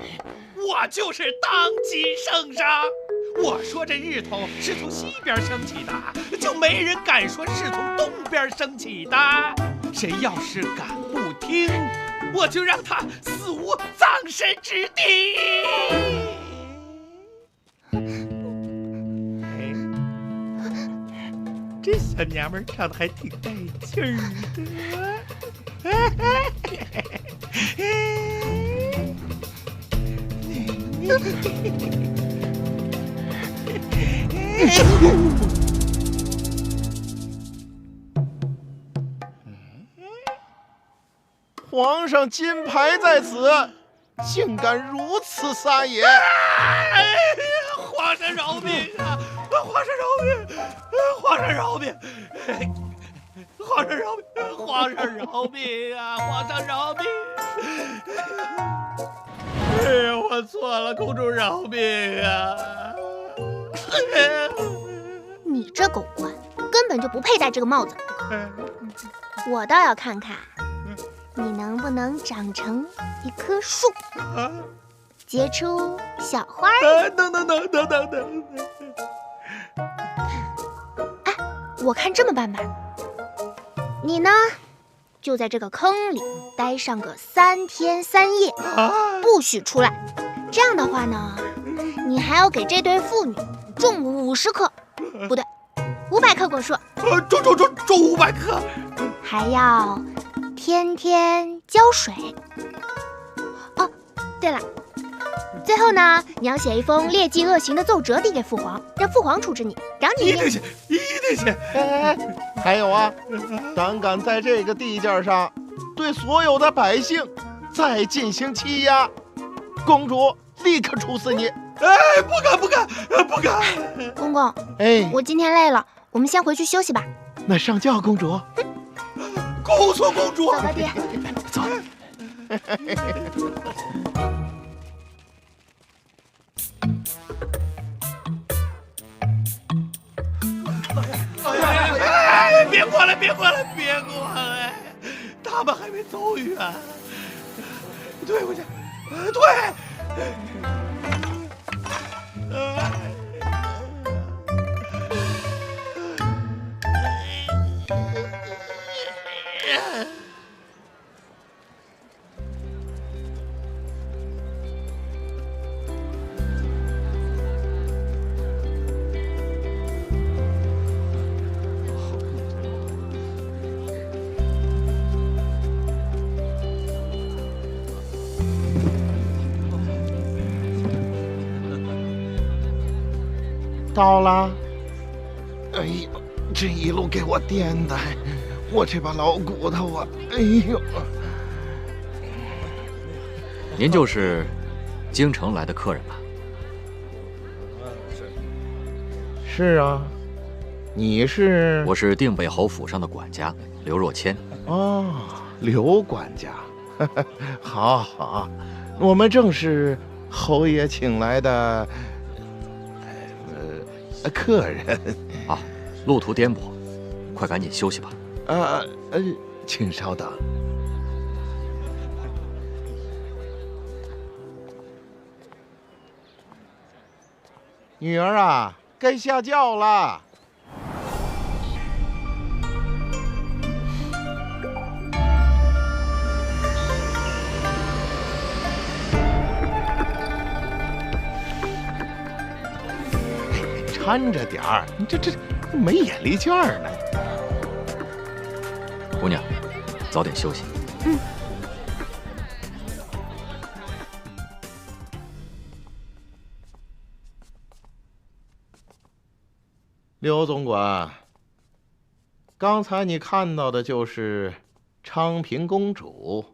我就是当今圣上。我说这日头是从西边升起的，就没人敢说是从东边升起的。谁要是敢不听，我就让他死无葬身之地。这小娘们长得还挺带劲儿皇上金牌在此，竟敢如此撒野！皇上饶命啊！皇上饶命！皇上饶命！皇上饶命！皇上饶命啊！皇上饶命！哎呀，我错了，公主饶命啊！你这狗官根本就不配戴这个帽子。我倒要看看你能不能长成一棵树，结出小花儿。等，我看这么办吧，你呢，就在这个坑里待上个3天3夜，不许出来。这样的话呢，你还要给这对妇女种50克，不对，500克果树。种500克，还要天天浇水。哦，对了，最后呢，你要写一封劣迹恶行的奏折递给父皇，让父皇处置你，然后你一定写。还有啊，胆敢在这个地界上对所有的百姓再进行欺压，公主立刻处死你！不敢！公公，哎，我今天累了，我们先回去休息吧。那上轿，公主。告诉公主。走吧，爹。走。别过来！他们还没走远。退回去，退。到了，哎呦，这一路给我颠的，我这把老骨头啊，哎呦！您就是京城来的客人吧？是啊，你是？我是定北侯府上的管家刘若谦。哦，刘管家，好，我们正是侯爷请来的。客人啊，路途颠簸，快赶紧休息吧。请稍等。女儿啊，该下轿了。搀着点儿，你这没眼力见儿呢。姑娘，早点休息。刘总管，刚才你看到的就是昌平公主。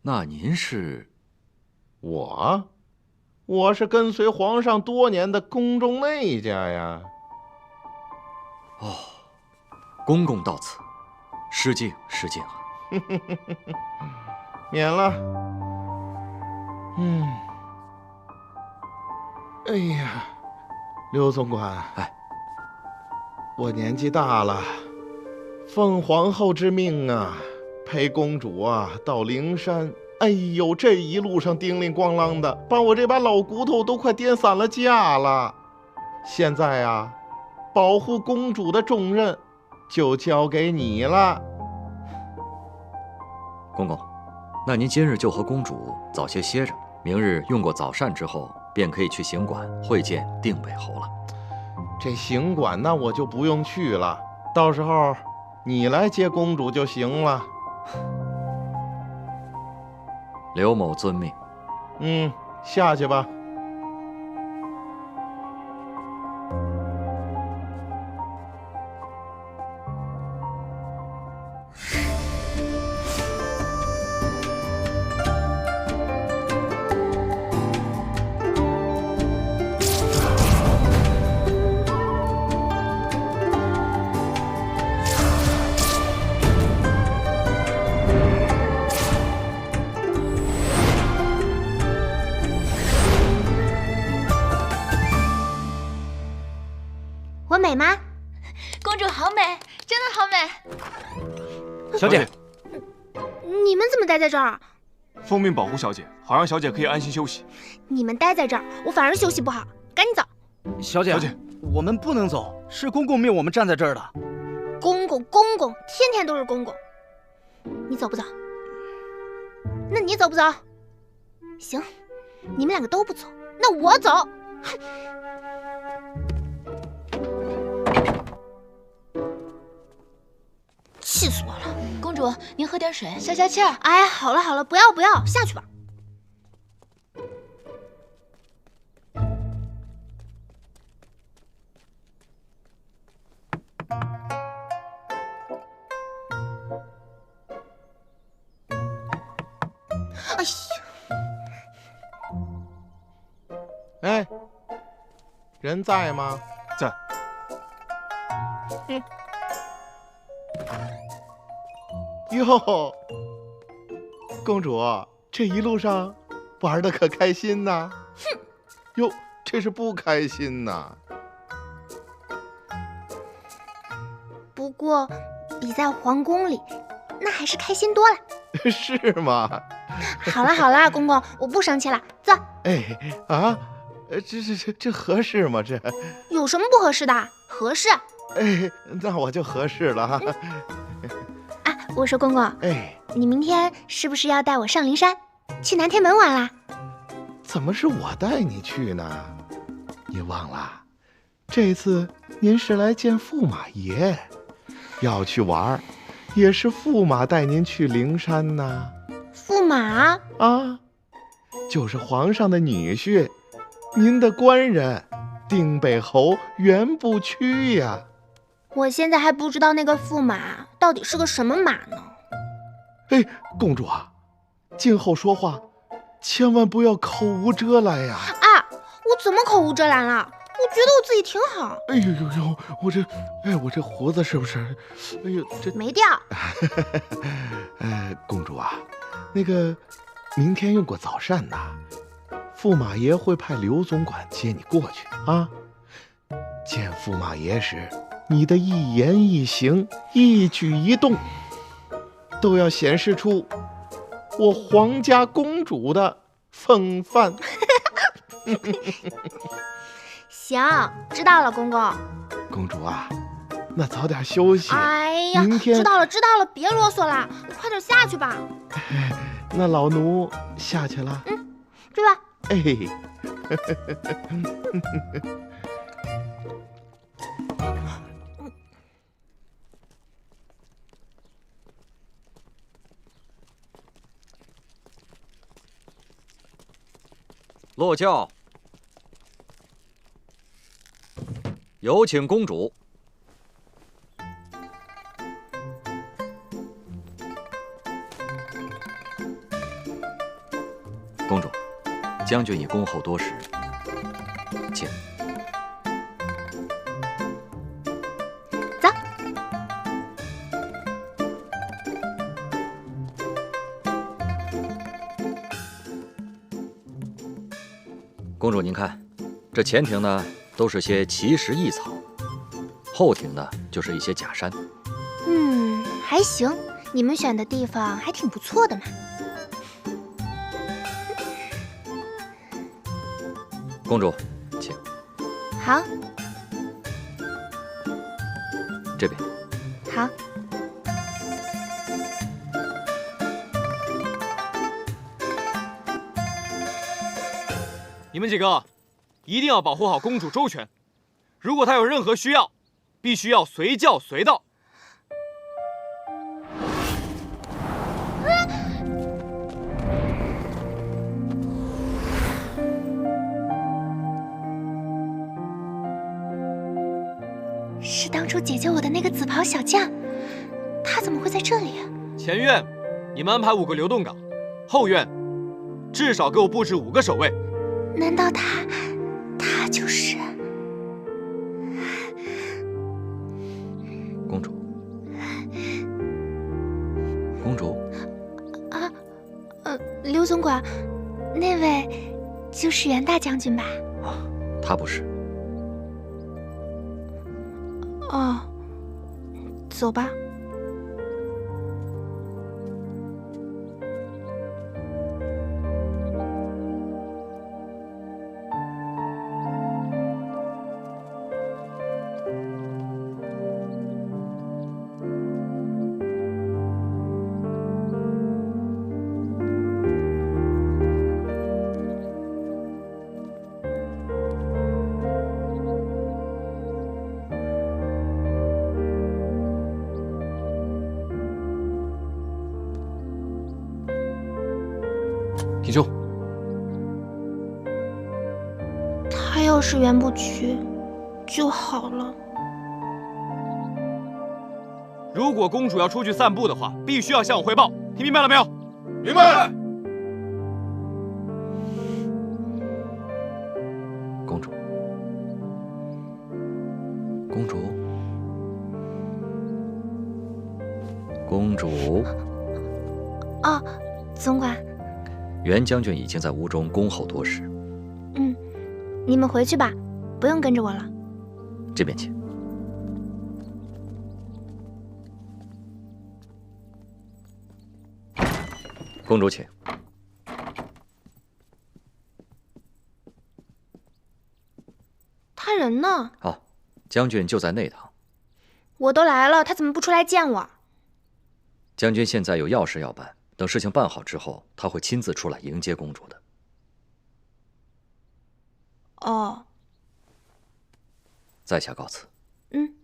那您是？我是跟随皇上多年的宫中内家呀。哦，公公到此，失敬啊。免了。哎呀，刘总管，我年纪大了，奉皇后之命啊，陪公主啊到灵山。哎呦，这一路上叮铃咣啷的，把我这把老骨头都快颠散了架了。现在啊，保护公主的重任就交给你了。公公，那您今日就和公主早些歇着，明日用过早膳之后，便可以去行馆会见定北侯了。这行馆那我就不用去了，到时候你来接公主就行了。刘某遵命。下去吧。我美吗？公主好美，真的好美。小姐，你们怎么待在这儿？奉命保护小姐，好让小姐可以安心休息。你们待在这儿，我反而休息不好。赶紧走。小姐，我们不能走，是公公命我们站在这儿的。公公，天天都是公公。你走不走？那你走不走？行，你们两个都不走，那我走。气死我了！公主，您喝点水消消气儿。哎，好了，不要，下去吧。哎呀！哎，人在吗？在。哟，公主，这一路上玩的可开心呐？哼，哟，这是不开心呐。不过，比在皇宫里，那还是开心多了。是吗？好啦，公公，我不生气了，走。哎啊，这合适吗？这有什么不合适的？合适。哎，那我就合适了哈。我说公公，哎，你明天是不是要带我上灵山，去南天门玩啦？怎么是我带你去呢？你忘了，这次您是来见驸马爷，要去玩，也是驸马带您去灵山呐。驸马啊，就是皇上的女婿，您的官人，定北侯袁不屈呀。我现在还不知道那个驸马到底是个什么马呢。哎，公主啊，今后说话千万不要口无遮拦呀！啊，我怎么口无遮拦了？我觉得我自己挺好。哎呦，我这胡子是不是？哎呦，这没掉。公主啊，那个明天用过早膳呐，驸马爷会派刘总管接你过去啊。见驸马爷时，你的一言一行、一举一动，都要显示出我皇家公主的风范。行，知道了，公公。公主啊，那早点休息。哎呀，明天知道了，别啰嗦了，快点下去吧。那老奴下去了。对吧？落轿，有请公主。公主，将军已恭候多时，请。走。公主，您看，这前庭呢都是些奇石异草，后庭呢就是一些假山。还行，你们选的地方还挺不错的嘛。公主，请。好。这边。好。你们几个一定要保护好公主周全，如果她有任何需要，必须要随叫随到。是当初解救我的那个紫袍小将，他怎么会在这里？前院，你们安排5个流动岗；后院，至少给我布置5个守卫。难道他就是公主？公主啊？刘总管，那位就是袁大将军吧？他不是。哦，走吧。挺胸。他要是圆不曲就好了。如果公主要出去散步的话，必须要向我汇报，听明白了没有？明白。公主，公主，公主。哦，总管。袁将军已经在屋中恭候多时。嗯，你们回去吧，不用跟着我了。这边请。公主请。他人呢？哦，将军就在内堂。我都来了，他怎么不出来见我？将军现在有要事要办，等事情办好之后，他会亲自出来迎接公主的。哦。在下告辞。嗯。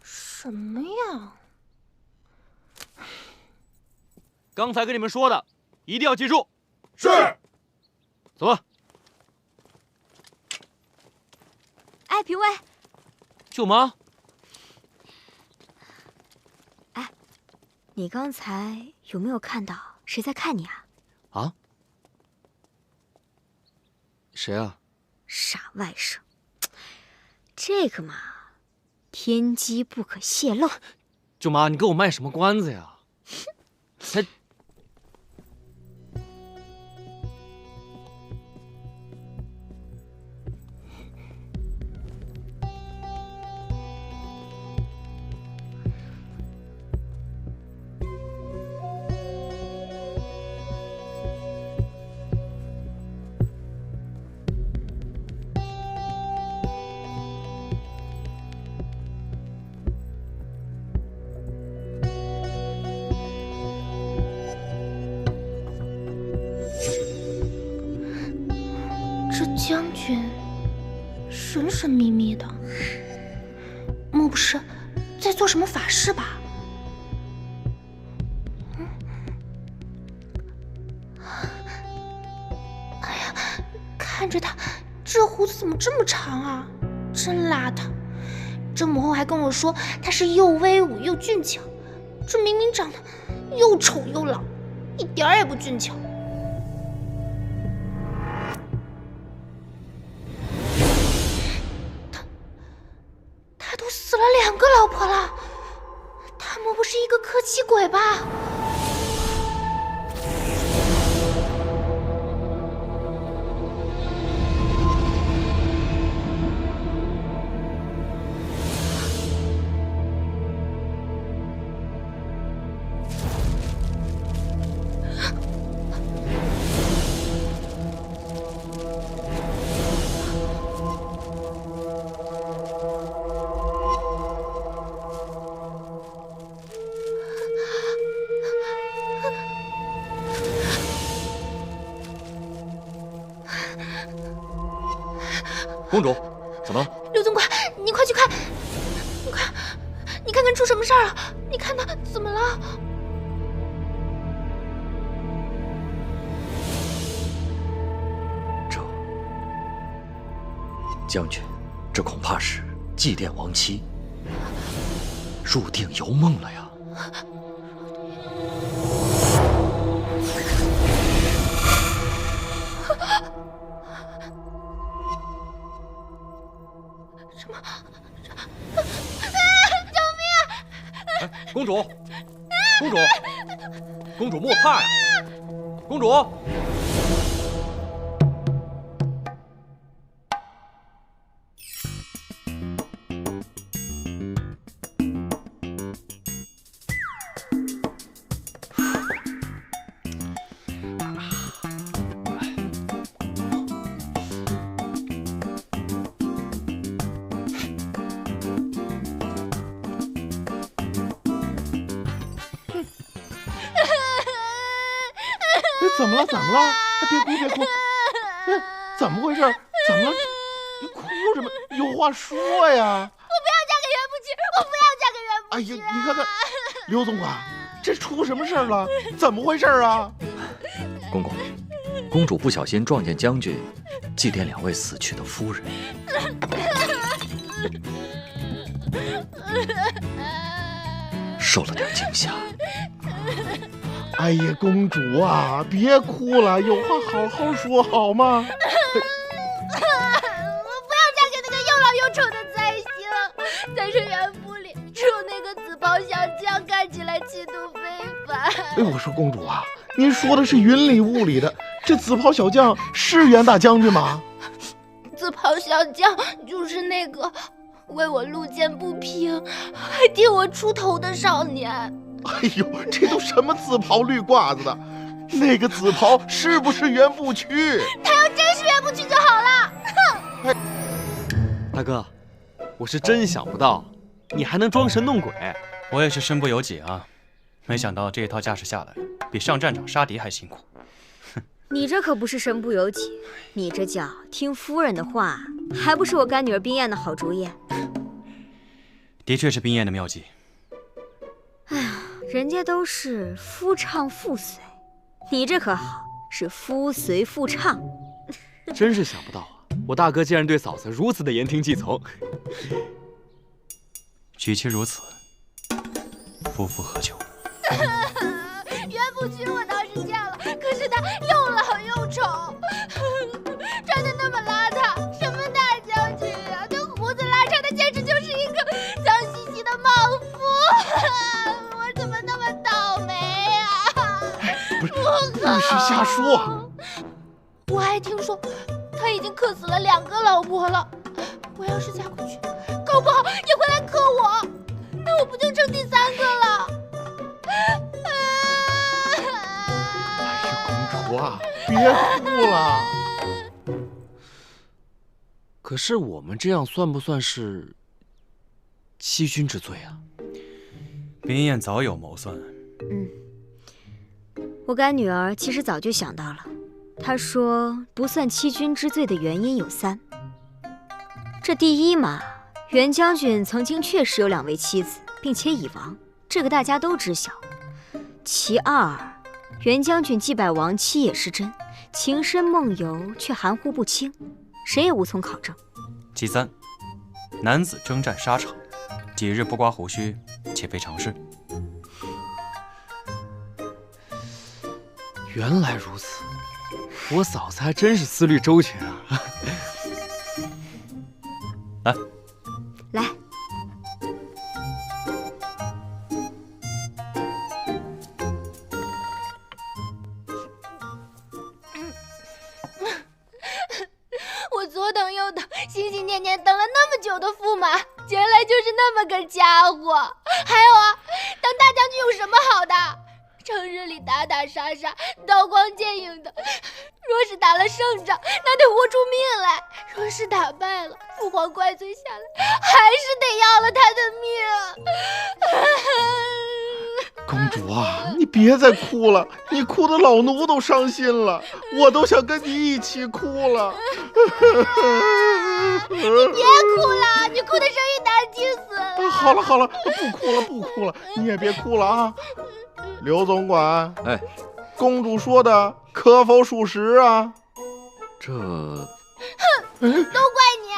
什么呀？刚才跟你们说的，一定要记住。是。走吧。哎，评委。舅妈。哎，你刚才有没有看到谁在看你啊？啊？谁啊？傻外甥，这个嘛，天机不可泄露。舅妈，你给我卖什么关子呀？才。这将军神神秘秘的，莫不是在做什么法事吧？哎呀，看着他，这胡子怎么这么长啊？真邋遢！这母后还跟我说他是又威武又俊俏，这明明长得又丑又老，一点儿也不俊俏。他都死了2个老婆了，他莫不是一个克妻鬼吧？公主，怎么了？刘总管，你快去看！你看看出什么事儿了？你看他怎么了？将军，这恐怕是祭奠亡妻，入定游梦了呀！什么？救命！哎，公主，公主，公主莫怕呀！公主。怎么了？怎么了？别哭，别哭！怎么回事？怎么了？你哭什么？有话说呀！我不要嫁给袁我不要嫁给袁不去。哎呀，你看看，刘总管，这出什么事儿了？怎么回事啊？公公，公主不小心撞见将军祭奠2位死去的夫人，受了点惊吓。哎呀，公主啊，别哭了，有话好好说好吗？我不要嫁给那个又老又丑的灾星，在这园府里，只有那个紫袍小将看起来气度非凡。哎，我说公主啊，您说的是云里雾里的，这紫袍小将是袁大将军吗？紫袍小将就是那个为我路见不平，还替我出头的少年。哎呦，这都什么紫袍绿褂子的？那个紫袍是不是袁不屈？他要真是袁不屈就好了。哼！大哥，我是真想不到，你还能装神弄鬼。我也是身不由己啊，没想到这一套架势下来，比上战场杀敌还辛苦。你这可不是身不由己，你这叫听夫人的话，还不是我干女儿冰燕的好主意。的确是冰燕的妙计。哎呀，人家都是夫唱妇随，你这可好，是夫随妇唱。真是想不到啊，我大哥竟然对嫂子如此的言听计从。举妻如此，夫复何求？袁不屈我倒是嫁了，可是他又老又丑，穿得那么邋遢，什么大将军啊？那胡子拉碴的，简直就是一个脏兮兮的莽夫。我怎么那么倒霉啊？不是，你是瞎说啊！我还听说他已经克死了2个老婆了。我要是嫁过去，搞不好也会来克我，那我不就成第3个了？公主啊，别哭了。可是我们这样算不算是欺君之罪啊？冰燕早有谋算。我干女儿其实早就想到了，她说不算欺君之罪的原因有3。这第一嘛，袁将军曾经确实有2位妻子，并且已亡，这个大家都知晓。其2，袁将军祭拜亡妻也是真，情深梦游却含糊不清，谁也无从考证。其3，男子征战沙场，几日不刮胡须，且非常事。原来如此，我嫂子还真是思虑周全啊。来，来，我左等右等，心心念念等了那么久的驸马，原来就是那么个家伙。还有啊，当大将军有什么好的？成日里打打杀杀，刀光剑影的。若是打了胜仗，那得豁出命来；若是打败了，父皇怪罪下来，还是得要了他的命。公主啊，你别再哭了，你哭的老奴都伤心了，我都想跟你一起哭了。你别哭了，你哭的声音难听死了。好了好了，不哭了不哭了，你也别哭了啊。刘总管，哎，公主说的可否属实啊？这……都怪你！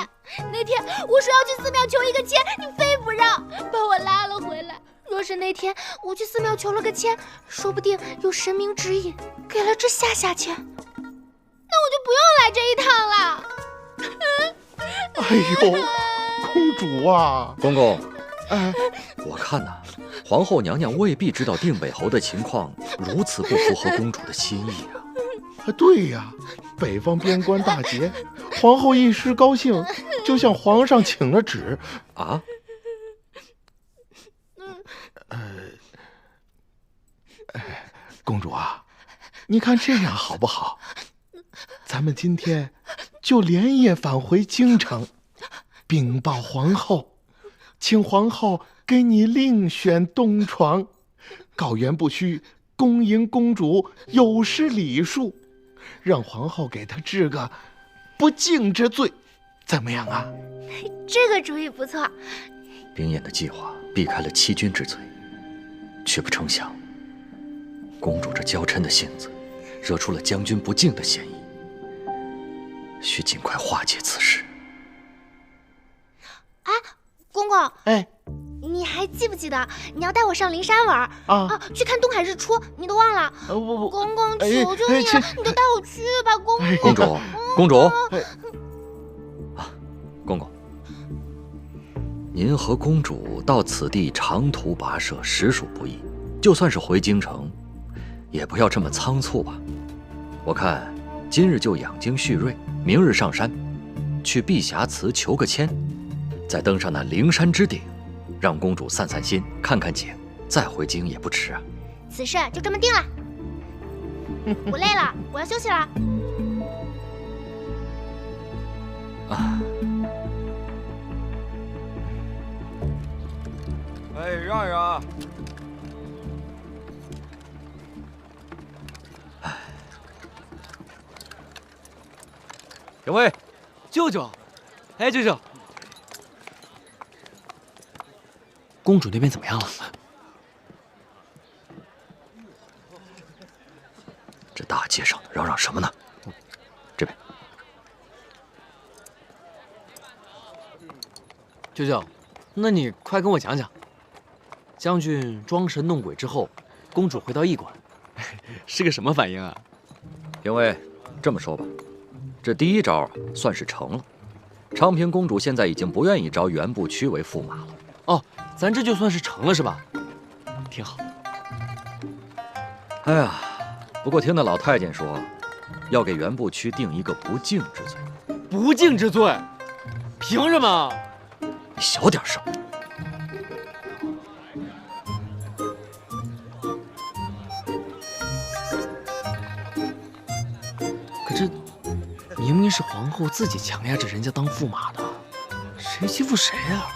那天我说要去寺庙求一个签，你非不让，把我拉了回来。若是那天我去寺庙求了个签，说不定有神明指引，给了这下签，那我就不用来这一趟了。哎呦，公主啊！公公，我看呐，皇后娘娘未必知道定北侯的情况如此不符合公主的心意啊。对呀，北方边关大捷，皇后一时高兴，就向皇上请了旨啊。公主啊，你看这样好不好？咱们今天就连夜返回京城，禀报皇后，请皇后给你另选东床，告袁不屈恭迎公主有失礼数，让皇后给她治个不敬之罪，怎么样啊？这个主意不错，冰燕的计划避开了欺君之罪，却不成想，公主这娇嗔的性子，惹出了将军不敬的嫌疑。需尽快化解此事。哎，公公，哎，你还记不记得你要带我上灵山玩啊？去看东海日出，你都忘了？公公，求求你了，你就带我去吧，公公。公主，公主，公公，您和公主到此地长途跋涉，实属不易。就算是回京城，也不要这么仓促吧。我看今日就养精蓄锐，明日上山，去碧霞祠求个签，再登上那灵山之顶，让公主散散心，看看景，再回京也不迟啊。此事就这么定了。我累了，我要休息了。啊。哎，让一让。评委，舅舅，哎，舅舅，公主那边怎么样了？这大街上的嚷嚷什么呢？这边，舅舅，那你快跟我讲讲，将军装神弄鬼之后，公主回到驿馆，是个什么反应啊？评委，这么说吧。这第一招算是成了，昌平公主现在已经不愿意招袁不屈为驸马了。哦，咱这就算是成了是吧？挺好。哎呀，不过听那老太监说，要给袁不屈定一个不敬之罪。不敬之罪？凭什么？你小点声。可这明明是皇后自己强压着人家当驸马的，谁欺负谁啊？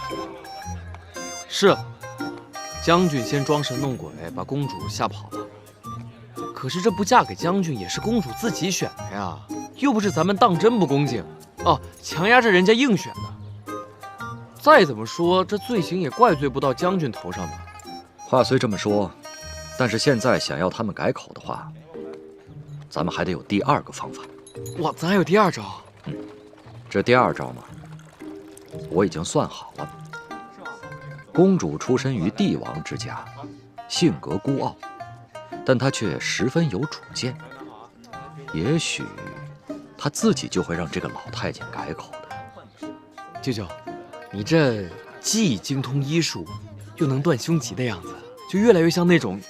是，将军先装神弄鬼，把公主吓跑了。可是这不嫁给将军也是公主自己选的呀，又不是咱们当真不恭敬，哦，强压着人家硬选的。再怎么说，这罪行也怪罪不到将军头上吧？话虽这么说，但是现在想要他们改口的话，咱们还得有第二个方法。哇，咱还有第二招？这第二招嘛，我已经算好了。公主出身于帝王之家，性格孤傲，但她却十分有主见。也许她自己就会让这个老太监改口的。舅舅，你这既精通医术，又能断凶吉的样子，就越来越像那种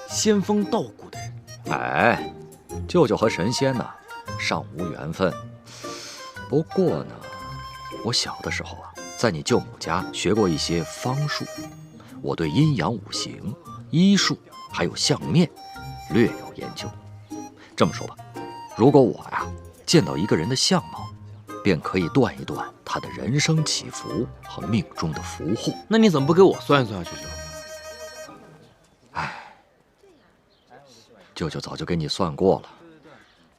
仙风道骨的人。哎，舅舅和神仙呢，尚无缘分。不过呢，我小的时候啊，在你舅母家学过一些方术，我对阴阳五行、医术还有相面略有研究。这么说吧，如果我呀见到一个人的相貌，便可以断一断他的人生起伏和命中的福祸。那你怎么不给我算一算啊，舅舅？舅舅早就给你算过了，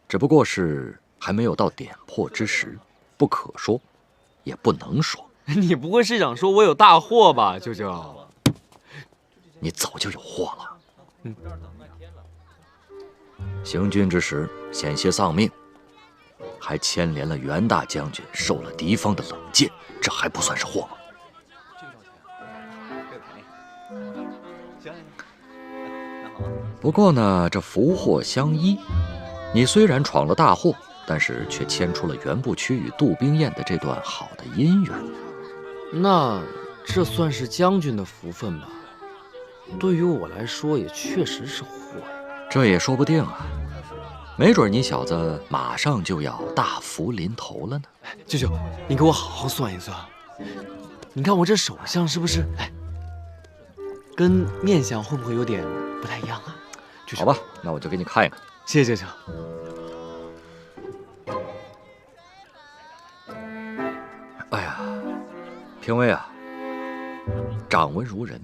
只不过是还没有到点破之时，不可说，也不能说。你不会是想说我有大祸吧，舅舅？你早就有祸了。行军之时险些丧命，还牵连了袁大将军受了敌方的冷箭，这还不算是祸吗？不过呢，这福祸相依，你虽然闯了大祸，但是却牵出了袁不屈与杜冰雁的这段好的姻缘。那这算是将军的福分吧？对于我来说，也确实是祸呀。这也说不定啊，没准你小子马上就要大福临头了呢。舅舅，你给我好好算一算，你看我这手相是不是？哎，跟面相会不会有点不太一样啊？好吧，那我就给你看一看。谢谢舅舅。哎呀，评委啊，掌纹如人，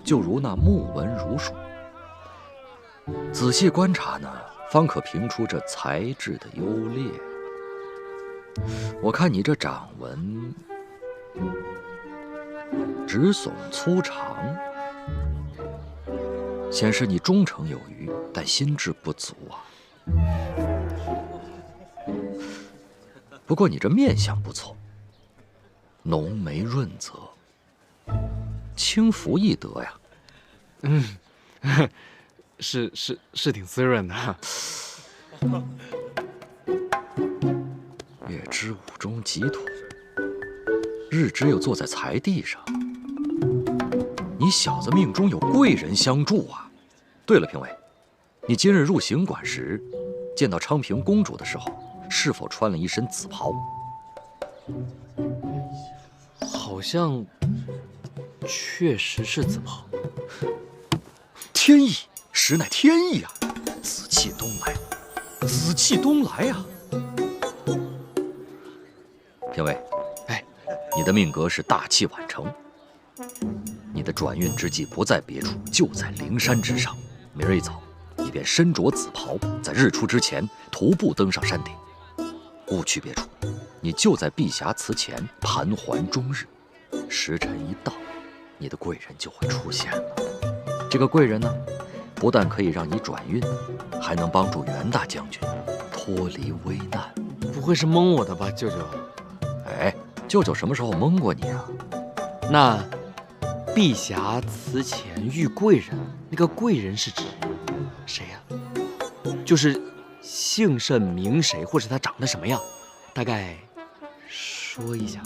就如那木纹如鼠。仔细观察呢，方可评出这才智的优劣。我看你这掌纹，直耸粗长，显示你忠诚有余，但心智不足啊。不过你这面相不错，浓眉润泽，轻浮易得呀。是挺滋润的。月之舞中极土，日之又坐在财地上。你小子命中有贵人相助啊！对了，评委，你今日入行馆时，见到昌平公主的时候，是否穿了一身紫袍？好像确实是紫袍。天意，实乃天意啊！紫气东来，紫气东来呀！评委，你的命格是大器晚成，你的转运之际不在别处，就在灵山之上。明儿一早，你便身着紫袍，在日出之前徒步登上山顶，勿去别处，你就在碧霞祠前盘桓终日。时辰一到，你的贵人就会出现了。这个贵人呢，不但可以让你转运，还能帮助袁大将军脱离危难。不会是蒙我的吧，舅舅？哎，舅舅什么时候蒙过你啊？那碧霞祠前遇贵人，那个贵人是指谁呀？就是姓甚名谁，或者他长得什么样，大概说一下。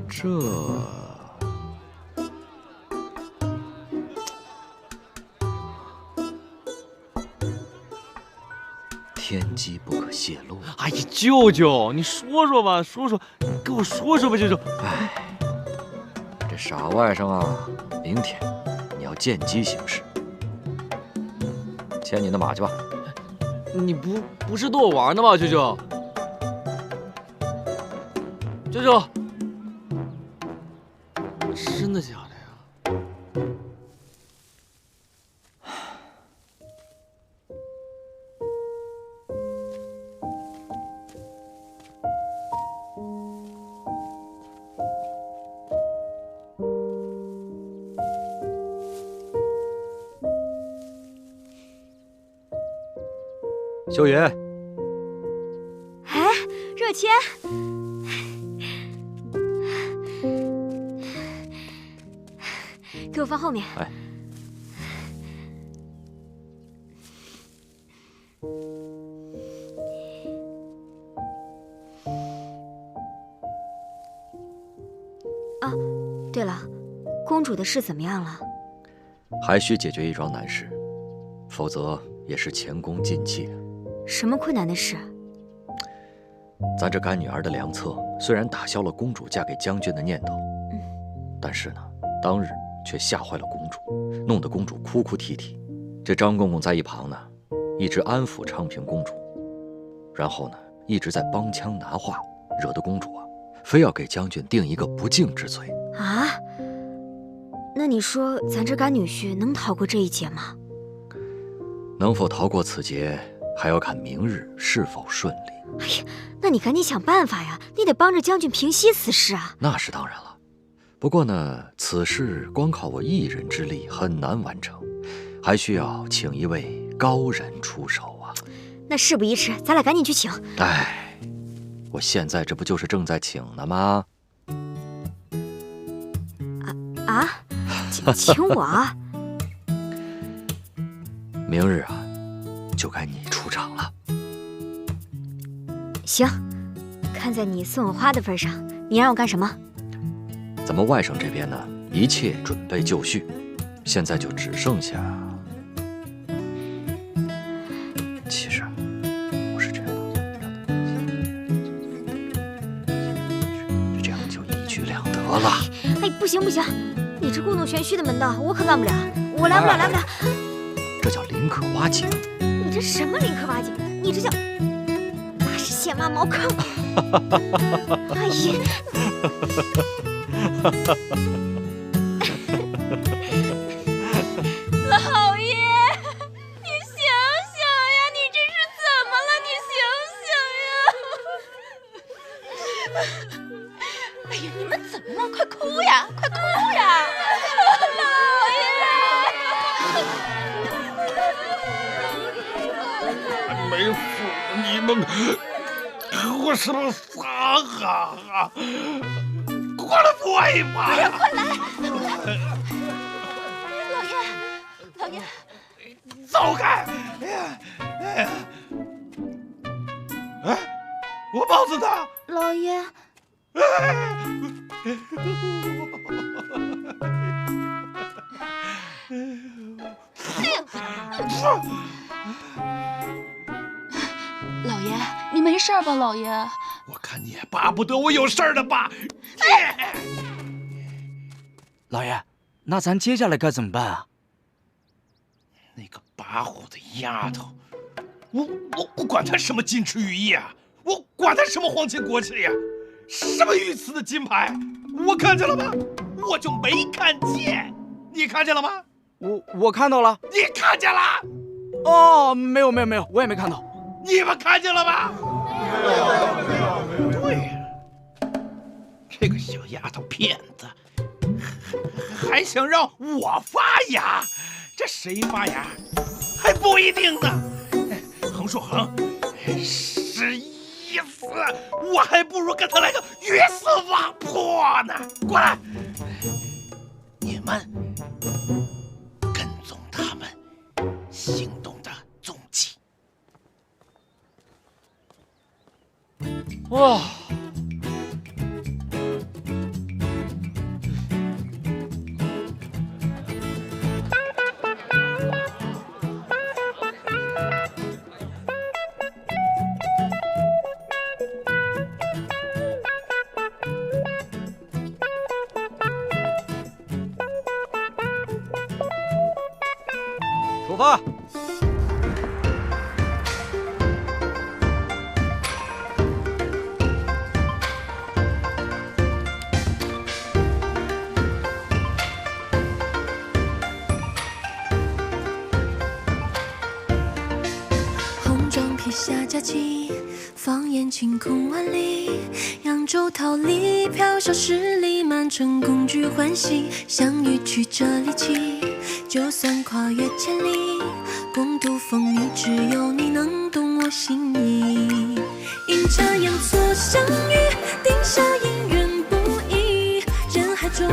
这天机不可泄露。哎呀，舅舅，你说说吧，说说，跟我说说吧，舅舅。哎，这傻外甥啊，明天你要见机行事，牵你的马去吧。你不是逗我玩呢吧，舅舅？舅舅，真的假的呀？秀云，哎，热谦，给我放后面。哎，啊，对了，公主的事怎么样了？还需解决一桩难事，否则也是前功尽弃。什么困难的事？咱这干女儿的良策虽然打消了公主嫁给将军的念头，但是呢，当日却吓坏了公主，弄得公主哭哭啼啼。这张公公在一旁呢，一直安抚昌平公主，然后呢，一直在帮腔拿话，惹得公主啊，非要给将军定一个不敬之罪。啊？那你说咱这干女婿能逃过这一劫吗？能否逃过此劫，还要看明日是否顺利。哎呀，那你赶紧想办法呀！你得帮着将军平息此事啊！那是当然了，不过呢，此事光靠我一人之力很难完成，还需要请一位高人出手啊。那事不宜迟，咱俩赶紧去请。哎，我现在这不就是正在请呢吗？啊？请我啊？明日啊，就该你出场了。行，看在你送我花的份上，你让我干什么？咱们外甥这边呢，一切准备就绪，现在就只剩下……其实我是这样的，这样就一举两得了。哎，不行不行，你这故弄玄虚的门道，我可干不了，我来不了，来不了。这叫临渴挖井。你这什么临渴挖井？你这叫……那是陷挖茅坑。哎呀！老爷，你醒醒呀！你这是怎么了？你醒醒呀！哎呀，你们怎么了？快哭呀，快哭呀！还没死你们，我是个傻啊！过来扶我一把呀！快来！老爷，老爷，走开！哎，我包子呢？老爷。老爷，你没事吧，老爷？我看你也巴不得我有事儿了吧？老爷，那咱接下来该怎么办啊？那个跋扈的丫头，我管她什么金池玉液啊，我管她什么皇亲国戚呀，什么御赐的金牌，我看见了吗？我就没看见，你看见了吗？我看到了。你看见了？哦，没有，我也没看到。你们看见了吗？对呀，这个小丫头片子，还想让我发芽，这谁发芽还不一定呢。横说横，是意思，我还不如跟他来个鱼死网破呢。过来，你们跟踪他们行动的踪迹。哇！出发！红妆披下佳期，放眼晴空万里。扬州桃李，飘小十里，满城共聚欢喜。相遇曲折离奇，就算跨越千里，共度风雨，只有你能懂我心意。阴差阳错相遇，定下姻缘不易。人海中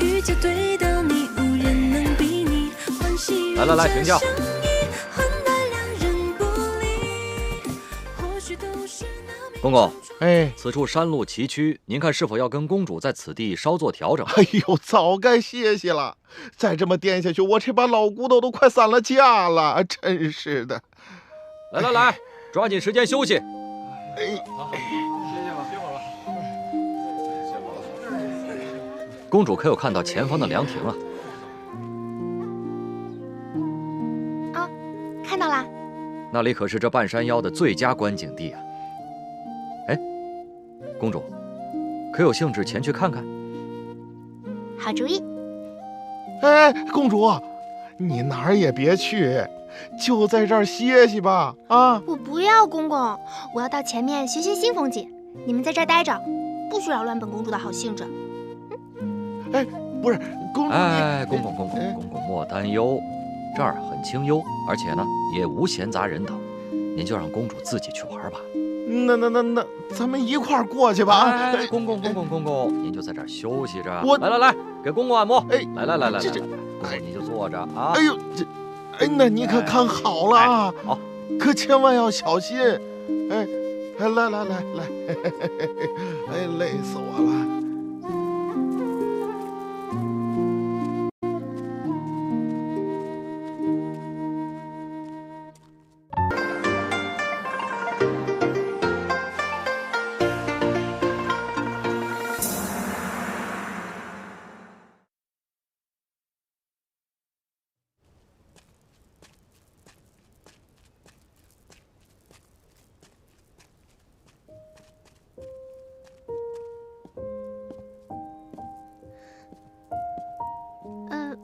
遇见对到你，无人能比拟。欢喜来，停轿。公公，此处山路崎岖，您看是否要跟公主在此地稍作调整？哎呦，早该歇歇了，再这么颠下去，我这把老骨头都快散了架了，真是的。来，抓紧时间休息。公主可有看到前方的凉亭啊？啊，看到了。那里可是这半山腰的最佳观景地啊！哎，公主，可有兴致前去看看？好主意。哎，公主，你哪儿也别去，就在这儿歇息吧。啊！我不要，公公，我要到前面学学新风景。你们在这儿待着，不许扰乱本公主的好兴致。哎，不是，公主。哎，公公莫担忧，这儿很清幽，而且呢也无闲杂人等，您就让公主自己去玩吧。那，咱们一块儿过去吧。哎，公公，您就在这儿休息着。来，给公公按摩。哎，来，公公你就坐着啊。哎呦，那你可看好了啊，好，可千万要小心。哎，来，哎，累死我了。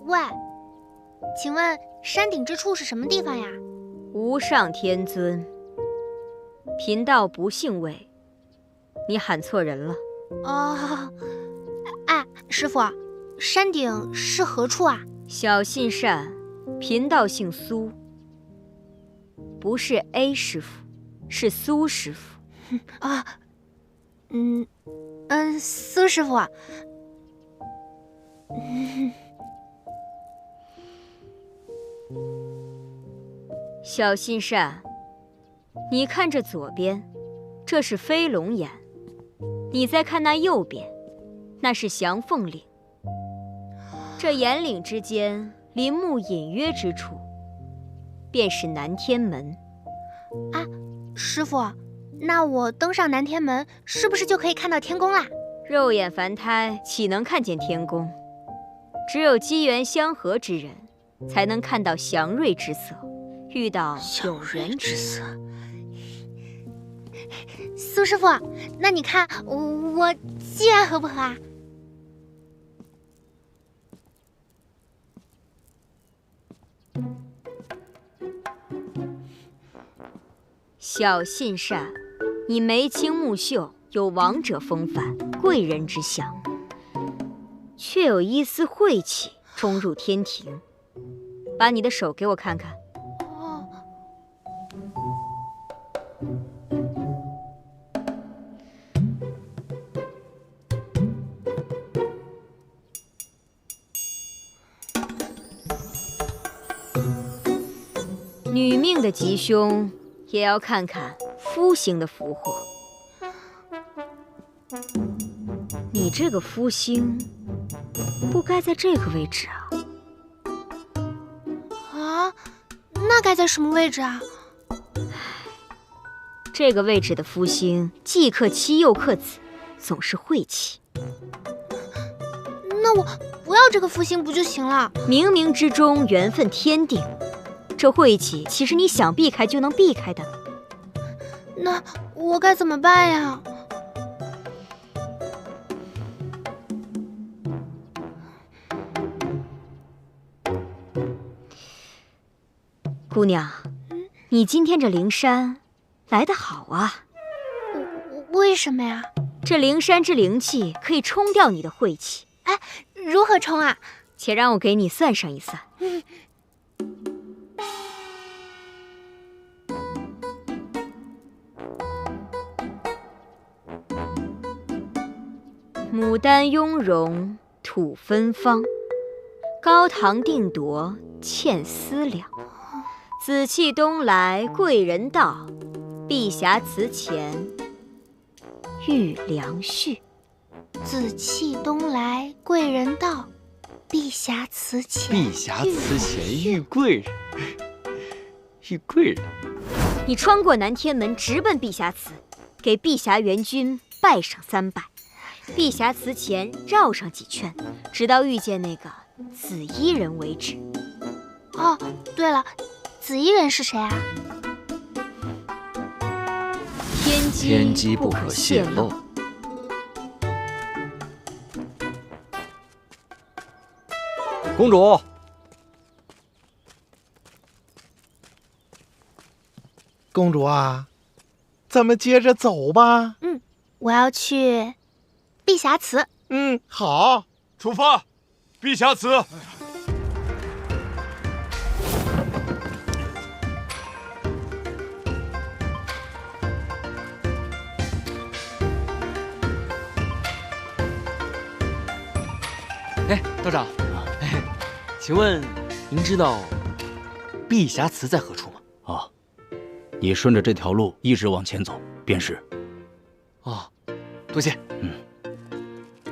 喂，请问山顶之处是什么地方呀？无上天尊，贫道不姓魏，你喊错人了。哦，哎，师傅，山顶是何处啊？小信善，贫道姓苏，不是 A 师傅，是苏师傅。啊，苏师傅。小信善，你看这左边，这是飞龙岩；你再看那右边，那是祥凤岭。这岩岭之间林木隐约之处，便是南天门。啊，师傅，那我登上南天门，是不是就可以看到天宫啦？肉眼凡胎岂能看见天宫？只有机缘相合之人，才能看到祥瑞之色，遇到有缘之色。苏师傅，那你看我机缘合不合啊？小信善，你眉清目秀，有王者风范，贵人之相，却有一丝晦气冲入天庭。把你的手给我看看。哦，女命的吉凶，也要看看夫星的福祸。你这个夫星，不该在这个位置啊。啊，那该在什么位置啊？这个位置的夫星，既克妻又克子，总是晦气。那我不要这个夫星不就行了？冥冥之中缘分天定，这晦气岂是你想避开就能避开的？那我该怎么办呀？姑娘，你今天这灵山来得好啊！为什么呀？这灵山之灵气可以冲掉你的晦气。哎，如何冲啊？且让我给你算上一算。牡丹雍容土芬芳，高堂定夺欠思量。紫气东来贵人到，碧霞祠前遇良婿。紫气东来贵人到，碧霞祠前。碧霞祠前遇贵人，遇贵人。你穿过南天门，直奔碧霞祠，给碧霞元君拜上3拜。碧霞祠前绕上几圈，直到遇见那个紫衣人为止。哦，对了，紫衣人是谁啊？天机不可泄露。公主，公主啊，咱们接着走吧。我要去碧霞祠。好，出发，碧霞祠。哎，道长，请问您知道碧霞祠在何处吗？哦，你顺着这条路一直往前走，便是。哦，多谢。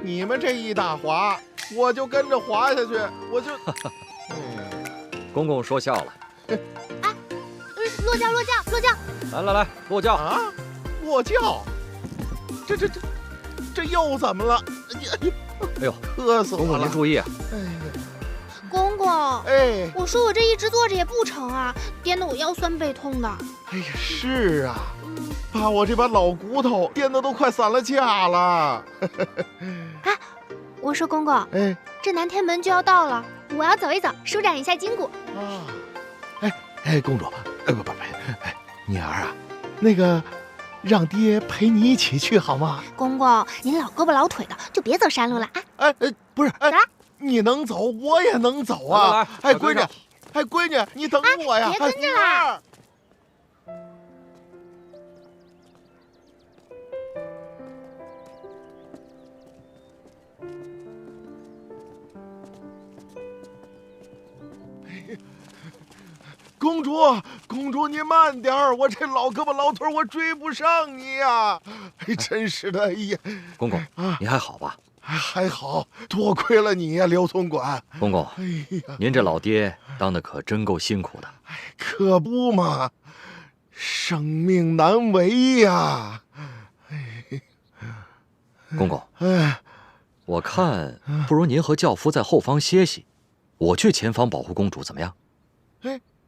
你们这一打滑，我就跟着滑下去，我就。公公说笑了。哎，落轿！来，落轿啊！落轿，这又怎么了？哎呦，磕死我了！公公您注意啊！公公，哎，我说我这一直坐着也不成啊，颠得我腰酸背痛的。哎呀，是啊，把我这把老骨头颠得都快散了架了。哎，我说公公，哎，这南天门就要到了，我要走一走，舒展一下筋骨。啊，哎，公主，不，你儿啊，那个让爹陪你一起去好吗？公公，您老胳膊老腿的，就别走山路了啊！不是，你能走，我也能走啊！哎，闺女，哎，闺女，你等我呀！别跟着啦！公主，公主，你慢点儿，我这老胳膊老腿，我追不上你呀！哎，真是的，哎呀，公公，你还好吧？还好，多亏了你呀，刘总管。公公，哎呀，您这老爹当的可真够辛苦的。可不嘛，生命难违呀。公公，我看不如您和轿夫在后方歇息，我去前方保护公主，怎么样？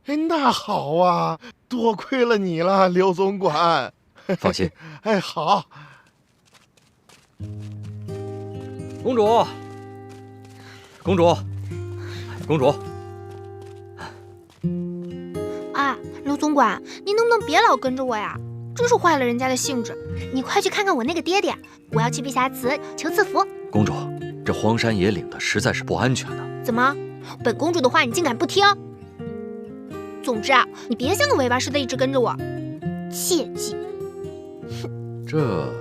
哎，那好啊，多亏了你了，刘总管。放心。哎，好。公主，公主，公主。啊，刘总管，您能不能别老跟着我呀？真是坏了人家的兴致。你快去看看我那个爹爹，我要去碧霞祠求赐福。公主，这荒山野岭的实在是不安全的。怎么，本公主的话你竟敢不听？总之啊，你别像个尾巴似的一直跟着我，切记。这。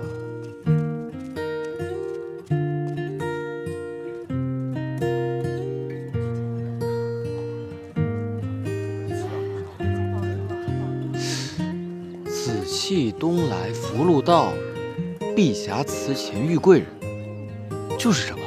紫气东来福禄到，碧霞祠前遇贵人，就是这个。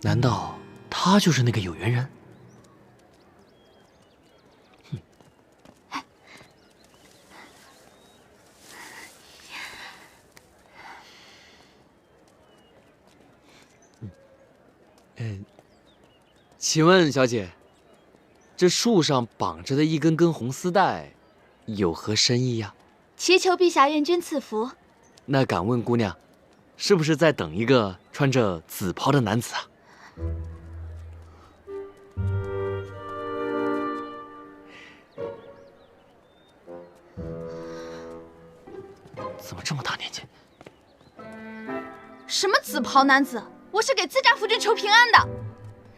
难道他就是那个有缘人？请问小姐，这树上绑着的一根根红丝带，有何深意呀？祈求陛下愿君赐福。那敢问姑娘，是不是在等一个穿着紫袍的男子啊？怎么这么大年纪？什么紫袍男子？我是给自家夫君求平安的。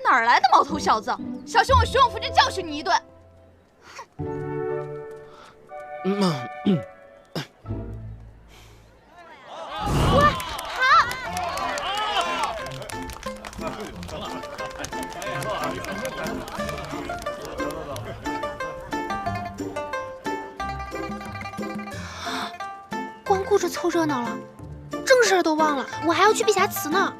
哪儿来的毛头小子？小心我徐永夫君教训你一顿！哇，好！光顾着凑热闹了，正事儿都忘了，我还要去碧霞祠呢。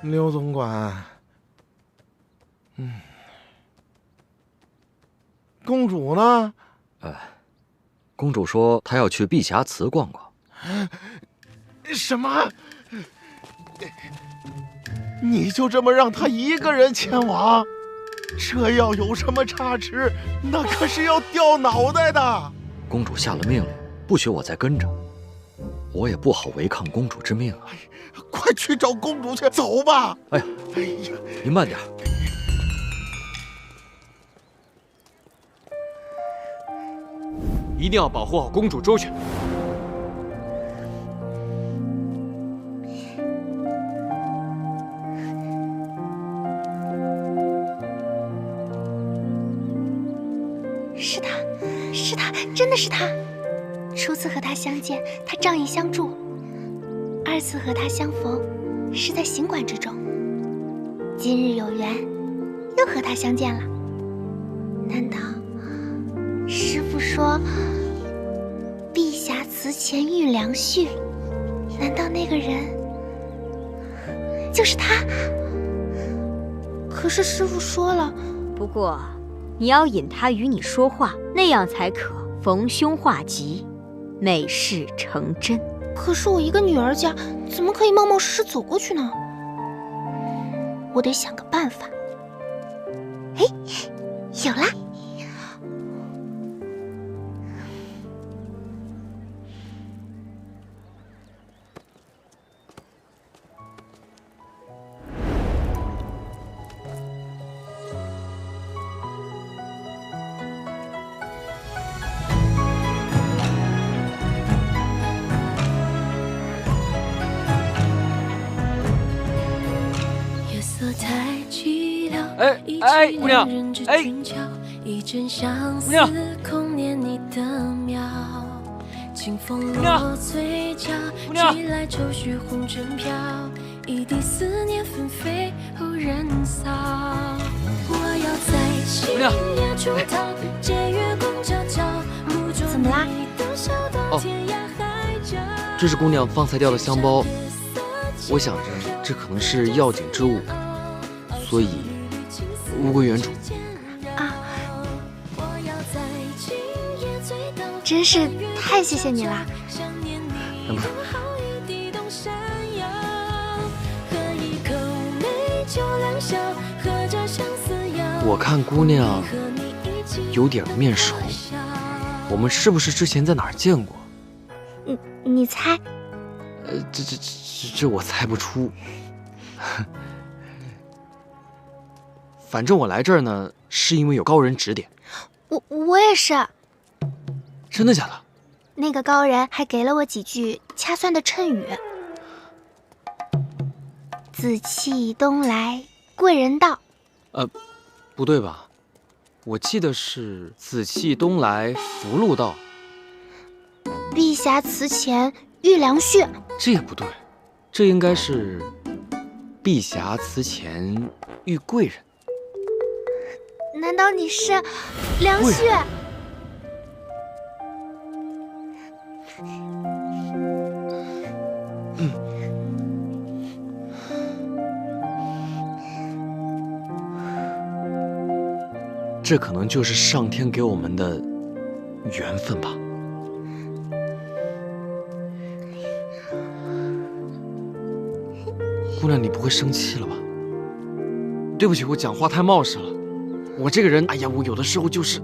刘总管，公主呢？公主说她要去碧霞祠逛逛。什么？你就这么让她一个人前往？这要有什么差池，那可是要掉脑袋的。公主下了命令，不许我再跟着，我也不好违抗公主之命啊。快去找公主去，走吧！哎呀，您慢点。一定要保护好公主周全。是他，是他，真的是是他。初次和他相见，他仗义相助；二次和他相逢，是在行馆之中。今日有缘，又和他相见了。难道师父说碧霞祠前遇良婿？难道那个人就是他？可是师父说了，不过你要引他与你说话，那样才可逢凶化吉，美事成真。可是我一个女儿家，怎么可以冒冒失失走过去呢？我得想个办法。哎，有啦！哎，姑娘，哎，姑娘，空念你的妙，清风落嘴角，吹来愁绪红尘飘，一地思念纷飞后人扫。我要在星夜出逃，借月光悄悄，目中怎么啦？哦，这是姑娘方才掉的香包，我想着这可能是要紧之物，所以物归原主。啊，真是太谢谢你了。不是，我看姑娘有点面熟，我们是不是之前在哪儿见过？你猜？这我猜不出。反正我来这儿呢，是因为有高人指点。我也是。真的假的？那个高人还给了我几句掐算的谶语：紫气东来，贵人到。不对吧？我记得是紫气东来，福禄到。碧霞祠前遇良婿。这也不对，这应该是碧霞祠前遇贵人。难道你是良婿？这可能就是上天给我们的缘分吧。姑娘，你不会生气了吧？对不起，我讲话太冒失了。我这个人，哎呀，我有的时候就是……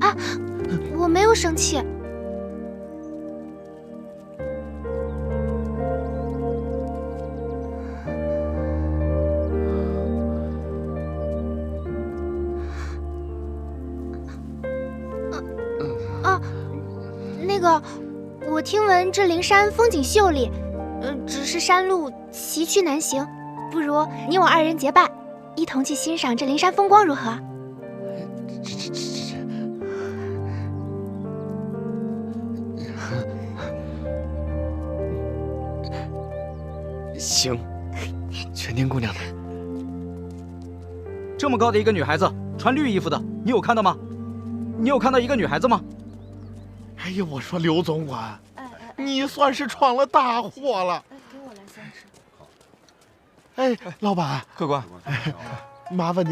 啊，我没有生气。那个，我听闻这灵山风景秀丽，只是山路崎岖难行，不如你我二人结伴，一同去欣赏这灵山风光，如何？行，全听姑娘的。这么高的一个女孩子，穿绿衣服的，你有看到吗？你有看到一个女孩子吗？哎呀，我说刘总管，你算是闯了大祸了。给我来3支。哎，老板，客官，麻烦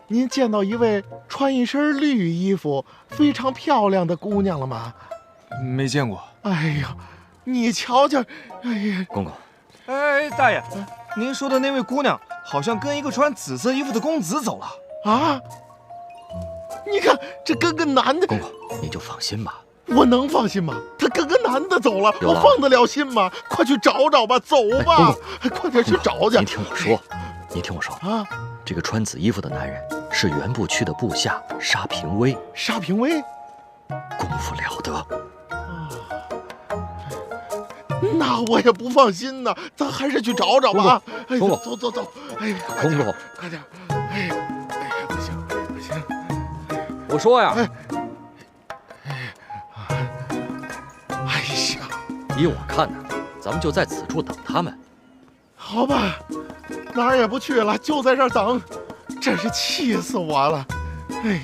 您见到一位穿一身绿衣服、非常漂亮的姑娘了吗？没见过。哎呀，你瞧瞧，哎呀，公公。哎，大爷，您说的那位姑娘好像跟一个穿紫色衣服的公子走了啊！你看，这跟个男的。公公，你就放心吧。我能放心吗？他跟个男的走了，我放得了心吗？快去找找吧，走吧，快点去找去。你听我说，你听我说啊，这个穿紫衣服的男人是原部区的部下沙平威。沙平威，功夫了得。那我也不放心呢，咱还是去找找吧。公公，走，哎，公公，快点，哎，不行，我说呀，依我看呢，咱们就在此处等他们。好吧，哪儿也不去了，就在这儿等，真是气死我了！哎，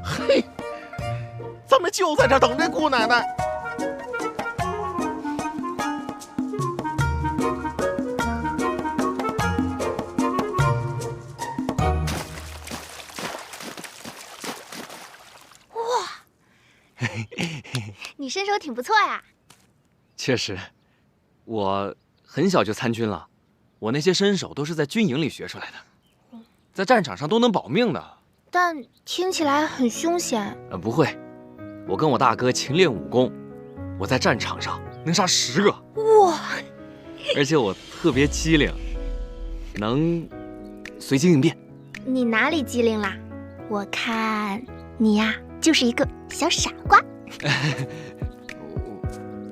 嘿，咱们就在这儿等这姑奶奶。你身手挺不错呀。确实，我很小就参军了，我那些身手都是在军营里学出来的，在战场上都能保命的。但听起来很凶险。不会，我跟我大哥勤练武功，我在战场上能杀10个。哇！而且我特别机灵，能随机应变。你哪里机灵啦？我看你呀，就是一个小傻瓜。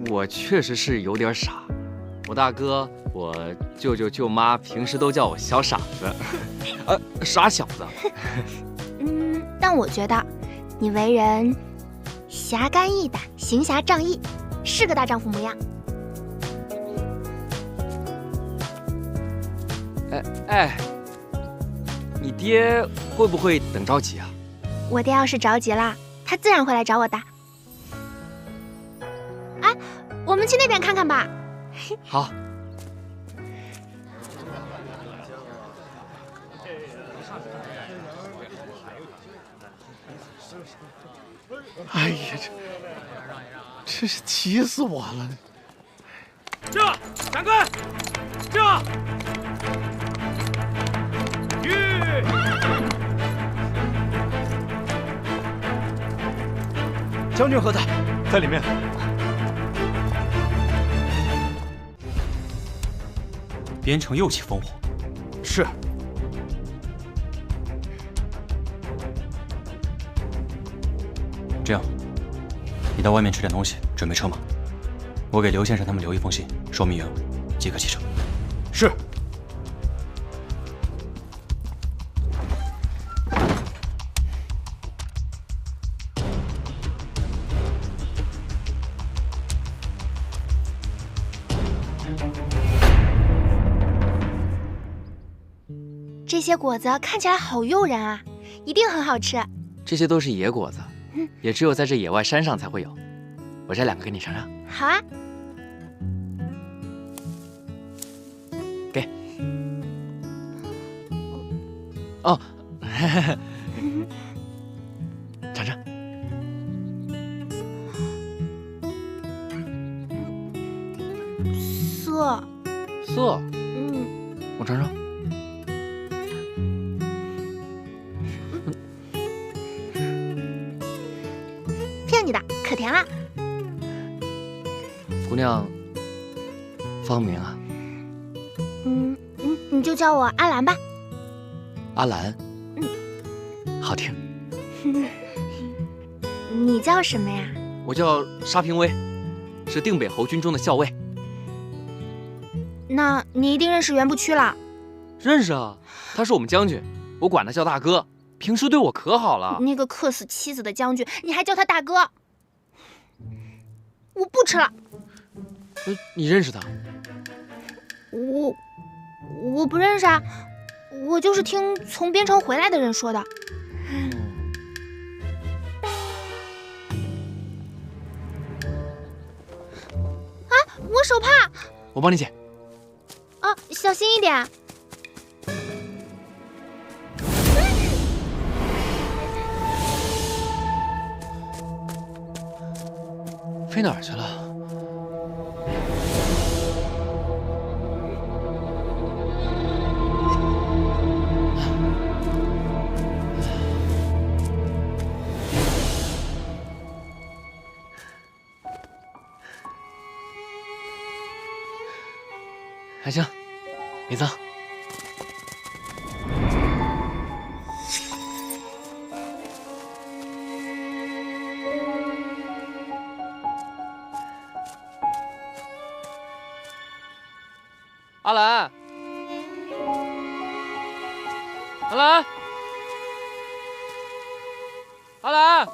我确实是有点傻，我大哥、我舅舅、舅妈平时都叫我小傻子，傻小子。但我觉得你为人侠肝义胆、行侠仗义，是个大丈夫模样。哎，你爹会不会等着急啊？我爹要是着急了，他自然会来找我的。哎，我们去那边看看吧。好。哎呀，这是气死我了！这，长官，这，吁！将军何在？在里面。边城又起烽火。是。这样，你到外面吃点东西，准备车马。我给刘先生他们留一封信，说明原委，即刻启程。是。这些果子看起来好诱人啊，一定很好吃。这些都是野果子，也只有在这野外山上才会有。我摘2个给你尝尝。好啊。给。哦，尝尝。涩。涩。我尝尝。骗你的，可甜了。姑娘，芳名啊？你就叫我阿兰吧。阿兰。好听。你叫什么呀？我叫沙平威，是定北侯军中的校尉。那你一定认识袁不屈了。认识啊，他是我们将军，我管他叫大哥，平时对我可好了。那个克死妻子的将军，你还叫他大哥？我不吃了。你认识他？我不认识啊，我就是听从边城回来的人说的。啊，我手帕。我帮你捡。哦，小心一点。飞哪儿去了？还行，没脏。阿兰，阿兰，阿兰，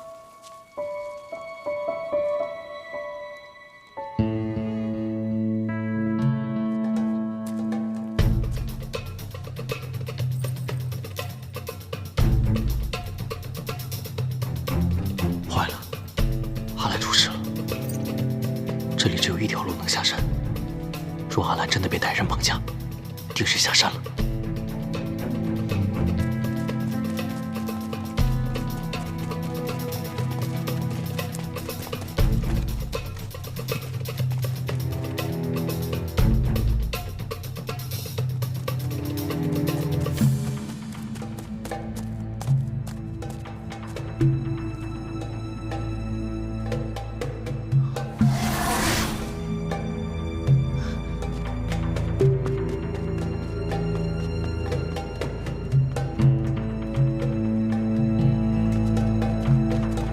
阿兰出事了，这里只有一条路能下山。若阿兰真的被歹人绑架，定是下山了。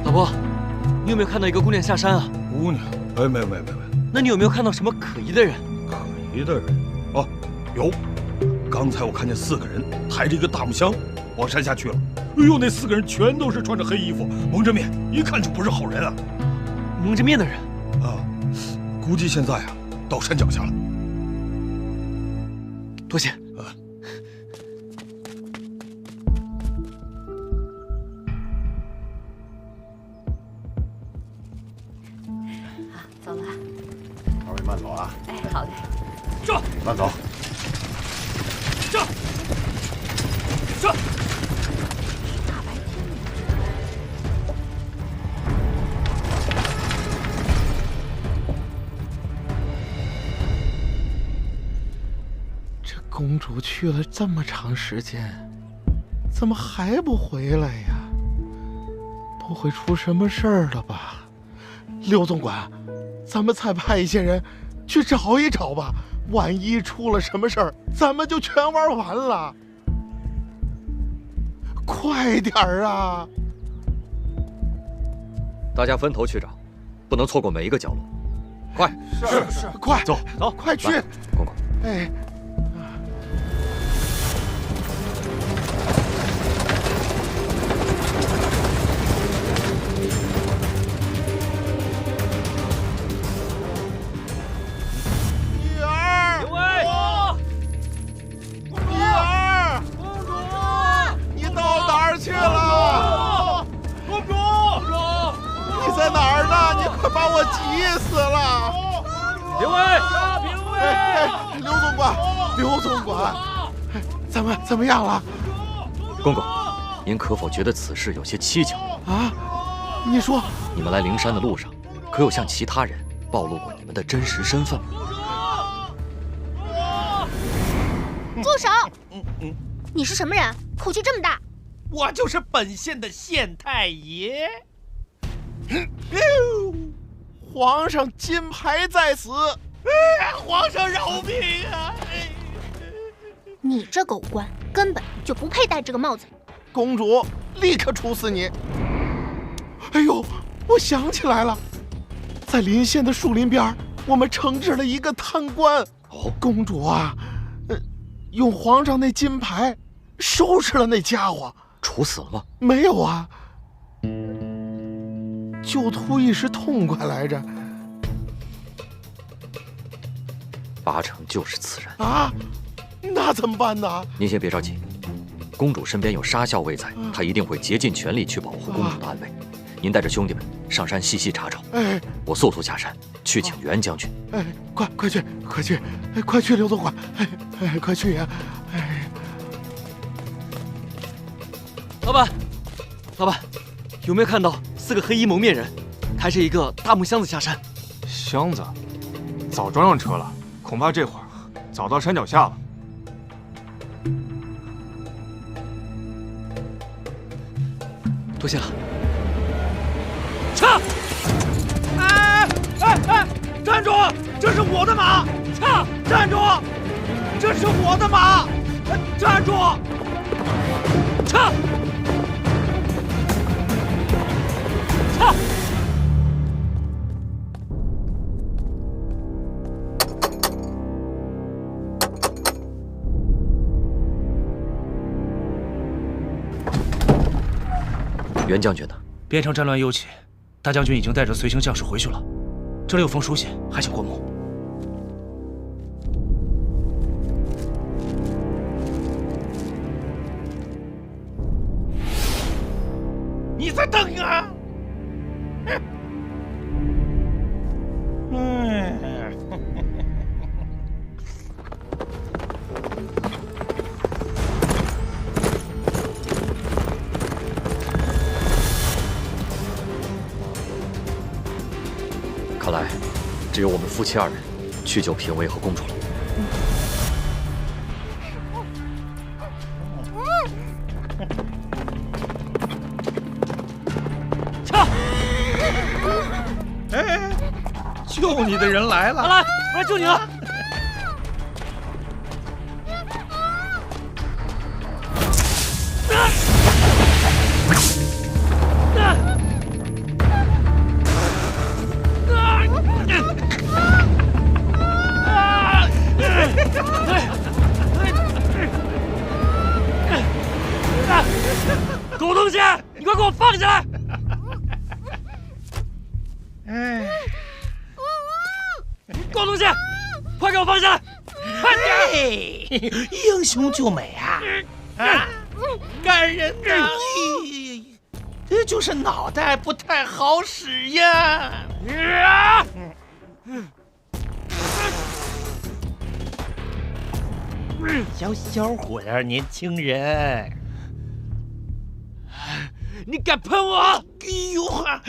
老伯，你有没有看到一个姑娘下山啊？姑娘？没。那你有没有看到什么可疑的人？可疑的人？哦，有。刚才我看见4个人抬着一个大木箱往山下去了。哎呦，那4个人全都是穿着黑衣服，蒙着面，一看就不是好人啊！蒙着面的人啊，估计现在啊到山脚下了。多谢。走了。二位慢走啊！哎，好嘞。这，慢走。这，这。这公主去了这么长时间，怎么还不回来呀？不会出什么事儿了吧？刘总管，咱们再派一些人去找一找吧，万一出了什么事儿，咱们就全玩完了。快点儿啊！大家分头去找，不能错过每一个角落。快！是，快走，快去！公公，哎。把我急死了！评委，刘总管，刘总管，怎么样了？公公，您可否觉得此事有些蹊跷啊？你说，你们来灵山的路上，可有向其他人暴露过你们的真实身份吗？住手！你是什么人？口气这么大！我就是本县的县太爷。皇上金牌在此，皇上饶命啊！你这个武官根本就不配戴这个帽子。公主，立刻处死你！哎呦，我想起来了，在临县的树林边，我们惩治了一个贪官。哦，公主啊，用皇上那金牌收拾了那家伙。处死了吗？没有啊。就图一时痛快来着，八成就是此人啊！那怎么办呢？您先别着急，公主身边有杀校卫在，她一定会竭尽全力去保护公主的安危。您带着兄弟们上山细细查找，我速速下山去请袁将军。快去，刘总管，快去呀！老板，有没有看到4个黑衣蒙面人抬着一个大木箱子下山？箱子早装上车了，恐怕这会儿早到山脚下了。多谢了。撤！站住！这是我的马！撤！站住！这是我的马！站住！撤！袁将军呢？边城战乱又起，大将军已经带着随行将士回去了。这里有封书信，还请过目。你在等啊！看来只有我们夫妻二人去救评委和公主了。撤！哎，救你的人来了！来，我来救你了！狗东西，你快给我放下来！哎，狗东西，快给我放下来！快点！英雄救美啊！啊，感人呐！就是脑袋不太好使呀！小伙儿，年轻人，你敢喷我？哎呦哈！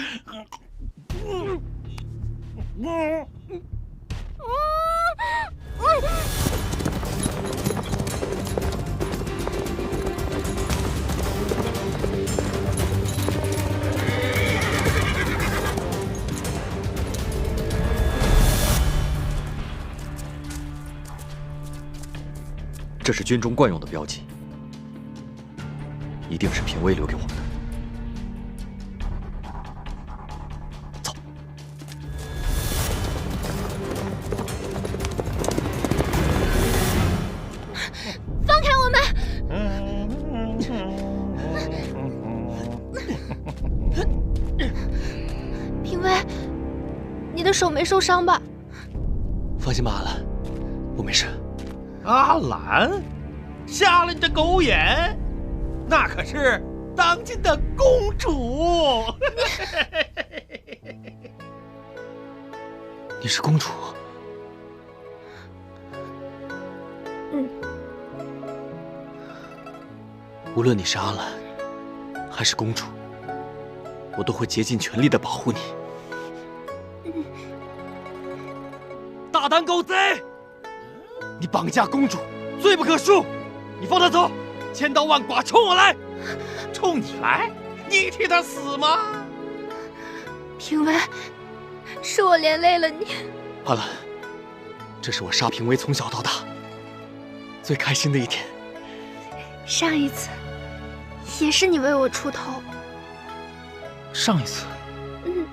这是军中惯用的标记，一定是评委留给我们的。走。放开我们！评委，你的手没受伤吧？放心吧，阿兰，我没事。阿兰，瞎了你的狗眼！那可是当今的公主。你是公主？嗯。无论你是阿兰，还是公主，我都会竭尽全力的保护你。大胆狗贼！你绑架公主，罪不可恕！你放她走，千刀万剐冲我来！冲你来？你替她死吗？评委，是我连累了你。阿兰，这是我杀评委从小到大最开心的一天。上一次也是你为我出头。上一次？嗯。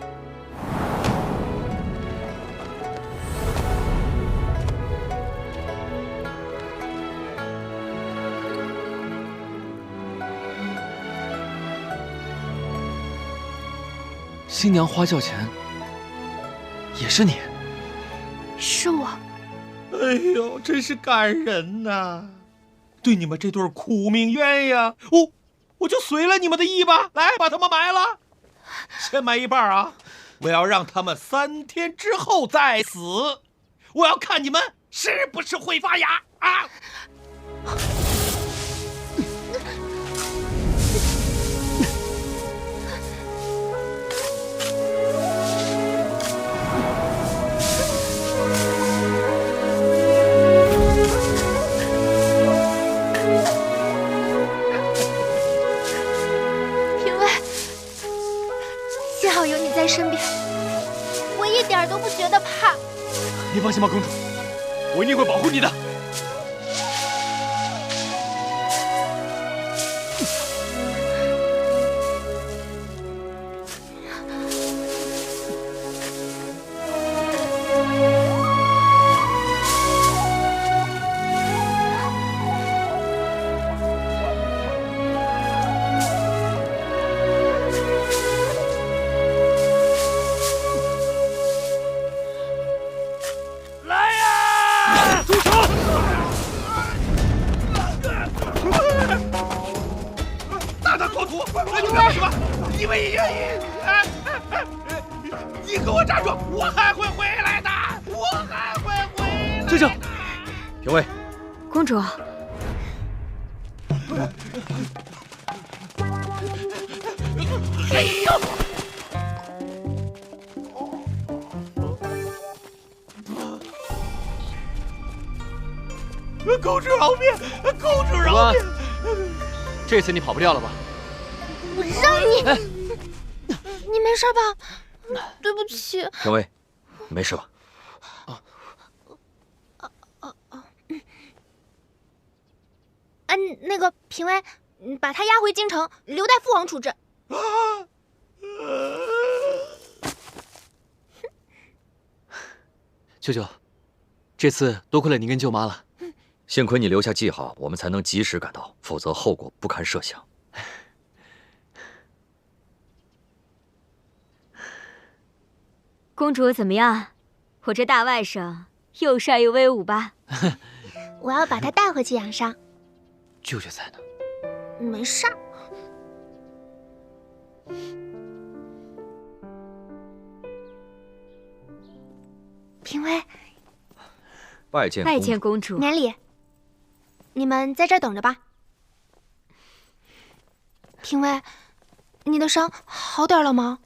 新娘花轿前也是你？是我。哎呦，真是感人呐！对你们这对苦命鸳鸯，我就随了你们的意吧。来，把他们埋了，先埋一半啊！我要让他们3天之后再死，我要看你们是不是会发芽啊！在身边，我一点都不觉得怕。你放心吧，公主，我一定会保护你的。你给我站住！我还会回来的，我还会回来。队长，评委，公主。哎呦！公主饶命！公主饶命！这次你跑不掉了吧？我让你，你没事吧？对不起。评委，没事吧？那个评委，把他押回京城，留待父王处置。舅舅，这次多亏了您跟舅妈了。幸亏你留下记号，我们才能及时赶到，否则后果不堪设想。公主怎么样？我这大外甥又帅又威武吧？我要把他带回去养伤。舅舅在呢。没事儿。评委，拜见公主。免礼。你们在这儿等着吧。评委，你的伤好点了吗？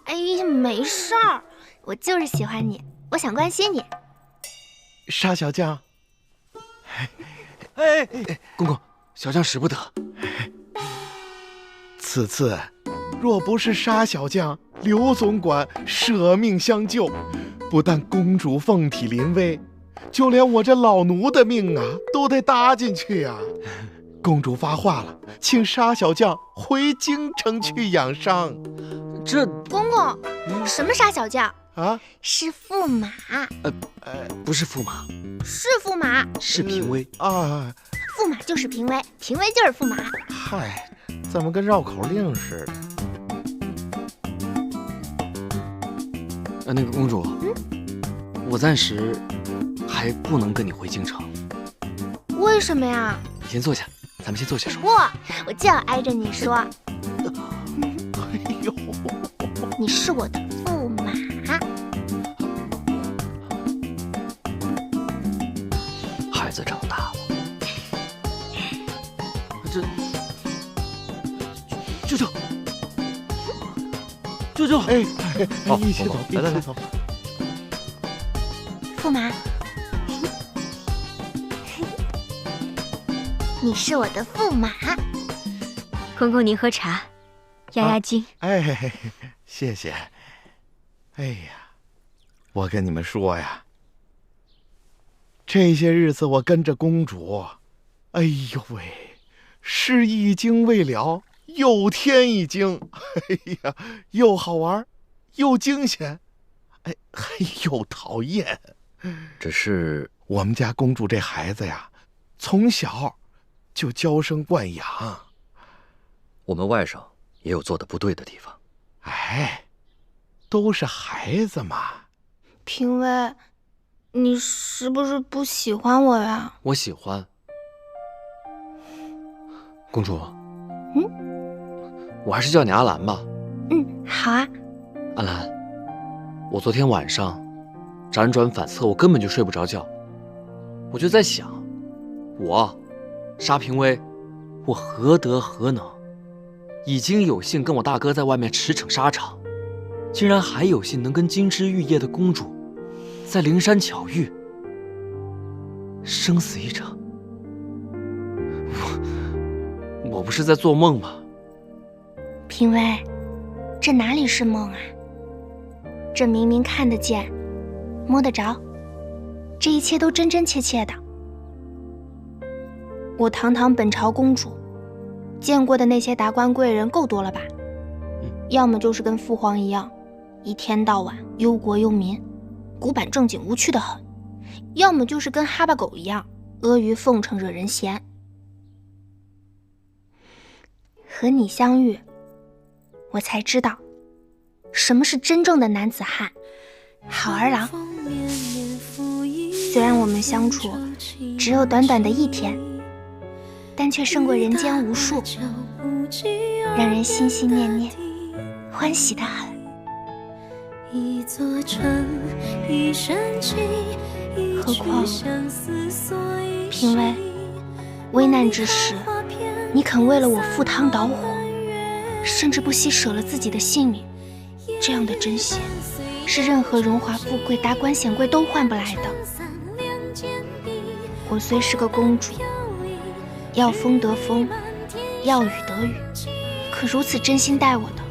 哎呀，没事儿，我就是喜欢你，我想关心你。沙小将，公公，小将使不得。此次若不是沙小将、刘总管舍命相救，不但公主凤体临危，就连我这老奴的命啊，都得搭进去呀。公主发话了，请沙小将回京城去养伤。这公公，什么沙小将啊？是驸马。不是驸马，是驸马，是评委啊。驸马就是评委，评委就是驸马。嗨，怎么跟绕口令似的？那个公主，我暂时还不能跟你回京城。为什么呀？你先坐下，咱们先坐下说。不，我就要挨着你说。哎呦，你是我的驸马。孩子长大了。这，舅舅，舅舅，一起走，来，走。驸马，你是我的驸马。公公您喝茶，压压惊。谢谢。哎呀，我跟你们说呀，这些日子我跟着公主，哎呦喂，是一经未了又添一经。哎呀，又好玩，又惊险，又讨厌。只是我们家公主这孩子呀，从小就娇生惯养。我们外甥也有做的不对的地方。都是孩子嘛。评委，你是不是不喜欢我呀？我喜欢。公主，我还是叫你阿兰吧。好啊。阿兰，我昨天晚上辗转反侧，我根本就睡不着觉。我就在想，我沙平威，我何德何能，已经有幸跟我大哥在外面驰骋沙场，竟然还有幸能跟金枝玉叶的公主在灵山巧遇，生死一场。我不是在做梦吗？评委，这哪里是梦啊？这明明看得见，摸得着，这一切都真真切切的。我堂堂本朝公主，见过的那些达官贵人够多了吧？要么就是跟父皇一样，一天到晚忧国忧民，古板正经无趣的很；要么就是跟哈巴狗一样，阿谀奉承惹人嫌。和你相遇，我才知道什么是真正的男子汉、好儿郎。虽然我们相处只有短短的一天，但却胜过人间无数，让人心心念念，欢喜得很。何况评委，危难之时，你肯为了我赴汤蹈火，甚至不惜舍了自己的性命，这样的真心是任何荣华富贵、达官显贵都换不来的。我虽是个公主，要风得风，要雨得雨，可如此真心待我的，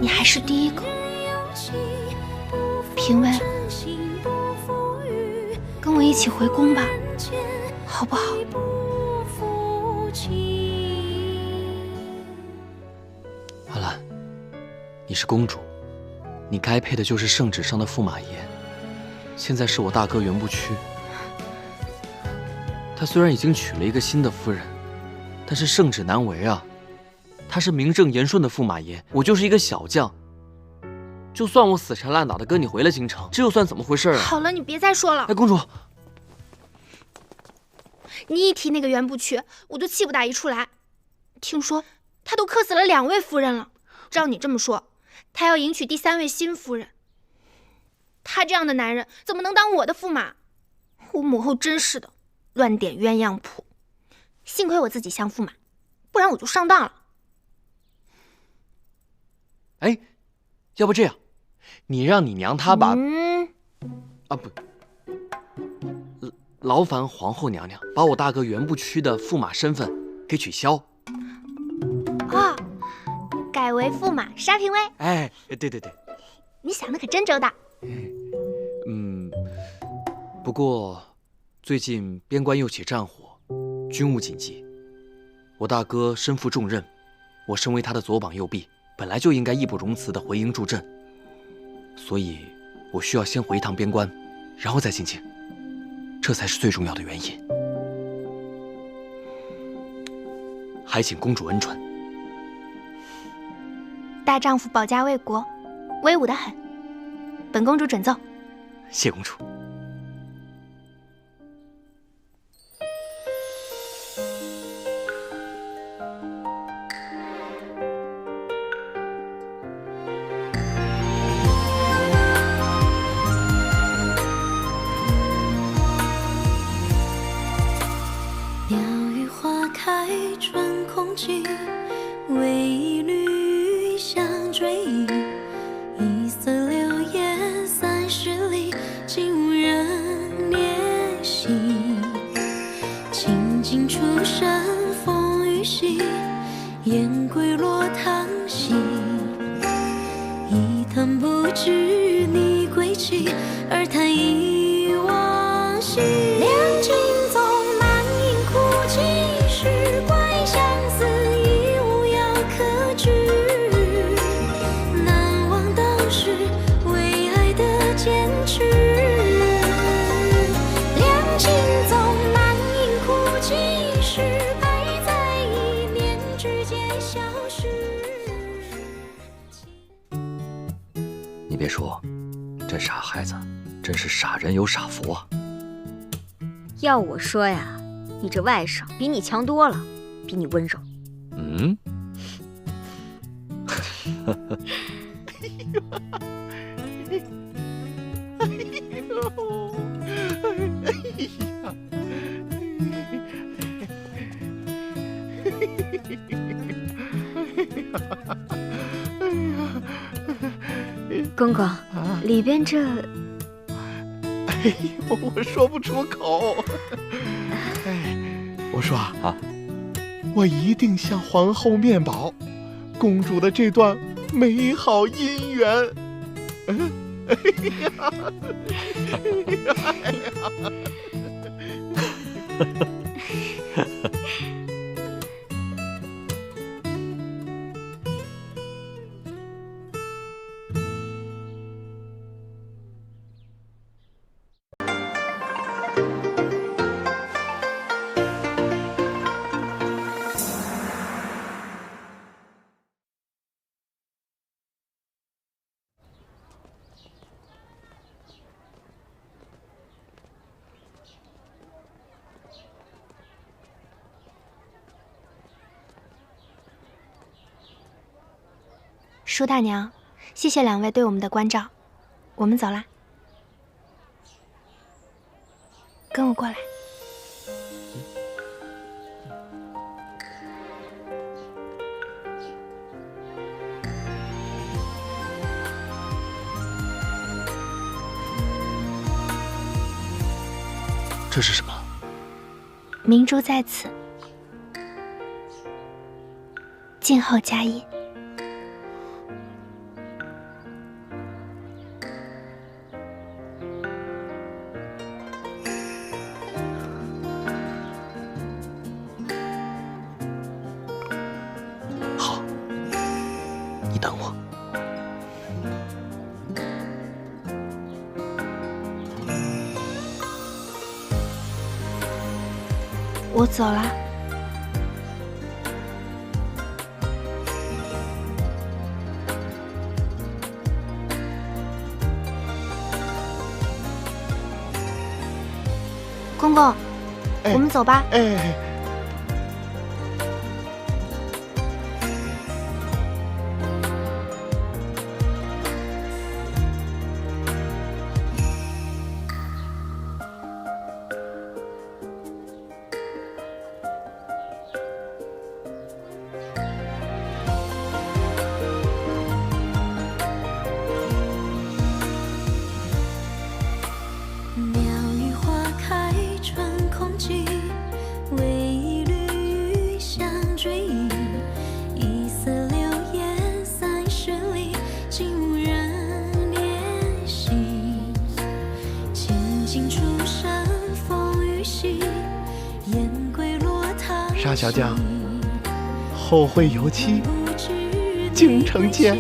你还是第一个。评委，跟我一起回宫吧，好不好？阿兰，你是公主，你该配的就是圣旨上的驸马爷。现在是我大哥袁不屈，他虽然已经娶了一个新的夫人，但是圣旨难违啊。他是名正言顺的驸马爷，我就是一个小将。就算我死缠烂打的跟你回了京城，这又算怎么回事啊？好了，你别再说了。哎，公主，你一提那个袁不屈，我就气不打一处来。听说他都克死了2位夫人了。照你这么说，他要迎娶第3位新夫人。他这样的男人怎么能当我的驸马？我母后真是的，乱点鸳鸯谱。幸亏我自己像驸马，不然我就上当了。哎，要不这样，你让你娘她把……劳烦皇后娘娘把我大哥袁不屈的驸马身份给取消。啊，改为驸马沙平威。哎，对，你想的可真周到。不过最近边关又起战火，军务紧急，我大哥身负重任，我身为他的左膀右臂，本来就应该义不容辞的回营助阵，所以我需要先回一趟边关，然后再进京，这才是最重要的原因。还请公主恩准。大丈夫保家卫国，威武得很。本公主准奏。谢公主。鸟语花开春空尽，为一缕香追忆。一色流烟30里，竟无人怜惜。清尽出身风雨息，雁归落汤溪。一叹不知你归期，而叹忆往昔。两情纵难饮哭泣，时怪相思已无药可治。难忘当时为爱的坚持。两情纵难饮哭泣，时败在一念之间消失。你别说，这傻孩子真是傻人有傻福啊！要我说呀，你这外甥比你强多了，比你温柔。嗯。公公，里边这……哎呦，我说不出口。我说啊，我一定向皇后面保，公主的这段美好姻缘。哎呀，舒大娘，谢谢2位对我们的关照，我们走啦。跟我过来。这是什么？明珠在此，静候佳音。好，你等我。我走了。公公，我们走吧。哎。沙小将，后会有期，京城见。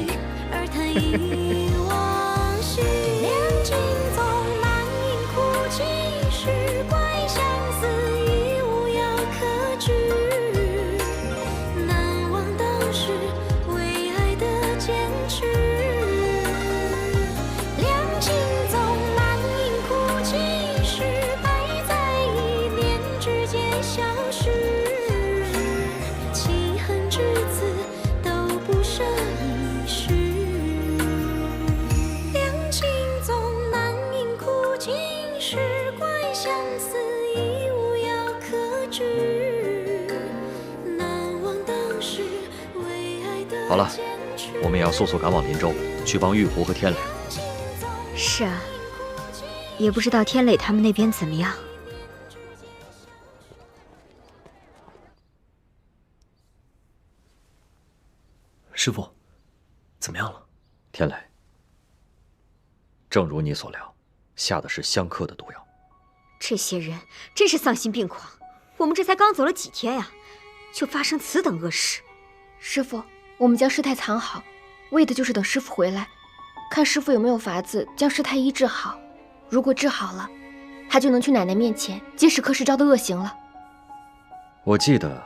好了，我们也要速速赶往林州，去帮玉狐和天磊。是啊，也不知道天磊他们那边怎么样。师傅，怎么样了？天磊，正如你所料，下的是相克的毒药。这些人真是丧心病狂！我们这才刚走了几天呀，就发生此等恶事。师傅，我们将师太藏好，为的就是等师傅回来，看师傅有没有法子将师太医治好。如果治好了，他就能去奶奶面前揭示柯世昭的恶行了。我记得《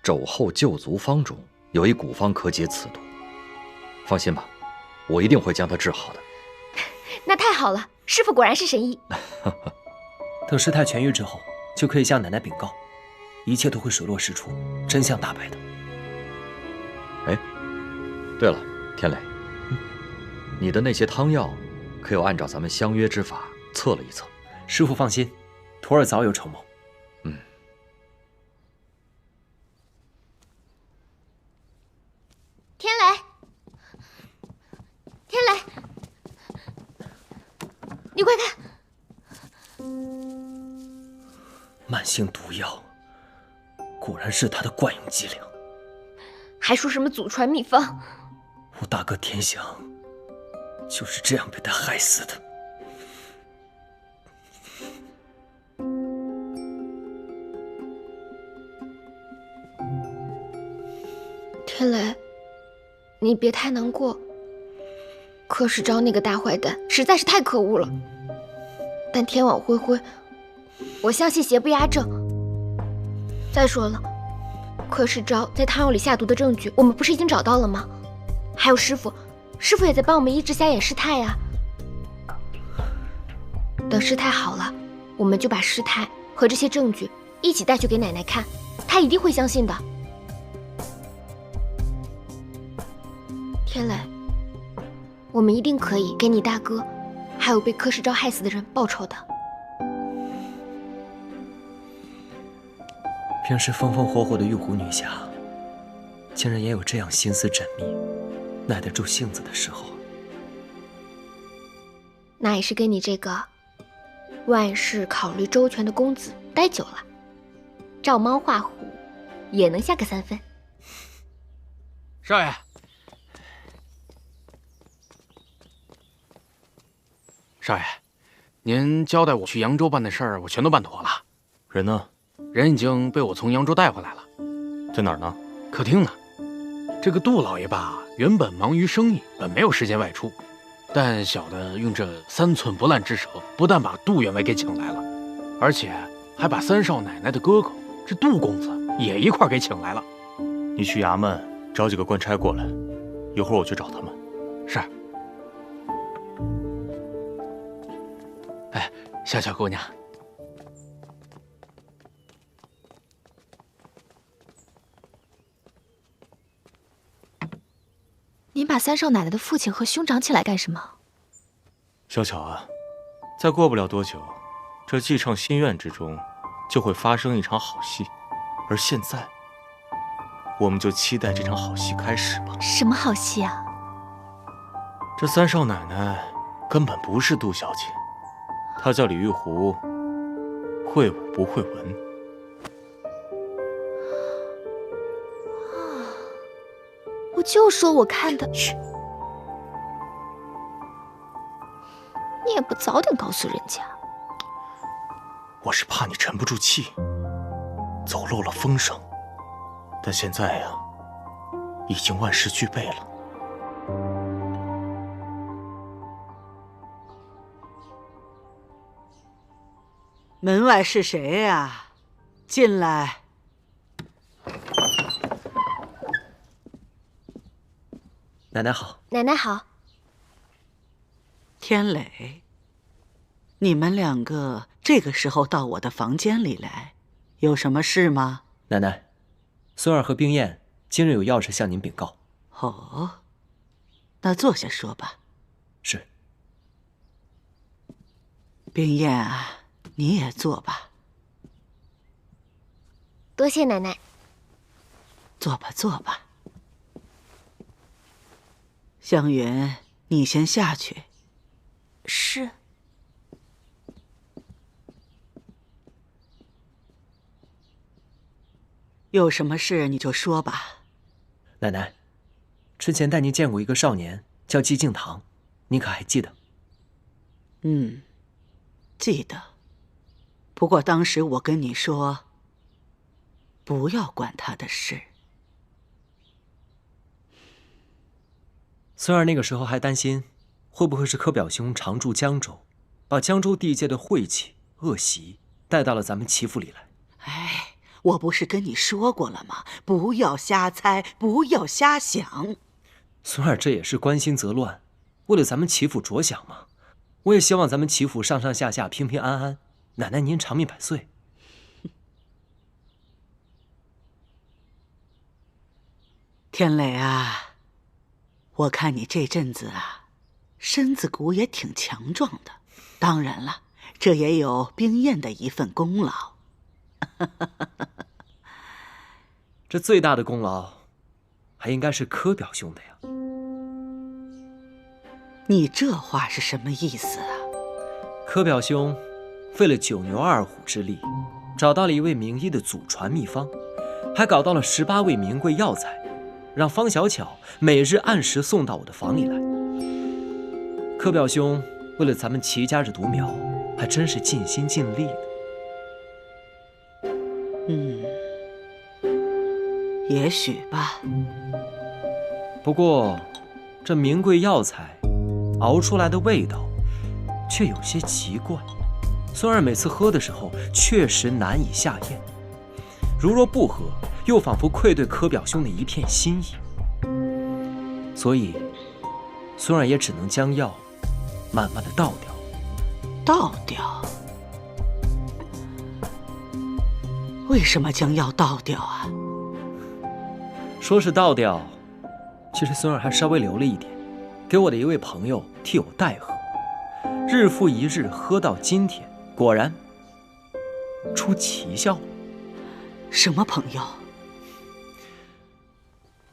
肘后救足方》中有一古方可解此毒，放心吧，我一定会将它治好的。那太好了，师傅果然是神医。等师太痊愈之后，就可以向奶奶禀告，一切都会水落石出，真相大白的。哎，对了，天磊，你的那些汤药，可有按照咱们相约之法测了一测？师傅放心，徒儿早有筹谋。天磊，天磊，你快看！慢性毒药，果然是他的惯用伎俩。还说什么祖传秘方？我大哥田祥就是这样被他害死的。天磊，你别太难过。柯世昭那个大坏蛋实在是太可恶了，但天网恢恢，我相信邪不压正。再说了，柯世昭在汤药里下毒的证据，我们不是已经找到了吗？还有师傅也在帮我们医治瞎眼师太呀。等师太好了，我们就把师太和这些证据一起带去给奶奶看，她一定会相信的。天磊，我们一定可以给你大哥，还有被柯世昭害死的人报仇的。平时风风火火的玉狐女侠，竟然也有这样心思缜密、耐得住性子的时候。那也是跟你这个万事考虑周全的公子待久了，照猫画虎也能下个3分。少爷，少爷，您交代我去扬州办的事儿，我全都办妥了。人呢？人已经被我从扬州带回来了，在哪儿呢？客厅呢。这个杜老爷吧，原本忙于生意，本没有时间外出，但小的用这3寸不烂之舌，不但把杜员外给请来了，而且还把3少奶奶的哥哥这杜公子也一块给请来了。你去衙门找几个官差过来，一会儿我去找他们。是。哎，小巧姑娘，您把3少奶奶的父亲和兄长起来干什么？小巧啊，再过不了多久，这继承心愿之中就会发生一场好戏，而现在，我们就期待这场好戏开始吧。什么好戏啊？这3少奶奶根本不是杜小姐，她叫李玉湖，会武不会文。我就说我看的。嘘，你也不早点告诉人家。我是怕你沉不住气，走漏了风声。但现在呀，已经万事俱备了。门外是谁呀？进来。奶奶好。奶奶好。天磊，你们2个这个时候到我的房间里来，有什么事吗？奶奶，孙儿和冰燕今日有要事向您禀告。哦，那坐下说吧。是。冰燕啊，你也坐吧。多谢奶奶。坐吧，坐吧。湘云，你先下去。是。有什么事你就说吧。奶奶，之前带您见过一个少年，叫季敬堂，您可还记得？记得。不过当时我跟你说，不要管他的事。孙儿那个时候还担心，会不会是柯表兄常驻江州，把江州地界的晦气、恶习带到了咱们齐府里来。哎，我不是跟你说过了吗？不要瞎猜，不要瞎想。孙儿这也是关心则乱，为了咱们齐府着想嘛。我也希望咱们齐府上上下下平平安安，奶奶您长命百岁。天磊啊，我看你这阵子啊，身子骨也挺强壮的。当然了，这也有冰燕的一份功劳。这最大的功劳，还应该是柯表兄的呀。你这话是什么意思啊？柯表兄费了9牛2虎之力，找到了一位名医的祖传秘方，还搞到了18味名贵药材，让方小巧每日按时送到我的房里来。柯表兄为了咱们齐家这独苗，还真是尽心尽力的。也许吧。不过，这名贵药材熬出来的味道却有些奇怪。孙儿每次喝的时候，确实难以下咽。如若不喝，又仿佛愧对柯表兄的一片心意。所以，孙儿也只能将药慢慢的倒掉。倒掉？为什么将药倒掉啊？说是倒掉，其实孙儿还稍微留了一点，给我的一位朋友替我代喝。日复一日，喝到今天，果然出奇效了。什么朋友？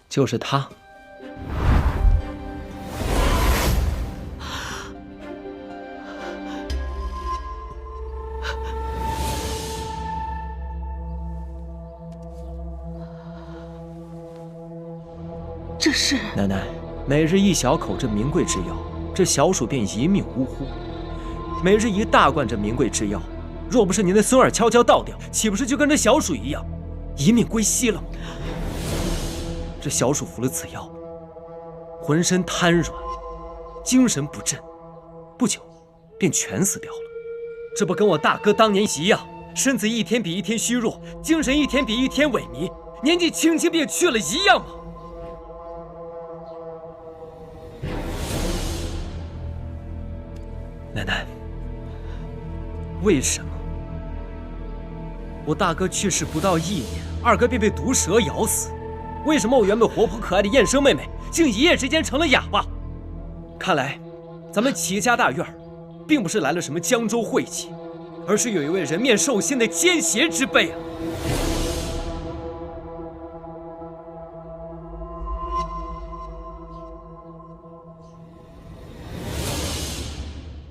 就是他。是奶奶，每日一小口这名贵之药，这小鼠便一命呜呼；每日一大罐这名贵之药，若不是您的孙儿悄悄倒掉，岂不是就跟这小鼠一样，一命归西了吗？这小鼠服了此药，浑身瘫软，精神不振，不久便全死掉了。这不跟我大哥当年一样，身子一天比一天虚弱，精神一天比一天萎靡，年纪轻轻便去了一样吗？奶奶，为什么我大哥去世不到1年，二哥便被毒蛇咬死？为什么我原本活泼可爱的燕生妹妹，竟一夜之间成了哑巴？看来，咱们齐家大院并不是来了什么江州晦气，而是有一位人面兽心的奸邪之辈啊！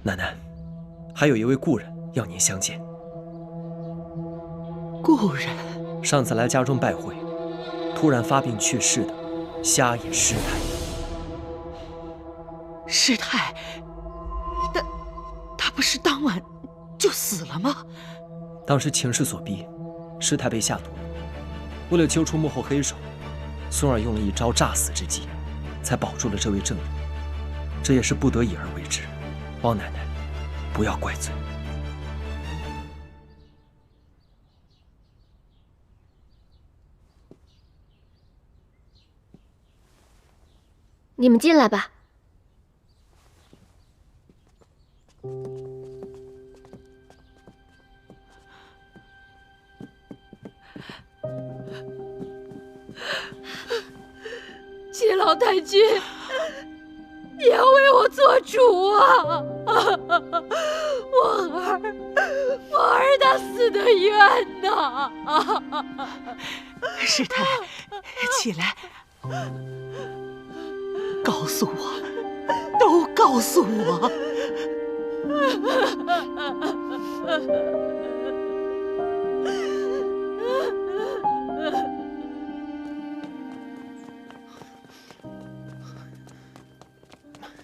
奶奶，还有一位故人要您相见。故人？上次来家中拜会，突然发病去世的瞎眼师太。师太，他不是当晚就死了吗？当时情势所逼，师太被下毒。为了揪出幕后黑手，孙儿用了一招诈死之计，才保住了这位证人。这也是不得已而为之。王奶奶，不要怪罪。你们进来吧。齐老太君，你要为我做主啊！我儿他死得冤呐！师太，起来，告诉我，都告诉我。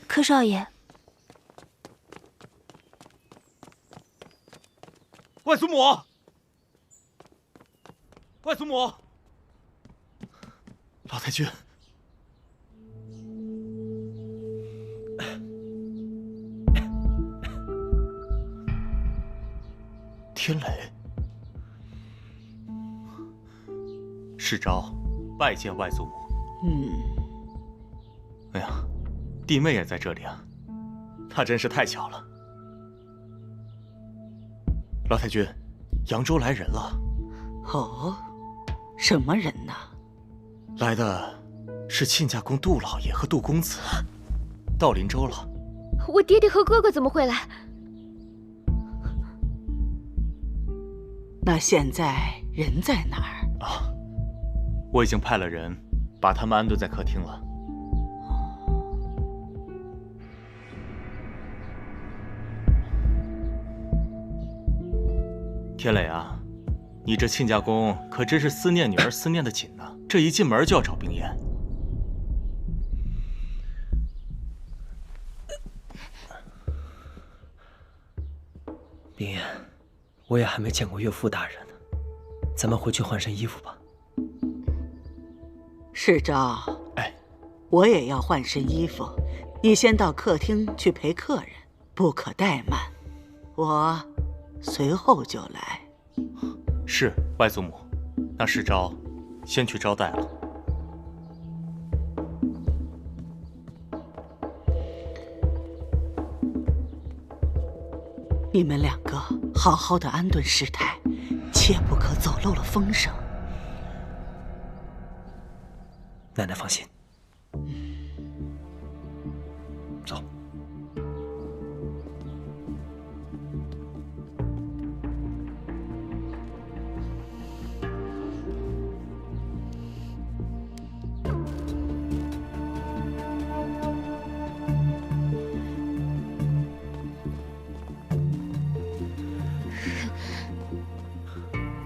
柯少爷，外祖母，外祖母，老太君，天磊，世昭，拜见外祖母。哎呀，弟妹也在这里啊，那真是太巧了。老太君，扬州来人了。哦，什么人呢？来的是亲家公杜老爷和杜公子，到林州了。我爹爹和哥哥怎么会来？那现在人在哪儿？啊，我已经派了人把他们安顿在客厅了。天磊啊，你这亲家公可真是思念女儿思念的紧呐，这一进门就要找冰燕。冰燕，我也还没见过岳父大人呢，咱们回去换身衣服吧。世昭，哎，我也要换身衣服，你先到客厅去陪客人，不可怠慢。我随后就来。是，外祖母。那世昭先去招待了。你们两个好好的安顿师太，切不可走漏了风声。奶奶放心。走。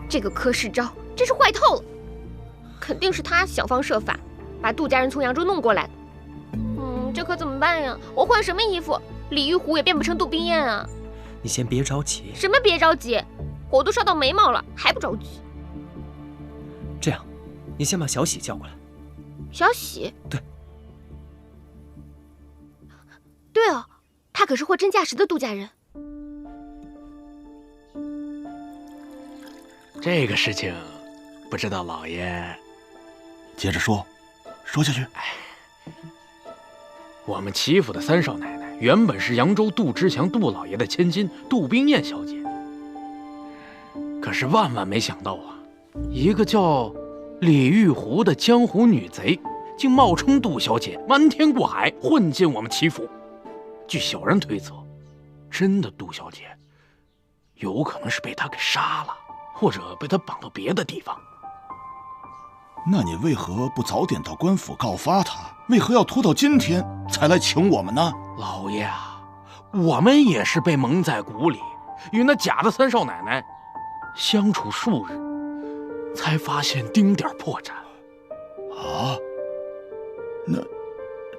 这个柯世昭真是坏透了，肯定是他想方设法把杜家人从扬州弄过来的。这可怎么办呀？我换什么衣服，李玉虎也变不成杜冰雁啊！你先别着急。什么别着急？火都烧到眉毛了，还不着急？这样，你先把小喜叫过来。小喜？对。对哦，他可是货真价实的杜家人。这个事情，不知道老爷。接着说，说下去。我们齐府的三少奶奶原本是扬州杜之强杜老爷的千金杜冰雁小姐，可是万万没想到啊，一个叫李玉湖的江湖女贼，竟冒充杜小姐，瞒天过海，混进我们齐府。据小人推测，真的杜小姐有可能是被他给杀了，或者被他绑到别的地方。那你为何不早点到官府告发他？为何要拖到今天才来请我们呢？老爷啊，我们也是被蒙在鼓里，与那假的三少奶奶相处数日，才发现丁点破绽。啊？那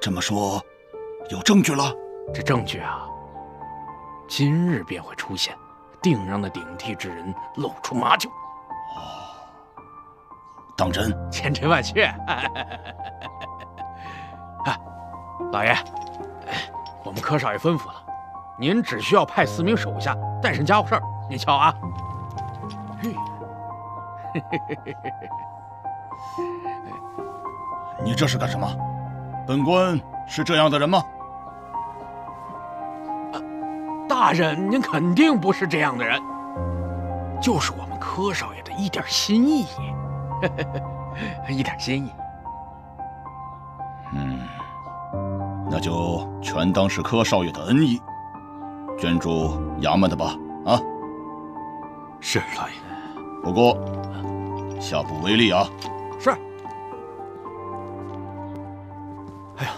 这么说，有证据了？这证据啊，今日便会出现，定让那顶替之人露出马脚。当真？千真万确。老爷，我们柯少爷吩咐了，您只需要派4名手下带上家伙事儿，您瞧啊。你这是干什么？本官是这样的人吗？大人，您肯定不是这样的人，就是我们柯少爷的一点心意。一点心意。那就全当是柯少爷的恩义，捐助衙门的吧。啊，是老爷。不过下不为例啊。是。哎呀，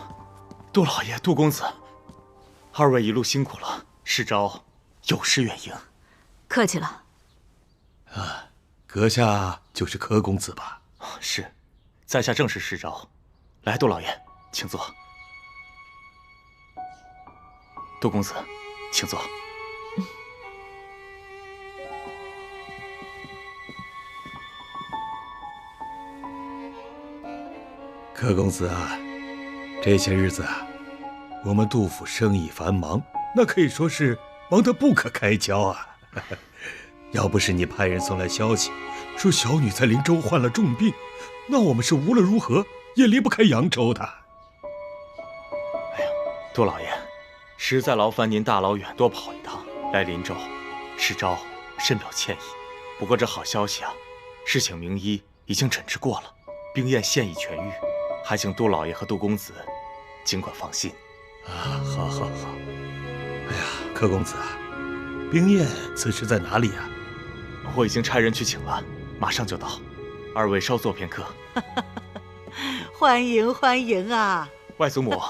杜老爷、杜公子，二位一路辛苦了，世昭有失远迎。客气了。阁下就是柯公子吧？是，在下正是世昭。来，杜老爷，请坐。杜公子，请坐。柯公子啊，这些日子啊，我们杜府生意繁忙，那可以说是忙得不可开交啊。要不是你派人送来消息，说小女在灵州患了重病，那我们是无论如何也离不开扬州的。哎呀，杜老爷，实在劳烦您大老远多跑一趟来林州，世昭深表歉意。不过这好消息啊，事请名医已经诊治过了，冰雁现已痊愈，还请杜老爷和杜公子尽管放心。啊，好好好。哎呀，柯公子啊，冰雁此时在哪里啊？我已经差人去请了，马上就到。二位稍坐片刻。欢迎欢迎啊！外祖母。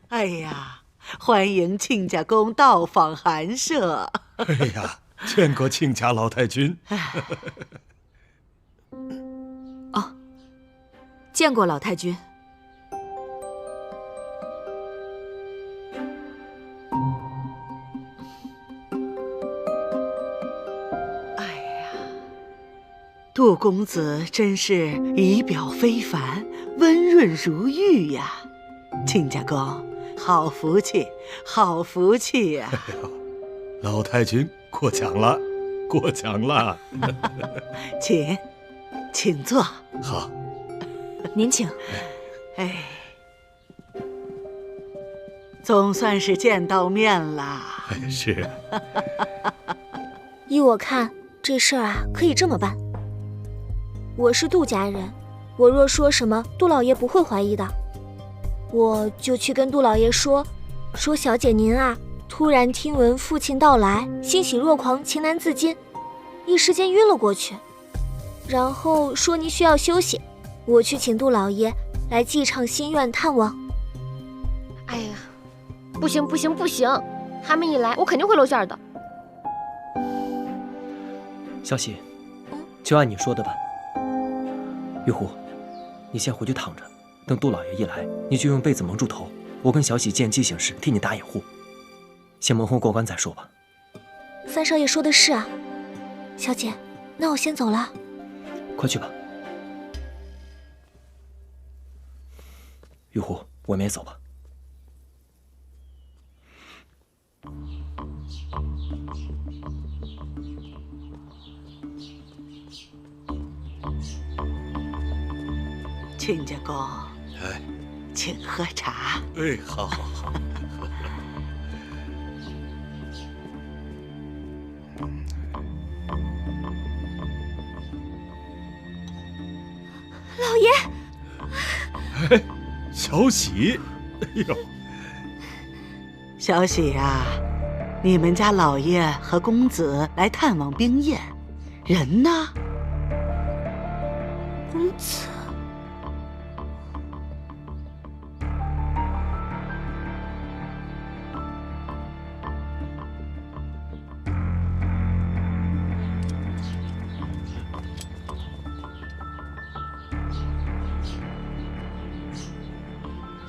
哎呀，欢迎亲家公到访寒舍。哎呀，见过亲家老太君。哦，见过老太君。杜公子真是仪表非凡，温润如玉呀！亲家公，好福气，好福气呀！哎呦，老太君过奖了，过奖了。请坐。好，您请。哎，总算是见到面了。是。依我看，这事儿啊，可以这么办。我是杜家人，我若说什么，杜老爷不会怀疑的。我就去跟杜老爷说小姐您啊，突然听闻父亲到来，欣喜若狂，情难自禁，一时间晕了过去。然后说您需要休息，我去请杜老爷来寄畅心愿探望。哎呀，不行，他们一来，我肯定会露馅的。小喜，就按你说的吧。玉虎，你先回去躺着，等杜老爷一来，你就用被子蒙住头，我跟小喜见机行事，替你打掩护。先蒙混过关再说吧。三少爷说的是啊，小姐，那我先走了。快去吧。玉壶，我们也走吧。亲家公，哎，请喝茶。哎，好好好。老爷，哎，小喜，哎呦，小喜啊，你们家老爷和公子来探望冰燕，人呢？公子。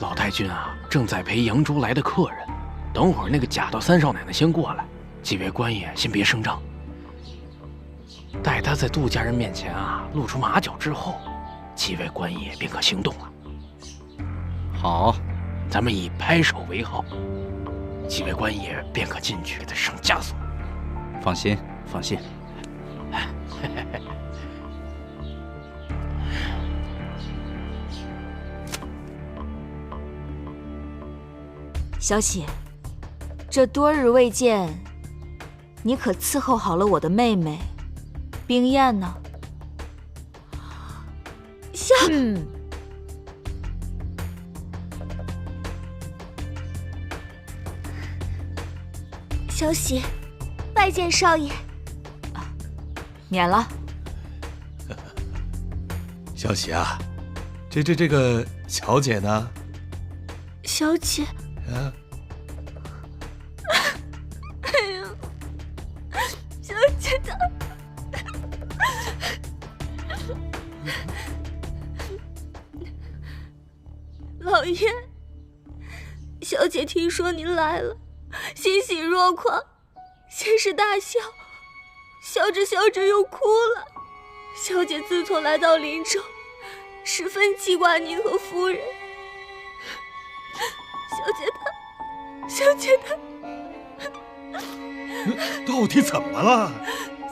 老太君啊，正在陪扬州来的客人，等会儿那个假的三少奶奶先过来，几位官爷先别声张。待他在杜家人面前啊露出马脚之后，几位官爷便可行动了。好，咱们以拍手为号，几位官爷便可进去给他上枷锁。放心，放心。小喜，这多日未见，你可伺候好了我的妹妹冰燕呢？小喜，拜见少爷。免了。小喜啊，这个小姐呢？小姐。啊。哎呀，小姐她。老爷，小姐听说您来了，欣喜若狂，先是大笑，笑着笑着又哭了。小姐自从来到林州，十分记挂您和夫人。小姐她，到底怎么了？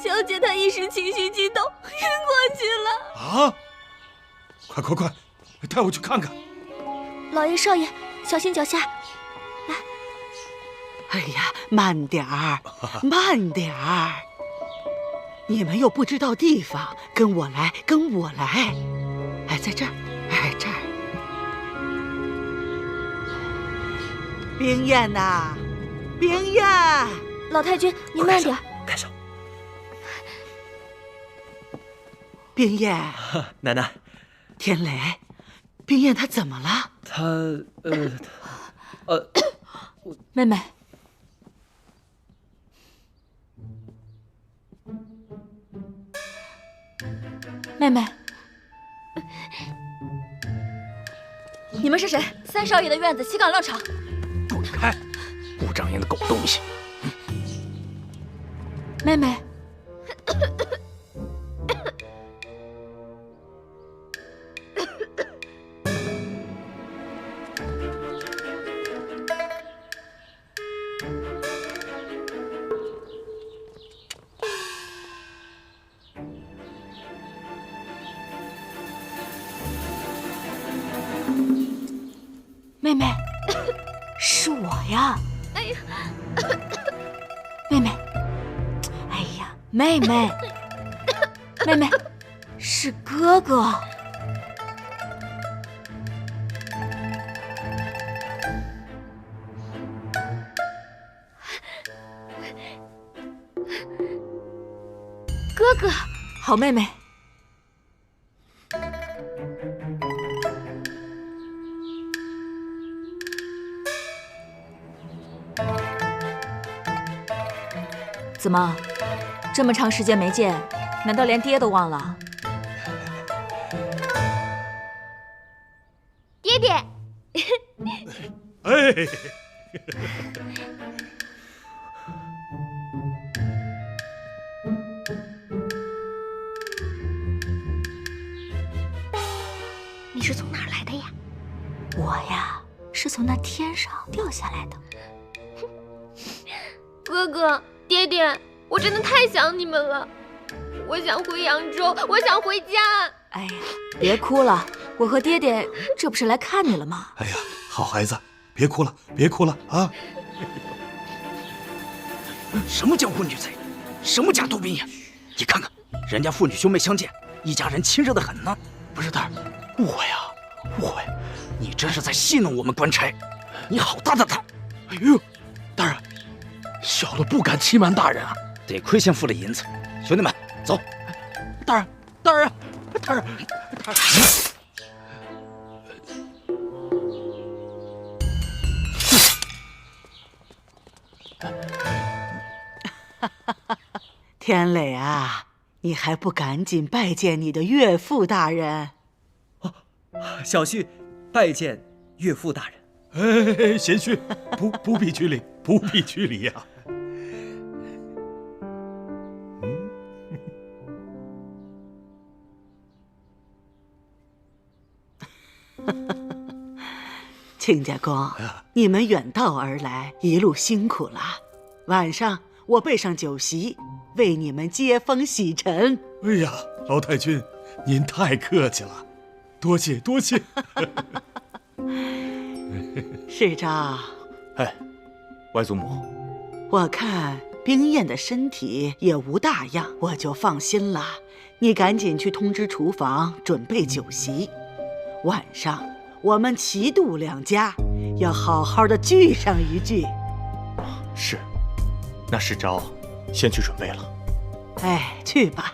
小姐她一时情绪激动，晕过去了。啊！快，带我去看看。老爷少爷，小心脚下。来。哎呀，慢点儿，慢点儿。你们又不知道地方，跟我来。哎，在这儿，哎，这儿。冰燕呐，冰燕！老太君，您慢点。开手。冰燕，奶奶，天雷，冰燕她怎么了？她妹妹。妹妹，你们是谁？三少爷的院子岂敢乱闯！滚开！不长眼的狗东西！妹妹。妹妹，是我呀！哎呀，妹妹，哎呀，妹妹，妹妹，是哥哥。哥哥，好妹妹。怎么，这么长时间没见，难道连爹都忘了？爹。哎，你是从哪儿来的呀？我呀，是从那天上掉下来的。哥哥，爹爹，我真的太想你们了，我想回扬州，我想回家。哎呀，别哭了，我和爹爹这不是来看你了吗？哎呀，好孩子，别哭了，别哭了啊！什么江湖女贼？什么假杜宾眼？你看看，人家父女兄妹相见，一家人亲热的很呢。不是大人，误会啊，误会！你真是在戏弄我们官差，你好大的胆！哎呦，大人，小的不敢欺瞒大人啊。得亏先付了银子，兄弟们走。大人，大人，大人，大人。天磊啊，你还不赶紧拜见你的岳父大人？小婿拜见岳父大人。哎，贤婿，不必拘礼，不必拘礼呀。亲家公，你们远道而来，一路辛苦了。晚上我备上酒席，为你们接风洗尘。哎呀，老太君，您太客气了，多谢多谢。世昭，哎，外祖母，我看冰燕的身体也无大恙，我就放心了。你赶紧去通知厨房准备酒席，晚上我们齐杜两家要好好的聚上一聚。是，那世昭先去准备了。哎，去吧。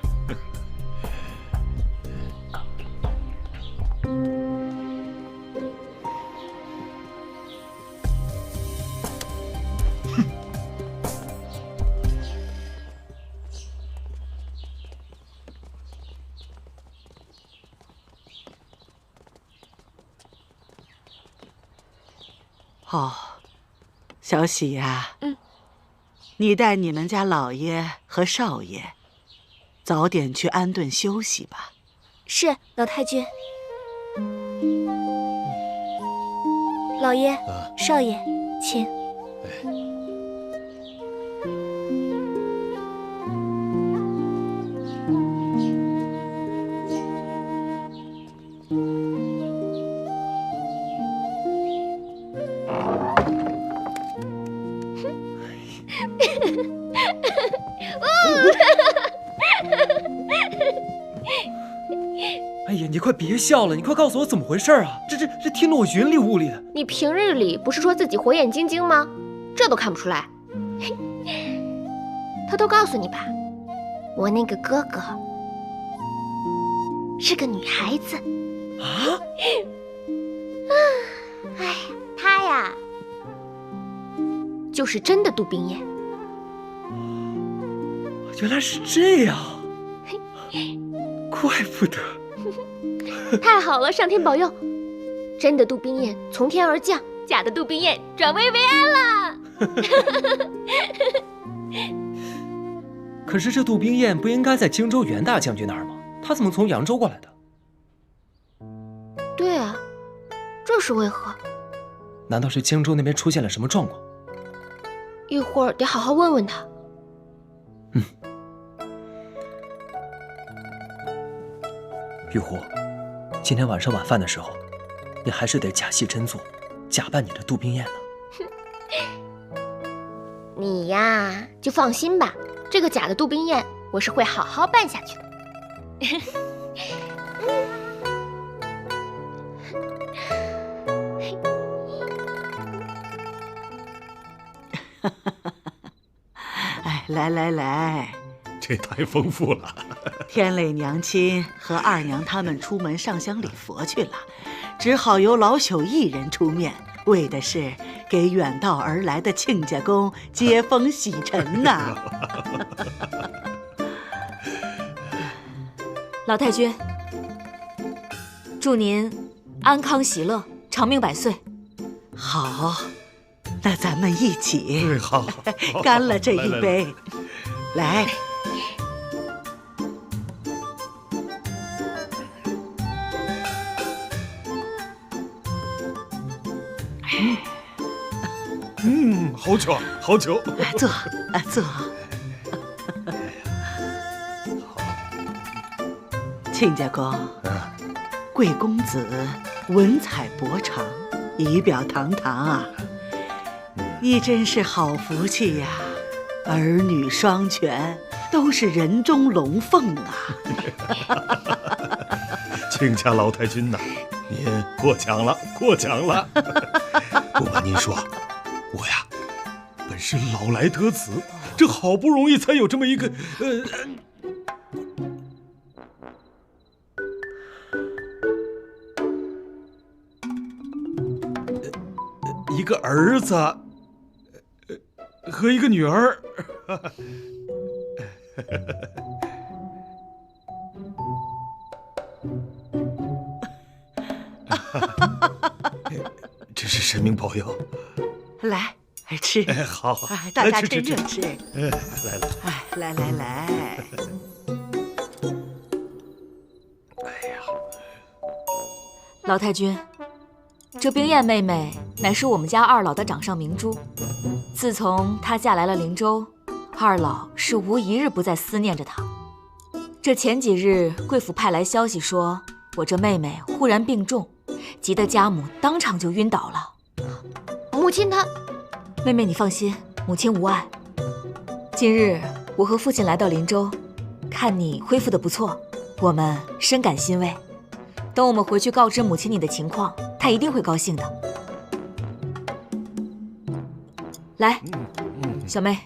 哦，小喜呀，你带你们家老爷和少爷早点去安顿休息吧。是，老太君。老爷，少爷，请。哎呀，你快别笑了，你快告诉我怎么回事啊！这听得我云里雾里的。你平日里不是说自己火眼金睛吗？这都看不出来。偷偷告诉你吧，我那个哥哥是个女孩子。啊？哎，她呀，就是真的杜冰燕。原来是这样，怪不得。太好了，上天保佑！真的杜冰燕从天而降，假的杜冰燕转危为安了。可是这杜冰燕不应该在荆州袁大将军那儿吗？她怎么从扬州过来的？对啊，这是为何？难道是荆州那边出现了什么状况？一会儿得好好问问他。玉壶，今天晚上晚饭的时候，你还是得假戏真做，假扮你的杜冰燕呢。你呀，就放心吧，这个假的杜冰燕，我是会好好扮下去的。哎，来来来，这太丰富了。天磊娘亲和二娘他们出门上香礼佛去了，只好由老朽一人出面，为的是给远道而来的亲家公接风洗尘呐。老太君，祝您安康喜乐，长命百岁。好，那咱们一起，好，干了这一杯，来。好酒，好酒。坐，坐。亲家公，贵公子文采博长，仪表堂堂啊，你真是好福气呀！儿女双全，都是人中龙凤啊！亲家老太君呐，您过奖了，过奖了。不瞒您说，我呀，本是老来得子，这好不容易才有这么一个一个儿子和一个女儿。真是神明保佑。来吃，好，大家吃趁热吃。来。老太君，这冰燕妹妹乃是我们家二老的掌上明珠。自从她嫁来了灵州，二老是无一日不再思念着她。这前几日，贵府派来消息说，我这妹妹忽然病重，急得家母当场就晕倒了。母亲她……妹妹你放心，母亲无碍。今日我和父亲来到灵州，看你恢复得不错，我们深感欣慰。等我们回去告知母亲你的情况，她一定会高兴的。来，小妹，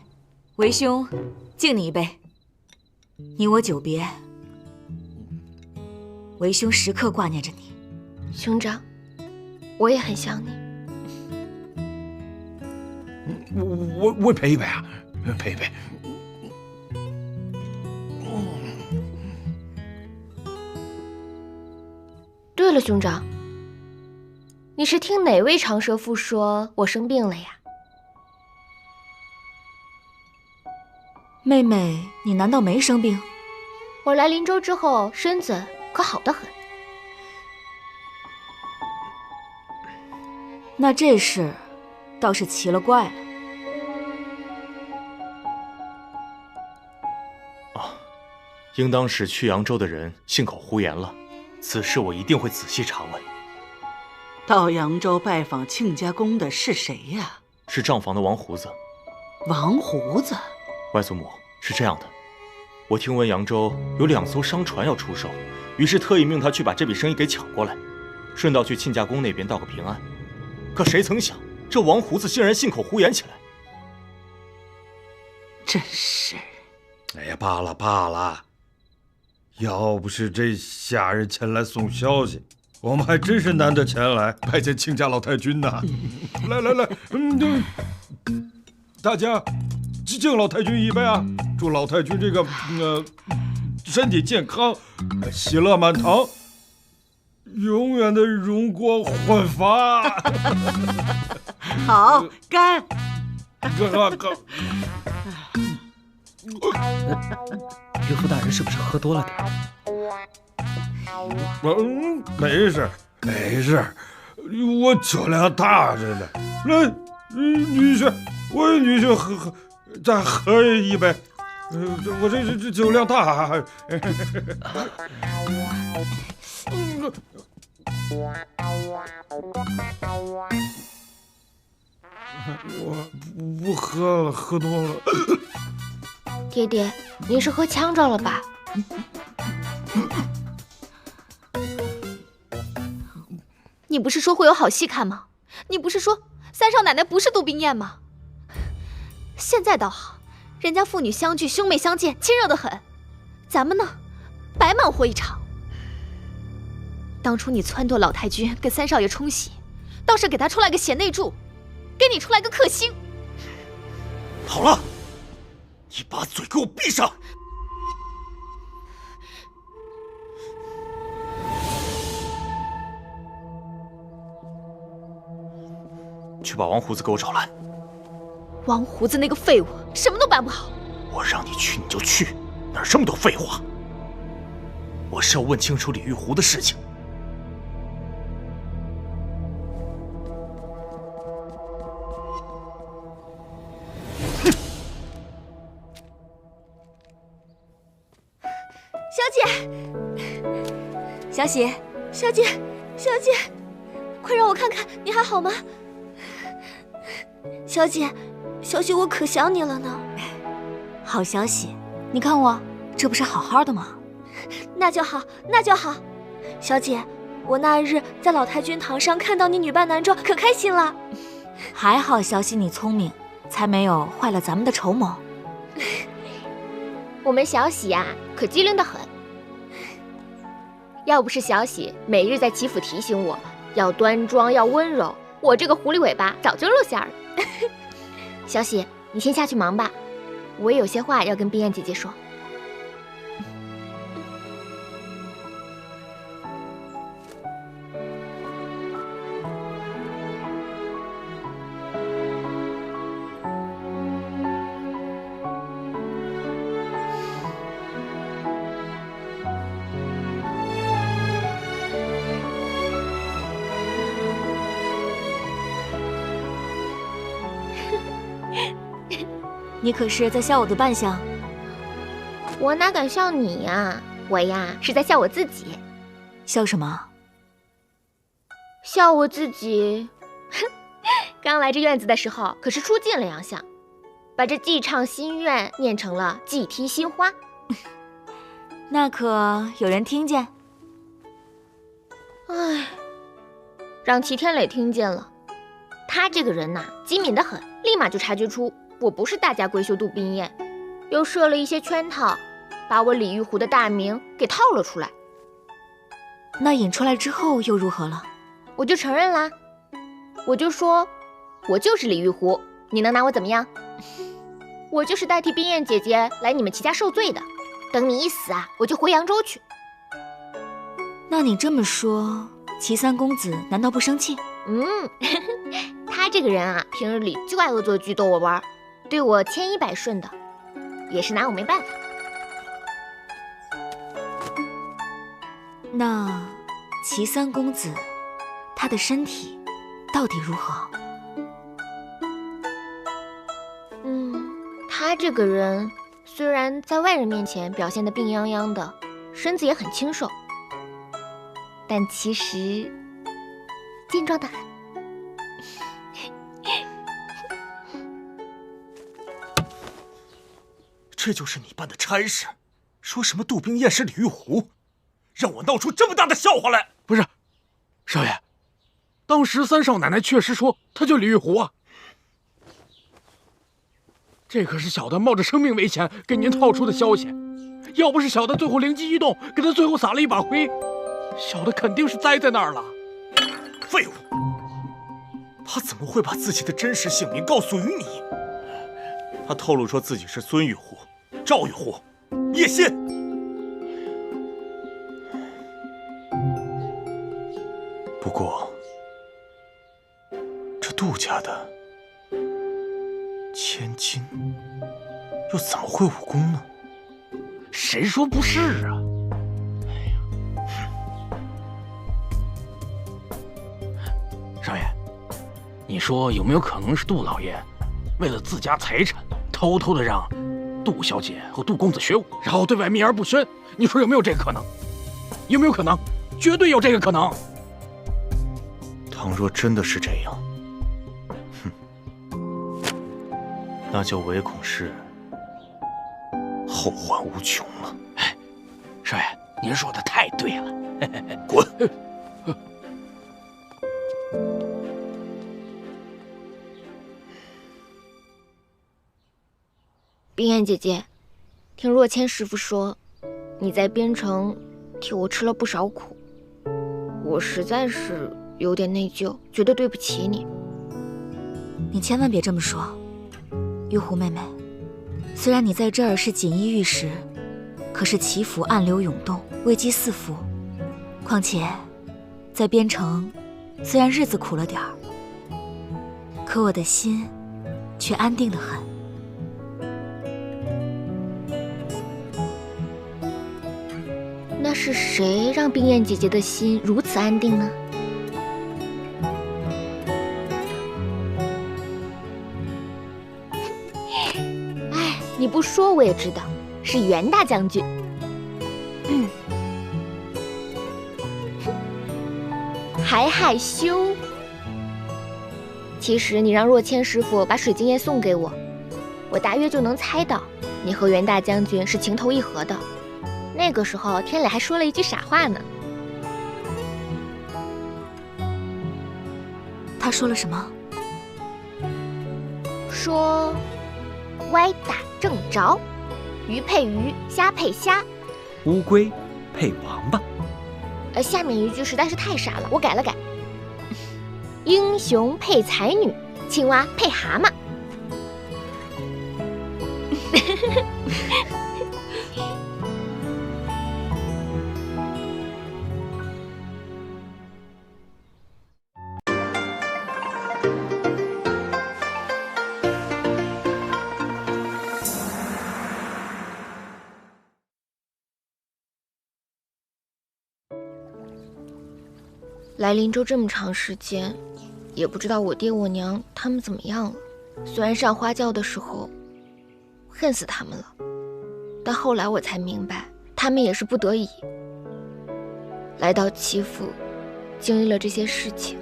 为兄敬你一杯。你我久别，为兄时刻挂念着你。兄长，我也很想你。我陪一杯啊，陪一杯。对了，兄长，你是听哪位长舌妇说我生病了呀？妹妹，你难道没生病？我来灵州之后，身子可好得很。那这事倒是奇了怪了。应当是去扬州的人信口胡言了。此事我一定会仔细查问。到扬州拜访亲家公的是谁呀？是账房的王胡子。王胡子？外祖母，是这样的，我听闻扬州有2艘商船要出售，于是特意命他去把这笔生意给抢过来，顺道去亲家公那边道个平安。可谁曾想，这王胡子竟然信口胡言起来。真是……哎呀，罢了罢了。要不是这下人前来送消息，我们还真是难得前来拜见亲家老太君呐。来，大家敬老太君一杯啊！祝老太君这个身体健康，喜乐满堂，永远的荣光焕发。好，干！岳父大人是不是喝多了点？没事，我酒量大着呢。来，女婿，我女婿喝，再喝一杯。我这酒量大。我不喝了，喝多了。爹爹，您是喝呛着了吧？你不是说会有好戏看吗？你不是说三少奶奶不是杜冰燕吗？现在倒好，人家父女相聚，兄妹相见，亲热得很。咱们呢，白忙活一场。当初你撺掇老太君跟三少爷冲喜，倒是给他出来个贤内助，给你出来个克星。好了，你把嘴给我闭上！去把王胡子给我找来。王胡子那个废物，什么都办不好。我让你去你就去，哪儿这么多废话？我是要问清楚李玉湖的事情。小喜，小姐，小姐，快让我看看你还好吗？小姐，小喜，我可想你了呢。好消息，你看我这不是好好的吗？那就好，那就好。小姐，我那日在老太君堂上看到你女扮男装，可开心了。还好小喜你聪明，才没有坏了咱们的筹谋。我们小喜呀，可机灵得很。要不是小喜每日在齐府提醒我要端庄要温柔，我这个狐狸尾巴早就露馅了。小喜，你先下去忙吧，我也有些话要跟冰燕姐姐说。你可是在笑我的扮相？我哪敢笑你呀？我呀是在笑我自己。笑什么？笑我自己。刚来这院子的时候，可是出尽了洋相，把这寄唱心愿念成了寄踢心花。那可有人听见？唉，让齐天磊听见了。他这个人呐，机敏得很，立马就察觉出我不是大家闺秀杜冰燕，又设了一些圈套，把我李玉湖的大名给套了出来。那引出来之后又如何了？我就承认啦，我就说我就是李玉湖，你能拿我怎么样？我就是代替冰燕姐姐来你们齐家受罪的，等你一死啊，我就回扬州去。那你这么说，齐三公子难道不生气？他这个人啊，平日里就爱恶作剧逗我玩，对我千依百顺的，也是拿我没办法。那齐三公子，他的身体到底如何？他这个人虽然在外人面前表现得病殃殃的，身子也很清瘦，但其实健壮得很。这就是你办的差事，说什么杜冰燕是李玉湖，让我闹出这么大的笑话来。不是，少爷，当时三少奶奶确实说她就李玉湖啊。这可是小的冒着生命危险给您套出的消息，要不是小的最后灵机一动，给他最后撒了一把灰，小的肯定是栽在那儿了。废物！他怎么会把自己的真实姓名告诉于你？他透露说自己是孙玉湖、赵玉湖、叶信。不过，这杜家的千金又怎么会武功呢？谁说不是啊？少爷，你说有没有可能是杜老爷为了自家财产，偷偷的让杜小姐和杜公子学武，然后对外秘而不宣？你说有没有这个可能？有没有可能？绝对有这个可能。倘若真的是这样，那就唯恐是后患无穷了。少爷，您说的太对了。滚！冰燕姐姐，听若谦师傅说，你在边城替我吃了不少苦，我实在是有点内疚，觉得对不起你。你千万别这么说，玉湖妹妹。虽然你在这儿是锦衣玉食，可是齐府暗流涌动，危机四伏。况且，在边城，虽然日子苦了点儿，可我的心却安定得很。那是谁让冰燕姐姐的心如此安定呢？哎，你不说我也知道，是袁大将军。还害羞？其实你让若谦师傅把水晶液送给我，我大约就能猜到你和袁大将军是情投意合的。那个时候，天磊还说了一句傻话呢。他说了什么？说歪打正着，鱼配鱼，虾配虾，乌龟配王八。下面一句实在是太傻了，我改了改。英雄配才女，青蛙配蛤蟆。来林州这么长时间，也不知道我爹我娘他们怎么样了。虽然上花轿的时候恨死他们了，但后来我才明白，他们也是不得已来到祈福，经历了这些事情。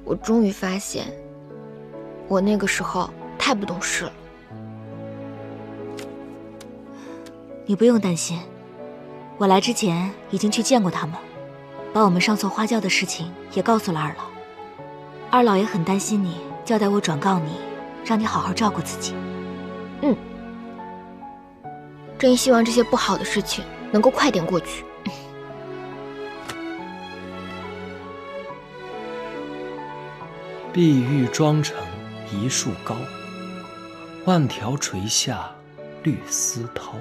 我终于发现，我那个时候太不懂事了。你不用担心，我来之前已经去见过他们，把我们上错花轿的事情也告诉了二老。二老也很担心你，交代我转告你，让你好好照顾自己。真希望这些不好的事情能够快点过去。碧玉妆成一树高，万条垂下绿丝绦。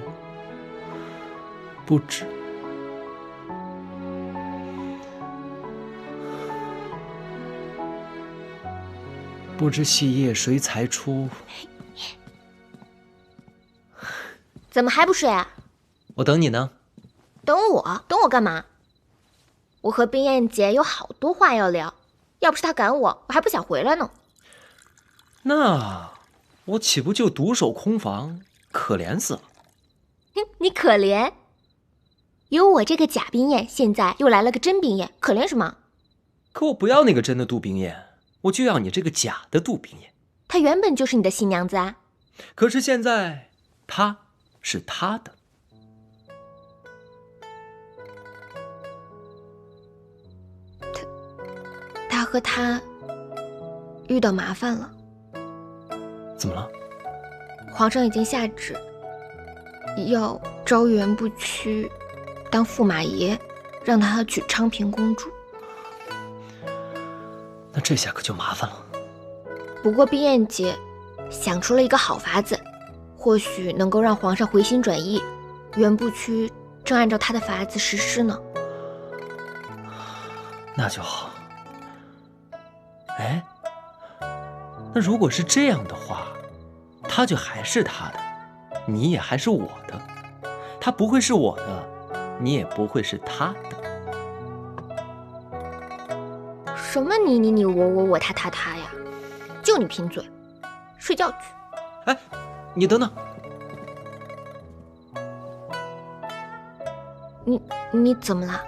不知细叶谁裁出？怎么还不睡啊？我等你呢。等我干嘛？我和冰燕姐有好多话要聊，要不是她赶我，我还不想回来呢。那我岂不就独守空房，可怜死了？你可怜？有我这个假冰燕，现在又来了个真冰燕，可怜什么？可我不要那个真的杜冰燕，我就要你这个假的杜冰燕。她原本就是你的新娘子啊。可是现在，她是他的。他和他遇到麻烦了。怎么了？皇上已经下旨，要招袁不屈当驸马爷，让他娶昌平公主。那这下可就麻烦了。不过冰燕姐想出了一个好法子，或许能够让皇上回心转意。袁不屈正按照他的法子实施呢。那就好。哎，那如果是这样的话，他就还是他的，你也还是我的。他不会是我的，你也不会是他的。什么你我他呀？就你贫嘴，睡觉去。哎，你等等。你怎么了？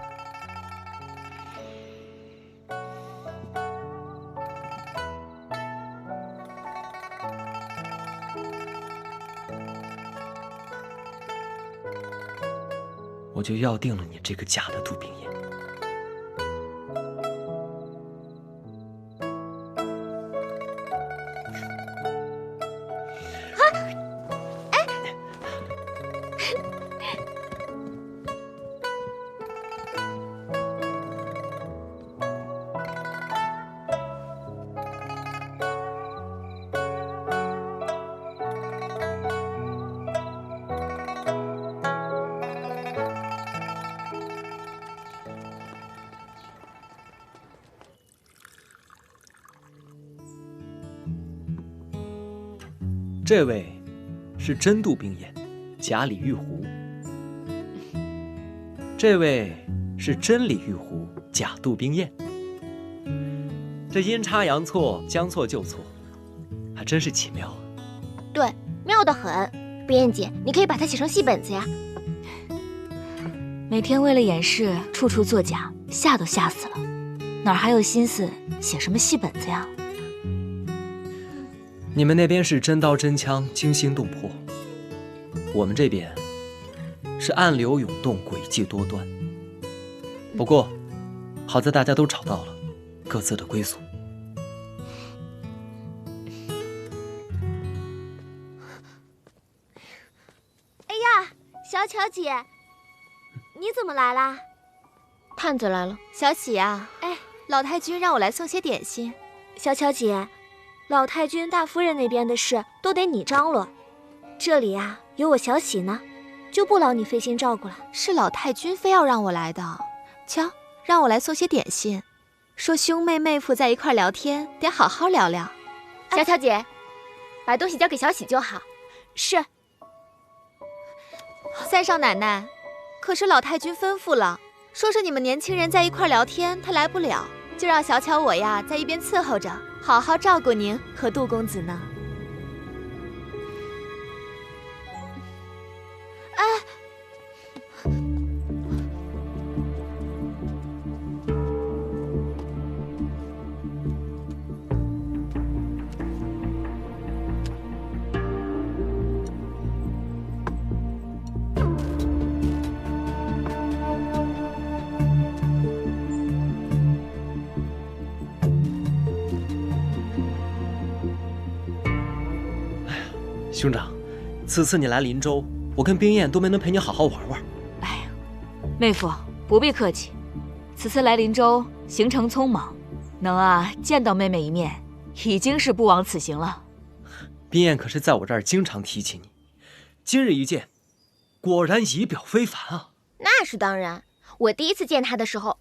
我就要定了你这个假的杜冰燕。这位是真度冰雁，假李玉壶。这位是真李玉壶，假度冰雁。这阴差阳错，将错就错，还真是奇妙啊！对，妙得很。冰雁姐，你可以把它写成戏本子呀。每天为了掩饰，处处作假，吓都吓死了，哪还有心思写什么戏本子呀？你们那边是真刀真枪，惊心动魄；我们这边是暗流涌动，诡计多端。不过，好在大家都找到了各自的归宿。哎呀，小巧姐，你怎么来啦？探子来了。小喜啊，哎，老太君让我来送些点心。小巧姐，老太君大夫人那边的事都得你张罗，这里啊有我小喜呢，就不劳你费心照顾了。是老太君非要让我来的，瞧，让我来送些点心，说兄妹妹夫在一块聊天，得好好聊聊。小巧姐，把东西交给小喜就好。是。三少奶奶，可是老太君吩咐了，说是你们年轻人在一块聊天，他来不了，就让小巧我呀在一边伺候着，好好照顾您和杜公子呢。哎，兄长，此次你来林州，我跟冰雁都没能陪你好好玩玩。哎呀，妹夫不必客气，此次来林州行程匆忙，能见到妹妹一面，已经是不枉此行了。冰雁可是在我这儿经常提起你，今日一见，果然仪表非凡啊。那是当然，我第一次见她的时候，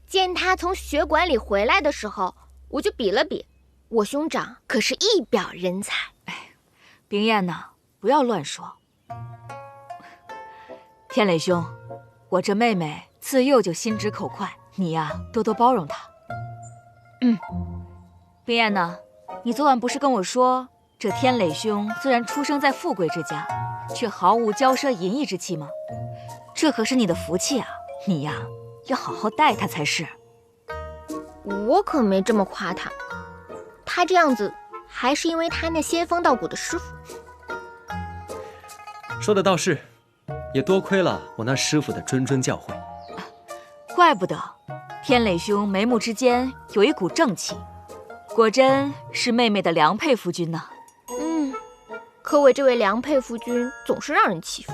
见他从学馆里回来的时候，我就比了比，我兄长可是一表人才。哎，冰雁呐，不要乱说。天磊兄，我这妹妹自幼就心直口快，你呀多多包容她。冰雁呢，你昨晚不是跟我说，这天磊兄虽然出生在富贵之家，却毫无骄奢淫逸之气吗？这可是你的福气啊，你呀要好好待他才是。我可没这么夸他，他这样子还是因为他那仙风道骨的师傅。说的倒是，也多亏了我那师傅的谆谆教诲。怪不得天磊兄眉目之间有一股正气，果真是妹妹的良配夫君呢。可我这位良配夫君总是让人欺负。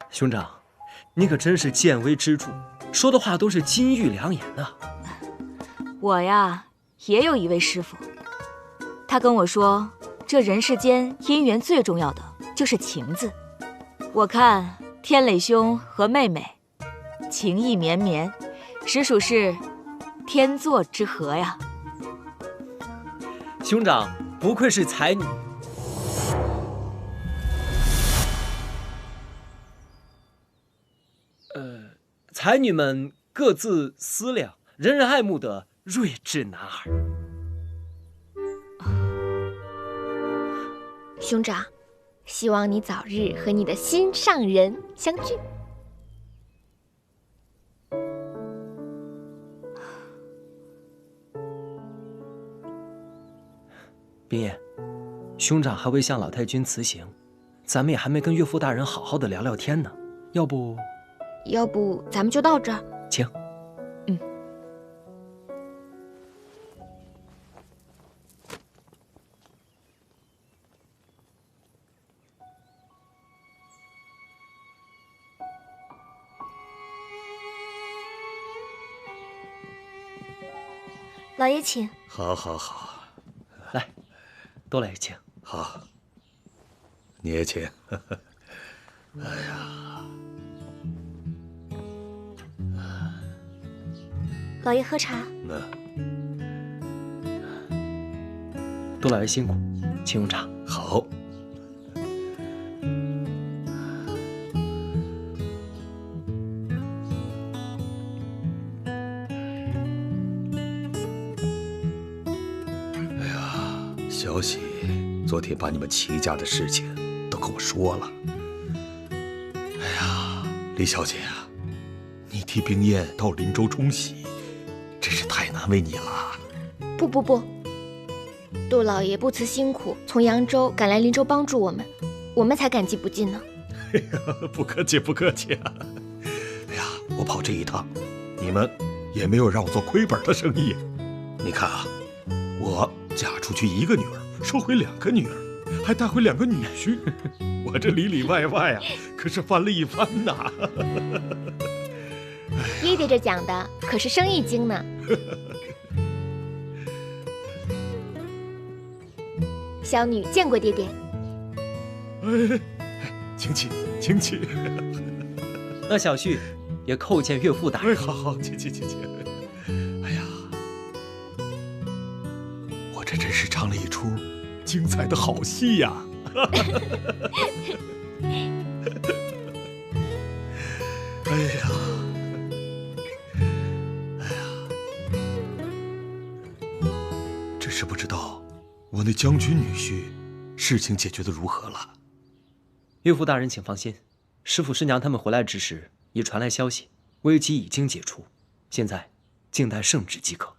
兄长，你可真是见微知著，说的话都是金玉良言啊。我呀，也有一位师傅，他跟我说，这人世间姻缘最重要的就是情字。我看天磊兄和妹妹情意绵绵，实属是天作之合呀。兄长不愧是才女。才女们各自思量，人人爱慕的睿智男儿。兄长，希望你早日和你的心上人相聚。冰雁，兄长还未向老太君辞行，咱们也还没跟岳父大人好好的聊聊天呢，要不咱们就到这儿。请。老爷请。好，好，好，来，多来请。好，你也请。哎呀，老爷喝茶。杜老爷辛苦，请用茶。好。哎呀，小喜昨天把你们齐家的事情都跟我说了。哎呀，李小姐啊，你替冰燕到林州冲喜，真是太难为你了。不，杜老爷不辞辛苦从扬州赶来林州帮助我们，我们才感激不尽呢。哎呀，不客气不客气啊！哎呀，我跑这一趟，你们也没有让我做亏本的生意。你看啊，我嫁出去1个女儿，收回2个女儿，还带回2个女婿，我这里里外外啊，可是翻了一番呐。爹爹这讲的可是生意经呢。小女见过爹爹。哎，请起，请起。那小婿也叩见岳父大人。好，请。哎呀，我这真是唱了一出精彩的好戏呀！哎呀，真是不知道我那将军女婿事情解决的如何了。岳父大人请放心，师傅师娘他们回来之时，已传来消息，危机已经解除，现在静待圣旨即可。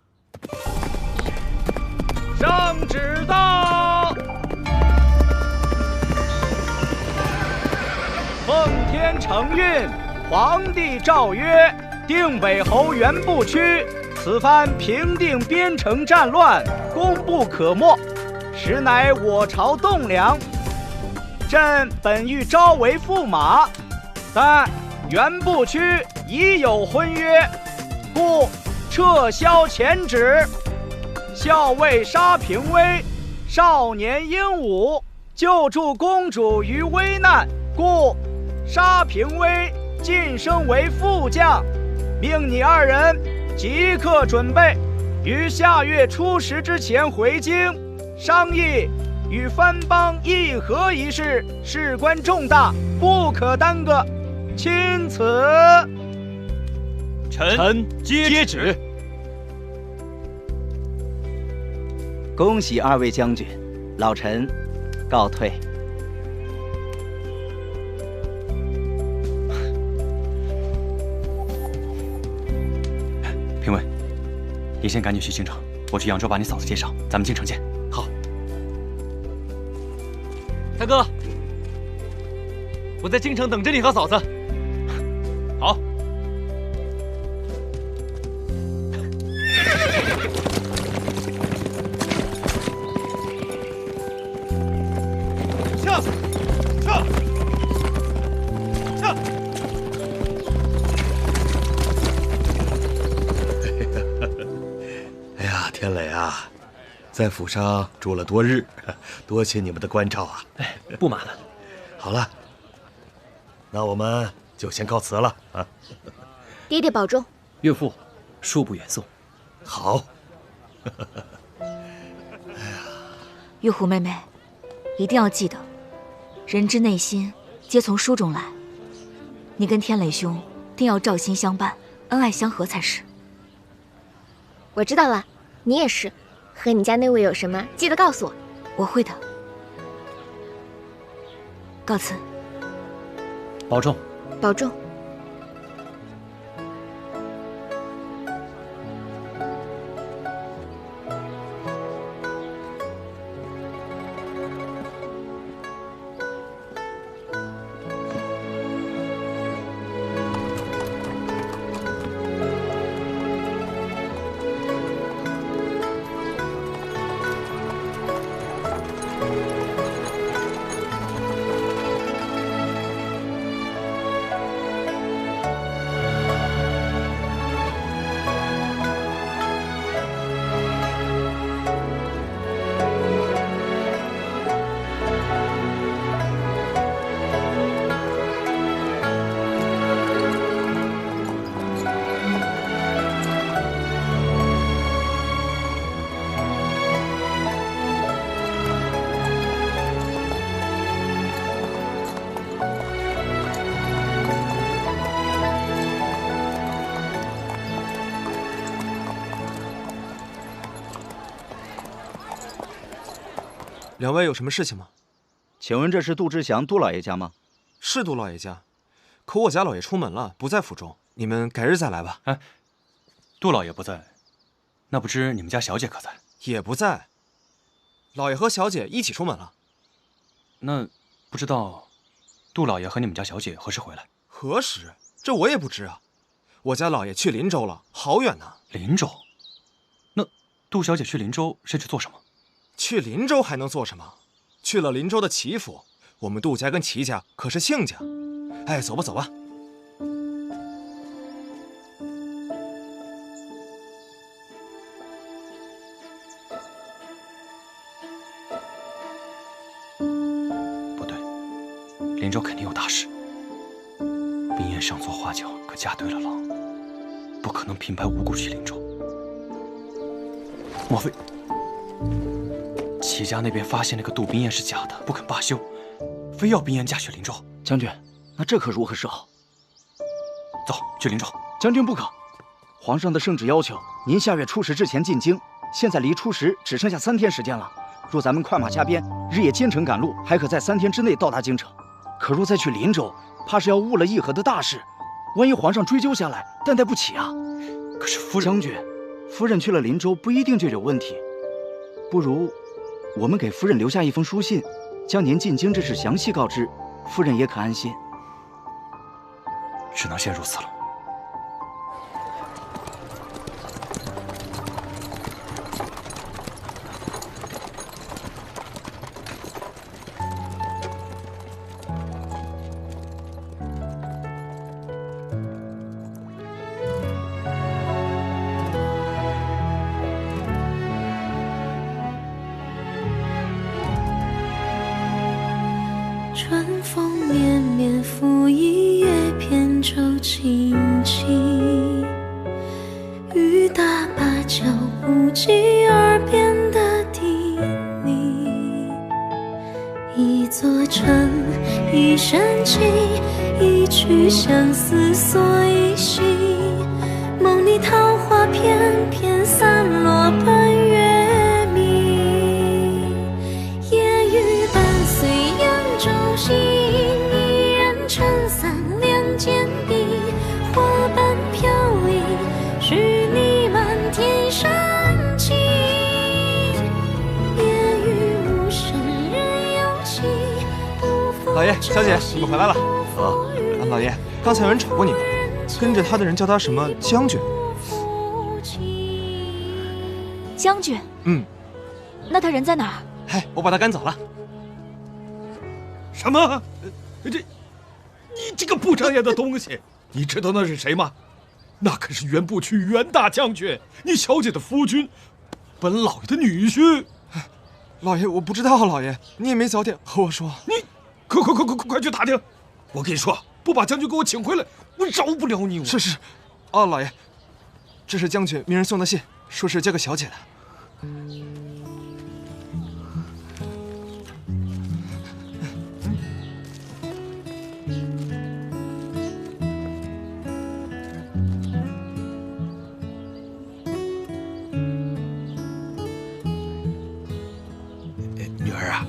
圣旨到！奉天承运，皇帝诏曰：定北侯原不屈，此番平定边城战乱，功不可没，实乃我朝栋梁。朕本欲招为驸马，但原不屈已有婚约，故撤销前旨。校尉沙平威少年英武，救助公主于危难，故沙平威晋升为副将，命你2人即刻准备，于下月初10之前回京，商议与藩邦议和一事，事关重大，不可耽搁。钦此。臣接旨。恭喜2位将军，老臣告退。评委，你先赶紧去京城，我去扬州把你嫂子接上，咱们京城见。好。大哥，我在京城等着你和嫂子。好。下！哎呀，天磊啊，在府上住了多日，多谢你们的关照啊！哎，不麻烦。好了，那我们就先告辞了啊！爹爹保重。岳父，恕不远送。好。玉虎妹妹，一定要记得，人之内心皆从书中来。你跟天磊兄定要照心相伴，恩爱相合才是。我知道了，你也是。和你家那位有什么，记得告诉我。我会的。告辞。保重。保重。两位有什么事情吗？请问这是杜志祥杜老爷家吗？是杜老爷家，可我家老爷出门了，不在府中。你们改日再来吧。哎，杜老爷不在，那不知你们家小姐可在？也不在。老爷和小姐一起出门了。那不知道杜老爷和你们家小姐何时回来？何时？这我也不知啊。我家老爷去林州了，好远呢。林州？那杜小姐去林州是去做什么？去林州还能做什么？去了林州的齐府。我们杜家跟齐家可是亲家。哎，走吧走吧。不对，林州肯定有大事。冰燕上错花轿，可嫁对了郎，不可能平白无故去林州。莫非齐家那边发现那个杜冰燕是假的，不肯罢休，非要冰燕嫁去林州？将军，那这可如何是好？走，去林州。将军不可，皇上的圣旨要求您下月初10之前进京，现在离初10只剩下3天时间了。若咱们快马加鞭，日夜兼程赶路，还可在3天之内到达京城。可若再去林州，怕是要误了议和的大事，万一皇上追究下来，担待不起啊。可是夫人，将军，夫人去了林州不一定就有问题，不如我们给夫人留下一封书信，将您进京之事详细告知，夫人也可安心。只能先如此了。春风绵绵拂一叶扁舟轻轻，雨打芭蕉不及耳边的叮咛。一座城，一身情，一曲相思锁一心。梦里桃花片片散落奔月明。夜雨伴随扬州行，一人撑伞两肩并，花瓣飘零，是你满天深情。夜雨无声人有情，老爷、小姐，你们回来了。老爷，刚才有人找过你们，跟着他的人叫他什么将军？将军？嗯。那他人在哪儿？嗨，我把他赶走了。什么？你这个不长眼的东西！你知道那是谁吗？那可是原部区袁大将军，你小姐的夫君，本老爷的女婿。老爷，我不知道，老爷，你也没早点和我说。你快去打听！我跟你说，不把将军给我请回来，我饶不了你！是。哦，老爷，这是将军命人送的信，说是接个小姐的。女儿啊，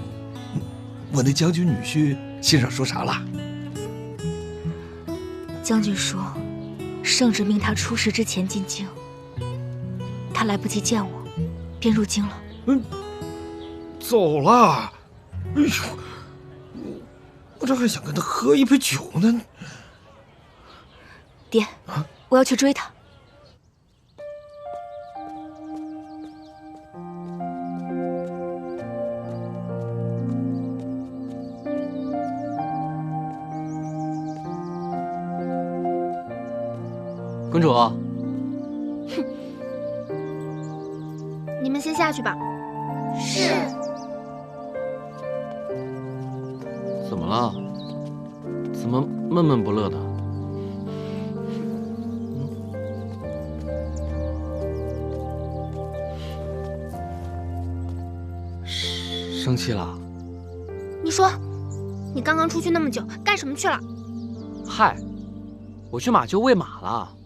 我那将军女婿信上说啥了？将军说，圣旨命他出10之前进京。他来不及见我，便入京了。走了。哎呦，我这还想跟他喝一杯酒呢。爹，我要去追他。公主，你们先下去吧。是。怎么了？怎么闷闷不乐的？生气了？你说，你刚刚出去那么久，干什么去了？嗨，我去马厩喂马了。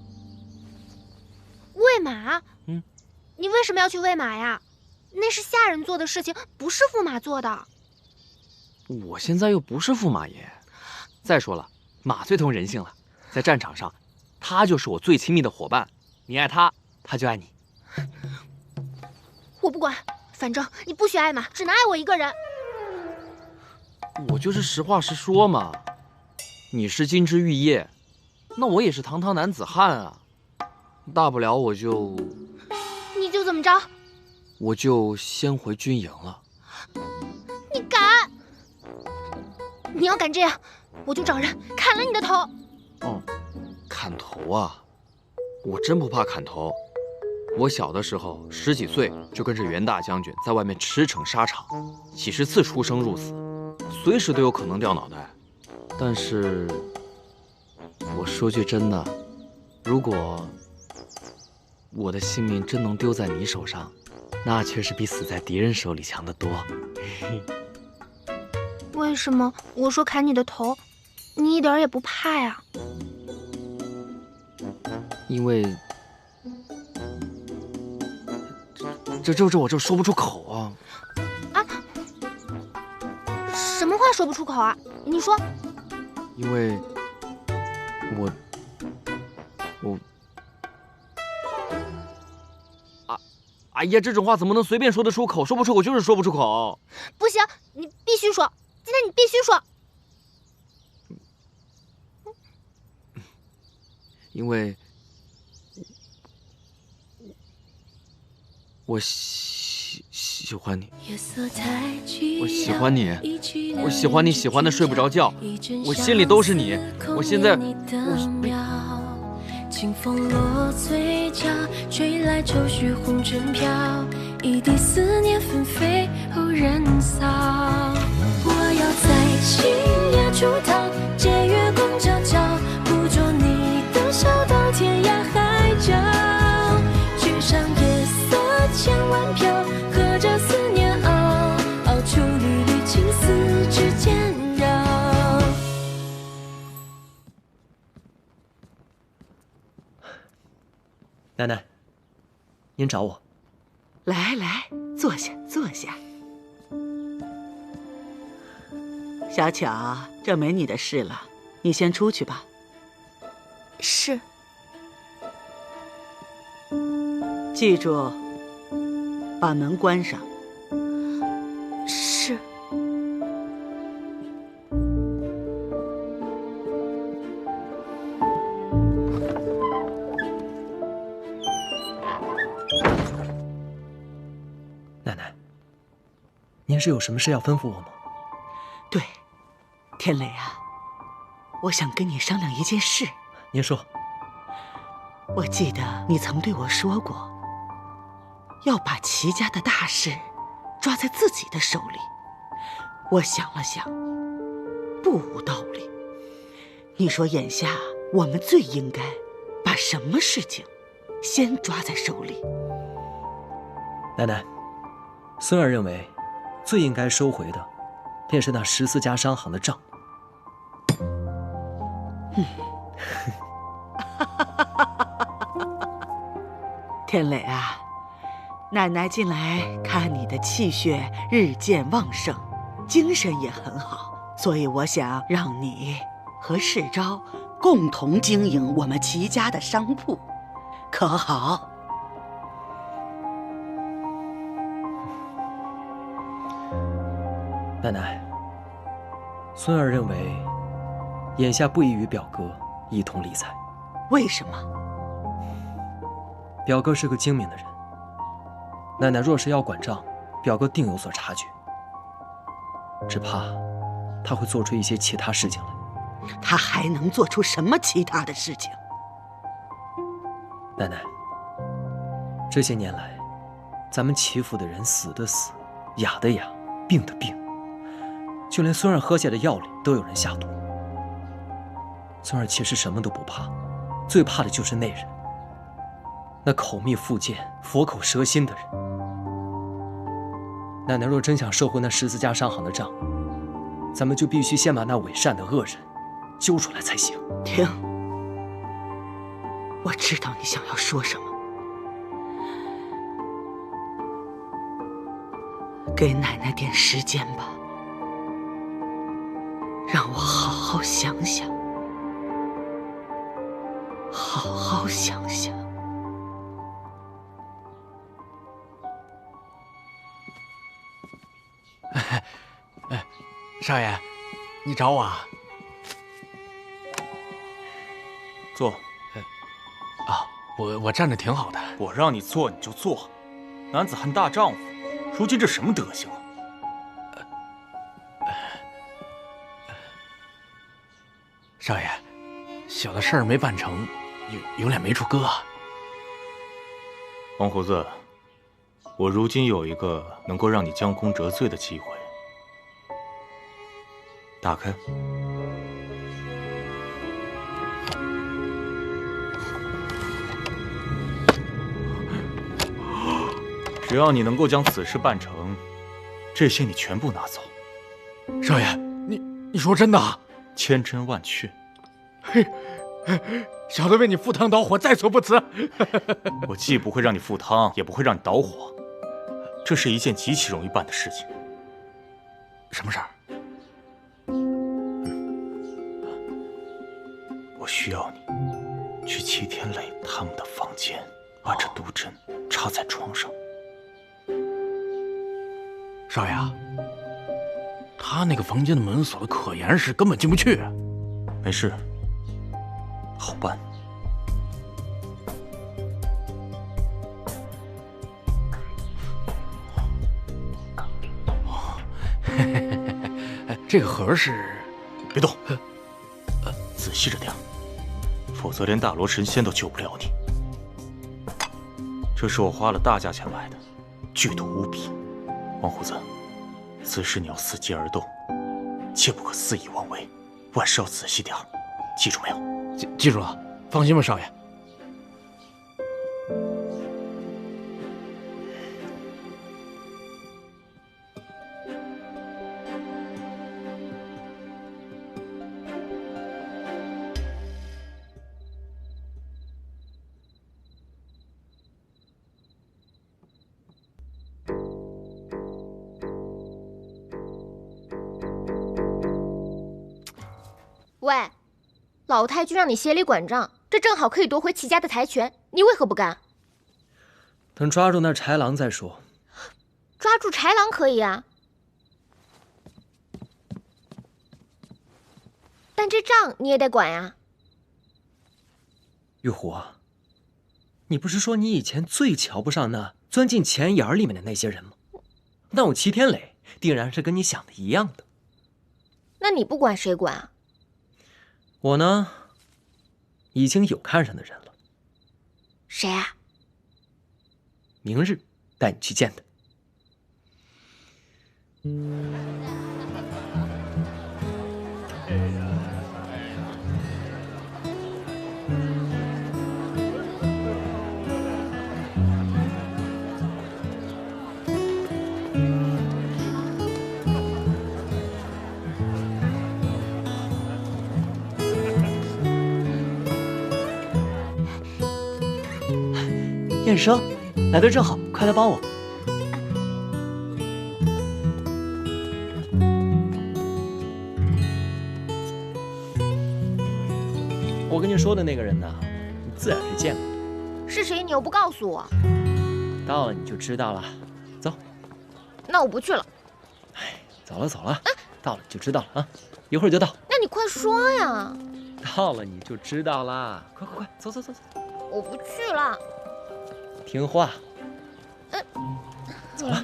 喂马？你为什么要去喂马呀？那是下人做的事情，不是驸马做的。我现在又不是驸马爷。再说了，马最通人性了，在战场上，他就是我最亲密的伙伴。你爱他，他就爱你。我不管，反正你不许爱马，只能爱我一个人。我就是实话实说嘛。你是金枝玉叶，那我也是堂堂男子汉啊。大不了你就怎么着？我就先回军营了。你敢？你要敢这样，我就找人砍了你的头。哦，砍头啊！我真不怕砍头。我小的时候10几岁就跟着袁大将军在外面驰骋沙场，几十次出生入死，随时都有可能掉脑袋。但是，我说句真的，如果我的性命真能丢在你手上，那却是比死在敌人手里强得多。为什么我说砍你的头，你一点也不怕呀？因为这我说不出口啊！啊？什么话说不出口啊？你说。因为哎呀，这种话怎么能随便说得出口？说不出口就是说不出口。不行，你必须说，今天你必须说。因为我喜欢你，我喜欢你，我喜欢你喜欢的睡不着觉，我心里都是你。我现在清风落嘴角，吹来愁绪红尘飘，一地思念纷飞后人扫。我要在星夜出逃，借月光皎皎，捕捉你的笑到天涯海角。举上夜色千万飘，和着思念熬，熬出缕缕情丝之间绕。奶奶，您找我。来来，坐下坐下。小巧，这没你的事了，你先出去吧。是。记住，把门关上。是。奶奶，您是有什么事要吩咐我吗？对，天磊啊，我想跟你商量一件事。您说。我记得你曾对我说过，要把齐家的大事抓在自己的手里。我想了想，不无道理。你说眼下我们最应该把什么事情先抓在手里？奶奶，孙儿认为，最应该收回的，便是那14家商行的账。天磊啊，奶奶近来看你的气血日渐旺盛，精神也很好，所以我想让你和世昭共同经营我们齐家的商铺，可好？奶奶，孙儿认为，眼下不宜与表哥一同理财。为什么？表哥是个精明的人，奶奶若是要管账，表哥定有所察觉，只怕他会做出一些其他事情来。他还能做出什么其他的事情？奶奶，这些年来，咱们齐府的人死的死，哑的哑，病的病，就连孙儿喝下的药里都有人下毒。孙儿其实什么都不怕，最怕的就是那人，那口蜜腹剑、佛口蛇心的人。奶奶若真想收回那14家商行的账，咱们就必须先把那伪善的恶人揪出来才行。停！我知道你想要说什么。给奶奶点时间吧，让我好好想想，好好想想。少爷，你找我啊？坐。我站着挺好的。我让你坐你就坐，男子汉大丈夫，如今这什么德行啊？少爷，小的事儿没办成，有脸没处搁啊。王胡子，我如今有一个能够让你将功折罪的机会。打开。只要你能够将此事办成，这些你全部拿走。少爷，你说真的？千真万确。嘿，小的为你赴汤蹈火，在所不辞。我既不会让你赴汤，也不会让你捣火，这是一件极其容易办的事情。什么事儿？我需要你去齐天磊他们的房间，把这毒针插在床上。少爷，他那个房间的门锁的可严实，根本进不去。没事，好办。这个盒是……别动，仔细着点，否则连大罗神仙都救不了你。这是我花了大价钱买的，剧毒无比。王胡子，此事你要伺机而动，切不可肆意妄为，万事要仔细点儿，记住没有？记住了，放心吧，少爷。喂，老太君让你协理管账，这正好可以夺回齐家的财权，你为何不干？等抓住那豺狼再说。抓住豺狼可以啊，但这账你也得管呀。玉虎啊，你不是说你以前最瞧不上那钻进钱眼里面的那些人吗？那我齐天磊定然是跟你想的一样的。那你不管谁管啊？我呢，已经有看上的人了。谁啊？明日带你去见他。燕生，来的正好，快来帮我。我跟你说的那个人呢，你自然是见过的。是谁？你又不告诉我。到了你就知道了。走。那我不去了。走了走了，到了你就知道了啊，一会儿就到。那你快说呀。到了你就知道啦，快快快，走走走走。我不去了。听话。走了。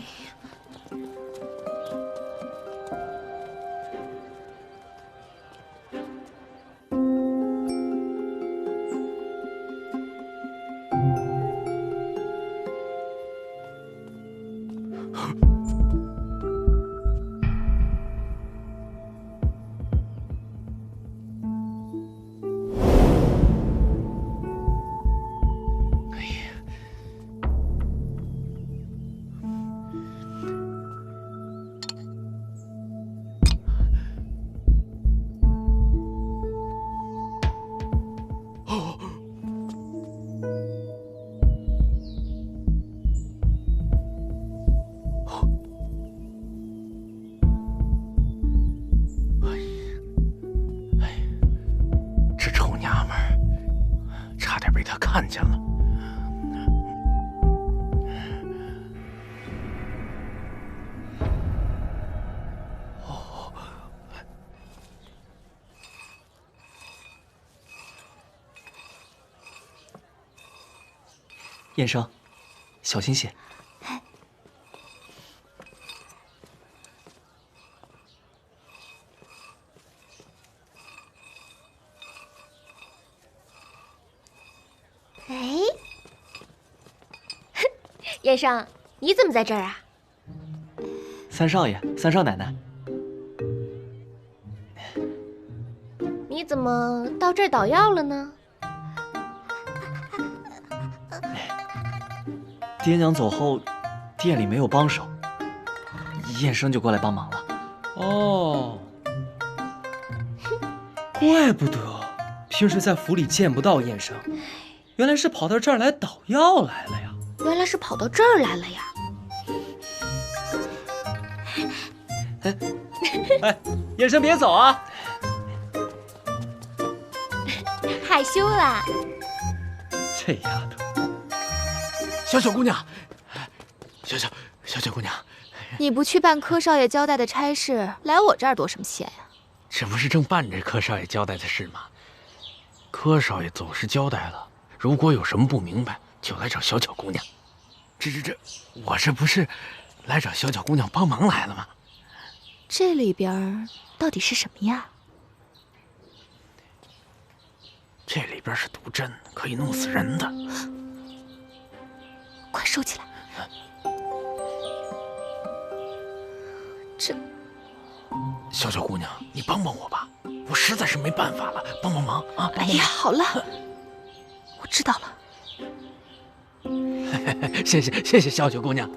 看见了。哦，燕生，小心些。哎，燕生，你怎么在这儿啊？三少爷，三少奶奶，你怎么到这儿捣药了呢？爹娘走后，店里没有帮手，燕生就过来帮忙了。哦，怪不得平时在府里见不到燕生，原来是跑到这儿来捣药来了呀！原来是跑到这儿来了呀！哎，燕生别走啊！害羞啦？这丫头，小姑娘，小姑娘，你不去办柯少爷交代的差事，来我这儿躲什么闲呀？这不是正办着柯少爷交代的事吗？柯少爷总是交代了，如果有什么不明白，就来找小巧姑娘。我这不是来找小巧姑娘帮忙来了吗？这里边到底是什么呀？这里边是毒针，可以弄死人的。快收起来！这，小巧姑娘，你帮帮我吧，我实在是没办法了，帮帮忙啊！哎呀，好了，我知道了。谢谢小巧姑娘。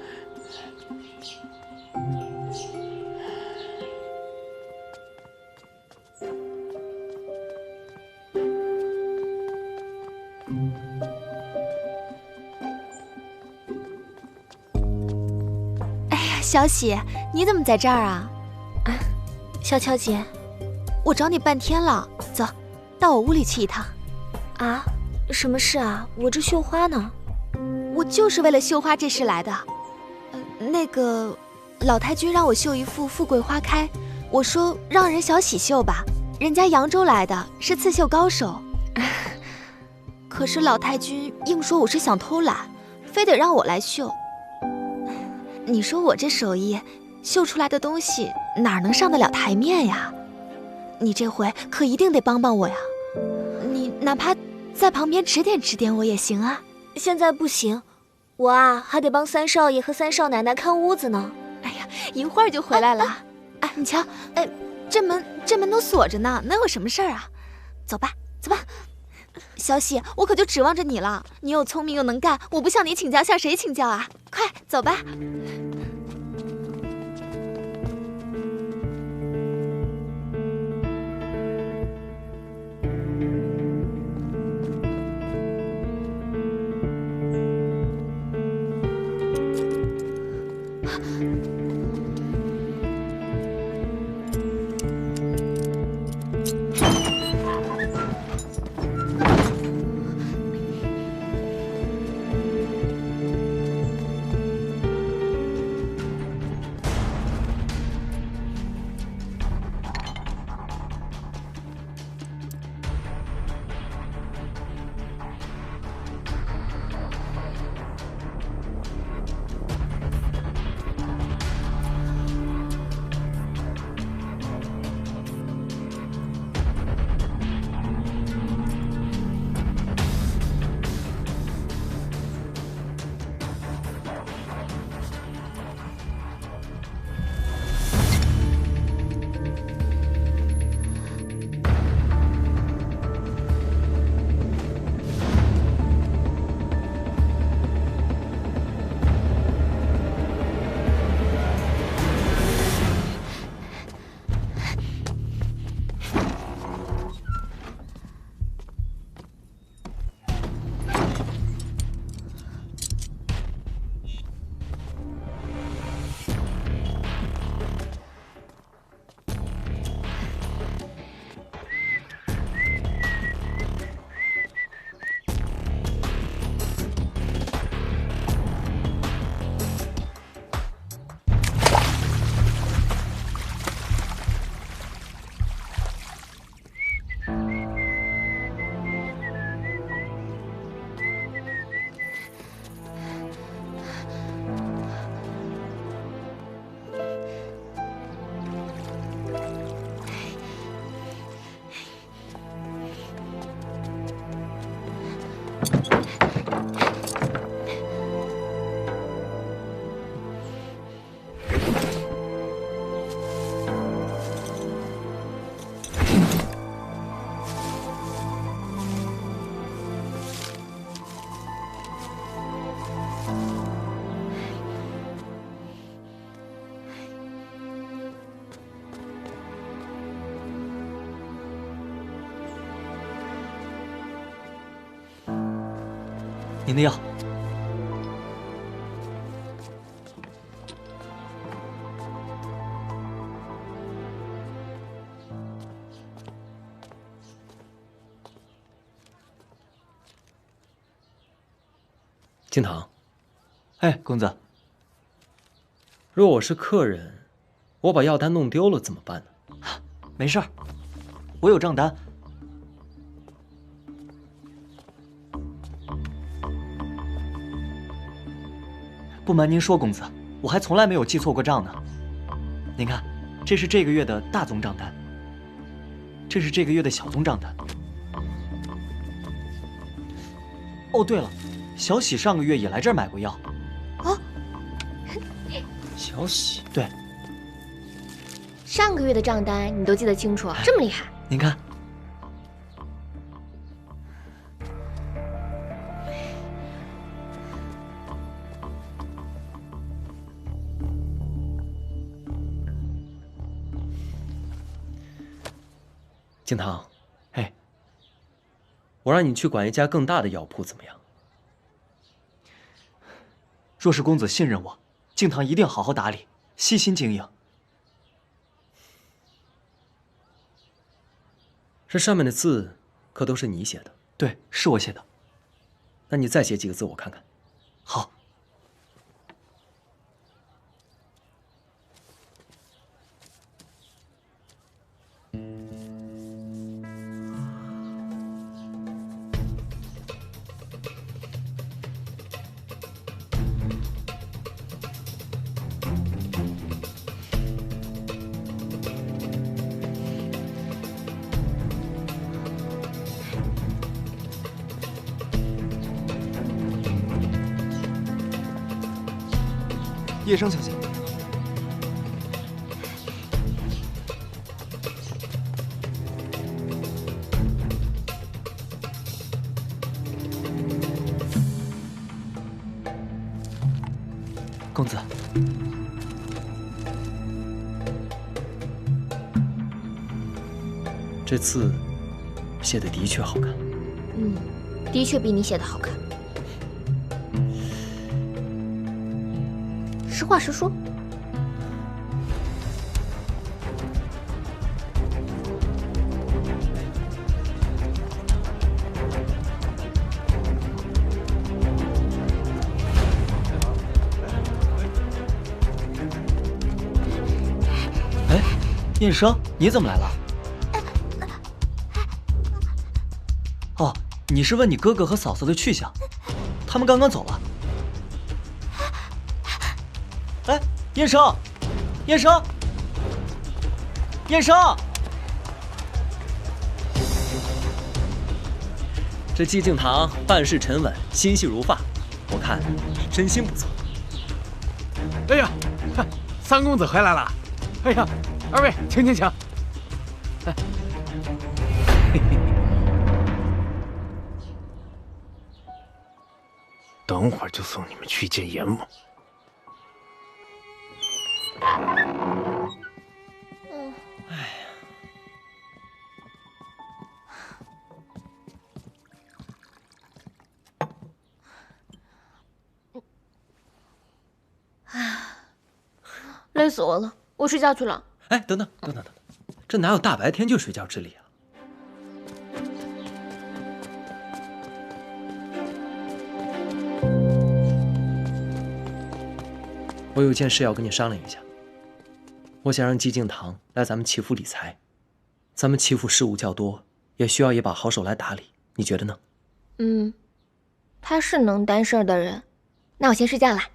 小喜，你怎么在这儿啊？小巧姐，我找你半天了，走，到我屋里去一趟。啊？什么事啊？我这绣花呢。我就是为了绣花这事来的。那个老太君让我绣一幅《富贵花开》，我说让人小喜绣吧，人家扬州来的，是刺绣高手。可是老太君硬说我是想偷懒，非得让我来绣。你说我这手艺，绣出来的东西哪能上得了台面呀？你这回可一定得帮帮我呀！你哪怕在旁边指点指点我也行啊。现在不行，我啊还得帮三少爷和三少奶奶看屋子呢。哎呀，一会儿就回来了。哎，你瞧，哎，这门都锁着呢，能有什么事儿啊？走吧，走吧。小喜，我可就指望着你了。你又聪明又能干，我不向你请教，向谁请教啊？快走吧。您的药。金堂，哎，公子，若我是客人，我把药单弄丢了怎么办呢？没事儿，我有账单。不瞒您说，公子，我还从来没有记错过账呢。您看，这是这个月的大宗账单，这是这个月的小宗账单。哦，对了，小喜上个月也来这儿买过药。哦，小喜，对，上个月的账单你都记得清楚，这么厉害。您看，金堂，哎，我让你去管一家更大的药铺，怎么样？若是公子信任我，敬堂一定好好打理，细心经营。这上面的字可都是你写的？对，是我写的。那你再写几个字我看看。好。叶生小姐，公子，这字写的的确好看。嗯，的确比你写的好看。实话实说。哎，燕生，你怎么来了？哦，你是问你哥哥和嫂嫂的去向？他们刚刚走了。哎，燕生，燕生，燕生！这季敬堂办事沉稳，心细如发，我看真心不错。哎呀，三公子回来了！哎呀，二位请请请。哎，等会儿就送你们去见阎王。哎呀，累死我了，我睡觉去了。哎，等等，这哪有大白天就睡觉之理啊？我有件事要跟你商量一下。我想让季敬堂来咱们祈福理财，咱们祈福事务较多，也需要一把好手来打理，你觉得呢？嗯，他是能担事儿的人。那我先睡觉啦。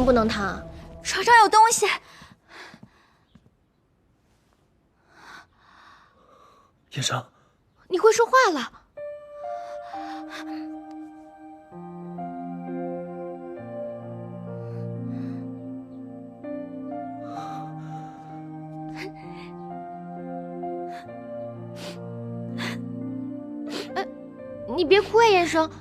么不能躺啊？床上有东西。叶生，你会说话了。你别哭呀，燕生，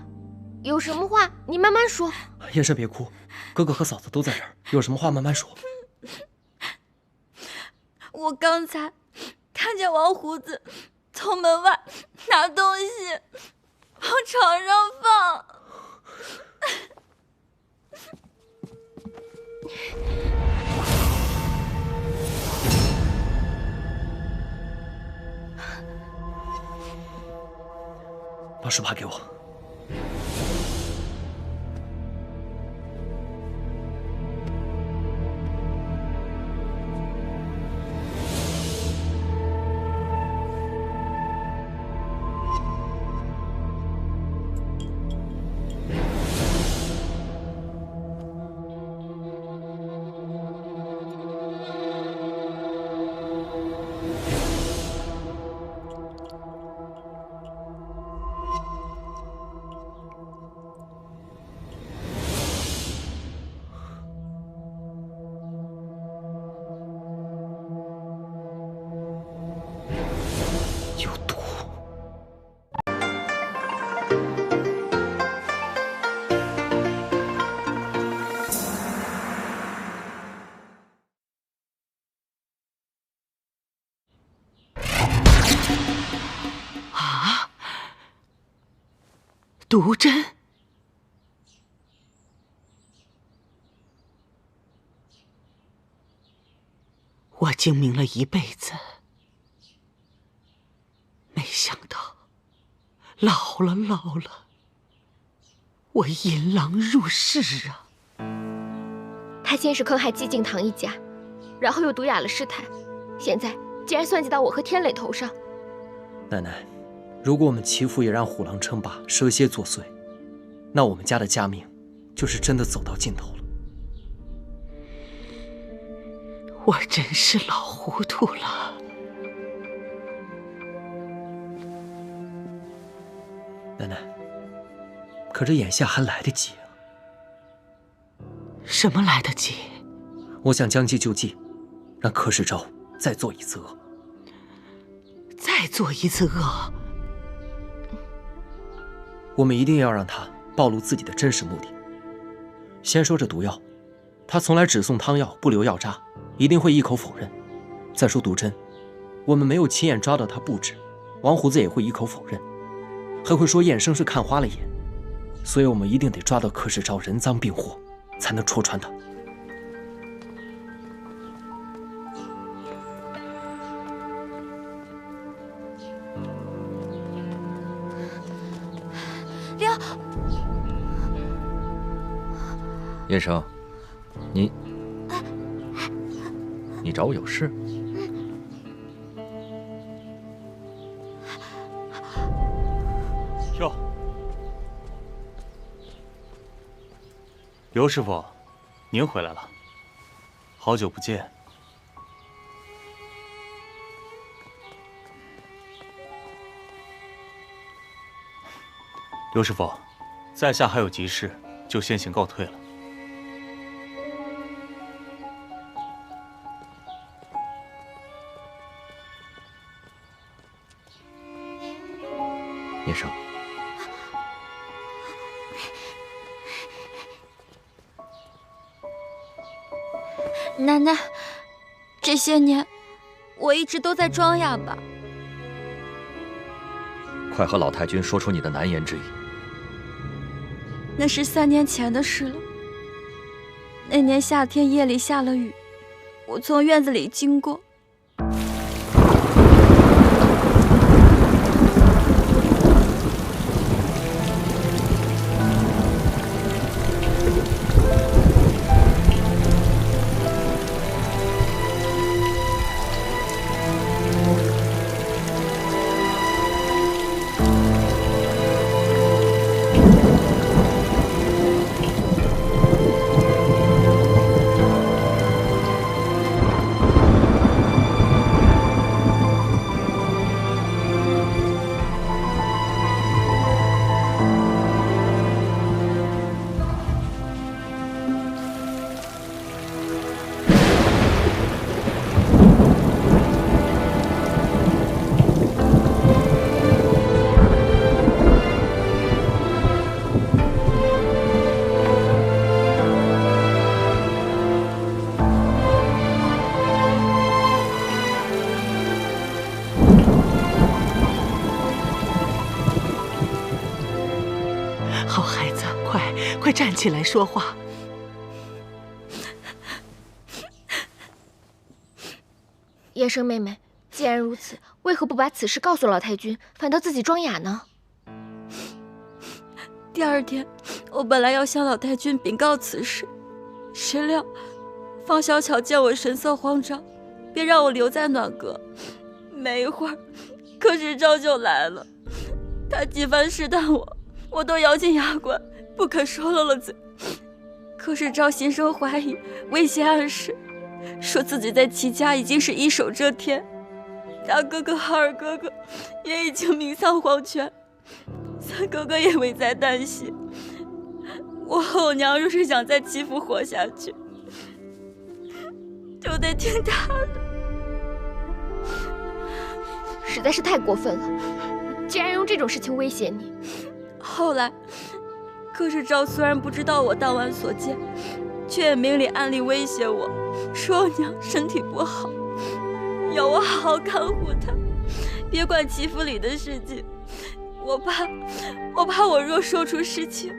有什么话你慢慢说。叶生别哭，哥哥和嫂子都在这儿，有什么话慢慢说。我刚才看见王胡子从门外拿东西往床上放。把手帕给我。毒针，我精明了一辈子，没想到老了，我引狼入室啊！他先是坑害姬敬堂一家，然后又毒哑了师太，现在竟然算计到我和天磊头上。奶奶，如果我们齐父也让虎狼称霸，蛇蝎作祟，那我们家的家命就是真的走到尽头了。我真是老糊涂了。奶奶，可这眼下还来得及啊。什么来得及？我想将计就计，让柯世昭再做一次恶。再做一次恶？我们一定要让他暴露自己的真实目的。先说这毒药，他从来只送汤药不留药渣，一定会一口否认。再说毒针，我们没有亲眼抓到他布置，王胡子也会一口否认，还会说燕生是看花了眼。所以我们一定得抓到柯世昭人赃并获，才能戳穿他。燕生，你找我有事？哟，刘师傅，您回来了，好久不见。刘师傅，在下还有急事，就先行告退了。燕生，奶奶，这些年我一直都在装哑巴。快和老太君说出你的难言之隐。那是3年前的事了。那年夏天夜里下了雨，我从院子里经过。站起来说话。叶生妹妹，既然如此，为何不把此事告诉老太君，反倒自己装哑呢？第二天，我本来要向老太君禀告此事，谁料方小巧见我神色慌张，便让我留在暖阁。没一会儿，柯世昭就来了。他几番试探我，我都咬紧牙关，不肯说漏了嘴。柯世昭心生怀疑，威胁暗示，说自己在齐家已经是一手遮天，大哥哥和二哥哥也已经命丧黄泉，三哥哥也危在旦夕。我和我娘若是想在齐府活下去，就得听他的。实在是太过分了，竟然用这种事情威胁你。后来，柯世昭虽然不知道我当晚所见，却也明里暗里威胁我，说我娘身体不好，要我好好看护她，别管齐府里的事情。我怕我若说出实情，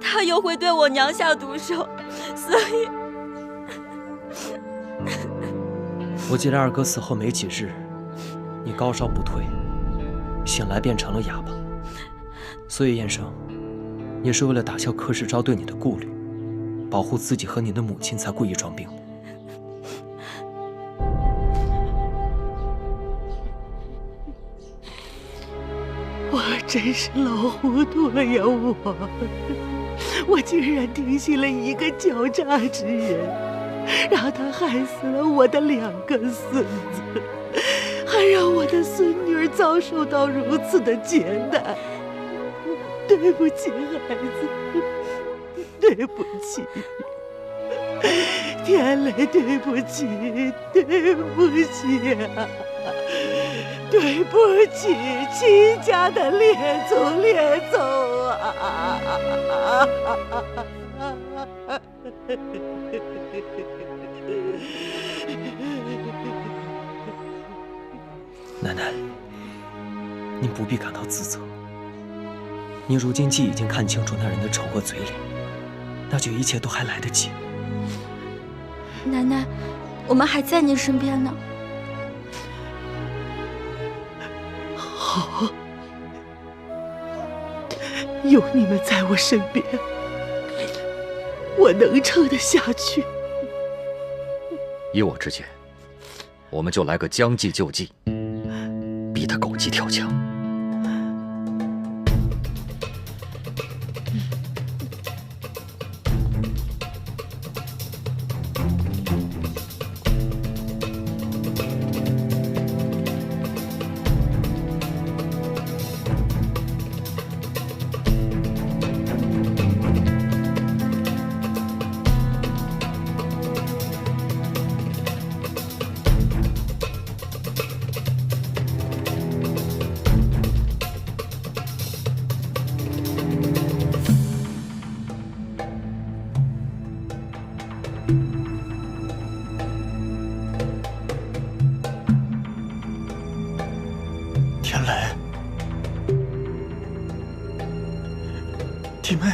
他又会对我娘下毒手，所以我记得二哥死后没几日，你高烧不退，醒来变成了哑巴。所以燕生，也是为了打消柯世昭对你的顾虑，保护自己和你的母亲，才故意装病的。我真是老糊涂了呀！我竟然听信了一个狡诈之人，让他害死了我的2个孙子，还让我的孙女遭受到如此的劫难。对不起，孩子，对不起，天雷，对不起，对不起啊！对不起，齐家的列祖列宗啊！奶奶，您不必感到自责。你如今既已经看清楚那人的丑恶嘴脸，那就一切都还来得及。奶奶，我们还在您身边呢。好，有你们在我身边，我能撑得下去。依我之见，我们就来个将计就计，逼他狗急跳墙。弟妹，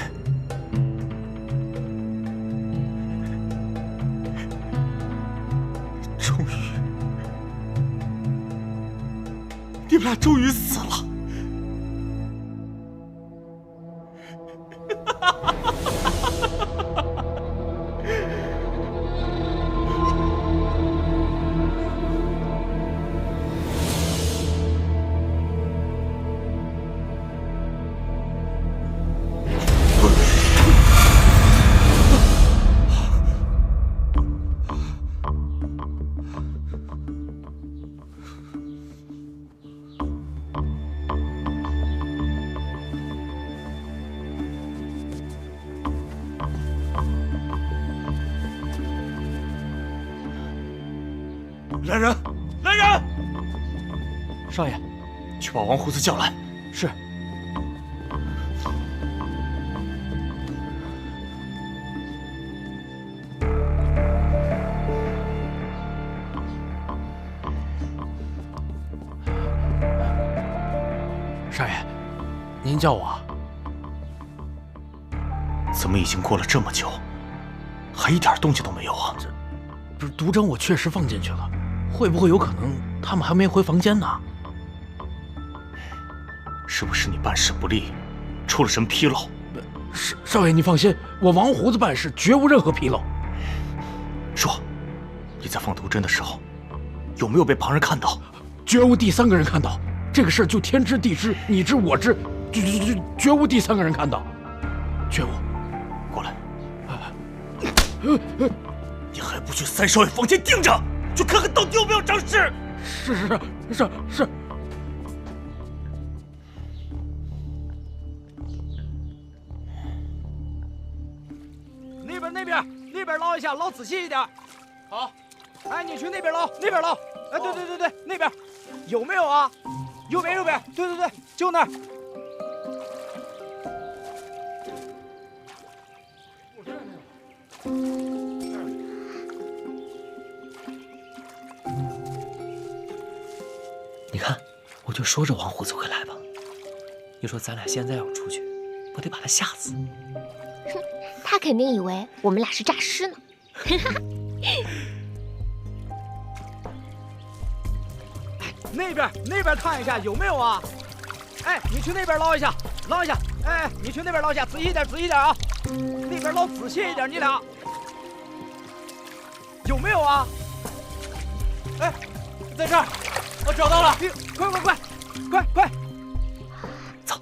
你们俩终于死了。来人！来人！少爷，去把王胡子叫来。是。少爷，您叫我？怎么怎么已经过了这么久，还一点动静都没有啊？不是毒针我确实放进去了，会不会有可能他们还没回房间呢？是不是你办事不力，出了什么纰漏？少爷，你放心，我王胡子办事绝无任何纰漏。说，你在放毒针的时候，有没有被旁人看到？绝无第三个人看到。这个事儿就天知地知，你知我知，绝无第三个人看到，绝无。过来。你还不去三少爷房间盯着，就看看到底有没有长事？是。那边捞一下，捞仔细一点。好，哎，你去那边捞，那边捞。哎，对，那边有没有啊？右边，对，就那儿。你看，我就说这王胡子会来吧。你说咱俩现在要出去，不得把他吓死？他肯定以为我们俩是诈尸呢。那边看一下有没有啊？哎，你去那边捞一下。哎，你去那边捞一下，仔细一点啊！那边捞仔细一点，你俩有没有啊？哎，在这儿，我找到了！快！走！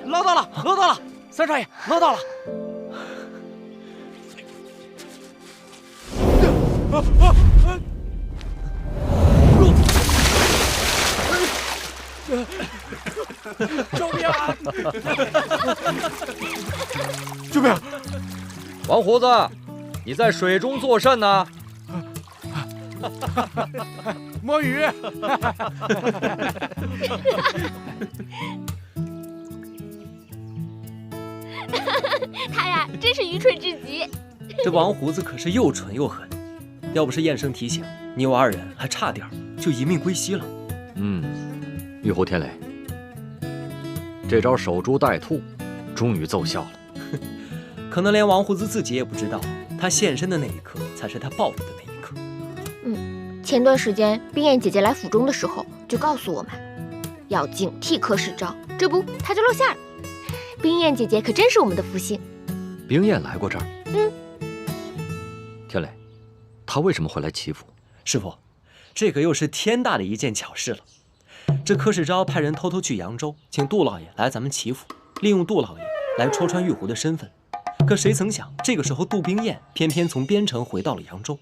捞到了，三少爷捞到了。救命啊！救命！王胡子，你在水中作甚呢？摸鱼。他呀，真是愚蠢至极。这王胡子可是又蠢又狠，要不是燕生提醒，你我二人还差点就一命归西了。玉壶天雷，这招守株待兔终于奏效了。可能连王胡子自己也不知道，他现身的那一刻才是他暴露的那一刻。前段时间冰燕姐姐来府中的时候，就告诉我们要警惕柯世昭，这不他就露馅了。冰燕姐姐可真是我们的福星。冰燕来过这儿。天雷，她为什么会来祈福？师傅，这可又是天大的一件巧事了。这柯世昭派人偷偷去扬州，请杜老爷来咱们祈福，利用杜老爷来戳穿玉壶的身份。可谁曾想，这个时候杜冰燕偏偏从边城回到了扬州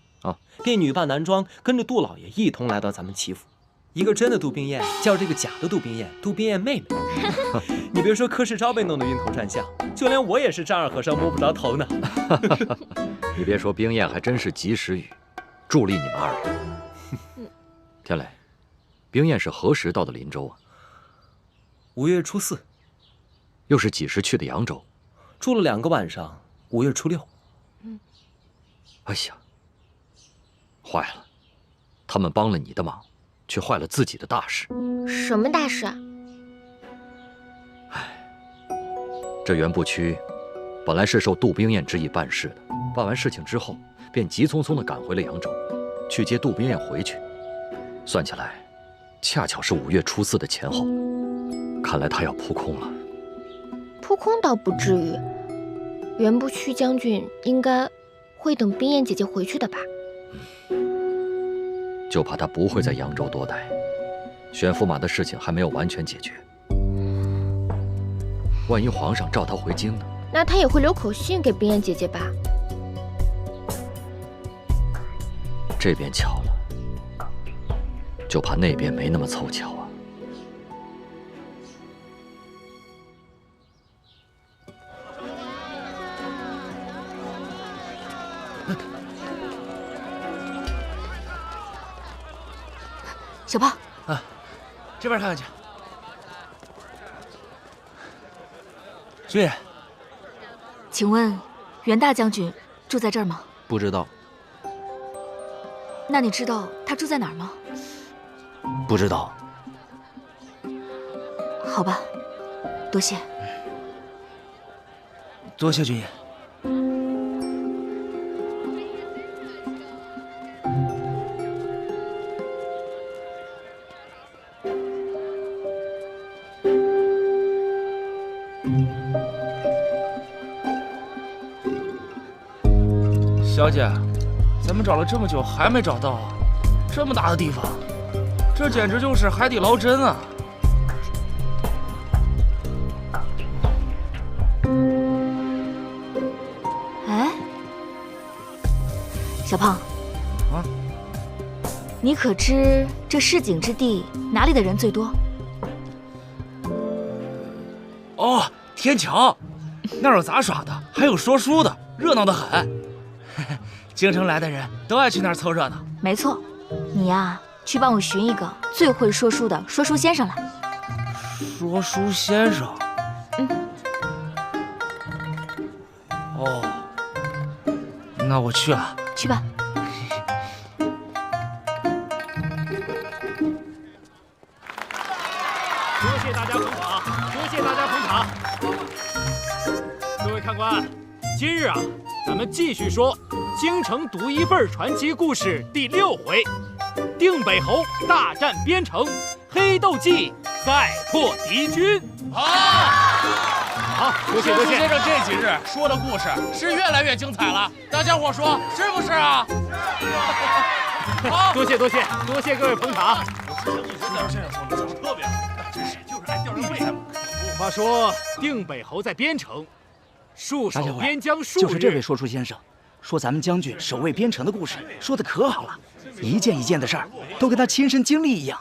便女扮男装，跟着杜老爷一同来到咱们祈福。一个真的杜冰燕叫这个假的杜冰燕，杜冰燕妹妹。你别说柯世昭被弄得晕头转向，就连我也是丈二和尚摸不着头呢。你别说，冰燕还真是及时雨，助力你们二人。天雷，冰燕是何时到的林州啊？5月初4。又是几时去的扬州？住了2个晚上，5月初6。哎呀，坏了，他们帮了你的忙，却坏了自己的大事。什么大事啊？这袁不屈本来是受杜冰燕之意办事的，办完事情之后，便急匆匆地赶回了扬州，去接杜冰燕回去。算起来，恰巧是5月初4的前后，看来他要扑空了。扑空倒不至于，袁不屈将军应该会等冰燕姐姐回去的吧？就怕他不会在扬州多待，选驸马的事情还没有完全解决。万一皇上召他回京呢？那他也会留口信给冰燕姐姐吧？这边巧了，就怕那边没那么凑巧啊。小胖，这边看看去。军爷，请问袁大将军住在这儿吗？不知道。那你知道他住在哪儿吗？不知道。好吧，多谢。多谢君爷。小姐，咱们找了这么久还没找到啊！这么大的地方，这简直就是海底捞针啊！哎，小胖，啊，你可知这市井之地哪里的人最多？哦，天桥，那儿有杂耍的，还有说书的，热闹得很。京城来的人都爱去那儿凑热闹。没错，你呀，去帮我寻一个最会说书的说书先生来。说书先生？哦，那我去了。去吧。多谢大家捧场，多谢大家捧场。各位看官，今日啊，咱们继续说京城独一份传奇故事第6回，定北侯大战边城，黑豆记再破敌军。好，多谢多谢。先生这几日说的故事是越来越精彩了，大家伙说是不是啊？好，多谢多谢多谢各位捧场。先生说的讲特别好，真是就是爱吊人胃。话说定北侯在边城，戍守边疆数日。就是这位说书先生，说咱们将军守卫边城的故事说的可好了，一件一件的事儿都跟他亲身经历一样。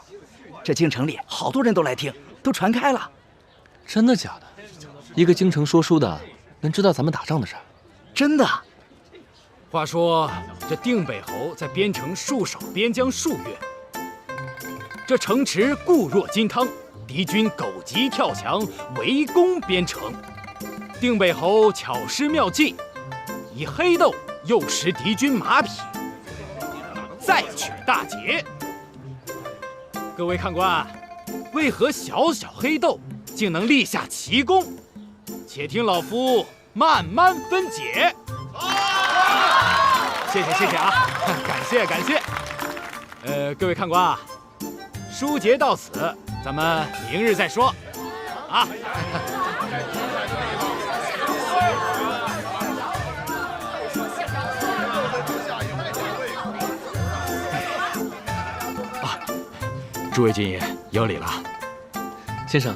这京城里好多人都来听，都传开了。真的假的？一个京城说书的能知道咱们打仗的事儿？真的。话说这定北侯在边城戍守边疆数月，这城池固若金汤，敌军狗急跳墙，围攻边城。定北侯巧施妙计，以黑豆诱食敌军马匹，再取大捷。各位看官，为何小小黑豆竟能立下奇功？且听老夫慢慢分解。谢谢谢谢啊，感谢感谢。各位看官啊，书节到此，咱们明日再说啊。诸位军爷有礼了。先生，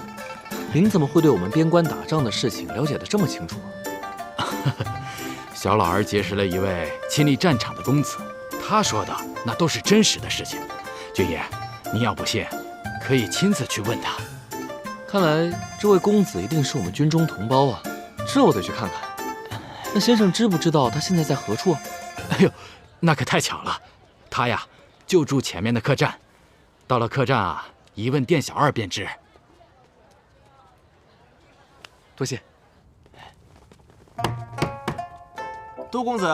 您怎么会对我们边关打仗的事情了解得这么清楚？小老儿结识了一位亲历战场的公子，他说的那都是真实的事情。军爷，您要不信，可以亲自去问他。看来这位公子一定是我们军中同胞啊，这我得去看看。那先生知不知道他现在在何处？哎呦，那可太巧了，他呀就住前面的客栈。到了客栈啊，一问店小二便知。多谢。杜公子，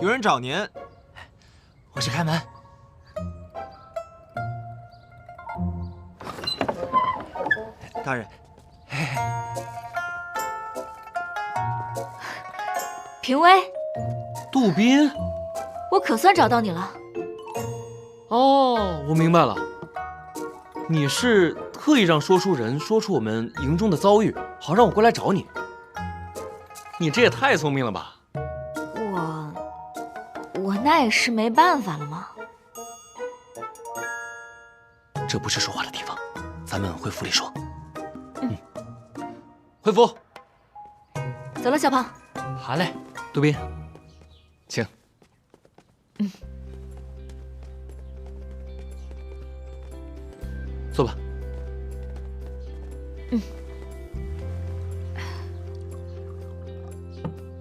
有人找您。我去开门。大人。评委。杜宾，我可算找到你了。哦，我明白了，你是特意让说书人说出我们营中的遭遇，好让我过来找你。你这也太聪明了吧！我那也是没办法了嘛。这不是说话的地方，咱们回府里说。回府。走了，小胖。好嘞，杜宾，请。坐吧。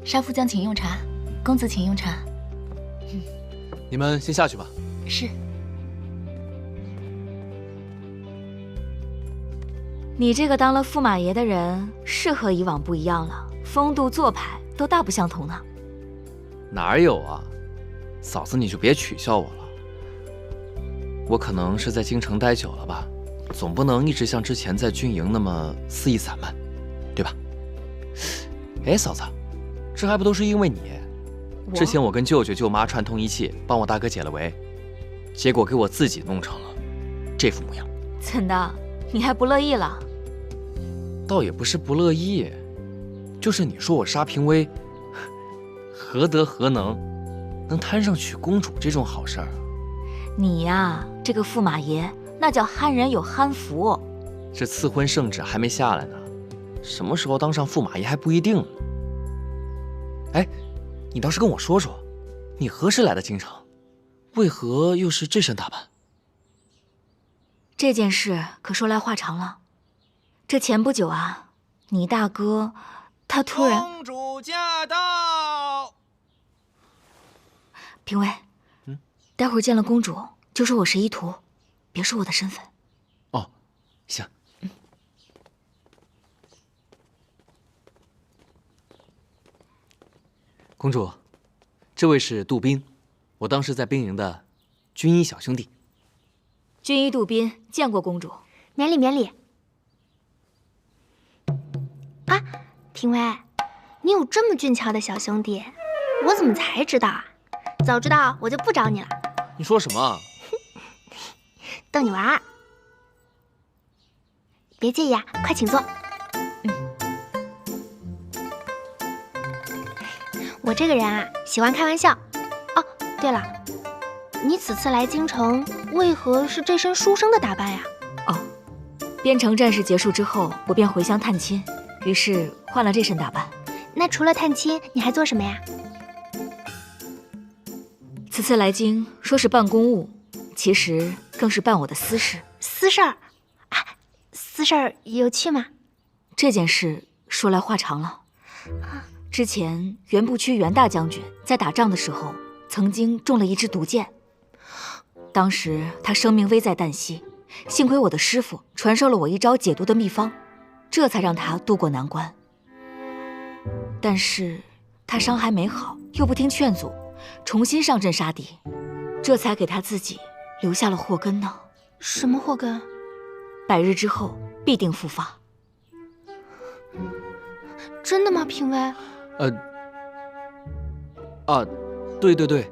少夫将请用茶，公子请用茶。你们先下去吧。是。你这个当了驸马爷的人，是和以往不一样了，风度做派都大不相同呢。哪有啊，嫂子你就别取笑我了。我可能是在京城待久了吧，总不能一直像之前在军营那么肆意散漫，对吧？哎，嫂子，这还不都是因为你？之前我跟舅舅舅妈串通一气，帮我大哥解了围，结果给我自己弄成了这副模样。怎的？你还不乐意了？倒也不是不乐意，就是你说我沙平威，何德何能，能摊上娶公主这种好事儿啊？你呀，这个驸马爷，那叫憨人有憨福。这赐婚圣旨还没下来呢，什么时候当上驸马爷还不一定呢。哎，你倒是跟我说说，你何时来的京城？为何又是这身打扮？这件事可说来话长了。这前不久啊，你大哥他突然……公主驾到！评委，待会儿见了公主就说我是依图，别说我的身份。哦，行。公主，这位是杜宾，我当时在兵营的军医小兄弟。军医杜宾见过公主，免礼免礼。啊，评委，你有这么俊俏的小兄弟，我怎么才知道啊？早知道我就不找你了。你说什么？逗你玩儿，别介意啊，快请坐。我这个人啊，喜欢开玩笑。哦，对了，你此次来京城，为何是这身书生的打扮呀？哦，边城战事结束之后，我便回乡探亲，于是换了这身打扮。那除了探亲，你还做什么呀？此次来京，说是办公务，其实更是办我的私事。私事儿啊？私事儿有趣吗？这件事说来话长了。之前原部区袁大将军在打仗的时候，曾经中了一支毒箭，当时他生命危在旦夕，幸亏我的师傅传授了我一招解毒的秘方，这才让他渡过难关。但是他伤还没好，又不听劝阻，重新上阵杀敌，这才给他自己留下了祸根呢。什么祸根？100日之后必定复发。真的吗，评委？对，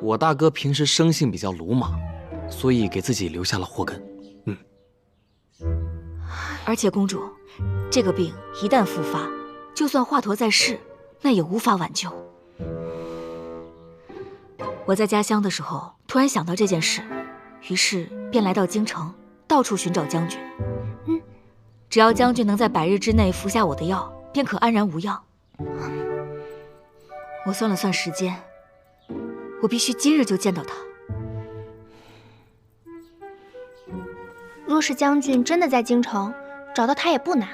我大哥平时生性比较鲁莽，所以给自己留下了祸根。而且公主，这个病一旦复发，就算华佗在世，那也无法挽救。我在家乡的时候，突然想到这件事，于是便来到京城，到处寻找将军。只要将军能在100日之内服下我的药，便可安然无恙。我算了算时间，我必须今日就见到他。若是将军真的在京城，找到他也不难。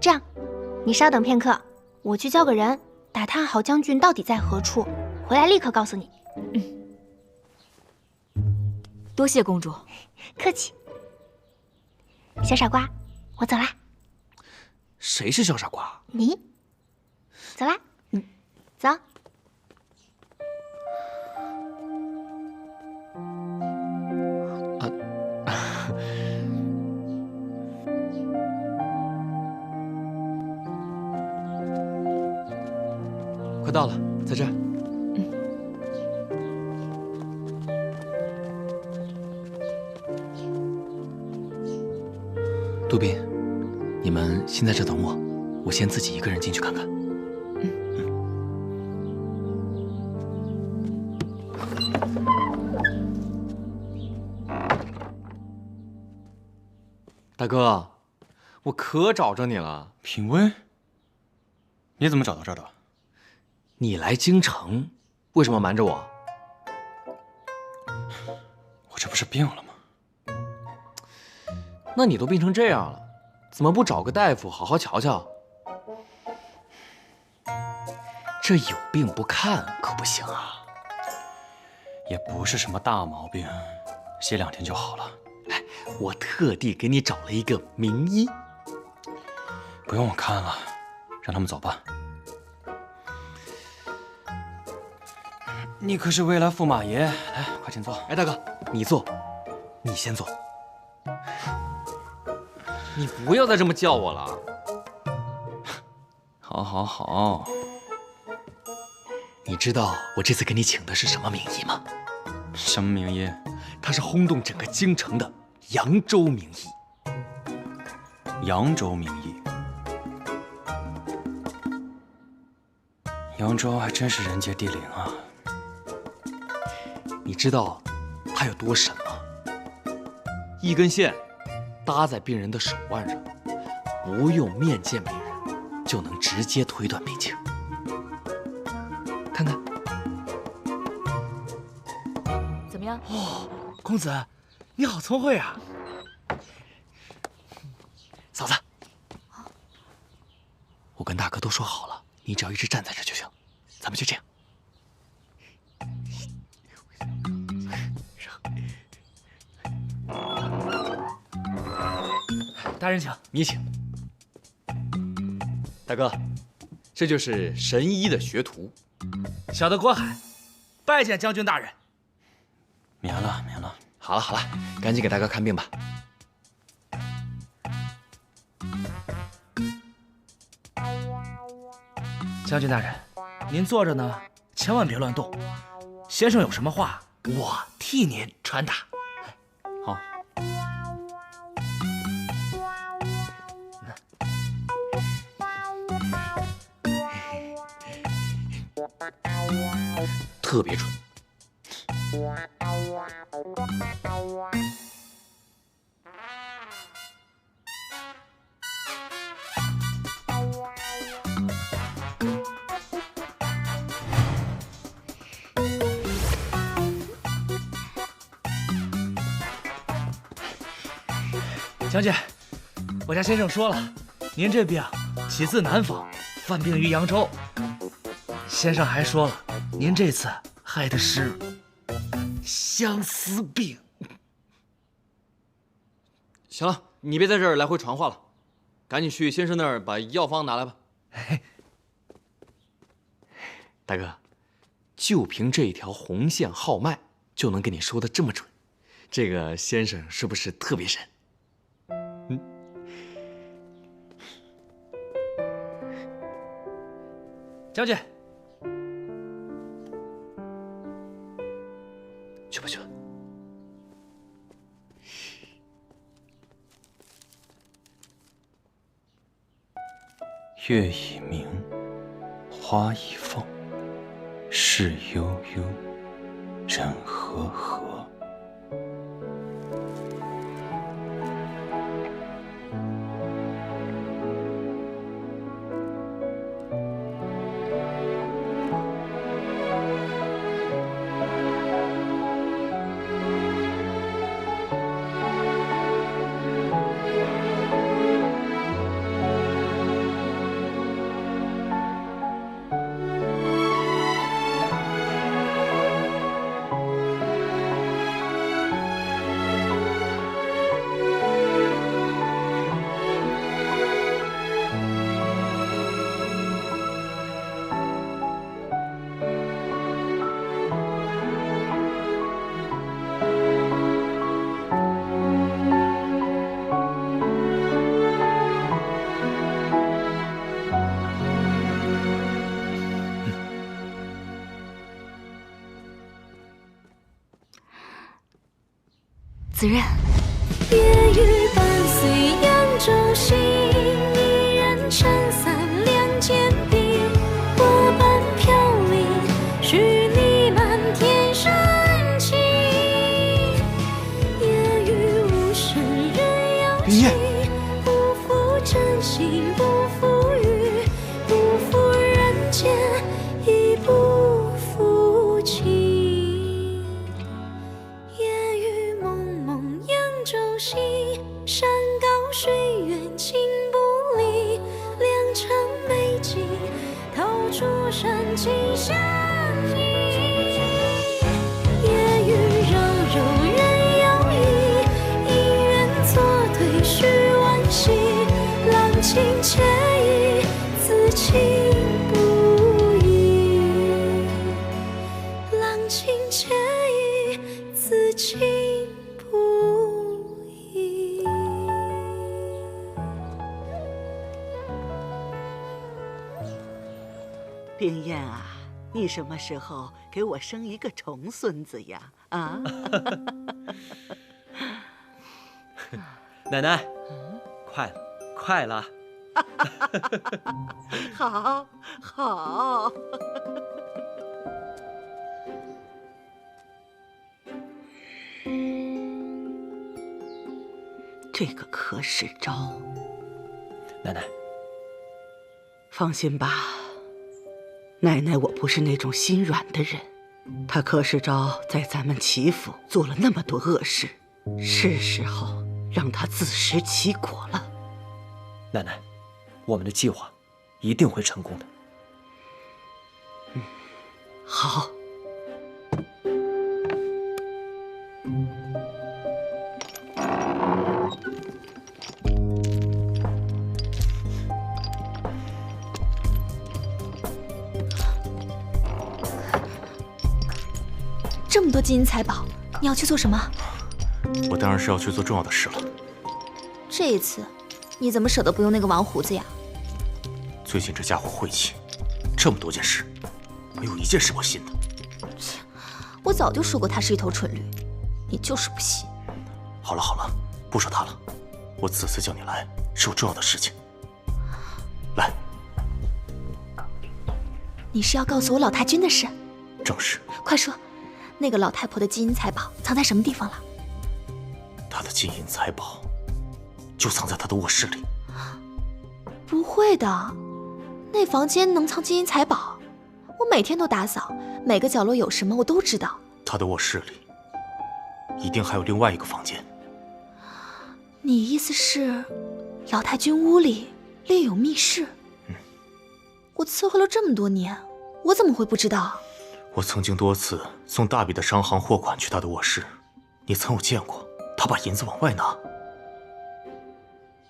这样，你稍等片刻，我去叫个人打探好将军到底在何处，回来立刻告诉你。多谢公主。客气。小傻瓜，我走啦。谁是小傻瓜？你。走啦。走。快到了，在这儿。杜宾，你们先在这等我，我先自己一个人进去看看。大哥，我可找着你了。品威，你怎么找到这儿的？你来京城，为什么瞒着我？我这不是病了吗？那你都病成这样了，怎么不找个大夫好好瞧瞧？这有病不看可不行啊！也不是什么大毛病，歇2天就好了。哎，我特地给你找了一个名医。不用我看了，让他们走吧。你可是未来驸马爷，来，快请坐。哎，大哥，你坐，你先坐。你不要再这么叫我了。好，好，好。你知道我这次给你请的是什么名医吗？什么名医？它是轰动整个京城的扬州名医。扬州名医。扬州还真是人杰地灵啊！你知道它有多神吗？一根线搭在病人的手腕上，不用面见病人，就能直接推断病情。看看，怎么样？哦，公子，你好聪慧啊！嫂子，我跟大哥都说好了，你只要一直站在这就行。咱们就这样。大人请，你请。大哥，这就是神医的学徒，小的郭海，拜见将军大人。免了，免了。好了好了，赶紧给大哥看病吧。将军大人，您坐着呢，千万别乱动。先生有什么话，我替您传达。好。特别准。将军，我家先生说了，您这病起自南方，犯病于扬州。先生还说了，您这次害的是相思病。行了，你别在这儿来回传话了，赶紧去先生那儿把药方拿来吧。大哥，就凭这一条红线号脉，就能给你说的这么准，这个先生是不是特别神？将军，去吧去吧。月已明，花已放，事悠悠，人和和。子任。夜雨伴随扬州行，一人撑伞两肩并，波般飘零，许你满天深情。夜雨无声人有情，不负真心不负雨，不负人间亦不负情。山高水远情不离，良辰美景透出深情相依。夜雨柔柔人有意，姻缘作对须惋惜。郎情妾意，此情不移。郎冰燕啊，你什么时候给我生一个重孙子呀？啊！奶奶，快了，快了！好，好。这个柯世昭，奶奶，放心吧，奶奶我不是那种心软的人。他柯世昭在咱们齐府做了那么多恶事，是时候让他自食其果了。奶奶，我们的计划一定会成功的。好。这么多金银财宝，你要去做什么？我当然是要去做重要的事了。这一次，你怎么舍得不用那个王胡子呀？最近这家伙晦气，这么多件事，没有一件是我信的。我早就说过他是一头蠢驴，你就是不信。好了好了，不说他了。我此次叫你来是有重要的事情。来，你是要告诉我老太君的事？正是。快说，那个老太婆的金银财宝藏在什么地方了？她的金银财宝就藏在她的卧室里。不会的，那房间能藏金银财宝？我每天都打扫，每个角落有什么我都知道。她的卧室里一定还有另外一个房间。你意思是，老太君屋里另有密室？我伺候了这么多年，我怎么会不知道？我曾经多次送大笔的商行货款去他的卧室，你曾有见过他把银子往外拿？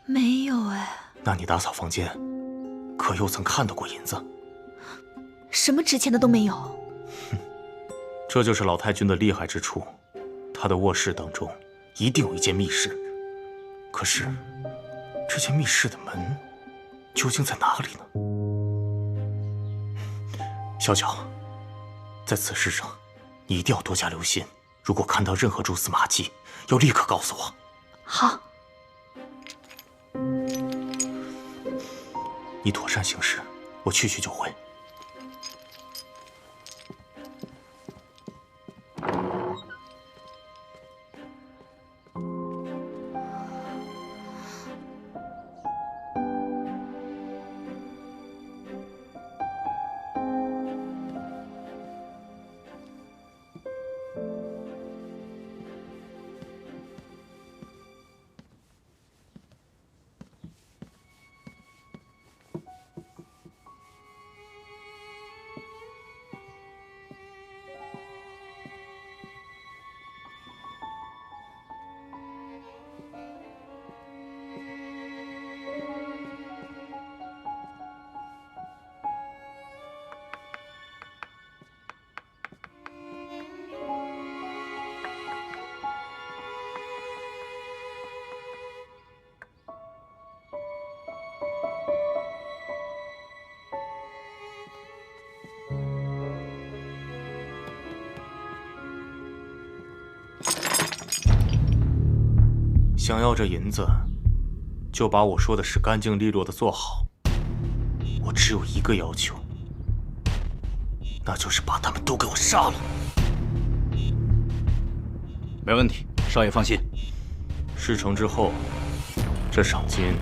没有哎。那你打扫房间，可又曾看到过银子？什么值钱的都没有。这就是老太君的厉害之处，他的卧室当中一定有一间密室。可是，这间密室的门究竟在哪里呢？小角，在此事上，你一定要多加留心。如果看到任何蛛丝马迹，要立刻告诉我。好。你妥善行事，我去就回。想要这银子，就把我说的事干净利落的做好。我只有一个要求，那就是把他们都给我杀了。没问题，少爷放心。事成之后，这赏金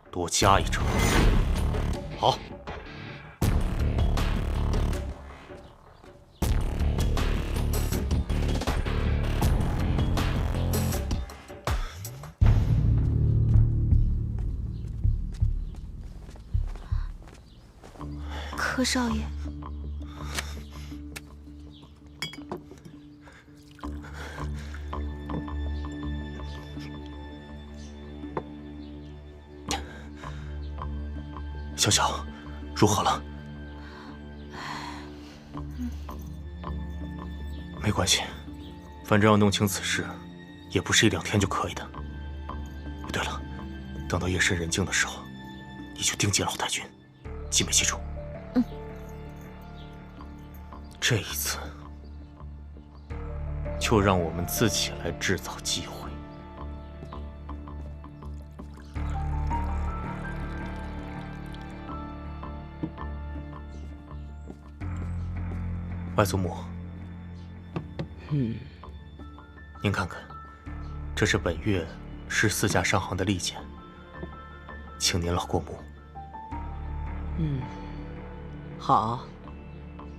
多加一成。好。柯少爷，小小，如何了？没关系，反正要弄清此事，也不是1-2天就可以的。对了，等到夜深人静的时候，你就盯紧老太君，记没记住？这一次，就让我们自己来制造机会。外祖母，您看看，这是本月14家商行的利剑，请您老过目。好，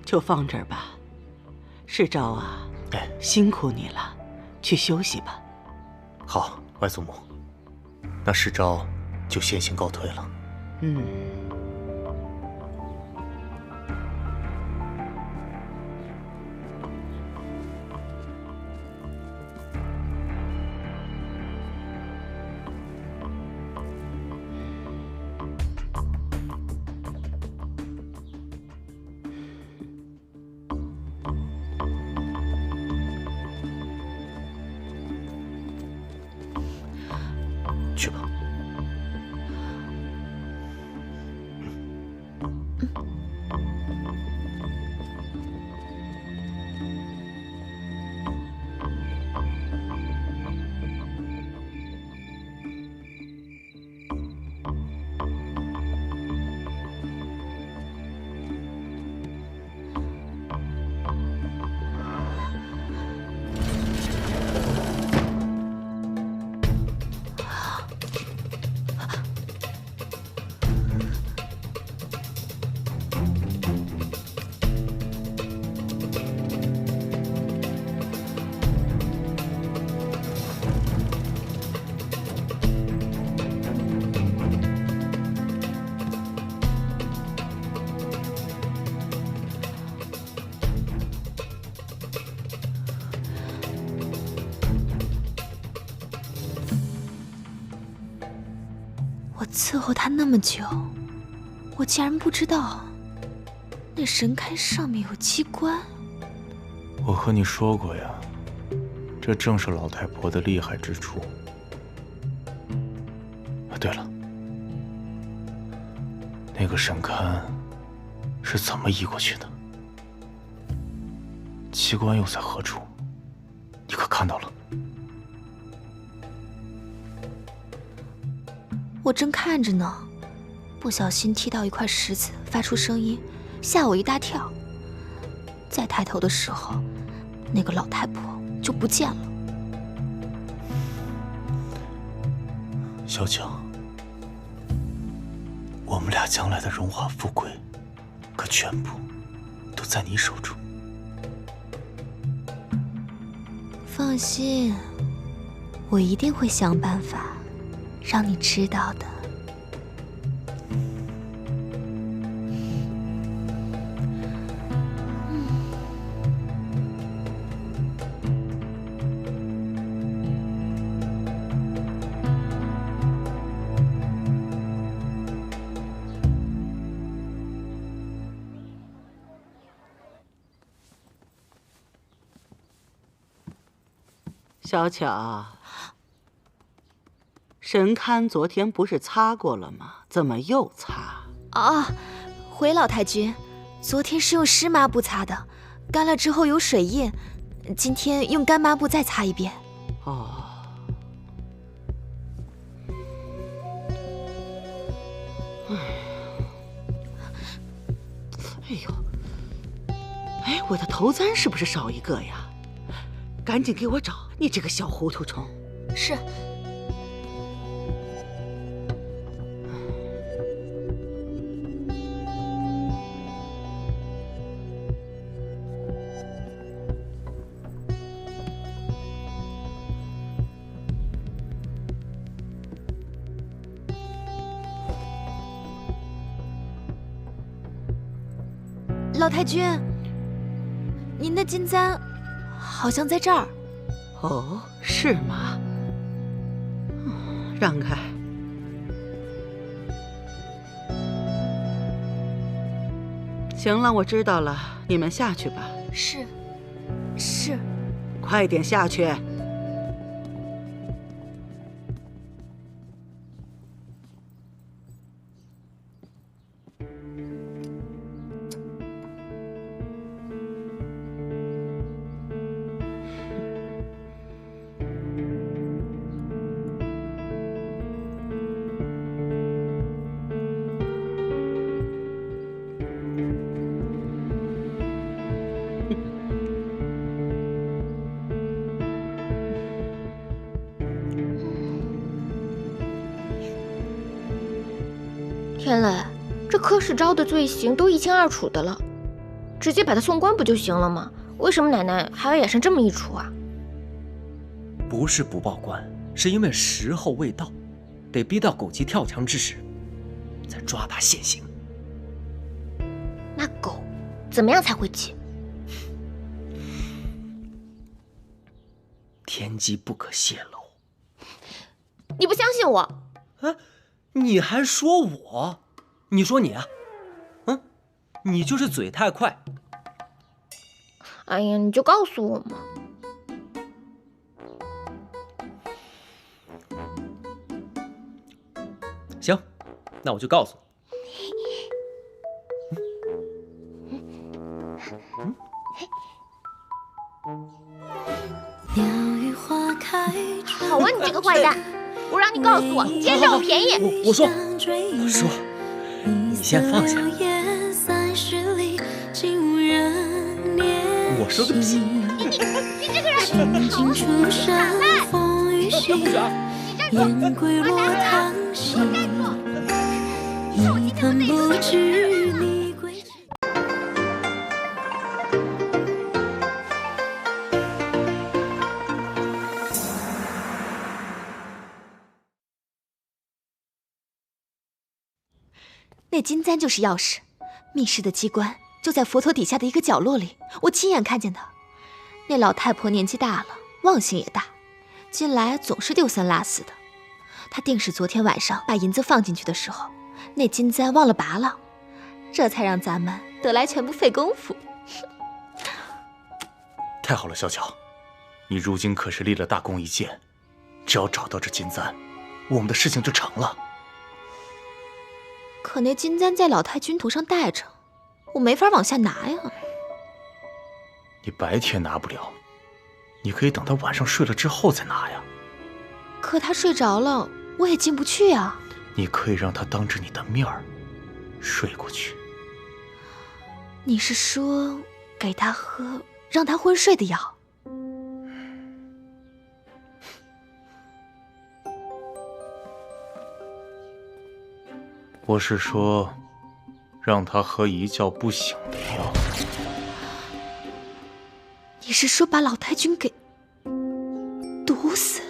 就放这儿吧。世昭啊，辛苦你了，去休息吧。好，外祖母，那世昭就先行告退了。去吧。我伺候他那么久，我竟然不知道那神龛上面有机关。我和你说过呀，这正是老太婆的厉害之处。对了，那个神龛是怎么移过去的？机关又在何处？你可看到了？我正看着呢，不小心踢到一块石子，发出声音，吓我一大跳。再抬头的时候，那个老太婆就不见了。小九，我们俩将来的荣华富贵，可全部都在你手中。放心，我一定会想办法让你知道的。小巧，神龛昨天不是擦过了吗？怎么又擦？啊，回老太君，昨天是用湿抹布擦的，干了之后有水印，今天用干抹布再擦一遍。哦。哎呦，哎，我的头簪是不是少一个呀？赶紧给我找，你这个小糊涂虫！是。老太君，您的金簪好像在这儿。哦，是吗？让开。行了，我知道了，你们下去吧。是。快点下去。天磊，这柯世昭的罪行都一清二楚的了，直接把他送官不就行了吗？为什么奶奶还要演上这么一出啊？不是不报官，是因为时候未到，得逼到狗急跳墙之时，再抓他现行。那狗怎么样才会急？天机不可泄露。你不相信我？啊，你还说我？你说你啊？你就是嘴太快。哎呀，你就告诉我嘛。行，那我就告诉你。好啊，你这个坏蛋！我让你告诉我，今天占我便宜。我说，你先放下。我说个屁！你这个人，言归落汤心，一叹不知你归。那金簪就是钥匙，密室的机关就在佛头底下的一个角落里，我亲眼看见的。那老太婆年纪大了，忘性也大，近来总是丢三落四的。她定是昨天晚上把银子放进去的时候，那金簪忘了拔了，这才让咱们得来全不费功夫。太好了，小巧，你如今可是立了大功一件，只要找到这金簪，我们的事情就成了。可那金簪在老太君头上戴着，我没法往下拿呀。你白天拿不了，你可以等他晚上睡了之后再拿呀。可他睡着了，我也进不去呀。你可以让他当着你的面儿睡过去。你是说给他喝让他昏睡的药？我是说，让他喝一觉不醒的药。你是说把老太君给毒死？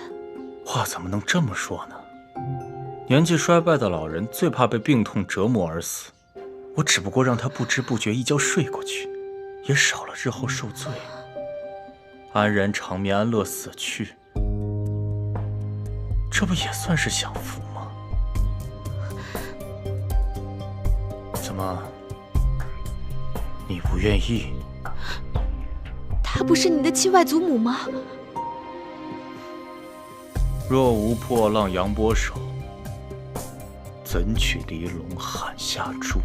话怎么能这么说呢？年纪衰败的老人最怕被病痛折磨而死，我只不过让他不知不觉一觉睡过去，也少了日后受罪，安然长眠安乐死去，这不也算是享福吗？怎么，你不愿意？她不是你的亲外祖母吗？若无破浪扬波手，怎取离龙汉下注？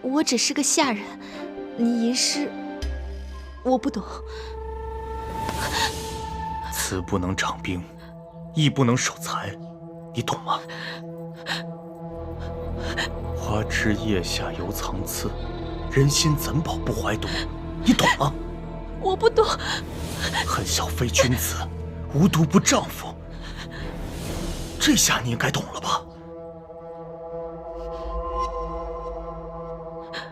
我只是个下人，你吟诗，我不懂。此不能掌兵，亦不能守财，你懂吗？花枝叶下犹藏刺，人心怎保不怀毒？你懂吗？我不懂。恨小非君子，无毒不丈夫。这下你应该懂了吧？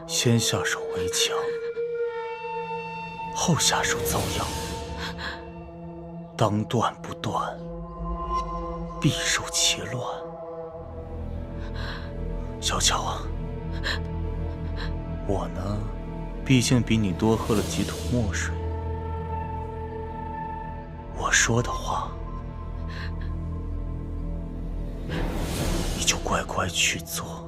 先下手为强，后下手遭殃。当断不断，必受其乱。小巧啊，我呢，毕竟比你多喝了几桶墨水。我说的话，你就乖乖去做。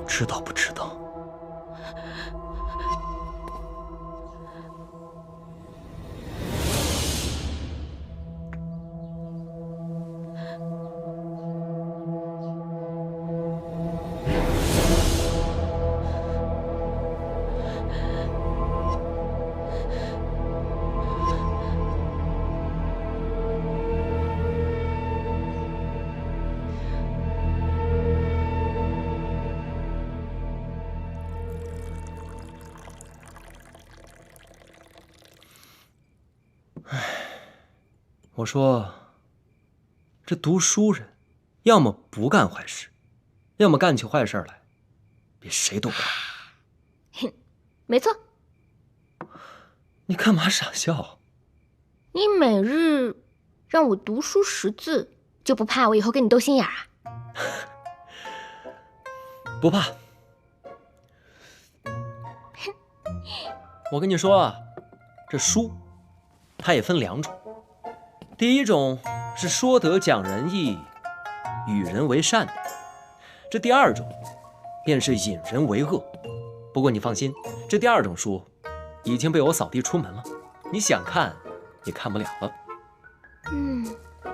知道不知道？我说，这读书人，要么不干坏事，要么干起坏事来，比谁都快。没错。你干嘛傻笑？你每日让我读书识字，就不怕我以后跟你斗心眼啊？不怕。我跟你说啊，这书，它也分2种。第一种是说得讲仁义，与人为善的；这第2种，便是引人为恶。不过你放心，这第2种书已经被我扫地出门了，你想看也看不了了。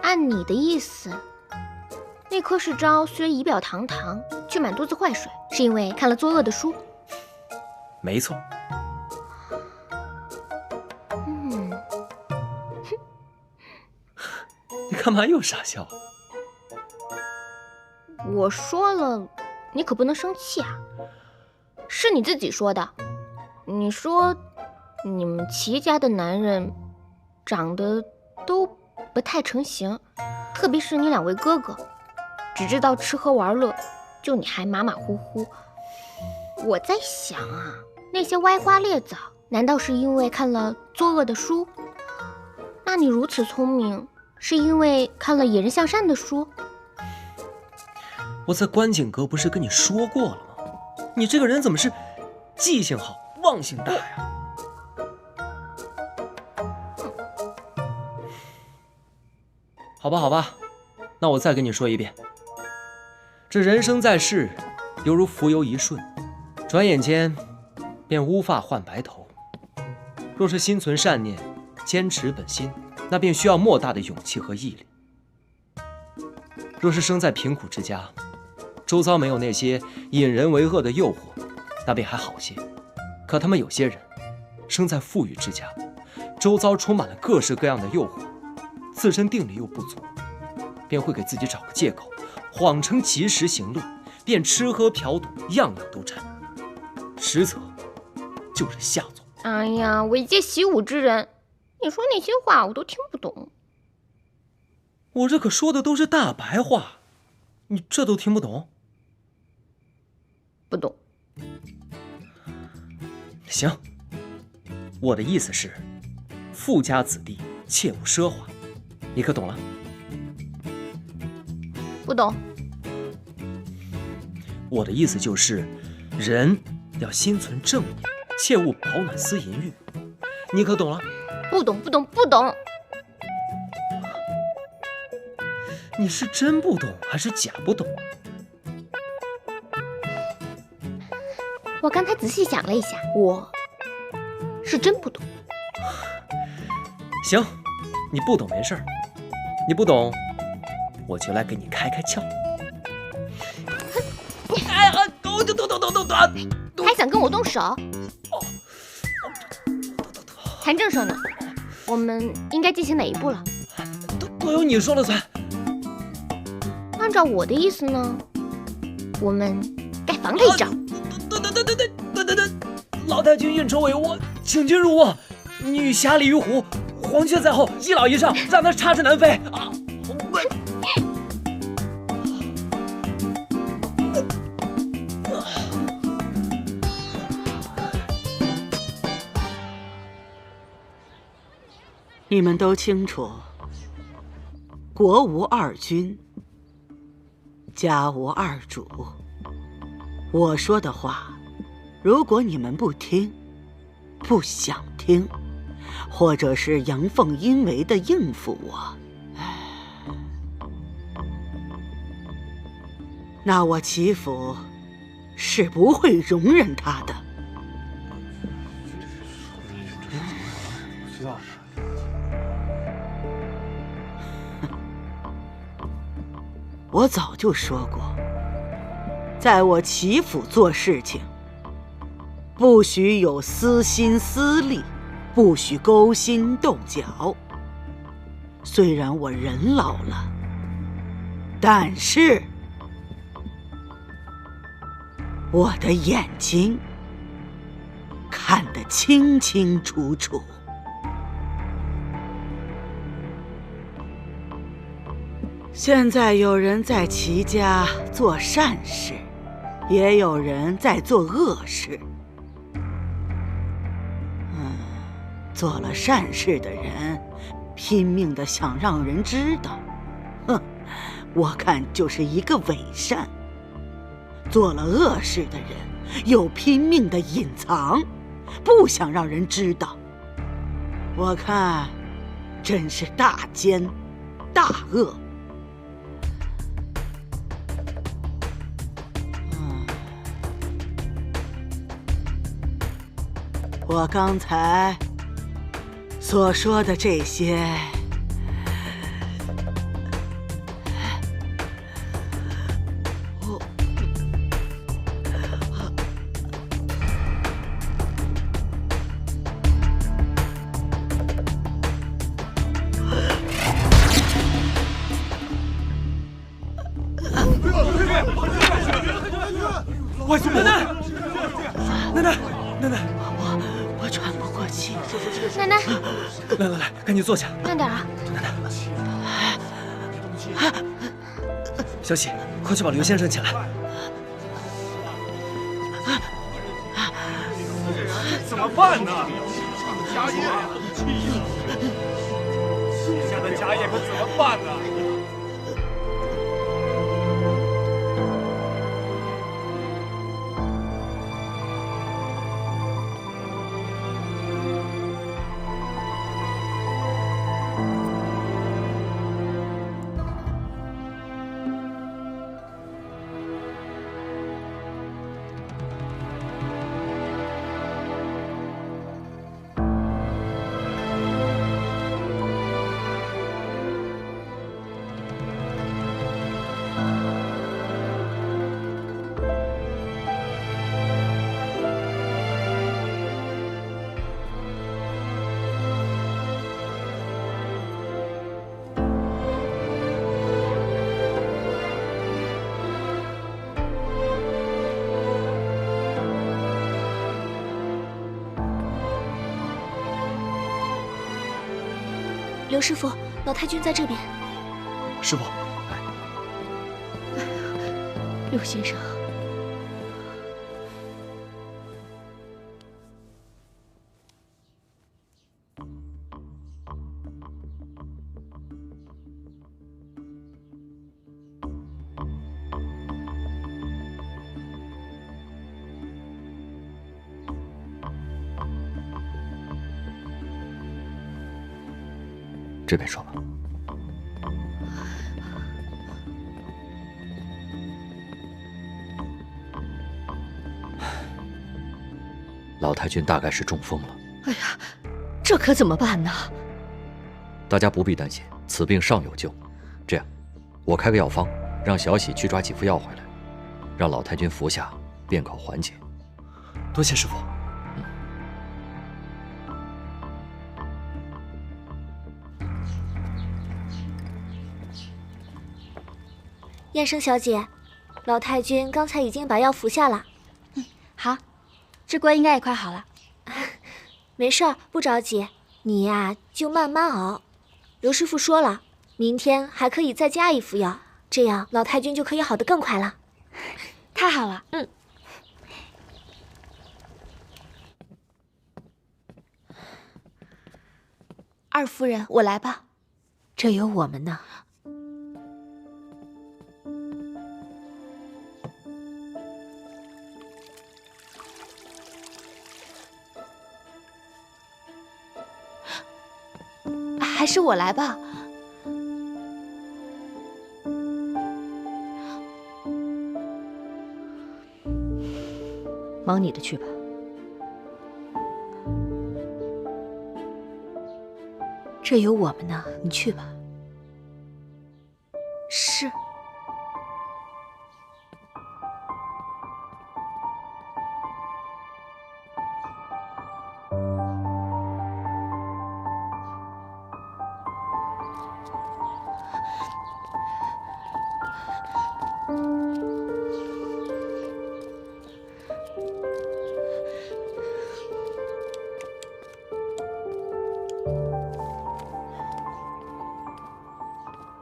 按你的意思，那柯世昭虽仪表堂堂，却满肚子坏水，是因为看了作恶的书？没错。你干嘛又傻笑？我说了，你可不能生气啊！是你自己说的，你说你们齐家的男人长得都不太成形，特别是你2位哥哥，只知道吃喝玩乐，就你还马马虎虎。我在想啊，那些歪瓜裂枣，难道是因为看了作恶的书？那你如此聪明，是因为看了引人向善的书？我在观景阁不是跟你说过了吗？你这个人怎么是记性好，忘性大呀？好吧，好吧，那我再跟你说一遍。这人生在世，犹如浮游一瞬，转眼间便乌发换白头。若是心存善念，坚持本心，那便需要莫大的勇气和毅力。若是生在贫苦之家，周遭没有那些引人为恶的诱惑，那便还好些。可他们有些人生在富裕之家，周遭充满了各式各样的诱惑，自身定力又不足，便会给自己找个借口，谎称及时行乐，便吃喝嫖赌样样都沾，实则就是下作。哎呀，我一介习武之人，你说那些话我都听不懂。我这可说的都是大白话，你这都听不懂？不懂。行，我的意思是，富家子弟切勿奢华，你可懂了？不懂。我的意思就是，人要心存正念，切勿饱暖思淫欲，你可懂了？不懂，不懂，不懂。你是真不懂还是假不懂？我刚才仔细想了一下，我是真不懂。行，你不懂没事儿，你不懂，我就来给你开开窍。哎呀，还想跟我动手？谈正事呢，我们应该进行哪一步了？都由你说了算。按照我的意思呢，我们该防他一招。老太君运筹帷幄，请君入瓮。女侠鲤鱼湖，黄雀在后，一老一少，让他插翅难飞啊！你们都清楚，国无2君，家无2主。我说的话，如果你们不听，不想听，或者是阳奉阴违的应付我，那我齐府是不会容忍他的。我早就说过，在我齐府做事情，不许有私心私利，不许勾心斗角。虽然我人老了，但是我的眼睛看得清清楚楚。现在有人在齐家做善事，也有人在做恶事。做了善事的人，拼命的想让人知道，我看就是一个伪善。做了恶事的人，又拼命的隐藏，不想让人知道。我看，真是大奸大恶。我刚才所说的这些，外孙奶奶，奶奶，奶奶，我喘不过气。奶奶，来，赶紧坐下。慢点啊！奶奶，小喜，快去把刘先生请来。怎么办呢？家业呀，谢家的家业可怎么办呢？刘师傅，老太君在这边。师傅，刘先生，这边说吧。老太君大概是中风了。哎呀，这可怎么办呢？大家不必担心，此病尚有救。这样，我开个药方，让小喜去抓几副药回来，让老太君服下，便可缓解。多谢师傅。燕生小姐，老太君刚才已经把药服下了。好，这锅应该也快好了。没事儿，不着急，你呀就慢慢熬。刘师傅说了，明天还可以再加一副药，这样老太君就可以好得更快了。太好了，二夫人，我来吧。这有我们呢。还是我来吧。忙你的去吧。这有我们呢，你去吧。是。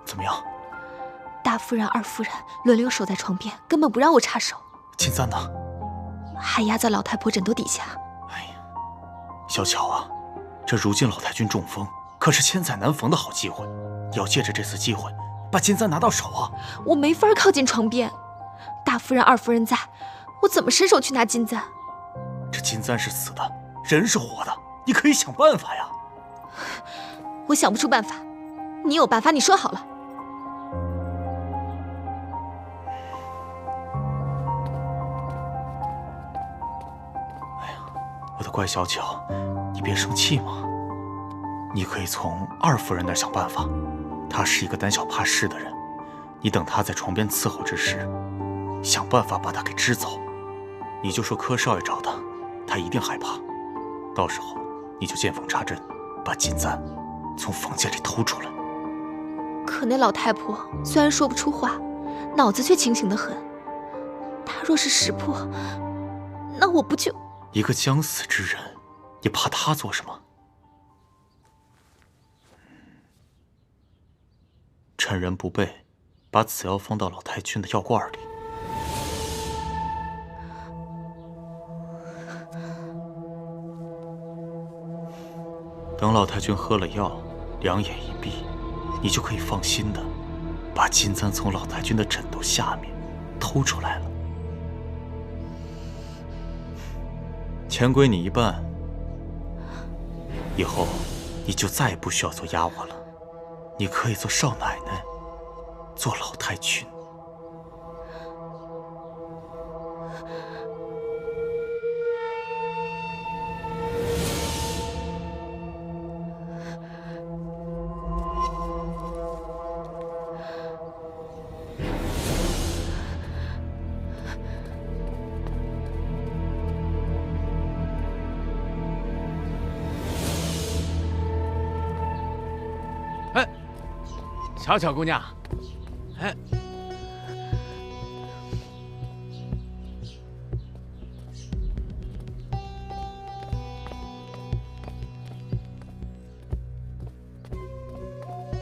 怎么样？大夫人、二夫人轮流守在床边，根本不让我插手。金簪呢？还压在老太婆枕头底下。小巧啊，这如今老太君中风，可是千载难逢的好机会，要借着这次机会把金簪拿到手啊！我没法靠近床边，大夫人、二夫人在，我怎么伸手去拿金簪？这金簪是死的，人是活的，你可以想办法呀。我想不出办法，你有办法，你说好了。我的乖小巧，你别生气嘛。你可以从二夫人那儿想办法，她是一个胆小怕事的人，你等她在床边伺候之时，想办法把她给支走。你就说柯少爷找她，她一定害怕。到时候你就见缝插针，把金簪从房间里偷出来。可那老太婆虽然说不出话，脑子却清醒得很。她若是识破，那我不就……一个将死之人，你怕他做什么？趁人不备，把此药放到老太君的药罐里。等老太君喝了药，两眼一闭，你就可以放心的把金簪从老太君的枕头下面偷出来了。钱归你一半，以后你就再也不需要做丫鬟了，你可以做少奶奶，做老太君。巧巧姑娘，哎，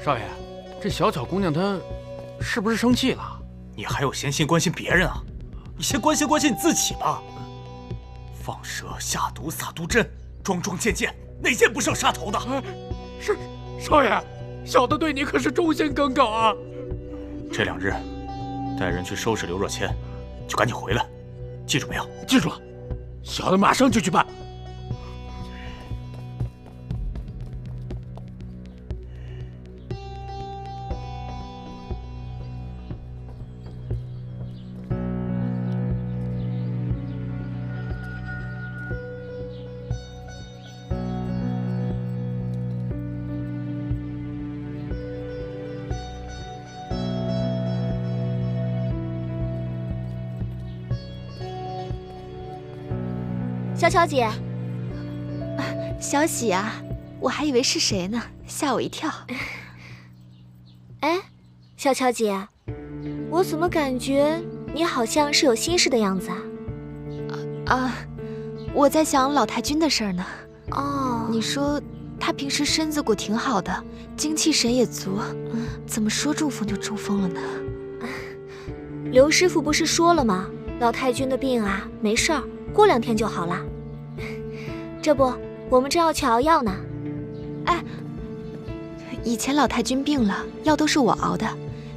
少爷，这小巧姑娘她是不是生气了？你还有闲心关心别人啊？你先关心关心你自己吧。放蛇下毒撒毒针，桩桩件件，哪件不是要杀头的？是少爷。小的对你可是忠心耿耿啊！这2日，带人去收拾刘若谦，就赶紧回来，记住没有？记住了，小的马上就去办。小巧姐，小喜啊，我还以为是谁呢，吓我一跳。哎，小巧姐，我怎么感觉你好像是有心事的样子啊？我在想老太君的事儿呢。哦，你说她平时身子骨挺好的，精气神也足，怎么说中风就中风了呢？刘师傅不是说了吗？老太君的病啊，没事儿，过2天就好了。这不，我们正要去熬药呢。哎，以前老太君病了，药都是我熬的，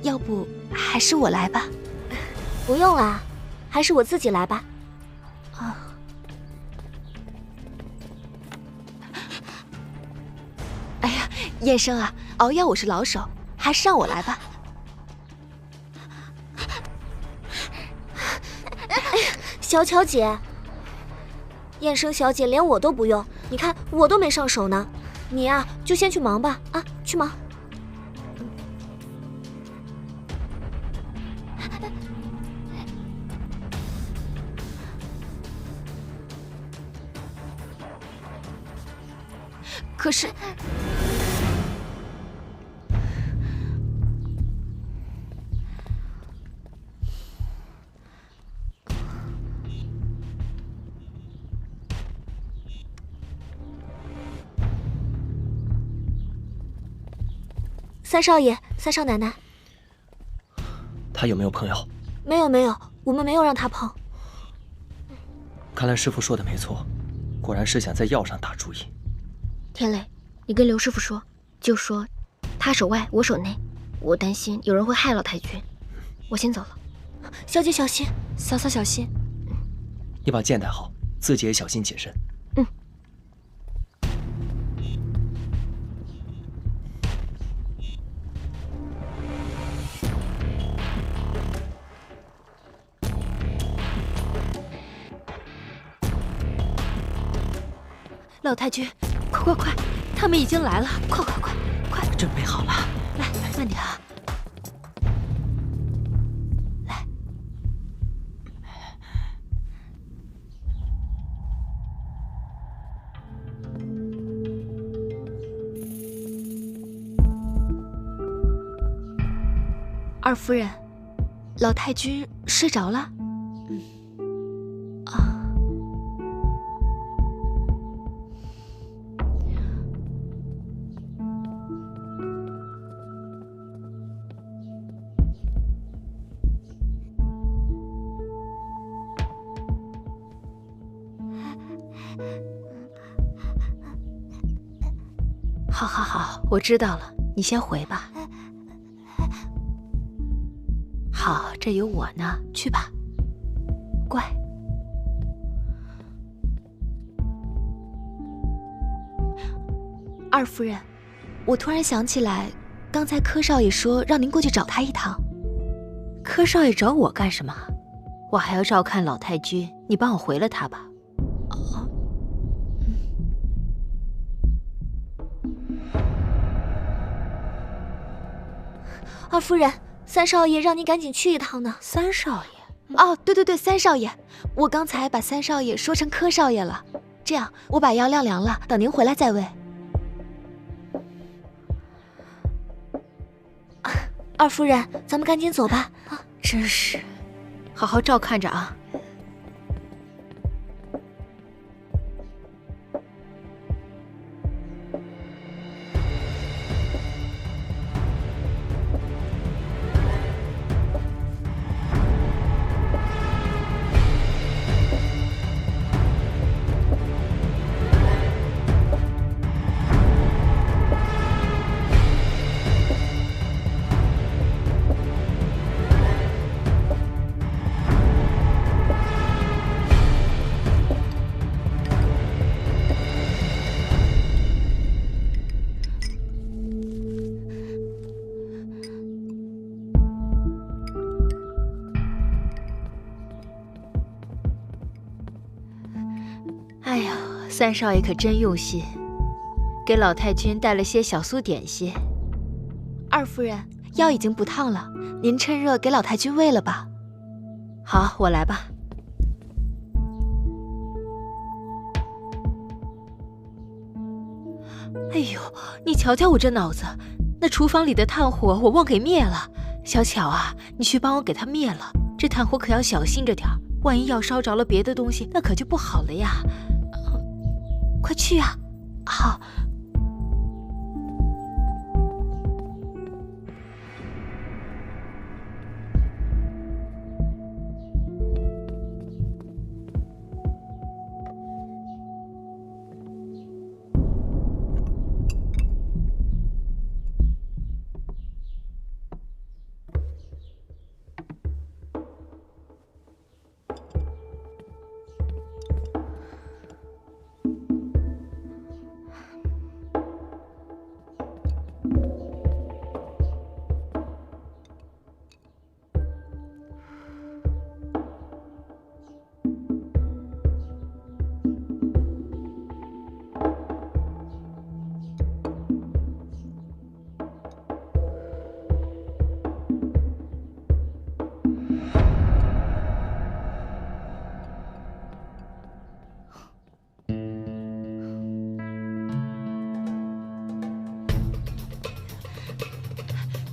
要不还是我来吧？不用啦，还是我自己来吧。啊。哎呀，燕生啊，熬药我是老手，还是让我来吧。小巧姐，燕生小姐连我都不用，你看我都没上手呢。你呀，就先去忙吧，啊，去忙。可是，三少爷，三少奶奶，他有没有朋友？没有，我们没有让他碰。看来师傅说的没错，果然是想在药上打主意。天磊，你跟刘师傅说，就说他守外，我守内。我担心有人会害老太君，我先走了。小姐小心，嫂嫂小心。你把剑带好，自己也小心谨慎。嗯。老太君，快！他们已经来了，快！准备好了。来，慢点啊。来。二夫人，老太君睡着了。好，我知道了，你先回吧。好，这有我呢，去吧，乖。二夫人，我突然想起来，刚才柯少爷说让您过去找他一趟。柯少爷找我干什么？我还要照看老太君，你帮我回了他吧。二夫人，三少爷让您赶紧去一趟呢。三少爷？哦，对，三少爷，我刚才把三少爷说成柯少爷了。这样，我把药晾凉了，等您回来再喂。二夫人，咱们赶紧走吧。真是，好好照看着啊。哎呦，三少爷可真用心，给老太君带了些小酥点心。二夫人，药已经不烫了，您趁热给老太君喂了吧。好，我来吧。哎呦，你瞧瞧我这脑子，那厨房里的炭火我忘给灭了。小巧啊，你去帮我给它灭了，这炭火可要小心着点儿，万一要烧着了别的东西，那可就不好了呀。快去啊！好。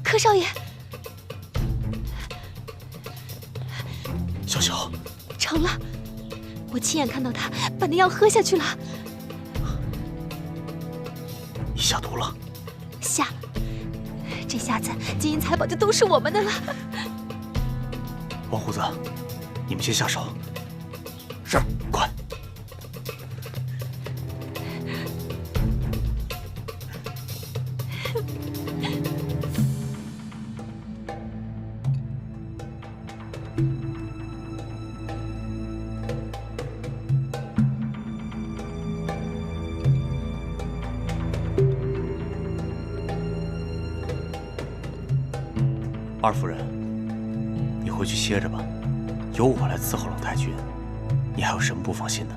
柯少爷，小小，成了，我亲眼看到他把那药喝下去了。你下毒了？下了，这下子金银财宝就都是我们的了。王虎子，你们先下手。是，快。二夫人，你回去歇着吧，由我来伺候老太君。你还有什么不放心的？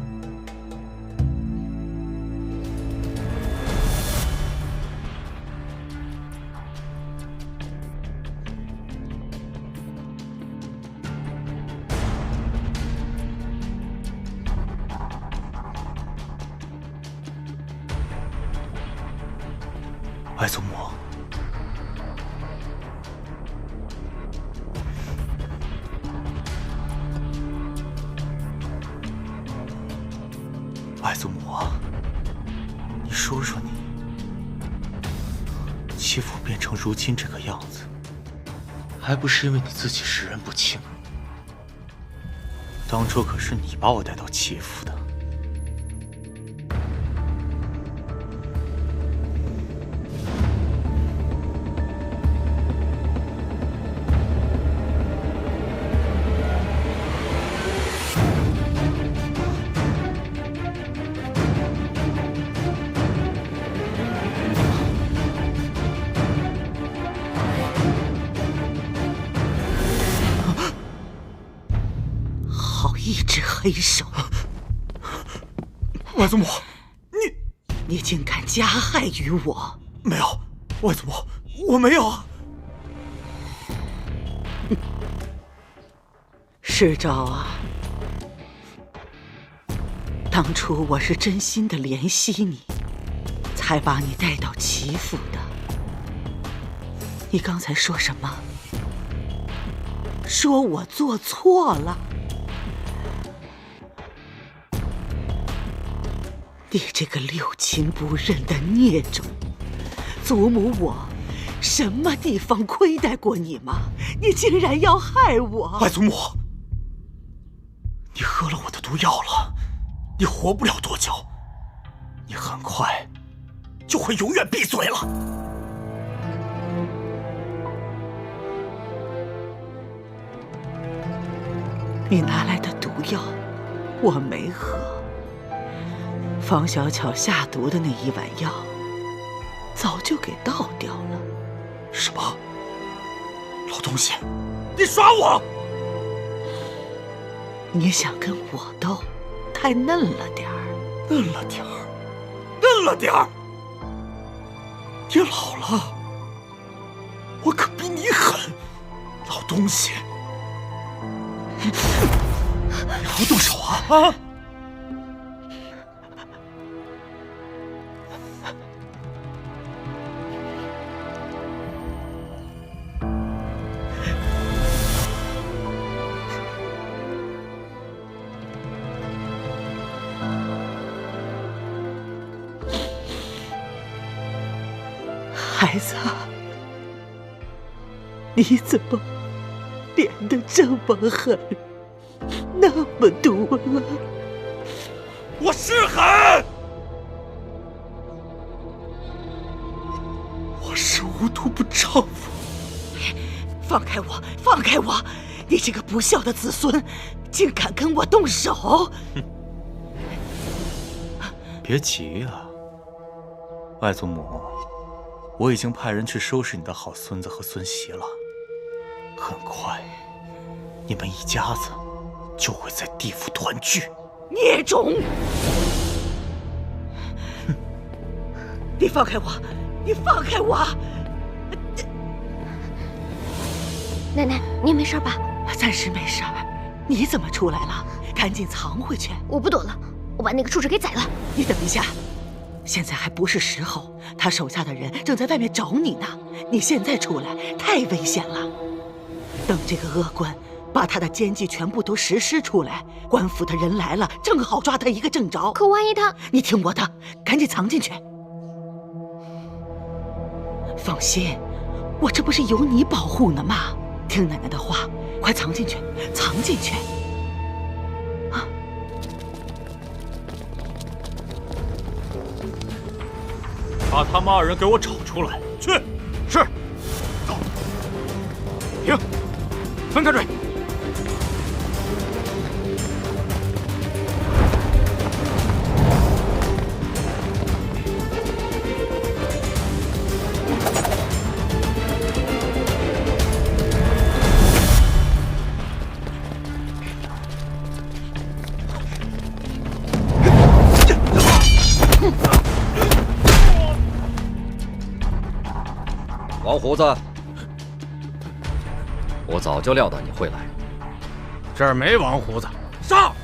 外祖母。外祖母啊，你说说你，欺负变成如今这个样子，还不是因为你自己识人不清？当初可是你把我带到齐府的。一只黑手，外祖母，你竟敢加害于我！没有，外祖母，我没有啊。世昭啊，当初我是真心的怜惜你，才把你带到齐府的。你刚才说什么？说我做错了？你这个六亲不认的孽种！祖母我什么地方亏待过你吗？你竟然要害我！外祖母，你喝了我的毒药了，你活不了多久，你很快就会永远闭嘴了。你拿来的毒药我没喝。方小巧下毒的那一碗药，早就给倒掉了。什么？老东西，你耍我！你想跟我斗，太嫩了点儿。嫩了点儿，嫩了点儿。你老了，我可比你狠，老东西！你还要动手啊？啊！孩子，你怎么变得这么狠，那么毒了？我是狠，我是无毒不丈夫。放开我！放开我！你这个不孝的子孙，竟敢跟我动手！别急啊，外祖母。我已经派人去收拾你的好孙子和孙媳了，很快，你们一家子就会在地府团聚。孽种！你放开我！你放开我！奶奶，您没事吧？暂时没事。你怎么出来了？赶紧藏回去！我不躲了，我把那个畜生给宰了。你等一下。现在还不是时候，他手下的人正在外面找你呢。你现在出来太危险了。等这个恶官把他的奸计全部都实施出来，官府的人来了，正好抓他一个正着。可万一他……你听我的，赶紧藏进去。放心，我这不是有你保护呢吗？听奶奶的话，快藏进去，藏进去！啊！把他们2人给我找出来！去。是。走。停。分开追。王胡子，我早就料到你会来。这儿没王胡子。上！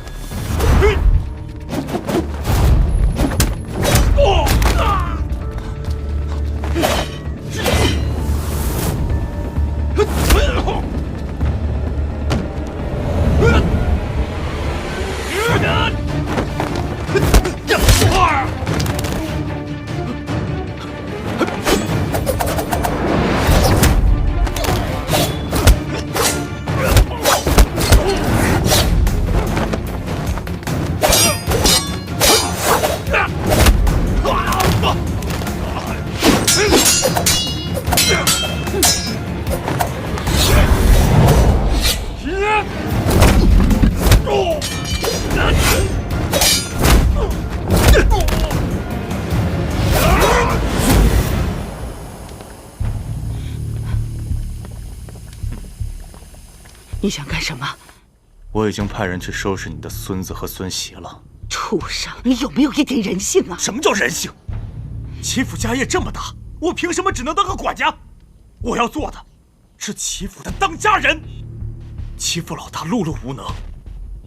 你想干什么？我已经派人去收拾你的孙子和孙媳了。畜生，你有没有一点人性啊？什么叫人性？齐府家业这么大，我凭什么只能当个管家？我要做的是齐府的当家人。齐府老大碌碌无能，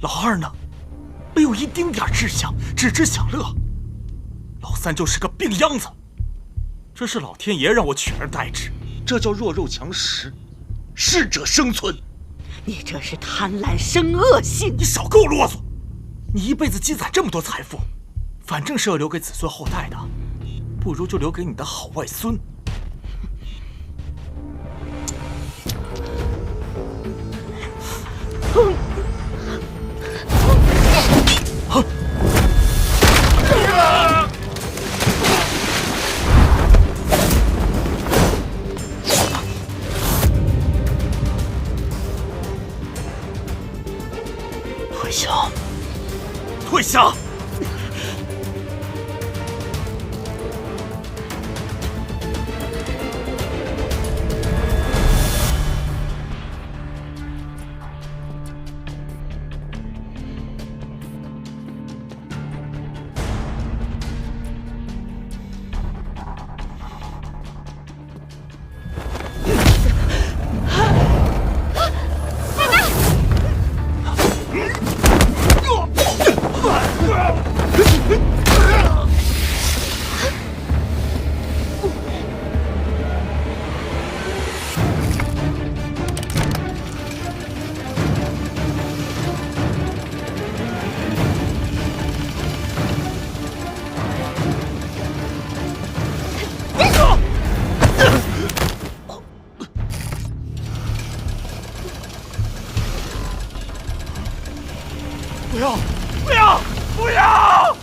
老二呢，没有一丁点志向，只知享乐。老三就是个病秧子。这是老天爷让我取而代之，这叫弱肉强食，适者生存。你这是贪婪生恶性！你少给我啰嗦！你一辈子积攒这么多财富，反正是要留给子孙后代的，不如就留给你的好外孙。退下！退下！不要！不要！不要！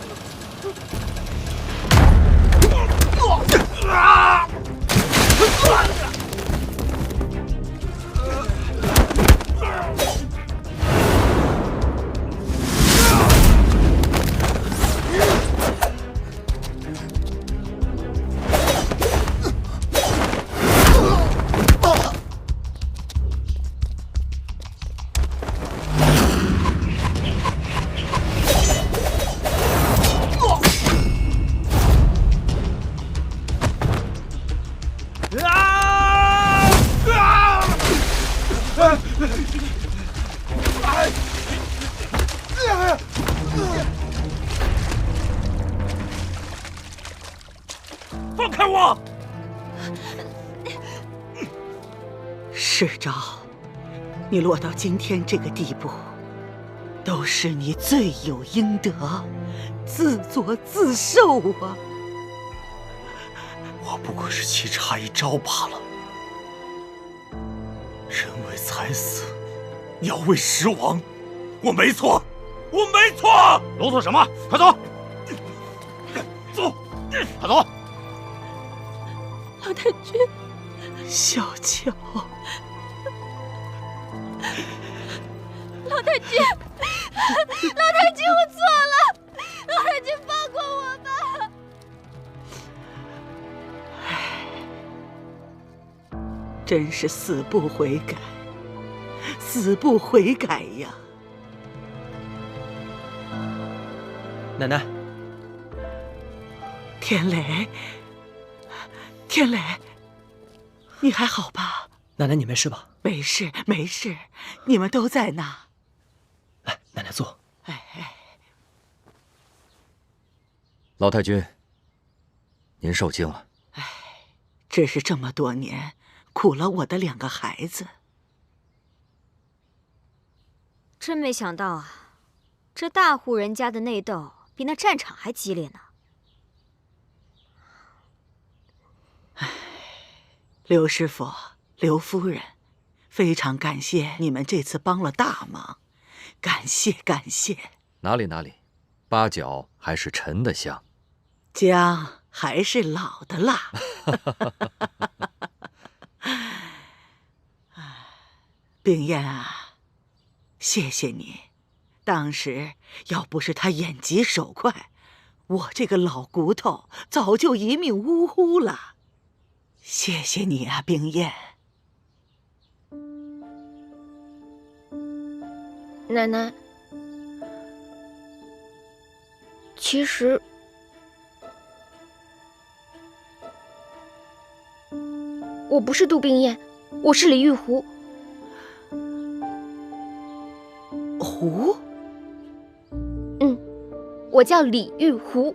放开我！世昭，你落到今天这个地步，都是你罪有应得，自作自受啊！我不过是棋差一招罢了。人为财死，鸟为食亡，我没错，我没错。啰嗦什么？快走！走，快走！老太君，小乔，老太君，老太君，我错了，老太君放过我吧！真是死不悔改，死不悔改呀！奶奶，天磊，天磊，你还好吧？奶奶，你没事吧？没事，没事，你们都在呢。来，奶奶坐。老太君，您受惊了。只是这么多年，苦了我的2个孩子。真没想到啊，这大户人家的内斗比那战场还激烈呢。刘师傅、刘夫人，非常感谢你们这次帮了大忙，感谢感谢。哪里哪里，八角还是沉得香，姜还是老的辣。冰燕啊，谢谢你，当时要不是他眼疾手快，我这个老骨头早就一命呜呼了。谢谢你啊，冰燕。奶奶，其实我不是杜冰燕，我是李玉湖。湖？我叫李玉湖。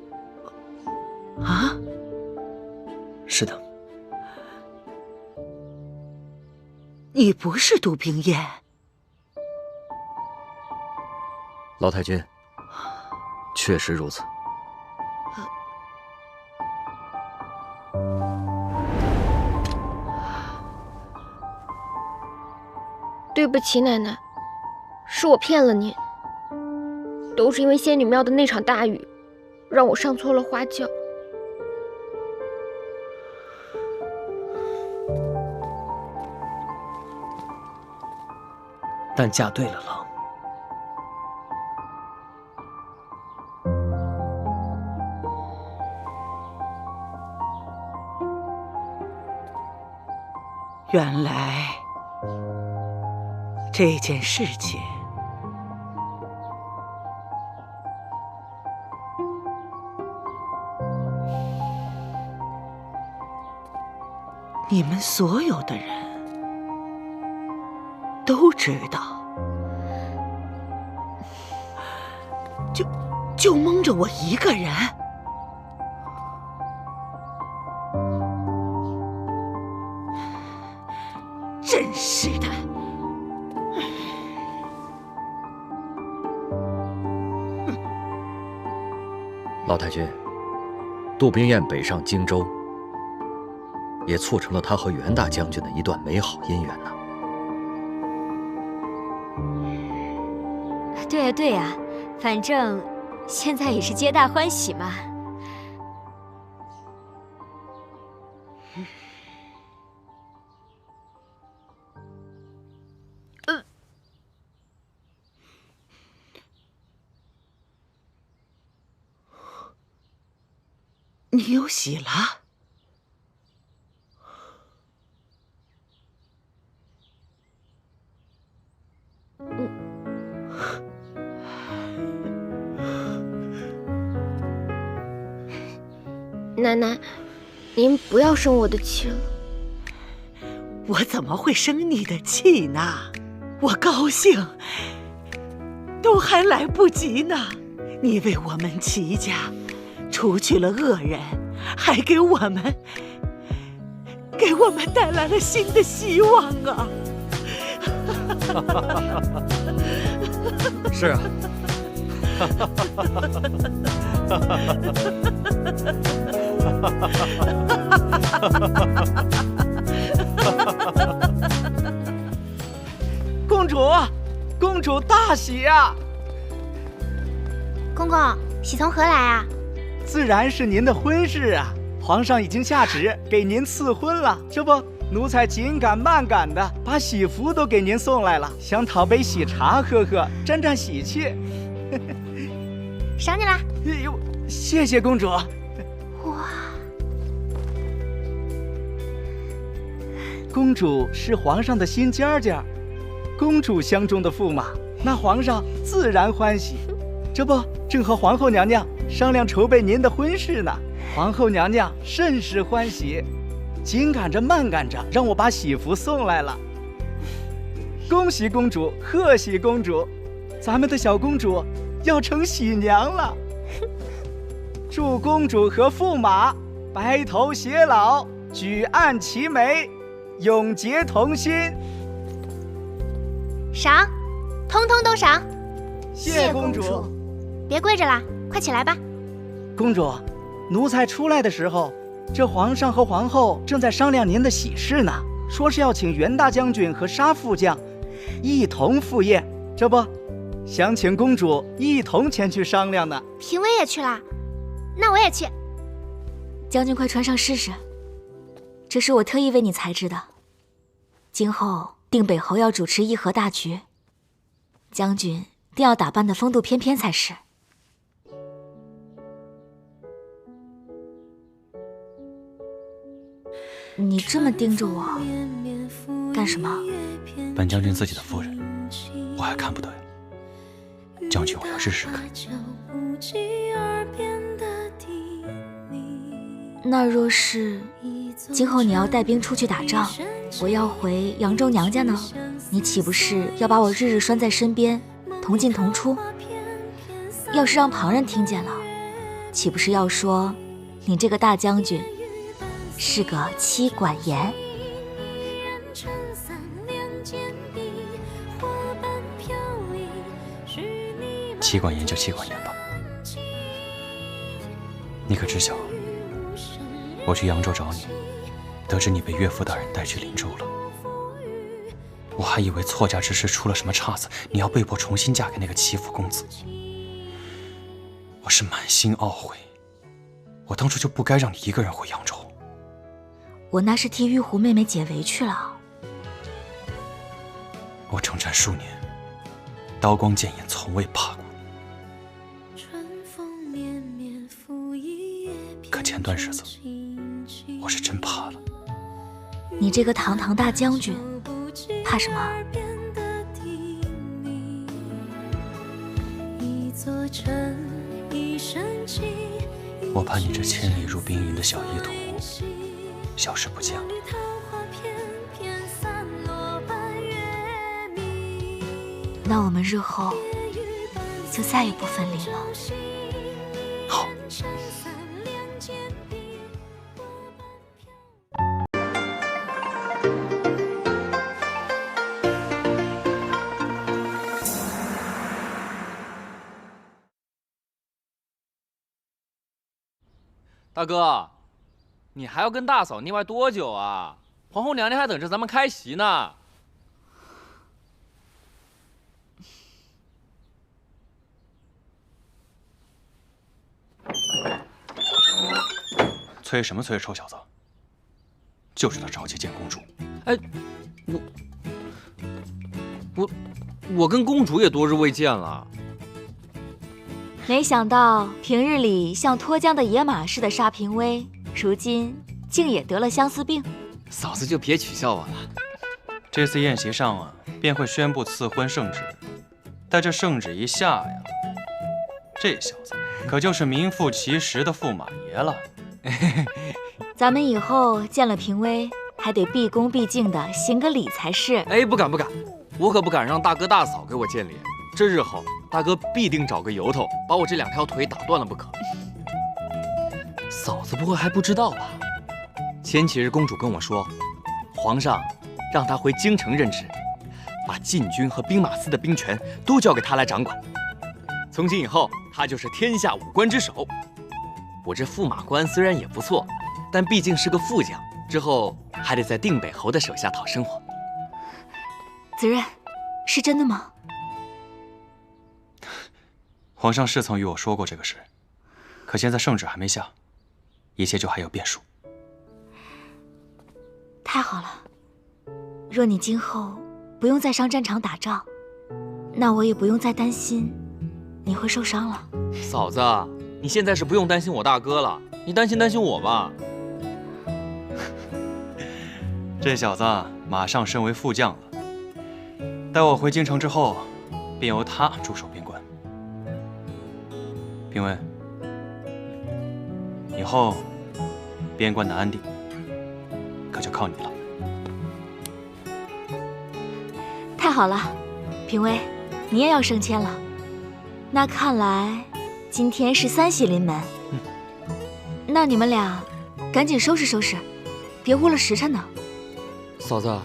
啊？是的。你不是杜冰燕。老太君，确实如此。对不起，奶奶，是我骗了您，都是因为仙女庙的那场大雨，让我上错了花轿。但嫁对了郎。原来这件事情，你们所有的人都知道，就蒙着我一个人。真是的。老太君，杜冰燕北上荆州，也促成了他和袁大将军的一段美好姻缘呢。对呀对呀，反正现在也是皆大欢喜嘛。你有喜了？奶奶，您不要生我的气了。我怎么会生你的气呢？我高兴，都还来不及呢。你为我们齐家除去了恶人，还给我们带来了新的希望啊！是啊。公主，公主大喜呀！公公，喜从何来啊？自然是您的婚事啊！皇上已经下旨给您赐婚了，这不，奴才紧赶慢赶的把喜服都给您送来了，想讨杯喜茶喝喝，沾沾喜气。赏你啦！哎呦，谢谢公主。哇，公主是皇上的新尖尖，公主相中的驸马，那皇上自然欢喜。这不，正和皇后娘娘商量筹备您的婚事呢。皇后娘娘甚是欢喜，紧赶着慢赶着，让我把喜服送来了。恭喜公主，贺喜公主，咱们的小公主要成喜娘了。祝公主和驸马白头偕老，举案齐眉，永结同心。赏，通通都赏。谢公主。别跪着啦，快起来吧。公主，奴才出来的时候，这皇上和皇后正在商量您的喜事呢，说是要请袁大将军和沙副将一同赴宴，这不，想请公主一同前去商量呢。评委也去啦，那我也去。将军，快穿上试试，这是我特意为你裁制的。今后定北侯要主持议和大局，将军定要打扮得风度翩翩才是。你这么盯着我干什么？本将军自己的夫人，我还看不得呀。将军，我要试试看。那若是今后你要带兵出去打仗，我要回扬州娘家呢，你岂不是要把我日日拴在身边，同进同出？要是让旁人听见了，岂不是要说你这个大将军是个妻管严？妻管严就妻管严吧。你可知晓，我去扬州找你，得知你被岳父大人带去灵州了。我还以为错嫁之事出了什么岔子，你要被迫重新嫁给那个齐府公子。我是满心懊悔，我当初就不该让你一个人回扬州。我那是替玉壶妹妹解围去了。我征战数年，刀光剑影从未怕过。可前段日子，我是真怕了。你这个堂堂大将军，怕什么？我怕你这千里入冰云的小意图消失不见了。那我们日后就再也不分离了。好。大哥，你还要跟大嫂腻歪多久啊？皇后娘娘还等着咱们开席呢。催什么催，臭小子！就知道着急见公主。哎，我跟公主也多日未见了。没想到平日里像脱缰的野马似的沙平威，如今竟也得了相思病。嫂子就别取笑我了。这次宴席上啊，便会宣布赐婚圣旨。待这圣旨一下呀，这小子可就是名副其实的驸马爷了。咱们以后见了平威，还得毕恭毕敬的行个礼才是。哎，不敢不敢，我可不敢让大哥大嫂给我见脸。这日后大哥必定找个由头，把我这2条腿打断了不可。嫂子不会还不知道吧？前几日公主跟我说，皇上让她回京城任职，把禁军和兵马司的兵权都交给她来掌管。从今以后，她就是天下5官之首。我这驸马官虽然也不错，但毕竟是个副将，之后还得在定北侯的手下讨生活。子任，是真的吗？皇上是曾与我说过这个事，可现在圣旨还没下，一切就还有变数。太好了，若你今后不用再上战场打仗，那我也不用再担心你会受伤了。嫂子，你现在是不用担心我大哥了，你担心我吧。这小子马上升为副将了，待我回京城之后，便由他驻守边关。评委，以后边关的安定可就靠你了。太好了，评委，你也要升迁了。那看来今天是3喜临门。那你们俩赶紧收拾收拾，别误了时辰呢。嫂子，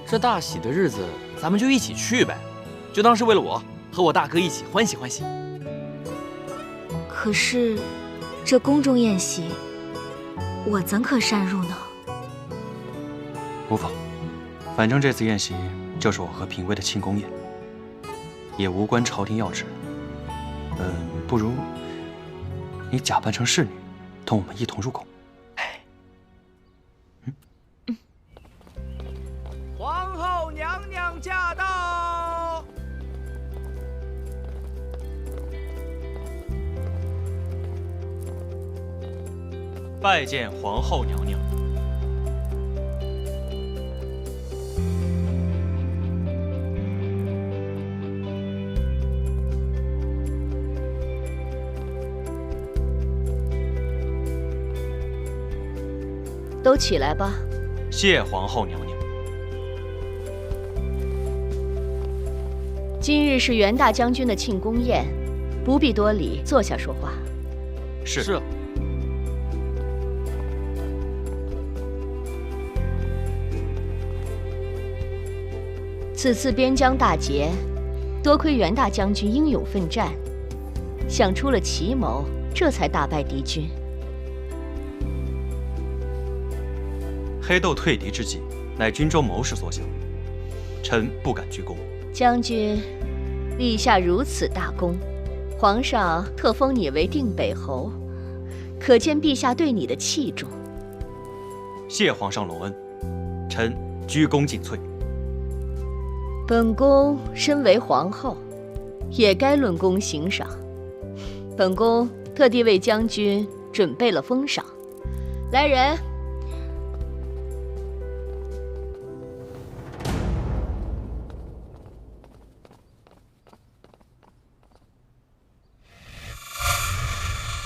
这大喜的日子咱们就一起去呗，就当是为了我和我大哥一起欢喜欢喜。可是这宫中宴席，我怎可擅入呢？无妨，反正这次宴席就是我和嫔妃的庆功宴，也无关朝廷要职。不如你假扮成侍女，同我们一同入宫。皇后娘娘驾到！拜见皇后娘娘。都起来吧。谢皇后娘娘。今日是袁大将军的庆功宴，不必多礼，坐下说话。是。此次边疆大捷，多亏袁大将军英勇奋战，想出了奇谋，这才大败敌军。黑豆退敌之计，乃军中谋士所想，臣不敢居功。将军立下如此大功，皇上特封你为定北侯，可见陛下对你的器重。谢皇上隆恩，臣鞠躬尽瘁。本宫身为皇后，也该论功行赏。本宫特地为将军准备了封赏，来人！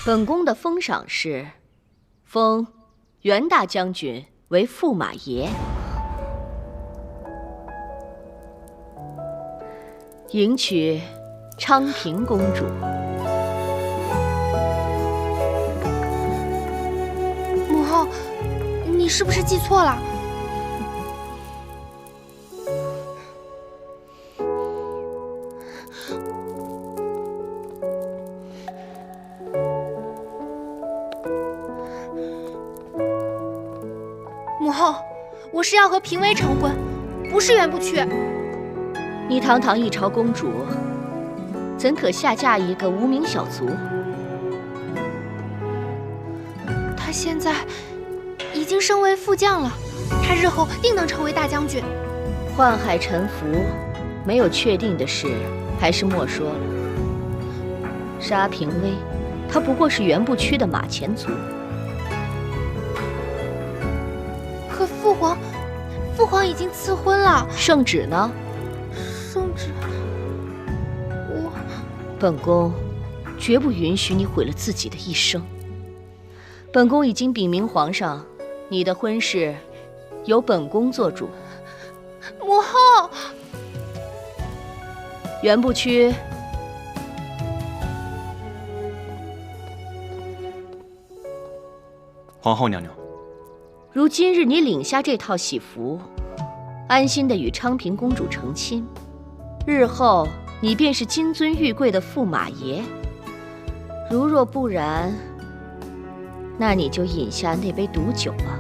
本宫的封赏是封袁大将军为驸马爷，迎娶昌平公主。母后，你是不是记错了？母后，我是要和嫔妃成婚，不是袁不屈。你堂堂一朝公主，怎可下嫁一个无名小卒？他现在已经升为副将了，他日后定能成为大将军。宦海沉浮，没有确定的事，还是莫说了。沙嫔妃，她不过是袁不屈的马前卒。可父皇已经赐婚了。圣旨呢？圣旨，本宫绝不允许你毁了自己的一生。本宫已经禀明皇上，你的婚事由本宫做主。母后，袁不屈，皇后娘娘，如今日你领下这套喜服，安心的与昌平公主成亲，日后你便是金尊玉贵的驸马爷。如若不然，那你就饮下那杯毒酒吧。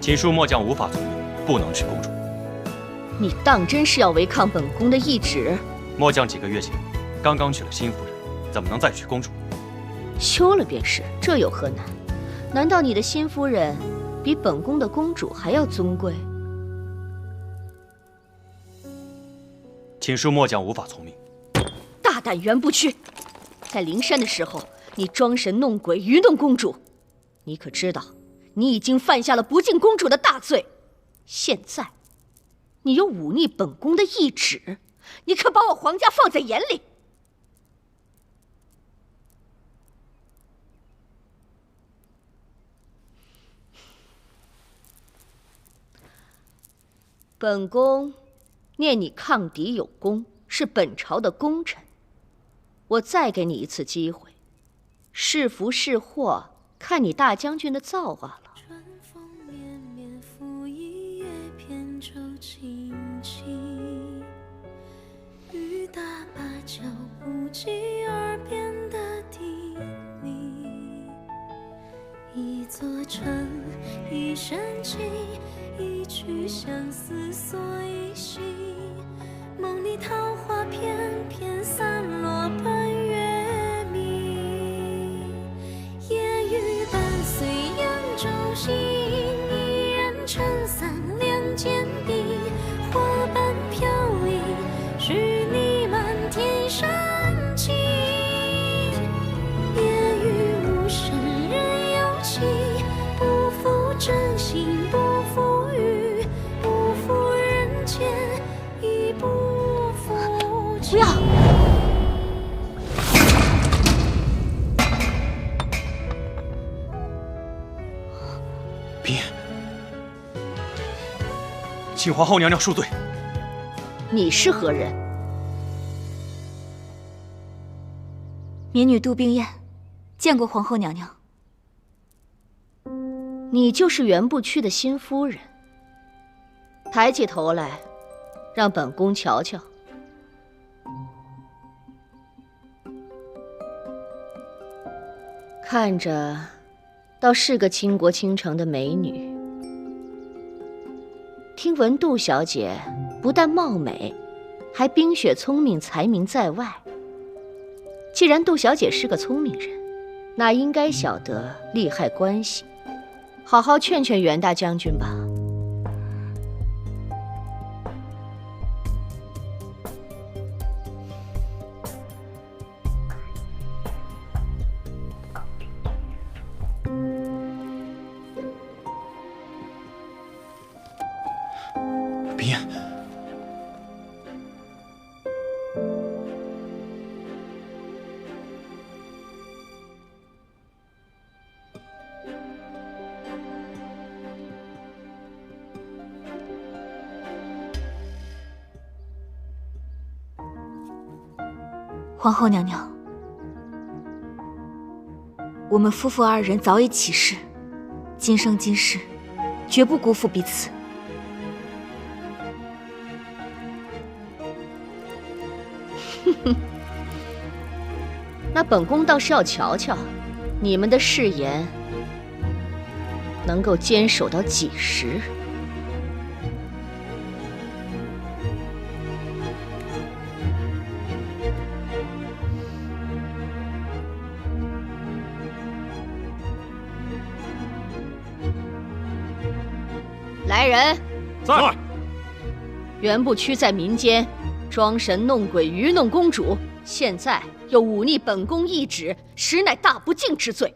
请恕末将无法从命，不能娶公主。你当真是要违抗本宫的懿旨？末将几个月前刚刚娶了新夫人，怎么能再娶公主？休了便是，这有何难？难道你的新夫人比本宫的公主还要尊贵？请恕末将无法从命。大胆袁不屈！在灵山的时候，你装神弄鬼，愚弄公主，你可知道，你已经犯下了不敬公主的大罪？现在，你又忤逆本宫的懿旨，你可把我皇家放在眼里？本宫念你抗敌有功，是本朝的功臣。我再给你一次机会，是福是祸，看你大将军的造化了。春风绵绵，拂一叶扁舟轻轻，雨打芭蕉不及耳边的叮咛。一座城，一声情，一曲相思锁一心。梦里桃花片片散落奔月明，烟雨伴随扬州行，一人撑伞两肩并，花瓣飘零，是你满天深情。烟雨无声人有情，不负真心不负语，不负人间亦不负情。不要！嫔，请皇后娘娘恕罪。你是何人？民女杜冰燕，见过皇后娘娘。你就是袁不屈的新夫人。抬起头来，让本宫瞧瞧。看着，倒是个倾国倾城的美女。听闻杜小姐不但貌美，还冰雪聪明，才名在外。既然杜小姐是个聪明人，那应该晓得利害关系，好好劝劝袁大将军吧。嫔，皇后娘娘，我们夫妇二人早已起誓，今生今世，绝不辜负彼此。那本宫倒是要瞧瞧，你们的誓言能够坚守到几时？来人！在。袁不屈在民间装神弄鬼，愚弄公主，现在又忤逆本宫懿旨，实乃大不敬之罪。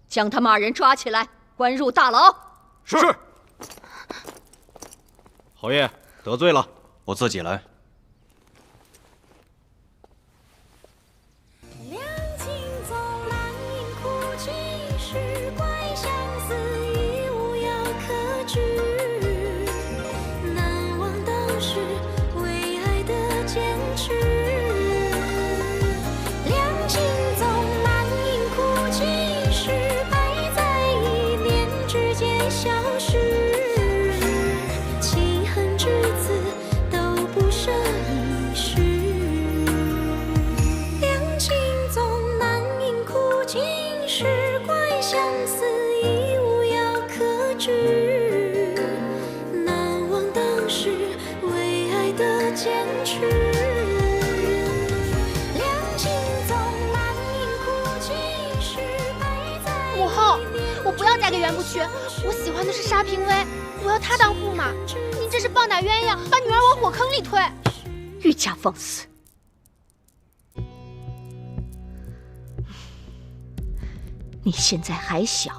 将他们二人抓起来，关入大牢。是。侯爷得罪了，我自己来。两情走难饮苦尽，是怪相思已无药可治。难忘当时为爱的坚持。两情走难饮苦尽，是败在一念之间消失。情恨至此都不舍一世。两情总难饮苦尽，是怪相思已无药可治。后，我不要嫁给袁不屈，我喜欢的是沙平威，我要他当驸马。您这是棒打鸳鸯，把女儿往火坑里推。愈加放肆！你现在还小，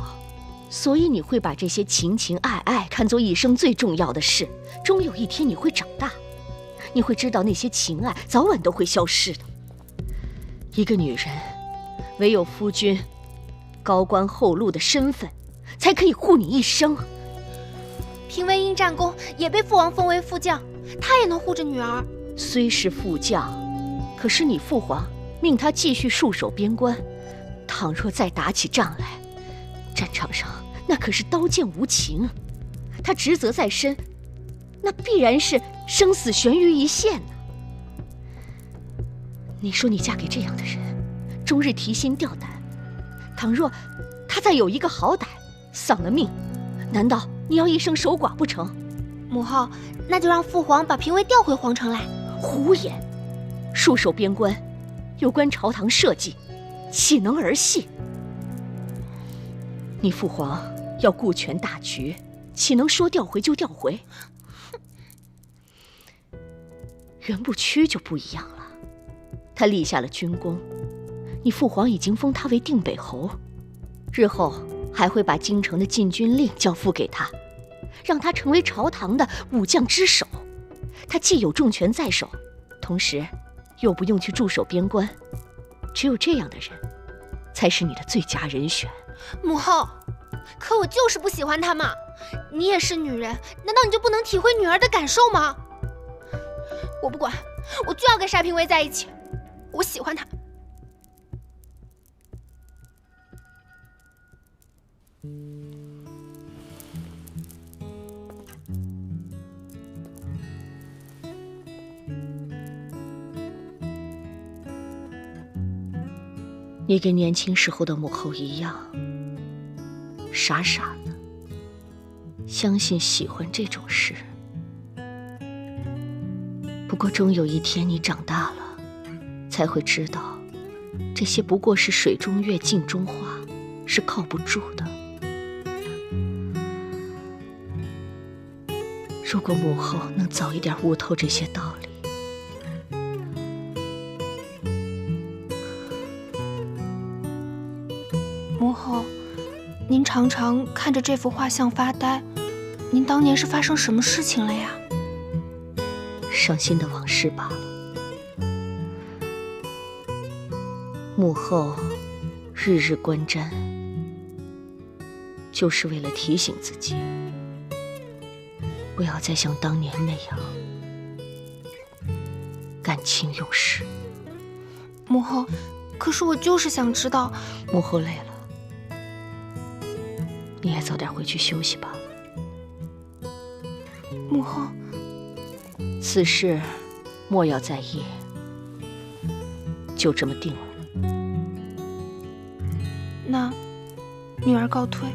所以你会把这些情情爱爱看作一生最重要的事。终有一天你会长大，你会知道那些情爱早晚都会消失的。一个女人，唯有夫君高官厚禄的身份，才可以护你一生。平威因战功也被父王封为副将，他也能护着女儿。虽是副将，可是你父皇命他继续戍守边关。倘若再打起仗来，战场上那可是刀剑无情，他职责在身，那必然是生死悬于一线呢。你说你嫁给这样的人，终日提心吊胆，倘若他再有一个好歹，丧了命，难道你要一生守寡不成？母后，那就让父皇把平威调回皇城来。胡言！戍守边关，有关朝堂社稷，岂能儿戏？你父皇要顾全大局，岂能说调回就调回？袁不屈就不一样了，他立下了军功，你父皇已经封他为定北侯，日后还会把京城的禁军令交付给他，让他成为朝堂的武将之首。他既有重权在手，同时又不用去驻守边关，只有这样的人才是你的最佳人选。母后，可我就是不喜欢他嘛。你也是女人，难道你就不能体会女儿的感受吗？我不管，我就要跟沙平威在一起，我喜欢他。你跟年轻时候的母后一样，傻傻的相信喜欢这种事。不过终有一天你长大了，才会知道，这些不过是水中月、镜中花，是靠不住的。如果母后能早一点悟透这些道理，母后，您常常看着这幅画像发呆，您当年是发生什么事情了呀？伤心的往事罢了。母后日日观瞻，就是为了提醒自己，不要再像当年那样感情用事。母后，可是我就是想知道。母后累了，你也早点回去休息吧。母后，此事莫要在意，就这么定了。那女儿告退。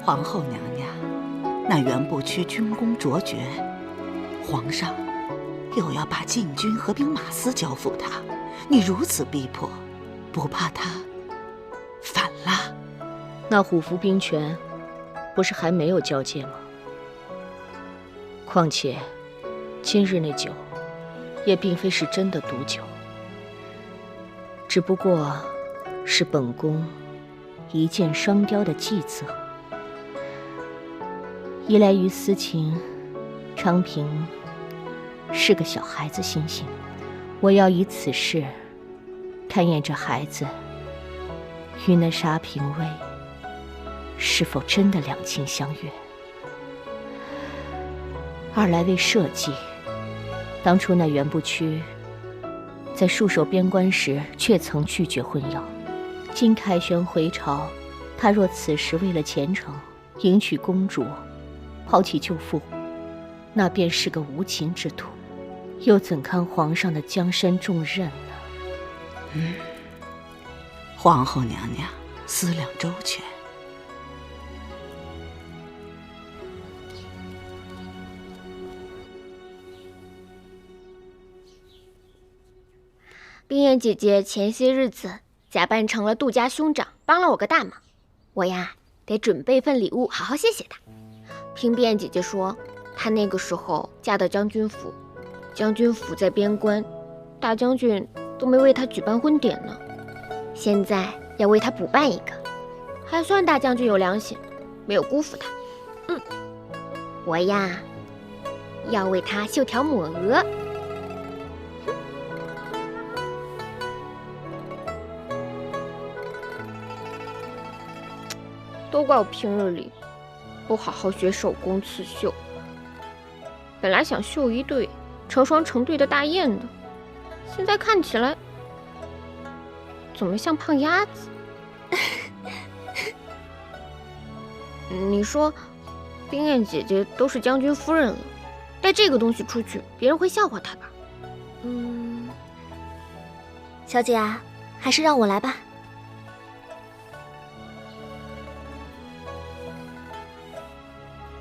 皇后娘娘，那袁不屈军功卓绝，皇上又要把禁军和兵马司交付他，你如此逼迫，不怕他反了？那虎符兵权不是还没有交接吗？况且今日那酒也并非是真的毒酒，只不过是本宫一箭双雕的计策。一来于私情，昌平是个小孩子心性，我要以此事勘验这孩子与那沙平威是否真的两情相悦。二来为社稷，当初那袁不屈在戍守边关时，却曾拒绝婚邀。今凯旋回朝，他若此时为了前程迎娶公主，抛弃舅父，那便是个无情之徒，又怎堪皇上的江山重任呢？皇后娘娘思量周全。冰燕姐姐前些日子假扮成了杜家兄长，帮了我个大忙，我呀得准备份礼物好好谢谢她。听冰燕姐姐说，她那个时候嫁到将军府，将军府在边关，大将军都没为她举办婚典呢，现在要为她补办一个，还算大将军有良心，没有辜负她。我呀要为她绣条抹额。都怪我平日里不好好学手工刺绣，本来想绣一对成双成对的大雁的，现在看起来怎么像胖鸭子？你说，冰燕姐姐都是将军夫人了，带这个东西出去，别人会笑话她吧？小姐啊，还是让我来吧。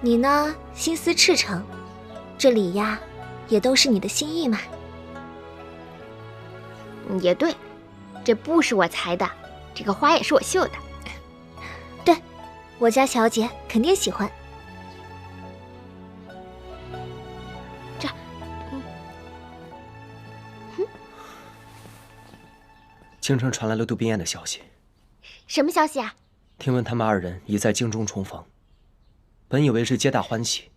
你呢，心思赤诚，这里呀，也都是你的心意嘛。也对，这布是我裁的，这个花也是我绣的。对，我家小姐肯定喜欢。这，京城传来了杜冰燕的消息。什么消息啊？听闻他们二人已在京中重逢。本以为是皆大欢喜，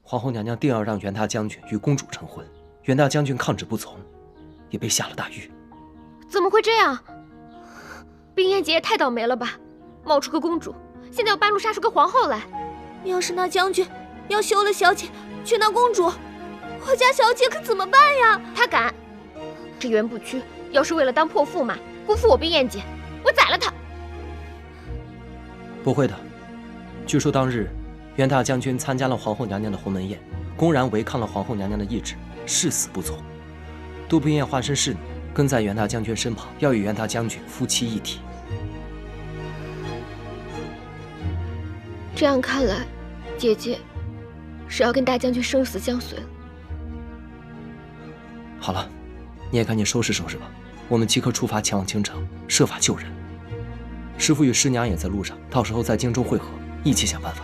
皇后娘娘定要让袁大将军与公主成婚，袁大将军抗旨不从，也被下了大狱。怎么会这样？冰燕姐也太倒霉了吧！冒出个公主，现在又半路杀出个皇后来。要是那将军要休了小姐，娶那公主，我家小姐可怎么办呀？他敢！这袁不屈要是为了当破驸马，辜负我冰燕姐，我宰了他！不会的。据说当日，袁大将军参加了皇后娘娘的鸿门宴，公然违抗了皇后娘娘的懿旨，誓死不从。杜冰燕化身侍女，跟在袁大将军身旁，要与袁大将军夫妻一体。这样看来，姐姐是要跟大将军生死相随了。好了，你也赶紧收拾收拾吧，我们即刻出发前往京城，设法救人。师父与师娘也在路上，到时候在京中会合。一起想办法。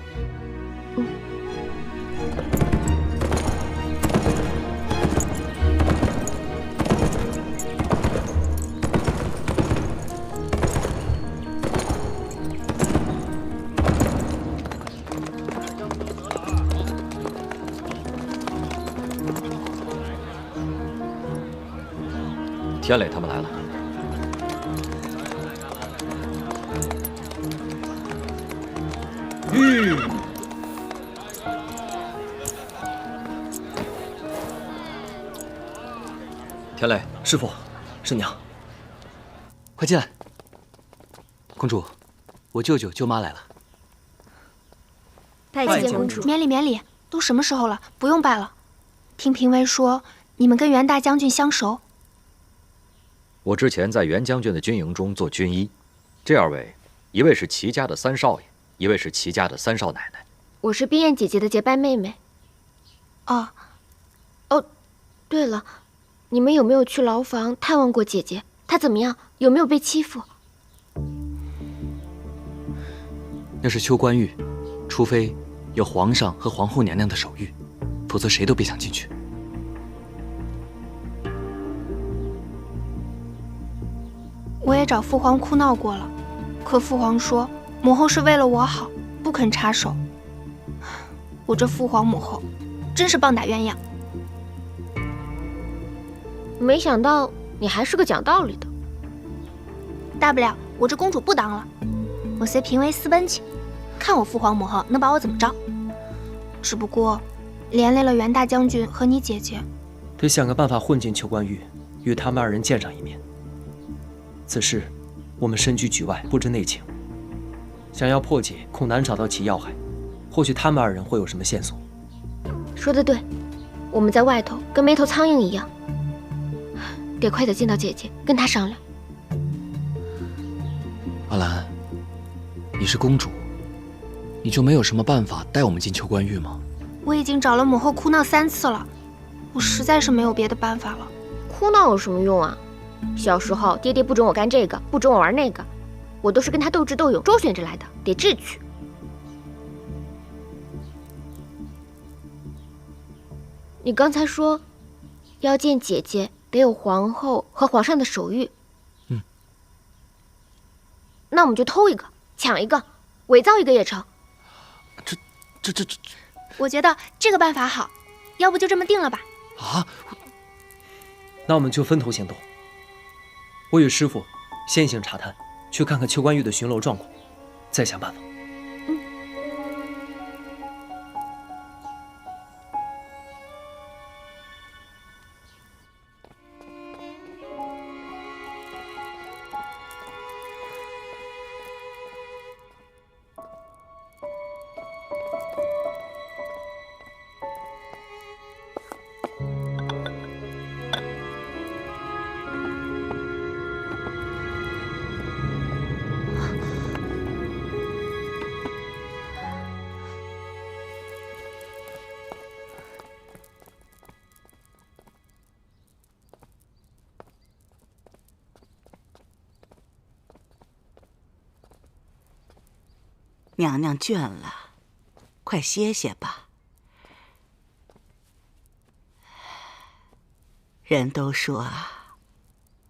天磊他们来了。天磊，师父，师娘，快进来。公主，我舅舅舅妈来了。拜见公主。免礼免礼，都什么时候了，不用拜了。听评委说，你们跟袁大将军相熟。我之前在袁将军的军营中做军医，这二位，一位是齐家的三少爷，一位是齐家的三少奶奶。我是冰燕姐姐的结拜妹妹。哦，对了，你们有没有去牢房探望过姐姐？她怎么样？有没有被欺负？那是秋官狱，除非有皇上和皇后娘娘的手谕，否则谁都别想进去。我也找父皇哭闹过了，可父皇说母后是为了我好，不肯插手。我这父皇母后真是棒打鸳鸯。没想到你还是个讲道理的。大不了我这公主不当了，我随嫔妃私奔去，看我父皇母后能把我怎么着。只不过连累了袁大将军和你姐姐，得想个办法混进邱关玉，与他们二人见上一面。此事，我们身居局外，不知内情，想要破解，恐难找到其要害。或许他们二人会有什么线索。说得对，我们在外头跟没头苍蝇一样，得快点见到姐姐，跟她商量。阿兰，你是公主，你就没有什么办法带我们进邱关玉吗？我已经找了母后哭闹3次了，我实在是没有别的办法了。哭闹有什么用啊？小时候爹爹不准我干这个，不准我玩那个，我都是跟他斗智斗勇周旋着来的，得智取。你刚才说，要见姐姐得有皇后和皇上的手谕。那我们就偷一个，抢一个，伪造一个也成。这，我觉得这个办法好，要不就这么定了吧？啊！那我们就分头行动。我与师傅先行查探，去看看邱关玉的巡逻状况，再想办法。娘娘倦了，快歇歇吧。人都说啊，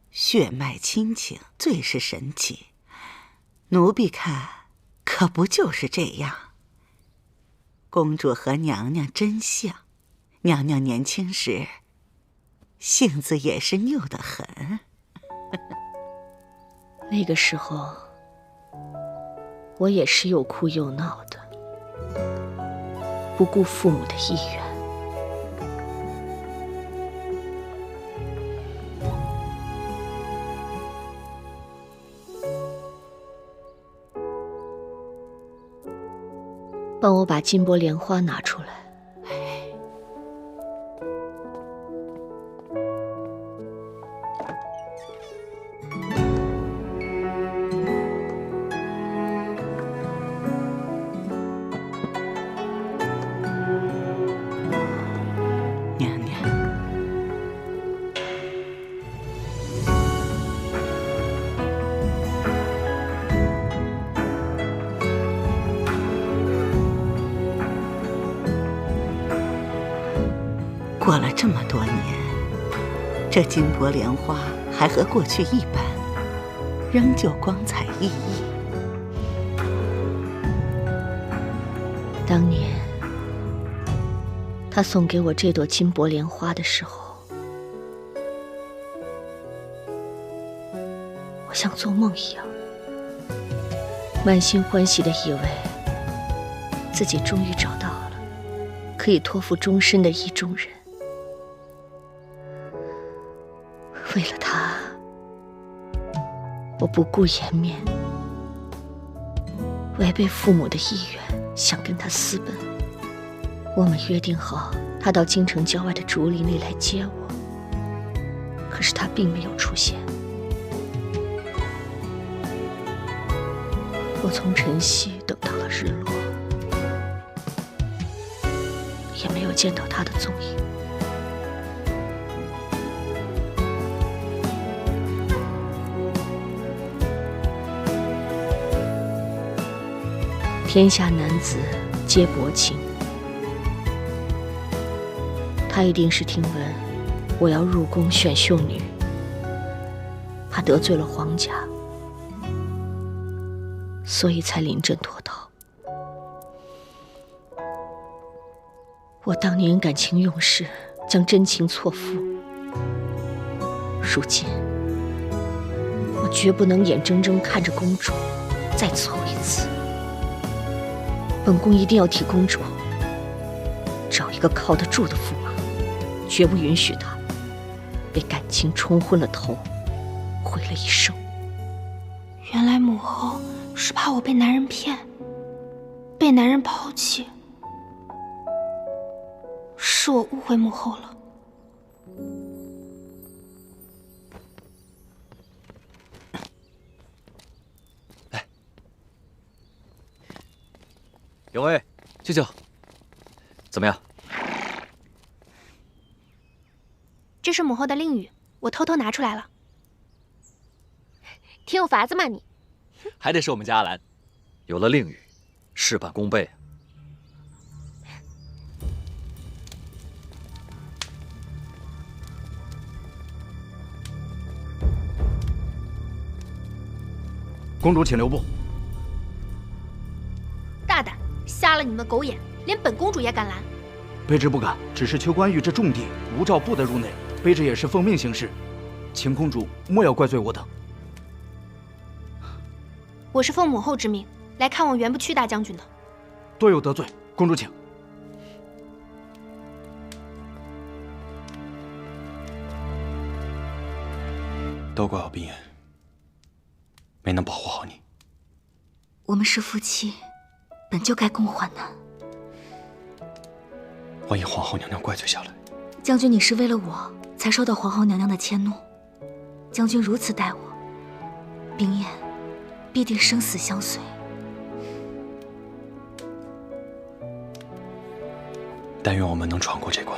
血脉亲情最是神奇，奴婢看可不就是这样。公主和娘娘真像，娘娘年轻时性子也是拗得很。那个时候我也是又哭又闹的，不顾父母的意愿。帮我把金箔莲花拿出来。过了这么多年，这金箔莲花还和过去一般，仍旧光彩熠熠。当年他送给我这朵金箔莲花的时候，我像做梦一样，满心欢喜地以为自己终于找到了可以托付终身的意中人。为了他，我不顾颜面，违背父母的意愿，想跟他私奔。我们约定好，他到京城郊外的竹林里来接我，可是他并没有出现。我从晨曦等到了日落，也没有见到他的踪影。天下男子皆薄情，他一定是听闻我要入宫选秀女，怕得罪了皇家，所以才临阵脱逃。我当年感情用事，将真情错付，如今我绝不能眼睁睁看着公主再错一次。本宫一定要替公主找一个靠得住的驸马。绝不允许他被感情冲昏了头，毁了一生。原来母后是怕我被男人骗，被男人抛弃，是我误会母后了。有位舅舅，怎么样？这是母后的令语，我偷偷拿出来了。挺有法子嘛你？还得是我们家阿兰，有了令语，事半功倍。公主，请留步。大胆，瞎了你们的狗眼，连本公主也敢拦？卑职不敢，只是邱关玉这重地，无诏不得入内，卑职也是奉命行事，请公主莫要怪罪我等。我是奉母后之命来看望原不屈大将军的。多有得罪，公主请。都怪我冰颜，没能保护好你。我们是夫妻，本就该共患难。万一皇后娘娘怪罪下来，将军，你是为了我才受到皇后娘娘的迁怒。将军如此待我，冰颜必定生死相随。但愿我们能闯过这关。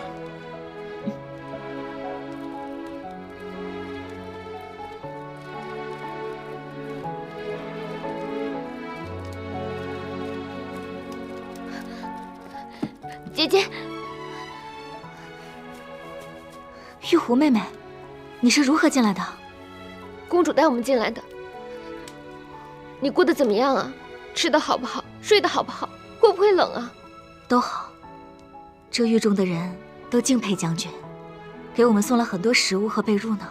姐姐，玉壶妹妹，你是如何进来的？公主带我们进来的。你过得怎么样啊？吃得好不好？睡得好不好？会不会冷啊？都好。这狱中的人都敬佩将军，给我们送了很多食物和被褥呢。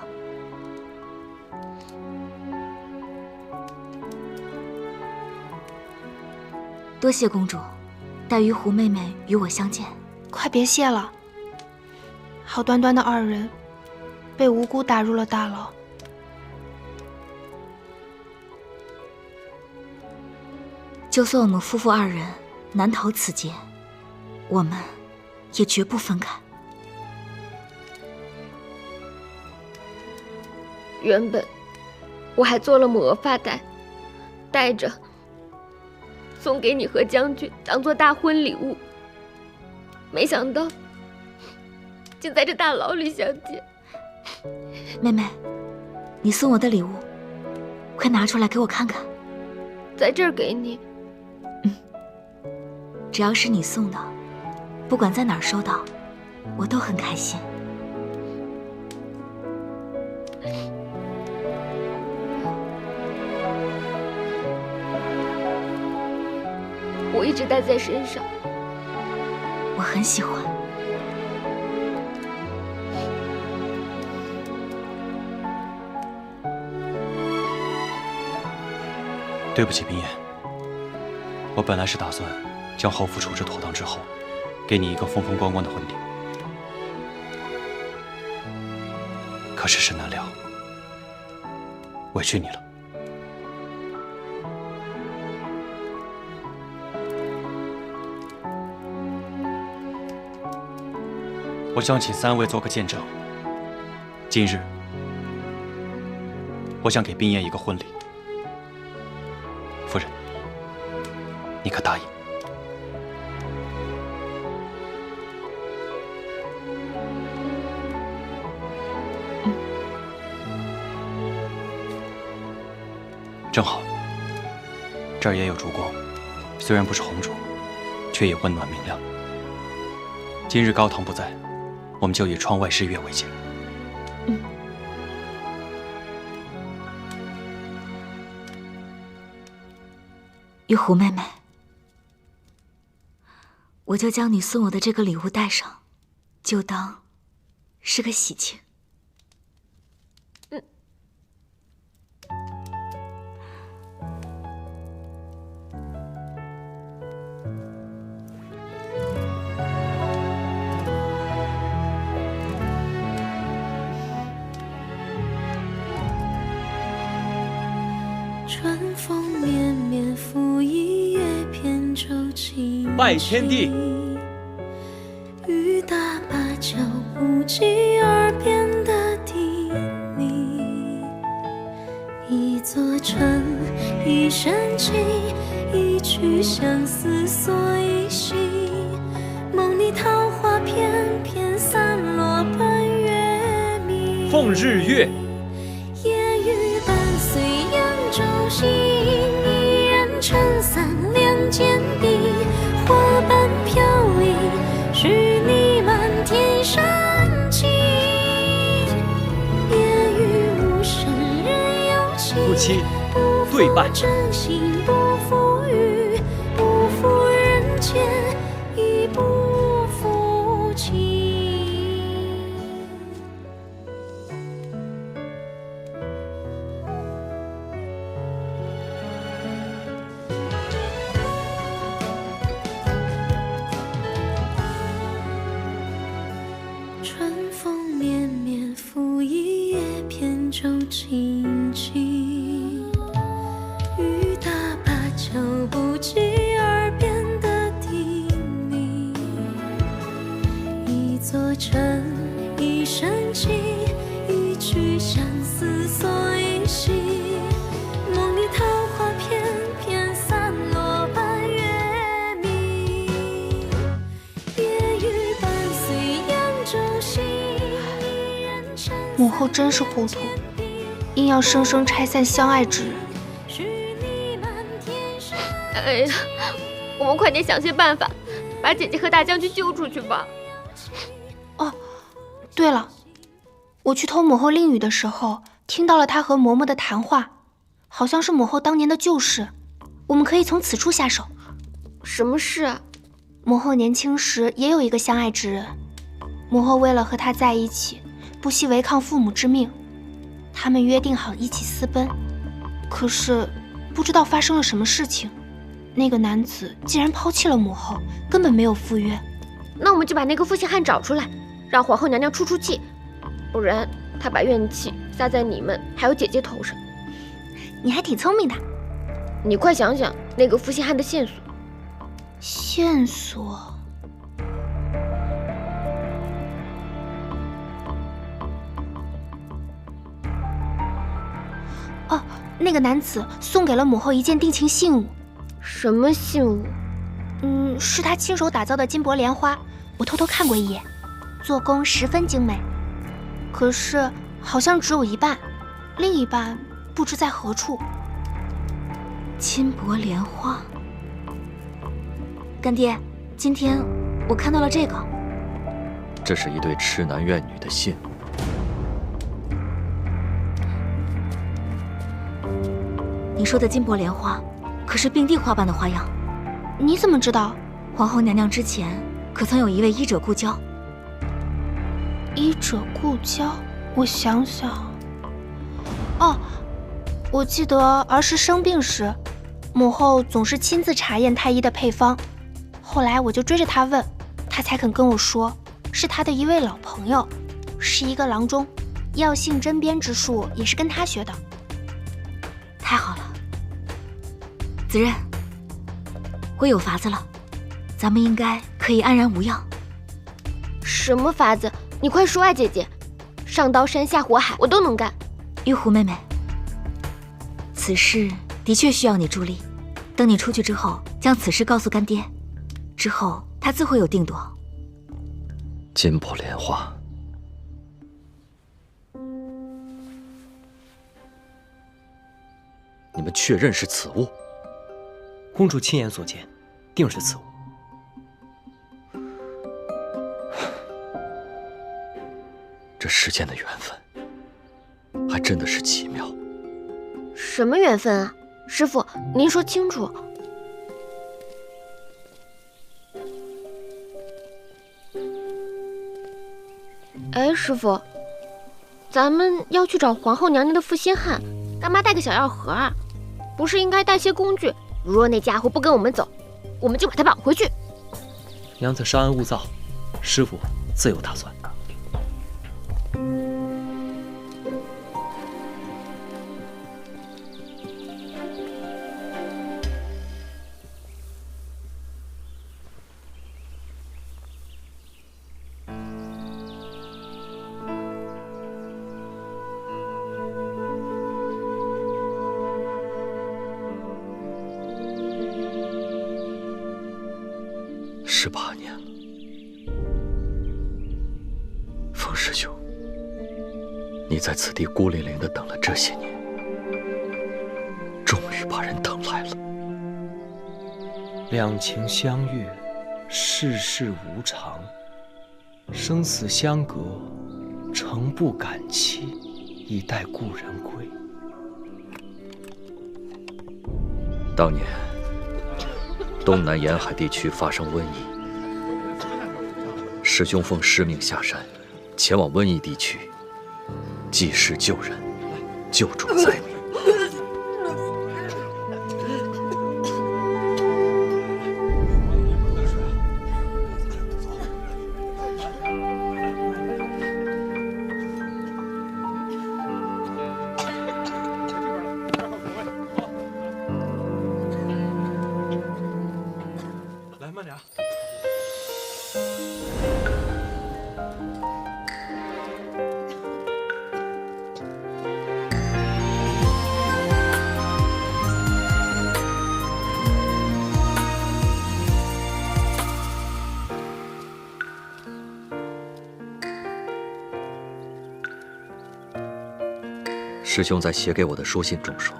多谢公主，待玉壶妹妹与我相见。快别谢了，好端端的二人，被无辜打入了大牢。就算我们夫妇二人难逃此劫，我们也绝不分开。原本我还做了母额发带，带着送给你和将军当做大婚礼物，没想到竟在这大牢里相见。妹妹，你送我的礼物，快拿出来给我看看。在这儿给你。只要是你送的，不管在哪儿收到，我都很开心。我一直带在身上，我很喜欢。对不起，冰颜，我本来是打算将后父处置妥当之后，给你一个风风光光的婚礼。可世事难料，委屈你了。我想请3位做个见证。今日，我想给冰颜一个婚礼。夫人，你可答应？正好，这儿也有烛光，虽然不是红烛，却也温暖明亮。今日高堂不在，我们就以窗外日月为鉴。玉壶妹妹，我就将你送我的这个礼物带上，就当是个喜庆。拜天地。雨打芭蕉不及耳边的叮咛，一座城，一生情，一曲相思锁一心。梦里桃花片片散落奔月明。奉日月。夜雨伴随扬州行，一人撑伞两肩并，花瓣飘零，是你满天深情。夜雨无声人有情，夫妻对拜。真心不负雨，不负人间，亦不负情。春风绵绵拂一叶扁舟轻轻，雨打芭蕉不及耳边的叮咛。一座城，一生情，一曲相思锁一心。梦里桃花片片散落奔月明。夜雨伴随扬州行，一人撑母后真是糊涂，硬要生生拆散相爱之人。哎呀，我们快点想些办法，把姐姐和大将军救出去吧。哦，对了，我去偷母后令语的时候，听到了她和嬷嬷的谈话，好像是母后当年的旧事。我们可以从此处下手。什么事啊？母后年轻时也有一个相爱之人，母后为了和他在一起，不惜违抗父母之命。他们约定好一起私奔，可是不知道发生了什么事情，那个男子竟然抛弃了母后，根本没有赴约。那我们就把那个负心汉找出来，让皇后娘娘出出气，不然她把怨气撒在你们还有姐姐头上。你还挺聪明的。你快想想那个负心汉的线索。线索？哦，那个男子送给了母后一件定情信物。什么信物？是他亲手打造的金箔莲花，我偷偷看过一眼，做工十分精美。可是好像只有一半，另一半不知在何处。金箔莲花。干爹，今天我看到了这个。这是一对痴男怨女的信。你说的金箔莲花，可是并蒂花瓣的花样。你怎么知道？皇后娘娘之前可曾有一位医者故交？医者故交，我想想。哦，我记得儿时生病时，母后总是亲自查验太医的配方。后来我就追着她问，她才肯跟我说，是她的一位老朋友，是一个郎中，药性针砭之术也是跟他学的。太好了，子任，我有法子了，咱们应该可以安然无恙。什么法子？你快说啊，姐姐！上刀山下火海我都能干。玉壶妹妹，此事的确需要你助力。等你出去之后，将此事告诉干爹，之后他自会有定夺。金箔莲花，你们确认是此物？公主亲眼所见，定是此物。这世间的缘分，还真的是奇妙。什么缘分啊？师父，您说清楚。哎，师父，咱们要去找皇后娘娘的负心汉，干嘛带个小药盒啊？不是应该带些工具？如若那家伙不跟我们走，我们就把他绑回去。娘子稍安勿躁，师父自有打算。18年了。风师兄，你在此地孤零零地等了这些年，终于把人等来了。两情相悦，世事无常，生死相隔，诚不敢欺，以待故人归。当年，东南沿海地区发生瘟疫，师兄奉师命下山，前往瘟疫地区，济世救人，救助灾民。来，慢点。师兄在写给我的书信中说，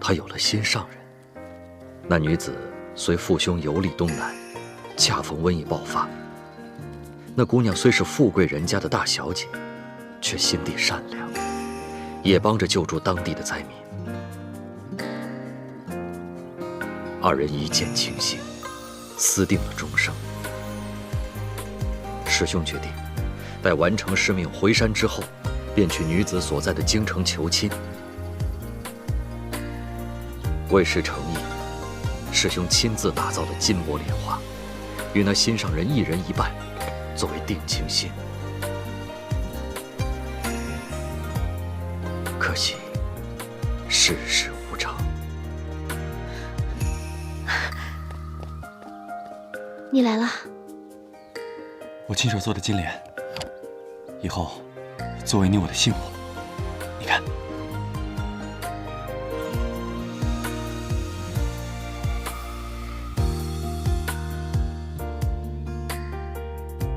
他有了心上人。那女子随父兄游历东南，恰逢瘟疫爆发。那姑娘虽是富贵人家的大小姐，却心地善良，也帮着救助当地的灾民。二人一见倾心，私定了终生。师兄决定，待完成师命回山之后，便去女子所在的京城求亲。为师诚意，师兄亲自打造了金箔莲花，与那心上人一人一半，作为定情信。可惜，世事无常。你来了。我亲手做的金莲，以后作为你我的幸福。你看，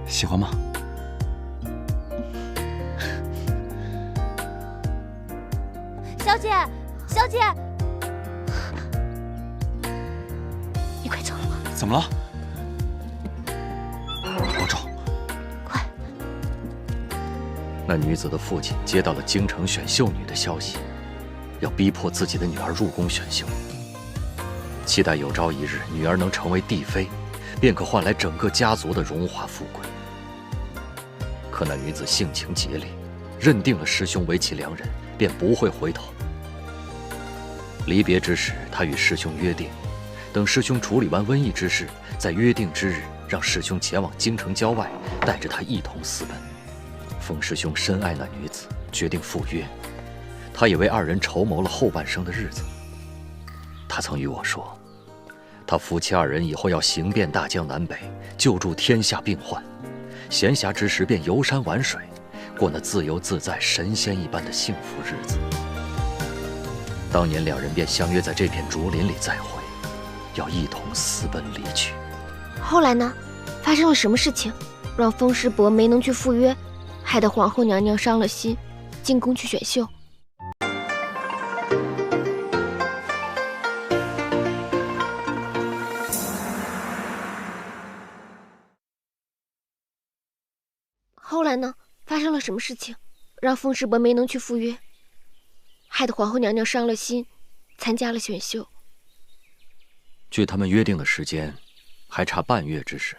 喜欢吗？小姐，小姐，你快走！怎么了？保重。那女子的父亲接到了京城选秀女的消息，要逼迫自己的女儿入宫选秀，期待有朝一日女儿能成为帝妃，便可换来整个家族的荣华富贵。可那女子性情竭烈，认定了师兄为其良人，便不会回头。离别之时，她与师兄约定，等师兄处理完瘟疫之事，在约定之日让师兄前往京城郊外，带着她一同私奔。风师兄深爱那女子，决定赴约。他也为二人筹谋了后半生的日子。他曾与我说，他夫妻二人以后要行遍大江南北，救助天下病患，闲暇之时便游山玩水，过那自由自在、神仙一般的幸福日子。当年两人便相约在这片竹林里再会，要一同私奔离去。后来呢？发生了什么事情，让风师伯没能去赴约，害得皇后娘娘伤了心，进宫去选秀？后来呢？发生了什么事情，让风师伯没能去赴约，害得皇后娘娘伤了心，参加了选秀？距他们约定的时间还差半月之时，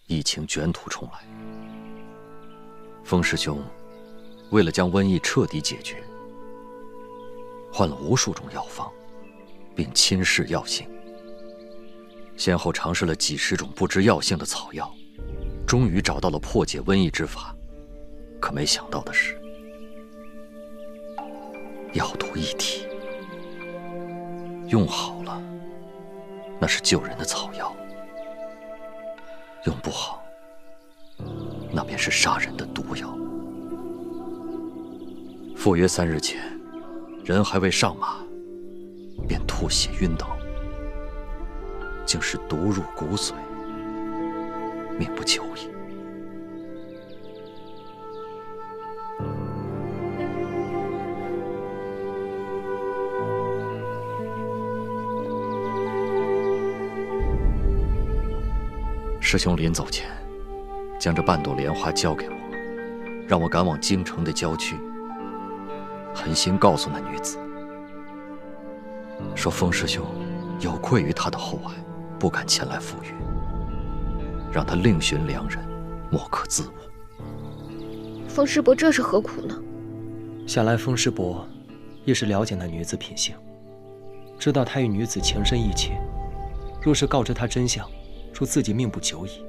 疫情卷土重来。风师兄为了将瘟疫彻底解决，换了无数种药方，并亲试药性，先后尝试了几十种不知药性的草药，终于找到了破解瘟疫之法。可没想到的是，药毒一体，用好了那是救人的草药，用不好那便是杀人的毒药。赴约3日前，人还未上马，便吐血晕倒。竟是毒入骨髓，命不久矣。师兄临走前，将这半朵莲花交给我，让我赶往京城的郊区，狠心告诉那女子，说风师兄有愧于他的厚爱，不敢前来赴约，让他另寻良人，莫可自误。风师伯这是何苦呢？想来风师伯也是了解那女子品性，知道她与女子情深意切，若是告知她真相，说自己命不久矣，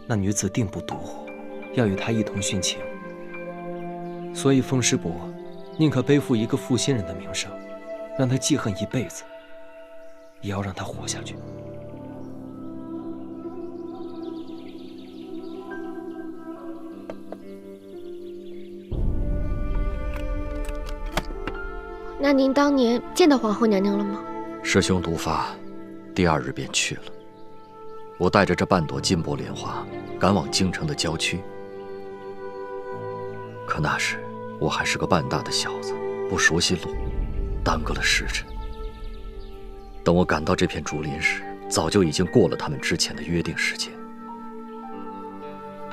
那女子定不独活，要与他一同殉情。所以风师伯宁可背负一个负心人的名声，让他记恨一辈子，也要让他活下去。那您当年见到皇后娘娘了吗？师兄毒发，第2日便去了。我带着这半朵金箔莲花，赶往京城的郊区。可那时我还是个半大的小子，不熟悉路，耽搁了时辰。等我赶到这片竹林时，早就已经过了他们之前的约定时间。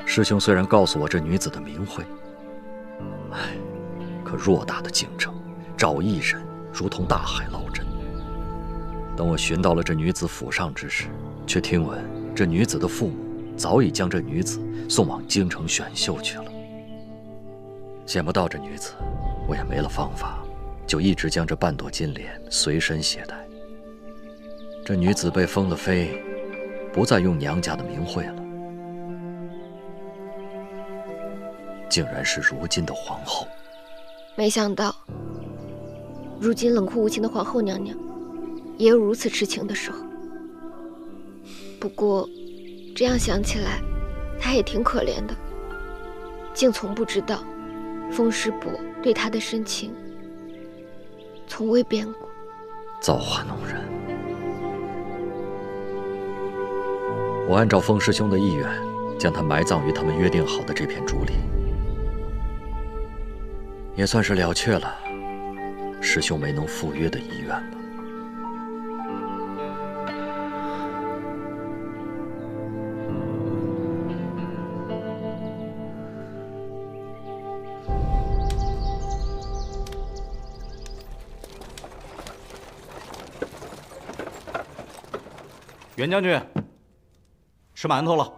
师兄虽然告诉我这女子的名讳，可偌大的京城，找一人如同大海捞针。等我寻到了这女子府上之时，却听闻这女子的父母早已将这女子送往京城选秀去了。见不到这女子，我也没了方法，就一直将这半朵金莲随身携带。这女子被封了妃，不再用娘家的名讳了，竟然是如今的皇后。没想到，如今冷酷无情的皇后娘娘，也有如此痴情的时候。不过，这样想起来，她也挺可怜的，竟从不知道风师伯对她的深情从未变过。造化弄人！我按照风师兄的意愿，将他埋葬于他们约定好的这片竹林，也算是了却了师兄没能赴约的遗愿吧。袁将军，吃馒头了。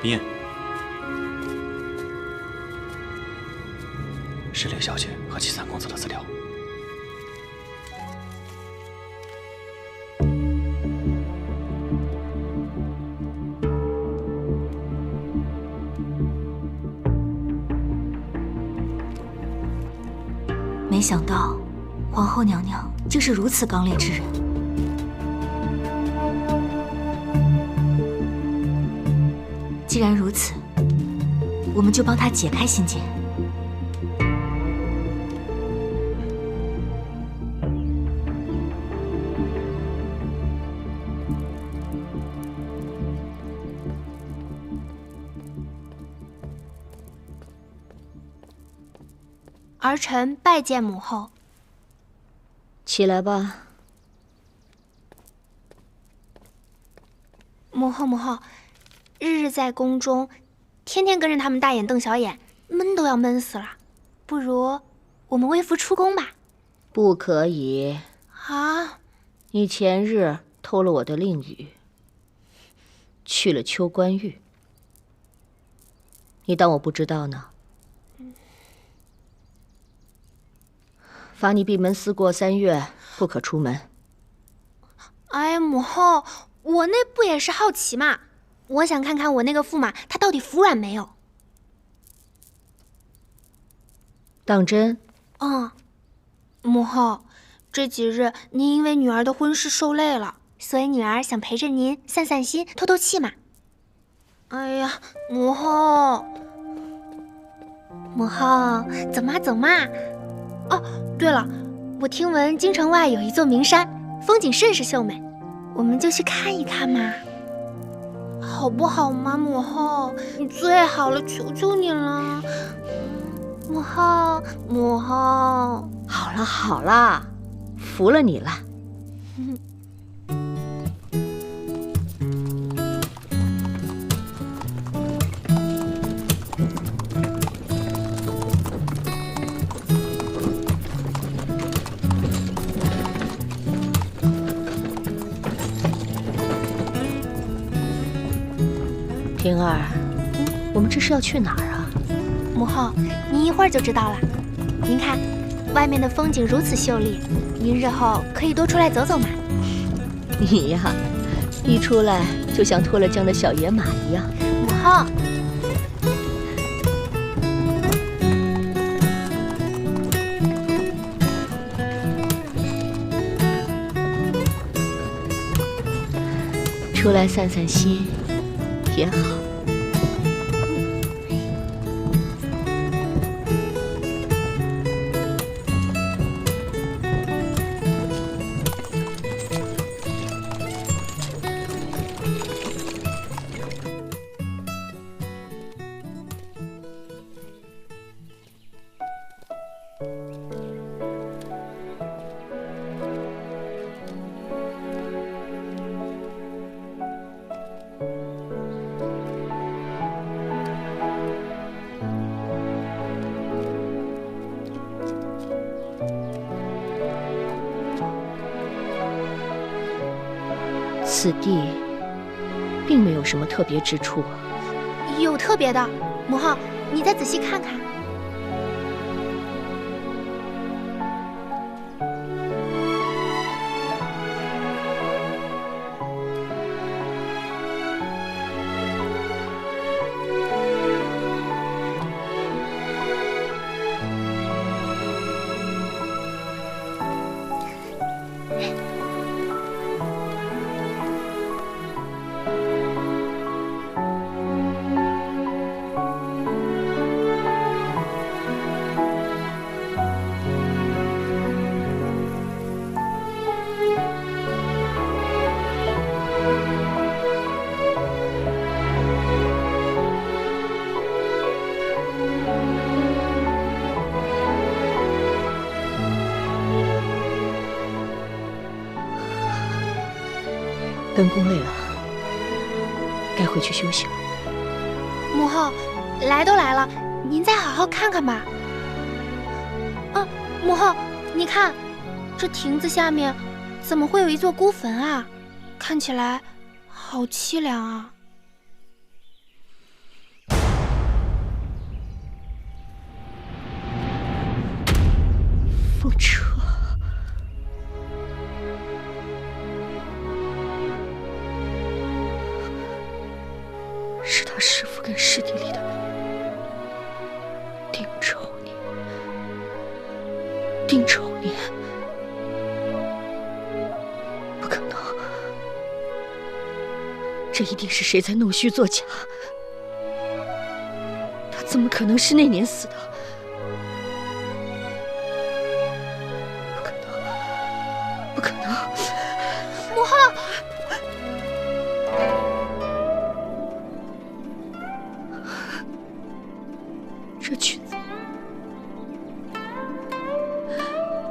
冰燕，是柳小姐和祁三公子的资料。没想到，皇后娘娘竟是如此刚烈之人。既然如此，我们就帮她解开心结。儿臣拜见母后。起来吧。母后，日日在宫中，天天跟着他们大眼瞪小眼，闷都要闷死了。不如我们微服出宫吧？不可以啊！你前日偷了我的令语，去了秋官狱，你当我不知道呢？罚你闭门思过3月，不可出门。哎，母后，我那不也是好奇嘛？我想看看我那个驸马他到底服软没有。当真？母后，这几日您因为女儿的婚事受累了，所以女儿想陪着您散散心、透透气嘛。哎呀，母后，走嘛走嘛。哦，对了，我听闻京城外有一座名山，风景甚是秀美，我们就去看一看嘛，好不好嘛？母后，你最好了，求求你了。母后，好了，服了你了。平儿，我们这是要去哪儿啊？母后，您一会儿就知道了。您看，外面的风景如此秀丽，您日后可以多出来走走嘛。你呀，一出来就像脱了缰的小野马一样。母后，出来散散心也好。此地并没有什么特别之处啊。有特别的，母后，你再仔细看看。本宫累了，该回去休息了。母后，来都来了，您再好好看看吧。啊，母后，你看，这亭子下面怎么会有一座孤坟啊？看起来好凄凉啊。风车。是他师父跟尸体里的丁丑年，不可能，这一定是谁在弄虚作假。他怎么可能是那年死的？不可能！母后。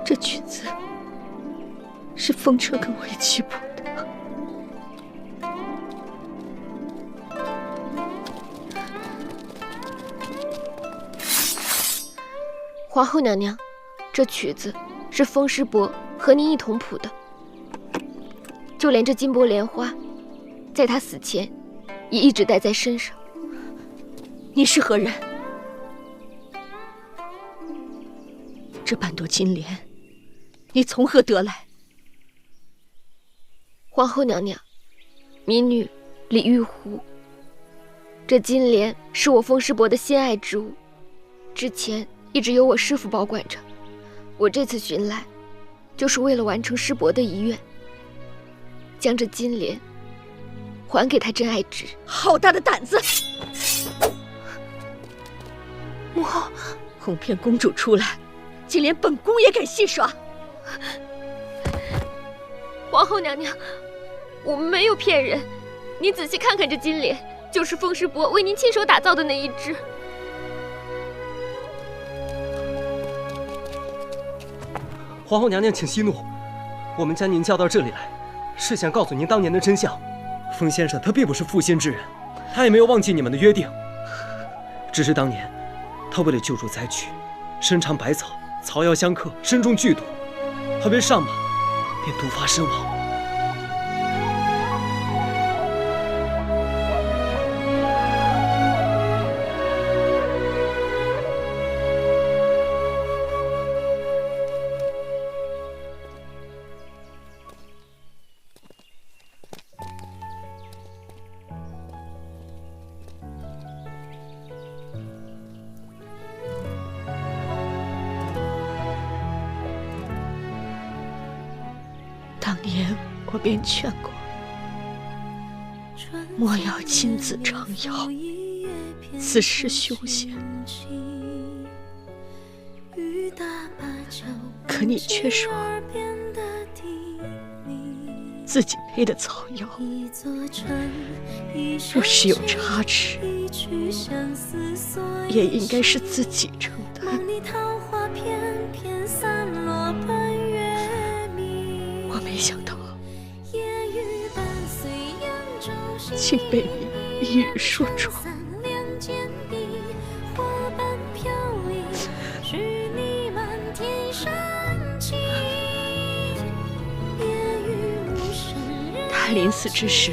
这曲子是风车跟我一起谱的。皇后娘娘，这曲子是风师伯和您一同谱的，就连这金箔莲花，在他死前也一直带在身上。你是何人？这半朵金莲你从何得来？皇后娘娘，民女李玉湖。这金莲是我风师伯的心爱之物，之前一直由我师父保管着。我这次寻来，就是为了完成师伯的遗愿，将这金莲还给他真爱之人。好大的胆子！母后，哄骗公主出来，竟连本宫也敢戏耍！皇后娘娘，我们没有骗人，您仔细看看这金莲，就是风师伯为您亲手打造的那一只。皇后娘娘，请息怒，我们将您叫到这里来，是想告诉您当年的真相。风先生他并不是负心之人，他也没有忘记你们的约定，只是当年他为了救助灾区，身尝百草，草药相克，身中剧毒，还未上马便毒发身亡。当年我便劝过，莫要亲自尝药，此事凶险。可你却说自己配的草药，若是有差池，也应该是自己承担。我没想到，竟被你一语说中。他临死之时，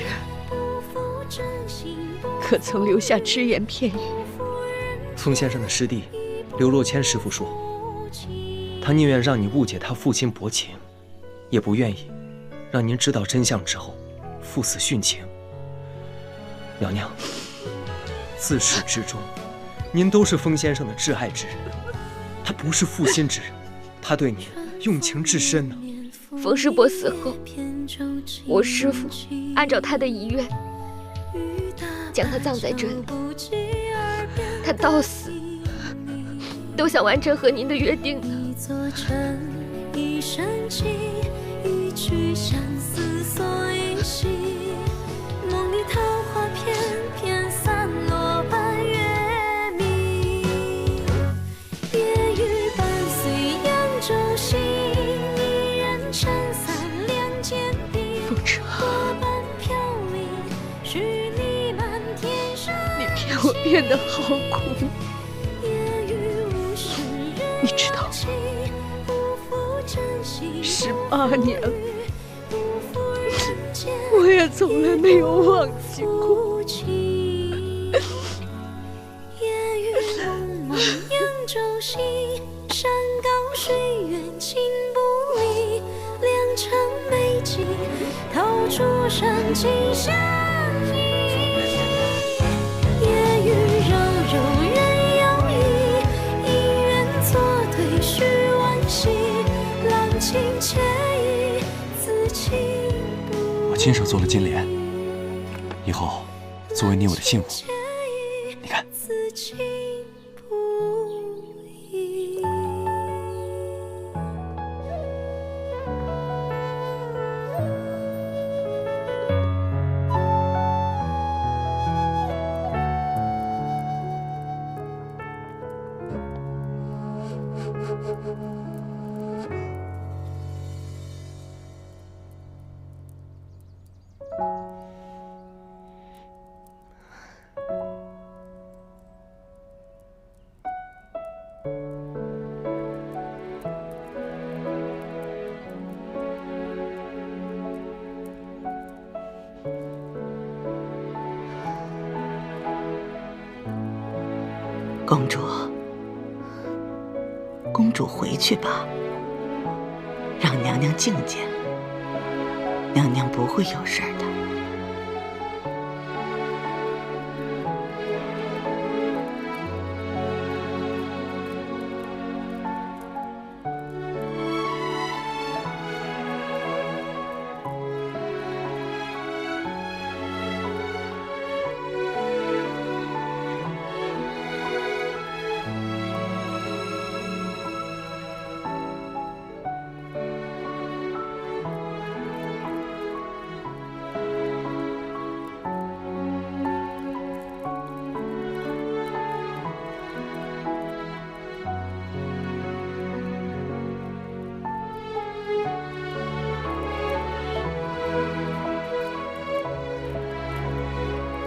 可曾留下只言片语？风先生的师弟刘若谦师傅说，他宁愿让你误解他父亲薄情，也不愿意让您知道真相之后赴死殉情。娘娘，自始至终，您都是风先生的挚爱之人，他不是负心之人，他对您用情至深呢。风师伯死后，我师父按照他的遗愿，将他葬在这里。他到死都想完成和您的约定呢。梦里桃花片片散落半月明，夜雨伴随扬州行，一人撑伞两肩并，花瓣飘零，是你满天山。你骗我变得好苦，你知道，18年了，我也从来没有忘记过。夜雨蒙蒙扬州行，山高水远情不离，良辰美景透出深情相依。夜雨柔柔人有意，姻缘作对须惋惜，郎情妾意此情。我亲手做了金莲，以后作为你我的幸福，你看。公主，公主回去吧。让娘娘觐见。娘娘不会有事儿的。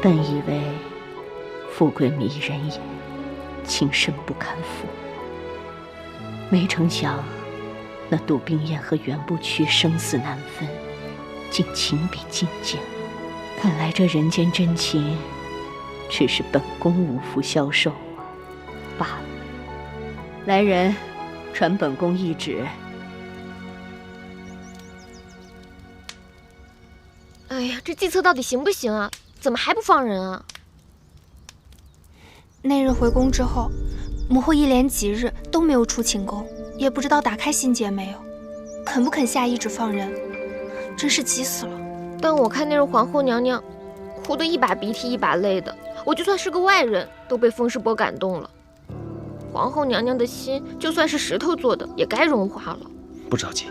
本以为富贵迷人眼，情深不堪负，没成想那杜冰雁和袁不屈生死难分，竟情比金坚。看来这人间真情，只是本宫无福消受啊。罢了，来人，传本宫懿旨。哎呀，这计策到底行不行啊？怎么还不放人啊？那日回宫之后，母后一连几日都没有出寝宫，也不知道打开信笺没有，肯不肯下懿旨放人，真是急死了。但我看那日皇后娘娘哭得一把鼻涕一把泪的，我就算是个外人都被风世伯感动了。皇后娘娘的心就算是石头做的，也该融化了。不着急，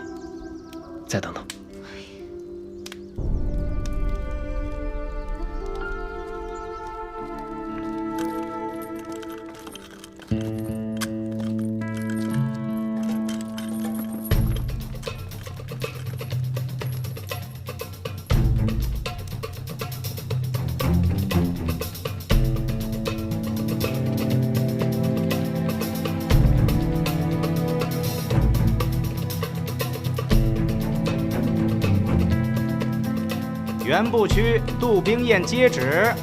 再等等。袁不屈、杜冰雁接旨。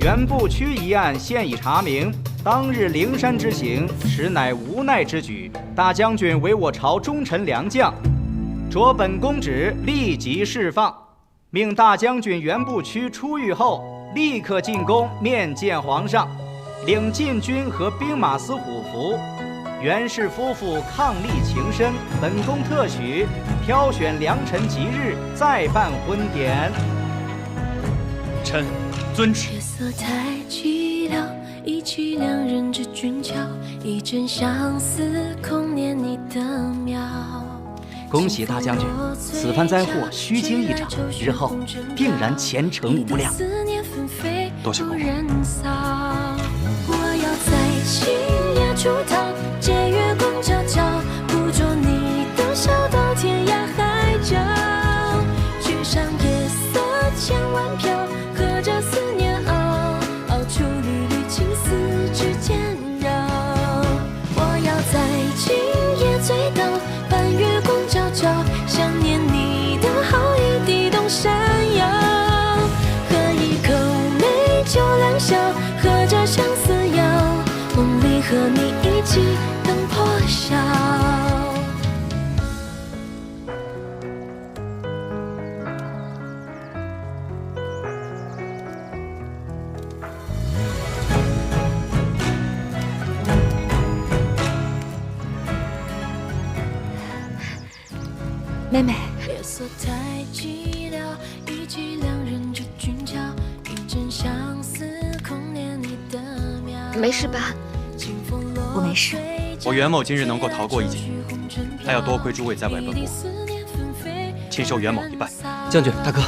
袁不屈一案现已查明，当日灵山之行实乃无奈之举。大将军为我朝忠臣良将，着本宫旨立即释放，命大将军袁不屈出狱后立刻进宫面见皇上，领禁军和兵马司虎符。袁氏夫妇伉俪情深，本宫特许挑选良辰吉日再办婚典。臣遵旨。月色太寂寥，忆起两人之俊俏，一阵相思，空念你的妙。恭喜大将军，此番灾祸虚惊一场，日后定然前程无量。多谢公公。我要在今夜出逃，借月光皎皎，捕捉你的笑到天涯海角。举上夜色千万飘，和着思念熬出缕缕情丝之间绕。我要在今夜醉倒，半月光皎皎，想念你的好意滴动闪耀。喝一口美酒良宵，喝着相思药，梦里和你一起灯破晓。妹妹，月色太寂寥，忆起两人之俊俏，一阵相思，空念你的妙。没事吧？我没事。我袁某今日能够逃过一劫，还要多亏诸位在外奔波，请受袁某一拜。将军大哥，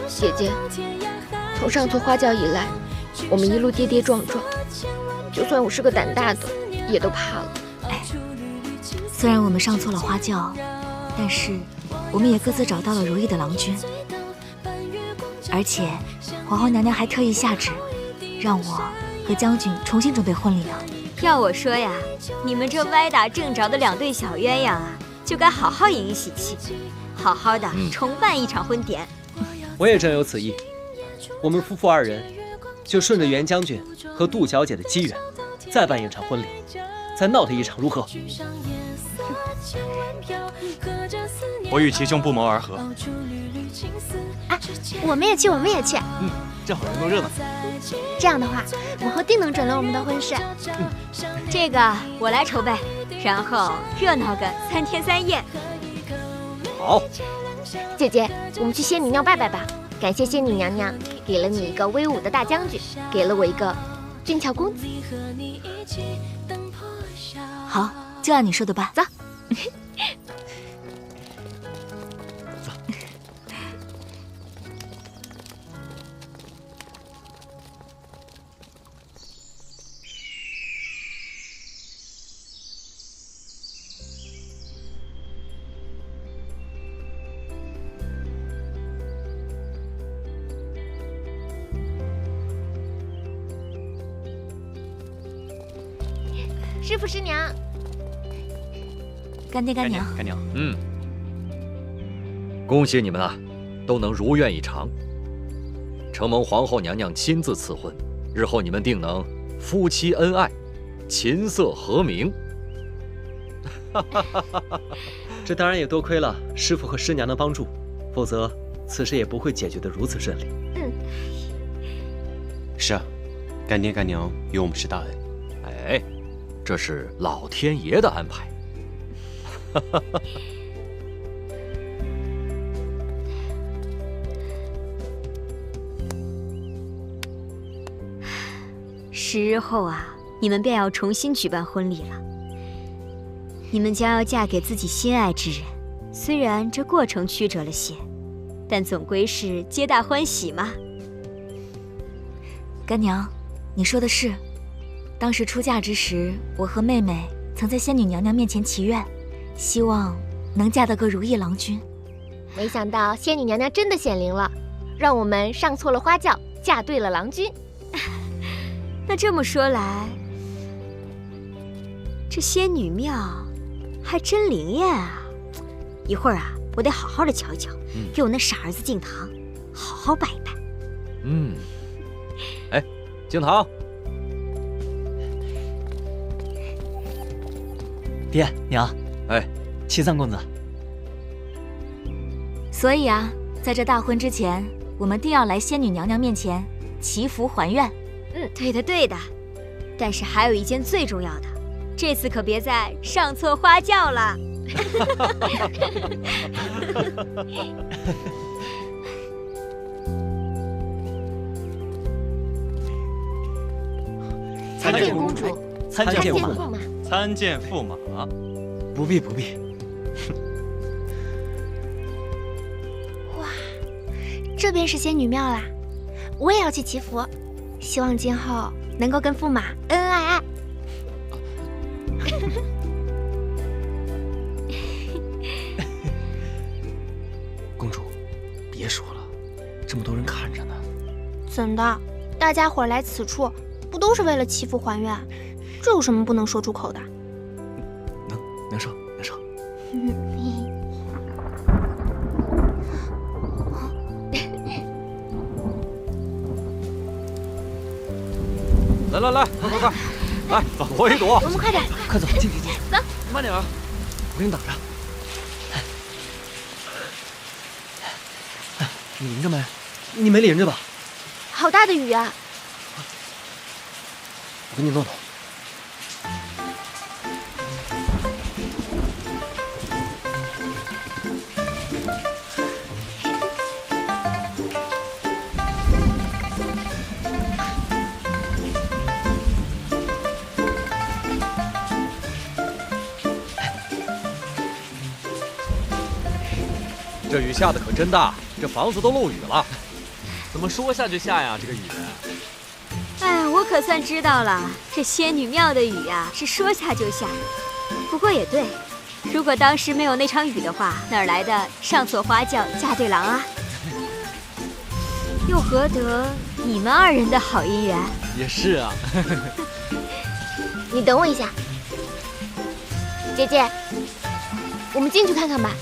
姐姐，从上错花轿以来，我们一路跌跌撞撞，就算我是个胆大的，也都怕了。哎，虽然我们上错了花轿，但是我们也各自找到了如意的郎君，而且皇后娘娘还特意下旨，让我和将军重新准备婚礼呢。要我说呀，你们这歪打正着的两对小鸳鸯啊，就该好好演一喜气，好好的重办一场婚典。我也正有此意。我们夫妇二人就顺着袁将军和杜小姐的机缘，再办一场婚礼，再闹他一场，如何？我与齐兄不谋而合。哎，我们也去，我们也去。正好人多热闹。这样的话，往后定能准了我们的婚事。这个我来筹备，然后热闹个3天3夜。好，姐姐，我们去仙女庙拜拜吧。感谢仙女娘娘给了你一个威武的大将军，给了我一个俊俏公子。好，就按你说的办。走。师父师娘，干爹干娘，干娘，恭喜你们啊，都能如愿以偿。承蒙皇后娘娘亲自赐婚，日后你们定能夫妻恩爱，琴瑟和鸣。这当然也多亏了师父和师娘的帮助，否则此事也不会解决得如此顺利。是啊，干爹干娘有我们是大恩。哎，这是老天爷的安排。10日后啊，你们便要重新举办婚礼了。你们将要嫁给自己心爱之人，虽然这过程曲折了些，但总归是皆大欢喜嘛。干娘，你说的是。当时出嫁之时，我和妹妹曾在仙女娘娘面前祈愿，希望能嫁得个如意郎君。没想到仙女娘娘真的显灵了，让我们上错了花轿，嫁对了郎君。那这么说来，这仙女庙还真灵验啊！一会儿啊，我得好好的瞧一瞧，给我那傻儿子敬堂好好拜一拜。哎，敬堂。爹娘，哎，齐三公子。所以啊，在这大婚之前，我们定要来仙女娘娘面前祈福还愿。对的对的。但是还有一件最重要的，这次可别再上错花轿了。参见公主，参见驸马。参见驸马。不必不必。哇，这边是仙女庙啦，我也要去祈福，希望今后能够跟驸马恩恩爱爱。公主，别说了，这么多人看着呢。怎的？大家伙来此处，不都是为了祈福还愿？这有什么不能说出口的？能说能说。来，快，来，走，我一躲。我们快点，快走，进，走，慢点啊，我给你挡着。你淋着没？你没淋着吧？好大的雨啊！我给你弄弄。这雨下的可真大，这房子都漏雨了。怎么说下就下呀？这个雨。哎，我可算知道了，这仙女庙的雨啊，是说下就下。不过也对，如果当时没有那场雨的话，哪来的上错花轿嫁对郎啊？又何得你们二人的好姻缘？也是啊。你等我一下，姐姐，我们进去看看吧。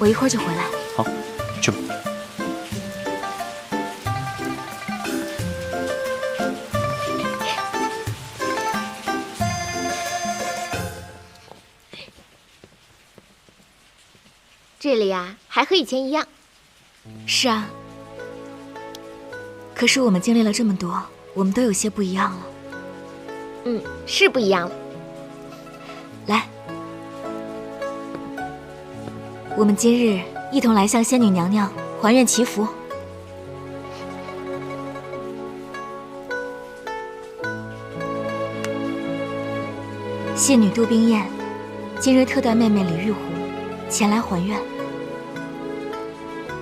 我一会儿就回来。好，去吧。这里呀，还和以前一样。是啊，可是我们经历了这么多，我们都有些不一样了。是不一样了。来，我们今日一同来向仙女娘娘还愿祈福。仙女杜冰雁今日特带妹妹李玉湖前来还愿。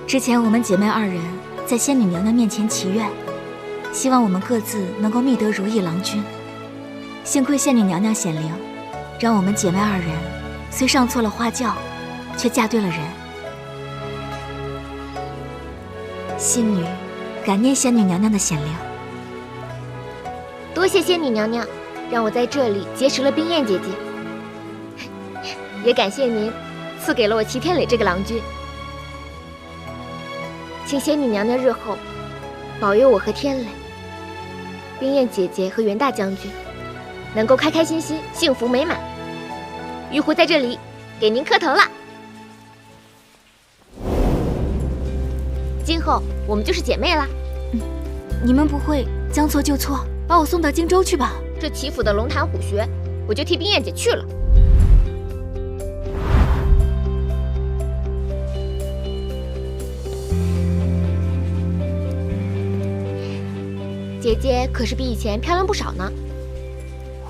之前我们姐妹二人在仙女娘娘面前祈愿，希望我们各自能够觅得如意郎君。幸亏仙女娘娘显灵，让我们姐妹二人虽上错了花轿，却嫁对了人。信女感念仙女娘娘的显灵。多谢仙女娘娘，让我在这里结识了冰雁姐姐。也感谢您赐给了我齐天磊这个郎君。请仙女娘娘日后保佑我和天磊、冰雁姐姐和袁大将军能够开开心心、幸福美满。玉壶在这里给您磕头了。今后我们就是姐妹啦。你们不会将错就错，把我送到荆州去吧？这齐府的龙潭虎穴，我就替冰雁姐去了。姐姐可是比以前漂亮不少呢。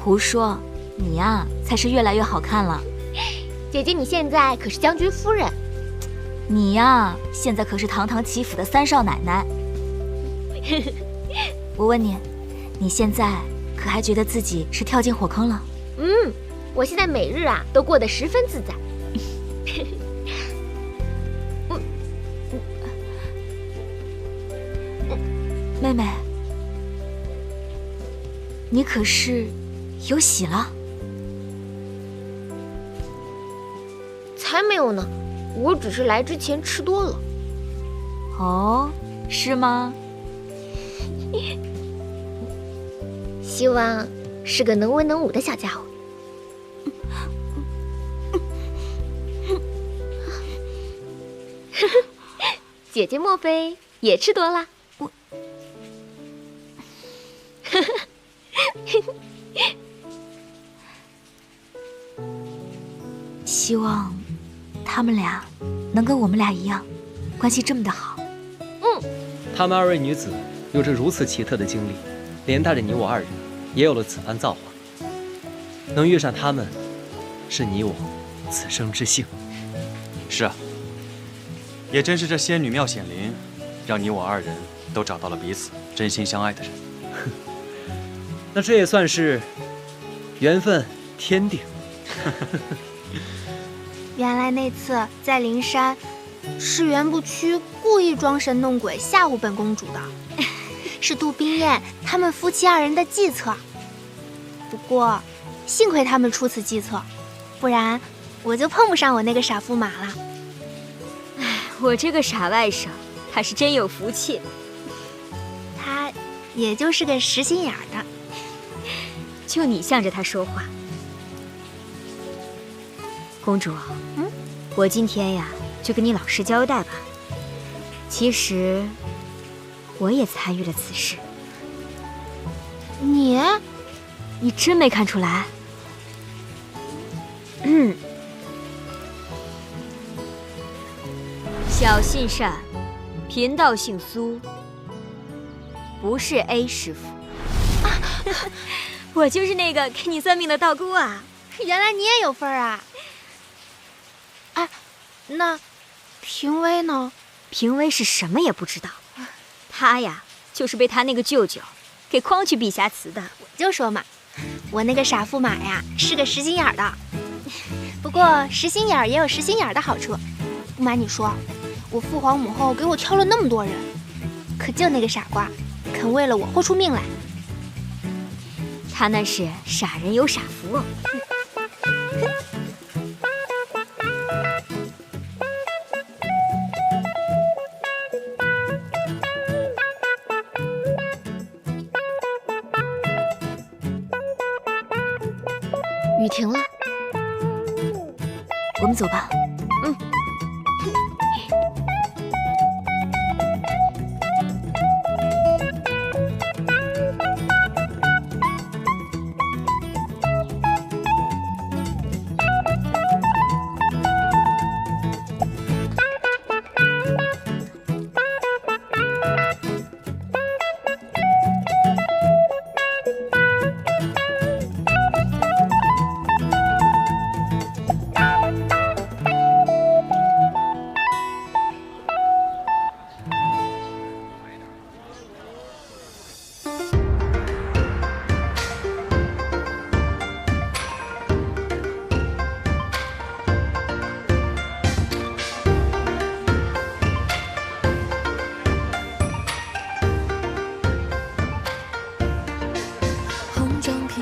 胡说，你呀才是越来越好看了。姐姐，你现在可是将军夫人。你呀，现在可是堂堂齐府的三少奶奶。我问你，你现在可还觉得自己是跳进火坑了？我现在每日啊都过得十分自在。妹妹，你可是有喜了？才没有呢，我只是来之前吃多了。哦，是吗？希望是个能文能武的小家伙。姐姐莫非也吃多了？希望他们俩能跟我们俩一样，关系这么的好。她们二位女子有着如此奇特的经历，连带着你我二人也有了此番造化。能遇上她们，是你我此生之幸。是啊，也真是这仙女妙显灵，让你我二人都找到了彼此真心相爱的人。那这也算是缘分天定。原来那次在灵山，是袁不屈故意装神弄鬼吓唬本公主的，是杜冰雁他们夫妻二人的计策。不过，幸亏他们出此计策，不然我就碰不上我那个傻驸马了。我这个傻外甥还是真有福气。他也就是个实心眼的，就你向着他说话。公主，我今天呀就跟你老实交代吧。其实我也参与了此事。你真没看出来？小姓单，贫道姓苏，不是 A 师傅。我就是那个给你算命的道姑啊。原来你也有份儿啊！哎，那平薇呢？平薇是什么也不知道，她呀就是被她那个舅舅给诓去碧霞祠的。我就说嘛，我那个傻驸马呀是个实心眼的。不过实心眼也有实心眼的好处。不瞒你说，我父皇母后给我挑了那么多人，可就那个傻瓜肯为了我豁出命来。他那是傻人有傻福。雨停了，我们走吧。嗯。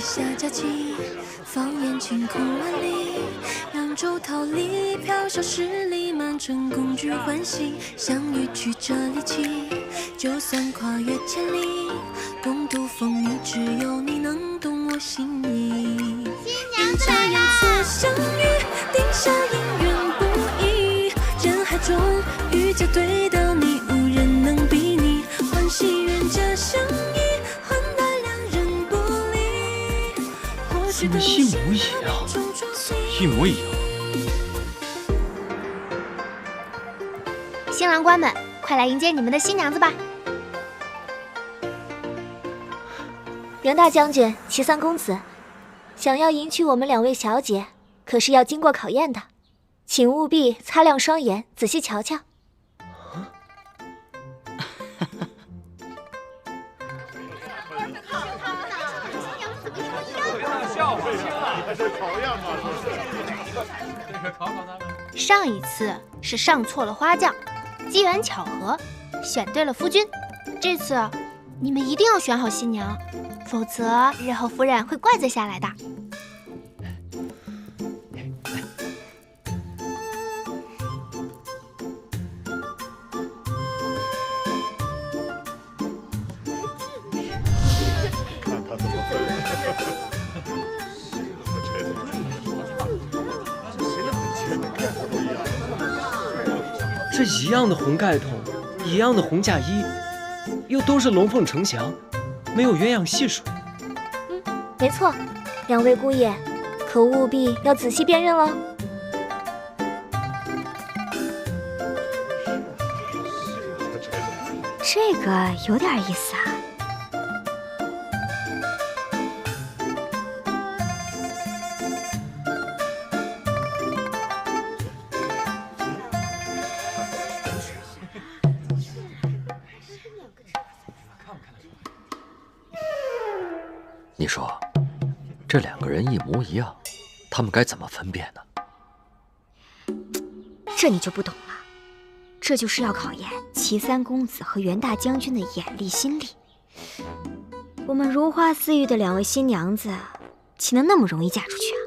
下假期，放眼晴空万里，扬州桃李飘小十里，满城共聚欢喜。相遇曲折离奇，就算跨越千里，共度风雨，只有你能懂我心意。因这样次相遇，定下姻缘不移。人海中遇见对到你，无人能比拟。欢喜缘这相依。怎么一模一样？一模一样。新郎官们，快来迎接你们的新娘子吧！袁大将军、齐三公子，想要迎娶我们2位小姐，可是要经过考验的，请务必擦亮双眼，仔细瞧瞧。上一次是上错了花轿，机缘巧合选对了夫君。这次你们一定要选好新娘，否则日后夫人会怪罪下来的。这一样的红盖头，一样的红嫁衣，又都是龙凤呈祥，没有鸳鸯戏水。没错，2位姑爷，可务必要仔细辨认喽。这个有点意思啊。你说，这2个人一模一样，他们该怎么分辨呢？这你就不懂了，这就是要考验齐三公子和袁大将军的眼力心力。我们如花似玉的2位新娘子，岂能那么容易嫁出去啊？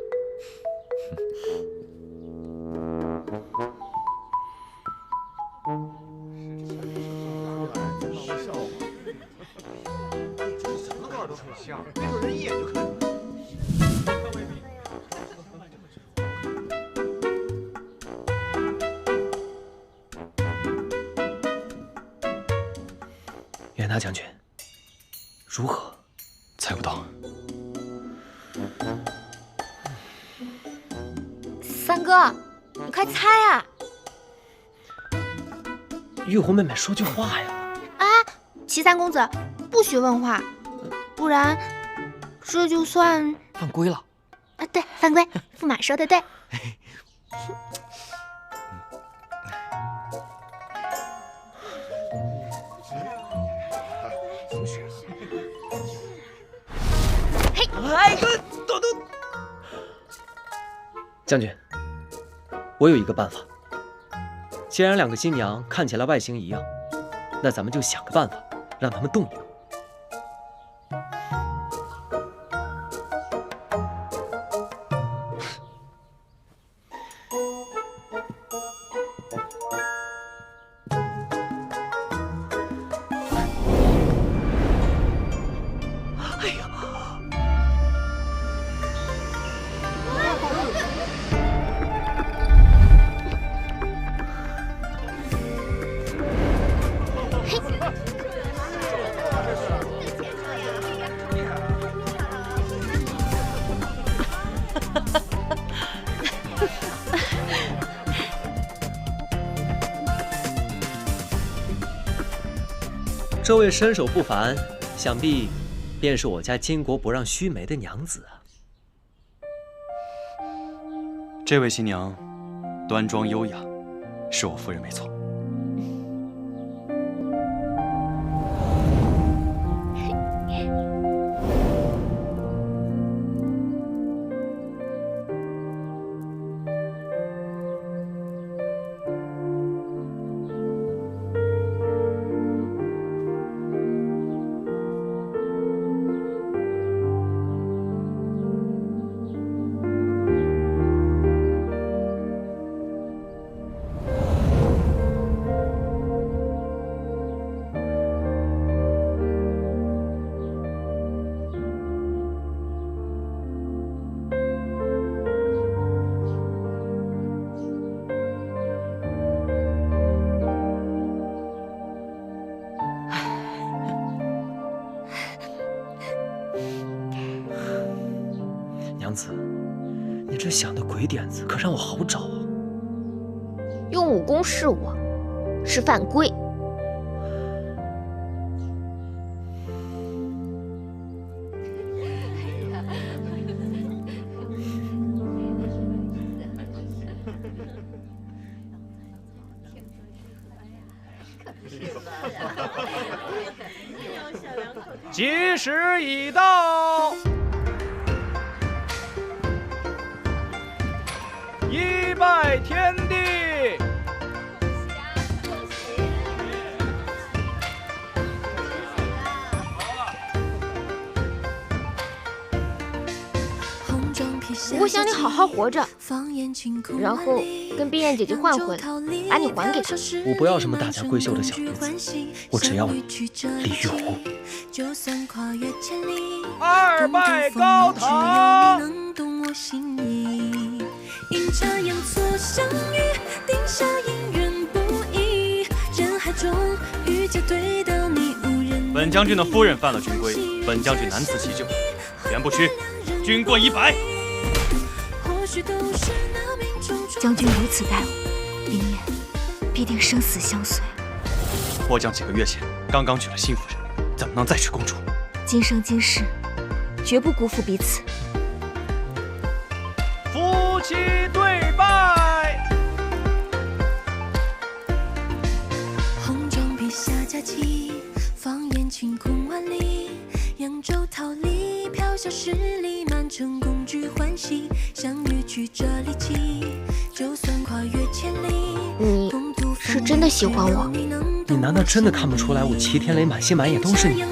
袁大将军，如何？猜不到。三哥，你快猜啊！玉红妹妹说句话呀！啊，齐三公子，不许问话，不然这就算犯规了。啊，对，犯规。驸马说的对。哎，都！将军，我有一个办法。既然2个新娘看起来外形一样，那咱们就想个办法，让他们动一动。这位身手不凡，想必便是我家巾帼不让须眉的娘子啊。这位新娘端庄优雅，是我夫人没错。娘子，你这想的鬼点子可让我好找啊！用武功试我，是犯规。吉时已到，一拜天地。我想你好好活着，然后跟冰燕姐姐换回来，把你还给她。我不要什么大家闺秀的小女子，我只要李玉湖。二拜高堂。本将军的夫人犯了军规，本将军难辞其咎，原不屈，军棍100。将军如此待我，冰燕必定生死相随。末将几个月前刚刚娶了新夫人，怎么能再娶公主？今生今世，绝不辜负彼此。夫妻对拜。红妆披下佳期，放眼晴空万里。扬州桃李，飘小十里，满城共聚欢喜。相遇曲折离奇，就算跨越千里。你是真的喜欢我？你难道真的看不出来我齐天雷满心满眼都是你？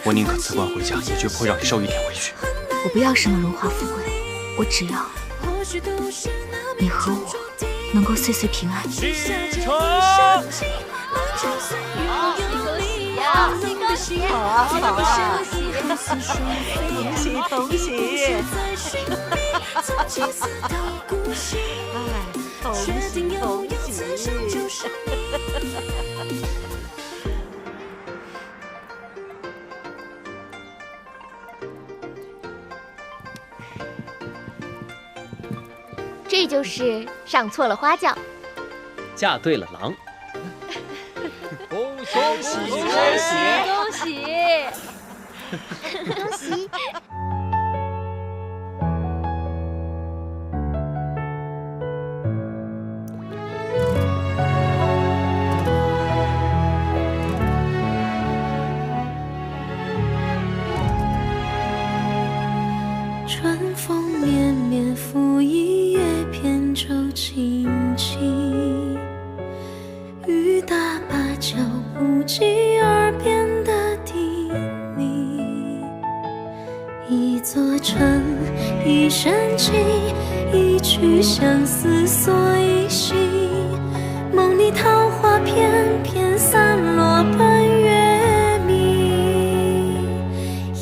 我宁可辞官回家，也绝不会让你受一点委屈。我不要什么荣华富贵，我只要你和我能够岁岁平安。启程！恭喜呀！恭喜恭喜！这就是上错了花轿，嫁对了郎。恭喜恭喜！恭喜！春风绵绵，拂一叶扁舟轻轻。雨打芭蕉，不及耳边的低鸣。一座城，一身情，一曲相思锁一心。梦里桃花片片散落奔月明。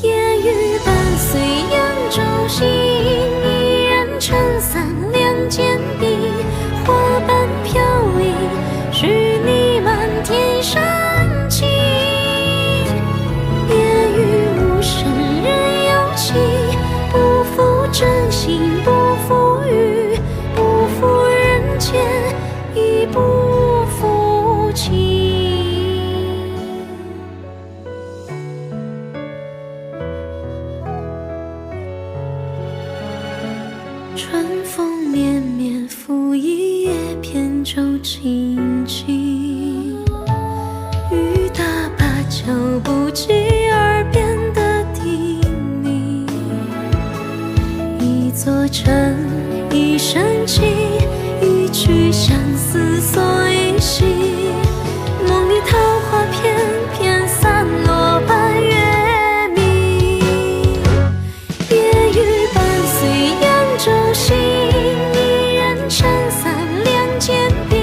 烟雨伴随扬州行，一人撑伞两肩并，花瓣飘零，是你满天深情。烟雨无声人有情，不负真心不负雨，扁舟轻轻，雨打把脚不及耳边的低鸣。一座城，一声情，一曲相思所依稀。梦里桃花片片散落半月明。夜雨伴随扬州行，一人撑伞两肩并。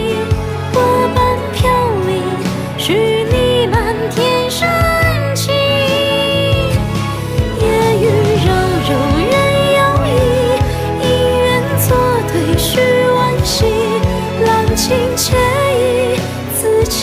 我伴飘零，许你满天深情。夜雨柔柔人有意，一愿作对须惋惜。浪情且意，此情